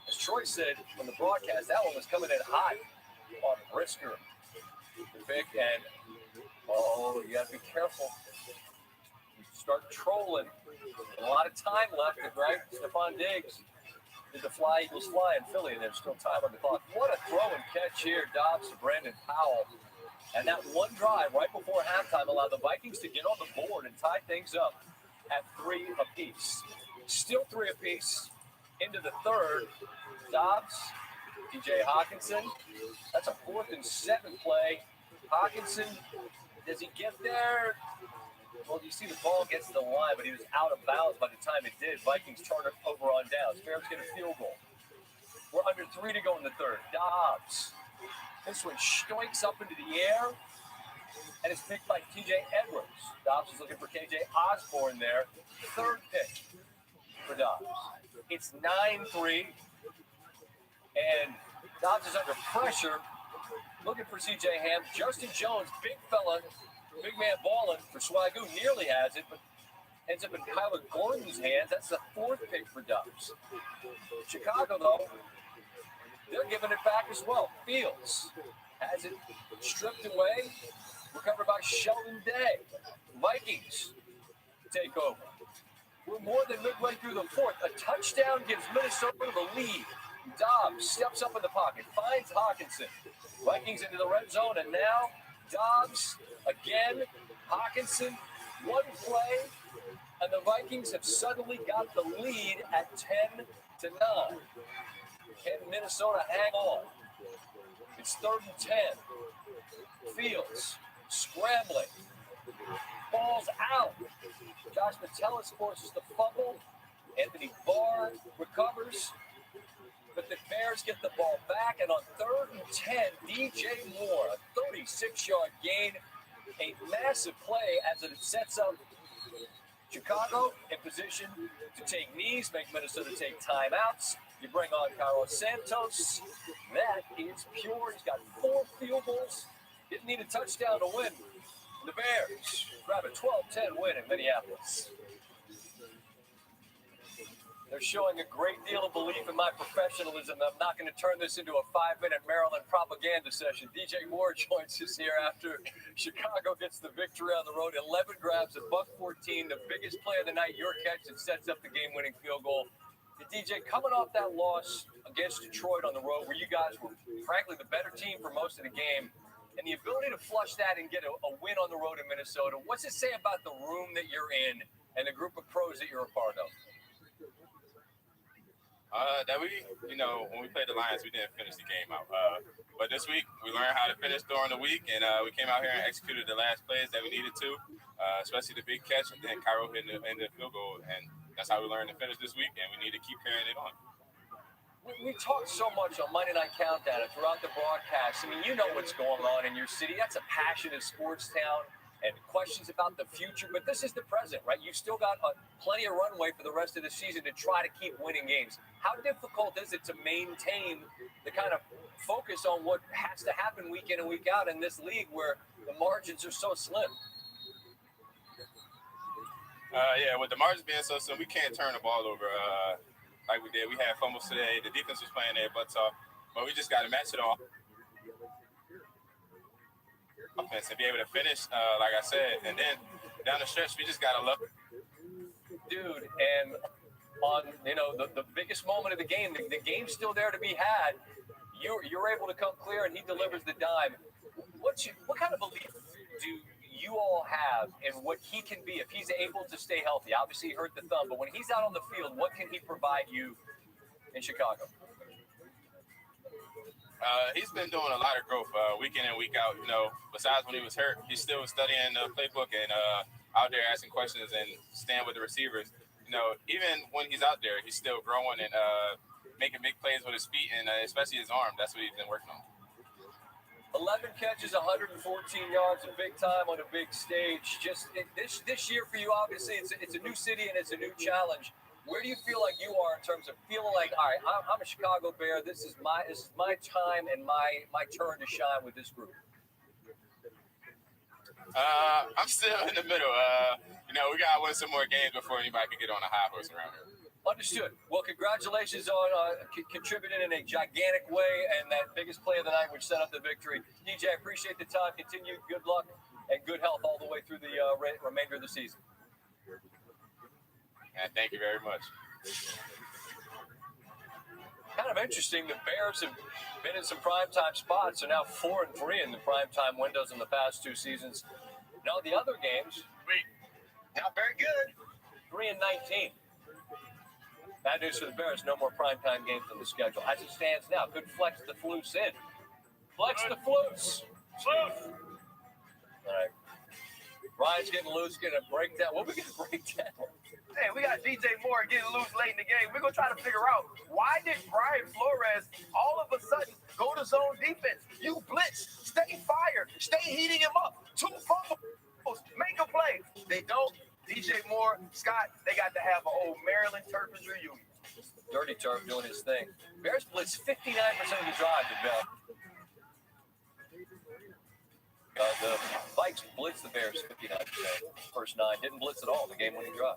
As Troy said on the broadcast, that one was coming in hot on Brisker. The pick, and, you got to be careful. Start trolling. A lot of time left, right? Stephon Diggs did the Fly Eagles fly in Philly, and there's still time on the clock. What a throw and catch here, Dobbs to Brandon Powell. And that one drive right before halftime allowed the Vikings to get on the board and tie things up at 3 apiece. Still 3 apiece into the third. Dobbs, TJ Hawkinson. That's a 4th and 7 play. Hawkinson, does he get there? Well, you see the ball gets to the line, but he was out of bounds by the time it did. Vikings turn it over on downs. Bears get a field goal. We're under 3 to go in the third. Dobbs. This one stoinks up into the air, and it's picked by TJ Edwards. Dobbs is looking for KJ Osborne there. Third pick for Dobbs. It's 9-3, and Dobbs is under pressure, looking for C.J. Ham. Justin Jones, big fella, big man balling for Swagoo, nearly has it, but ends up in Kyler Gordon's hands. That's the 4th pick for Dobbs. Chicago, though, they're giving it back as well. Fields has it stripped away, recovered by Sheldon Day. Vikings take over. We're more than midway through the 4th. A touchdown gives Minnesota the lead. Dobbs steps up in the pocket, finds Hawkinson. Vikings into the red zone, and now Dobbs again. Hawkinson, one play, and the Vikings have suddenly got the lead at 10-9. Can Minnesota hang on? It's 3rd and 10. Fields scrambling. Ball's out. Josh Metellus forces the fumble. Anthony Barr recovers. But the Bears get the ball back, and on 3rd and 10, DJ Moore, a 36-yard gain, a massive play as it sets up Chicago in position to take knees, make Minnesota take timeouts. You bring on Carlos Santos. That is pure. He's got 4 field goals. Didn't need a touchdown to win. The Bears grab a 12-10 win in Minneapolis. They're showing a great deal of belief in my professionalism. I'm not going to turn this into a 5-minute Maryland propaganda session. DJ Moore joins us here after Chicago gets the victory on the road. 11 grabs, $114, the biggest play of the night, your catch that sets up the game-winning field goal. And DJ, coming off that loss against Detroit on the road, where you guys were, frankly, the better team for most of the game, and the ability to flush that and get a win on the road in Minnesota, what's it say about the room that you're in and the group of pros that you're a part of? That we, when we played the Lions, we didn't finish the game out. But this week, we learned how to finish during the week, and we came out here and executed the last plays that we needed to, especially the big catch, and then Cairo hitting the field goal, and that's how we learned to finish this week, and we need to keep carrying it on. We talked so much on Monday Night Countdown and throughout the broadcast. I mean, you know what's going on in your city. That's a passionate sports town and questions about the future. But this is the present, right? You've still got plenty of runway for the rest of the season to try to keep winning games. How difficult is it to maintain the kind of focus on what has to happen week in and week out in this league where the margins are so slim? Yeah, with the margins being so slim, we can't turn the ball over. Like we did. We had fumbles today. The defense was playing their butts off, but we just got to match it all. Offense and be able to finish, like I said, and then down the stretch, we just got to look. Dude, and on, the biggest moment of the game, the game's still there to be had. You're able to come clear, and he delivers the dime. What kind of belief do you all have in what he can be if he's able to stay healthy? Obviously, he hurt the thumb, but when he's out on the field, what can he provide you in Chicago? He's been doing a lot of growth week in and week out. Besides when he was hurt, he's still studying the playbook and out there asking questions and staying with the receivers. Even when he's out there, he's still growing and making big plays with his feet and especially his arm. That's what he's been working on. 11 catches, 114 yards, a big time on a big stage. Just this year for you, obviously, it's a new city and it's a new challenge. Where do you feel like you are in terms of feeling like, all right, I'm a Chicago Bear. This is my time and my turn to shine with this group? I'm still in the middle. We got to win some more games before anybody can get on a high horse around here. Understood. Well, congratulations on contributing in a gigantic way and that biggest play of the night, which set up the victory. DJ, I appreciate the time. Continue good luck and good health all the way through the remainder of the season. Yeah, thank you very much. Kind of interesting. The Bears have been in some primetime spots. They're now 4-3 in the primetime windows in the past two seasons. Now, the other games, not very good. 3-19. Bad news for the Bears, no more primetime games on the schedule. As it stands now, could flex the flutes in. Flex the flutes. All right. Ryan's getting loose, getting a breakdown. What are we going to break down? Hey, we got DJ Moore getting loose late in the game. We're going to try to figure out why did Brian Flores all of a sudden go to zone defense? You blitz, stay fired, stay heating him up. 2 fumbles, make a play. They don't. DJ Moore, Scott, they got to have an old Maryland Terps reunion. Dirty Turf doing his thing. Bears blitz 59% of the drive to Bell. The Vikes blitz the Bears 59%. First 9 didn't blitz at all. The game-winning drive.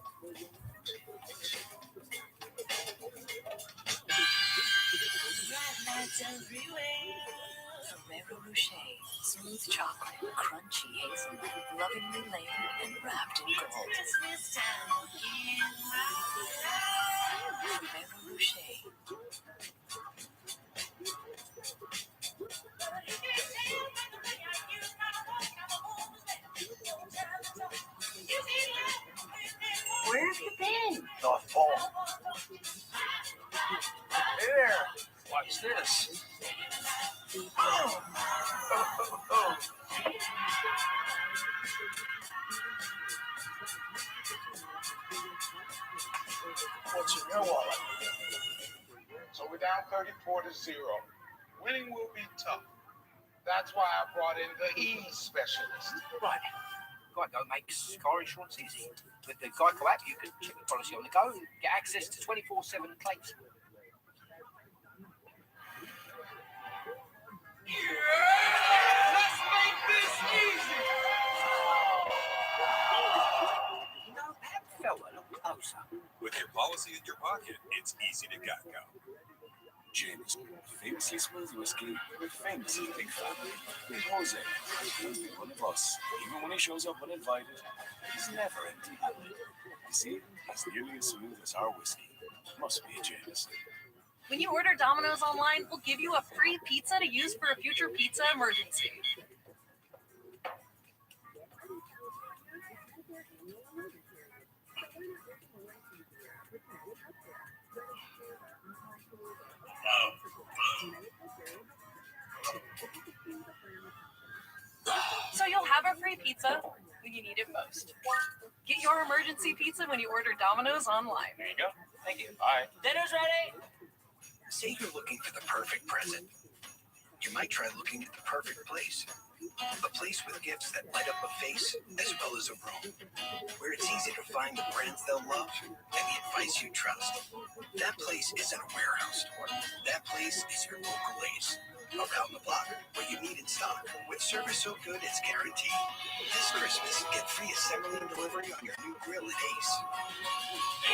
Ferrero Rocher, smooth chocolate, crunchy hazelnut, lovingly layered and wrapped in gold. Ferrero Rocher. Where have you been? North Pole. Hey there. Watch this. Oh. What's in your wallet? So we're down 34-0. Winning will be tough. That's why I brought in the E specialist. Right. Geico makes car insurance easy. With the Geico app, you can check the policy on the go and get access to 24/7 claims. Let's make this easy. No, that fella, look closer. With your policy in your pocket, it's easy to Geico. James, famously smooth whiskey with famously big family. With Jose, he's been one of us. Even when he shows up uninvited, he's never empty-handed. You see, he's nearly as smooth as our whiskey. Must be James. When you order Domino's online, we'll give you a free pizza to use for a future pizza emergency. repost. Get your emergency pizza when you order Domino's online. There you go. Thank you. All right. Dinner's ready. Say you're looking for the perfect present. You might try looking at the perfect place. A place with gifts that light up a face as well as a room. Where it's easy to find the brands they'll love and the advice you trust. That place isn't a warehouse store. That place is your local Ace. Around the block, where you need in stock. With service so good it's guaranteed. This Christmas, get free assembly and delivery on your new grill at Ace.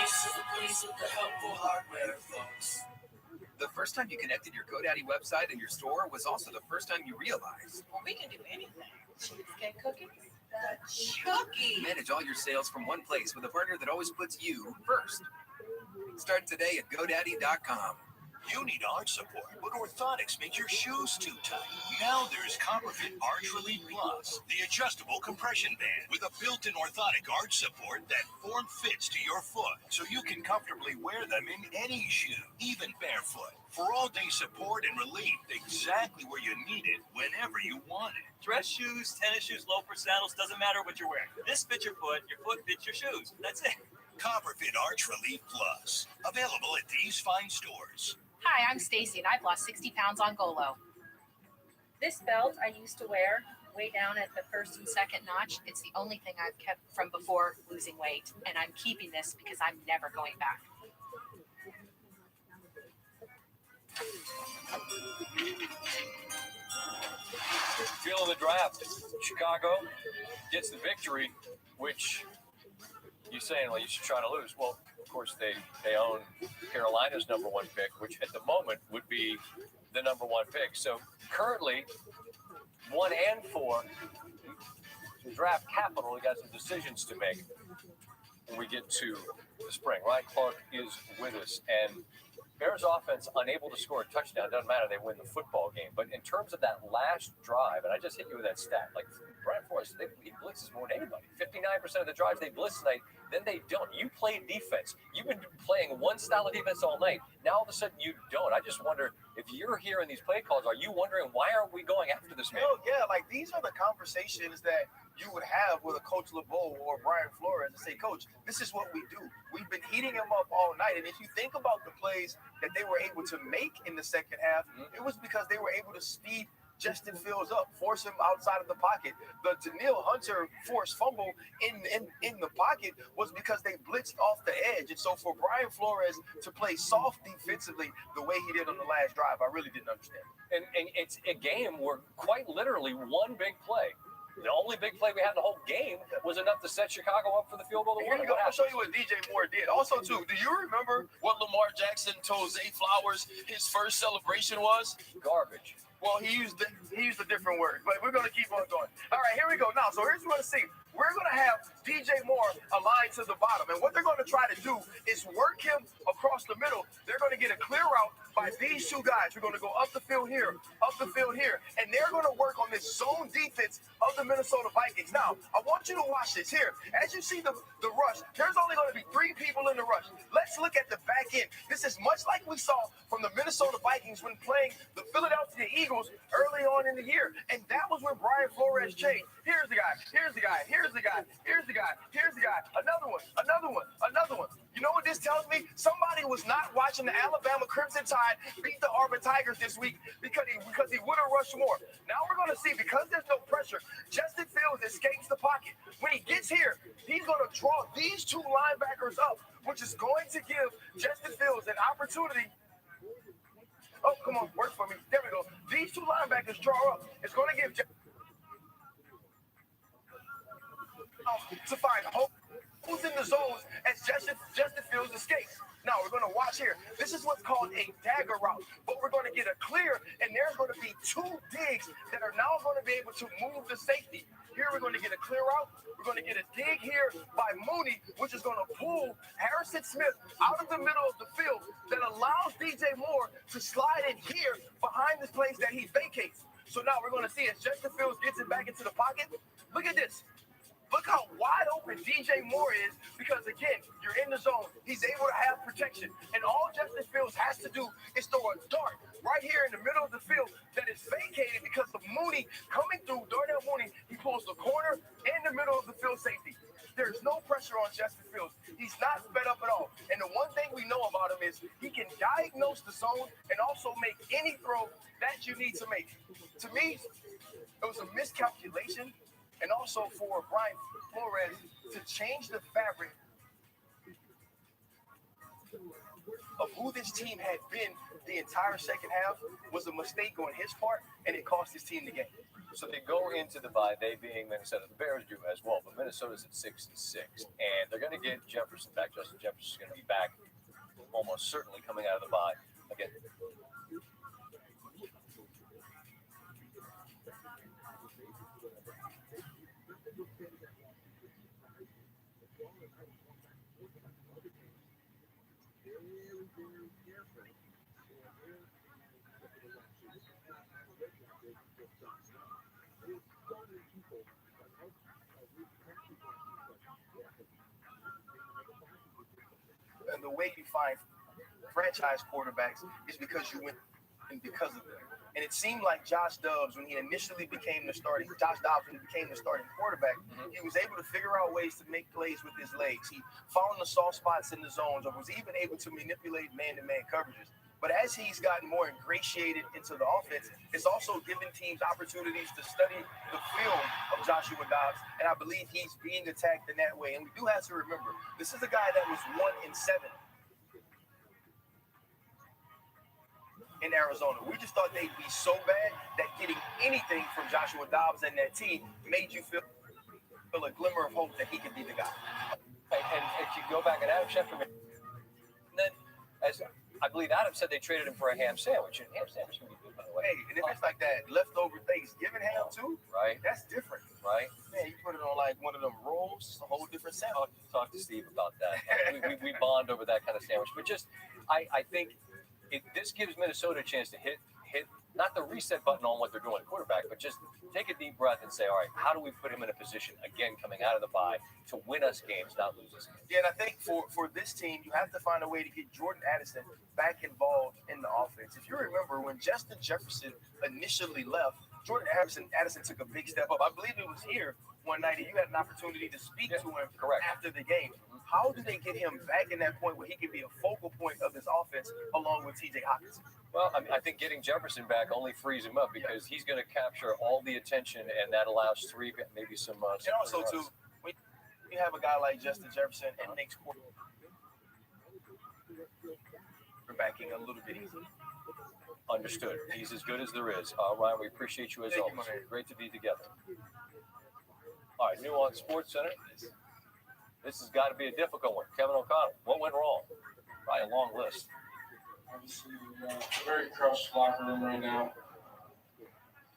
Ace is the place with the helpful hardware, folks. The first time you connected your GoDaddy website and your store was also the first time you realized. Well, we can do anything. Cheesecake cookies? The cookie! Manage all your sales from one place with a partner that always puts you first. Start today at GoDaddy.com. You need arch support, but orthotics make your shoes too tight. Now there's CopperFit Arch Relief Plus, the adjustable compression band with a built-in orthotic arch support that form-fits to your foot, so you can comfortably wear them in any shoe, even barefoot. For all-day support and relief, exactly where you need it, whenever you want it. Dress shoes, tennis shoes, loafers, sandals, doesn't matter what you're wearing. This fits your foot fits your shoes. That's it. CopperFit Arch Relief Plus, available at these fine stores. Hi, I'm Stacy, and I've lost 60 pounds on Golo. This belt I used to wear way down at the first and second notch. It's the only thing I've kept from before losing weight, and I'm keeping this because I'm never going back. Feeling the draft. Chicago gets the victory, which you're saying, well, you should try to lose. Well, of course, they own Carolina's number one pick, which at the moment would be the number one pick. So currently, 1 and 4, the draft capital, we got some decisions to make when we get to the spring. Ryan Clark is with us, and Bears offense unable to score a touchdown. Doesn't matter, they win the football game. But in terms of that last drive, and I just hit you with that stat, like Brian Flores, he blitzes more than anybody. 59% of the drives they blitz tonight, then they don't. You play defense. You've been playing one style of defense all night. Now all of a sudden you don't. I just wonder if you're hearing these play calls, are you wondering why aren't we going after this man? Yeah, like these are the conversations that you would have with a Coach LeBeau or Brian Flores and say, Coach, this is what we do. We've been heating him up all night. And if you think about the plays that they were able to make in the second half, it was because they were able to speed Justin Fields up, force him outside of the pocket. The Danielle Hunter forced fumble in the pocket was because they blitzed off the edge. And so for Brian Flores to play soft defensively the way he did on the last drive, I really didn't understand. And it's a game where quite literally one big play. The only big play we had in the whole game was enough to set Chicago up for the field goal. Here we go. I'll show you what DJ Moore did. Also, too, do you remember what Lamar Jackson told Zay Flowers his first celebration was? Garbage. Well, he used a different word, but we're going to keep on going. All right, here we go. Now, so here's what we're going to see. We're going to have DJ Moore aligned to the bottom, and what they're going to try to do is work him across the middle. They're going to get a clear route by these two guys. We're going to go up the field here, and they're going to work on this zone defense of the Minnesota Vikings. Now, I want you to watch this here. As you see the rush, there's only going to be 3 people in the rush. Let's look at the back end. This is much like we saw from the Minnesota Vikings when playing the Philadelphia Eagles early on in the year, and that was when Brian Flores changed. Here's the guy, here's the guy, here's the guy, here's the guy, here's the guy, another one, another one, another one. You know what this tells me? Somebody was not watching the Alabama Crimson Tide beat the Auburn Tigers this week because he would have rushed more. Now we're going to see, because there's no pressure, Justin Fields escapes the pocket. When he gets here, he's going to draw these 2 linebackers up, which is going to give Justin Fields an opportunity. Oh, come on, work for me. There we go. These 2 linebackers draw up. It's going to give to find holes in the zones as Justin Fields escapes. Now we're going to watch here. This is what's called a dagger route, but we're going to get a clear, and there's going to be 2 digs that are now going to be able to move the safety. Here we're going to get a clear route. We're going to get a dig here by Mooney, which is going to pull Harrison Smith out of the middle of the field that allows DJ Moore to slide in here behind this place that he vacates. So now we're going to see as Justin Fields gets it back into the pocket. Look at this. Look how wide open DJ Moore is because, again, you're in the zone. He's able to have protection. And all Justin Fields has to do is throw a dart right here in the middle of the field that is vacated because of Mooney coming through. Darnell Mooney, he pulls the corner in the middle of the field safety. There's no pressure on Justin Fields. He's not sped up at all. And the one thing we know about him is he can diagnose the zone and also make any throw that you need to make. To me, it was a miscalculation, and also for Brian Flores to change the fabric of who this team had been the entire second half was a mistake on his part, and it cost his team the game. So they go into the bye, they being Minnesota. The Bears do as well, but Minnesota's at 6-6, and they're going to get Jefferson back. Justin Jefferson's going to be back almost certainly coming out of the bye again. And the way you find franchise quarterbacks is because you win because of them. And it seemed like Josh Dobbs, when he initially became the starting quarterback, he was able to figure out ways to make plays with his legs. He found the soft spots in the zones, or was even able to manipulate man-to-man coverages. But as he's gotten more ingratiated into the offense, it's also given teams opportunities to study the film of Joshua Dobbs, and I believe he's being attacked in that way. And we do have to remember, this is a guy that was 1-7 in Arizona. We just thought they'd be so bad that getting anything from Joshua Dobbs and that team made you feel a glimmer of hope that he could be the guy. And if you go back and Adam Schefter, then as I believe Adam said, they traded him for a ham sandwich, and ham sandwich can be good, by the way. Hey, and if it's like that leftover Thanksgiving ham too, right? That's different, right? Man, you put it on like one of them rolls, it's a whole different sandwich. Talk to Steve about that. we bond over that kind of sandwich, but just I think this gives Minnesota a chance to hit not the reset button on what they're doing at quarterback, but just take a deep breath and say, all right, how do we put him in a position, again, coming out of the bye, to win us games, not lose us games? Yeah, and I think for this team, you have to find a way to get Jordan Addison back involved in the offense. If you remember, when Justin Jefferson initially left, Jordan Addison took a big step up. I believe it was here one night, and you had an opportunity to speak to him after the game. How do they get him back in that point where he can be a focal point of this offense along with T.J. Hopkins? Well, I think getting Jefferson back only frees him up because he's going to capture all the attention, and that allows maybe some. And also, too, when you have a guy like Justin Jefferson, it makes quarterbacking a little bit easier. Understood. He's as good as there is. Ryan, we appreciate you as always. Great to be together. All right, new on Sports Center. This has got to be a difficult one. Kevin O'Connell, what went wrong? Probably a long list. Obviously, very crushed locker room right now.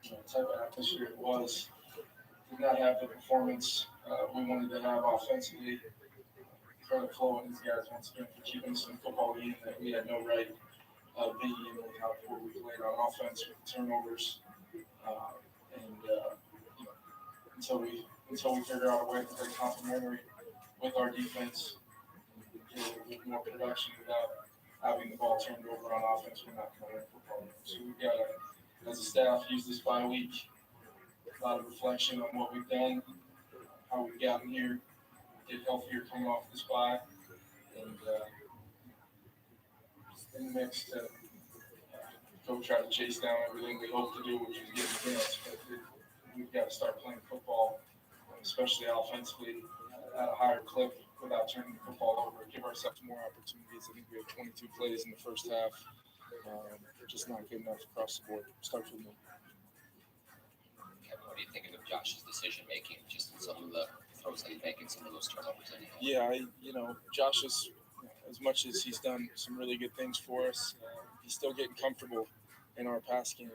Type of atmosphere it was. Did not have the performance we wanted to have offensively. Credit Flo and these guys once again for keeping us in the football game that we had no right being in with how poor we played on offense with turnovers. Until we figure out a way to play complementary with our defense and get more production without having the ball turned over on offense, we're not going to win football games. So we've got to, as a staff, use this bye week, a lot of reflection on what we've done, how we've gotten here, get healthier coming off this bye, and in the mix to go try to chase down everything we hope to do, which is get advanced. But we've got to start playing football, especially offensively, at a higher clip without turning the football over. Give ourselves more opportunities. I think we had 22 plays in the first half. Just not good enough across the board. Starts with me. Kevin, what are you thinking of Josh's decision making, just in some of the throws that he's making, some of those turnovers? Yeah, Josh is, as much as he's done some really good things for us, he's still getting comfortable in our pass game,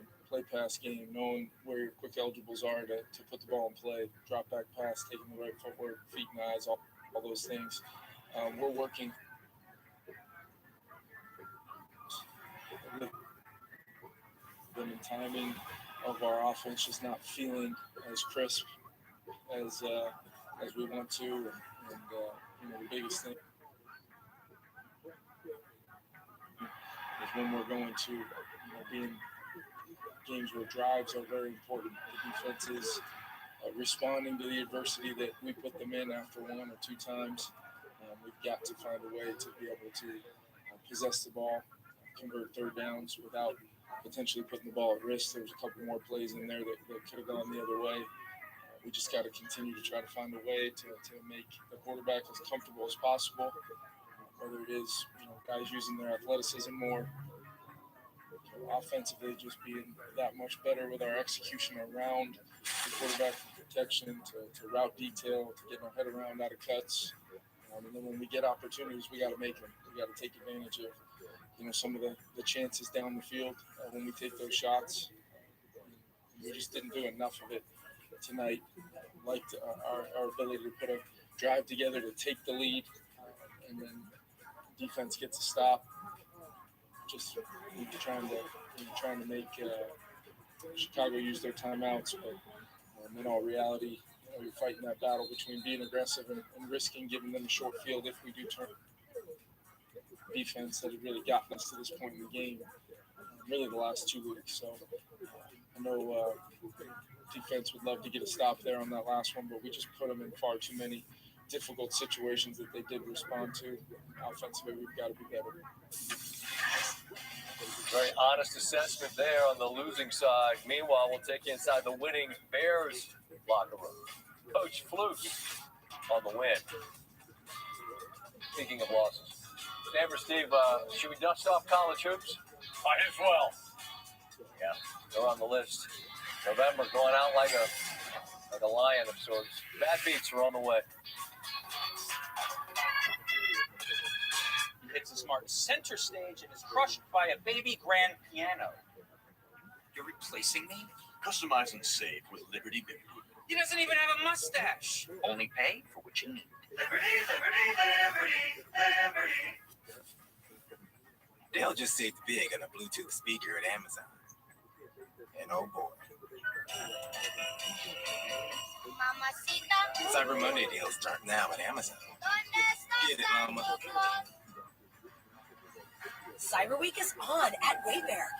pass game, knowing where your quick eligibles are to put the ball in play, drop back pass, taking the right footwork, feet and eyes, all those things. We're working the timing of our offense just not feeling as crisp as as we want to, and the biggest thing is when we're going to be in games where drives are very important. The defense is responding to the adversity that we put them in after one or two times. We've got to find a way to be able to possess the ball, convert third downs without potentially putting the ball at risk. There's a couple more plays in there that could have gone the other way. We just got to continue to try to find a way to make the quarterback as comfortable as possible, whether it is guys using their athleticism more, offensively just being that much better with our execution around the quarterback protection, to route detail, to getting our head around out of cuts. And then when we get opportunities, we got to make them. We got to take advantage of some of the chances down the field when we take those shots. We just didn't do enough of it tonight. Liked our ability to put a drive together to take the lead, and then defense gets a stop. Just trying to make Chicago use their timeouts, but in all reality, you're fighting that battle between being aggressive and risking giving them a short field if we do turn. Defense that had really gotten us to this point in the game, really the last 2 weeks. So I know defense would love to get a stop there on that last one, but we just put them in far too many difficult situations that they did respond to. Offensively, we've got to be better. Very honest assessment there on the losing side. Meanwhile, we'll take you inside the winning Bears locker room. Coach Fluke on the win. Speaking of losses. Denver Steve, should we dust off college hoops? Might as well. Yeah, they're on the list. November going out like a lion of sorts. Bad beats are on the way. He hits a smart center stage and is crushed by a baby grand piano. You're replacing me? Customize and save with Liberty Baby. He doesn't even have a mustache. Only pay for what you need. Liberty, liberty, liberty, liberty. Dale just saved big on a Bluetooth speaker at Amazon. And oh boy. Cyber Monday deals start now at Amazon. Get it, Mama. Cyber Week is on at Wayfair.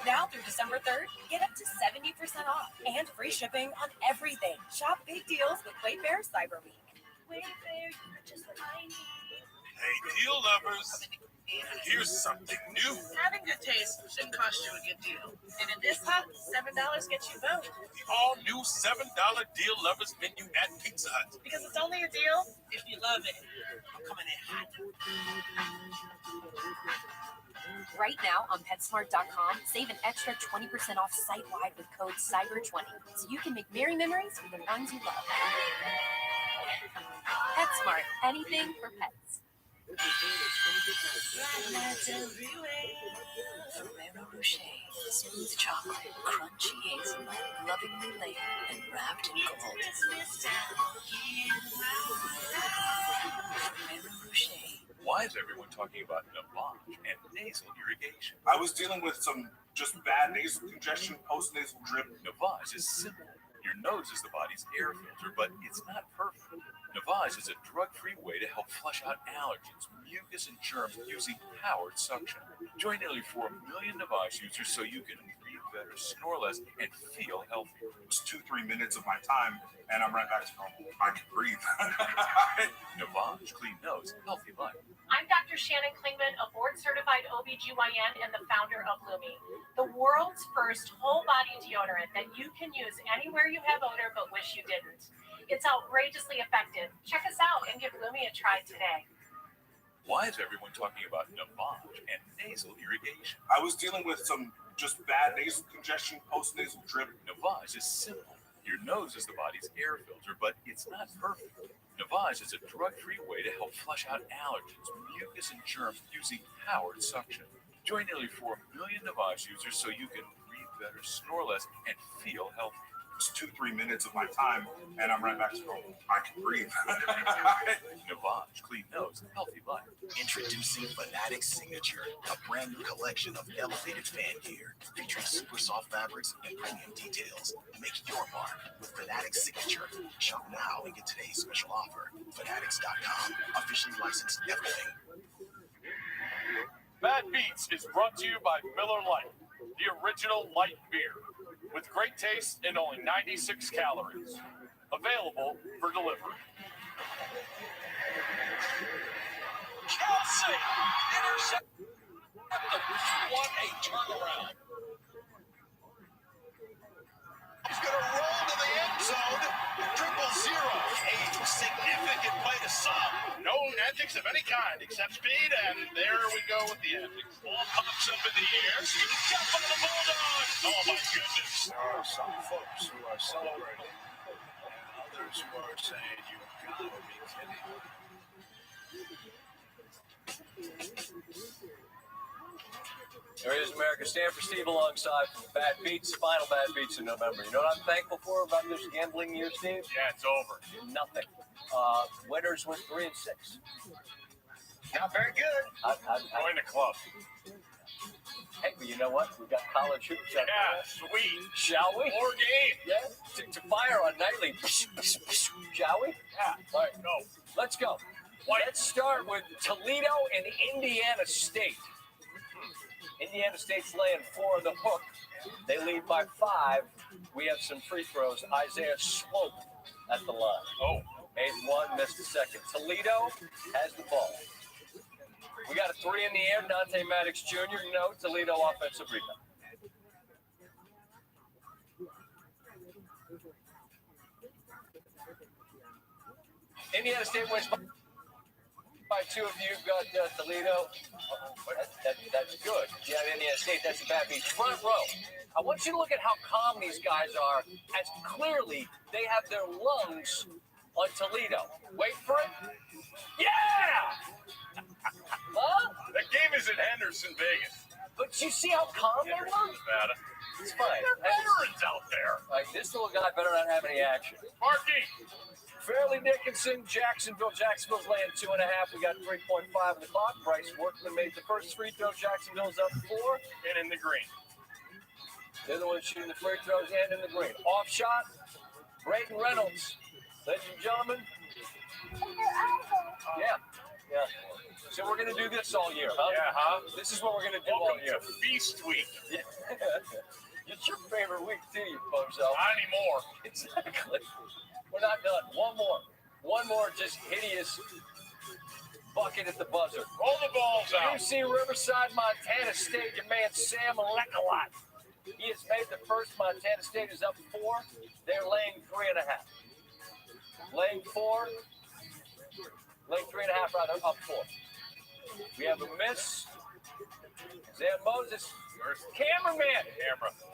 Now through December 3rd, get up to 70% off and free shipping on everything. Shop big deals with Wayfair Cyber Week. Wayfair, you're just what I need. Hey, deal lovers, here's something new. Having good taste shouldn't cost you a good deal. And in this hut, $7 gets you both. The all-new $7 deal lovers menu at Pizza Hut. Because it's only a deal if you love it. I'm coming in hot. Right now on PetSmart.com, save an extra 20% off site-wide with code CYBER20, so you can make merry memories with the ones you love. PetSmart, anything for pets. Ferrero Rocher, smooth chocolate, crunchy hazelnut, lovingly layered and wrapped in gold. Ferrero Rocher. Why is everyone talking about lavage and nasal irrigation? I was dealing with some just bad nasal congestion, post-nasal drip. Lavage is simple. Your nose is the body's air filter, but it's not perfect. Lavage is a drug-free way to help flush out allergens, mucus, and germs using powered suction. Join nearly 4 million Lavage users so you can breathe better, snore less, and feel healthier. It's 2-3 minutes of my time, and I'm right back to normal. I can breathe. Lavage, clean nose, healthy life. I'm Dr. Shannon Klingman, a board-certified OBGYN and the founder of Lumi, the world's first whole-body deodorant that you can use anywhere you have odor but wish you didn't. It's outrageously effective. Check us out and give Lumi a try today. Why is everyone talking about lavage and nasal irrigation? I was dealing with some just bad nasal congestion, post-nasal drip. Lavage is simple. Your nose is the body's air filter, but it's not perfect. Lavage is a drug-free way to help flush out allergens, mucus, and germs using powered suction. Join nearly 4 million Lavage users so you can breathe better, snore less, and feel healthy. It's 2-3 minutes of my time, and I'm right back to normal. I can breathe. Navage, clean nose, healthy life. Introducing Fanatic Signature, a brand new collection of elevated fan gear featuring super soft fabrics and premium details. Make your mark with Fanatic Signature. Shop now and get today's special offer. Fanatics.com, officially licensed everything. Bad Beats is brought to you by Miller Lite, the original light beer, with great taste and only 96 calories. Available for delivery. Kelsey! Intercept! What a turnaround! He's going to roll to the end zone. 000. A significant play to some. No antics of any kind except speed, and there we go with the antics. Ball pops up in the air. Scooped up by the Bulldogs. Oh, my goodness. There are some folks who are celebrating, and others who are saying, you gotta be kidding. There he is, America. Stanford Steve alongside Bad Beats, final Bad Beats in November. You know what I'm thankful for about this gambling year, Steve? Yeah, it's over. Nothing. Winners went 3-6. Not very good. Join the club. Hey, but you know what? We've got college hoops out Yeah, there. sweet. Shall we? More games. Yeah, to fire on nightly. Shall we? Yeah. All right, Go. let's go. Let's start with Toledo and Indiana State. Indiana State's laying 4 on the hook. They lead by 5. We have some free throws. Isaiah Swope at the line. Oh. Made 1, missed the second. Toledo has the ball. We got a 3 in the air. Dante Maddox Jr. No, Toledo offensive rebound. Indiana State wins by 2 of you. Got Toledo. That's good. You have Indiana State. That's a Bad Beats. Front row. I want you to look at how calm these guys are, as clearly they have their lungs on Toledo. Wait for it. Yeah! Huh? That game is in Henderson, Vegas. But you see how calm they were? Nevada. It's fine. They're veterans out there. Like, this little guy better not have any action. Marking. Fairleigh Dickinson, Jacksonville. Jacksonville's laying 2.5. We got 3.5 on the clock. Bryce Workman made the first free throw. Jacksonville's up 4 and in the green. They're the ones shooting the free throws and in the green. Off shot, Braden Reynolds. Ladies and gentlemen. Yeah. So we're going to do this all year, huh? Yeah, huh? This is what we're going to do all year. Welcome to Feast Week. Yeah. It's your favorite week, too, you bozo. Not anymore. Exactly. We're not done. One more just hideous bucket at the buzzer. Roll the balls out. UC Riverside, Montana State, your man Sam Lekalot. He has made the first. Montana State is up 4. They're laying 3.5. Laying 3.5 rather, up 4. We have a miss. Zan Moses. Cameraman.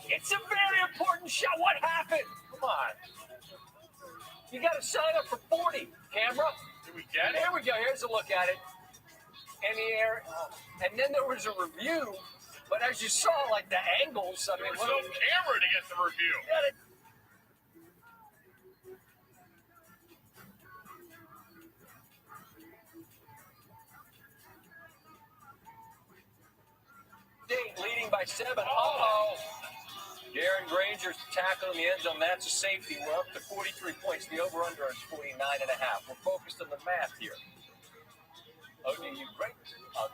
It's a very important shot. What happened? Come on. You got to sign up for 40. Camera. Did we get it? Here we go. Here's a look at it. In the air. And then there was a review. But as you saw, like the angles, I mean, there was no camera to get the review. Leading by 7. Uh-oh. Darren Granger's tackle in the end zone. That's a safety. We're up to 43 points. The over-under is 49.5. We're focused on the math here. ODU, great, what's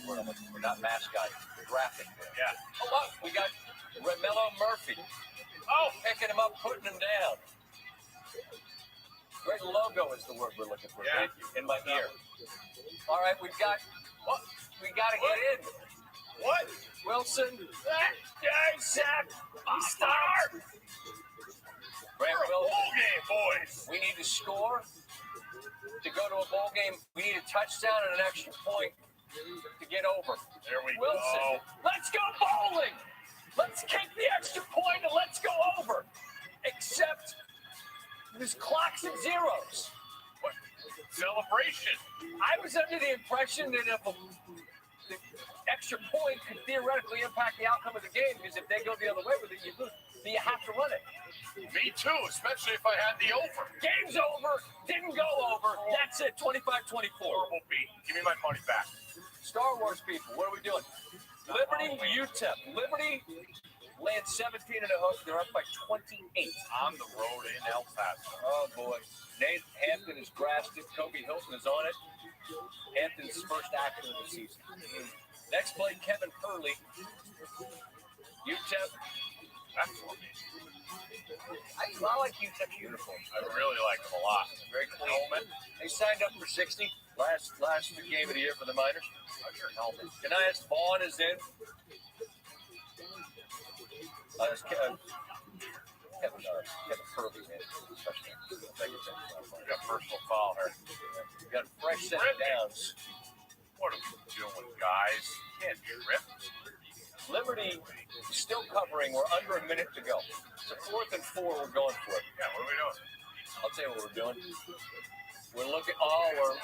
the word I'm looking for? Not mascot, graphic there. Yeah. Oh, look, we got Romello Murphy. Oh, picking him up, putting him down. Great logo is the word we're looking for. Yeah. Thank you. In my ear. All right, we've got, what? We got to get in. What? Wilson. Zach. Start. We're a bowl game, boys. We need to score. To go to a bowl game, we need a touchdown and an extra point to get over. There we Wilson, go. let's go bowling. Let's kick the extra point and let's go over. Except there's clocks and zeros. What? Celebration. I was under the impression that if the extra point could theoretically impact the outcome of the game because if they go the other way with it, you lose. So you have to run it. Me too, especially if I had the over. Game's over. Didn't go over. That's it. 25-24. Horrible beat. Give me my money back. Star Wars people, what are we doing? Liberty, UTEP. Liberty lands 17 in a hook. They're up by 28. On the road in El Paso. Oh, boy. Nate Hampton has grasped it. Kobe Hilton is on it. Hampton's first action of the season. Next play, Kevin Hurley. UTEP. Excellent. I like UTEP's uniform. I really like them a lot. Very clean. Helmet. They signed up for 60 last game of the year for the minors. Your helmet. Kanias Vaughn is in. Kevin Hurley in. We got personal foul here. We got a fresh set of downs. What are we doing, guys? Can't trip. Liberty still covering. We're under a minute to go. It's a 4th and 4. We're going for it. Yeah, what are we doing? I'll tell you what we're doing. We're looking.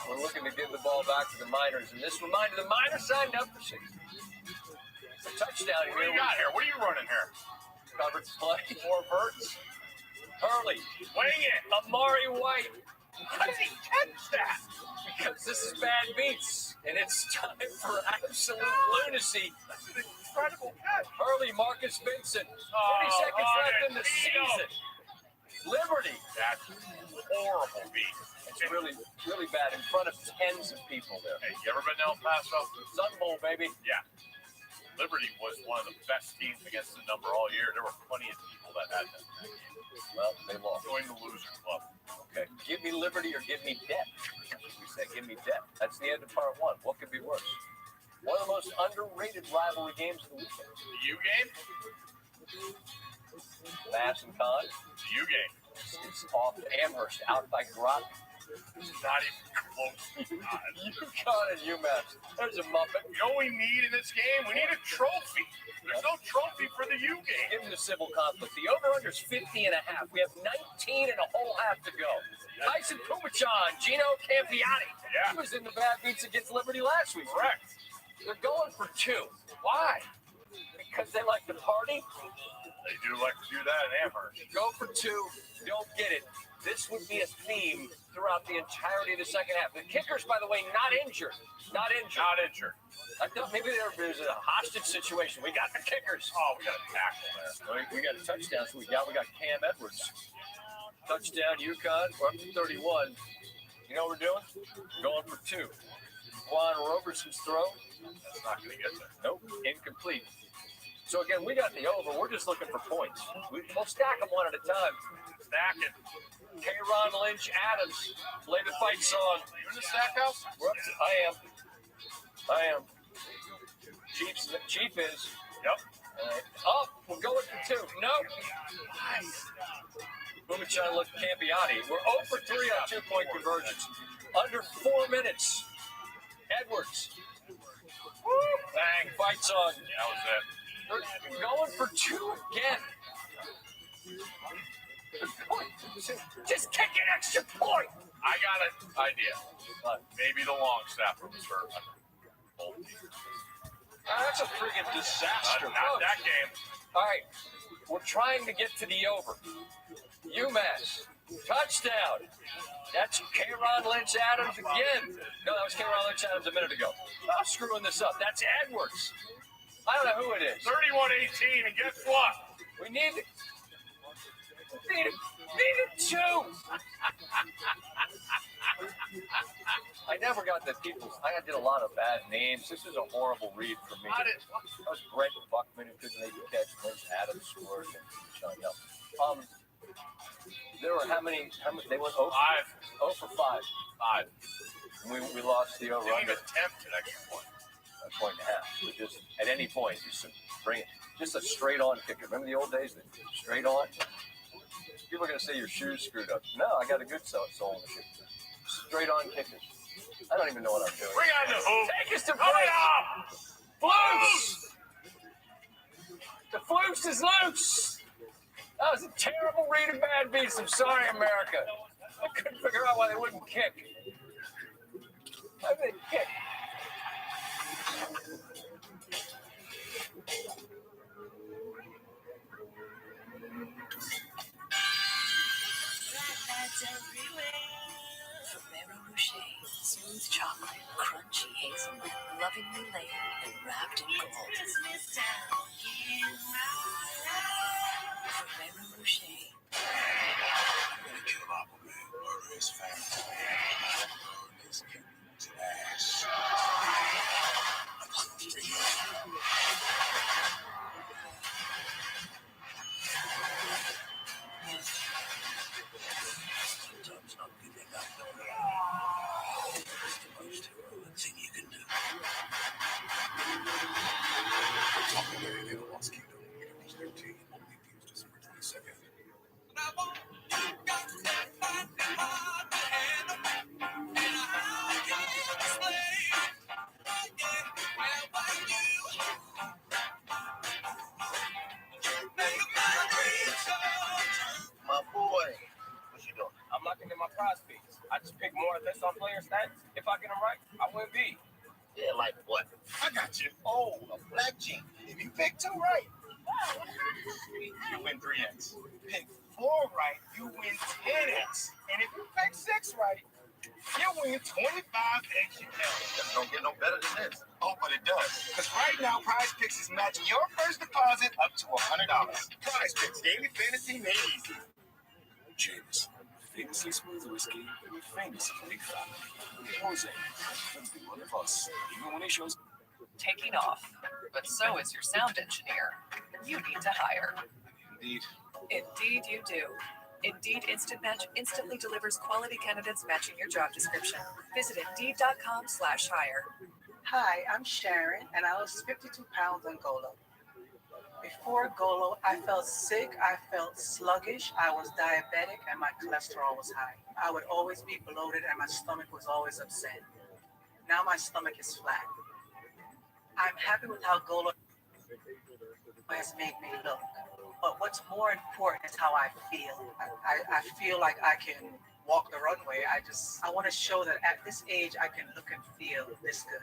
We're looking to give the ball back to the minors, and this reminder: the minors signed up for 60. A touchdown here. What do you got here? What are you running here? Covered play. 4 verts. Hurley, Wing it. Amari White. How does he catch that? Because this is bad beats, and it's time for absolute lunacy. That's an incredible catch. Hurley, Marcus Vincent. 40 seconds left in the season. Liberty. That's horrible beat. It's really, really bad in front of tens of people there. Hey, you ever been to El Paso? Sun Bowl, baby. Yeah. Liberty was one of the best teams against the number all year. There were plenty of people that had them. Well, they lost. Join the loser club. Okay. Give me liberty or give me death. We said give me death. That's the end of part 1. What could be worse? One of the most underrated rivalry games of the weekend. The U game? Mass and Con. The U game. It's off Amherst, out by Groton. Not even close. UConn and UMass. There's a Muppet. You know what we need in this game? We need a trophy. There's no trophy for the U game. Give them the civil conflict. The over-under is 50 and a half. We have 19 and a whole half to go. Tyson Pumachan, Gino Campiati. Yeah. He was in the bad beats against Liberty last week. Correct. They're going for 2. Why? Because they like to party? They do like to do that in Amherst. Go for 2. Don't get it. This would be a theme throughout the entirety of the second half. The kickers, by the way, not injured. Not injured. Not injured. I thought maybe there's a hostage situation. We got the kickers. Oh, we got a tackle there. We got a touchdown. So we got Cam Edwards. Touchdown, UConn. We're up to 31. You know what we're doing? Going for 2. Juan Roberson's throw. That's not going to get there. Nope. Incomplete. So again, we got the over. We're just looking for points. We'll stack them one at a time. Stack it. K-Ron Lynch Adams. Play the fight song. You in the stack house? I am. Chief is. Yep. Oh, we're going for 2. Nope. Pumachan looked Campiati. We're 0 for 3 on 2-point conversions. Under 4 minutes. Edwards. Woo! Bang. Fight song. That was it. They're going for 2 again. Just kick an extra point. I got an idea. Maybe the long snapper was hurt. That's a friggin' disaster. Not that game. All right. We're trying to get to the over. UMass. Touchdown. That's K-Ron Lynch Adams again. No, that was K-Ron Lynch Adams a minute ago. I'm screwing this up. That's Edwards. I don't know who it is. 31-18, and guess what? We need it. Needed 2. I never got the people. I did a lot of bad names. This is a horrible read for me. That was Brent Buckman who couldn't make the catch. Lynch Adams scored and Sean Young. There were how many? They went 0 for 5. 5. And we lost the over. Didn't even attempt an extra point. A point and a half. So just at any point, just bring it. Just a straight on kicker. Remember the old days? Straight on. People are going to say your shoes screwed up. No, I got a good sole in the shoe. Straight on kickers. I don't even know what I'm doing. Bring on the hoop. Take us to Coming up. Flukes. The Flukes is loose. That was a terrible read of bad beats. I'm sorry, America. I couldn't figure out why they wouldn't kick. Why did they kick? Christmas down in my life. Ferrero Rocher. I'm gonna kill Aquaman, murder his family, burn his kingdom to ash. I'm coming for you. Sometimes not giving up the blood is the most heroic thing you can do. Aquaman in the Lost Kingdom, Windows 13, only views December 22nd. My boy, what you doing? I'm looking at my prospects. I just pick more or less on player stats. If I get them right, I win big. Yeah, like what? I got you. Oh, a black gene. If you pick 2 right, you win 3x. Pick 4 right, you win 10x. And if you pick 6 right, you win 25x. That don't get no better than this. Oh, but it does. Because right now, Prize Picks is matching your first deposit up to $100. Prize Picks, daily fantasy made easy. James, famously smooth whiskey with famously big family. Jose, that's the one of us, even when he shows. Taking off, but so is your sound engineer. You need to hire. Indeed. Indeed, you do. Indeed Instant Match instantly delivers quality candidates matching your job description. Visit Indeed.com/hire. Hi, I'm Sharon, and I lost 52 pounds on Golo. Before Golo, I felt sick, I felt sluggish, I was diabetic, and my cholesterol was high. I would always be bloated, and my stomach was always upset. Now my stomach is flat. I'm happy with how Golo has made me look. But what's more important is how I feel. I feel like I can walk the runway. I want to show that at this age, I can look and feel this good.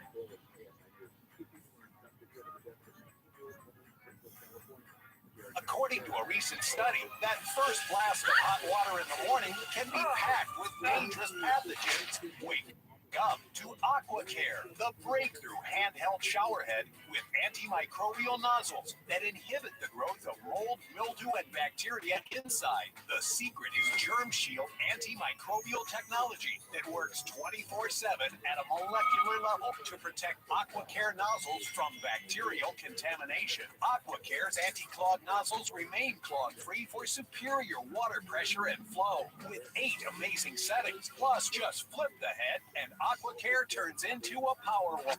According to a recent study, that first blast of hot water in the morning can be packed with dangerous pathogens. Wake up to AquaCare, the breakthrough handheld showerhead with antimicrobial nozzles that inhibit the growth of mold, mildew, and bacteria inside. The secret is Germ Shield antimicrobial technology that works 24/7 at a molecular level to protect AquaCare nozzles from bacterial contamination. AquaCare's anti-clog nozzles remain clog-free for superior water pressure and flow with 8 amazing settings. Plus, just flip the head and AquaCare turns into a power wall.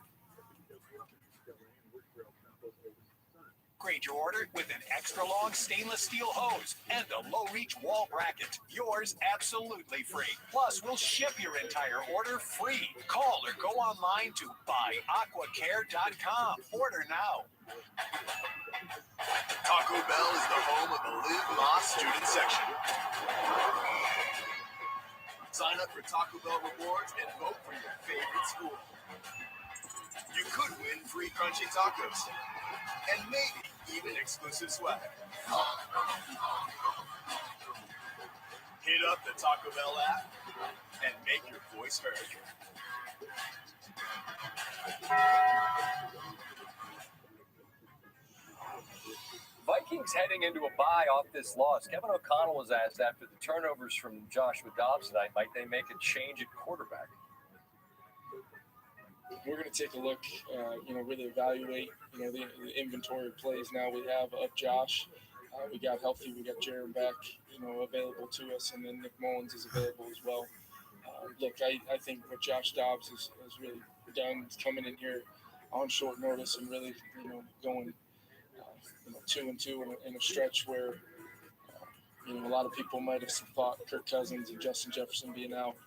Upgrade your order with an extra long stainless steel hose and a low reach wall bracket. Yours absolutely free. Plus, we'll ship your entire order free. Call or go online to buyaquacare.com. Order now. Taco Bell is the home of the Live Moss student section. Sign up for Taco Bell rewards and vote for your favorite school. You could win free crunchy tacos and maybe even exclusive swag. Hit up the Taco Bell app and make your voice heard. Vikings heading into a bye off this loss. Kevin O'Connell was asked after the turnovers from Joshua Dobbs tonight, might they make a change at quarterback? We're going to take a look, really evaluate, the inventory of plays now we have of Josh. We got healthy. We got Jaron back, available to us, and then Nick Mullins is available as well. Look, I think what Josh Dobbs has really done is coming in here on short notice and really, going 2-2 in a stretch where, a lot of people might have thought Kirk Cousins and Justin Jefferson being out.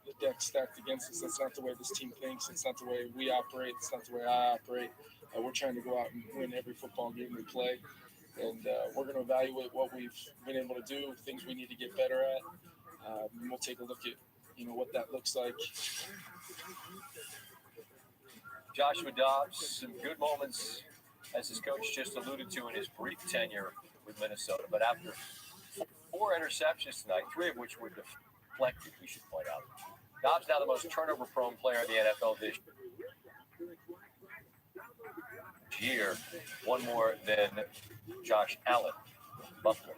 The deck's stacked against us. That's not the way this team thinks. It's not the way we operate. It's not the way I operate. We're trying to go out and win every football game we play. And we're going to evaluate what we've been able to do, things we need to get better at. And we'll take a look at, what that looks like. Joshua Dobbs, some good moments, as his coach just alluded to in his brief tenure with Minnesota. But after 4 interceptions tonight, 3 of which were deflected, we should point out. Dobbs now the most turnover-prone player in the NFL this year. year, one more than Josh Allen, Buffalo.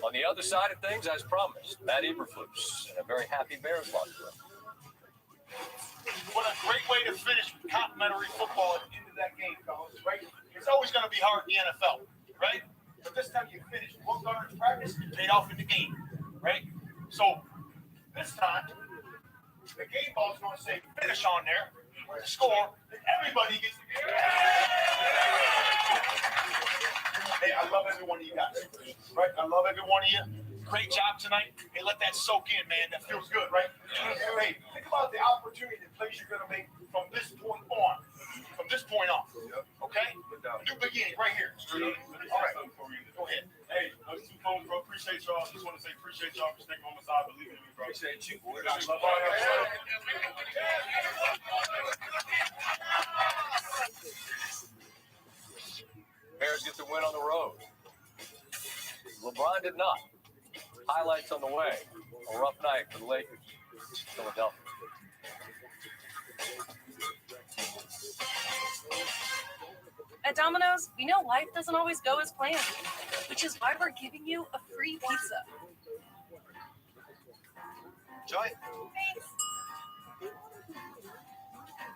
On the other side of things, as promised, Matt Eberflus and a very happy Bears locker room. What a great way to finish complimentary football into that game, fellas, right? It's always going to be hard in the NFL, right? But this time you finished. Worked hard in practice, it paid off in the game, right? So this time, the game ball is going to say finish on there, with the score, and everybody gets the game. Hey, I love every one of you guys, right? I love every one of you. Great job tonight. Hey, let that soak in, man. That feels good, right? Hey, think about the opportunity and plays you're going to make from this point on. From this point on. Okay? New beginning right here. All right. Go ahead. Hey, those two folks, bro, appreciate y'all. Just want to say appreciate y'all for sticking on my side, believing in me, bro. Appreciate you, boy. Bears get the win on the road. LeBron did not. Highlights on the way. A rough night for the Lakers. Philadelphia. At Domino's, we know life doesn't always go as planned, which is why we're giving you a free pizza. Joy.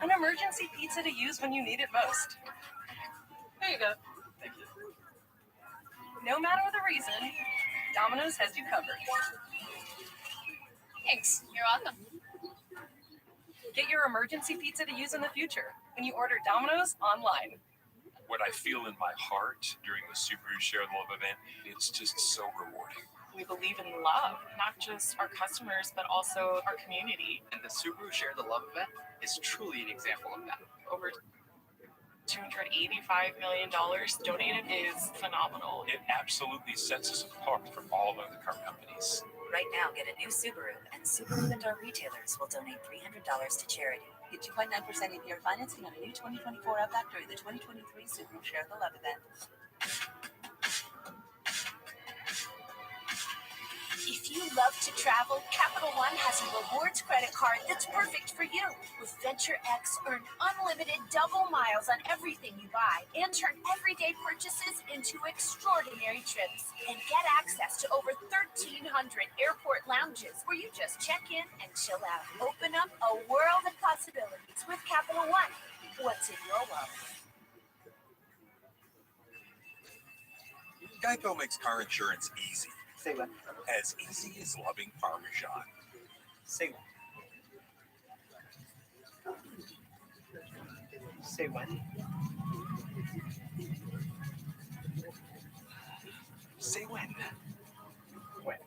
An emergency pizza to use when you need it most. There you go. Thank you. No matter the reason, Domino's has you covered. Thanks. You're welcome. Get your emergency pizza to use in the future when you order Domino's online. What I feel in my heart during the Subaru Share the Love event, it's just so rewarding. We believe in love, not just our customers, but also our community. And the Subaru Share the Love event is truly an example of that. Over $285 million donated is phenomenal. It absolutely sets us apart from all other car companies. Right now, get a new Subaru, and Subaru and our retailers will donate $300 to charity. Get 2.9% APR financing on a new 2024 Outback during the 2023 Subaru Share the Love event. If you love to travel, Capital One has a rewards credit card that's perfect for you. With Venture X, earn unlimited double miles on everything you buy and turn everyday purchases into extraordinary trips. And get access to over 1,300 airport lounges where you just check in and chill out. Open up a world of possibilities with Capital One. What's in your wallet? Geico makes car insurance easy. Say what? As easy as loving Parmesan. Say what? Say what? Say when. When?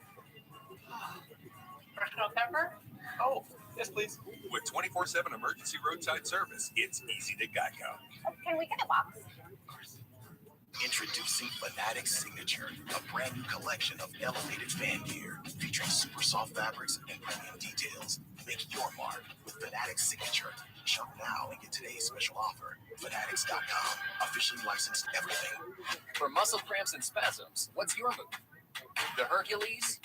Red pepper? Oh, yes, please. With 24/7 emergency roadside service, it's easy to Geico. Can we get a box? Introducing Fanatic Signature, a brand new collection of elevated fan gear featuring super soft fabrics and premium details. Make your mark with Fanatic Signature. Shop now and get today's special offer. Fanatics.com, officially licensed everything. For muscle cramps and spasms, what's your move? The Hercules?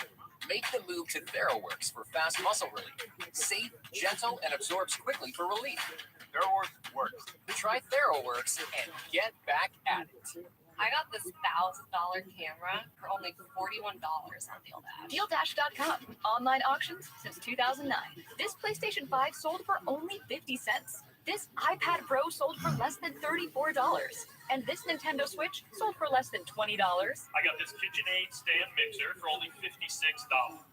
Make the move to TheraWorks for fast muscle relief. Safe, gentle, and absorbs quickly for relief. TheraWorks works. Try TheraWorks and get back at it. I got this $1,000 camera for only $41 on DealDash. DealDash.com. Online auctions since 2009. This PlayStation 5 sold for only 50 cents. This iPad Pro sold for less than $34. And this Nintendo Switch sold for less than $20. I got this KitchenAid stand mixer for only $56.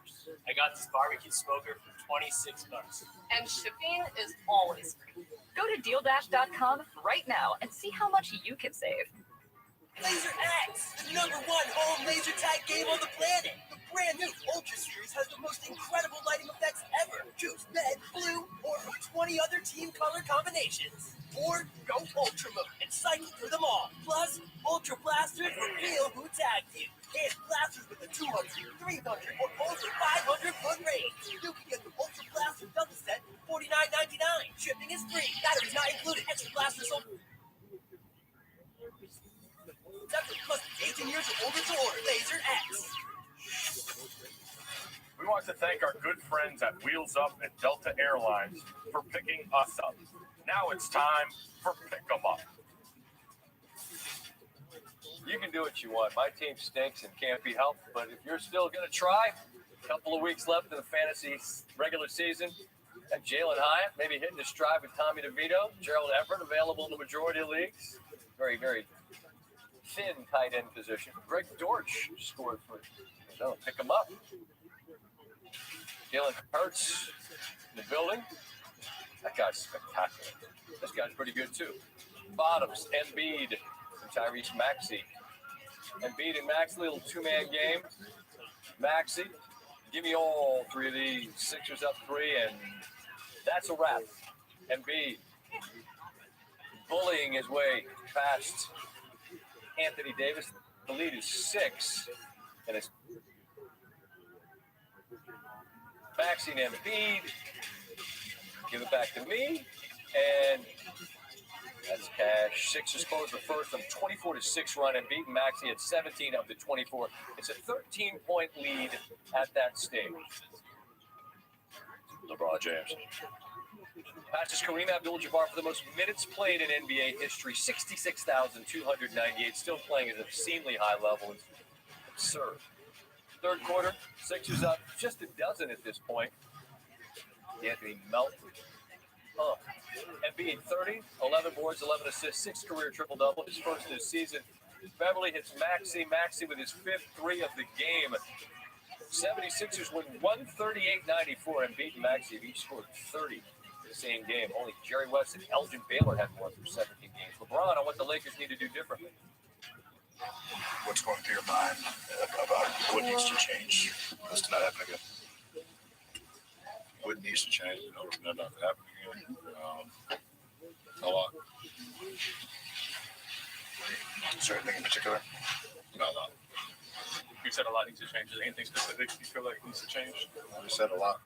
I got this barbecue smoker for $26. And shipping is always free. Go to DealDash.com right now and see how much you can save. Laser X, the #1 home laser tag game on the planet. The brand new Ultra Series has the most incredible lighting effects ever. Choose red, blue, or from 20 other team color combinations. Or go Ultra mode and cycle through them all. Plus, Ultra Blasters reveal who tagged you. Hit blasters with a 200, 300, or over 500-foot range. You can get the Ultra Blaster double set for $49.99. Shipping is free. Batteries not included. Extra blasters sold. Plus 18 years or older to order. Laser X. We want to thank our good friends at Wheels Up and Delta Airlines for picking us up. Now it's time for Pick 'em Up. do what you want. My team stinks and can't be helped, but if you're still going to try, a couple of weeks left in the fantasy regular season. And Jalen Hyatt maybe hitting his stride with Tommy DeVito. Gerald Everett available in the majority of leagues. Very, very thin tight end position. Greg Dortch scored for so pick him up. Jalen Hurts in the building. That guy's spectacular. This guy's pretty good too. Bottoms, Embiid, and Tyrese Maxey. Embiid and Maxey, little two-man game. Maxey, give me all three of these. Sixers up 3, and that's a wrap. Embiid bullying his way past Anthony Davis. The lead is 6, and it's Maxey and Embiid. Give it back to me, and that's cash. Sixers close the first on 24-6 run, and beating Maxey at 17 of the 24. It's a 13-point lead at that stage. LeBron James passes Kareem Abdul-Jabbar for the most minutes played in NBA history, 66,298. Still playing at an obscenely high level. It's absurd. Third quarter, Sixers up just a dozen at this point. Anthony Melton. Embiid 30, 11 boards, 11 assists, 6 career triple-double, his first of the season. Beverly hits Maxey with his 5th 3 of the game. 76ers win 138-94, and Embiid and Maxey have each scored 30 in the same game. Only Jerry West and Elgin Baylor had more through 17 games. LeBron on what the Lakers need to do differently. What's going through your mind about what needs to change? This to not happen again. What needs to change? Not to happen again. A lot. Is there anything in particular? No. You said a lot needs to change. Is there anything specific you feel like needs to change? I said a lot.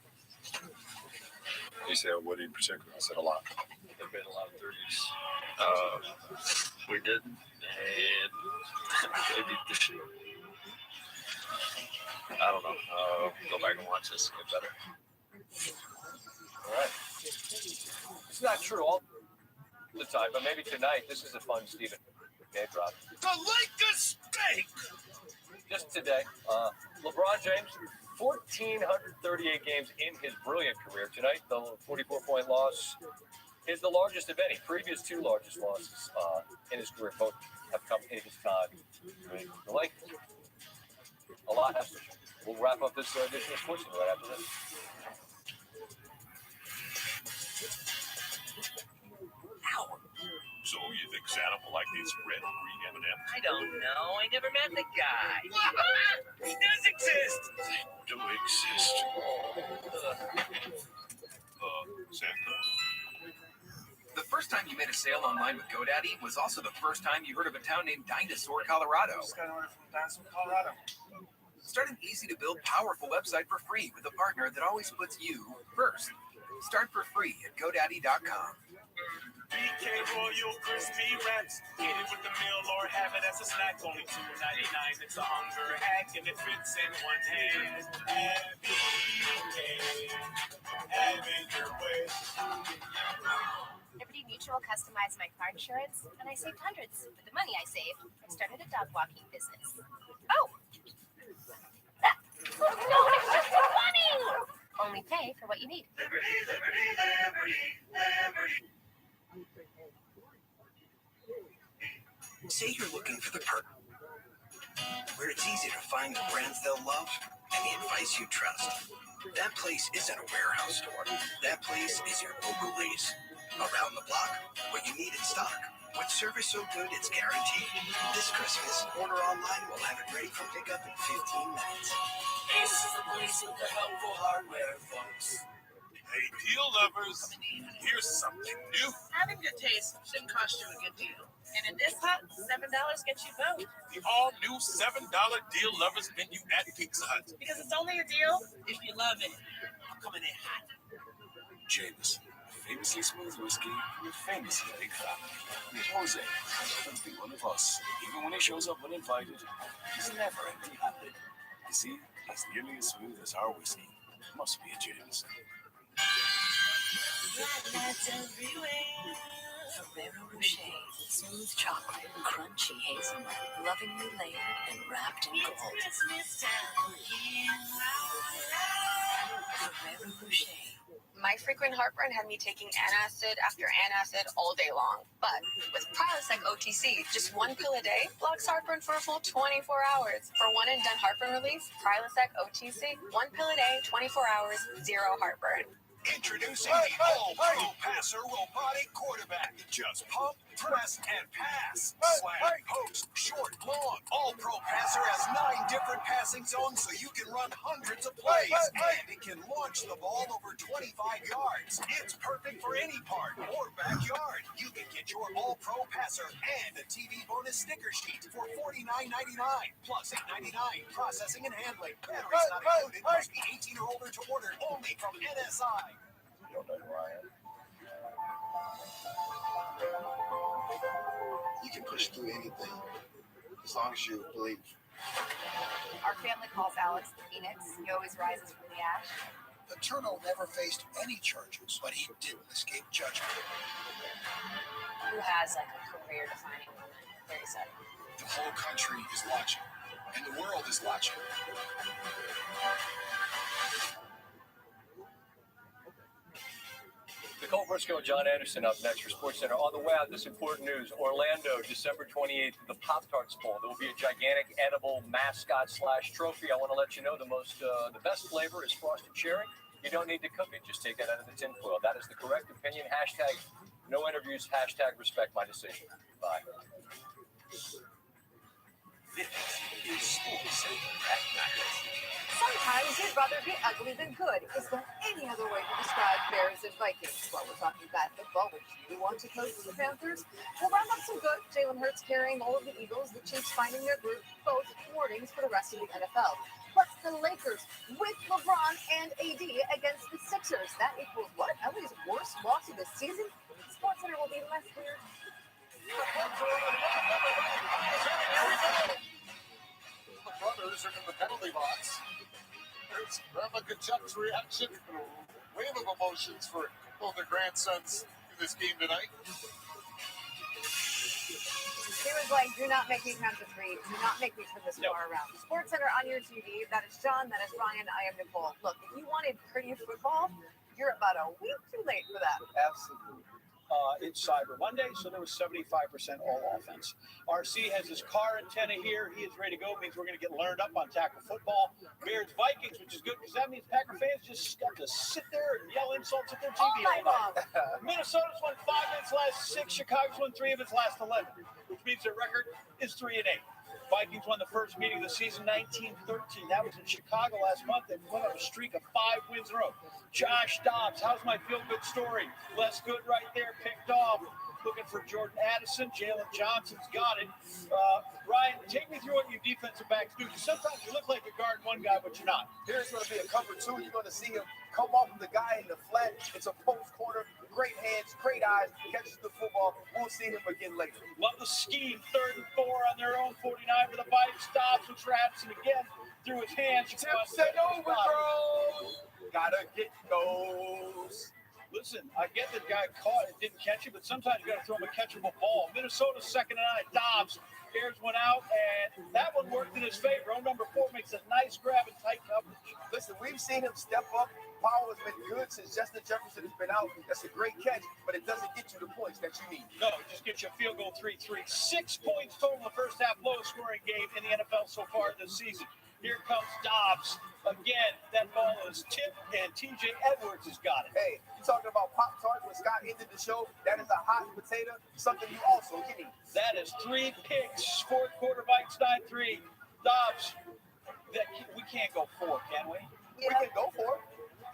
He said what in particular? I said a lot. There've been a lot of threes. We didn't, and maybe this year. I don't know. Go back and watch this. Get better. All right. It's not true all the time, but maybe tonight this is a fun Stephen game drop. The Lakers stink! Just today, LeBron James, 1,438 games in his brilliant career. Tonight, the 44-point loss is the largest of any. Previous 2 largest losses in his career both have come in his time. The Lakers, a lot has to change. We'll wrap up this edition of Sports right after this. So you think Santa will like these red and green M&Ms? I don't know. I never met the guy. He does exist. Do exist. Santa? The first time you made a sale online with GoDaddy was also the first time you heard of a town named Dinosaur, Colorado. Just got an order from Dinosaur, Colorado. Start an easy-to-build, powerful website for free with a partner that always puts you first. Start for free at GoDaddy.com. BK Royal Crispy Wraps. Get it with the meal or have it as a snack. Only $2.99. It's a hunger hack and it fits in one hand. At BK, have it your way. Liberty Mutual customized my car insurance, and I saved hundreds. With the money I saved, I started a dog walking business. Oh! No, it's just so funny! Only pay for what you need. Liberty, Liberty, Liberty, Liberty. Say you're looking for the where it's easy to find the brands they'll love and the advice you trust. That place isn't a warehouse store. That place is your local Ace. Around the block, what you need in stock. With service so good, it's guaranteed. This Christmas, order online. We'll have it ready for pickup in 15 minutes. Ace is the place with the helpful hardware, folks. Hey, deal lovers, here's something new. Having good taste shouldn't cost you a good deal. And in this hut, $7 gets you both. The all-new $7 deal lovers menu at Pizza Hut. Because it's only a deal if you love it. I'm coming in hot. James, famously smooth whiskey from a famously big family. Meet Jose, won't be one of us. Even when he shows up uninvited, he's never empty-handed. You see, he's nearly as smooth as our whiskey. Must be a James. Bright lights everywhere. Ferrero Rocher, smooth chocolate, crunchy hazelnut, lovingly layered and wrapped in gold. Ferrero Rocher. My frequent heartburn had me taking antacid after antacid all day long. But with Prilosec OTC, just one pill a day blocks heartburn for a full 24 hours. For one and done heartburn relief, Prilosec OTC, one pill a day, 24 hours, zero heartburn. Introducing the All-Pro Passer Robotic Quarterback. Just pump, press, and pass. Slam, post, short, long. All-Pro Passer has 9 different passing zones so you can run hundreds of plays. And it can launch the ball over 25 yards. It's perfect for any park or backyard. You can get your All-Pro Passer and a TV bonus sticker sheet for $49.99 plus $8.99. Processing and handling. Batteries not included. Must be 18 or older to order. Only from NSI. You can push through anything as long as you believe. Our family calls Alex the Phoenix. He always rises from the ash. The Turno never faced any charges, but he didn't escape judgment. Who has like a career-defining moment? 37. The whole country is watching, and the world is watching. Nicole Briscoe and John Anderson up next for SportsCenter. On the way out, this important news. Orlando, December 28th, the Pop-Tarts Bowl. There will be a gigantic edible mascot/trophy. I want to let you know the best flavor is frosted cherry. You don't need to cook it. Just take it out of the tinfoil. That is the correct opinion. Hashtag no interviews. Hashtag respect my decision. Bye. This is SportsCenter at night. Sometimes you'd rather be ugly than good. Is there any other way to describe Bears and Vikings? Well, we're talking bad football, which you want to coach the Panthers. We'll round up some good. Jalen Hurts carrying all of the Eagles, the Chiefs finding their group, both warnings for the rest of the NFL. Plus the Lakers with LeBron and AD against the Sixers. That equals what? LA's worst loss of the season? SportsCenter will be less weird. The brothers are in the penalty box. There's Rabbi Kachuk's reaction. Wave of emotions for both their grandsons in this game tonight. He was like, do not make me count to 3. Do not make me turn this car around. SportsCenter on your TV. That is John. That is Ryan. I am Nicole. Look, if you wanted pretty football, you're about a week too late for that. Absolutely. It's Cyber Monday, so there was 75% all offense. RC has his car antenna here. He is ready to go. Means we're going to get learned up on tackle football. Bears Vikings, which is good because that means Packer fans just got to sit there and yell insults at their TV all night. Minnesota's won 5 of its last 6. Chicago's won 3 of its last 11, which means their record is 3-8. Vikings won the first meeting of the season, 1913. That was in Chicago last month. They went on a streak of 5 wins in a row. Josh Dobbs, how's my feel-good story? Less good right there, picked off. Looking for Jordan Addison. Jalen Johnson's got it. Ryan, take me through what your defensive backs do. Sometimes you look like you're guarding one guy, but you're not. Here's going to be a cover 2. You're going to see him come off of the guy in the flat. It's a post corner. Great hands, great eyes, catches the football. We'll see him again later. Love the scheme. 3rd and 4 on their own 49 with the Vikes. Dobbs looks for Addison again through his hands. Tips and overthrows. Gotta get those. Listen, I get the guy caught and didn't catch it, but sometimes you got to throw him a catchable ball. Minnesota's 2nd and 9. Dobbs. Bears went out, and that one worked in his favor. Number 4 makes a nice grab and tight coverage. Listen, we've seen him step up. Powell has been good since Justin Jefferson has been out. That's a great catch, but it doesn't get you the points that you need. No, it just gets you a field goal 3-3. 6 points total in the first half, lowest scoring game in the NFL so far this season. Here comes Dobbs. Again, that ball is tipped, and TJ Edwards has got it. Hey, you talking about Pop-Tarts when Scott ended the show? That is a hot potato, something you also can eat. That is 3 picks. 4th quarter, Vikes 9-3. Dobbs, we can't go 4, can we? Yeah. We can go for it.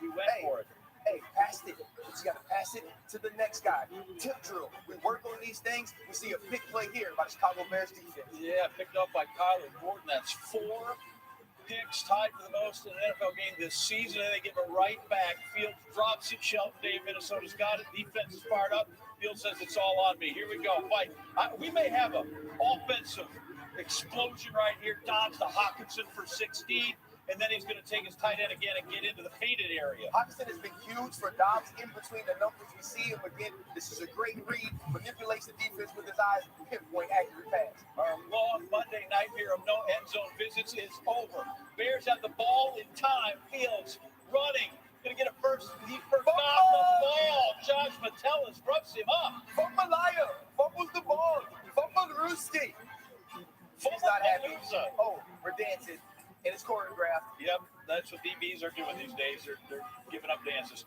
We went for it. Hey, passed it. But you got to pass it to the next guy. Tip drill. We work on these things. We see a big play here by the Chicago Bears defense. Yeah, picked up by Kyler Gordon. That's 4 picks, tied for the most in an NFL game this season, and they give it right back. Fields drops it. Shelton Day, Minnesota's got it. Defense is fired up. Fields says it's all on me. Here we go. Fight. We may have an offensive explosion right here. Dobbs to Hawkinson for 16. and then he's going to take his tight end again and get into the painted area. Hawkinson has been huge for Dobbs in between the numbers. We see him again. This is a great read. Manipulates the defense with his eyes. Pinpoint accurate pass. Our long Monday nightmare of no end zone visits is over. Bears have the ball in time. Fields running. Going to get a first. He forgot the ball. Josh Metellus roughs him up. Fummalaya fumbles the ball. Fumble Rooski. He's not happy. Oh, we're dancing. And it's choreographed. Yep, that's what DBs are doing these days. They're giving up dances.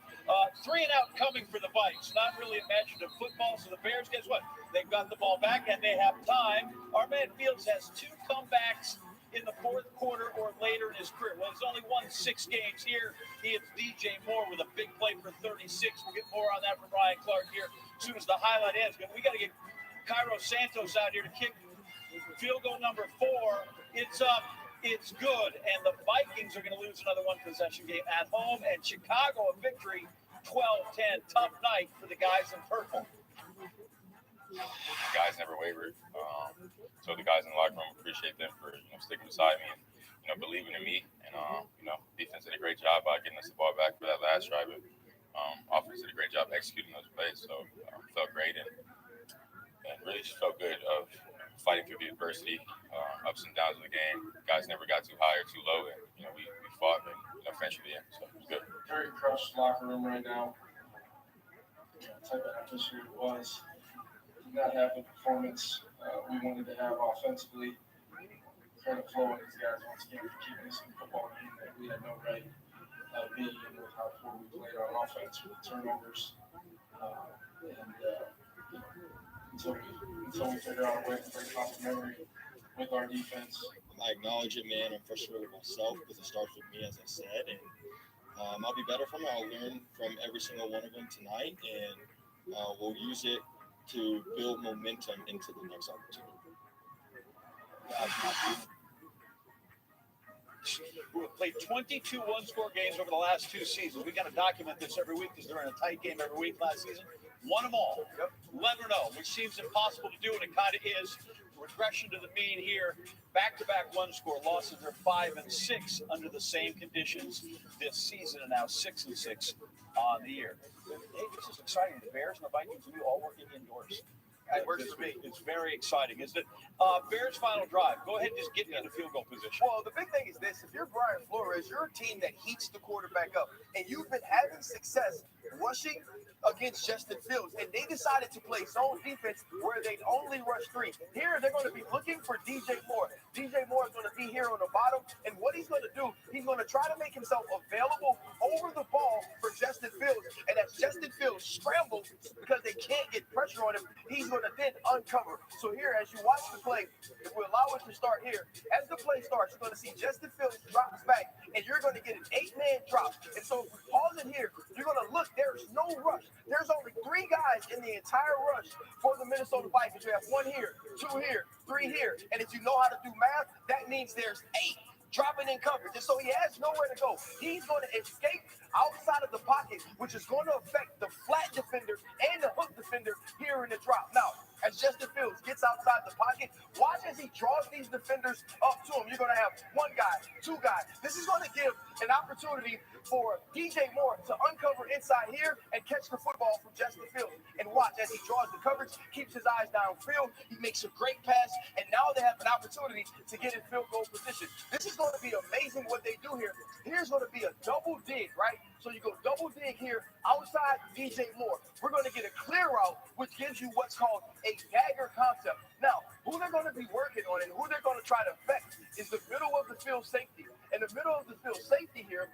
3 and out coming for the Vikes. Not really imaginative football. So the Bears, guess what? They've got the ball back and they have time. Our man Fields has 2 comebacks in the fourth quarter or later in his career. Well, he's only won 6 games here. He hits DJ Moore with a big play for 36. We'll get more on that from Ryan Clark here as soon as the highlight ends. But we got to get Cairo Santos out here to kick field goal number 4. It's up. It's good. And the Vikings are going to lose another 1-possession game at home. And Chicago a victory, 12-10. Tough night for the guys in purple. The guys never wavered. So the guys in the locker room, appreciate them for sticking beside me and believing in me. And defense did a great job by getting us the ball back for that last drive. But, offense did a great job executing those plays. So felt great and really just felt good of fighting through the adversity, ups and downs of the game. Guys never got too high or too low, and we fought and eventually the end. So it was good. Very crushed locker room right now. Type of atmosphere it was. Did not have the performance we wanted to have offensively. Credit flowing these guys once again for keeping us in the football game that we had no right being in with how poor we played on offense with turnovers. Until we figure out a way to play complementary with our defense. I acknowledge it, man. I'm frustrated with myself because it starts with me, as I said, and I'll be better from it. I'll learn from every single one of them tonight, and we'll use it to build momentum into the next opportunity. We've played 22 one-score games over the last 2 seasons. We got to document this every week because they're in a tight game every week last season. Won them all. 11-0, which seems impossible to do, and it kind of is. Regression to the mean here. Back-to-back one-score losses. They're 5-6 under the same conditions this season, and now 6-6 on the year. Hey, this is exciting. The Bears and the Vikings will be all working indoors. It works for me. It's very exciting, isn't it? Bears final drive. Go ahead and just get me into field goal position. Well, the big thing is this. If you're Brian Flores, you're a team that heats the quarterback up. And you've been having success rushing against Justin Fields. And they decided to play zone defense where they only rush 3. Here, they're going to be looking for DJ Moore. DJ Moore is going to be here on the bottom. And what he's going to do, he's going to try to make himself available over the ball for Justin Fields. And as Justin Fields scrambles because they can't get pressure on him, he's going to then uncover. So here, as you watch the play, if we allow it to start here, as the play starts, you're going to see Justin Fields drops back, and you're going to get an 8-man drop. And so if we pause it here, you're going to look, there's no rush. There's only 3 guys in the entire rush for the Minnesota Vikings. You have 1 here, 2 here, 3 here. And if you know how to do math, that means there's 8 dropping in coverage. And so he has nowhere to go. He's going to escape outside of the pocket, which is going to affect the flat defender and the hook defender here in the drop. Now, as Justin Fields gets outside the pocket, watch as he draws these defenders up to him. You're going to have 1 guy, 2 guys. This is going to give an opportunity for DJ Moore to uncover inside here and catch the football from Justin Fields. And watch as he draws the coverage, keeps his eyes downfield. He makes a great pass, and now they have an opportunity to get in field goal position. This is going to be amazing what they do here. Here's going to be a double dig, right? So you go double dig here outside DJ Moore. We're going to get a clear route, which gives you what's called a dagger concept. Now, who they're going to be working on and who they're going to try to affect is the middle of the field safety. And the middle of the field safety here,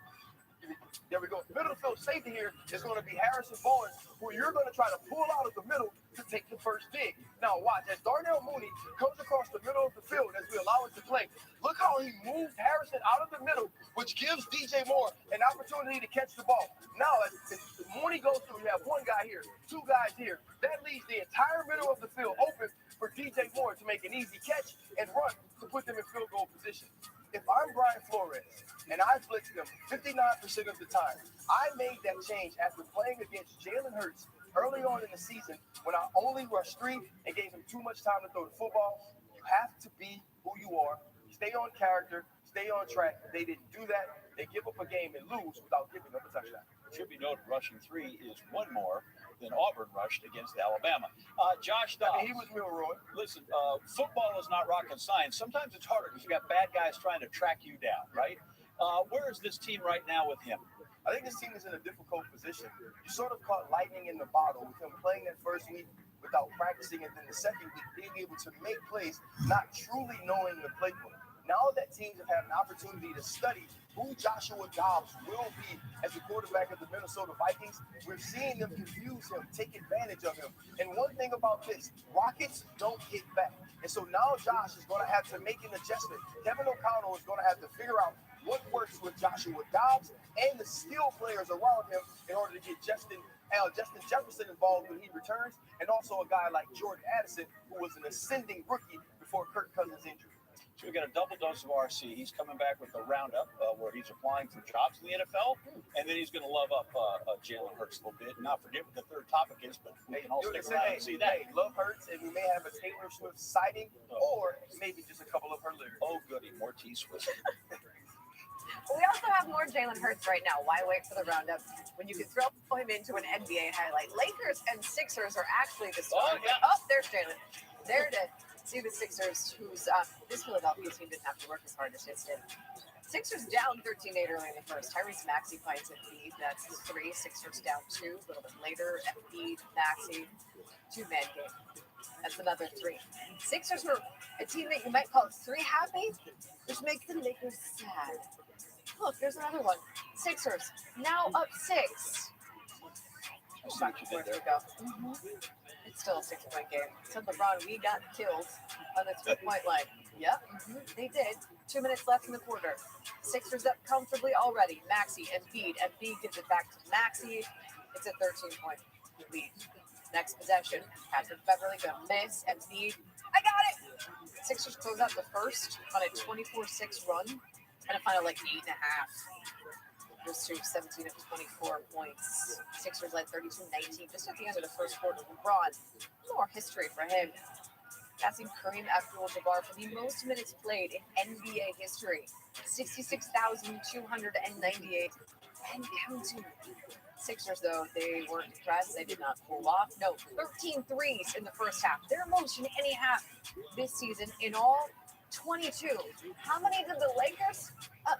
there we go. Middle of the field safety here is going to be Harrison Barnes, who you're going to try to pull out of the middle to take the first dig. Now watch, as Darnell Mooney comes across the middle of the field as we allow it to play, look how he moved Harrison out of the middle, which gives DJ Moore an opportunity to catch the ball. Now, as Mooney goes through, you have 1 guy here, 2 guys here. That leaves the entire middle of the field open for DJ Moore to make an easy catch and run to put them in field goal position. If I'm Brian Flores and I blitz them 59% of the time, I made that change after playing against Jalen Hurts early on in the season when I only rushed 3 and gave him too much time to throw the football. You have to be who you are, stay on character, stay on track. They didn't do that. They give up a game and lose without giving up a touchdown. Should be noted, rushing 3 is one more than Auburn rushed against Alabama. Josh Dobbs. He was Milroy. Listen, football is not rocket science. Sometimes it's harder because you got bad guys trying to track you down, right? Where is this team right now with him? I think this team is in a difficult position. You sort of caught lightning in the bottle with him playing that first week without practicing, and then the second week being able to make plays, not truly knowing the playbook. Now that teams have had an opportunity to study who Joshua Dobbs will be as the quarterback of the Minnesota Vikings, we're seeing them confuse him, take advantage of him. And one thing about this, Rockets don't hit back. And so now Josh is going to have to make an adjustment. Kevin O'Connell is going to have to figure out what works with Joshua Dobbs and the skill players around him in order to get Justin Jefferson involved when he returns, and also a guy like Jordan Addison, who was an ascending rookie before Kirk Cousins' injury. So we got a double dose of RC. He's coming back with the roundup where he's applying for jobs in the NFL, and then he's going to love up Jalen Hurts a little bit. Not forget what the third topic is, but we can all stick around and see that. Hey, love Hurts, and we may have a Taylor Swift sighting, or maybe just a couple of her lyrics. Oh, goody, more T-Swift. We also have more Jalen Hurts right now. Why wait for the roundup when you can throw him into an NBA highlight? Lakers and Sixers are actually the story. Oh, there's Jalen. There it is. See the Sixers, who's this Philadelphia team didn't have to work as hard as his did. Sixers down 13-8 early in the first. Tyrese Maxey finds Embiid. That's 3. Sixers down 2. A little bit later, Embiid, Maxey, 2-man game. That's another 3. Sixers were a team that you might call 3 happy, which makes the Lakers sad. Look, there's another one. Sixers now up 6. Where do we go? It's still a 6-point game. Said LeBron, we got killed on the 2-point line. Yep, they did. 2 minutes left in the quarter. Sixers up comfortably already. Maxey, Embiid gives it back to Maxey. It's a 13-point lead. Next possession. Patrick Beverly gonna miss. Embiid, I got it. Sixers close out the first on a 24-6 run and a final 8.5. Goes to 17 of 24 points. Sixers led 32-19 just at the end of the first quarter. LeBron, more history for him. Passing Kareem Abdul-Jabbar for the most minutes played in NBA history. 66,298 and counting. Sixers, though, they weren't impressed. They did not pull off. No, 13 threes in the first half. Their most in any half this season. In all, 22. How many did the Lakers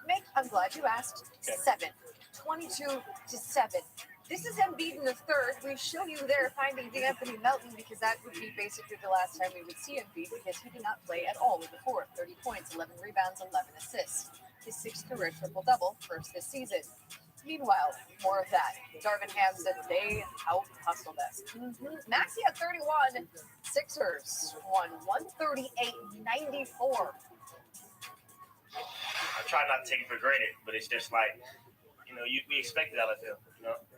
make? I'm glad you asked. 7. 22-7. This is Embiid in the third. We show you there finding D'Anthony Melton because that would be basically the last time we would see Embiid because he did not play at all in the fourth. 30 points, 11 rebounds, 11 assists. His 6th career triple-double, first this season. Meanwhile, more of that. Darvin Ham said they out-hustled us. Maxey at 31. Sixers won 138-94. I try not to take it for granted, but it's just like, we expect it out of him,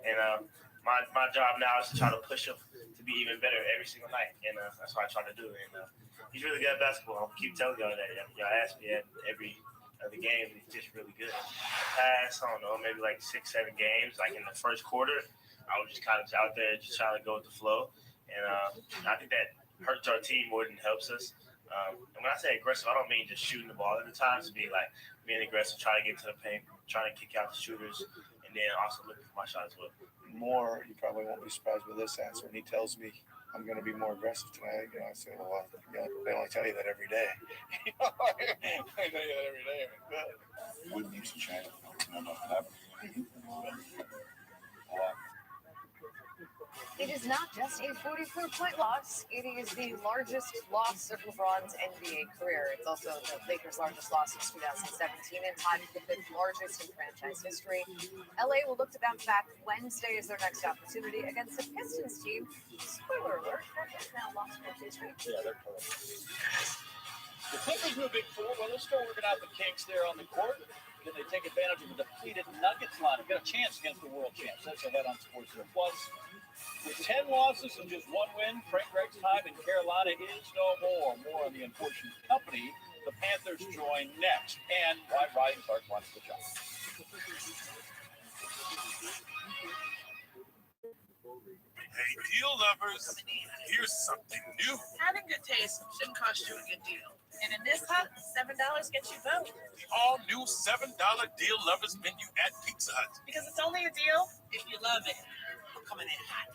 And my job now is to try to push him to be even better every single night, and that's what I try to do. And he's really good at basketball. I keep telling y'all that. Y'all ask me at every other game, he's just really good. Past, I don't know, maybe 6-7 games. Like in the first quarter, I was just kind of out there just trying to go with the flow, and I think that hurts our team more than helps us. And when I say aggressive, I don't mean just shooting the ball at the times. It mean being aggressive, trying to get to the paint, trying to kick out the shooters, and then also looking for my shot as well. More, you probably won't be surprised with this answer. When he tells me I'm going to be more aggressive tonight, I say, well, they only tell you that every day. They tell you that every day. Wouldn't use the channel. It is not just a 44-point loss. It is the largest loss of LeBron's NBA career. It's also the Lakers' largest loss since 2017 and tied for the 5th largest in franchise history. LA will look to bounce back. Wednesday is their next opportunity against the Pistons team. Spoiler alert, that is now lost for history. Yeah, they're cool. The Clippers do a big fool. Well, they're still working out the kinks there on the court. Can they take advantage of the depleted Nuggets line? They've got a chance against the world champs. That's ahead on Sports Zone Plus. With 10 losses and just 1 win, Frank Greg's time in Carolina is no more. More on the unfortunate company the Panthers join next, and why Ryan Clark wants the job. Hey, deal lovers, here's something new. Having good taste shouldn't cost you a good deal. And in this hut, $7 gets you both. The all-new $7 deal lovers menu at Pizza Hut. Because it's only a deal if you love it. I'm coming in hot.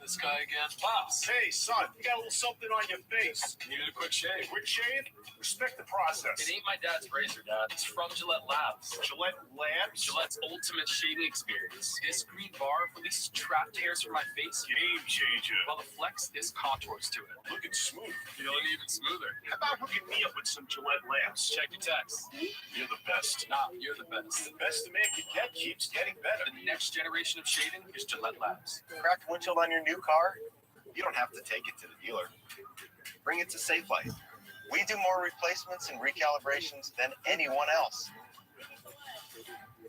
This guy again. Pops. Hey, son, you got a little something on your face. Needed a quick shave. Quick shave? Respect the process. It ain't my dad's razor, Dad. It's from Gillette Labs. Gillette Labs? Gillette's ultimate shaving experience. This green bar releases trapped hairs from my face. Game changer. While the flex, this contours to it. Looking smooth. Feeling even smoother. How about hooking me up with some Gillette Labs? Check your text. You're the best. Nah, you're the best. The best a man can get keeps getting better. The next generation of shaving is Gillette Labs. Cracked windshield on your new car? You don't have to take it to the dealer. Bring it to SafeLight. We do more replacements and recalibrations than anyone else.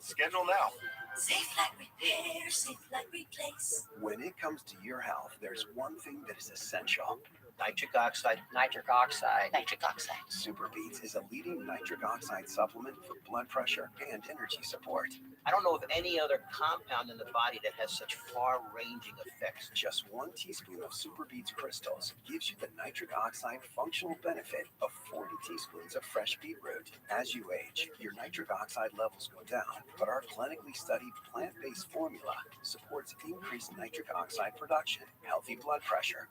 Schedule now. Safe like repair, safe like replace. When it comes to your health, there's one thing that is essential. Nitric oxide. Nitric oxide. Nitric oxide. Super Beats is a leading nitric oxide supplement for blood pressure and energy support. I don't know of any other compound in the body that has such far-ranging effects. Just 1 teaspoon of Super Beats crystals gives you the nitric oxide functional benefit of 40 teaspoons of fresh beetroot. As you age, your nitric oxide levels go down, but our clinically studied plant-based formula supports increased nitric oxide production, healthy blood pressure,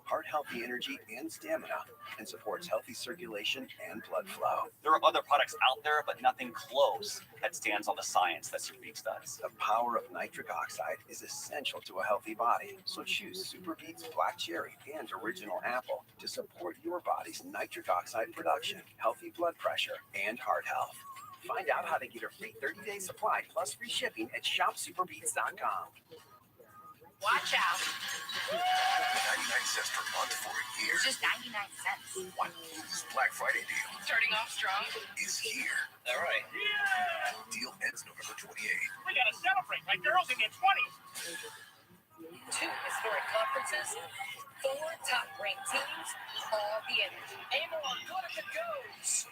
heart-healthy energy and stamina, and supports healthy circulation and blood flow. There are other products out there, but nothing close that stands on the science that Super Beats does. The power of nitric oxide is essential to a healthy body, so choose Super Beats Black Cherry and Original Apple to support your body's nitric oxide production, healthy blood pressure, and heart health. Find out how to get a free 30-day supply plus free shipping at shopsuperbeats.com. Watch out. 99 cents per month for a year. Just 99 cents. One Blues Black Friday deal Starting off strong. is here. All right. Yeah. Deal ends November 28th. We gotta celebrate like girls in their 20s. 2 historic conferences, 4 top-ranked teams, all the energy. Amo on one of the goes.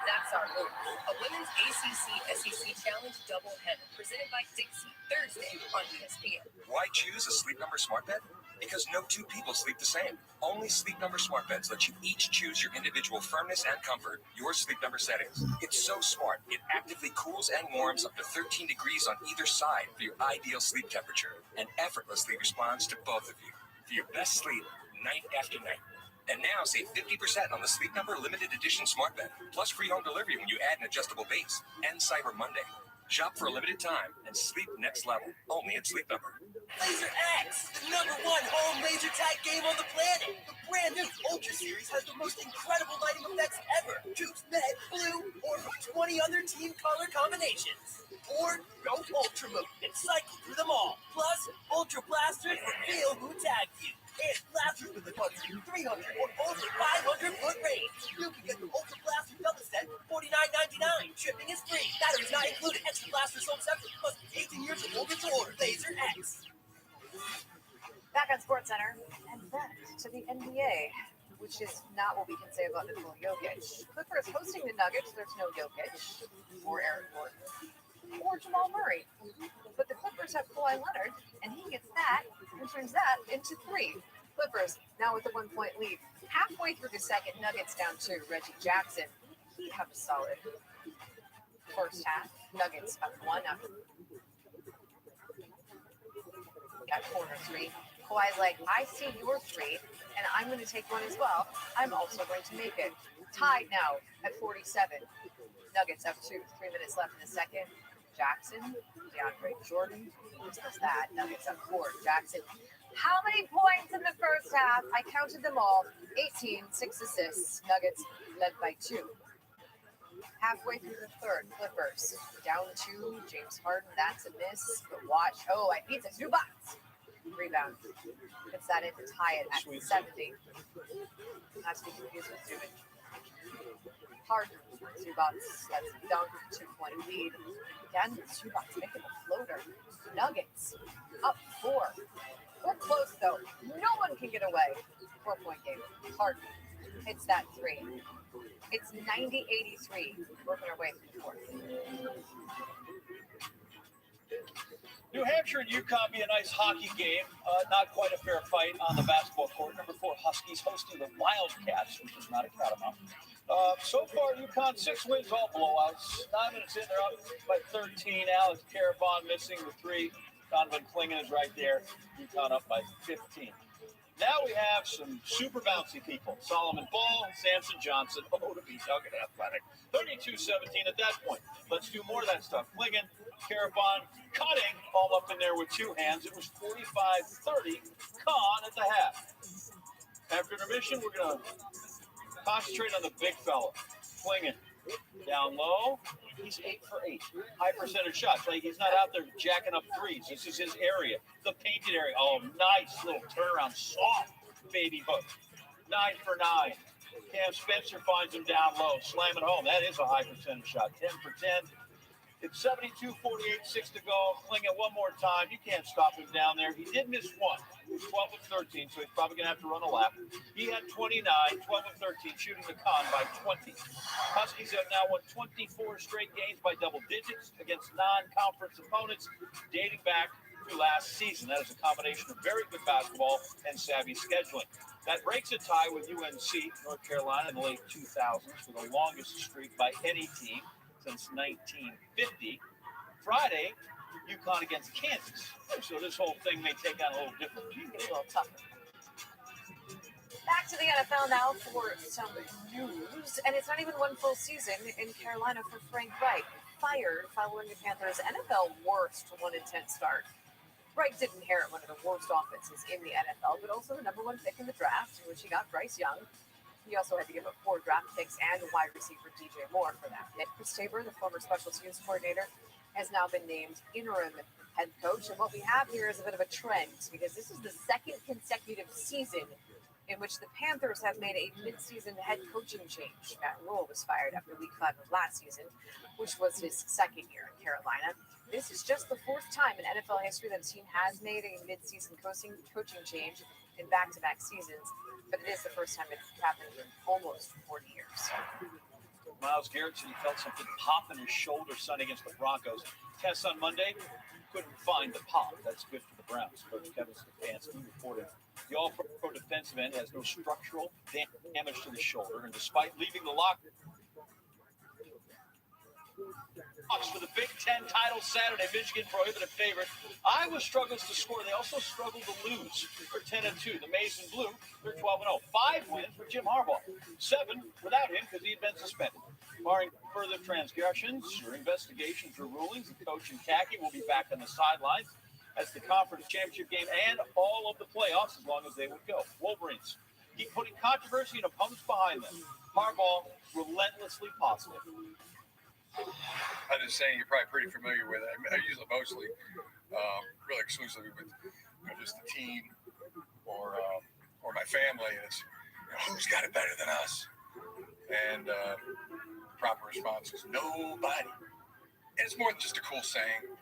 That's our move. A women's ACC-SEC Challenge doubleheader presented by Dixie Thursday on ESPN. Why choose a Sleep Number smart bed? Because no two people sleep the same. Only Sleep Number smart beds let you each choose your individual firmness and comfort, your Sleep Number settings. It's so smart, it actively cools and warms up to 13 degrees on either side for your ideal sleep temperature, and effortlessly responds to both of you for your best sleep night after night. And now save 50% on the Sleep Number limited edition smart bed, plus free home delivery when you add an adjustable base, and Cyber Monday. Shop for a limited time and sleep next level, only at Sleep Number. Laser X, the #1 home laser tag game on the planet. The brand new Ultra Series has the most incredible lighting effects ever. Choose red, blue, or 20 other team color combinations. Or go Ultra Mode and cycle through them all. Plus, Ultra Blasters reveal who tagged you. And blasters with a 300 or over 500-foot range. You can get the Ultra Blaster double set, $49.99. Shipping is free. Batteries not included. Extra blasters sold separately. Must be 18 years or older to order. Laser X. Back on SportsCenter, and back to the NBA, which is not what we can say about Nikola Jokic. Clippers hosting the Nuggets. There's no Jokic or Aaron Gordon or Jamal Murray. But the Clippers have Kawhi Leonard, and he gets that and turns that into 3. Clippers now with a 1-point lead. Halfway through the second, Nuggets down 2. Reggie Jackson, he have a solid first half. Nuggets up 1 after that corner 3. Kawhi's like, I see your 3, and I'm going to take 1 as well. I'm also going to make it. Tied now at 47. Nuggets up 2. 3 minutes left in the second. Jackson, DeAndre Jordan, who's that? Nuggets up 4. Jackson. How many points in the first half? I counted them all. 18, 6 assists. Nuggets led by 2. Halfway through the third, Clippers down 2. James Harden, that's a miss. But watch. Oh, I beat the Zubats. Rebound. Gets that in to tie it at 70. Not to be confused with Zubin. Harden, Zubats, that's a dunk, 2-point lead. Again, Zubats making a floater. Nuggets up 4. We're close though. No one can get away. 4-point game. Harden hits that 3. It's 90-83. Working our way through the fourth. New Hampshire and UConn be a nice hockey game. Not quite a fair fight on the basketball court. Number 4 Huskies hosting the Wildcats, which is not a catamount. So far, UConn 6 wins, all blowouts. 9 minutes in, they're up by 13. Alex Carabon missing the 3. Donovan Klingen is right there. UConn up by 15. Now we have some super bouncy people. Solomon Ball, Samson Johnson. Oh, to be Duggan Athletic. 32-17 at that point. Let's do more of that stuff. Klingen, Carabon, cutting, all up in there with 2 hands. It was 45-30. Con at the half. After intermission, we're going to concentrate on the big fella. Klingen. Down low, he's 8 for 8. High percentage shots. Like he's not out there jacking up threes. This is his area, the painted area. Oh, nice little turnaround, soft baby hook. 9 for 9. Cam Spencer finds him down low, slam it home. That is a high percentage shot. 10 for 10. It's 72-48, 6 to go. Klingen one more time. You can't stop him down there. He did miss one. He was 12 of 13, so he's probably going to have to run a lap. He had 29, 12 of 13, shooting the Con by 20. Huskies have now won 24 straight games by double digits against non-conference opponents dating back to last season. That is a combination of very good basketball and savvy scheduling. That breaks a tie with UNC, North Carolina, in the late 2000s for the longest streak by any team since 1950. Friday, UConn against Kansas. So this whole thing may take on a little different. It's a little tougher. Back to the NFL now for some news. And it's not even one full season in Carolina for Frank Reich. Fired following the Panthers' NFL worst 1-10 start. Reich did inherit one of the worst offenses in the NFL, but also the number 1 pick in the draft, in which he got Bryce Young. He also had to give up 4 draft picks and a wide receiver, DJ Moore, for that pick. Chris Tabor, the former special teams coordinator, has now been named interim head coach. And what we have here is a bit of a trend, because this is the 2nd consecutive season in which the Panthers have made a midseason head coaching change. Matt Rule was fired after week 5 of last season, which was his 2nd year in Carolina. This is just the 4th time in NFL history that a team has made a midseason coaching change in back-to-back seasons, but it is the first time it's happened in almost 40 years. Myles Garrett said he felt something pop in his shoulder Sunday against the Broncos. Tests on Monday, couldn't find the pop. That's good for the Browns. Coach Kevin Stefanski reported the all-pro defensive end has no structural damage to the shoulder, and despite leaving the locker for the Big Ten title Saturday, Michigan prohibitive favorite. Iowa struggles to score. They also struggle to lose. They're 10-2. The Maize and Blue, they're 12-0. 5 wins for Jim Harbaugh. 7 without him because he had been suspended. Barring further transgressions or investigations or rulings, the coach in khaki will be back on the sidelines as the conference championship game and all of the playoffs, as long as they would go. Wolverines keep putting controversy and opponents behind them. Harbaugh relentlessly positive. I'm just saying you're probably pretty familiar with it. I use it mostly, really exclusively with just the team or my family. It's who's got it better than us? And proper response is nobody. And it's more than just a cool saying.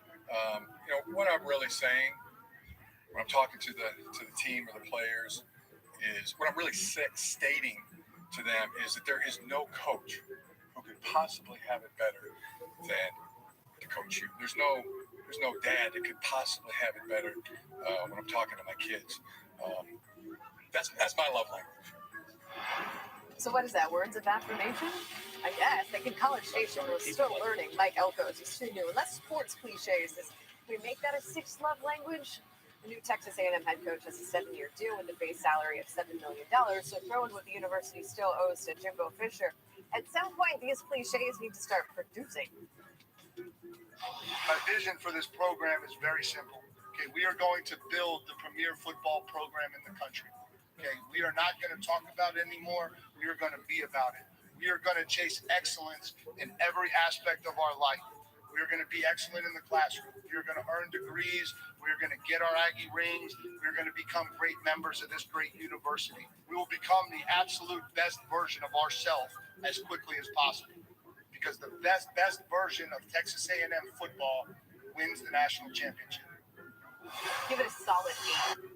What I'm really saying when I'm talking to the team or the players is what I'm really stating to them is that there is no coach who could possibly have it better than to coach you. There's no dad that could possibly have it better when I'm talking to my kids. That's my love language. So what is that? Words of affirmation? I guess. Like in College Station, we're still learning. Mike Elko's is too new. Less sports cliches. Can we make that a 6th love language? The new Texas A&M head coach has a 7-year deal with a base salary of $7 million. So throw in what the university still owes to Jimbo Fisher. At some point, these cliches need to start producing. My vision for this program is very simple. Okay, we are going to build the premier football program in the country. Okay, we are not going to talk about it anymore. We are going to be about it. We are going to chase excellence in every aspect of our life. We are going to be excellent in the classroom. We are going to earn degrees. We are going to get our Aggie rings. We are going to become great members of this great university. We will become the absolute best version of ourselves as quickly as possible, because the best version of Texas A&M football wins the national championship. Give it a solid 8.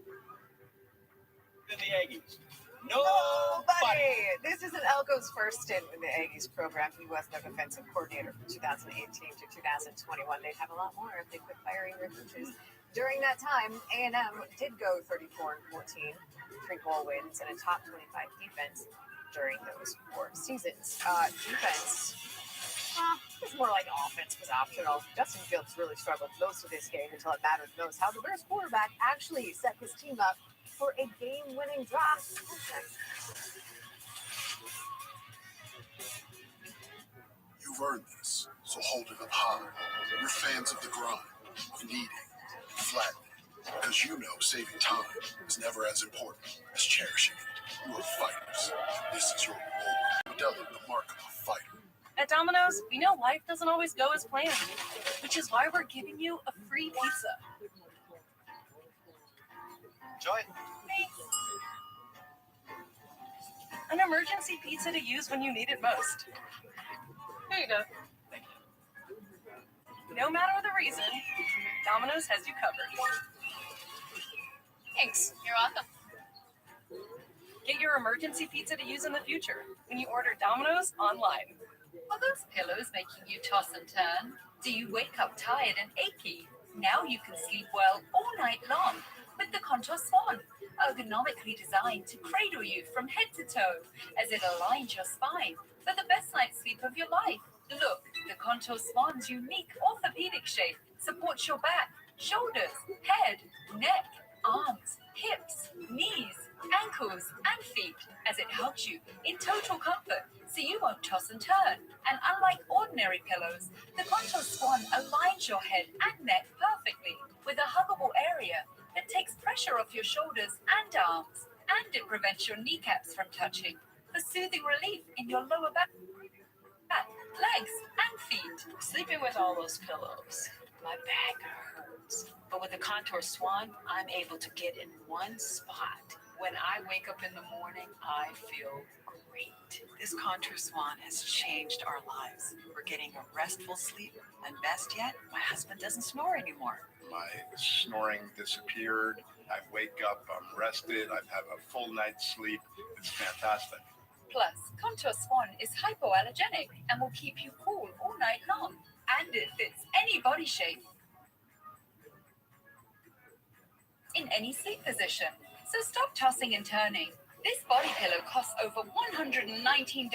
And the Aggies Nobody. This is an Elko's first stint in the Aggies program. He was their defensive coordinator from 2018 to 2021. They'd have a lot more if they quit firing their coaches. During that time, A&M did go 34-14, 3 bowl wins, and a top 25 defense during those 4 seasons. Defense, it's more like offense was optional. Justin Fields really struggled most of this game until it mattered most. How the Bears quarterback actually set his team up for a game-winning drive. You've earned this, so hold it up high. You're fans of the grind, of needing, flattening, because you know saving time is never as important as cherishing it. You are fighters. This is your reward. Modelo, the mark of a fighter. At Domino's, we know life doesn't always go as planned, which is why we're giving you a free pizza. Joy. An emergency pizza to use when you need it most. Here you go. No matter the reason, Domino's has you covered. Thanks. You're welcome. Get your emergency pizza to use in the future when you order Domino's online. Are those pillows making you toss and turn? Do you wake up tired and achy? Now you can sleep well all night long with the Contour Swan, ergonomically designed to cradle you from head to toe as it aligns your spine for the best night's sleep of your life. Look, the Contour Swan's unique orthopedic shape supports your back, shoulders, head, neck, arms, hips, knees, ankles, and feet as it helps you in total comfort so you won't toss and turn. And unlike ordinary pillows, the Contour Swan aligns your head and neck perfectly with a huggable area that takes pressure off your shoulders and arms, and it prevents your kneecaps from touching for soothing relief in your lower back, legs, and feet. Sleeping with all those pillows, my back hurts. But with the Contour Swan, I'm able to get in one spot. When I wake up in the morning, I feel great. This Contour Swan has changed our lives. We're getting a restful sleep, and best yet, my husband doesn't snore anymore. My snoring disappeared. I wake up, I'm rested, I have a full night's sleep. It's fantastic. Plus, Contour Swan is hypoallergenic and will keep you cool all night long. And it fits any body shape in any sleep position. So stop tossing and turning. This body pillow costs over $119,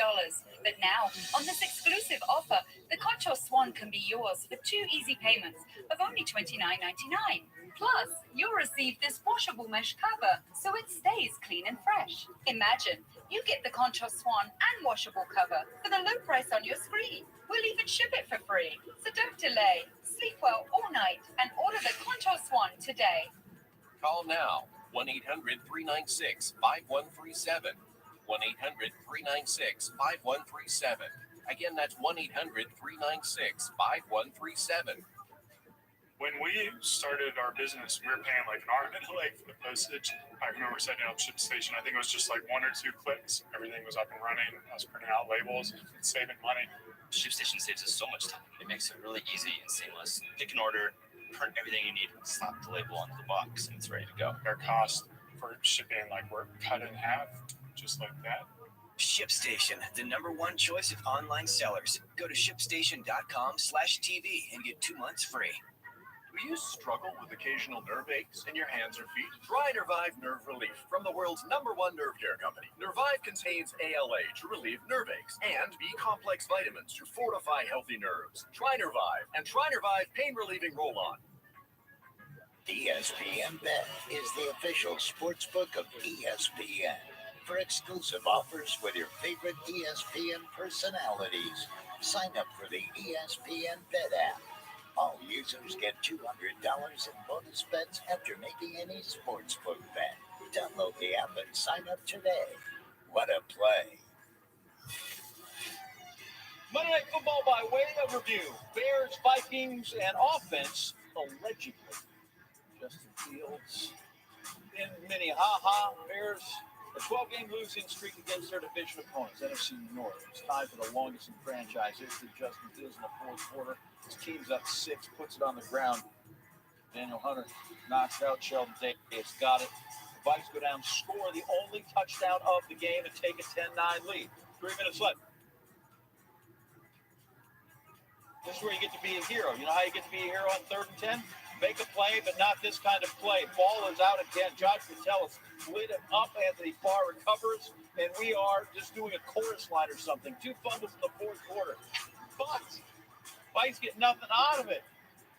but now, on this exclusive offer, the Contour Swan can be yours for 2 easy payments of only $29.99. Plus, you'll receive this washable mesh cover, so it stays clean and fresh. Imagine, you get the Contour Swan and washable cover for the low price on your screen. We'll even ship it for free, so don't delay. Sleep well all night and order the Contour Swan today. Call now. 1-800-396-5137. 1-800-396-5137. Again, that's 1-800-396-5137. When we started our business, we were paying like an arm and a leg for the postage. I remember setting up Ship Station. I think it was just like 1 or 2 clicks. Everything was up and running. I was printing out labels, saving money. Ship Station saves us so much time. It makes it really easy and seamless. Pick an order, print everything you need, slap the label onto the box, and it's ready to go. Our cost for shipping, like, we're cut in half, just like that. ShipStation, the #1 choice of online sellers. Go to shipstation.com/TV and get 2 months free. Do you struggle with occasional nerve aches in your hands or feet? Try Nervive Nerve Relief from the world's #1 nerve care company. Nervive contains ALA to relieve nerve aches and B-complex vitamins to fortify healthy nerves. Try Nervive and try Nervive Pain Relieving Roll-On. ESPN Bet is the official sportsbook of ESPN. For exclusive offers with your favorite ESPN personalities, sign up for the ESPN Bet app. All users get $200 in bonus bets after making any sportsbook bet. Download the app and sign up today. What a play. Monday Night Football by way of review. Bears, Vikings, and offense, allegedly. Justin Fields in Minnehaha. Bears, a 12-game losing streak against their division opponents, NFC North. It's tied for the longest in franchise history. Justin Fields in the fourth quarter. His team's up 6, puts it on the ground. Daniel Hunter knocks out Sheldon Davis. Got it. Vikes go down, score the only touchdown of the game, and take a 10-9 lead. 3 minutes left. This is where you get to be a hero. You know how you get to be a hero on 3rd and 10? Make a play, but not this kind of play. Ball is out again. Josh Patel lit him up. Anthony Farr recovers, and we are just doing a chorus line or something. 2 fumbles in the 4th quarter. But Vikes get nothing out of it.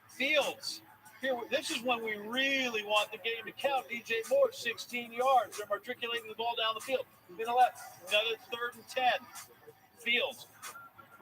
Fields. Here, this is when we really want the game to count. DJ Moore, 16 yards. They're matriculating the ball down the field. To the left, another 3rd and 10. Fields.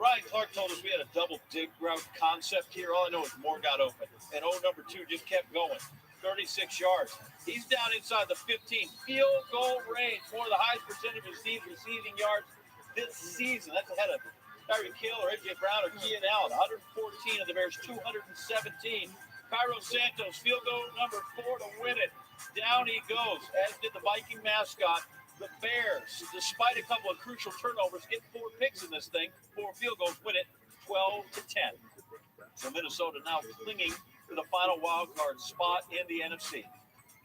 Ryan Clark told us we had a double dig route concept here. All I know is Moore got open. And number 2 just kept going. 36 yards. He's down inside the 15. Field goal range. One of the highest percentage of receiving yards this season. That's ahead of Tyreek Hill or A.J. Brown or Keenan Allen. 114 of the Bears, 217. Cairo Santos, field goal number 4 to win it. Down he goes, as did the Viking mascot. The Bears, despite a couple of crucial turnovers, get 4 picks in this thing. 4 field goals, win it 12-10. So Minnesota now clinging to the final wild card spot in the NFC.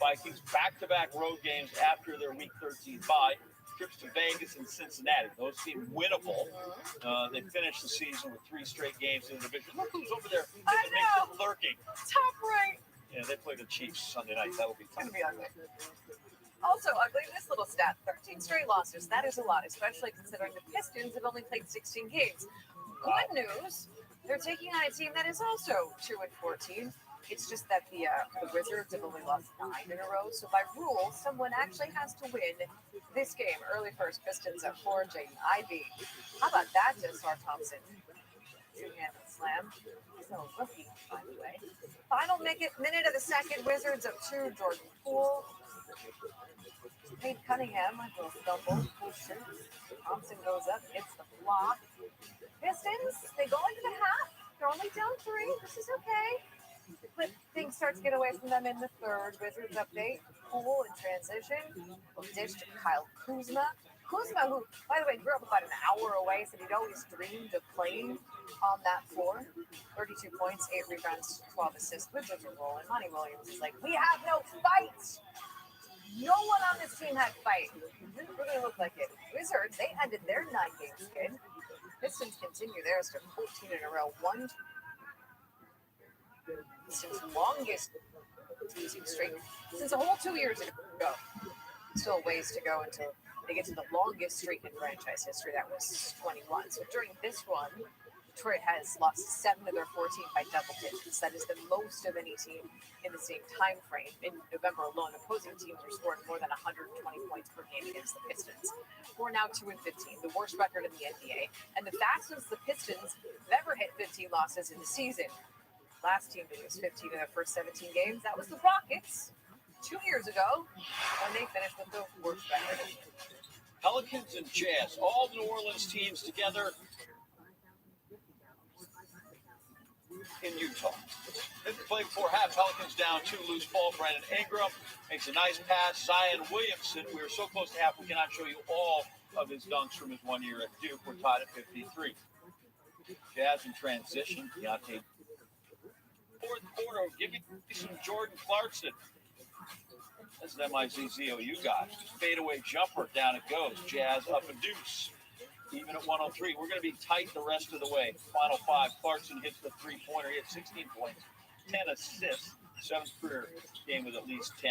Vikings back-to-back road games after their Week 13 bye. Trips to Vegas and Cincinnati. Those seem winnable. They finished the season with 3 straight games in the division. Look who's over there in the mix lurking. Top right. Yeah, they play the Chiefs Sunday night. That'll be fun. It's going to be ugly. Also ugly, this little stat, 13 straight losses. That is a lot, especially considering the Pistons have only played 16 games. Good news, they're taking on a team that is also 2-14. It's just that the Wizards have only lost 9 in a row. So by rule, someone actually has to win this game. Early first, Pistons at 4, Jaden Ivey. How about that, Desar Thompson? Two-handed slam. He's no rookie, by the way. Final minute of the second, Wizards up 2, Jordan Poole. Cade Cunningham, a little stumble. Thompson goes up, hits the block. Pistons, they go into the half. They're only down 3. This is okay. But things start to get away from them in the 3rd. Wizards update. Poole in transition. Dish to Kyle Kuzma. Kuzma, who, by the way, grew up about an hour away, said he'd always dreamed of playing on that floor. 32 points, 8 rebounds, 12 assists. Wizards are rolling. Monty Williams is like, we have no fight. No one on this team had fight. It didn't really look like it. Wizards, they ended their 9-game skid. Pistons continue theirs to 14 in a row. Since longest losing streak since a whole 2 years ago. Still ways to go until they get to the longest streak in franchise history. That was 21. So during this one, Detroit has lost 7 of their 14 by double digits. That is the most of any team in the same time frame. In November alone, opposing teams are scoring more than 120 points per game against the Pistons. We're now 2-15, the worst record in the NBA, and the fastest the Pistons have ever hit 15 losses in the season. Last team to lose 15 in their first 17 games, that was the Rockets 2 years ago when they finished with the worst record. Pelicans and Jazz, all the New Orleans teams together in Utah. They played before half. Pelicans down 2, loose ball. Brandon Ingram makes a nice pass. Zion Williamson, we were so close to half, we cannot show you all of his dunks from his 1 year at Duke. We're tied at 53. Jazz in transition. Deontay. 4th quarter, give me some Jordan Clarkson. That's an MIZZOU guy. Fadeaway jumper, down it goes. Jazz up a deuce. Even at 103, we're going to be tight the rest of the way. Final 5, Clarkson hits the 3-pointer. He had 16 points, 10 assists, 7th career game with at least 10.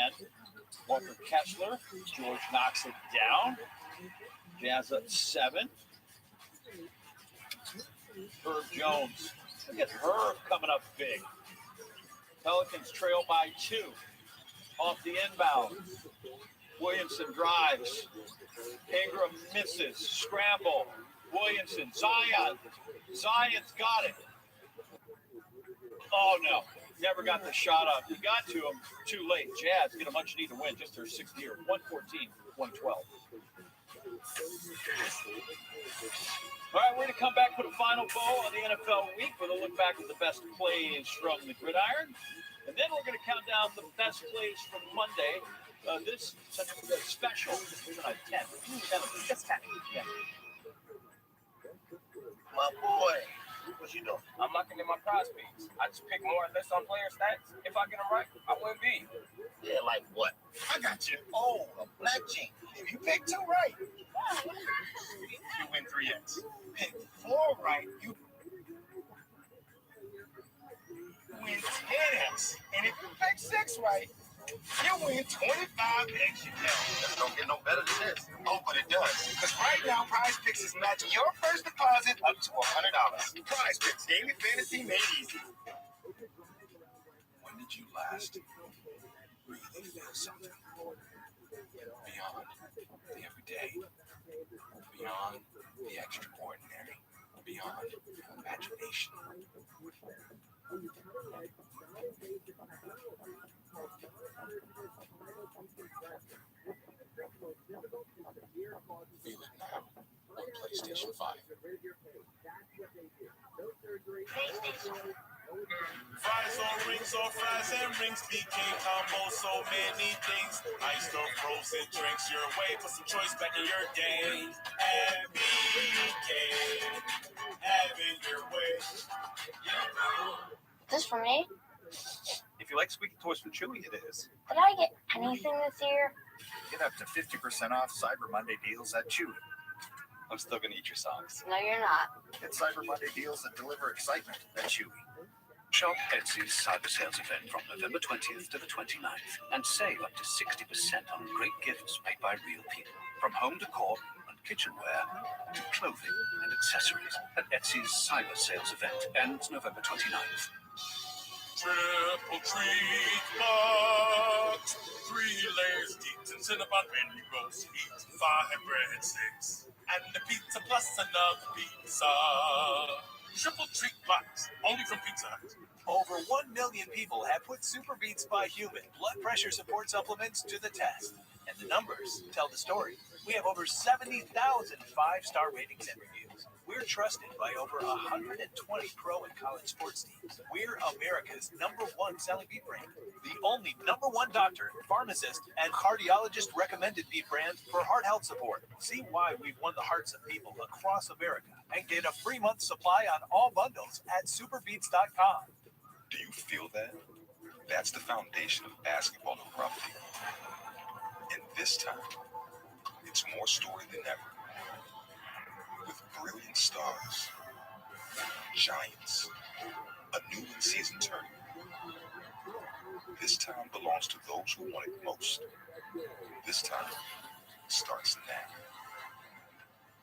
Walker Kessler, George knocks it down. Jazz up 7. Herb Jones. Look at Herb coming up big. Pelicans trail by 2. Off the inbound. Williamson drives. Ingram misses. Scramble. Williamson. Zion. Zion's got it. Oh, no. Never got the shot up. He got to him too late. Jazz get a much needed win. Just their 6th year. 114, 112. All right, we're going to come back, put a final bow on the NFL week with a look back at the best plays from the gridiron. And then we're going to count down the best plays from Monday. This is a special. 10. 10. Just 10. Yeah. My boy, was you doing? I'm locking in my prize picks. I just pick more or less on player stats. If I get them right, I win big. Yeah, like what? I got you. Oh, a black gene. If you pick 2 right, you win 3x. Pick 4 right, you win 10x. And if you pick 6 right, you win 25x. That don't get no better than this. Oh, but it does. Because right now, Prize Picks is matching your first deposit up to $100. Prize Picks, daily fantasy made easy. When did you last really feel something? Beyond the everyday, beyond the extraordinary, beyond imagination. Feel it now on PlayStation 5. Fries or fries and rings, BK combo, so many things. Iced or frozen drinks your way, put some choice back in your game. And BK, having your way. This for me? If you like squeaky toys from Chewy, it is. Did I get anything this year? Get up to 50% off Cyber Monday deals at Chewy. I'm still going to eat your socks. No, you're not. Get Cyber Monday deals that deliver excitement at Chewy. Shop Etsy's cyber sales event from November 20th to the 29th and save up to 60% on great gifts made by real people. From home decor and kitchenware to clothing and accessories at Etsy's cyber sales event ends November 29th. Triple treat box, 3 layers deep and cinnamon menu roast meat, 5 breadsticks, and the pizza plus another pizza. Triple treat box, only from Pizza Hut. Over 1 million people have put Super Beats by Human blood pressure support supplements to the test. And the numbers tell the story. We have over 70,000 5-star ratings and reviews. We're trusted by over 120 pro and college sports teams. We're America's #1 selling beef brand. The only #1 doctor, pharmacist, and cardiologist recommended beef brand for heart health support. See why we've won the hearts of people across America and get a free month supply on all bundles at superbeats.com. Do you feel that? That's the foundation of basketball and rugby. And this time, it's more story than ever. With brilliant stars, giants, a new in-season tournament. This time belongs to those who want it most. This time starts now.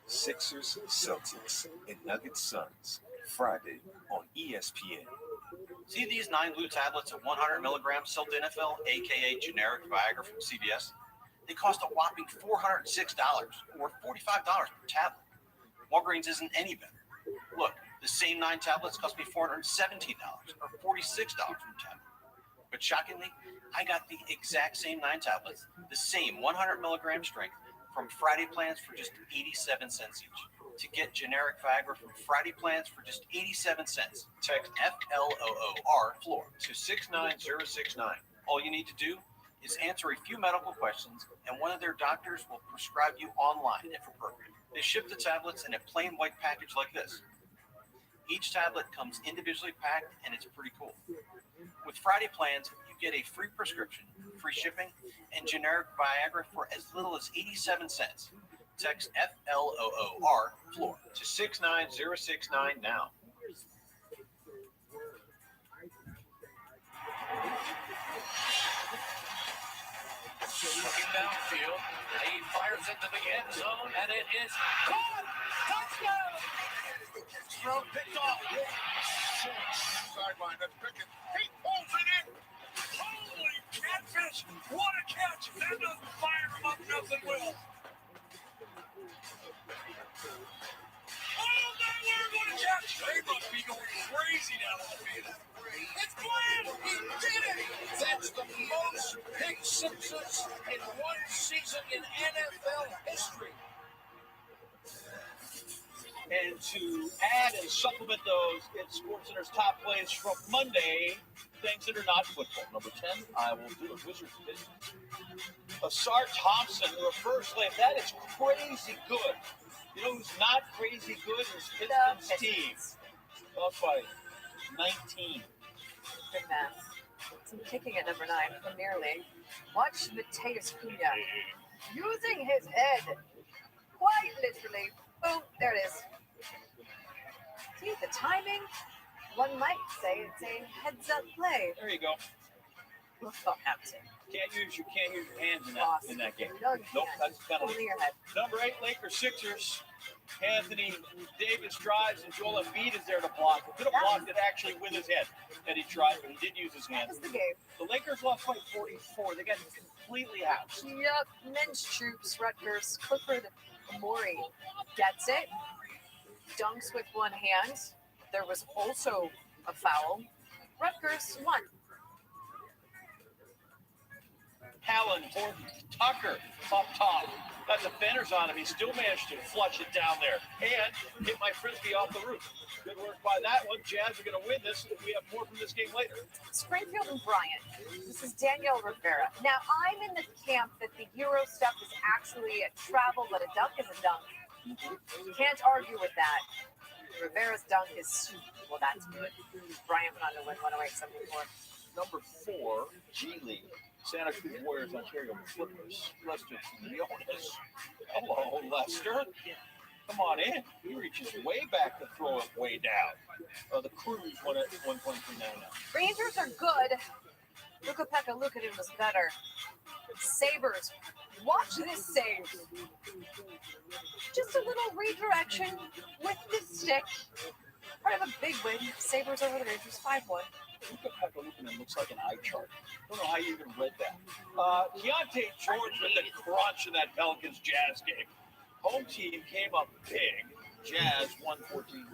Sixers, Celtics, and Nuggets Suns, Friday on ESPN. See these 9 blue tablets of 100 milligrams sildenafil, aka generic Viagra from CVS? They cost a whopping $406 or $45 per tablet. Walgreens isn't any better. Look, the same 9 tablets cost me $417 or $46 per tablet. But shockingly, I got the exact same 9 tablets, the same 100 milligram strength from Friday plans for just 87 cents each. To get generic Viagra from Friday plans for just 87 cents, text FLOOR floor to 69069. All you need to do is answer a few medical questions, and one of their doctors will prescribe you online if appropriate. They ship the tablets in a plain white package like this. Each tablet comes individually packed, and it's pretty cool. With Friday plans, you get a free prescription, free shipping, and generic Viagra for as little as 87 cents. Text FLOOR floor to 69069 now. Looking downfield, he fires into the end zone, and it is caught! Touchdown! Throw picked off. Sideline, that's Pickett. He pulls it in. Holy catfish! What a catch! That doesn't fire him up, nothing will. Oh, my word, what a catch! They must be going crazy down on the field. It's Glenn! He did it! That's the most pick sixes in one season in NFL history. And to add and supplement those, it's SportsCenter's top plays from Monday, things that are not football. Number 10, I will do a Wizards business. Asar Thompson, the first play. That is crazy good. You know who's not crazy good is Pistons team. Up by 19. Good math. Some kicking at number 9, Premier League. Watch Mateus Cunha using his head. Quite literally. Boom, there it is. See the timing? One might say it's a heads-up play. There you go. Southampton. Can't use your hands in that game. No, Nope, that's penalty. Only your head. Number 8, Lakers Sixers. Anthony Davis drives and Joel Embiid is there to block. He could have blocked it actually with his head, and he tried, but he did use his hands. That's the game. The Lakers lost by 44. They got completely housed. Yep, men's troops, Rutgers, Clifford Amori gets it. Dunks with one hand. There was also a foul. Rutgers won. Hallen, Horton, Tucker up top. Got defenders on him. He still managed to flush it down there and hit my frisbee off the roof. Good work by that one. Jazz are going to win this. We have more from this game later. Springfield and Bryant. This is Danielle Rivera. Now, I'm in the camp that the Euro stuff is actually a travel, but a dunk is a dunk. Can't argue with that. Rivera's dunk is, well, that's good. Bryant went on to win 108-74. Number 4, G League. Santa Cruz Warriors, Ontario Clippers. Lester Leonis. Hello, Lester. Come on in. He reaches way back to throw it way down. The Crews won at 123.99. Rangers are good. Luka-Pekka Lukanen was better. Sabres. Watch this save. Just a little redirection with the stick. Part of a big win. Sabres over the Rangers 5-1. Luka-Pekka Lukanen looks like an eye chart. Don't know how you even read that. Keontae George with the crunch in that Pelicans Jazz game. Home team came up big. Jazz 114-112.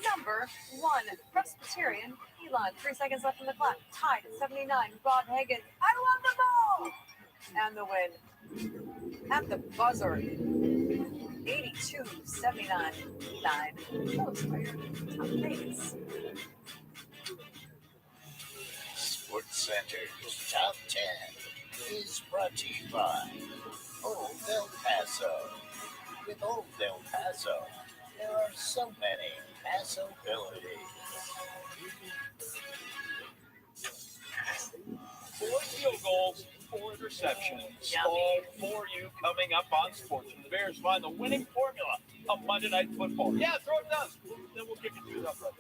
Number 1, Presbyterian, Elon. 3 seconds left on the clock. Tied at 79. Rod Hagen. I love the ball! And the win. At the buzzer. 82-79. 9. Close fire. Top Vegas. Sports Center's Top 10 is brought to you by Old El Paso. With Old El Paso, there are so many possibilities. 4 field goals, 4 interceptions. All for you coming up on Sports. And the Bears find the winning formula of Monday Night Football. Yeah, throw it down. Then we'll kick it to the upright.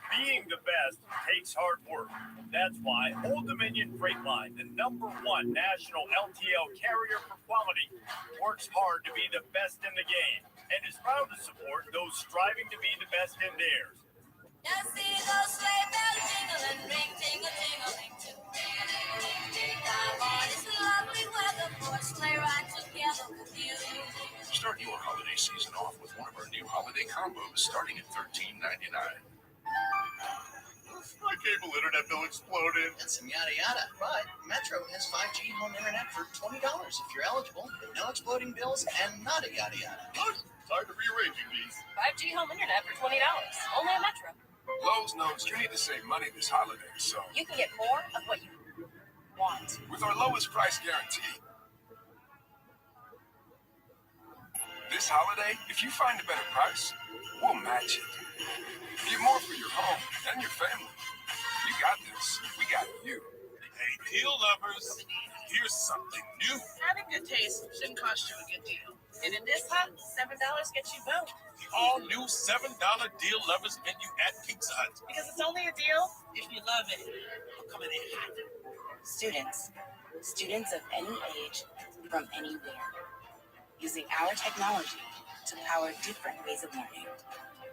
Being the best takes hard work. That's why Old Dominion Freight Line, the #1 national LTL carrier for quality, works hard to be the best in the game and is proud to support those striving to be the best in theirs. Just see those sleigh bells jingling, ring, ting-a-ting-a-ling, it's lovely weather for a sleigh ride together with you. Start your holiday season off with one of our new holiday combos starting at $13.99. My cable internet bill exploded. That's some yada yada. But Metro has 5G home internet for $20 if you're eligible. No exploding bills and not a yada yada. Tired of rearranging these. 5G home internet for $20. Only at Metro. Lowe's knows you need to save money this holiday, so You can get more of what you want. with our lowest price guarantee. This holiday, if you find a better price, we'll match it. Get more for your home and your family. You got this. We got you. Hey, deal lovers, here's something new. Having good taste shouldn't cost you a good deal. And in this hut, $7 gets you both. The all-new $7 deal lovers menu at Pizza Hut. Because it's only a deal if you love it. Come in hot. Students of any age, from anywhere, using our technology to power different ways of learning.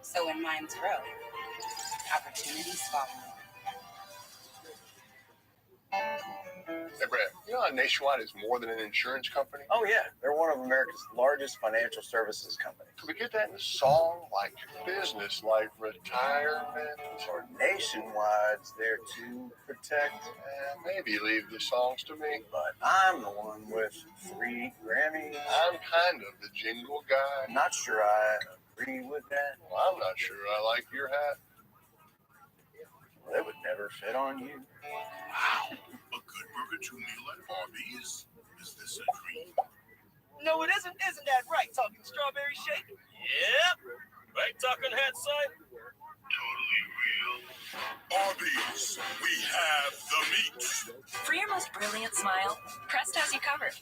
So when minds grow, opportunities follow. Hey, Brad, you know how Nationwide is more than an insurance company? Oh, yeah. They're one of America's largest financial services companies. Could we get that in a song like business, like retirement? Or Nationwide's there to protect. Maybe leave the songs to me. But I'm the one with 3 Grammys. I'm kind of the jingle guy. I'm not sure I agree with that. Well, I'm not sure I like your hat. Well, it would never fit on you. Wow, a good burger 2 meal at Arby's? Is this a dream? No, it isn't. Isn't that right? Talking strawberry shake? Yep. Right talking head, son? Totally real. Arby's, we have the meat. For your most brilliant smile, Crest has you covered.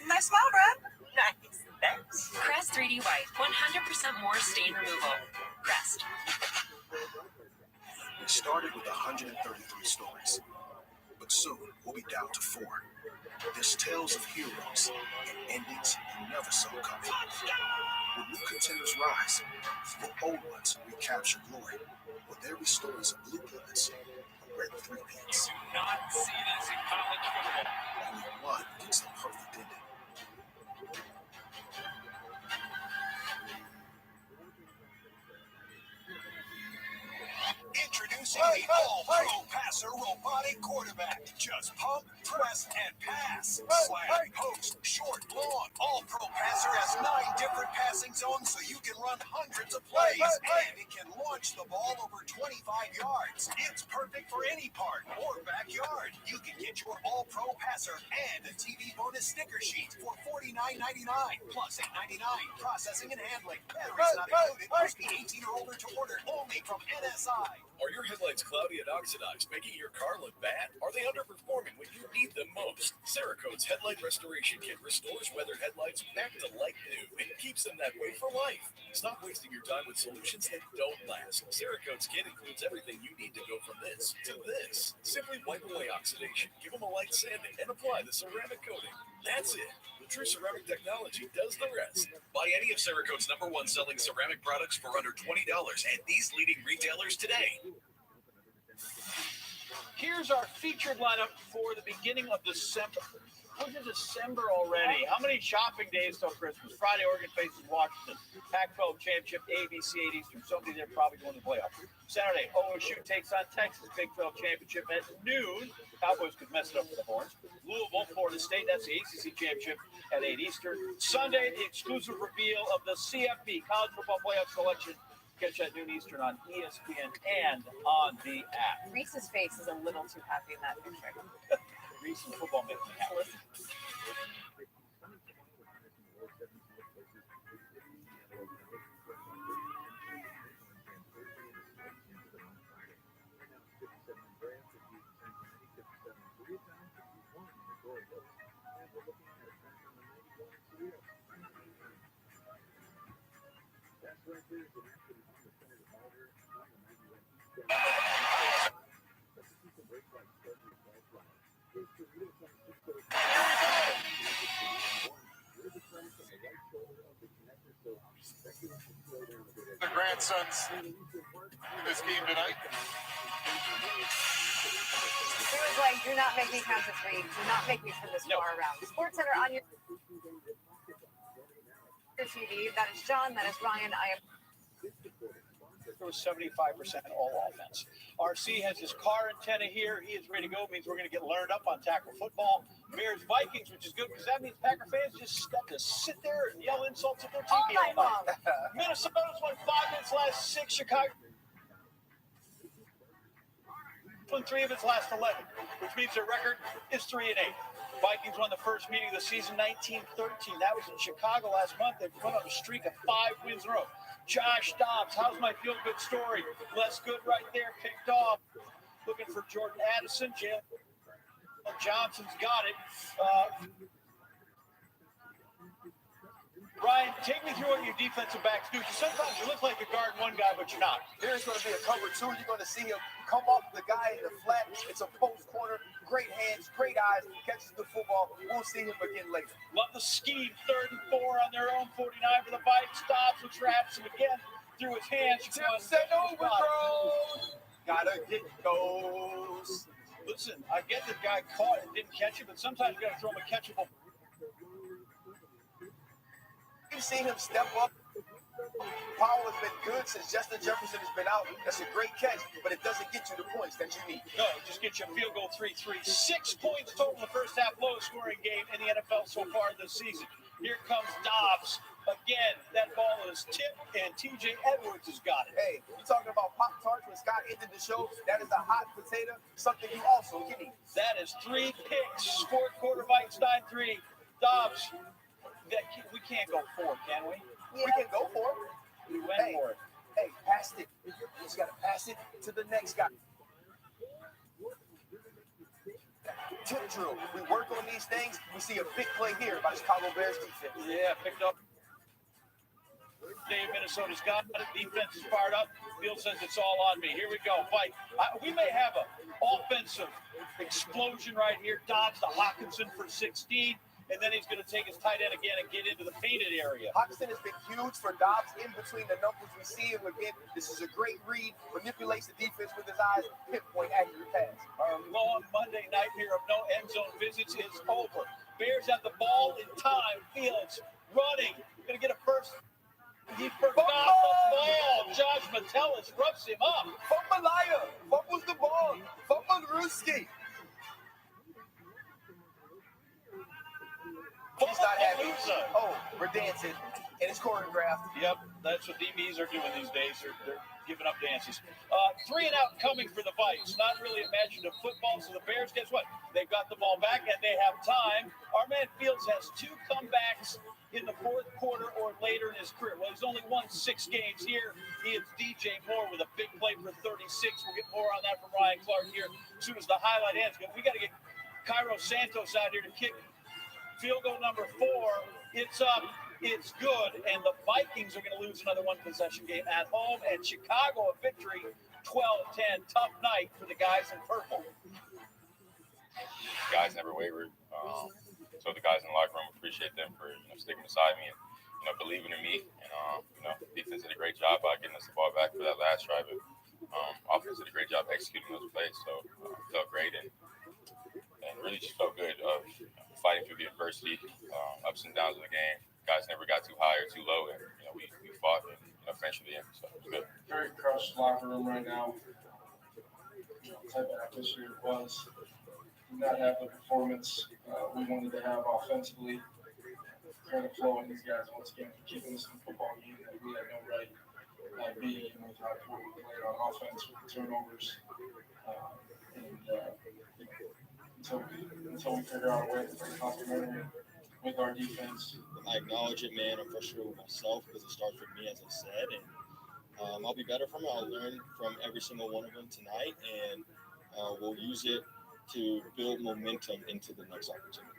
Nice smile, Brad. Nice. Thanks. Crest 3D White, 100% more stain removal. Crest. We started with 133 stories, but soon we'll be down to 4. There's tales of heroes and endings you never saw coming. When new contenders rise, the old ones recapture glory. Will there be stories of blue bloods or red three-peats? Not see this in college football. Only one gets the perfect ending. Introducing the all-pro passer robotic quarterback. Just pump, press, and pass. Slant, post, short, long. All-pro passer has 9 different passing zones so you can run hundreds of plays. And it can launch the ball over 25 yards. It's perfect for any park or backyard. You can get your all-pro passer and a TV bonus sticker sheet for $49.99 plus $8.99 processing and handling. Batteries not included. Must be 18 or older to order. Only from NSI. Are your headlights cloudy and oxidized, making your car look bad? Are they underperforming when you need them most? Cerakote's Headlight Restoration Kit restores weathered headlights back to like new and keeps them that way for life. Stop wasting your time with solutions that don't last. Cerakote's kit includes everything you need to go from this to this. Simply wipe away oxidation, give them a light sanding, and apply the ceramic coating. That's it. The True Ceramic technology does the rest. Buy any of Cerakote's #1 selling ceramic products for under $20 at these leading retailers today. Here's our featured lineup for the beginning of December. Look at December already. How many shopping days till Christmas? Friday, Oregon faces Washington. Pac-12 Championship, ABC 8 Eastern. Somebody they're probably going to the playoffs. Saturday, OSU takes on Texas. Big 12 Championship at noon. Cowboys could mess it up for the Horns. Louisville, Florida State. That's the ACC Championship at 8 Eastern. Sunday, the exclusive reveal of the CFP, College Football Playoff Selection. Catch that noon Eastern on ESPN and on the app. Reese's face is a little too happy in that picture. Reese's football makes me happy. The grandsons this game tonight. He was like, do not make me count to 3. Do not make me turn this far around. Sports Center on your TV. That is John. That is Ryan. I am. There was 75% all offense. RC has his car antenna here. He is ready to go. It means we're going to get learned up on tackle football. Bears Vikings, which is good because that means Packer fans just got to sit there and yell insults at their TV all night. Minnesota's won 5 minutes last 6. Chicago won 3 of its last 11, which means their record is 3-8. Vikings won the first meeting of the season 1913. That was in Chicago last month. They've put on a streak of 5 wins in a row. Josh Dobbs, how's my feel-good story? Les Good right there, picked off. Looking for Jordan Addison. Jalen Johnson's got it. Ryan, take me through what your defensive backs do. Sometimes you look like a guard one guy, but you're not. There's going to be a cover 2. You're going to see him come off the guy in the flat. It's a post corner. Great hands, great eyes. Catches the football. We'll see him again later. Love the scheme. 3rd and 4 on their own 49 for the Vikes. Stops and traps him again through his hands. Set overthrow. Gotta get those. Listen, I get the guy caught and didn't catch it, but sometimes you got to throw him a catchable. You've seen him step up. Powell has been good since Justin Jefferson has been out. That's a great catch, but it doesn't get you the points that you need. No, just get you a field goal 3-3. 6 points total in the first half, lowest scoring game in the NFL so far this season. Here comes Dobbs. Again, that ball is tipped, and TJ Edwards has got it. Hey, you talking about Pop-Tarts when Scott ended the show? That is a hot potato, something you also can eat. That is 3 picks. Fourth quarter Vikes 9-3. Dobbs, we can't go 4, can we? Yeah. We can go for it. We went for it. Hey, pass it. You just got to pass it to the next guy. Tip drill. We work on these things. We see a big play here by the Chicago Bears defense. Yeah, picked up. Dave, Minnesota's got it. Defense is fired up. Field says it's all on me. Here we go. Fight. We may have an offensive explosion right here. Dobbs to Hawkinson for 16. And then he's going to take his tight end again and get into the painted area. Hawkinson has been huge for Dobbs in between the numbers. We see him again. This is a great read. Manipulates the defense with his eyes. Pinpoint accurate pass. Our long Monday night here of no end zone visits is over. Bears have the ball in time. Fields running. Going to get a first. He forgot the ball. Josh Metellus roughs him up. Fumbalaya. Fumbles the ball. Fumble Ruski. He's not happy. Oh, we're dancing. And it's choreographed. Yep, that's what DBs are doing these days. They're giving up dances. 3 and out coming for the Vikes. Not really imaginative football. So the Bears, guess what? They've got the ball back and they have time. Our man Fields has 2 comebacks in the fourth quarter or later in his career. Well, he's only won 6 games here. He hits DJ Moore with a big play for 36. We'll get more on that from Ryan Clark here as soon as the highlight ends. But we got to get Cairo Santos out here to kick field goal number 4. It's up. It's good. And the Vikings are going to lose another 1-possession game at home. And Chicago a victory, 12-10. Tough night for the guys in purple. Guys never wavered. So the guys in the locker room, appreciate them for sticking beside me and believing in me. And defense did a great job getting us the ball back for that last drive. But offense did a great job executing those plays. So felt great and really just felt good of fighting through the adversity, ups and downs of the game. Guys never got too high or too low, and we fought and finished to the end. So it was good. Very crushed locker room right now. The type of atmosphere it was. Did not have the performance we wanted to have offensively. Kind of flowing these guys once again for keeping us in the football game that we had no right being in with how we played on offense with the turnovers. Until we figure out a way to play complementary with our defense. I acknowledge it, man. I'm frustrated with myself because it starts with me, as I said, and I'll be better from it. I'll learn from every single one of them tonight, and we'll use it to build momentum into the next opportunity.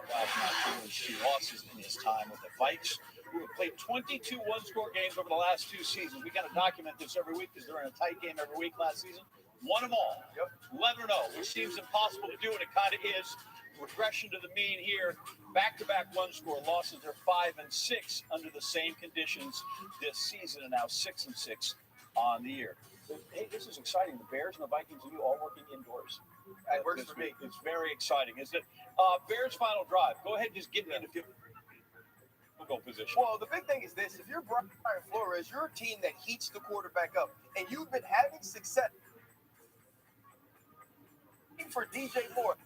Dobbs not doing 2 losses in his time with the Vikes, who have played 22 one-score games over the last 2 seasons. We got to document this every week because they're in a tight game every week last season. Won them all. Yep. 11-0, which seems impossible to do, and it kind of is. Regression to the mean here. Back-to-back one-score losses. They're 5-6 under the same conditions this season, and now 6-6 on the year. Hey, this is exciting. The Bears and the Vikings and you all working indoors. It works for me. It's very exciting, isn't it? Bears final drive. Go ahead and just get into field goal position. Well, the big thing is this. If you're Brian Flores, you're a team that heats the quarterback up, and you've been having success for DJ Moore.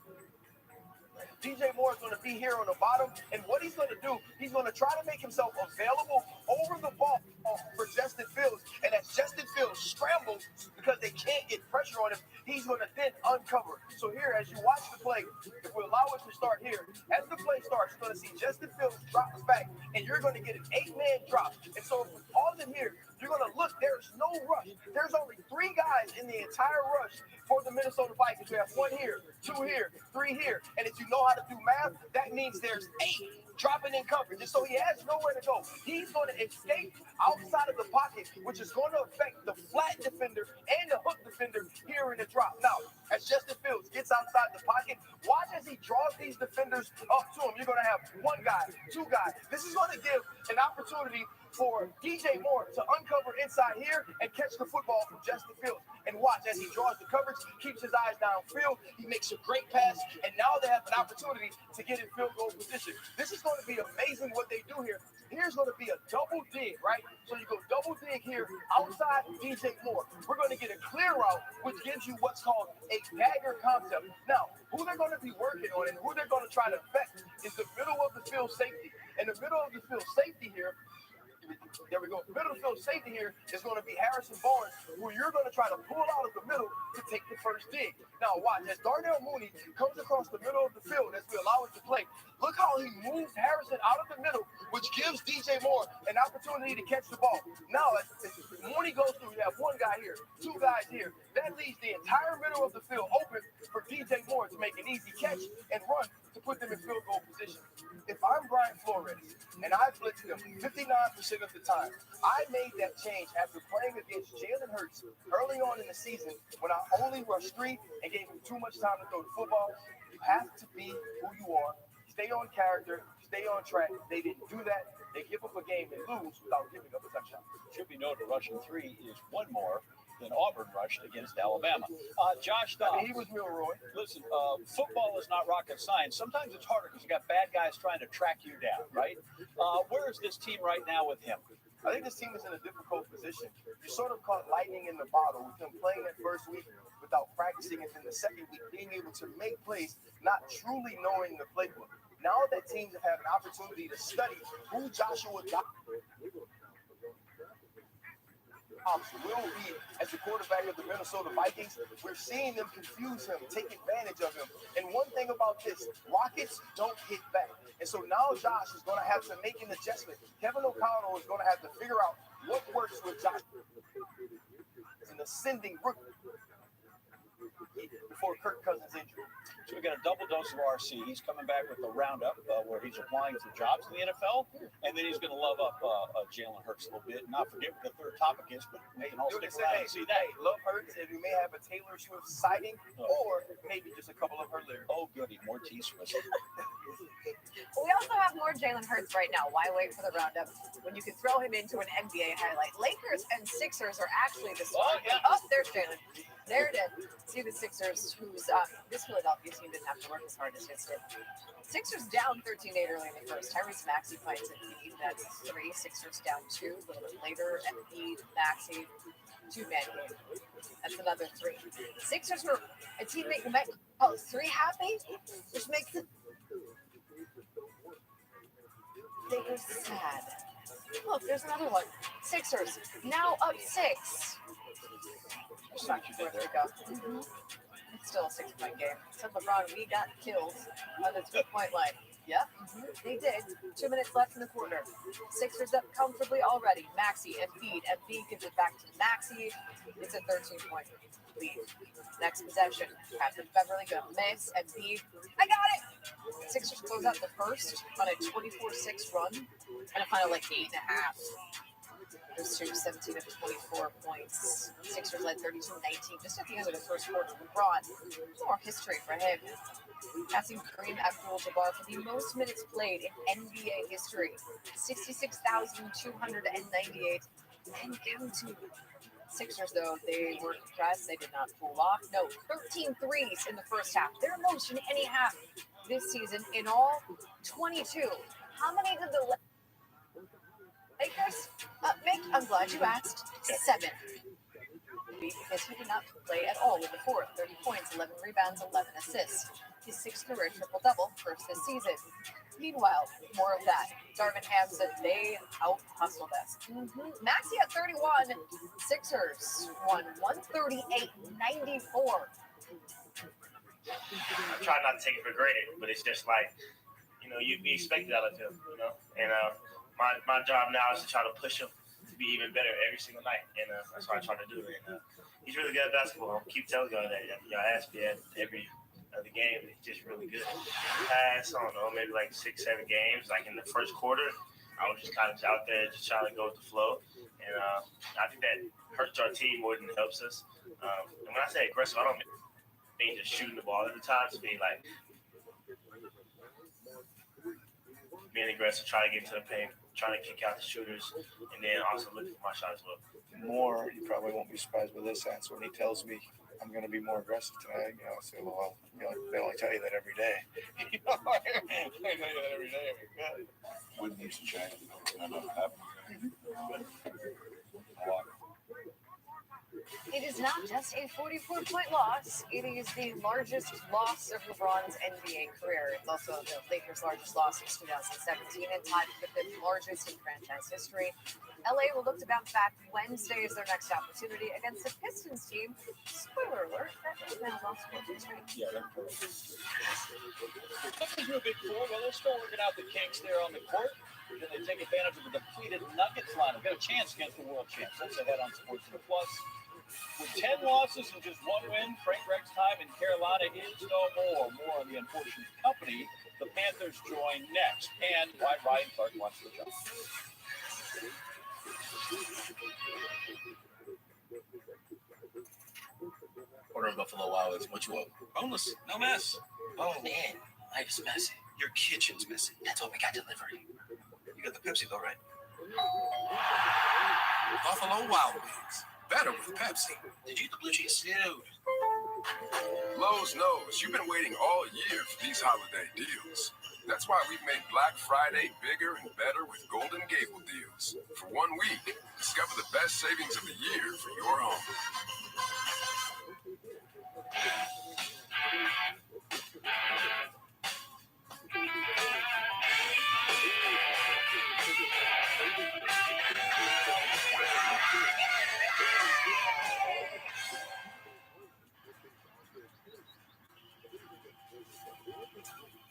DJ Moore is going to be here on the bottom, and what he's going to do, he's going to try to make himself available over the ball for Justin Fields, and as Justin Fields scrambles because they can't get pressure on him, he's going to then uncover. So here, as you watch the play, if we allow it to start here, as the play starts, you're going to see Justin Fields drop his back, and you're going to get an 8-man drop. And so if we pause in here, you're going to look, there's no rush. There's only 3 guys in the entire rush for the Minnesota Vikings. We have 1 here, 2 here, 3 here. And if you know how to do math, that means there's 8 dropping in coverage. And so he has nowhere to go. He's going to escape outside of the pocket, which is going to affect the flat defender and the hook defender here in the drop. Now, as Justin Fields gets outside the pocket, watch as he draws these defenders up to him. You're going to have 1 guy, 2 guys. This is going to give an opportunity for DJ Moore to uncover inside here and catch the football from Justin Fields. And watch as he draws the coverage, keeps his eyes downfield. He makes a great pass, and now they have an opportunity to get in field goal position. This is going to be amazing what they do here. Here's going to be a double dig, right? So you go double dig here outside DJ Moore. We're going to get a clear route, which gives you what's called a dagger concept. Now, who who they're going to be working on and who they're going to try to affect is the middle of the field safety. And the middle of the field safety here, there we go. Middle of the field safety here is going to be Harrison Barnes, who you're going to try to pull out of the middle to take the first dig. Now watch, as Darnell Mooney comes across the middle of the field as we allow it to play, look how he moves Harrison out of the middle, which gives DJ Moore an opportunity to catch the ball. Now, as Mooney goes through, you have one guy here, two guys here. That leaves the entire middle of the field open for DJ Moore to make an easy catch and run to put them in field goal position. If I'm Brian Flores and I blitzed them 59% of the time, I made that change after playing against Jalen Hurts early on in the season when I only rushed 3 and gave him too much time to throw the football. You have to be who you are. Stay on character, stay on track. They didn't do that. They give up a game and lose without giving up a touchdown. Should be noted, rushing 3 is one more than Auburn rushed against Alabama. Josh Dobbs. He was Milroy. Listen, football is not rocket science. Sometimes it's harder because you got bad guys trying to track you down, right? Where is this team right now with him? I think this team is in a difficult position. You sort of caught lightning in the bottle with them playing that first week without practicing, and then the second week being able to make plays, not truly knowing the playbook. Now that teams have had an opportunity to study who Joshua Dobbs will be as the quarterback of the Minnesota Vikings, we're seeing them confuse him, take advantage of him. And one thing about this, Rockets don't hit back. And so now Josh is going to have to make an adjustment. Kevin O'Connell is going to have to figure out what works with Josh. An ascending rookie before Kirk Cousins' injury. So we got a double dose of RC. He's coming back with the roundup where he's applying for jobs in the NFL, and then he's going to love up Jalen Hurts a little bit. Not forget what the third topic is, but we can all stick around and see that. Hey, love Hurts, and we may have a Taylor Swift sighting, or maybe just a couple of her lyrics. Oh, goody, more T-Swift. We also have more Jalen Hurts right now. Why wait for the roundup when you can throw him into an NBA highlight? Lakers and Sixers are actually the story. Oh, there's Jalen. There it is. See the Sixers, who's this Philadelphia team didn't have to work as hard as his did. Sixers down 13-8 early in the first. Tyrese Maxey finds Embiid. That's 3. Sixers down 2. A little bit later, Embiid, Maxey, 2-man game. That's another 3. Sixers were a teammate who might call 3 happy, which makes it Lakers sad. Look, there's another one. Sixers now up 6. It's still a 6-point game. Said LeBron, we got killed on the 2-point line. Yep, they did. 2 minutes left in the quarter. Sixers up comfortably already. Maxey, Embiid gives it back to Maxey. It's a 13-point lead. Next possession. Patrick Beverly gonna miss. Embiid, I got it! Sixers close out the first on a 24-6 run and a final 8.5. Those two 17 of 24 points. Sixers led 32-19 just at the end of the first quarter. LeBron, more history for him. Passing Kareem Abdul-Jabbar for the most minutes played in NBA history. 66,298 and counting. Sixers, though, they were impressed. They did not pull off. No, 13 threes in the first half. Their most in any half this season. In all, 22. How many did the Lakers make? I'm glad you asked. 7. Because he did not play at all in the fourth. 30 points, 11 rebounds, 11 assists. His 6th career triple-double, first this season. Meanwhile, more of that. Darvin Ham said they out-hustled us. Maxey at 31. Sixers won 138-94. I try not to take it for granted, but it's just like, you be expected out of him, And my job now is to try to push him to be even better every single night, and that's what I try to do. And he's really good at basketball. I keep telling y'all that. Y'all ask me at every other game, he's just really good. Past, I don't know, maybe 6-7 games. Like in the first quarter, I was just kind of out there just trying to go with the flow, and I think that hurts our team more than it helps us. And when I say aggressive, I don't mean just shooting the ball every time. It's being aggressive, trying to get to the paint, trying to kick out the shooters, and then also looking for my shot as well. More, you probably won't be surprised with this answer when he tells me I'm going to be more aggressive tonight. I say, well, they only tell you that every day. They tell you that every day. When things change, that doesn't happen. A lot. It is not just a 44-point loss. It is the largest loss of LeBron's NBA career. It's also the Lakers' largest loss since 2017 and tied for the fifth largest in franchise history. LA will look to bounce back. Wednesday is their next opportunity against the Pistons team. Spoiler alert, that is now lost 4 straight. Yeah, that's looking to a big four. Well, they're still working out the kinks there on the court. Then they take advantage of the depleted Nuggets lineup. Got a chance against the world champs. That's ahead on Sportsnet Plus. With 10 losses and just 1 win, Frank Reich's time in Carolina is no more. More on the unfortunate company the Panthers join next, and why Ryan Clark wants the job. Order of Buffalo Wild Wings. What you want? Boneless, no mess. Oh man, life's messy. Your kitchen's messy. That's why we got delivery. You got the Pepsi though, right? Buffalo Wild Wings. Better with Pepsi. Did you eat the blue cheese? Dude. Lowe's knows you've been waiting all year for these holiday deals. That's why we've made Black Friday bigger and better with Golden Gable deals. For 1 week, discover the best savings of the year for your home.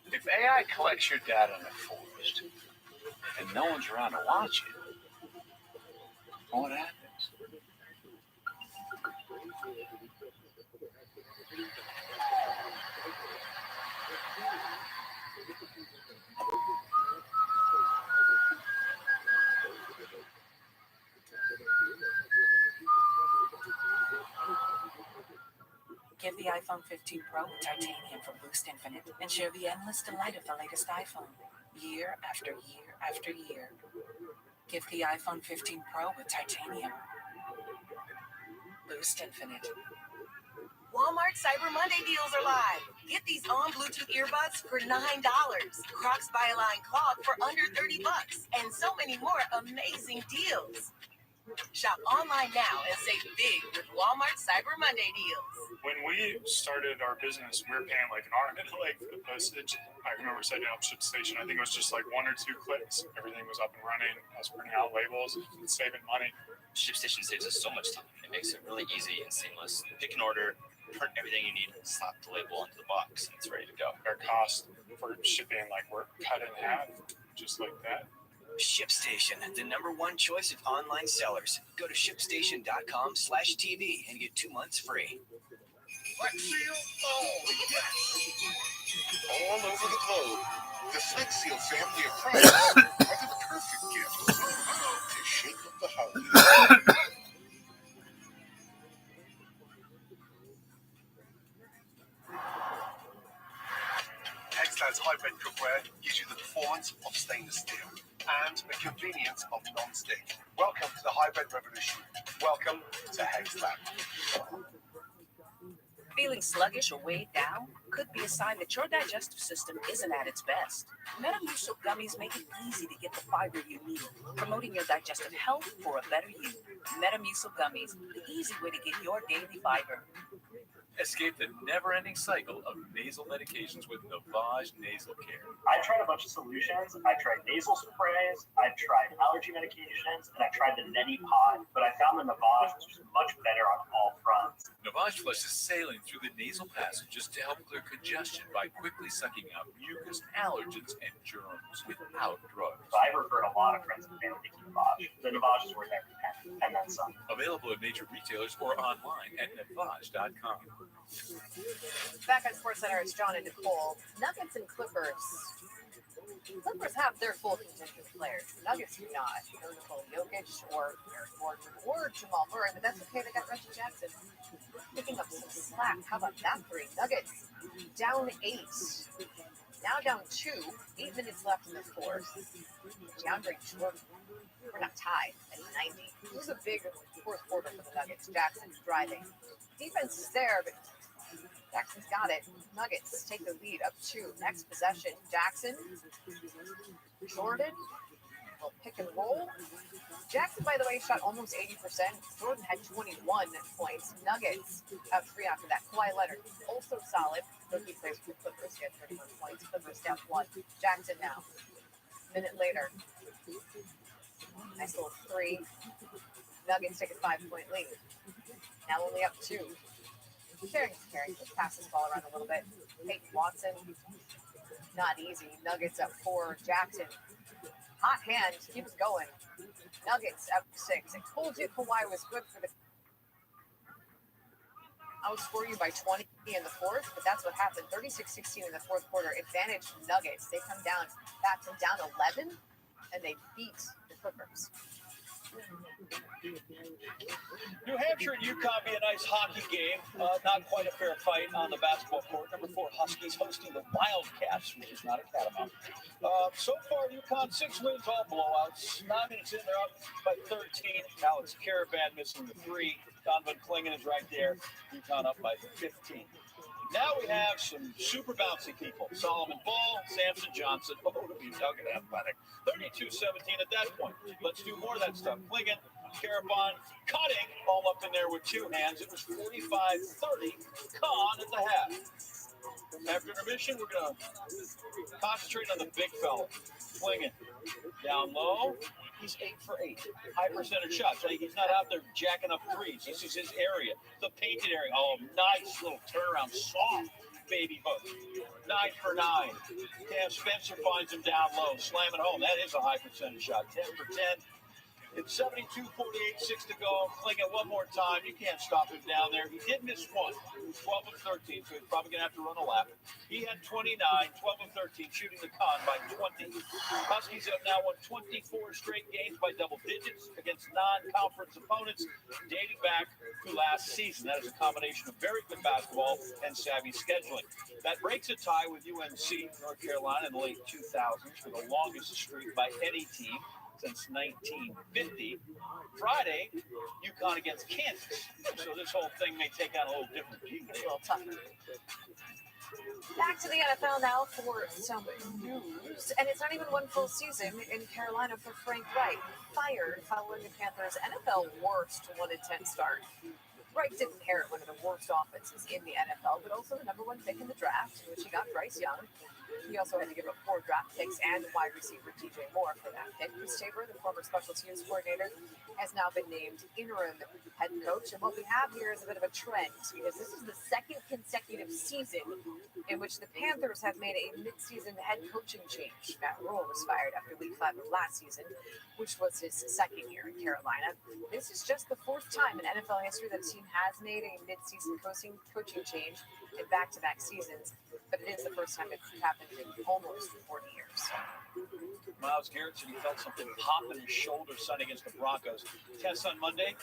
If AI collects your data in the forest and no one's around to watch it, what happens? Give the iPhone 15 Pro with titanium from Boost Infinite and share the endless delight of the latest iPhone, year after year after year. Give the iPhone 15 Pro with titanium. Boost Infinite. Walmart Cyber Monday deals are live. Get these on Bluetooth earbuds for $9. Crocs Bioline cloth for under $30. And so many more amazing deals. Shop online now and save big with Walmart Cyber Monday deals. When we started our business, we were paying like an arm and a leg for the postage. I remember setting up ShipStation. I think it was just like 1 or 2 clicks. Everything was up and running. I was printing out labels and saving money. ShipStation saves us so much time. It makes it really easy and seamless. Pick an order, print everything you need, slap the label onto the box, and it's ready to go. Our cost for shipping, like, we're cut in half, just like that. ShipStation, the #1 choice of online sellers. Go to shipstation.com/TV and get 2 months free. Flex Seal? Oh, yes. All over the globe, the Flex Seal family of products are the perfect gift to shake up the holidays. Hextad's hybrid cookware gives you the performance of stainless steel and the convenience of non-stick. Welcome to the hybrid revolution. Welcome to Hextad. Feeling sluggish or weighed down could be a sign that your digestive system isn't at its best. Metamucil gummies make it easy to get the fiber you need, promoting your digestive health for a better you. Metamucil gummies, the easy way to get your daily fiber. Escape the never-ending cycle of nasal medications with Navage Nasal Care. I tried a bunch of solutions. I tried nasal sprays, I've tried allergy medications, and I tried the Neti Pod, but I found the Navage was just much better on all fronts. Navage flushes saline through the nasal passages to help clear congestion by quickly sucking out mucus, allergens, and germs without drugs. So I've referred a lot of friends and family to Navage. The Navage is worth every penny, and then some. Available at major retailers or online at Navage.com. Back on SportsCenter, it's John and Nicole. Nuggets and Clippers. Clippers have their full contingent of players. Nuggets do not. No Nikola Jokic or Eric Gordon or Jamal Murray, but that's okay. They got Reggie Jackson picking up some slack. How about that three? Nuggets down 8. Now down 2. 8 minutes left in the fourth. DeAndre Jordan. We're not tied at 90. It was a big fourth quarter for the Nuggets. Jackson's driving. Defense is there, but Jackson's got it. Nuggets take the lead up 2. Next possession. Jackson. Jordan. Little pick and roll. Jackson, by the way, shot almost 80%. Jordan had 21 points. Nuggets up 3 after that. Kawhi Leonard, also solid. Rookie plays for the Clippers. He had 31 points. Clippers down 1. Jackson now. Minute later. Nice little 3. Nuggets take a 5-point lead. Now only up 2. Sharing. Let's pass this ball around a little bit. Peyton Watson. Not easy. Nuggets up 4. Jackson. Hot hand. Keeps going. Nuggets up 6. I told you Kawhi was good for the outscore you by 20 in the fourth, but that's what happened. 36-16 in the fourth quarter. Advantage Nuggets. They come down back to down 11, and they beat the Clippers. New Hampshire and UConn be a nice hockey game. Not quite a fair fight on the basketball court. Number 4 Huskies hosting the Wildcats, which is not a catamount. So far, UConn 6 wins, all blowouts. 9 minutes in, they're up by 13. Alex Caravan missing the 3. Donovan Klingen is right there. UConn up by 15. Now we have some super bouncy people. Solomon Ball, Samson Johnson. Oh, to be dug in athletic. 32-17 at that point. Let's do more of that stuff. Klingen, Caravan, cutting, all up in there with 2 hands. It was 45-30. Con at the half. After intermission, we're going to concentrate on the big fella. Klingen, down low. He's 8 for 8. High percentage shots. He's not out there jacking up threes. This is his area. The painted area. Oh, nice little turnaround. Soft baby hook. 9 for 9. Cam Spencer finds him down low. Slam it home. That is a high percentage shot. 10 for 10. It's 72-48, 6 to go. Klingen one more time. You can't stop him down there. He did miss one. He was 12 of 13, so he's probably going to have to run a lap. He had 29, 12 of 13, shooting the Con by 20. Huskies have now won 24 straight games by double digits against non-conference opponents dating back to last season. That is a combination of very good basketball and savvy scheduling. That breaks a tie with UNC, North Carolina, in the late 2000s for the longest streak by any team since 1950. Friday, UConn against Kansas. So this whole thing may take on a little different view. It's a little tougher. Back to the NFL now for some news. And it's not even one full season in Carolina for Frank Reich. Fired following the Panthers' NFL worst 1-10 start. Reich didn't inherit one of the worst offenses in the NFL, but also the number 1 pick in the draft, in which he got Bryce Young. He also had to give up 4 draft picks and wide receiver TJ Moore for that pick. Chris Tabor, the former special teams coordinator, has now been named interim head coach. And what we have here is a bit of a trend, because this is the 2nd consecutive season in which the Panthers have made a midseason head coaching change. Matt Rule was fired after week 5 of last season, which was his 2nd year in Carolina. This is just the 4th time in NFL history that a team has made a midseason coaching change in back-to-back seasons, but it is the first time it's happened in almost 40 years. Myles Garrett said he felt something pop in his shoulder Sunday against the Broncos. Tests on Monday,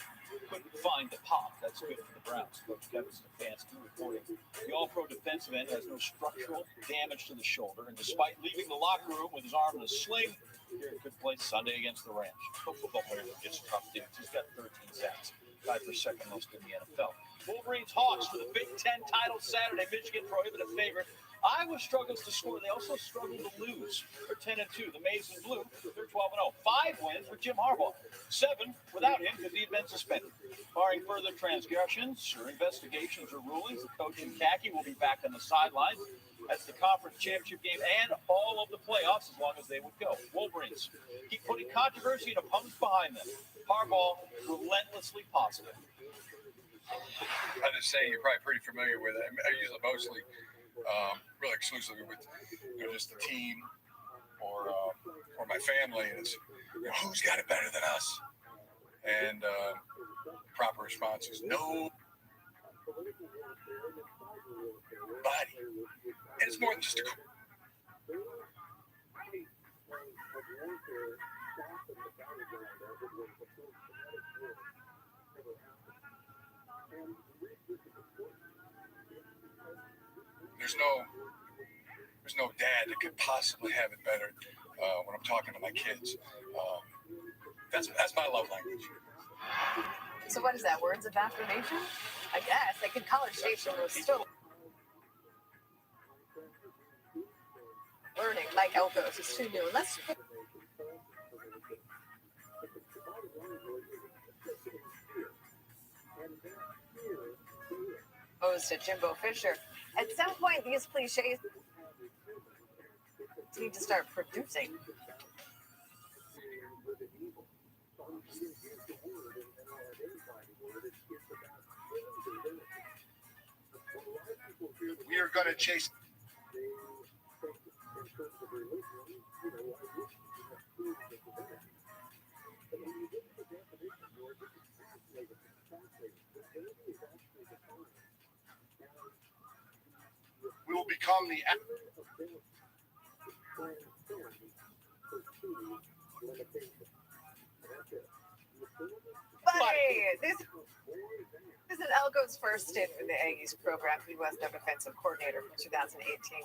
couldn't find the pop. That's good for the Browns. Coach Kevin Stefanski reporting the All-Pro defensive end has no structural damage to the shoulder, and despite leaving the locker room with his arm in a sling, Garrett could play Sunday against the Rams. No football player are just tough dudes. He's got 13 sacks, tied for 2nd most in the NFL. Wolverines Hawks for the Big Ten title Saturday. Michigan prohibitive favorite. Iowa struggles to score. They also struggle to lose. They're 10-2. The Maize and Blue, they're 12-0. 5 wins for Jim Harbaugh. 7 without him because he had been suspended. Barring further transgressions or investigations or rulings, the coach in khaki will be back on the sidelines at the conference championship game and all of the playoffs as long as they would go. Wolverines keep putting controversy and opponents behind them. Harbaugh relentlessly positive. I'm just saying you're probably pretty familiar with it. I usually mostly, really exclusively with just the team or my family. And it's who's got it better than us? And proper response is no. Body. And it's more than just a. There's no dad that could possibly have it better when I'm talking to my kids. That's my love language. So what is that? Words of affirmation? I guess. Like in College Station, we're still learning. Mike Elkos is too new. Goes to Jimbo Fisher. At some point, these cliches need to start producing. We are going to chase. We will become the. Buddy, this is an Elko's first stint in the Aggies program. He was their defensive coordinator from 2018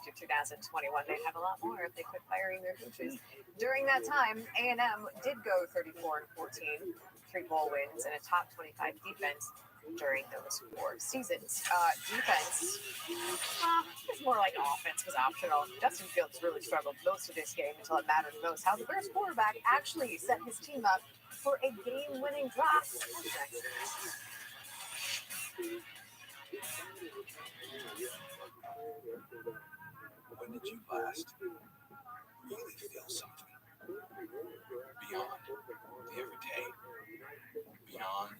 to 2021. They'd have a lot more if they quit firing their coaches. During that time, A&M did go 34-14, 3 bowl wins, and a top 25 defense during those 4 seasons. Defense is more like offense was optional. Justin Fields really struggled most of this game until it mattered most. How the Bears quarterback actually set his team up for a game-winning drop. When did you last really feel something beyond the everyday, beyond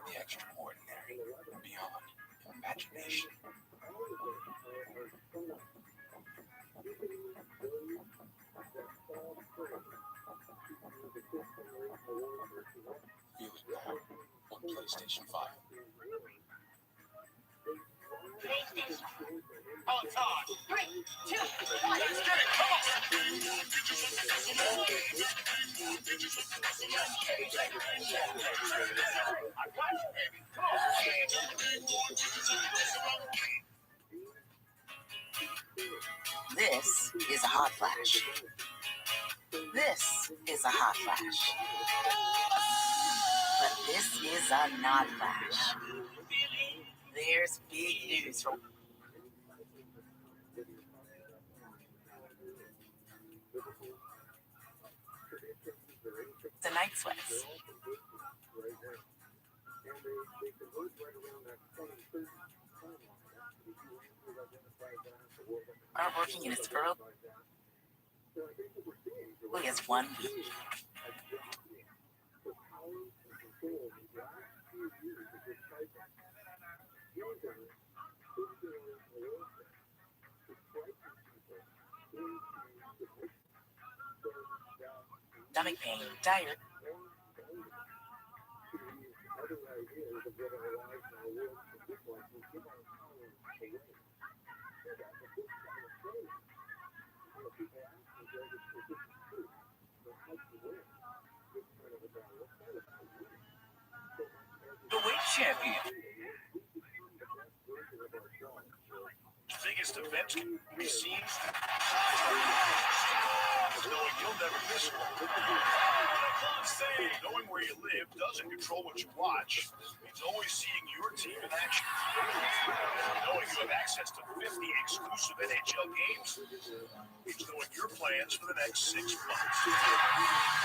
the extraordinary, beyond imagination? Feel it now on PlayStation 5. PlayStation. On time. 3, 2, 1. Let's get it. Come on. This is a hot flash. This is a hot flash. But this is a not flash. There's big news from the night sweats. Are working in its early as 1 week. Stomach pain, tired. The weight champion. Biggest events can be seen. Knowing you'll never miss one. Knowing where you live doesn't control what you watch. It's always seeing your team in action. Knowing you have access to 50 exclusive NHL games. It's knowing your plans for the next 6 months.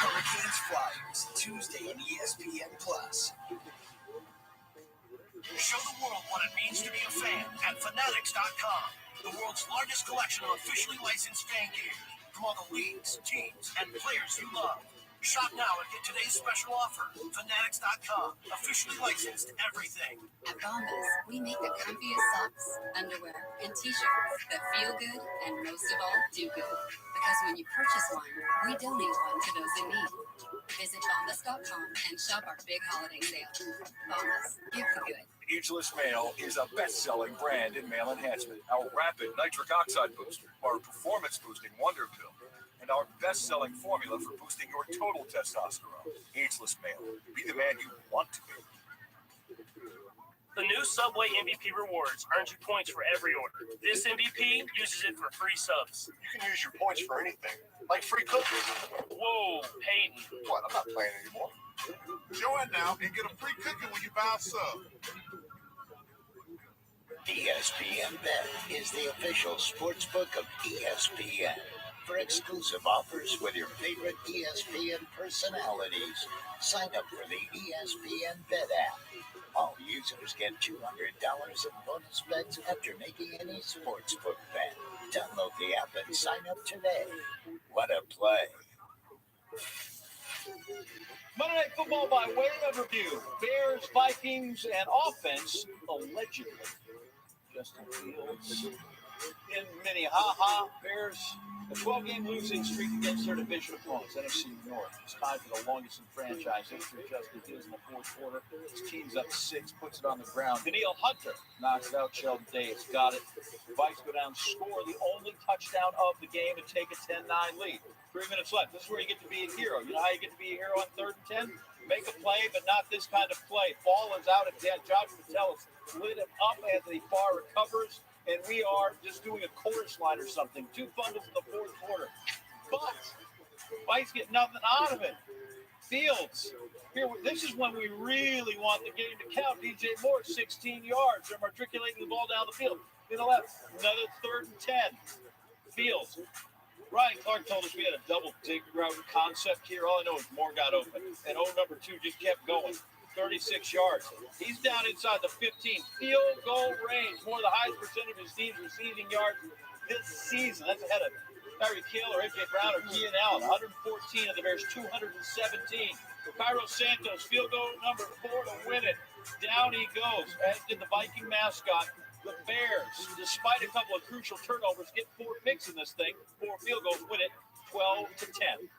Hurricanes Flyers, Tuesday on ESPN Plus. Show the world what it means to be a fan at Fanatics.com. The world's largest collection of officially licensed fan gear from all the leagues, teams, and players you love. Shop now and get today's special offer. Fanatics.com. Officially licensed everything. At Bombas, we make the comfiest socks, underwear, and t-shirts that feel good and most of all, do good. Because when you purchase one, we donate one to those in need. Visit Bombas.com and shop our big holiday sale. Bombas, give the good. Ageless Male is a best-selling brand in male enhancement. Our rapid nitric oxide booster, our performance-boosting Wonder Pill, and our best-selling formula for boosting your total testosterone. Ageless Male. Be the man you want to be. The new Subway MVP Rewards earns you points for every order. This MVP uses it for free subs. You can use your points for anything, like free cookies. Whoa, Peyton. What? I'm not playing anymore. Join now and get a free cookie when you buy a sub. ESPN Bet is the official sportsbook of ESPN. for exclusive offers with your favorite ESPN personalities. Sign up for the ESPN Bet app. All users get $200 in bonus bets after making any sportsbook bet. Download the app and sign up today. What a play. Monday Night Football by way of review. Bears, Vikings, and offense, allegedly. Justin Fields in Minnehaha. Bears, a 12-game losing streak against their division opponents, NFC North. It's tied for the longest in franchise history. Justin Fields in the fourth quarter. His team's up 6, puts it on the ground. Danielle Hunter knocks it out. Sheldon Day has got it. The Vikes go down, score the only touchdown of the game, and take a 10-9 lead. 3 minutes left. This is where you get to be a hero. You know how you get to be a hero on 3rd and 10? Make a play, but not this kind of play. Ball is out. Josh Patel has lit him up. Anthony Farr recovers. And we are just doing a chorus line or something. 2 fumbles in the fourth quarter. But Vikes get nothing out of it. Fields. Here, this is when we really want the game to count. DJ Moore, 16 yards. They're matriculating the ball down the field. To the left, another 3rd and 10. Fields. Ryan Clark told us we had a double dig route concept here. All I know is Moore got open. And number 2 just kept going. 36 yards. He's down inside the 15. Field goal range. One of the highest percentage of his team's receiving yards this season. That's ahead of Tyreek Hill or A.J. Brown or Keenan Allen. 114 of the Bears, 217. Cairo Santos, field goal number 4 to win it. Down he goes, as did the Viking mascot. The Bears, despite a couple of crucial turnovers, get 4 picks in this thing. 4 field goals, win it 12-10.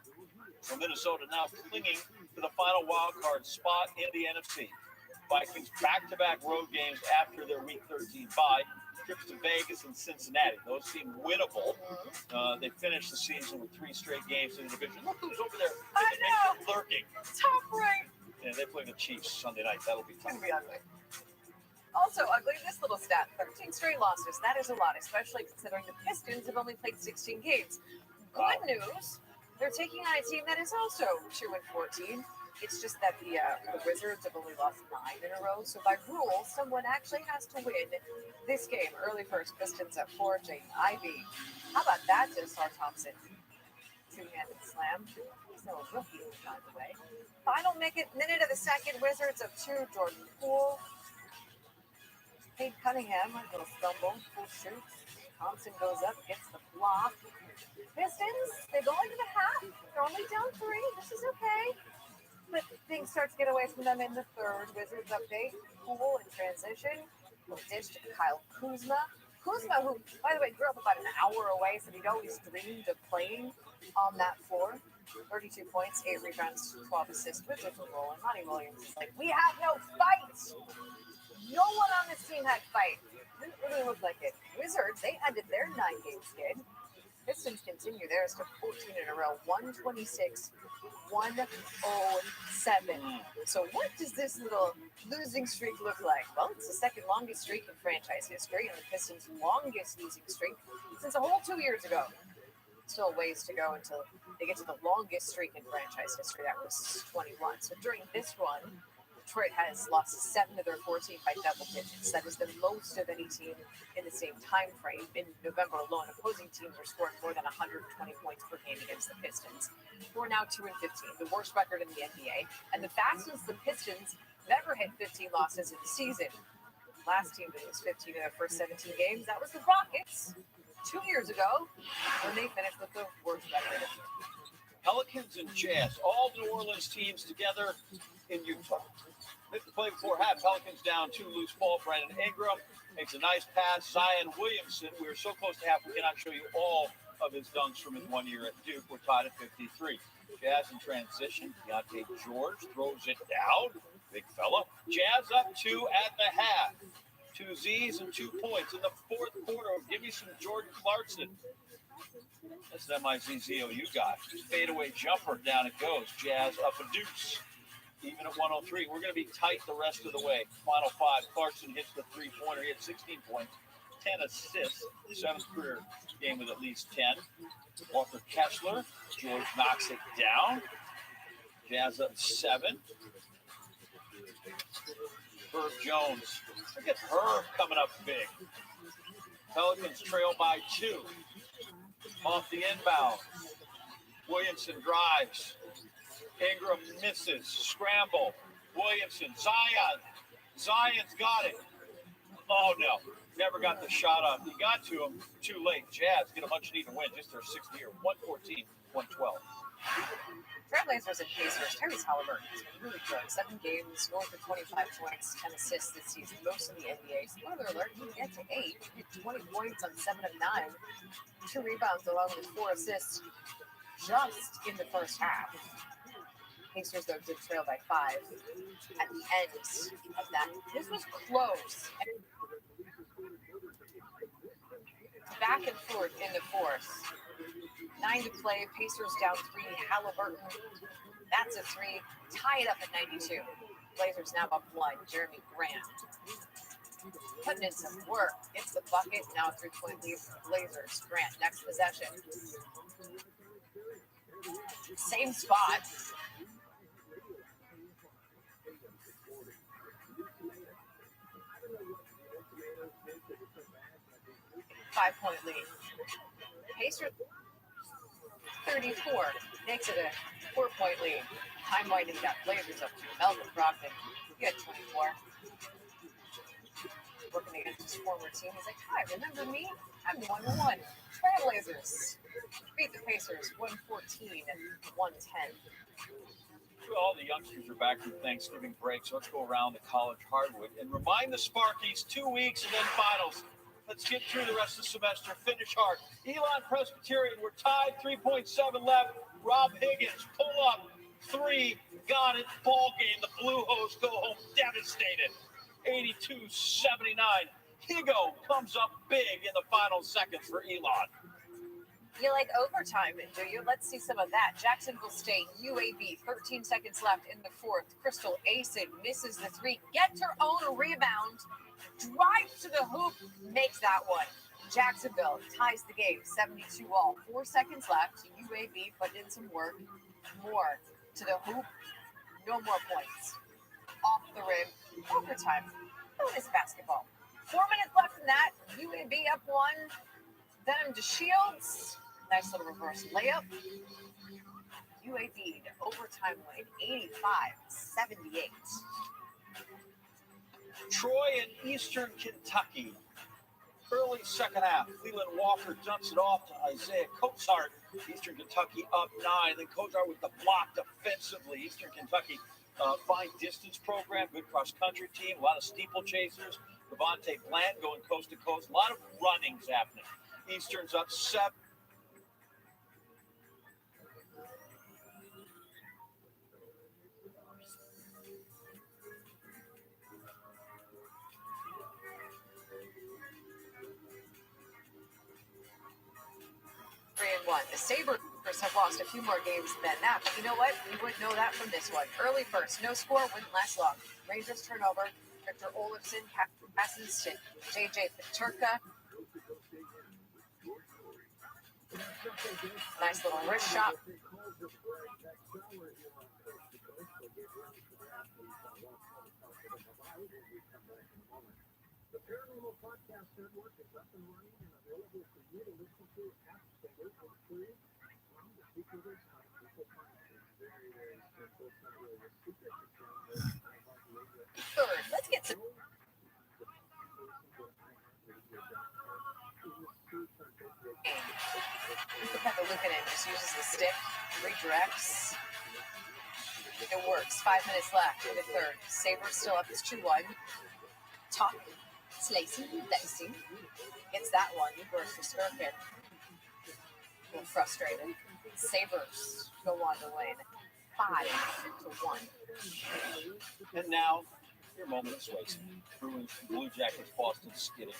So Minnesota now clinging to the final wild card spot in the NFC. Vikings back-to-back road games after their Week 13 bye. Trips to Vegas and Cincinnati. Those seem winnable. They finished the season with 3 straight games in the division. Look who's over there lurking. Top right. Yeah, they play the Chiefs Sunday night. That'll be fun. It's going to be ugly. Also ugly, this little stat. 13 straight losses. That is a lot, especially considering the Pistons have only played 16 games. Good news. They're taking on a team that is also 2-14. It's just that the Wizards have only lost 9 in a row. So by rule, someone actually has to win this game. Early first, Pistons at 4. Jaden Ivey. How about that to Sar Thompson? 2-handed slam. He's no rookie, by the way. Final minute of the second, Wizards of 2. Jordan Poole. Cade Cunningham, a little stumble, full shoot. Thompson goes up, gets the block. Pistons, they go into the half. They're only down 3. This is okay. But things start to get away from them in the third. Wizards update. Poole in transition. Little dish to Kyle Kuzma. Kuzma, who, by the way, grew up about an hour away, so he'd always dreamed of playing on that floor. 32 points, 8 rebounds, 12 assists. Wizards are rolling. Monty Williams is like, we have no fight. No one on this team had fight. Didn't really look like it. Wizards, they ended their 9-game skid. Pistons continue theirs to 14 in a row, 126, 107. So what does this little losing streak look like? Well, it's the second longest streak in franchise history and the Pistons' longest losing streak since a whole 2 years ago. Still ways to go until they get to the longest streak in franchise history. That was 21. So during this run, Detroit has lost 7 of their 14 by double digits. That is the most of any team in the same time frame. In November alone, opposing teams are scoring more than 120 points per game against the Pistons. We're now 2-15, the worst record in the NBA, and the fastest the Pistons have ever hit 15 losses in the season. Last team to lose 15 of their first 17 games, that was the Rockets 2 years ago when they finished with the worst record. Pelicans and Jazz, all New Orleans teams together in Utah. Missed the play before half. Pelicans down 2, loose ball. Brandon Ingram makes a nice pass. Zion Williamson. We were so close to half, we cannot show you all of his dunks from his 1 year at Duke. We're tied at 53. Jazz in transition. Deontay George throws it down. Big fella. Jazz up 2 at the half. 2 Z's and 2 points in the fourth quarter. Give me some Jordan Clarkson. That's an MIZZOU guy. Fadeaway jumper. Down it goes. Jazz up a deuce. Even at 103, we're going to be tight the rest of the way. Final 5, Clarkson hits the 3-pointer. He had 16 points, 10 assists, 7th career game with at least 10. Walker Kessler, George knocks it down. Jazz up 7. Herb Jones, look at Herb coming up big. Pelicans trail by 2. Off the inbound. Williamson drives. Ingram misses. Scramble. Williamson. Zion's got it. Oh, no. Never got the shot up. He got to him too late. Jazz get a much needed win. Just their sixth year. 114, 112. Trailblazers and Pacers. Tyrese Halliburton has been really good. 7 games, north of 25 points, 10 assists this season. Most of the NBA. Spoiler alert, he can get to 8. He had 20 points on 7 of 9. 2 rebounds along with 4 assists just in the first half. Pacers, though, did trail by 5 at the end of that. This was close. Back and forth in the fourth. 9 to play. Pacers down 3. Halliburton. That's a 3. Tie it up at 92. Blazers now up 1. Jeremy Grant putting in some work. Gets the bucket. Now a 3-point lead for the Blazers. Grant, next possession. Same spot. Five-point lead. Pacers 34 makes it a 4-point lead. Time winding that Blazers up to Melvin Brogdon. He had 24. Working against his former team. He's like, hi, remember me? I'm the 1-1. Trailblazers beat the Pacers 114 and 110. All the youngsters are back from Thanksgiving break, so let's go around the college hardwood and remind the Sparkies 2 weeks and then finals. Let's get through the rest of the semester. Finish hard. Elon Presbyterian, we're tied. 3.7 left. Rob Higgins, pull up. 3. Got it. Ball game. The Blue Hose go home devastated. 82-79. Higo comes up big in the final seconds for Elon. You like overtime, do you? Let's see some of that. Jacksonville State, UAB, 13 seconds left in the fourth. Crystal Asid misses the 3, gets her own rebound, drives to the hoop, makes that one. Jacksonville ties the game, 72-all. 4 seconds left. UAB put in some work. More to the hoop. No more points. Off the rim. Overtime. Bonus basketball. 4 minutes left in that. UAB up 1. Then to Shields. Nice little reverse layup. UAB to overtime win, 85-78. Troy and Eastern Kentucky. Early second half. Leland Walker dumps it off to Isaiah Cozart. Eastern Kentucky up 9. Then Cozart with the block defensively. Eastern Kentucky fine distance program, good cross country team, a lot of steeplechasers. Levante Bland going coast to coast. A lot of runnings happening. Eastern's up 7. The Sabres have lost a few more games than that, but you know what? We would know that from this one. Early first, no score, wouldn't last long. Rangers turnover. Victor Olofsson passes to JJ Peterka. Nice little wrist shot. The Paranormal Podcast Network is up and running and available for you to listen to absolutely free from the secret of people find. Very, very simple. It's not really a secret. Third, let's get some. Pekka Luukkonen just uses the stick, redirects. It works. 5 minutes left in the third. Sabres still up. It's 2-1. Top. Slicey, dicey. Gets that one. Burst for Skirkin. A little frustrated. Sabres go on to win 5-1. And now, your moment of swaying. Bruins, Blue Jackets, Boston skidding.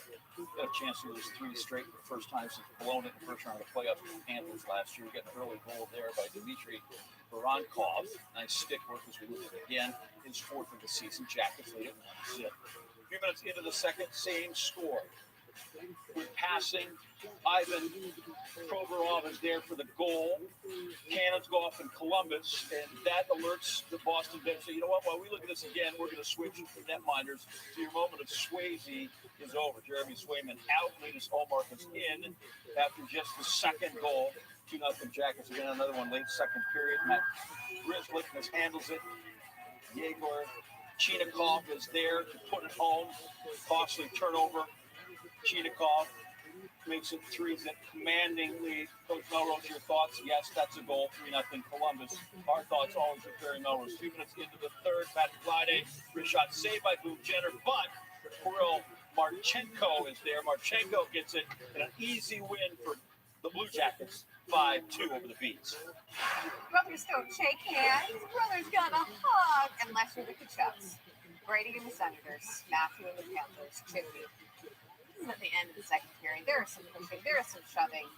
Got a chance to lose 3 straight for the first time since blowing it in the first round of the playoffs with the Panthers last year. We got an early goal there by Dmitry Voronkov. Nice stick work as we look at it again. His 4th of the season. Jackets lead it 1-0. A few minutes into the second, same score. with passing. Ivan Provorov is there for the goal. Cannons go off in Columbus, and that alerts the Boston bench. So, you know what? While we look at this again, we're going to switch to netminders. So your moment of Swayze is over. Jeremy Swayman out. Linus Olmark is in after just the second goal. 2-0 Jackets. Again, another one late second period. Matt Grizzlick handles it. Yegor Chinikov is there to put it home. Costly turnover. Chinikov makes it 3-0 commanding lead. Coach Melrose, your thoughts? Yes, that's a goal. 3-0 Columbus. Our thoughts always with Barry Melrose. 2 minutes into the third, Patrick Friday, wrist shot saved by Boone Jenner, but Kirill Marchenko is there. Marchenko gets it in an easy win for the Blue Jackets. 5-2 over the Beats. Brothers don't shake hands. Brothers gotta hug unless you're the Kachucks. Brady and the Senators. Matthew and the Panthers. Chippy. This is at the end of the second period. There is some pushing. There is some shoving.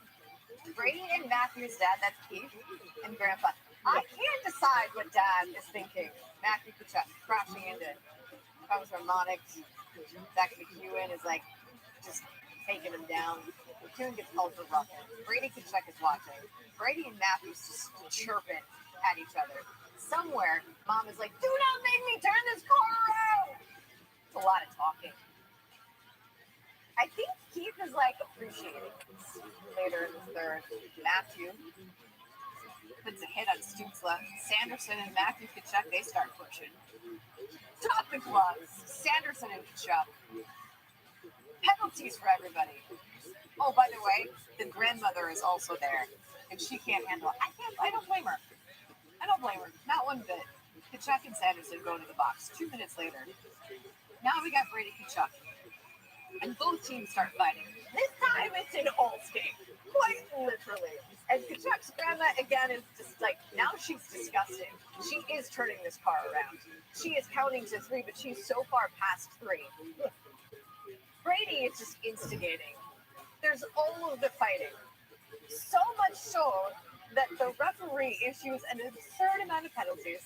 Brady and Matthew's dad, that's Keith, and Grandpa. I can't decide what Dad is thinking. Matthew Kachuk crashing into comes from Monix. Zach McEwen is like just taking him down. McEwen gets ultra rough. Brady Kachuk is watching. Brady and Matthew's just chirping at each other. Somewhere, Mom is like, "Do not make me turn this car around." It's a lot of talking. I think Keith is like appreciating this. Later in the third, Matthew puts a hit on Stutzla. Sanderson and Matthew Kachuk, they start pushing. Drop the gloves. Sanderson and Kachuk. Penalties for everybody. Oh, by the way, the grandmother is also there, and she can't handle it. I don't blame her. I don't blame her. Not one bit. Kachuk and Sanderson go to the box. 2 minutes later. Now we got Brady Kachuk. And both teams start fighting. This time it's an old skate. Quite literally. And Kachuk's grandma, again, is just like, now she's disgusting. She is turning this car around. She is counting to 3, but she's so far past 3. Brady is just instigating. There's all of the fighting. So much so that the referee issues an absurd amount of penalties.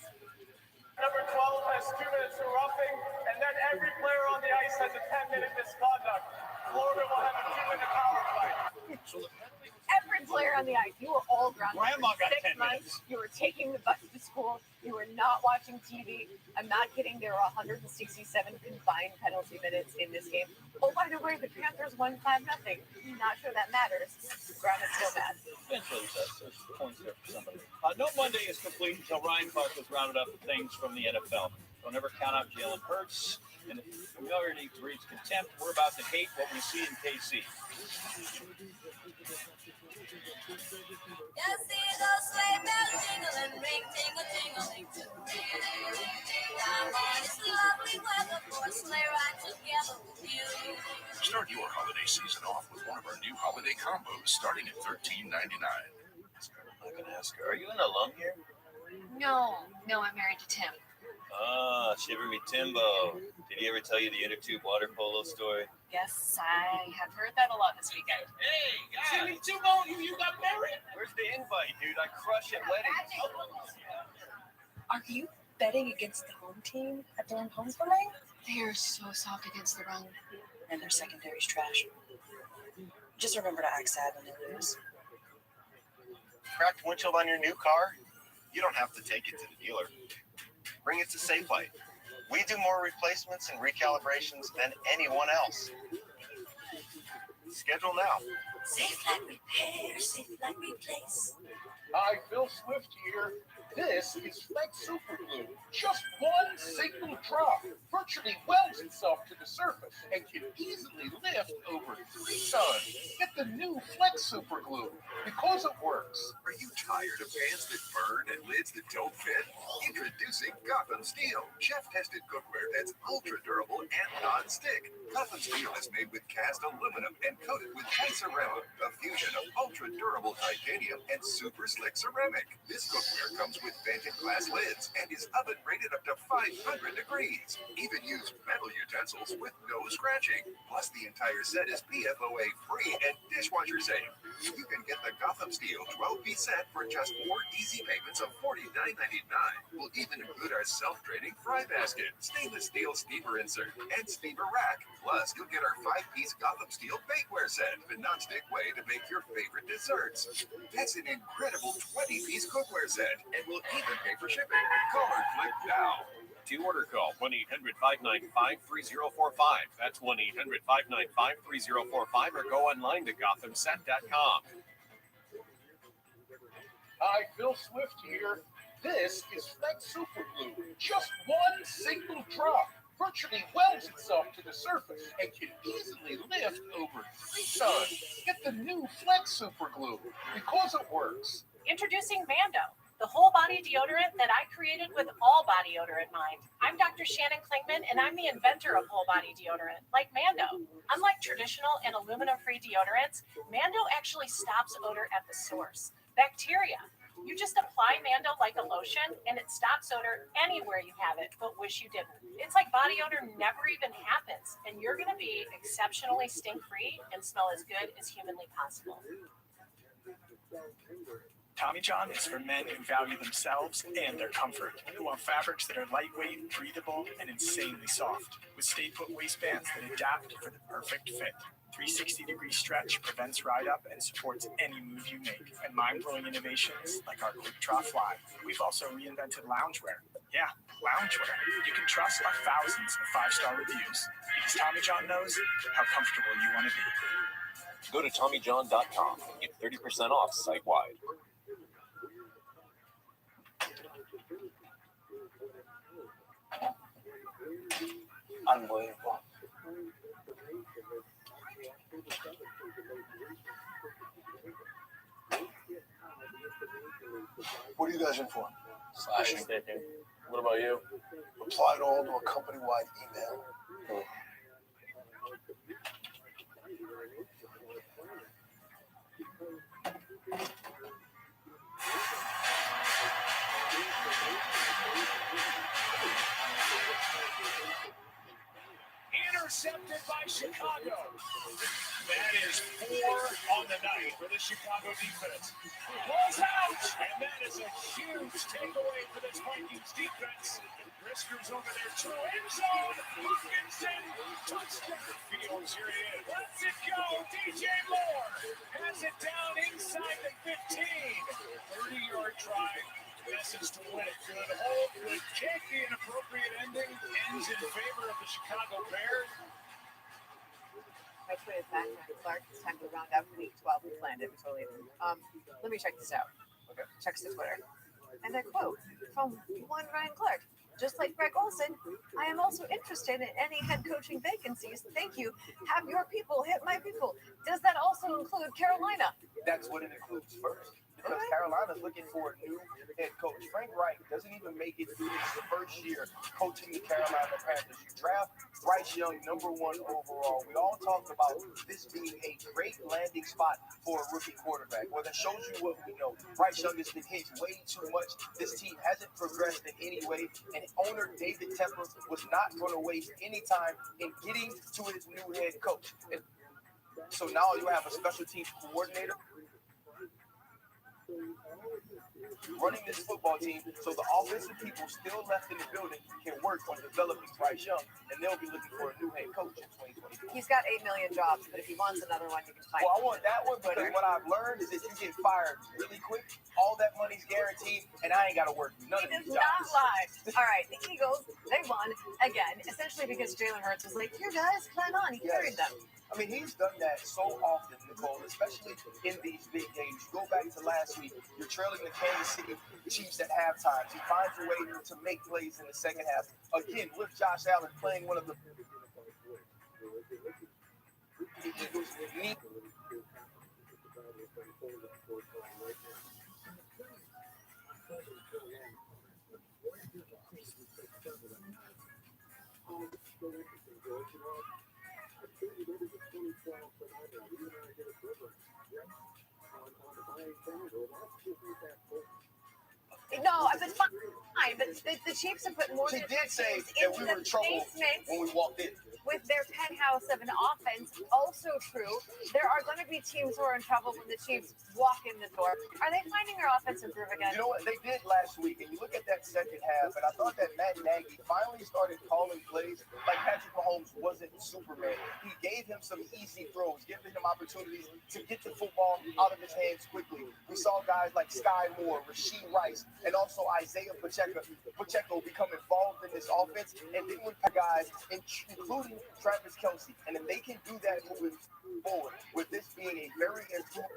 Number 12 has 2 minutes of roughing, and then every player on the ice has a 10-minute misconduct. Florida will have a 2-minute power play. Every player on the ice, you were all grounded. Grandma got 6 10 months. You were taking the bus to school. You were not watching TV. I'm not kidding. There were 167 combined penalty minutes in this game. Oh, by the way, the Panthers won 5-0. Not sure that matters. Grandma's still mad. Eventually, there's points there for somebody. No Monday is complete until Ryan Clark has rounded up things from the NFL. Don't ever count out Jalen Hurts. And if familiarity breeds contempt, we're about to hate what we see in KC. Start your holiday season off with one of our new holiday combos starting at $13.99. I'm not going to ask her, are you an alum here? No, I'm married to Tim. Ah, Shiver Me Timbo. Did he ever tell you the inner tube water polo story? Yes, I have heard that a lot this weekend. Hey, guys! Shiver Me Timbo, you got married? Where's the invite, dude? I crush at weddings. Are you betting against the home team at their homecoming? They are so soft against the run, and their secondary's trash. Just remember to act sad when they lose. Cracked windshield on your new car? You don't have to take it to the dealer. Bring it to SafeLight. We do more replacements and recalibrations than anyone else. Schedule now. SafeLight Repair, SafeLight Replace. Hi, Phil Swift here. This is Flex Super Glue. Just one single drop virtually welds itself to the surface and can easily lift over 3 tons. Get the new Flex Super Glue because it works. Are you tired of pants that burn and lids that don't fit? Introducing Gotham Steel, chef-tested cookware that's ultra-durable and non-stick. Gotham Steel is made with cast aluminum and coated with high ceramic, a fusion of ultra-durable titanium and super slick ceramic. This cookware comes with vented glass lids and is oven rated up to 500 degrees. Even use metal utensils with no scratching. Plus, the entire set is PFOA free and dishwasher safe. You can get the Gotham Steel 12 complete set for just 4 easy payments of $49.99. We'll even include our self-draining fry basket, stainless steel steamer insert, and steamer rack. Plus, you'll get our 5-piece Gotham steel bakeware set, the non-stick way to make your favorite desserts. That's an incredible 20-piece cookware set, and we'll even pay for shipping. Call or click now. To order, call 1-800-595-3045. That's 1-800-595-3045, or go online to gothamset.com. Hi, Phil Swift here. This is Flex Super Glue. Just one single drop virtually welds itself to the surface and can easily lift over 3 tons. Get the new Flex Super Glue because it works. Introducing Mando, the whole body deodorant that I created with all body odor in mind. I'm Dr. Shannon Klingman, and I'm the inventor of whole body deodorant, like Mando. Unlike traditional and aluminum-free deodorants, Mando actually stops odor at the source, bacteria. You just apply Mando like a lotion, and it stops odor anywhere you have it, but wish you didn't. It's like body odor never even happens, and you're going to be exceptionally stink-free and smell as good as humanly possible. Tommy John is for men who value themselves and their comfort, who want fabrics that are lightweight, breathable, and insanely soft, with stay-put waistbands that adapt for the perfect fit. 360-degree stretch prevents ride-up and supports any move you make, and mind-blowing innovations like our Quick Trough Live. We've also reinvented loungewear. Yeah, loungewear. You can trust our thousands of 5-star reviews, because Tommy John knows how comfortable you want to be. Go to TommyJohn.com and get 30% off site-wide. Unbelievable. What are you guys in for? Slashing. What about you? Apply it all to a company-wide email. Intercepted by Chicago. That is 4 on the night for the Chicago defense. Balls out, and that is a huge takeaway for this Vikings defense. Briskers over there to end zone. Hawkinson, touchdown. Fields, here he is. Let's it go. DJ Moore has it down inside the 15. 30-yard drive. Message to win it. Good hold, good kick. The inappropriate ending ends in favor of the Chicago Bears. My twin is back, Clark. It's time to round out week 12 with Landon. Let me check this out. Okay. Checks the Twitter. And I quote from one Ryan Clark. Just like Greg Olson, I am also interested in any head coaching vacancies. Thank you. Have your people hit my people. Does that also include Carolina? That's what it includes first. Because Carolina's looking for a new head coach. Frank Reich doesn't even make it through his first year coaching the Carolina Panthers. You draft Bryce Young, number 1 overall. We all talked about this being a great landing spot for a rookie quarterback. Well, that shows you what we know. Bryce Young has been hit way too much. This team hasn't progressed in any way, and owner David Tepper was not going to waste any time in getting to his new head coach. And so now you have a special teams coordinator running this football team, so the offensive people still left in the building can work on developing Bryce Young, and they'll be looking for a new head coach in 2024. He's got 8 million jobs, but if he wants another one, you can find Well, I want that one because what I've learned is that you get fired really quick. All that money's guaranteed, and I ain't got to work none of these jobs. Not live. All right, the Eagles, they won again, essentially because Jalen Hurts was like, here, guys, climb on. He carried them. I mean, he's done that so often, Nicole, especially in these big games. You go back to last week, you're trailing the Kansas City Chiefs at halftime. He finds a way to make plays in the second half. Again, with Josh Allen playing one of the Eagles need. No, I've been fine, but the Chiefs have put more She than did say into that we the were in trouble basement. when we walked in. with their penthouse of an offense. Also true, there are going to be teams who are in trouble when the Chiefs walk in the door. Are they finding their offense improve again? You know what? They did last week, and you look at that second half, and I thought that Matt Nagy finally started calling plays like Patrick Mahomes wasn't Superman. He gave him some easy throws, giving him opportunities to get the football out of his hands quickly. We saw guys like Sky Moore, Rasheed Rice, and also Isaiah Pacheco become involved in this offense, and then with guys, including Travis Kelce. And if they can do that moving forward, with this being a very improved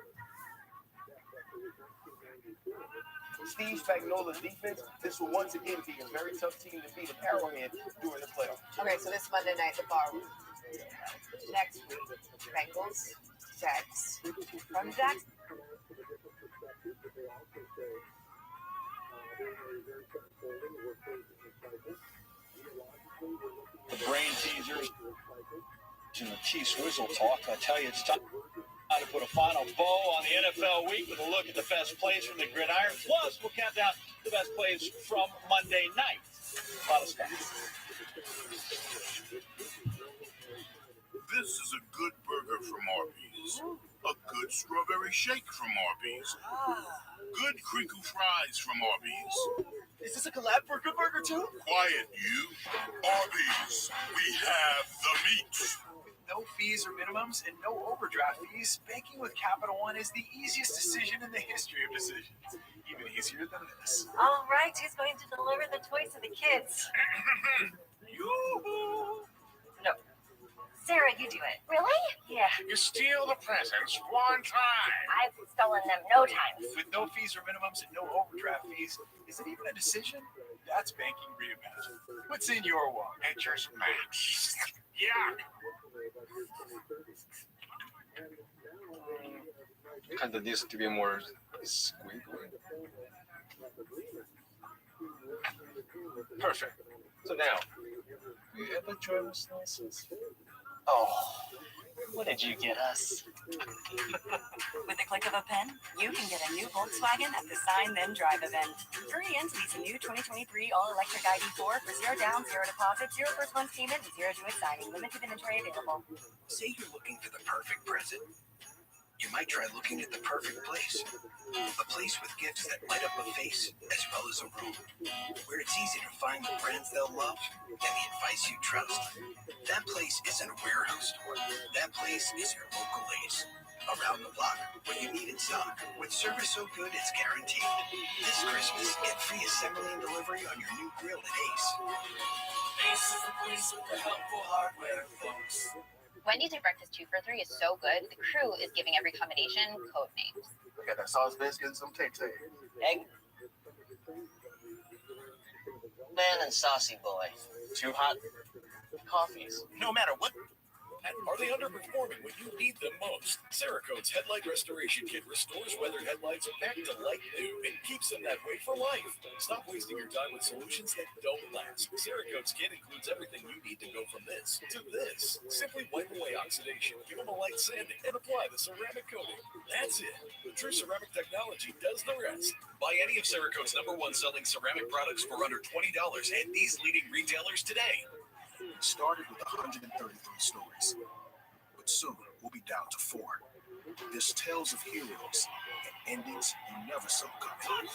Steve Spagnuolo's defense, this will once again be a very tough team to beat in Arrowhead during the playoffs. Okay, so this Monday night, the bar. Next week, Bengals, Jets. From Jets. The brain teasers and the Chiefs whistle talk. I tell you, it's time to put a final bow on the NFL week with a look at the best plays from the gridiron. Plus, we'll count down the best plays from Monday night. A lot of stuff. This is a good burger from Arby's. A good strawberry shake from Arby's. Good crinkle fries from Arby's. Is this a collab for a good burger too? Quiet, you. Arby's, we have the meat. No fees or minimums and no overdraft fees, banking with Capital One is the easiest decision in the history of decisions. Even easier than this. All right, who's going to deliver the toys to the kids? Yoo-hoo! No. Sarah, you do it. Really? Yeah. You steal the presents one time. I've stolen them no times. With no fees or minimums and no overdraft fees, is it even a decision? That's banking reimagined. What's in your wallet? Nature's Max. Yuck. Kind of needs to be more squiggly. Perfect. So now, you ever try with slices? oh, what did you get us? With the click of a pen, you can get a new Volkswagen at the Sign Then Drive event. Hurry in to lease a new 2023 all-electric ID4 for 0 down, 0 deposit, 0 first month payment, and 0 due at signing. Limited inventory available. Say you're looking for the perfect present. You might try looking at the perfect place. A place with gifts that light up a face as well as a room. Where it's easy to find the brands they'll love and the advice you trust. That place isn't a warehouse store. That place is your local Ace. Around the block, where you need it stock. With service so good it's guaranteed. This Christmas, get free assembly and delivery on your new grill at Ace. Ace is the place with the helpful hardware, folks. Wendy's and breakfast 2 for $3 is so good, the crew is giving every combination code names. We got that sauce biscuit and some tay-tay. Egg. Man and saucy boy. Too hot. Coffees. No matter what. Are they underperforming when you need them most? Cerakote's Headlight Restoration Kit restores weathered headlights back to like new and keeps them that way for life. Stop wasting your time with solutions that don't last. Cerakote's kit includes everything you need to go from this to this. Simply wipe away oxidation, give them a light sanding, and apply the ceramic coating. That's it. The True Ceramic Technology does the rest. Buy any of Cerakote's #1 selling ceramic products for under $20 at these leading retailers today. We started with 133 stories, but soon we'll be down to 4. There's tales of heroes and endings you never saw coming.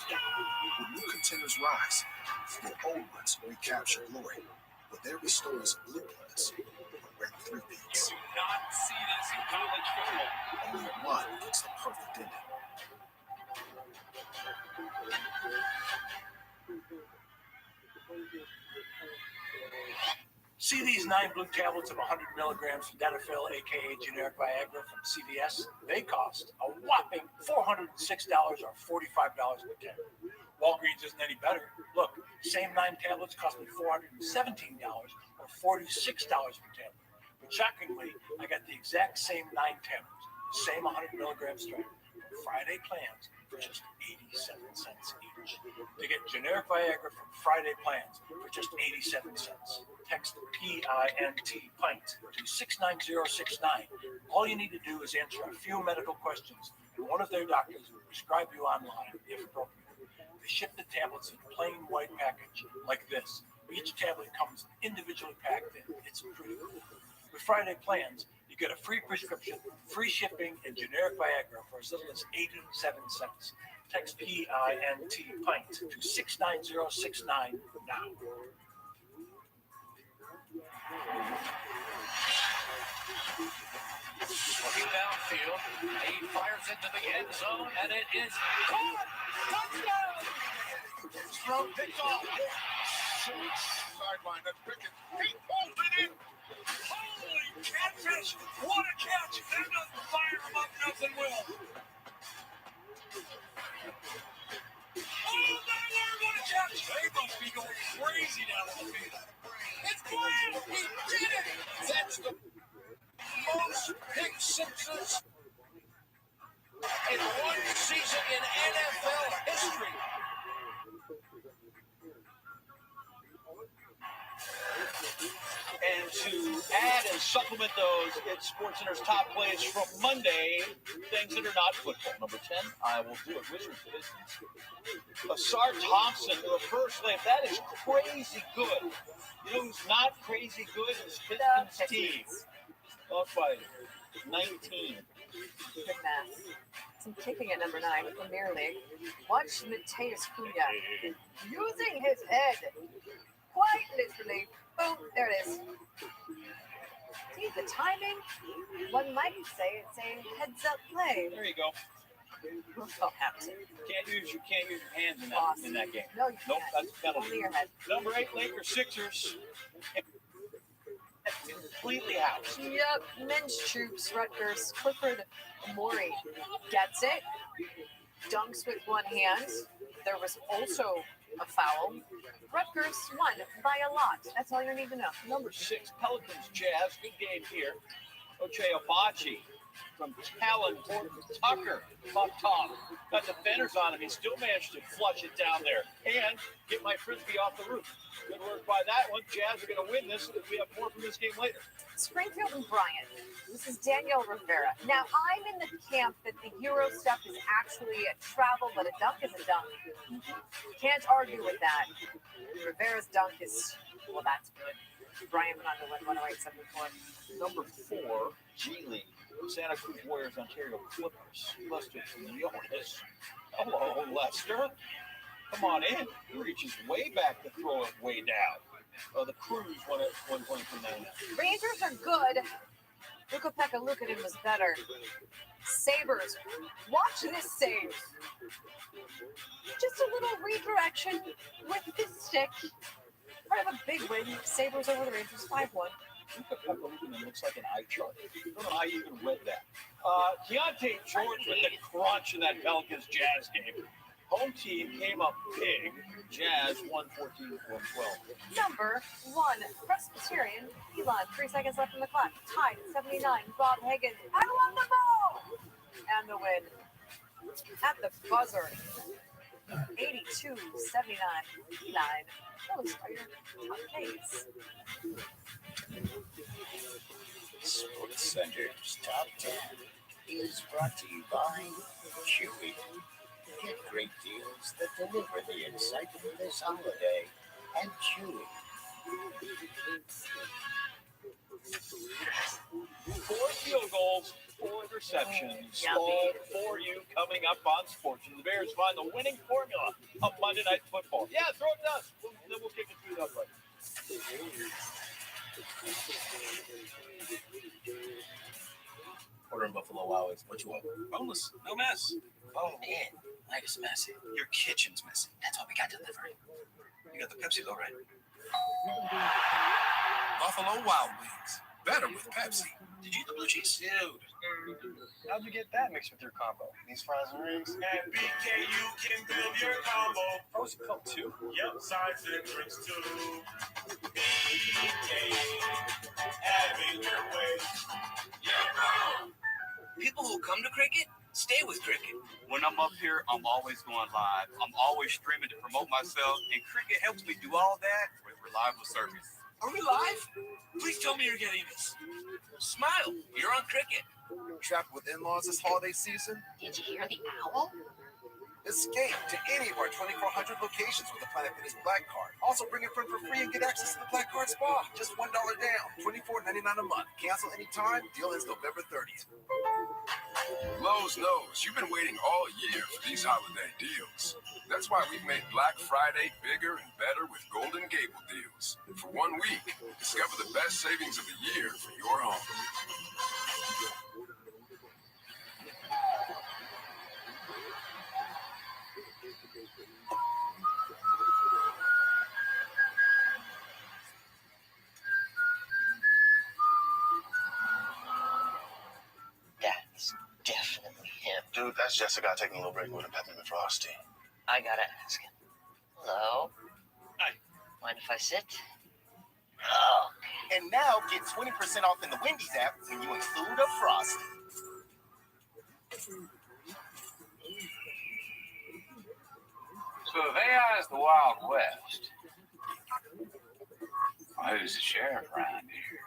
Will new contenders rise? Will old ones recapture glory? Will there be stories of blueprints or red three-peats? You do not see this in college football. Only one makes the perfect ending. See these 9 blue tablets of 100 milligrams of Denafil, aka generic Viagra from CVS? They cost a whopping $406 or $45 per tablet. Walgreens isn't any better. Look, same 9 tablets cost me $417 or $46 per tablet. But shockingly, I got the exact same 9 tablets, same 100 milligram strength, Friday plans for just 87 cents each. To get generic Viagra from Friday plans for just 87 cents. Text PINT PINT to 69069. All you need to do is answer a few medical questions, and one of their doctors will prescribe you online if appropriate. They ship the tablets in a plain white package like this. Each tablet comes individually packed in. It's pretty cool. With Friday plans, you get a free prescription, free shipping, and generic Viagra for as little as 87 cents. Text PINT pint to 69069 now. Looking downfield, he fires into the end zone, and it is caught! Touchdown! Throw picked off. Sideline, that's Pickett. He pulls it in. Holy catfish! What a catch! That doesn't fire him up, nothing will. Oh, my Lord, what a catch! They must be going crazy down the field. It's Glenn! He did it! That's the most pick sixes in one season in NFL history. And to add and supplement those, it's SportsCenter's top plays from Monday, things that are not football. Number 10, I will do it. Wizards Pistons. Asar Thompson, the first layup. That is crazy good. You know who's not crazy good is Pistons team. Up by 19. Good math. Some kicking at number 9, Premier League. Watch Mateus Cunha using his head. Quite literally. Boom, there it is. See, the timing, one might say it's a heads-up play. There you go. Southampton. Can't use your hands in that game. No, you nope, can't. that's penalty. Only your head. Number 8, Lakers Sixers. Completely housed. Yep, men's troops, Rutgers, Clifford Amori gets it. Dunks with one hand. There was also a foul. Rutgers won by a lot. That's all you need to know. Number 6, Pelicans Jazz. Good game here. Ochai Abachi from Callan Tucker up top. Got defenders on him. He still managed to flush it down there and get my frisbee off the roof. Good work by that one. Jazz are going to win this. We have more from this game later. Springfield and Bryant. This is Danielle Rivera. Now, I'm in the camp that the Euro stuff is actually a travel, but a dunk is a dunk. Can't argue with that. Rivera's dunk is, well, that's good. Bryant went on to win 108.74. Number 4, G League. Santa Cruz Warriors, Ontario Clippers. Lester Leonis. Hello, Lester. Come on in. He reaches way back to throw it way down. The Crews won at 1.29. Rangers are good. Luka Lukanen was better. Sabres. Watch this save. Just a little redirection with the stick. Part of a big win. Sabres over the Rangers 5-1. Luka looks like an eye chart. I don't know how you even read that. Keontae George with the crunch in that Pelicans Jazz game. Home team came up big. Jazz 114-112. Number 1, Presbyterian, Elon. 3 seconds left in the clock. Tied at 79. Bob Higgins. I want the ball! And the win. At the buzzer. 82-79. Elon. Those are your top plays. SportsCenter's Top 10 is brought to you by Chewy. Get great deals that deliver the excitement this holiday and Chewy. 4 field goals, 4 interceptions, all for you coming up on Sports. The Bears find the winning formula of Monday Night Football. Yeah, throw it to us. Then we'll kick it through the upright. Order in Buffalo Wild Wings. What you want? Boneless, no mess. Bone in. Life is messy. Your kitchen's messy. That's why we got delivery. You got the Pepsi though, right? Buffalo Wild Wings. Better with Pepsi. Did you eat the blue cheese? Dude. How'd you get that mixed with your combo? These fries and rings? At BK, you can build your combo. Frozen Coke too? Yep, sides and drinks too. BK, having your way. People who come to cricket, stay with cricket. When I'm up here, I'm always going live. I'm always streaming to promote myself, and cricket helps me do all that with reliable service. Are we live? Please tell me you're getting this. Smile, you're on cricket. Trapped with in-laws this holiday season? Did you hear the owl? Escape to any of our 2,400 locations with a Planet Fitness Black Card. Also bring a friend for free and get access to the Black Card Spa. Just $1 down, $24.99 a month. Cancel anytime. Deal ends November 30th. Lowe's knows you've been waiting all year for these holiday deals. That's why we've made Black Friday bigger and better with Golden Gable deals. For 1 week, discover the best savings of the year for your home. That's definitely him. Dude, that's Jessica taking a little break with a peppermint frosty. I gotta ask him. Hello? Hi. Mind if I sit? Oh. And now get 20% off in the Wendy's app when you include a frosty. So if AI is the Wild West, who's the sheriff around here?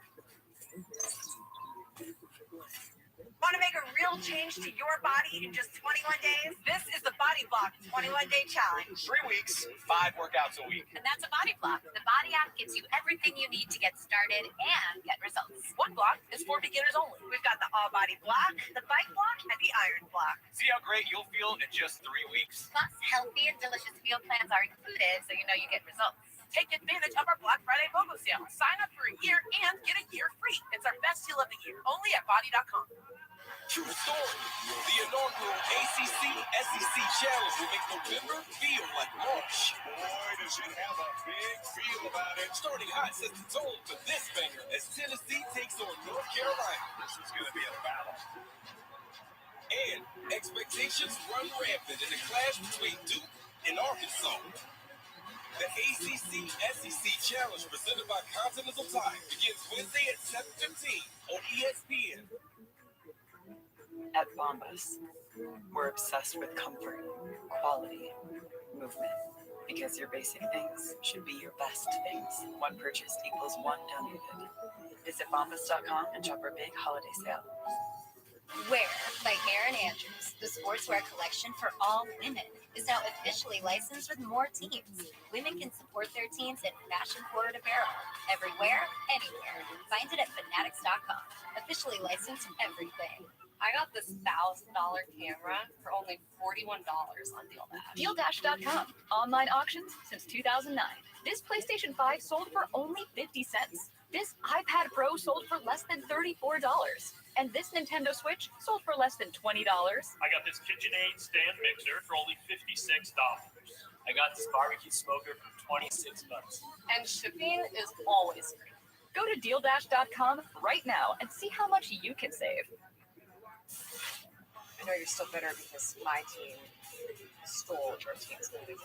Want to make a real change to your body in just 21 days? This is the Body Block 21-Day Challenge. 3 weeks, 5 workouts a week. And that's a Body Block. The Body app gives you everything you need to get started and get results. One block is for beginners only. We've got the All Body Block, the Bike Block, and the Iron Block. See how great you'll feel in just 3 weeks. Plus, healthy and delicious meal plans are included, so you know you get results. Take advantage of our Black Friday BOGO sale. Sign up for a year and get a year free. It's our best deal of the year, only at body.com. True story. The inaugural ACC SEC Challenge will make November feel like March. Boy, does it have a big feel about it. Starting hot sets the tone for this banger as Tennessee takes on North Carolina. This is going to be a battle. And expectations run rampant in the clash between Duke and Arkansas. The ACC SEC Challenge presented by Continental Tire begins Wednesday at 7:15 on ESPN. At Bombas, we're obsessed with comfort, quality, movement, because your basic things should be your best things. One purchased equals one donated. Visit bombas.com and shop our big holiday sale. Wear by Aaron Andrews, the sportswear collection for all women, is now officially licensed with more teams. Women can support their teams in fashion-forward apparel, everywhere, anywhere. Find it at fanatics.com. Officially licensed everything. I got this $1,000 camera for only $41 on DealDash. DealDash.com. Online auctions since 2009. This PlayStation 5 sold for only 50 cents. This iPad Pro sold for less than $34. And this Nintendo Switch sold for less than $20. I got this KitchenAid stand mixer for only $56. I got this barbecue smoker for $26. And shipping is always free. Go to DealDash.com right now and see how much you can save. I know you're still bitter because my team stole your team's lead in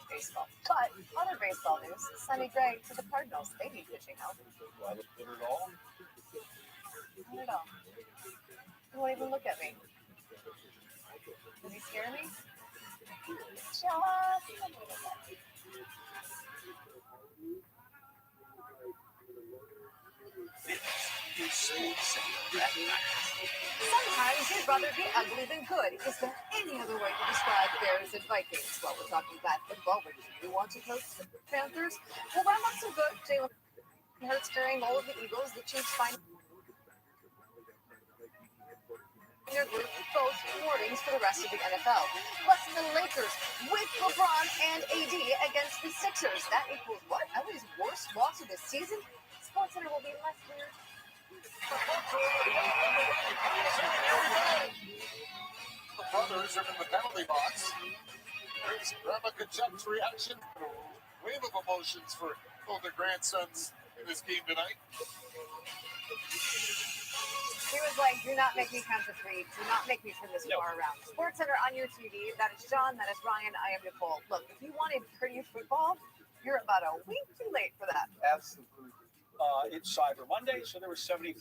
baseball. But other baseball news, Sonny Gray to the Cardinals. They need pitching help. Do I look bitter at all? Not at all. You won't even look at me. Does he scare me? Just a little bit. Sometimes you'd rather be ugly than good. Is there any other way to describe Bears and Vikings? Well, we're talking bad football, but do you want to coach the Panthers? Well, round up some good. Jalen Hurts carrying all of the Eagles. The Chiefs find their group both warnings for the rest of the NFL. Plus, the Lakers with LeBron and AD against the Sixers. That equals what? LA's worst loss of the season? SportsCenter will be less weird. The brothers are in the penalty box. There's Rabbi Kachuk's reaction. A wave of emotions for both their grandsons in this game tonight. He was like, do not make me count to three. Do not make me turn this car around. SportsCenter on your TV. That is John. That is Ryan. I am Nicole. Look, if you wanted pretty football, you're about a week too late for that. Absolutely. It's Cyber Monday, so there was 75%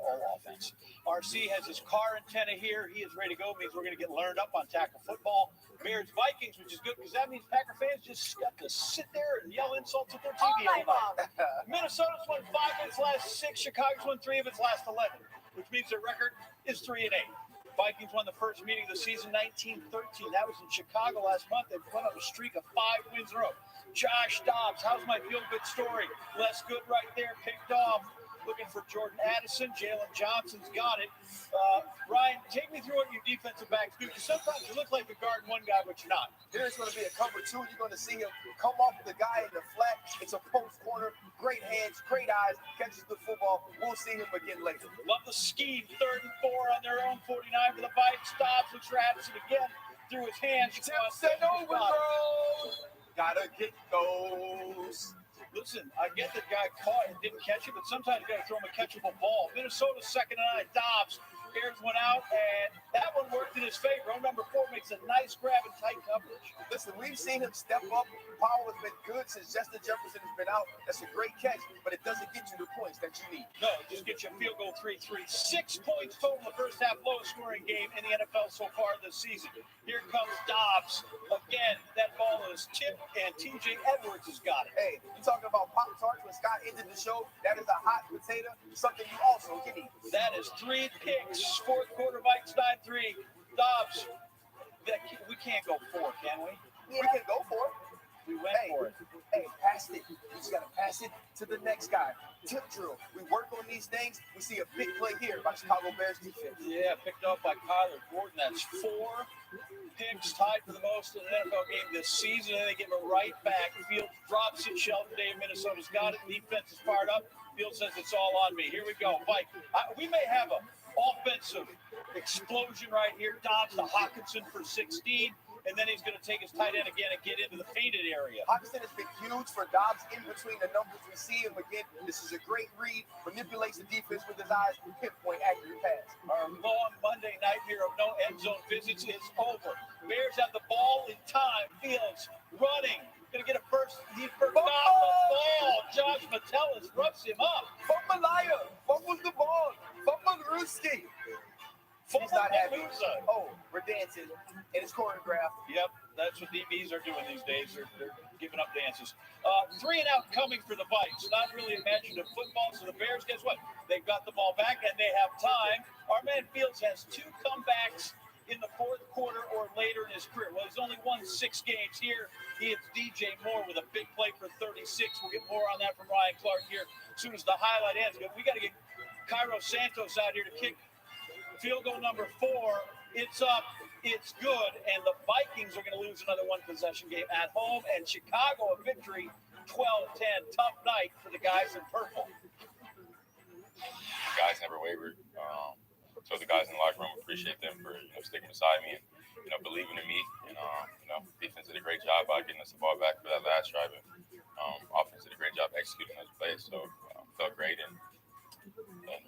all offense. RC has his car antenna here. He is ready to go. Means we're going to get learned up on tackle football. Bears Vikings, which is good because that means Packer fans just got to sit there and yell insults at their TV all night. Minnesota's won 5 of its last 6. Chicago's won 3 of its last 11, which means their record is 3-8. Vikings won the first meeting of the season, 19-13. That was in Chicago last month. They went on a streak of 5 wins in a row. Josh Dobbs, how's my feel-good story? Less good right there, picked off. Looking for Jordan Addison. Jalen Johnson's got it. Ryan, take me through what your defensive backs do, because sometimes you look like the guard one guy, but you're not. Here's going to be a cover 2. You're going to see him come off the guy in the flat. It's a post corner. Great hands, great eyes, catches the football. We'll see him again later. Love the scheme. 3rd and 4 on their own 49 for the Vikes. Stops and Addison again through his hands. Tips and overthrows. Gotta get those. Listen, I get the guy caught and didn't catch it, but sometimes you got to throw him a catchable ball. Minnesota's 2nd and 9. Dobbs. Bears went out, and that one worked in his favor. Number 4 makes a nice grab and tight coverage. Listen, we've seen him step up. Powell has been good since Justin Jefferson has been out. That's a great catch, but it doesn't get you the points that you need. No, just get you a field goal 3-3. 6 points total in the first half, lowest scoring game in the NFL so far this season. Here comes Dobbs. Again, that ball is tipped, and TJ Edwards has got it. Hey, you talking about Pop-Tarts when Scott ended the show? That is a hot potato, something you also can eat. That is 3 picks. 4th quarter, Vikes 9-3. Dobbs, we can't go 4, can we? Yeah. We can go for it. We went for it. Hey, pass it. You just got to pass it to the next guy. Tip drill. We work on these things. We see a big play here by Chicago Bears defense. Yeah, picked up by Kyler Gordon. That's 4 picks, tied for the most in an NFL game this season, and they give it right back. Fields drops it. Shelton Dave, Minnesota's got it. Defense is fired up. Fields says it's all on me. Here we go. Mike, we may have a offensive explosion right here. Dobbs to Hawkinson for 16, and then he's going to take his tight end again and get into the painted area. Hawkinson has been huge for Dobbs in between the numbers. We see him again. This is a great read. Manipulates the defense with his eyes. Pinpoint accurate pass. Our long Monday nightmare of no end zone visits is over. Bears have the ball in time. Fields running. Going to get a first. He forgot the ball. Josh Metellus roughs him up. Fumbalaya. Fumbles the ball. Fumbaluski. He's not happy. Oh, we're dancing. And it's choreographed. Yep, that's what DBs are doing these days. They're giving up dances. 3 and out coming for the Vikes. Not really imaginative football. So the Bears, guess what? They've got the ball back and they have time. Our man Fields has 2 comebacks in the 4th quarter or later in his career. Well, he's only won 6 games here. He hits DJ Moore with a big play for 36. We'll get more on that from Ryan Clark here as soon as the highlight ends. We got to get Cairo Santos out here to kick field goal number 4. It's up. It's good. And the Vikings are going to lose another 1-possession game at home. And Chicago a victory, 12-10. Tough night for the guys in purple. The guys never wavered. So the guys in the locker room, appreciate them for sticking beside me and believing in me. And defense did a great job by getting us the ball back for that last drive. And offense did a great job executing those plays. So felt great and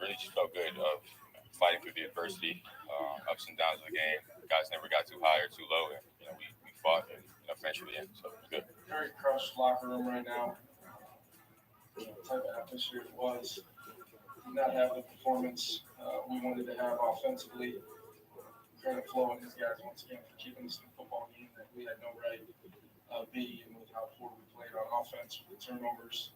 really just felt good of fighting through the adversity, ups and downs of the game. The guys never got too high or too low, and we fought and finished the end. So it was good. Very crushed locker room right now. The type of atmosphere it was. Did not have the performance we wanted to have offensively. Credit Flo and his guys once again for keeping us in the football game that we had no right be, and with how poor we played on offense with the turnovers.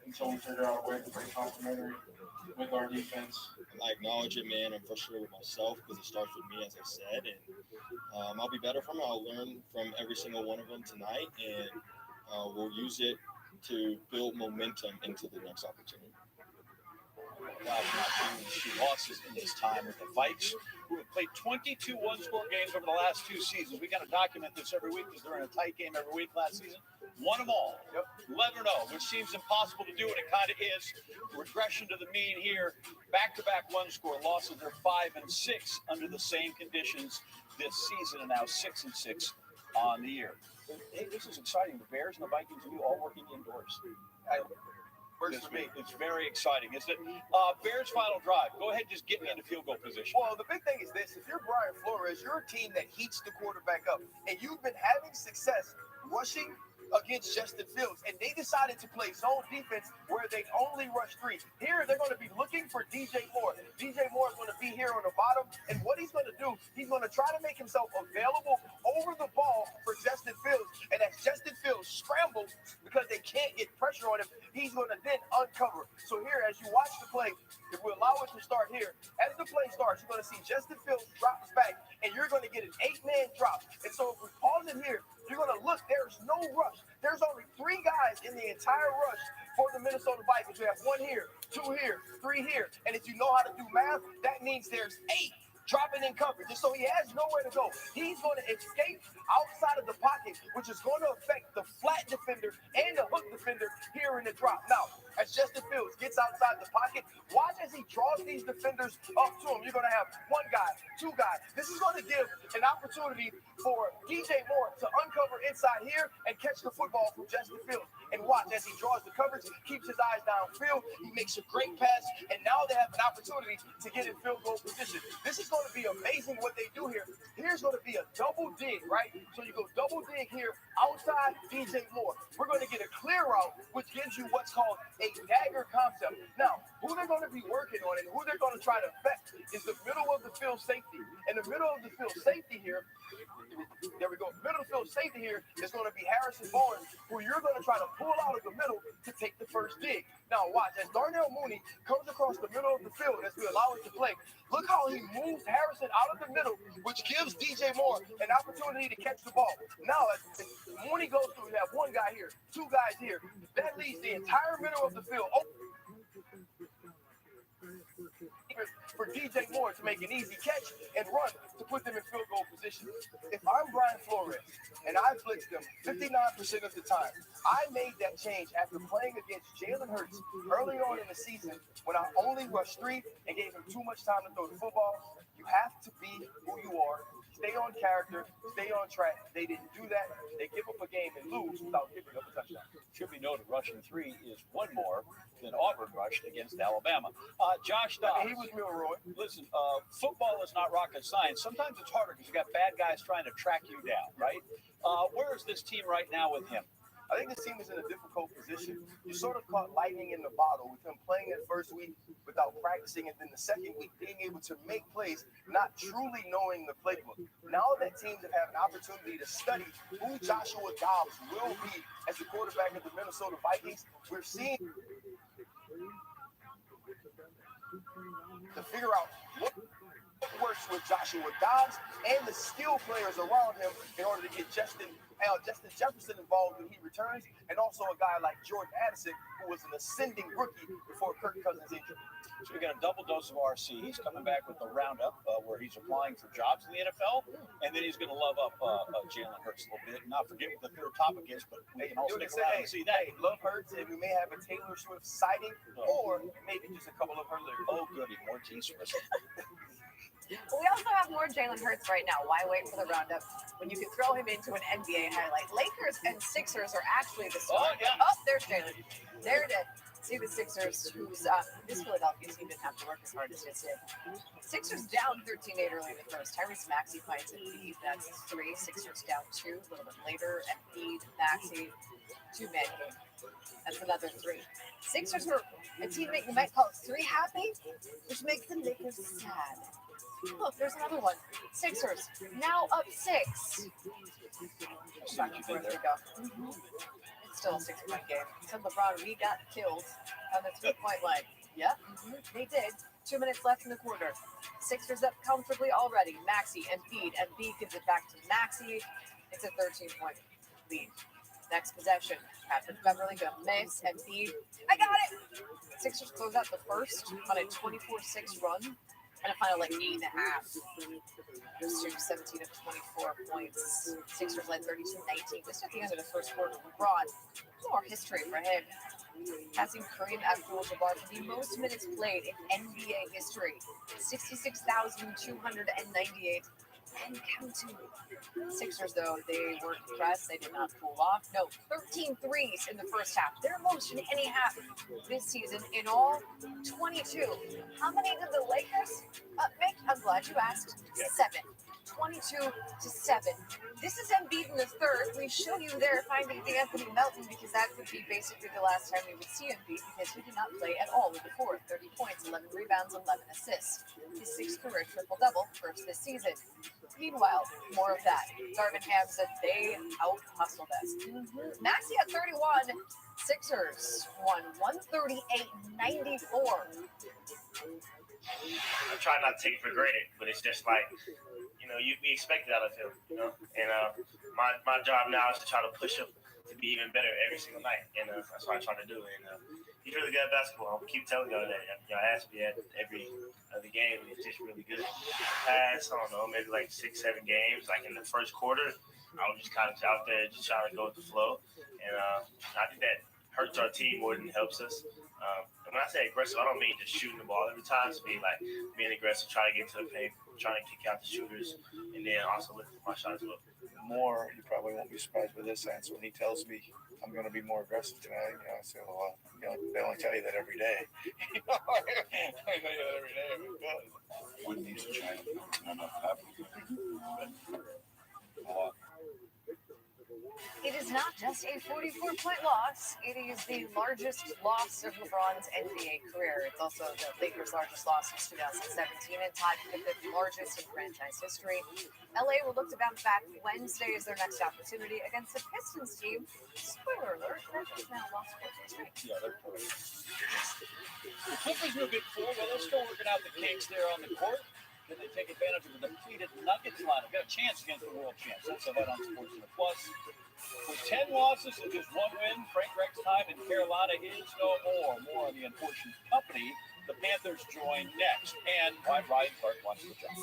Until we figure out a way to play complementary with our defense. I acknowledge it, man. I'm frustrated with myself because it starts with me, as I said, and I'll be better from it. I'll learn from every single one of them tonight, and we'll use it to build momentum into the next opportunity. Two losses in this time with the Vikes, who have played 22 one-score games over the last 2 seasons. We got to document this every week because they're in a tight game every week last season. Won them all. 11-0, which seems impossible to do, and it kind of is. Regression to the mean here. Back-to-back one-score losses. They're 5-6 under the same conditions this season, and now 6-6 on the year. Hey, this is exciting. The Bears and the Vikings will be all working indoors. It's very exciting, isn't it? Bears final drive. Go ahead, just get me into field goal position. Well, the big thing is this. If you're Brian Flores, you're a team that heats the quarterback up. And you've been having success rushing against Justin Fields, and they decided to play zone defense where they only rush 3. Here, they're going to be looking for DJ Moore. DJ Moore is going to be here on the bottom, and what he's going to do, he's going to try to make himself available over the ball for Justin Fields, and as Justin Fields scrambles because they can't get pressure on him, he's going to then uncover. So here, as you watch the play, if we allow it to start here, as the play starts, you're going to see Justin Fields drops back, and you're going to get an 8-man drop. And so if we pause it here, you're going to look, there's no rush. There's only 3 guys in the entire rush for the Minnesota Vikings. We have 1 here, 2 here, 3 here. And if you know how to do math, that means there's 8 dropping in coverage. And so he has nowhere to go. He's going to escape outside of the pocket, which is going to affect the flat defender and the hook defender here in the drop. Now, as Justin Fields gets outside the pocket, watch as he draws these defenders up to him. You're going to have 1 guy, 2 guys. This is going to give an opportunity for DJ Moore to uncover inside here and catch the football from Justin Fields. And watch as he draws the coverage, keeps his eyes downfield. He makes a great pass, and now they have an opportunity to get in field goal position. This is going to be amazing what they do here. Here's going to be a double dig, right? So you go double dig here outside DJ Moore. We're going to get a clear route, which gives you what's called a dagger concept. Now, who they're going to be working on and who they're going to try to affect is the middle of the field safety. And the middle of the field safety here, there we go. Middle of the field safety here is going to be Harrison Barnes, who you're going to try to pull out of the middle to take the first dig. Now watch, as Darnell Mooney comes across the middle of the field as we allow it to play, look how he moves Harrison out of the middle, which gives DJ Moore an opportunity to catch the ball. Now, as Mooney goes through, we have 1 guy here, 2 guys here. That leaves the entire middle of the field open for DJ Moore to make an easy catch and run to put them in field goal position. If I'm Brian Flores and I blitzed them 59% of the time, I made that change after playing against Jalen Hurts early on in the season when I only rushed 3 and gave him too much time to throw the football. You have to be who you are. Stay on character, stay on track. They didn't do that. They give up a game and lose without giving up a touchdown. Should be noted, rushing 3 is 1 more than Auburn rushed against Alabama. Josh Dobbs. He was Milroy. Listen, football is not rocket science. Sometimes it's harder because you got bad guys trying to track you down, right? Where is this team right now with him? I think this team is in a difficult position. You sort of caught lightning in the bottle with him playing that first week without practicing, and then the second week being able to make plays, not truly knowing the playbook. Now that teams have had an opportunity to study who Joshua Dobbs will be as the quarterback of the Minnesota Vikings, we're seeing to figure out what works with Joshua Dobbs and the skill players around him in order to get Justin Jefferson involved when he returns, and also a guy like Jordan Addison, who was an ascending rookie before Kirk Cousins' injury. So we got a double dose of RC. He's coming back with the roundup where he's applying for jobs in the NFL, and then he's going to love up Jalen Hurts a little bit. Not forget what the third topic is, but we can all stick around and see that. Hey, love Hurts, and we may have a Taylor Swift sighting, or maybe just a couple of her lyrics. Oh, goody, more teasers. We also have more Jalen Hurts right now. Why wait for the roundup when you can throw him into an NBA highlight? Lakers and Sixers are actually the story. Oh, there's Jalen. There it is. See the Sixers, who's this Philadelphia team didn't have to work as hard as this did. Sixers down 13-8 early in the first. Tyrese Maxey finds a lead. That's 3. Sixers down 2 a little bit later. Embiid, Maxey, 2-man game. That's another 3. Sixers were a teammate you might call 3 happy, which makes the Lakers sad. Look, there's another one. Sixers now up 6. Where to go? It's still a 6-point game. Said LeBron, we got killed on the 3-point line. Yep, they did. 2 minutes left in the quarter. Sixers up comfortably already. Maxey, Embiid gives it back to Maxey. It's a 13-point lead. Next possession. Patrick Beverly gonna miss. Embiid, I got it. Sixers close out the first on a 24-6 run. And a final 8.5. Shoot 17 of 24 points. Sixers led 32-19. Just at the end of the first quarter, LeBron, more history for him. Passing Kareem Abdul-Jabbar for the most minutes played in NBA history. 66,298 and counting. Sixers, though, they weren't impressed. They did not pull off. No, 13 threes in the first half. Their most in any half this season. In all, 22. How many did the Lakers make? I'm glad you asked. 7. 22-7. This is Embiid in the third. We show you there finding Anthony Melton because that would be basically the last time we would see Embiid because he did not play at all in the fourth. 30 points, 11 rebounds, 11 assists. His sixth career triple-double, first this season. Meanwhile, more of that. Darvin Ham said they out-hustled us. Maxey at 31. Sixers won 138-94. I try not to take it for granted, but it's just like, we expect it out of him, And my job now is to try to push him to be even better every single night, and that's what I try to do. And he's really good at basketball. I keep telling y'all that. Y'all ask me at every other game, and he's just really good. Past, I don't know, maybe like 6-7 games. Like in the first quarter, I was just kind of out there just trying to go with the flow, and I think that hurts our team more than it helps us. And when I say aggressive, I don't mean just shooting the ball every time. It's being aggressive, trying to get to the paint, trying to kick out the shooters, and then also lifting my shot as well. More, you probably won't be surprised with this answer. When he tells me I'm going to be more aggressive tonight, I say, well, they only tell you that every day. They tell you that every day. One needs to try to enough happen. A lot. It is not just a 44-point loss. It is the largest loss of LeBron's NBA career. It's also the Lakers' largest loss since 2017 and tied for the fifth largest in franchise history. LA will look to bounce back Wednesday as their next opportunity against the Pistons team. Spoiler alert, that has now lost 4 straight. Yeah, they're cool. The Clippers were good for, but they're still working out the kinks there on the court. Then they take advantage of the depleted Nuggets lineup. Got a chance against the world champs. That's a bet on SportsCenter Plus. With 10 losses and just one win, Frank Reich's time in Carolina is no more. More on the unfortunate company the Panthers join next. And why Ryan Clark wants the job.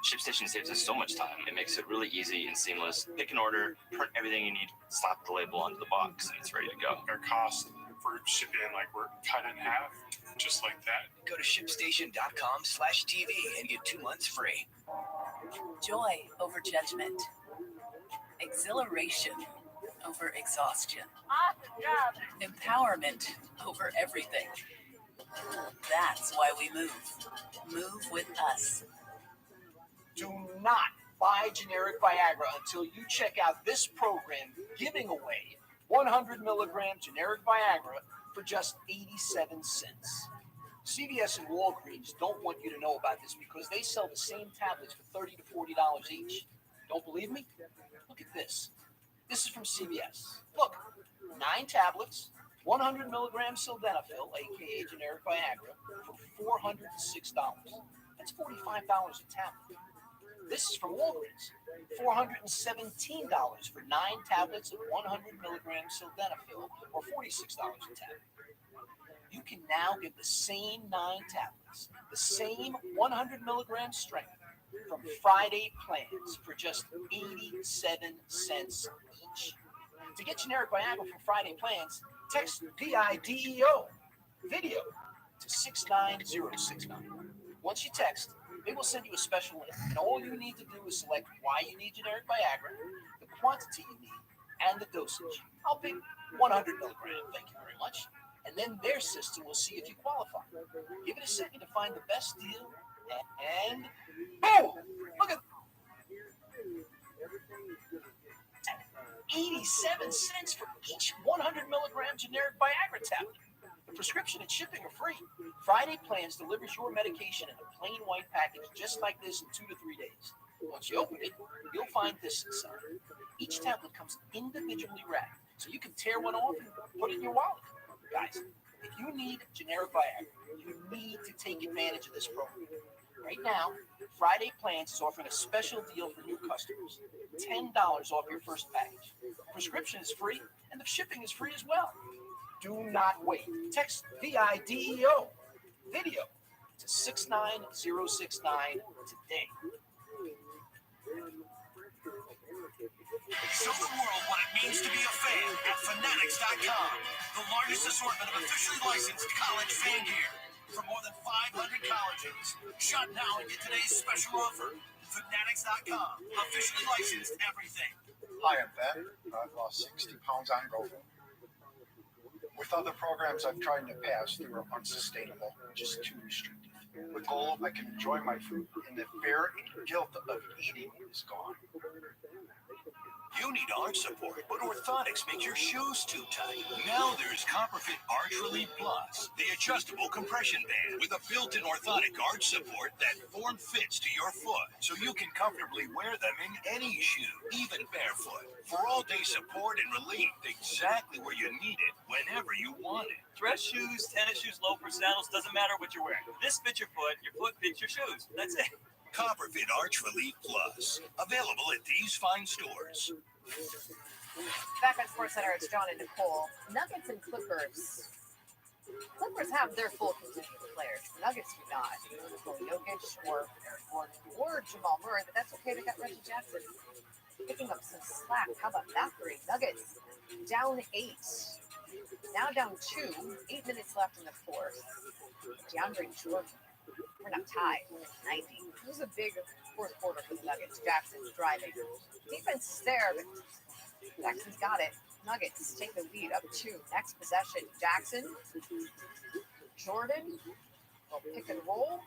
ShipStation saves us so much time. It makes it really easy and seamless. Pick an order, print everything you need, slap the label onto the box, and it's ready to go. Our cost for shipping, we're cut in half, just like that. Go to ShipStation.com/TV and get 2 months free. Joy over judgment. Exhilaration over exhaustion. Awesome job. Empowerment over everything. That's why we move. Move with us. Do not buy generic Viagra until you check out this program giving away 100 milligram generic Viagra for just 87 cents. CVS and Walgreens don't want you to know about this because they sell the same tablets for $30 to $40 each. Don't believe me? Look at this. This is from CVS. Look, 9 tablets, 100 milligram sildenafil, aka generic Viagra, for $406. That's $45 a tablet. This is from Walgreens, $417 for 9 tablets of 100 milligram sildenafil, or $46 a tablet. You can now get the same 9 tablets, the same 100 milligram strength, from Friday plans for just 87 cents each. To get generic Viagra from Friday plans, text VIDEO, video, to 69069. Once you text, they will send you a special link, and all you need to do is select why you need generic Viagra, the quantity you need, and the dosage. I'll pick 100 milligram, thank you very much. And then their system will see if you qualify. Give it a second to find the best deal, and boom! Look at 87 cents for each 100 milligram generic Viagra tablet. The prescription and shipping are free. Friday Plans delivers your medication in a plain white package just like this in 2 to 3 days. Once you open it, you'll find this inside. Each tablet comes individually wrapped, so you can tear one off and put it in your wallet. Guys, if you need generic Viagra, you need to take advantage of this program. Right now, Friday Plans is offering a special deal for new customers. $10 off your first package. Prescription is free, and the shipping is free as well. Do not wait. Text VIDEO, video, to 69069 today. Show the world what it means to be a fan at Fanatics.com. The largest assortment of officially licensed college fan gear from more than 500 colleges. Shop now and get today's special offer. Fanatics.com. Officially licensed everything. Hi, I'm Ben. I've lost 60 pounds on GoFundMe. With other programs I've tried in the past, they were unsustainable, just too restrictive. With Olo, I can enjoy my food, and the fear and guilt of eating is gone. You need arch support, but orthotics make your shoes too tight. Now there's CopperFit Arch Relief Plus, the adjustable compression band with a built-in orthotic arch support that form-fits to your foot, so you can comfortably wear them in any shoe, even barefoot. For all-day support and relief, exactly where you need it, whenever you want it. Dress shoes, tennis shoes, loafers, sandals, doesn't matter what you're wearing. This fits your foot fits your shoes. That's it. CopperFit Arch Relief Plus, available at these fine stores. Back on SportsCenter, it's John and Nicole. Nuggets and Clippers. Clippers have their full contingent of players. The Nuggets do not. Jokic or Eric Gordon or Jamal Murray, but that's okay. They got Reggie Jackson picking up some slack. How about that three? Nuggets down 8. Now down 2. 8 minutes left in the fourth. DeAndre Jordan. We're not tied. We're at 90. This is a big fourth quarter for the Nuggets. Jackson's driving. Defense is there, but Jackson's got it. Nuggets take the lead up 2. Next possession. Jackson. Jordan. Well, pick and roll.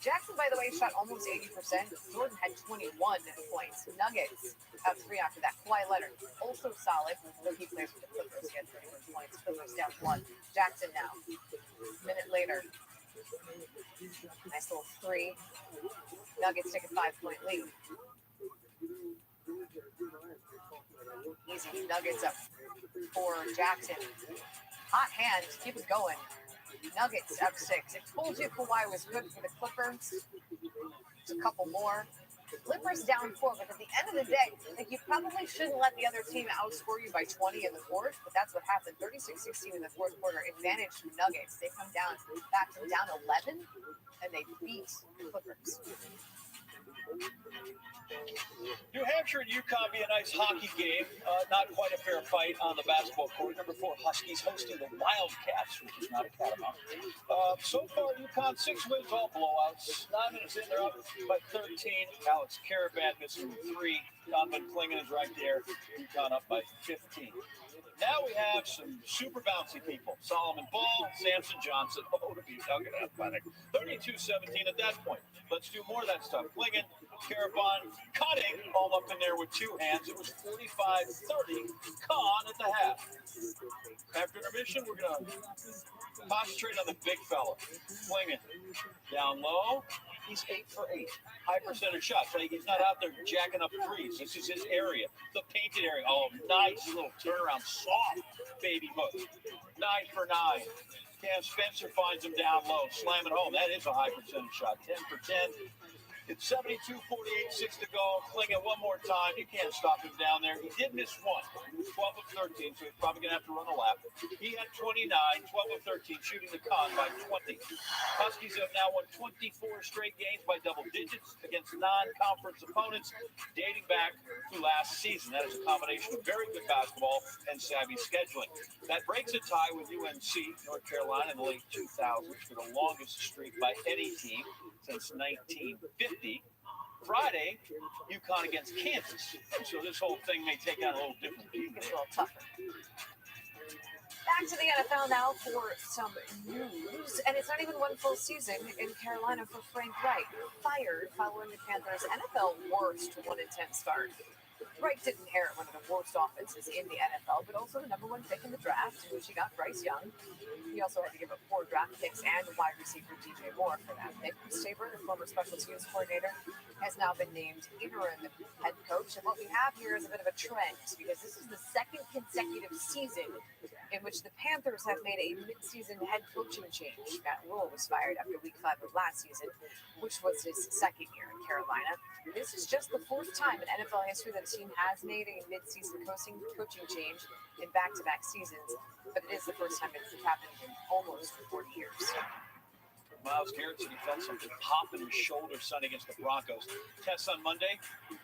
Jackson, by the way, shot almost 80%. Jordan had 21 points. Nuggets have 3 after that. Kawhi Leonard, also solid, though he plays for the Clippers. He had 31 points. Clippers down 1. Jackson now. A minute later. Nice little 3. Nuggets take a 5-point lead. Easy. Nuggets up for Jackson. Hot hand. Keep it going. Nuggets up 6. I told you Kawhi was good for the Clippers. It's a couple more. Clippers down 4, but at the end of the day, you probably shouldn't let the other team outscore you by 20 in the fourth, but that's what happened. 36-16 in the fourth quarter. Advantage to Nuggets. They come down back to down 11, and they beat the Clippers. New Hampshire and UConn be a nice hockey game. Not quite a fair fight on the basketball court. Number 4 Huskies hosting the Wildcats, which is not a catamount. So far, UConn 6 wins, all blowouts. 9 minutes in, they're up by 13. Alex Caravan missing 3. Donovan Klingen is right there. UConn up by 15. Now we have some super bouncy people. Solomon Ball, Samson Johnson. Oh, to be Nugget athletic. 32-17 at that point. Let's do more of that stuff. Klingen, Caravan, cutting, all up in there with 2 hands. It was 45-30. Con at the half. After intermission, we're going to concentrate on the big fella. Klingen, down low. He's 8 for 8. High percentage shots. Right? He's not out there jacking up threes. This is his area. The painted area. Oh, nice little turnaround. Soft baby hook. 9 for 9. Cam Spencer finds him down low. Slam it home. That is a high percentage shot. 10 for 10. It's 72-48, 6 to go. Klingen one more time. You can't stop him down there. He did miss one. He was 12 of 13, so he's probably going to have to run a lap. He had 29, 12 of 13, shooting the Con by 20. Huskies have now won 24 straight games by double digits against non-conference opponents dating back to last season. That is a combination of very good basketball and savvy scheduling. That breaks a tie with UNC, North Carolina, in the late 2000s for the longest streak by any team since 1950. Friday, UConn against Kansas. So this whole thing may take on a little different view. It's a little tougher. Back to the NFL now for some news. And it's not even one full season in Carolina for Frank Reich. Fired following the Panthers' NFL worst 1-10 start. Reich didn't inherit one of the worst offenses in the NFL, but also the number 1 pick in the draft, in which he got Bryce Young. He also had to give up 4 draft picks and wide receiver DJ Moore for that pick. Saber, the former special teams coordinator, has now been named interim head coach. And what we have here is a bit of a trend, because this is the 2nd consecutive season in which the Panthers have made a midseason head coaching change. Matt Rule was fired after week 5 of last season, which was his 2nd year in Carolina. This is just the 4th time in NFL history that a team has made a midseason coaching change in back-to-back seasons, but it is the first time it's happened in almost 40 years. Myles Garrett said he felt something pop in his shoulder Sunday against the Broncos. Tests on Monday,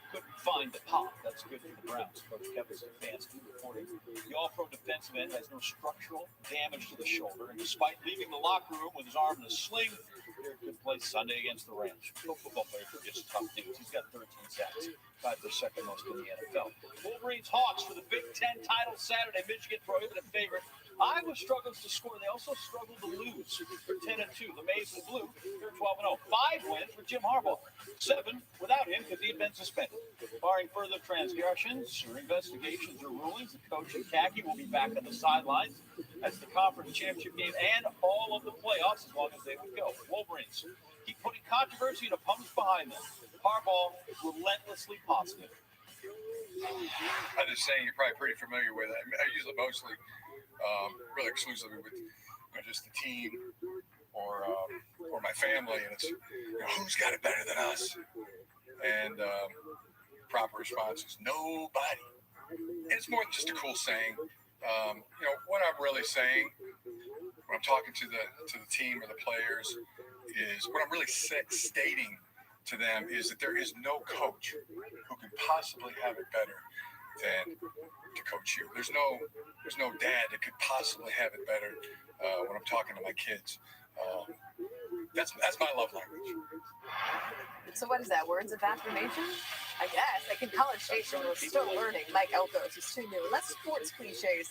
couldn't find the pop. That's good for the Browns. Coach Kevin Stefanski reporting the all-pro defensive end has no structural damage to the shoulder, and despite leaving the locker room with his arm in a sling, Garrett could play Sunday against the Rams. No football player for just tough news. He's got 13 sacks, tied for 2nd most in the NFL. Wolverines Hawks for the Big Ten title Saturday. Michigan prohibitive favorite Iowa struggles to score. They also struggle to lose. They're 10-2. The Maize and Blue, they're 12-0. 5 wins for Jim Harbaugh. 7 without him because he had been suspended. Barring further transgressions or investigations or rulings, the coach in khaki will be back on the sidelines as the conference championship game and all of the playoffs as long as they would go. Wolverines keep putting controversy and opponents behind them. Harbaugh relentlessly positive. I'm just saying you're probably pretty familiar with it. I use it mostly, really exclusively with just the team or my family, and it's who's got it better than us? And proper response is nobody. And it's more than just a cool saying. What I'm really saying when I'm talking to the team or the players is what I'm really stating to them is that there is no coach who could possibly have it better than to coach you. There's no dad that could possibly have it better when I'm talking to my kids. That's my love language. So what is that? Words of affirmation? I guess. Like in College Station, we're still learning. Mike Elkos is too new. Less sports cliches.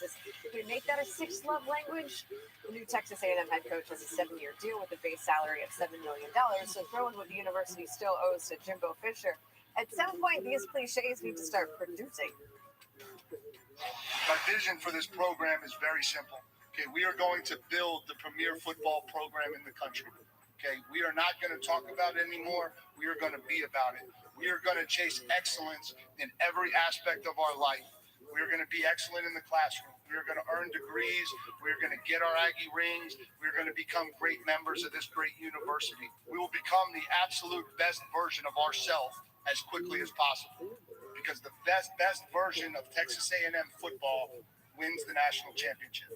We make that a 6th love language. The new Texas A&M head coach has a 7-year deal with a base salary of $7 million. So throw in what the university still owes to Jimbo Fisher. At some point, these cliches need to start producing. My vision for this program is very simple. Okay, we are going to build the premier football program in the country. Okay, we are not going to talk about it anymore. We are going to be about it. We are going to chase excellence in every aspect of our life. We are going to be excellent in the classroom. We are going to earn degrees. We are going to get our Aggie rings. We are going to become great members of this great university. We will become the absolute best version of ourselves as quickly as possible, because the best version of Texas A&M football wins the national championship.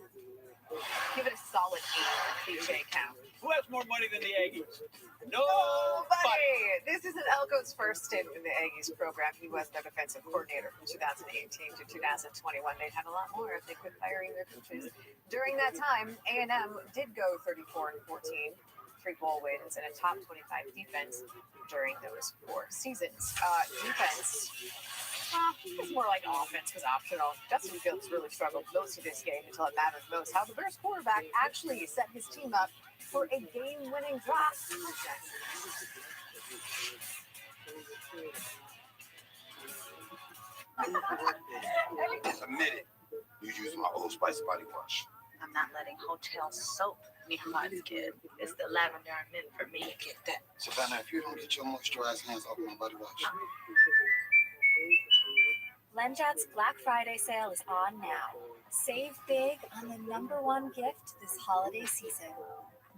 Give it a solid 8 for cliche count. Who has more money than the Aggies? Nobody. This is an Elko's first stint in the Aggies program. He was their defensive coordinator from 2018 to 2021. They'd have a lot more if they quit firing their coaches. During that time, A&M did go 34-14, 3 bowl wins, and a top 25 defense during those 4 seasons. Defense. It's more like offense was optional. Justin Fields really struggled most of this game until it mattered most. How the Bears quarterback actually set his team up for a game-winning drop. Admit it. You use my Old Spice body wash. I'm not letting hotel soap near my skin. It's the lavender and mint for me. Get that. Savannah, if you don't get your moisturized hands off my body wash. Lenjat's Black Friday sale is on now. Save big on the #1 gift this holiday season.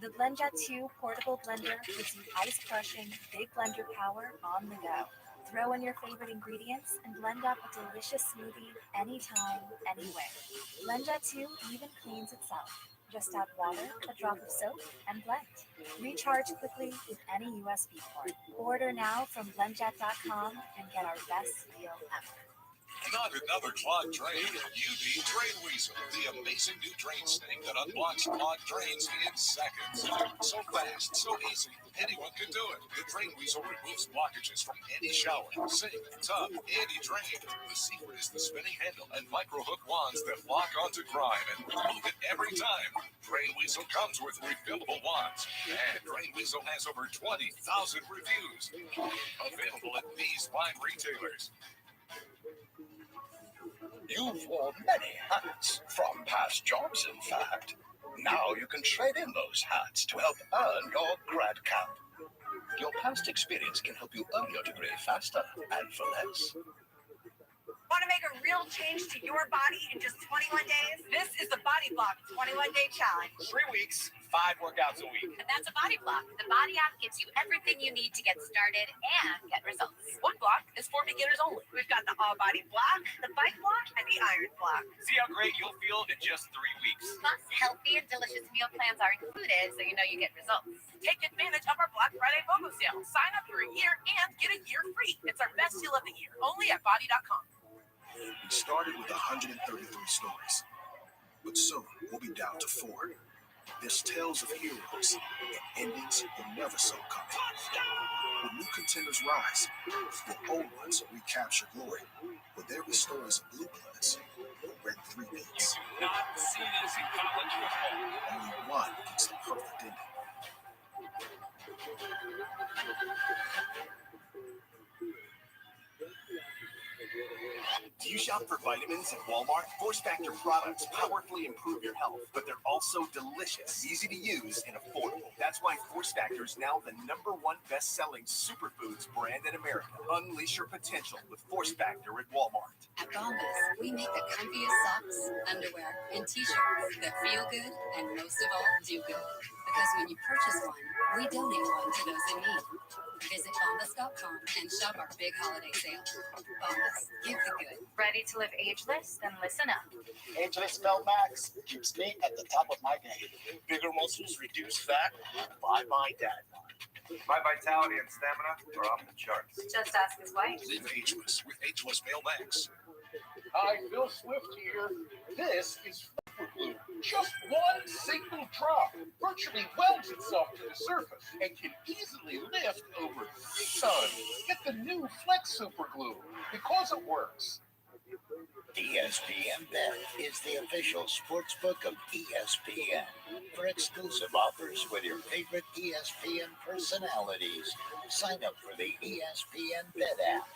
The Lenjat 2 portable blender gives you ice-crushing, big blender power on the go. Throw in your favorite ingredients and blend up a delicious smoothie anytime, anywhere. Lenjat 2 even cleans itself. Just add water, a drop of soap, and blend. Recharge quickly with any USB port. Order now from lenjat.com and get our best deal ever. Not another clogged drain. You need Drain Weasel, the amazing new drain snake that unblocks clogged drains in seconds. So fast, so easy, anyone can do it. The Drain Weasel removes blockages from any shower, sink, tub, any drain. The secret is the spinning handle and micro-hook wands that lock onto grime and remove it every time. Drain Weasel comes with refillable wands, and Drain Weasel has over 20,000 reviews. Available at these fine retailers. You've worn many hats from past jobs, in fact. Now you can trade in those hats to help earn your grad cap. Your past experience can help you earn your degree faster and for less. Want to make a real change to your body in just 21 days? This is the Body Block 21-Day Challenge. 3 weeks, 5 workouts a week. And that's a Body Block. The Body app gives you everything you need to get started and get results. One block is for beginners only. We've got the All Body Block, the Bike Block, and the Iron Block. See how great you'll feel in just 3 weeks. Plus, healthy and delicious meal plans are included, so you know you get results. Take advantage of our Black Friday BOGO sale. Sign up for a year and get a year free. It's our best deal of the year, only at body.com. It started with 133 stories, but soon we'll be down to 4. There's tales of heroes and endings you'll never saw coming. When new contenders rise, will old ones recapture glory? Will there be stories of blue bloods or in 3 minutes. You do not see this in college football. Only one gets the perfect ending. Do you shop for vitamins at Walmart? Force Factor products powerfully improve your health, but they're also delicious, easy to use, and affordable. That's why Force Factor is now the #1 best-selling superfoods brand in America. Unleash your potential with Force Factor at Walmart. At Bombas, we make the comfiest socks, underwear, and t-shirts that feel good and most of all, do good. Because when you purchase one, we donate one to those in need. Visit bombas.com and shop our big holiday sale. Bombas, give the good. Ready to live ageless? Then listen up. Ageless Mel Max keeps me at the top of my game. Bigger muscles, reduce fat. Buy my dad. My vitality and stamina are off the charts. Just ask his wife. Live ageless with Ageless Male Max. Hi, Phil Swift here. This is Flipper Glue. Just one single drop virtually welds itself to the surface and can easily lift over 3 tons. Get the new Flex Super Glue because it works. ESPN Bet is the official sportsbook of ESPN. For exclusive offers with your favorite ESPN personalities, sign up for the ESPN Bet app.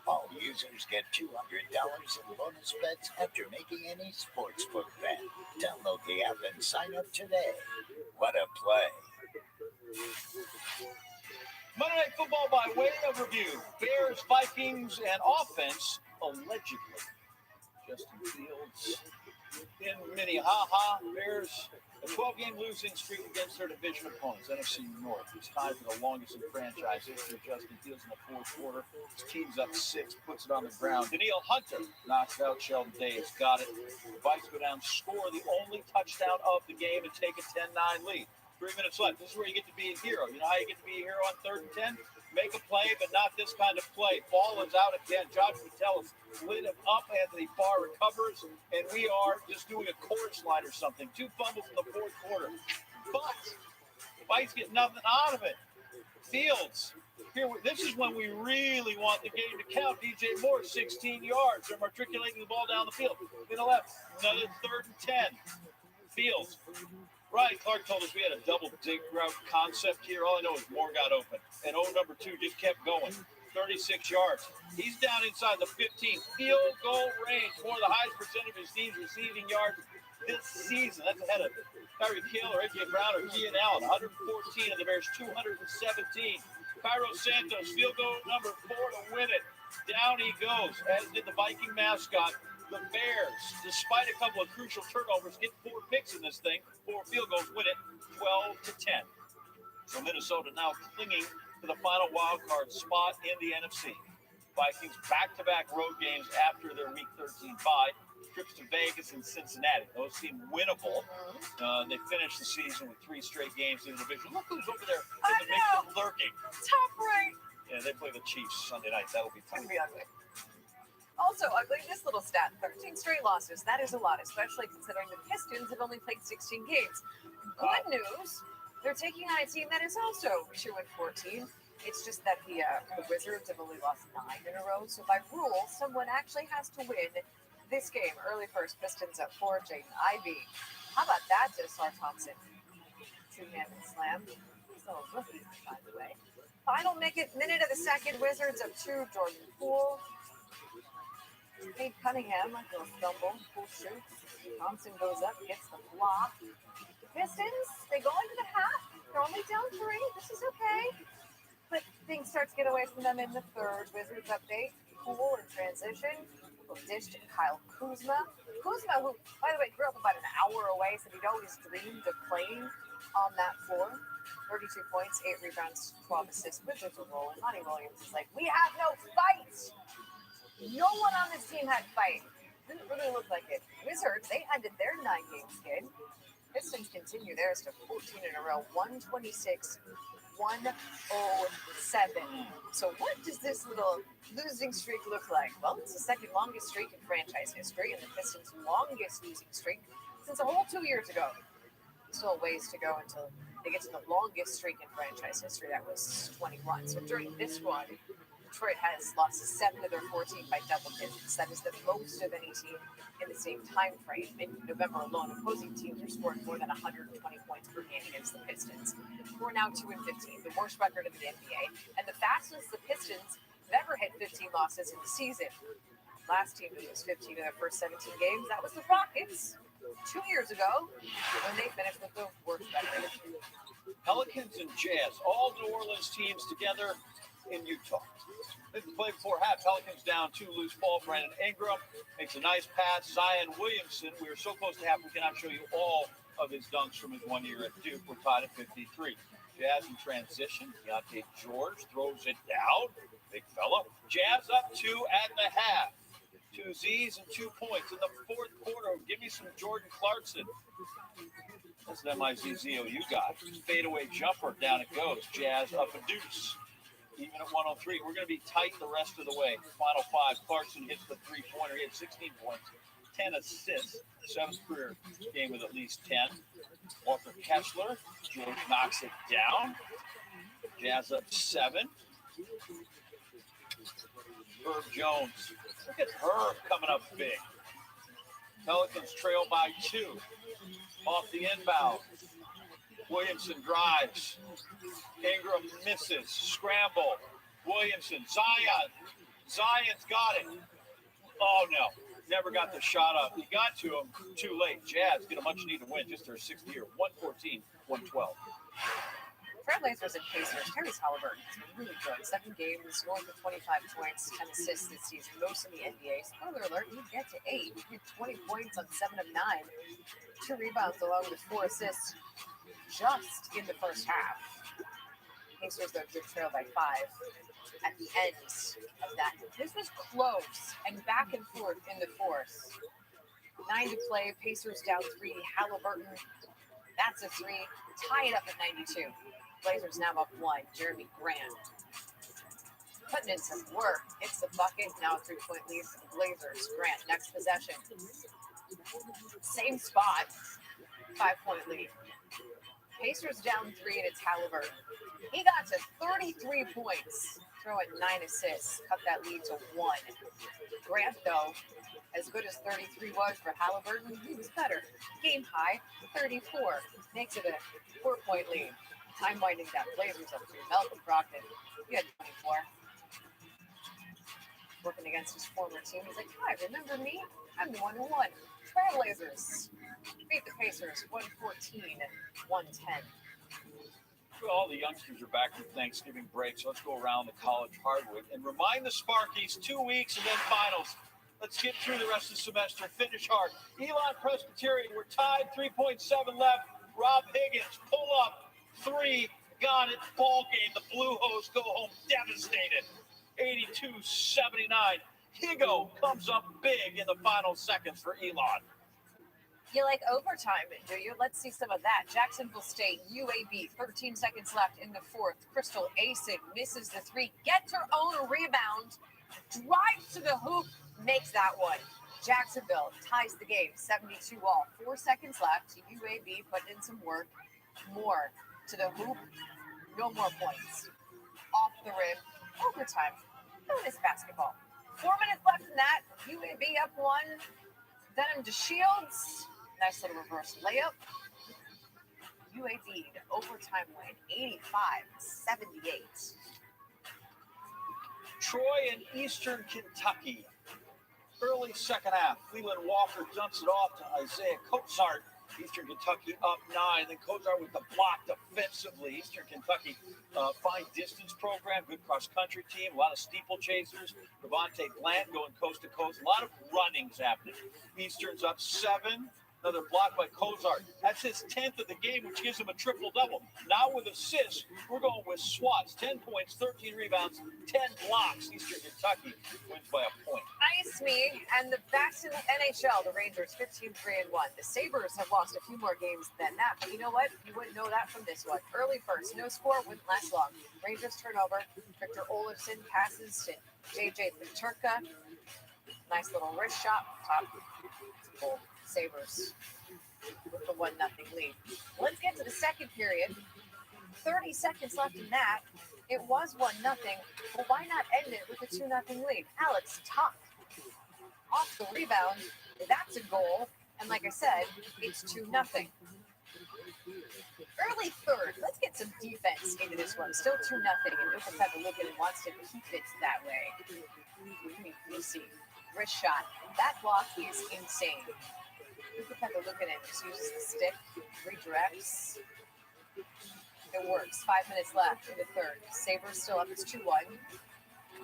All users get $200 in bonus bets after making any sportsbook bet. Download the app and sign up today. What a play. Monday Night Football by way of review. Bears, Vikings, and offense, allegedly. Justin Fields in Minnehaha. Bears, a 12-game losing streak against their division opponents, NFC North. It's tied for the longest in franchise history. Justin Fields in the fourth quarter. His team's up 6, puts it on the ground. Danielle Hunter knocks out Sheldon Davis. Got it. The Vikes go down, score the only touchdown of the game, and take a 10-9 lead. 3 minutes left. This is where you get to be a hero. You know how you get to be a hero on 3rd and 10? Make a play, but not this kind of play. Ball is out again. Josh Metellus lit him up. Anthony Barr recovers, and we are just doing a chorus line or something. 2 fumbles in the fourth quarter. But the Vikes get nothing out of it. Fields. This is when we really want the game to count. DJ Moore, 16 yards. They're matriculating the ball down the field. To the left. Another 3rd and 10. Fields. Ryan Clark told us we had a double dig route concept here. All I know is Moore got open. And number 2 just kept going. 36 yards. He's down inside the 15. Field goal range. One of the highest percentage of his team's receiving yards this season. That's ahead of Tyreek Hill or A.J. Brown or Keenan Allen. 114 of the Bears, 217. Cairo Santos, field goal number 4 to win it. Down he goes, as did the Viking mascot. The Bears, despite a couple of crucial turnovers, get 4 picks in this thing. 4 field goals, win it 12-10. So Minnesota now clinging to the final wild card spot in the NFC. Vikings back-to-back road games after their Week 13 bye. Trips to Vegas and Cincinnati. Those seem winnable. They finished the season with 3 straight games in the division. Look who's over there in the mix of lurking. Top right. Yeah, they play the Chiefs Sunday night. That'll be fun. It's gonna be ugly. Also ugly, this little stat, 13 straight losses. That is a lot, especially considering the Pistons have only played 16 games. Good news, they're taking on a team that is also 2-14. It's just that the Wizards have only lost 9 in a row. So by rule, someone actually has to win this game. Early first, Pistons at 4, Jaden Ivey. How about that to Sar Thompson? 2-handed slam. He's a little rookie, by the way. Final minute of the second, Wizards up 2, Jordan Poole. Nate Cunningham, a little stumble, cool shoot. Thompson goes up, gets the block. The Pistons, they go into the half. They're only down 3. This is okay. But things start to get away from them in the third. Wizards update. Poole in transition. A dish to Kyle Kuzma. Kuzma, who, by the way, grew up about an hour away, said he'd always dreamed of playing on that floor. 32 points, 8 rebounds, 12 assists. Wizards are rolling. Monty Williams is like, we have no fight. No one on this team had fight. Didn't really look like it. Wizards, they ended their 9-game skid. Pistons continue theirs to 14 in a row, 126, 107. So what does this little losing streak look like? Well, it's the second longest streak in franchise history and the Pistons' longest losing streak since a whole 2 years ago. Still a ways to go until they get to the longest streak in franchise history. That was 21. So during this one, Detroit has lost 7 of their 14 by double digits. That is the most of any team in the same time frame. In November alone, opposing teams are scoring more than 120 points per game against the Pistons. We're now 2-15, the worst record in the NBA, and the fastest the Pistons have ever hit 15 losses in the season. Last team to lose 15 of their first 17 games, that was the Rockets 2 years ago when they finished with the worst record. Pelicans and Jazz, all New Orleans teams together in Utah. This is play before half. Pelicans down 2, loose ball. Brandon Ingram makes a nice pass. Zion Williamson, we were so close to half, we cannot show you all of his dunks from his 1 year at Duke. We're tied at 53. Jazz in transition. Deontay George throws it down. Big fella. Jazz up 2 at the half. 2 Z's and 2 points in the fourth quarter. Give me some Jordan Clarkson. That's an MIZZO you got. Fadeaway jumper. Down it goes. Jazz up a deuce. Even at 103. We're going to be tight the rest of the way. Final 5. Clarkson hits the three-pointer. He had 16 points. 10 assists. 7th career game with at least 10. Walker Kessler. George knocks it down. Jazz up 7. Herb Jones. Look at Herb coming up big. Pelicans trail by 2. Off the inbound. Williamson drives. Ingram misses. Scramble. Williamson. Zion. Zion's got it. Oh, no. Never got the shot up. He got to him too late. Jazz get a much-needed win. Just their 6th year. 114, 112. Trailblazers and Pacers. Tyrese Halliburton has been really good. 7 games, north of 25 points, 10 assists this season. Most in the NBA. Spoiler alert, he'd get to 8. He had 20 points on 7 of 9. 2 rebounds along with 4 assists just in the first half. Pacers, though, did trail by 5 at the end of that. This was close and back and forth in the fourth. 9 to play. Pacers down 3. Halliburton, that's a 3. Tie it up at 92. Blazers now up 1. Jeremy Grant putting in some work. Hits the bucket. Now a 3-point lead for the Blazers. Grant, next possession. Same spot. 5-point lead. Pacers down 3, and it's Halliburton. He got to 33 points. Throw it 9 assists. Cut that lead to 1. Grant, though, as good as 33 was for Halliburton, he was better. Game high, 34. Makes it a 4-point lead. Time winding down. Blazers up 3. Malcolm Brogdon, he had 24. Working against his former team. He's like, hi, remember me? I'm the one who won. Trailblazers beat the Pacers 114-110. All the youngsters are back from Thanksgiving break, so let's go around the college hardwood and remind the Sparkies 2 weeks and then finals. Let's get through the rest of the semester. Finish hard. Elon Presbyterian, we're tied. 3.7 left. Rob Higgins, pull up. 3, got it. Ball game. The Blue Hose go home devastated. 82-79. Higo comes up big in the final seconds for Elon. You like overtime, do you? Let's see some of that. Jacksonville State, UAB, 13 seconds left in the fourth. Crystal Asin misses the 3, gets her own rebound, drives to the hoop, makes that one. Jacksonville ties the game, 72 all. 4 seconds left. UAB putting in some work. More to the hoop, no more points. Off the rim, overtime. Bonus basketball. 4 minutes left in that. UAB up 1. Denham to Shields. Nice little reverse layup. UAB to overtime win, 85-78. Troy and Eastern Kentucky. Early second half. Leland Walker dumps it off to Isaiah Cozart. Eastern Kentucky up 9. Then Cozart with the block defensively. Eastern Kentucky fine distance program, good cross-country team, a lot of steeplechasers. Devontae Bland going coast to coast. A lot of runnings happening. Eastern's up 7. Another block by Cozart. That's his 10th of the game, which gives him a triple-double. Now with assists, we're going with swats. 10 points, 13 rebounds, 10 blocks. Eastern Kentucky wins by a point. Ice me and the best in the NHL, the Rangers, 15-3-1. The Sabres have lost a few more games than that, but you know what? You wouldn't know that from this one. Early first, no score, wouldn't last long. Rangers turnover. Victor Olofsson passes to JJ Peterka. Nice little wrist shot. Top goal. Sabres with the 1-0 lead. Let's get to the second period. 30 seconds left in that. It was 1-0, but why not end it with a 2-0 lead? Alex Tuck off the rebound. That's a goal. And like I said, it's 2-0. Early third. Let's get some defense into this one. Still 2-0, and Ukapeva wants to keep it that way. You see, wrist shot. That block is insane. Ukapeva just uses the stick, redirects. It works. 5 minutes left in the third. Sabres still up. It's 2-1.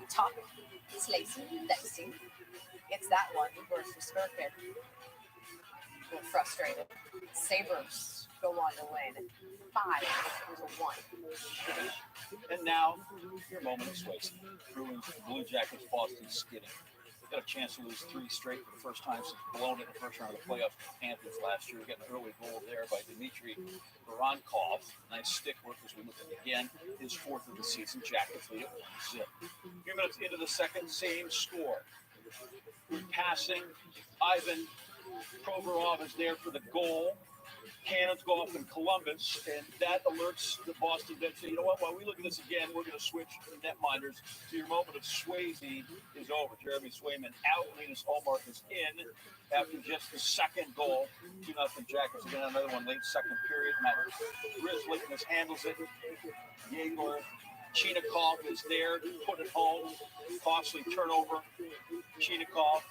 Top. Slicing. Dicing. It's that one. Reverse for Skirkin. A little frustrated. Sabres go on to win 5-1. And now, your moment of swaying. Bruins, the Blue Jackets, Boston skidding. Got a chance to lose 3 straight for the first time since blown in the first round of the playoffs with the Panthers last year. Getting an early goal there by Dmitry Voronkov. Nice stick work as we look at it again. His 4th of the season. Jackets lead at 1-0. A few minutes into the second, same score. Passing. Ivan Provorov is there for the goal. Cannons go off in Columbus, and that alerts the Boston Devs. So you know what? While we look at this again, we're going to switch to netminders. So your moment of Swayze is over. Jeremy Swayman out. Linus Ullmark is in after just the second goal. 2-0 Jackets. Again, another one late second period. Matt Grizzly handles it. Yegor Chinnikov is there to put it home. Costly turnover. Chinnikov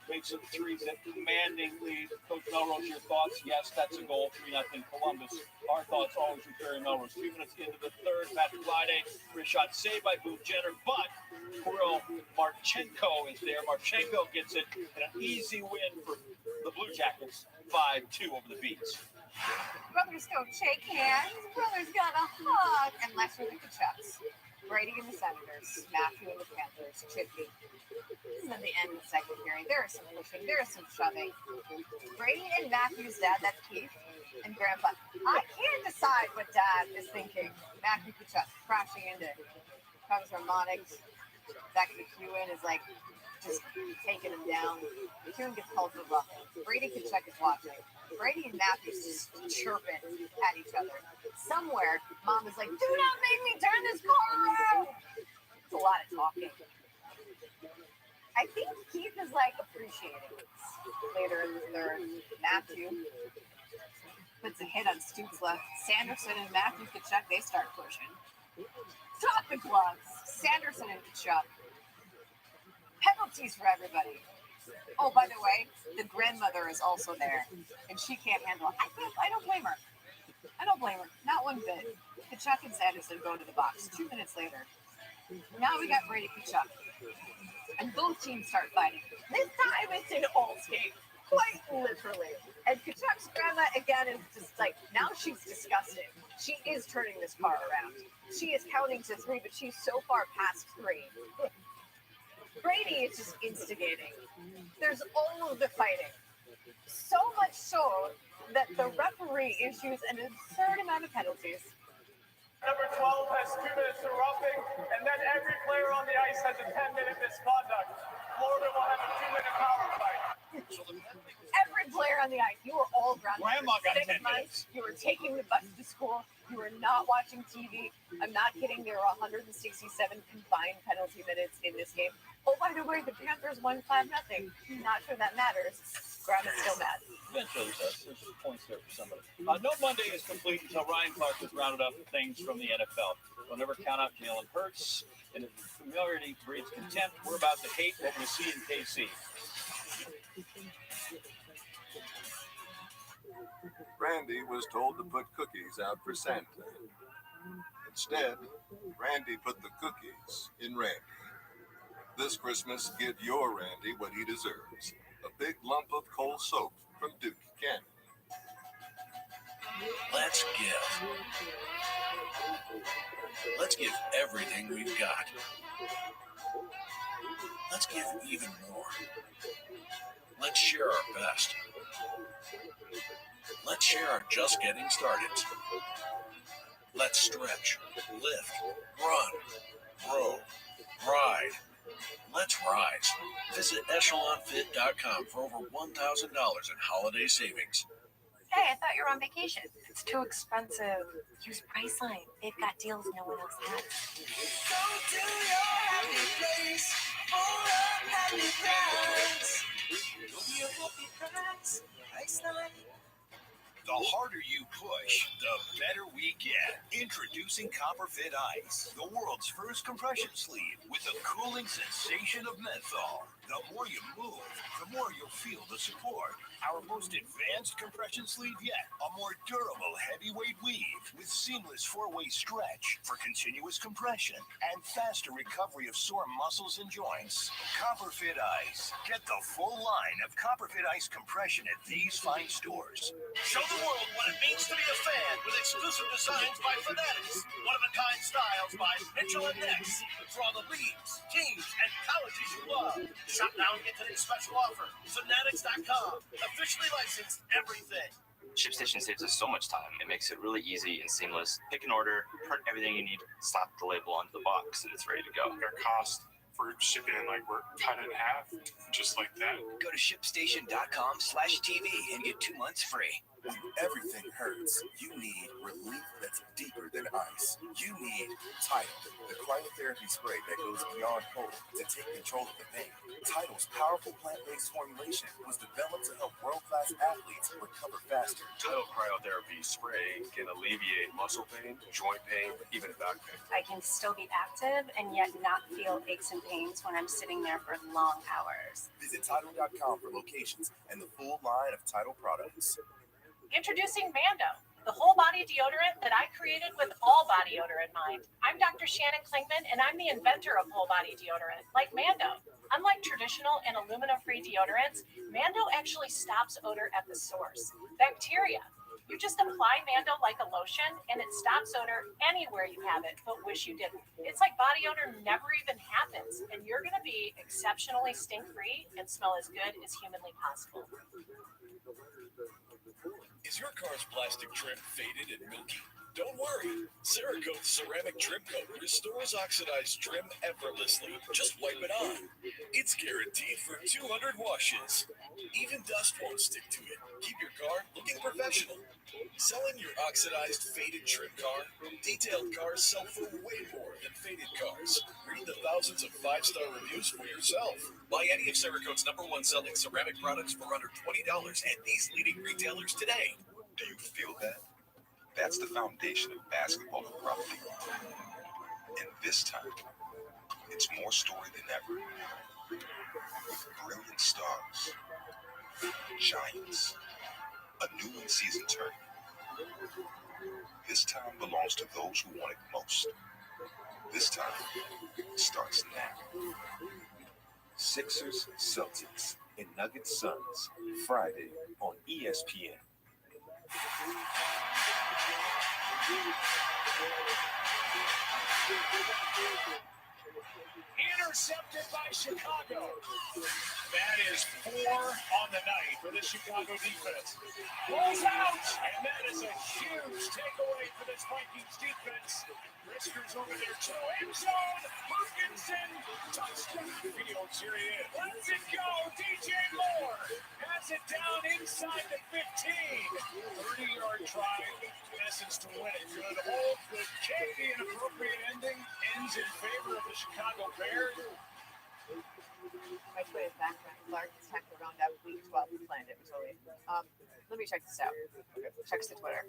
makes it 3 that commanding lead. Coach Melrose, your thoughts? Yes, that's a goal. 3-0 Columbus. Our thoughts always with Barry Melrose. 2 minutes into the third, Patrick Laine, wrist shot saved by Boone Jenner, but Kirill Marchenko is there. Marchenko gets it, and an easy win for the Blue Jackets, 5-2 over the Beats. Brothers don't shake hands. Brothers got a hug. And Lester the Kachucks. Brady and the Senators. Matthew and the Panthers. Chippy. This is at the end of the second period. There is some pushing. There is some shoving. Brady and Matthew's dad, that's Keith, and Grandpa. I can't decide what Dad is thinking. Matthew Kachuk crashing into Cubs harmonics. Zach McEwen is like just taking him down. McEwen gets called for roughing. Brady Kachuk is watching. Brady and Matthews just chirping at each other. Somewhere, Mom is like, "Do not make me turn this car around." It's a lot of talking. I think Keith is like appreciating this. Later in the third, Matthew puts a hit on Stoops left. Sanderson and Matthew Kachuk, they start pushing. Drop the gloves. Sanderson and Kachuk. Penalties for everybody. Oh, by the way, the grandmother is also there, and she can't handle it. I don't blame her. I don't blame her. Not one bit. Kachuk and Sanderson go to the box. 2 minutes later. Now we got Brady Kachuk. And both teams start fighting. This time it's an old skate. Quite literally. And Kachuk's grandma, again, is just like, now she's disgusted. She is turning this car around. She is counting to 3, but she's so far past 3. Brady is just instigating. There's all of the fighting. So much so that the referee issues an absurd amount of penalties. Number 12 has 2 minutes to roughing, and then every player on the ice has a 10-minute misconduct. Florida will have a 2-minute power fight. Every player on the ice, you were all grounded. Grandma got 6 10 months. You were taking the bus to school. You were not watching TV. I'm not kidding. There were 167 combined penalty minutes in this game. Oh, by the way, the Panthers won 5-0. Not sure that matters. Grandma's still mad. Eventually, there's points there for somebody. No Monday is complete until Ryan Clark has rounded up things from the NFL. We'll never count out Jalen Hurts, and if familiarity breeds contempt, we're about to hate what we see in KC. Randy was told to put cookies out for Santa. Instead, Randy put the cookies in Randy. This Christmas, give your Randy what he deserves. A big lump of cold soap from Duke Cannon. Let's give. Let's give everything we've got. Let's give even more. Let's share our best. Let's share our just getting started. Let's stretch, lift, run, grow, ride. Let's rise. Visit EchelonFit.com for over $1,000 in holiday savings. Hey, I thought you were on vacation. It's too expensive. Use Priceline. They've got deals no one else has. Go to your happy place for a happy price. Go to your happy price. Priceline. The harder you push, the better we get. Introducing CopperFit Ice, the world's first compression sleeve with a cooling sensation of menthol. The more you move, the more you'll feel the support. Our most advanced compression sleeve yet. A more durable heavyweight weave with seamless four-way stretch for continuous compression and faster recovery of sore muscles and joints. CopperFit Ice. Get the full line of CopperFit Ice compression at these fine stores. Show the world what it means to be a fan with exclusive designs by Fanatics. One-of-a-kind styles by Mitchell and Ness. For all the leagues, teams, and colleges you love. Shop now and get today's special offer. Fanatics.com. Officially licensed everything. ShipStation saves us so much time. It makes it really easy and seamless. Pick an order, print everything you need, slap the label onto the box, and it's ready to go. Our cost for shipping and we're cut in half, just like that. Go to ShipStation.com/TV and get 2 months free. When everything hurts, you need relief that's deeper than ice. You need Tidal, the cryotherapy spray that goes beyond hope to take control of the pain. Tidal's powerful plant-based formulation was developed to help world-class athletes recover faster. Tidal cryotherapy spray can alleviate muscle pain, joint pain, even back pain. I can still be active and yet not feel aches and pains when I'm sitting there for long hours. Visit Tidal.com for locations and the full line of Tidal products. Introducing Mando, the whole body deodorant that I created with all body odor in mind. I'm Dr. Shannon Klingman, and I'm the inventor of whole body deodorant, like Mando. Unlike traditional and aluminum-free deodorants, Mando actually stops odor at the source, bacteria. You just apply Mando like a lotion, and it stops odor anywhere you have it, but wish you didn't. It's like body odor never even happens, and you're going to be exceptionally stink-free and smell as good as humanly possible. Is your car's plastic trim faded and milky? Don't worry. Cerakote's ceramic trim coat restores oxidized trim effortlessly. Just wipe it on. It's guaranteed for 200 washes. Even dust won't stick to it. Keep your car looking professional. Selling your oxidized, faded trim car? Detailed cars sell for way more than faded cars. Read the thousands of 5-star reviews for yourself. Buy any of Cerakote's #1 selling ceramic products for under $20 at these leading retailers today. Do you feel that? That's the foundation of basketball abruptly. And this time, it's more story than ever. With brilliant stars, giants, a new in-season tournament. This time belongs to those who want it most. This time starts now. Sixers, Celtics, and Nuggets Suns, Friday on ESPN. Intercepted by Chicago. That is 4 on the night for the Chicago defense. Rolls out, and that is a huge takeaway for this Vikings defense. Briskers over there to end zone. Hutchinson, touchdown. Fields, here he is. Let's it go. DJ Moore has it down inside the 15. 30-yard drive, in essence, to win it. Good hold, good kick. The inappropriate ending ends in favor of the Chicago Bears. My Twitter is back. Clark is tackled around that week 12. We planned it. Totally. Let me check this out. Checks the Twitter.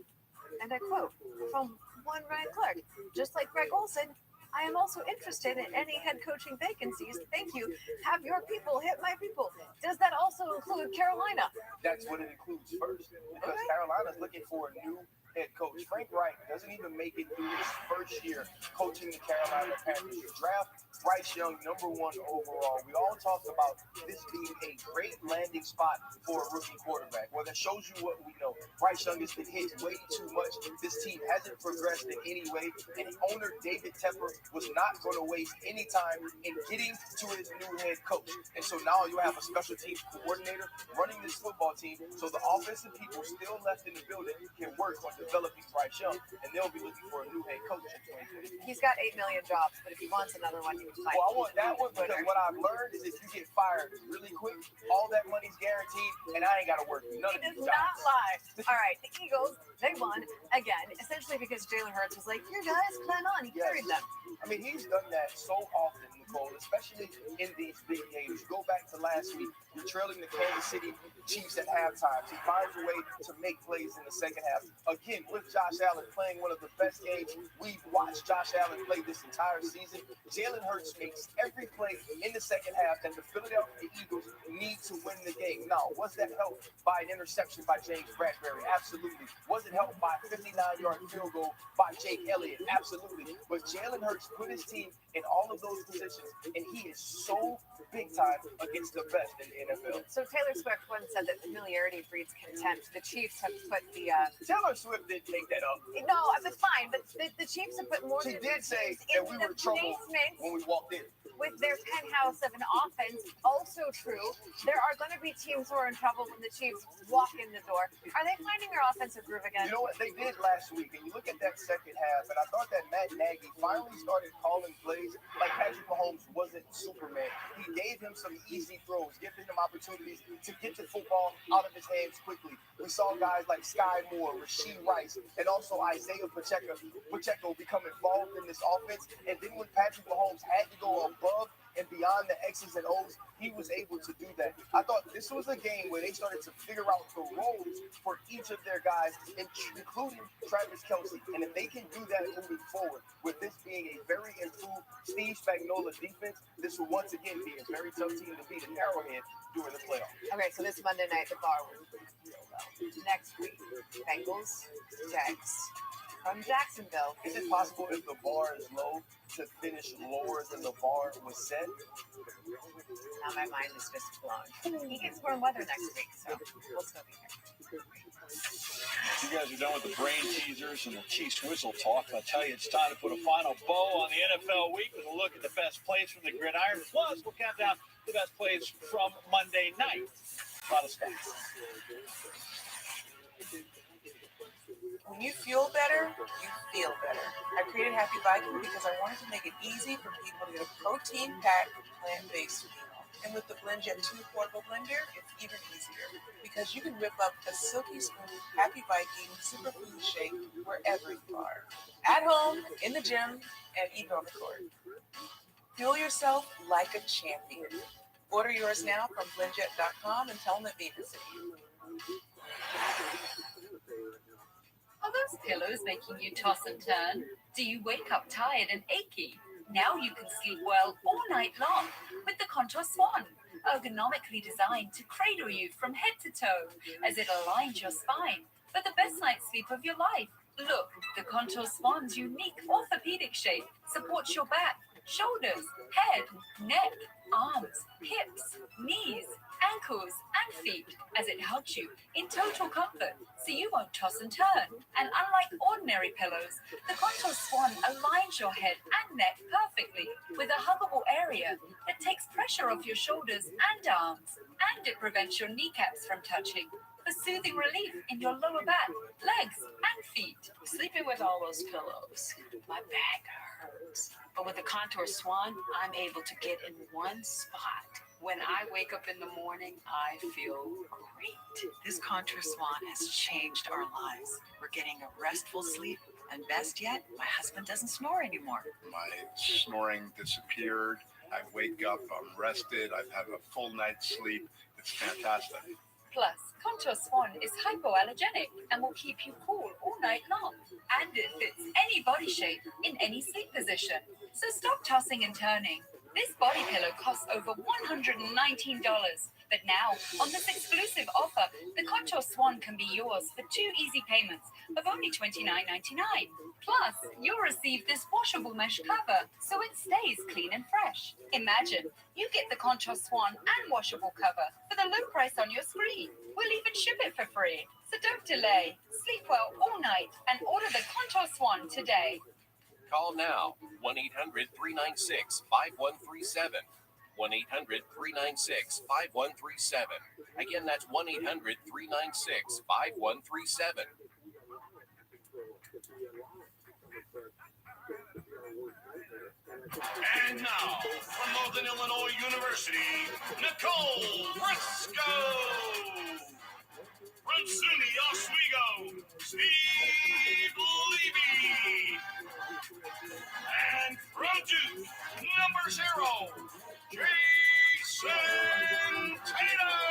And I quote from one Ryan Clark. Just like Greg Olson, I am also interested in any head coaching vacancies. Thank you. Have your people hit my people. Does that also include Carolina? That's what it includes first. Because Carolina's looking for a new head coach. Frank Reich doesn't even make it through his first year coaching the Carolina Panthers. You draft Bryce Young, #1 overall. We all talked about this being a great landing spot for a rookie quarterback. Well, that shows you what we know. Bryce Young has been hit way too much. This team hasn't progressed in any way, and owner David Tepper was not going to waste any time in getting to his new head coach. And so now you have a special teams coordinator running this football team, so the offensive people still left in the building can work on developing Bryce Young, and they'll be looking for a new head coach in 2020. He's got 8 million jobs, but if he wants another one, he would find. Well, I want that one because what I've learned is if you get fired really quick, all that money's guaranteed, and I ain't got to work none of He these does jobs. not lie. All right, the Eagles, they won again, essentially because Jalen Hurts was like, "Here, guys, climb on." He carried them. I mean, he's done that so often, Nicole, especially in these big games. Go back to last week. You're trailing the Kansas City Chiefs at halftime. He finds a way to make plays in the second half. Again, with Josh Allen playing one of the best games we've watched Josh Allen play this entire season. Jalen Hurts makes every play in the second half that the Philadelphia Eagles need to win the game. Now, was that helped by an interception by James Bradbury? Absolutely. Was it helped by a 59-yard field goal by Jake Elliott? Absolutely. But Jalen Hurts put his team in all of those positions, and he is so big time against the best in the NFL. So Taylor Swift once said that familiarity breeds contempt. The Chiefs have put the Taylor Swift didn't make that up. no, it's fine, but the Chiefs have put more. She than did say that we were in trouble when we walked in. With their penthouse of an offense, also true. There are going to be teams who are in trouble when the Chiefs walk in the door. Are they finding their offensive groove again? You know what they did last week, and you look at that second half, and I thought that Matt Nagy finally started calling plays like Patrick Mahomes wasn't Superman. He gave him some easy throws, giving him opportunities to get the football out of his hands quickly. We saw guys like Sky Moore, Rasheed Rice, and also Isaiah Pacheco become involved in this offense. And then when Patrick Mahomes had to go above and beyond the X's and O's, he was able to do that. I thought this was a game where they started to figure out the roles for each of their guys, including Travis Kelce. And if they can do that moving forward, with this being a very improved Steve Spagnuolo defense, this will once again be a very tough team to beat in Arrowhead during the playoffs. Okay, so this Monday night, the bar will be next week. Bengals, Jags. From Jacksonville. Is it possible if the bar is low to finish lower than the bar was set? Now my mind is just blown. He gets warm weather next week, so we'll still be here. You guys are done with the brain teasers and the Chiefs whistle talk. I'll tell you, it's time to put a final bow on the NFL week with a look at the best plays from the gridiron. Plus, we'll count down the best plays from Monday night. A lot of stuff. When you fuel better, you feel better. I created Happy Viking because I wanted to make it easy for people to get a protein-packed, plant-based meal. And with the BlendJet 2 portable blender, it's even easier because you can whip up a silky smooth Happy Viking superfood shake wherever you are. At home, in the gym, and even on the court. Fuel yourself like a champion. Order yours now from blendjet.com and tell them that Vita sent you. Are those pillows making you toss and turn? Do you wake up tired and achy? Now you can sleep well all night long with the Contour Swan, ergonomically designed to cradle you from head to toe as it aligns your spine for the best night's sleep of your life. Look, the Contour Swan's unique orthopedic shape supports your back, shoulders, head, neck, arms, hips, knees, ankles, and feet as it helps you in total comfort so you won't toss and turn. And unlike ordinary pillows, the Contour Swan aligns your head and neck perfectly with a huggable area that takes pressure off your shoulders and arms, and it prevents your kneecaps from touching for soothing relief in your lower back, legs, and feet. Sleeping with all those pillows, my back hurts. But with the Contour Swan, I'm able to get in one spot. When I wake up in the morning, I feel great. This Contour Swan has changed our lives. We're getting a restful sleep, and best yet, my husband doesn't snore anymore. My snoring disappeared. I wake up, I'm rested, I've had a full night's sleep. It's fantastic. Plus, Contour Swan is hypoallergenic and will keep you cool all night long. And it fits any body shape in any sleep position. So stop tossing and turning. This body pillow costs over $119. But now, on this exclusive offer, the Contour Swan can be yours for 2 easy payments of only $29.99. Plus, you'll receive this washable mesh cover, so it stays clean and fresh. Imagine, you get the Contour Swan and washable cover for the low price on your screen. We'll even ship it for free. So don't delay. Sleep well all night and order the Contour Swan today. Call now, 1-800-396-5137. 1-800-396-5137. Again, that's 1-800-396-5137. And now, from Northern Illinois University, Nicole Briscoe. From SUNY Oswego, Steve Levy. And from Duke, number 0, Jason Tatum.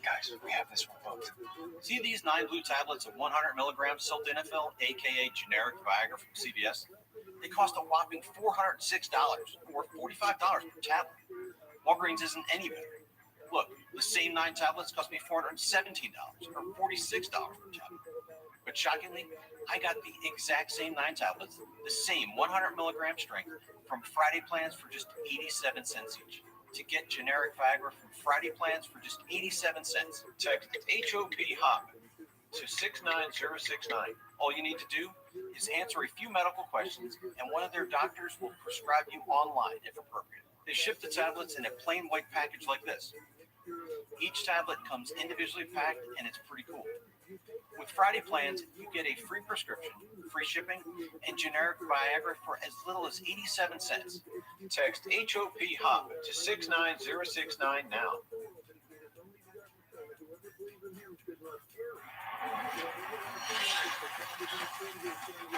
Guys, we have this one booked. See these 9 blue tablets of 100 milligrams sildenafil, aka generic Viagra from CVS? They cost a whopping $406 or $45 per tablet. Walgreens isn't any better. Look, the same 9 tablets cost me $417 or $46 per tablet. But shockingly, I got the exact same 9 tablets, the same 100 milligram strength from Friday plans for just 87 cents each. To get generic Viagra from Friday plans for just 87 cents, text HOP to 69069. All you need to do is answer a few medical questions, and one of their doctors will prescribe you online if appropriate. They ship the tablets in a plain white package like this. Each tablet comes individually packed, and it's pretty cool. With Friday plans, you get a free prescription, free shipping, and generic Viagra for as little as 87 cents. Text HOP to 69069 now.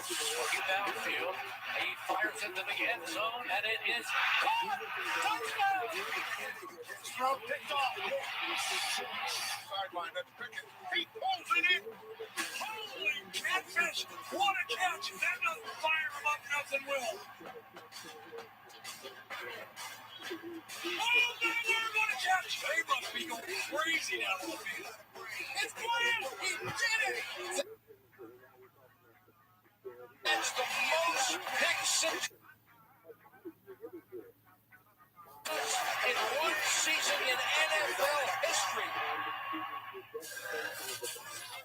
Looking downfield, he fires into the end zone, and it is caught. Touchdown! Throw picked off. Sideline, that's Pickett. He pulls it in. Holy catfish! What a catch! That doesn't fire him up, nothing will. Oh, that word, what a catch! They must be going crazy down the field. It's playing! He did it! That's the most pick six in one season in NFL history.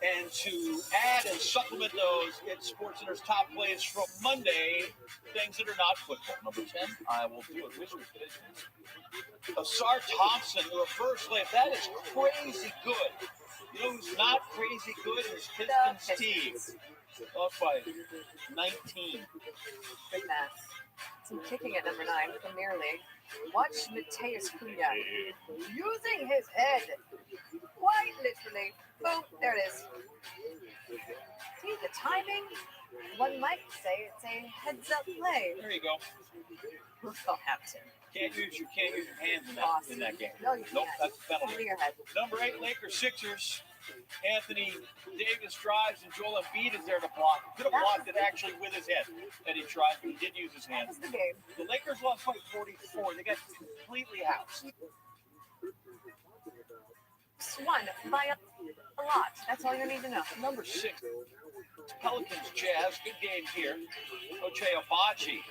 And to add and supplement those, it's SportsCenter's top plays from Monday, things that are not football. Number 10, I will do it. Wizards predictions. Asar Thompson, the reverse layup. That is crazy good. You know who's not crazy good is Pistons team. Off by 19. Good math. Some kicking at number 9, Premier League. Watch Mateus Cunha using his head. Quite literally. Boom, there it is. See the timing? One might say it's a heads-up play. There you go. Southampton. Can't use your hands in that game. No, you nope, can't. that's a penalty. Only your head. Number 8, Lakers Sixers. Anthony Davis drives and Joel Embiid is there to block. Could have blocked it actually with his head that he tried, but he did use his hands. That was the game. The Lakers lost by 44. They got completely housed. Won by a lot. That's all you need to know. Number 6, Pelicans Jazz. Good game here. Ochai Abachi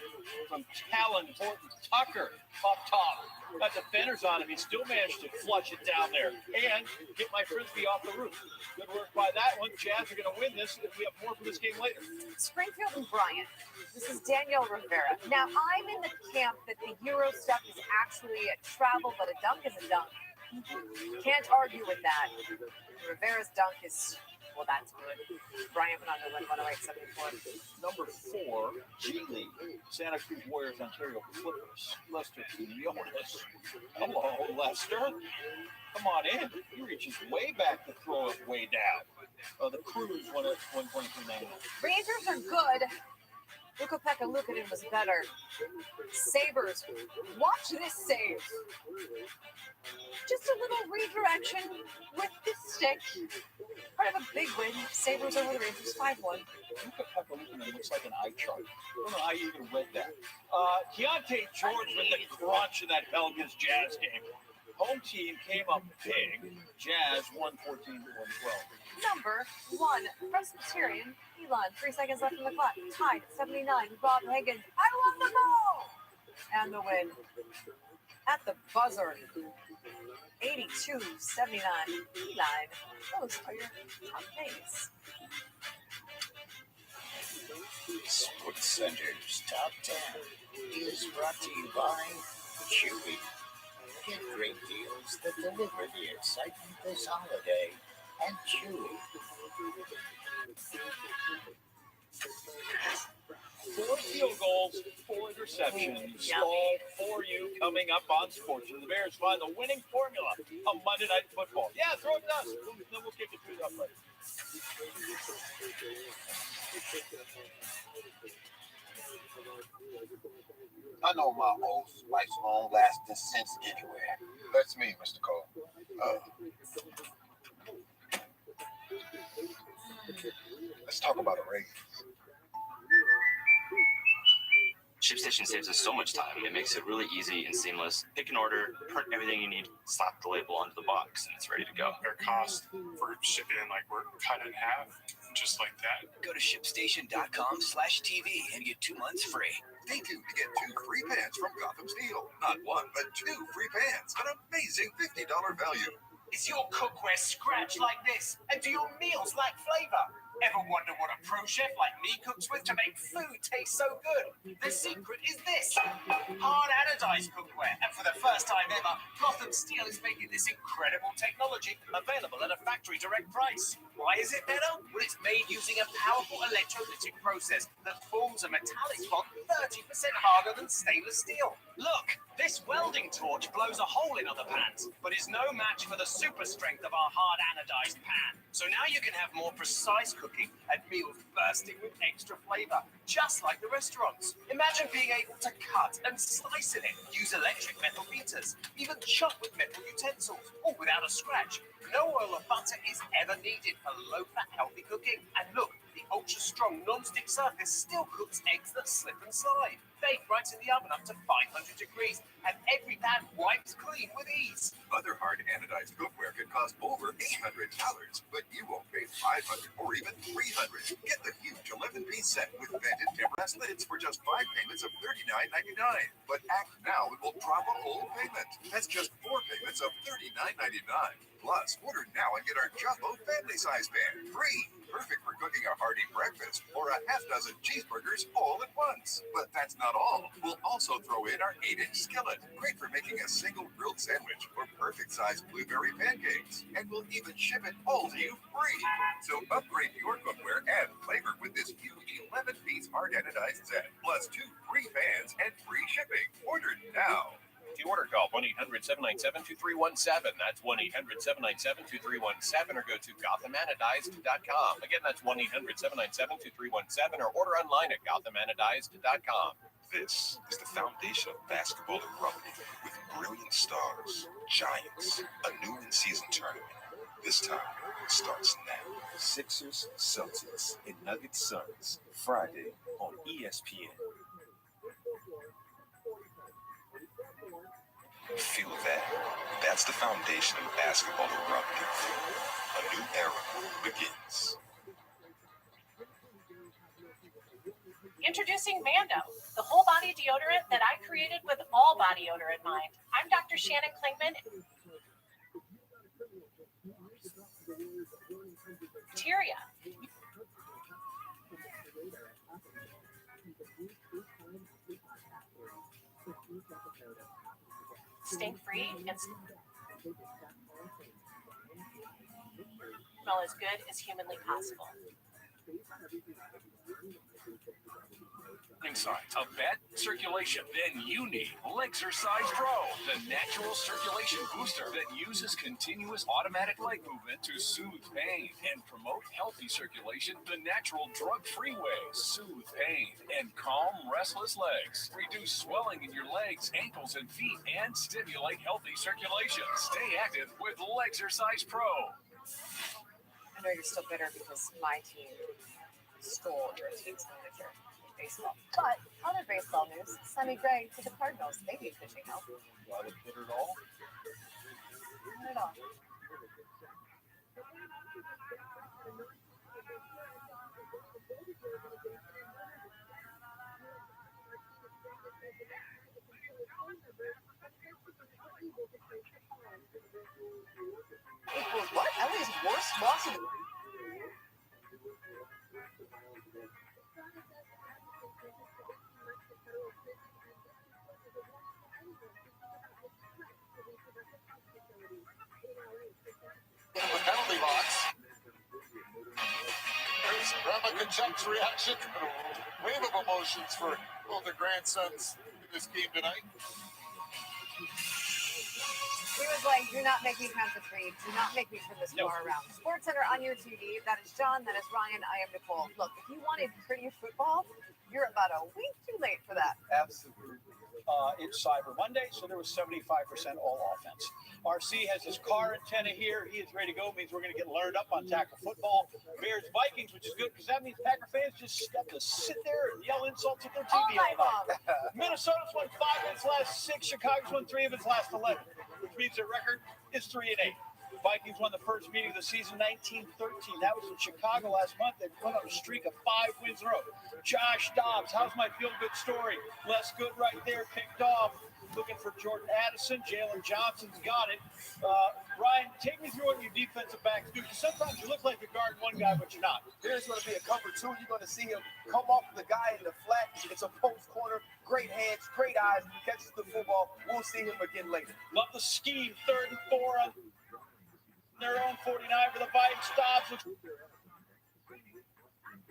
from Talon Horton Tucker up top. Got defenders on him. He still managed to flush it down there and get my frisbee off the roof. Good work by that one. Jazz are going to win this. We have more from this game later. Springfield and Bryant. This is Danielle Rivera. Now, I'm in the camp that the Euro stuff is actually a travel, but a dunk is a dunk. Can't argue with that. Rivera's dunk is, well, that's good. Bryant went on to win 108-74. Number 4, G League. Santa Cruz Warriors, Ontario Clippers. Lester Quinones. Hello, Lester. Come on in. He reaches way back to throw it way down. The Cruz won at 123.99. Rangers are good. Ukko-Pekka Luukkonen was better. Sabres, watch this save. Just a little redirection with the stick. Part of a big win. Sabres over the Rangers 5-1. Ukko-Pekka Luukkonen looks like an eye chart. I don't know how you even read that. Keontae George with the crunch in that Pelicans Jazz game. Home team came up big. Jazz won 14-112. Number 1, Presbyterian, Elon. 3 seconds left in the clock. Tied at 79. Bob Higgins. I love the ball! And the win. At the buzzer. 82-79. Elon. Those are your top plays. SportsCenter's Top 10 is brought to you by Chewy. Get great deals that deliver the excitement this holiday and Chewy. 4 field goals, 4 interceptions. All for you coming up on Sports. The Bears find the winning formula of Monday Night Football. Yeah, throw it to us. Then we'll kick it through the upright. I know my Old Spice won't last this sense anywhere. That's me, Mr. Cole. Let's talk about a raise. ShipStation saves us so much time. It makes it really easy and seamless. Pick an order, print everything you need, slap the label onto the box, and it's ready to go. Our cost for shipping, like, we're cut in half, just like that. Go to shipstation.com/TV and get 2 months free. Stay tuned to get 2 free pans from Gotham Steel. Not 1, but 2 free pans. An amazing $50 value. Is your cookware scratched like this? And do your meals lack flavor? Ever wonder what a pro chef like me cooks with to make food taste so good? The secret is this: hard anodized cookware. And for the first time ever, Gotham Steel is making this incredible technology available at a factory direct price. Why is it better? Well, it's made using a powerful electrolytic process that forms a metallic bond 30% harder than stainless steel. Look, this welding torch blows a hole in other pans, but is no match for the super strength of our hard anodized pan. So now you can have more precise cooking and meals bursting with extra flavor, just like the restaurants. Imagine being able to cut and slice in it, use electric metal beaters, even chop with metal utensils, all without a scratch. No oil or butter is ever needed for low-fat healthy cooking. And look, the ultra-strong non-stick surface still cooks eggs that slip and slide. Bake right in the oven up to 500 degrees, and every pan wipes clean with ease. Other hard anodized cookware can cost over $800, but you won't pay $500 or even $300. Get the huge 11-piece set with vented brass lids for just 5 payments of $39.99. But act now and we'll drop a whole payment. That's just 4 payments of $39.99. Plus, order now and get our jumbo family size pan free. Perfect for cooking a hearty breakfast or a half dozen cheeseburgers all at once. But that's not all. We'll also throw in our 8-inch skillet. Great for making a single grilled sandwich or perfect sized blueberry pancakes. And we'll even ship it all to you free. So upgrade your cookware and flavor with this huge 11-piece hard anodized set. Plus 2 free pans and free shipping. Order now. To order, call 1-800-797-2317. That's 1-800-797-2317, or go to gothamanodized.com. Again, that's 1-800-797-2317, or order online at gothamanodized.com. This is the foundation of basketball and rugby, with brilliant stars, giants, a new in-season tournament. This time starts now. Sixers, Celtics, and Nuggets Suns, Friday on ESPN. Feel that? That's the foundation of basketball and rugby. A new era begins. Introducing Mando, the whole body deodorant that I created with all body odor in mind. I'm Dr. Shannon Klingman. Bacteria. Stink free and smell as good as humanly possible. Signs of bad circulation, then you need Lexercise Pro, the natural circulation booster that uses continuous automatic leg movement to soothe pain and promote healthy circulation the natural drug-free way. Soothe pain and calm restless legs. Reduce swelling in your legs, ankles, and feet, and stimulate healthy circulation. Stay active with Lexercise Pro. I know you're still bitter because my team stole your team's manager. Baseball. But other baseball news, Sonny Gray to the Cardinals. They need pitching help. Why would hit it all? Not at all. Equals what? LA's worst loss in the The penalty box. There's Rabbi Uncle Chuck's reaction. Wave of emotions for both the grandsons in this game tonight. He was like, do not make me count to three. Do not make me turn this car around. Sports Center on your TV. That is John. That is Ryan. I am Nicole. Look, if you wanted pretty football, you're about a week too late for that. Absolutely. It's Cyber Monday, so there was 75% all offense. RC has his car antenna here. He is ready to go. Means we're going to get learned up on tackle football. Bears Vikings, which is good because that means Packer fans just have to sit there and yell insults at their TV all night. Minnesota's won 5 of its last 6. Chicago's won 3 of its last 11, which means their record is 3-8. Vikings won the first meeting of the season, 1913. That was in Chicago last month. They went on a streak of 5 wins in a row. Josh Dobbs, how's my feel-good story? Less good right there, picked off. Looking for Jordan Addison. Jalen Johnson's got it. Ryan, take me through what your defensive backs do. Because sometimes you look like you're guarding one guy, but you're not. There's going to be a cover 2. You're going to see him come off the guy in the flat. It's a post corner. Great hands, great eyes. Catches the football. We'll see him again later. Love the scheme. 3rd and 4 on their own 49 for the Vikings. Dobbs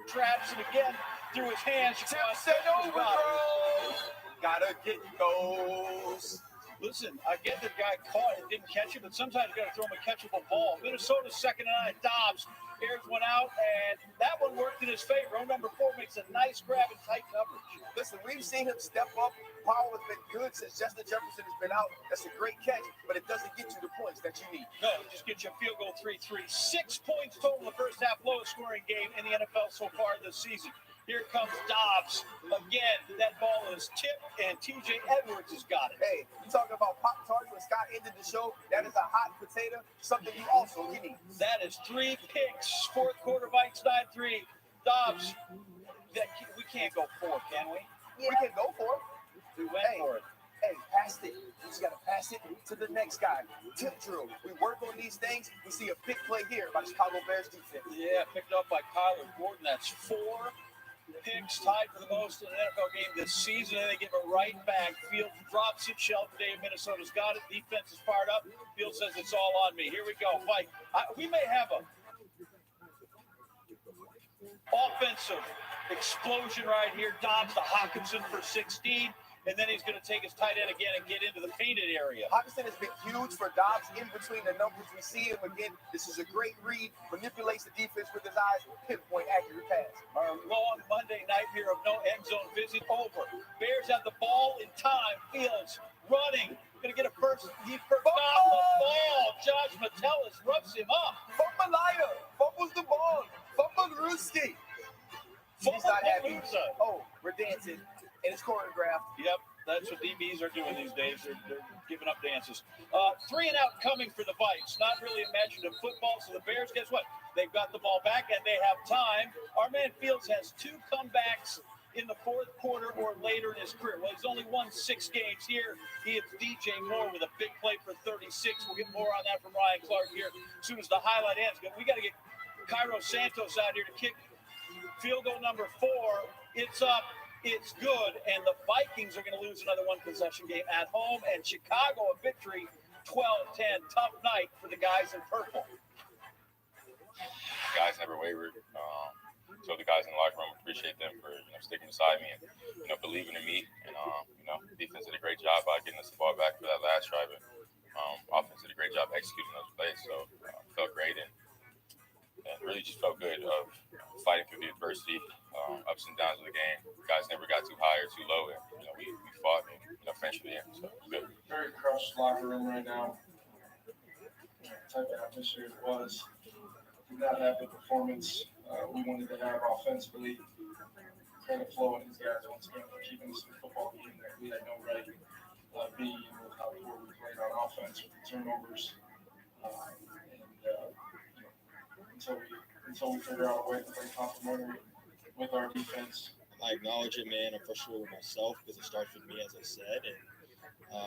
traps it again through his hands. Tips and overthrows. Gotta get those. Listen, I get the guy caught and didn't catch it, but sometimes you got to throw him a catchable ball. Minnesota's 2nd and 9. Dobbs airs one out, and that one worked in his favor. Row number 4 makes a nice grab and tight coverage. Listen, we've seen him step up. Powell has been good since Justin Jefferson has been out. That's a great catch, but it doesn't get you the points that you need. No, it just gets you a field goal 3-3. 6 points total in the first half, lowest scoring game in the NFL so far this season. Here comes Dobbs. Again, that ball is tipped, and TJ Edwards has got it. Hey, you talking about Pop-Tarts when Scott ended the show? That is a hot potato, something you also need. That is 3 picks. 4th quarter, Vikes 9-3. Dobbs, we can't go 4, can we? Yeah. We can go for it. We went for it. Hey, pass it. You just got to pass it to the next guy. Tip drill. We work on these things. We see a big play here by Chicago Bears defense. Yeah, picked up by Kyler Gordon. That's 4 picks, tied for the most in an NFL game this season, and they give it right back. Fields drops it. Shelton Day of Minnesota's got it. Defense is fired up. Fields says it's all on me. Here we go. Fight. We may have a offensive explosion right here. Dobbs to Hawkinson for 16. And then he's going to take his tight end again and get into the painted area. Hawkinson has been huge for Dobbs in between the numbers. We see him again. This is a great read. Manipulates the defense with his eyes. Pinpoint accurate pass. Our long Monday night here of no end zone visit over. Bears have the ball in time. Fields running. Going to get a first. He forgot the ball. Josh Metellus rubs him up. Fumble-liar. Fumbles the ball. Fumble-Ruski. He's not happy. Oh, we're dancing. And it's choreographed. Yep, that's what DBs are doing these days. They're giving up dances. 3 and out coming for the Vikes. Not really imaginative football. So the Bears, guess what? They've got the ball back and they have time. Our man Fields has 2 comebacks in the 4th quarter or later in his career. Well, he's only won 6 games here. He hits DJ Moore with a big play for 36. We'll get more on that from Ryan Clark here as soon as the highlight ends. We got to get Cairo Santos out here to kick field goal number 4. It's up. It's good, and the Vikings are going to lose another 1-possession game at home, and Chicago a victory, 12-10. Tough night for the guys in purple. Guys never wavered. So the guys in the locker room, appreciate them for sticking beside me and believing in me. And defense did a great job by getting us the ball back for that last drive. And offense did a great job executing those plays. So felt great and really just felt good of fighting through the adversity, ups and downs of the game. Guys never got too high or too low, and we fought and finished the end. So it was good. Very crushed locker room right now. The type of atmosphere it was. Did not have the performance we wanted to have offensively. Kind of flowing these guys once again for keeping us in the football game that we had no right being with how poor we played on offense with the turnovers. Until we figure out a way to play complementary with our defense. I acknowledge it, man. I'm frustrated with myself because it starts with me, as I said.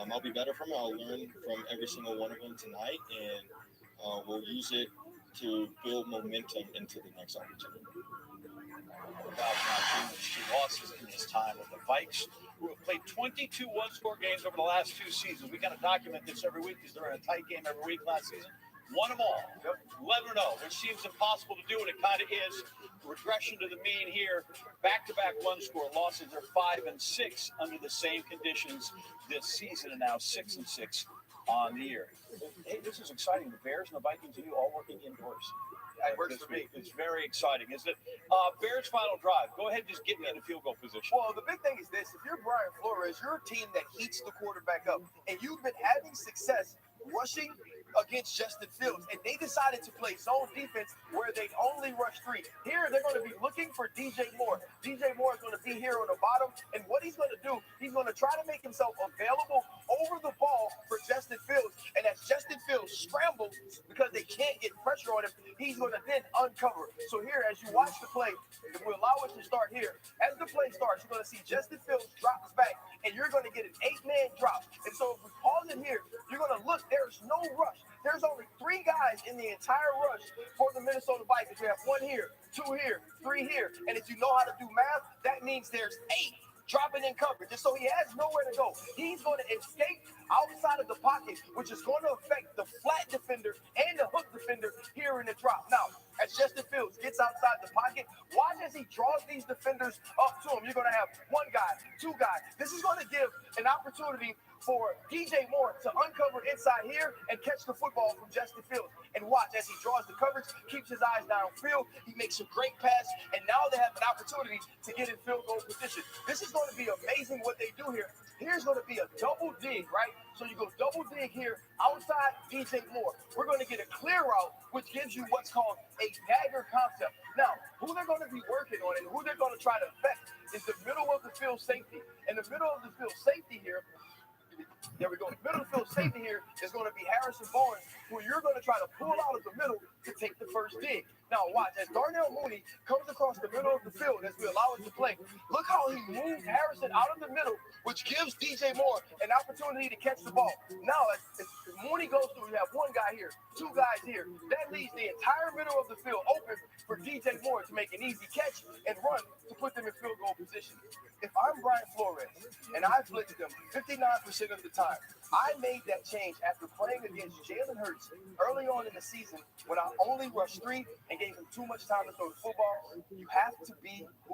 And I'll be better from it. I'll learn from every single one of them tonight, and we'll use it to build momentum into the next opportunity. About not 2 losses in this time with the Vikes, who have played 22 one-score games over the last 2 seasons. We got to document this every week because they're in a tight game every week last season. Won them all. 11-0, which seems impossible to do, and it kind of is. Regression to the mean here. Back-to-back one-score losses are 5-6 under the same conditions this season, and now 6-6 on the year. Hey, this is exciting. The Bears and the Vikings and you all working indoors. That works for me. It's very exciting, isn't it? Bears final drive. Go ahead and just get me in the field goal position. Well, the big thing is this. If you're Brian Flores, you're a team that heats the quarterback up, and you've been having success rushing against Justin Fields, and they decided to play zone defense where they only rush 3. Here, they're going to be looking for DJ Moore. DJ Moore is going to be here on the bottom, and what he's going to do, he's going to try to make himself available over the ball for Justin Fields, and as Justin Fields scrambles because they can't get pressure on him, he's going to then uncover. So here, as you watch the play, if we allow it to start here, as the play starts, you're going to see Justin Fields drops back, and you're going to get an 8-man drop. And so if we pause it here, you're going to look, there's no rush. There's only 3 guys in the entire rush for the Minnesota Vikings. We have 1 here, 2 here, 3 here. And if you know how to do math, that means there's 8 dropping in coverage. And so he has nowhere to go. He's going to escape outside of the pocket, which is going to affect the flat defender and the hook defender here in the drop. Now, as Justin Fields gets outside the pocket, watch as he draws these defenders up to him. You're going to have 1 guy, 2 guys. This is going to give an opportunity for DJ Moore to uncover inside here and catch the football from Justin Fields. And watch as he draws the coverage, keeps his eyes downfield. He makes a great pass, and now they have an opportunity to get in field goal position. This is going to be amazing what they do here. Here's going to be a double dig, right? So you go double dig here outside DJ Moore. We're going to get a clear route, which gives you what's called a dagger concept. Now, who they're going to be working on and who they're going to try to affect is the middle of the field safety. And the middle of the field safety here, there we go. The middle of the field safety here is going to be Harrison Barnes, who you're going to try to pull out of the middle to take the first dig. Now watch, as Darnell Mooney comes across the middle of the field as we allow it to play, look how he moves Harrison out of the middle, which gives DJ Moore an opportunity to catch the ball. Now, as Mooney goes through, you have 1 guy here, 2 guys here. That leaves the entire middle of the field open for DJ Moore to make an easy catch and run to put them in field goal position. If I'm Brian Flores and I blitzed them 59% of the time, I made that change after playing against Jalen Hurts early on in the season when I only rushed 3 and gave him too much time to throw the football. You have to be who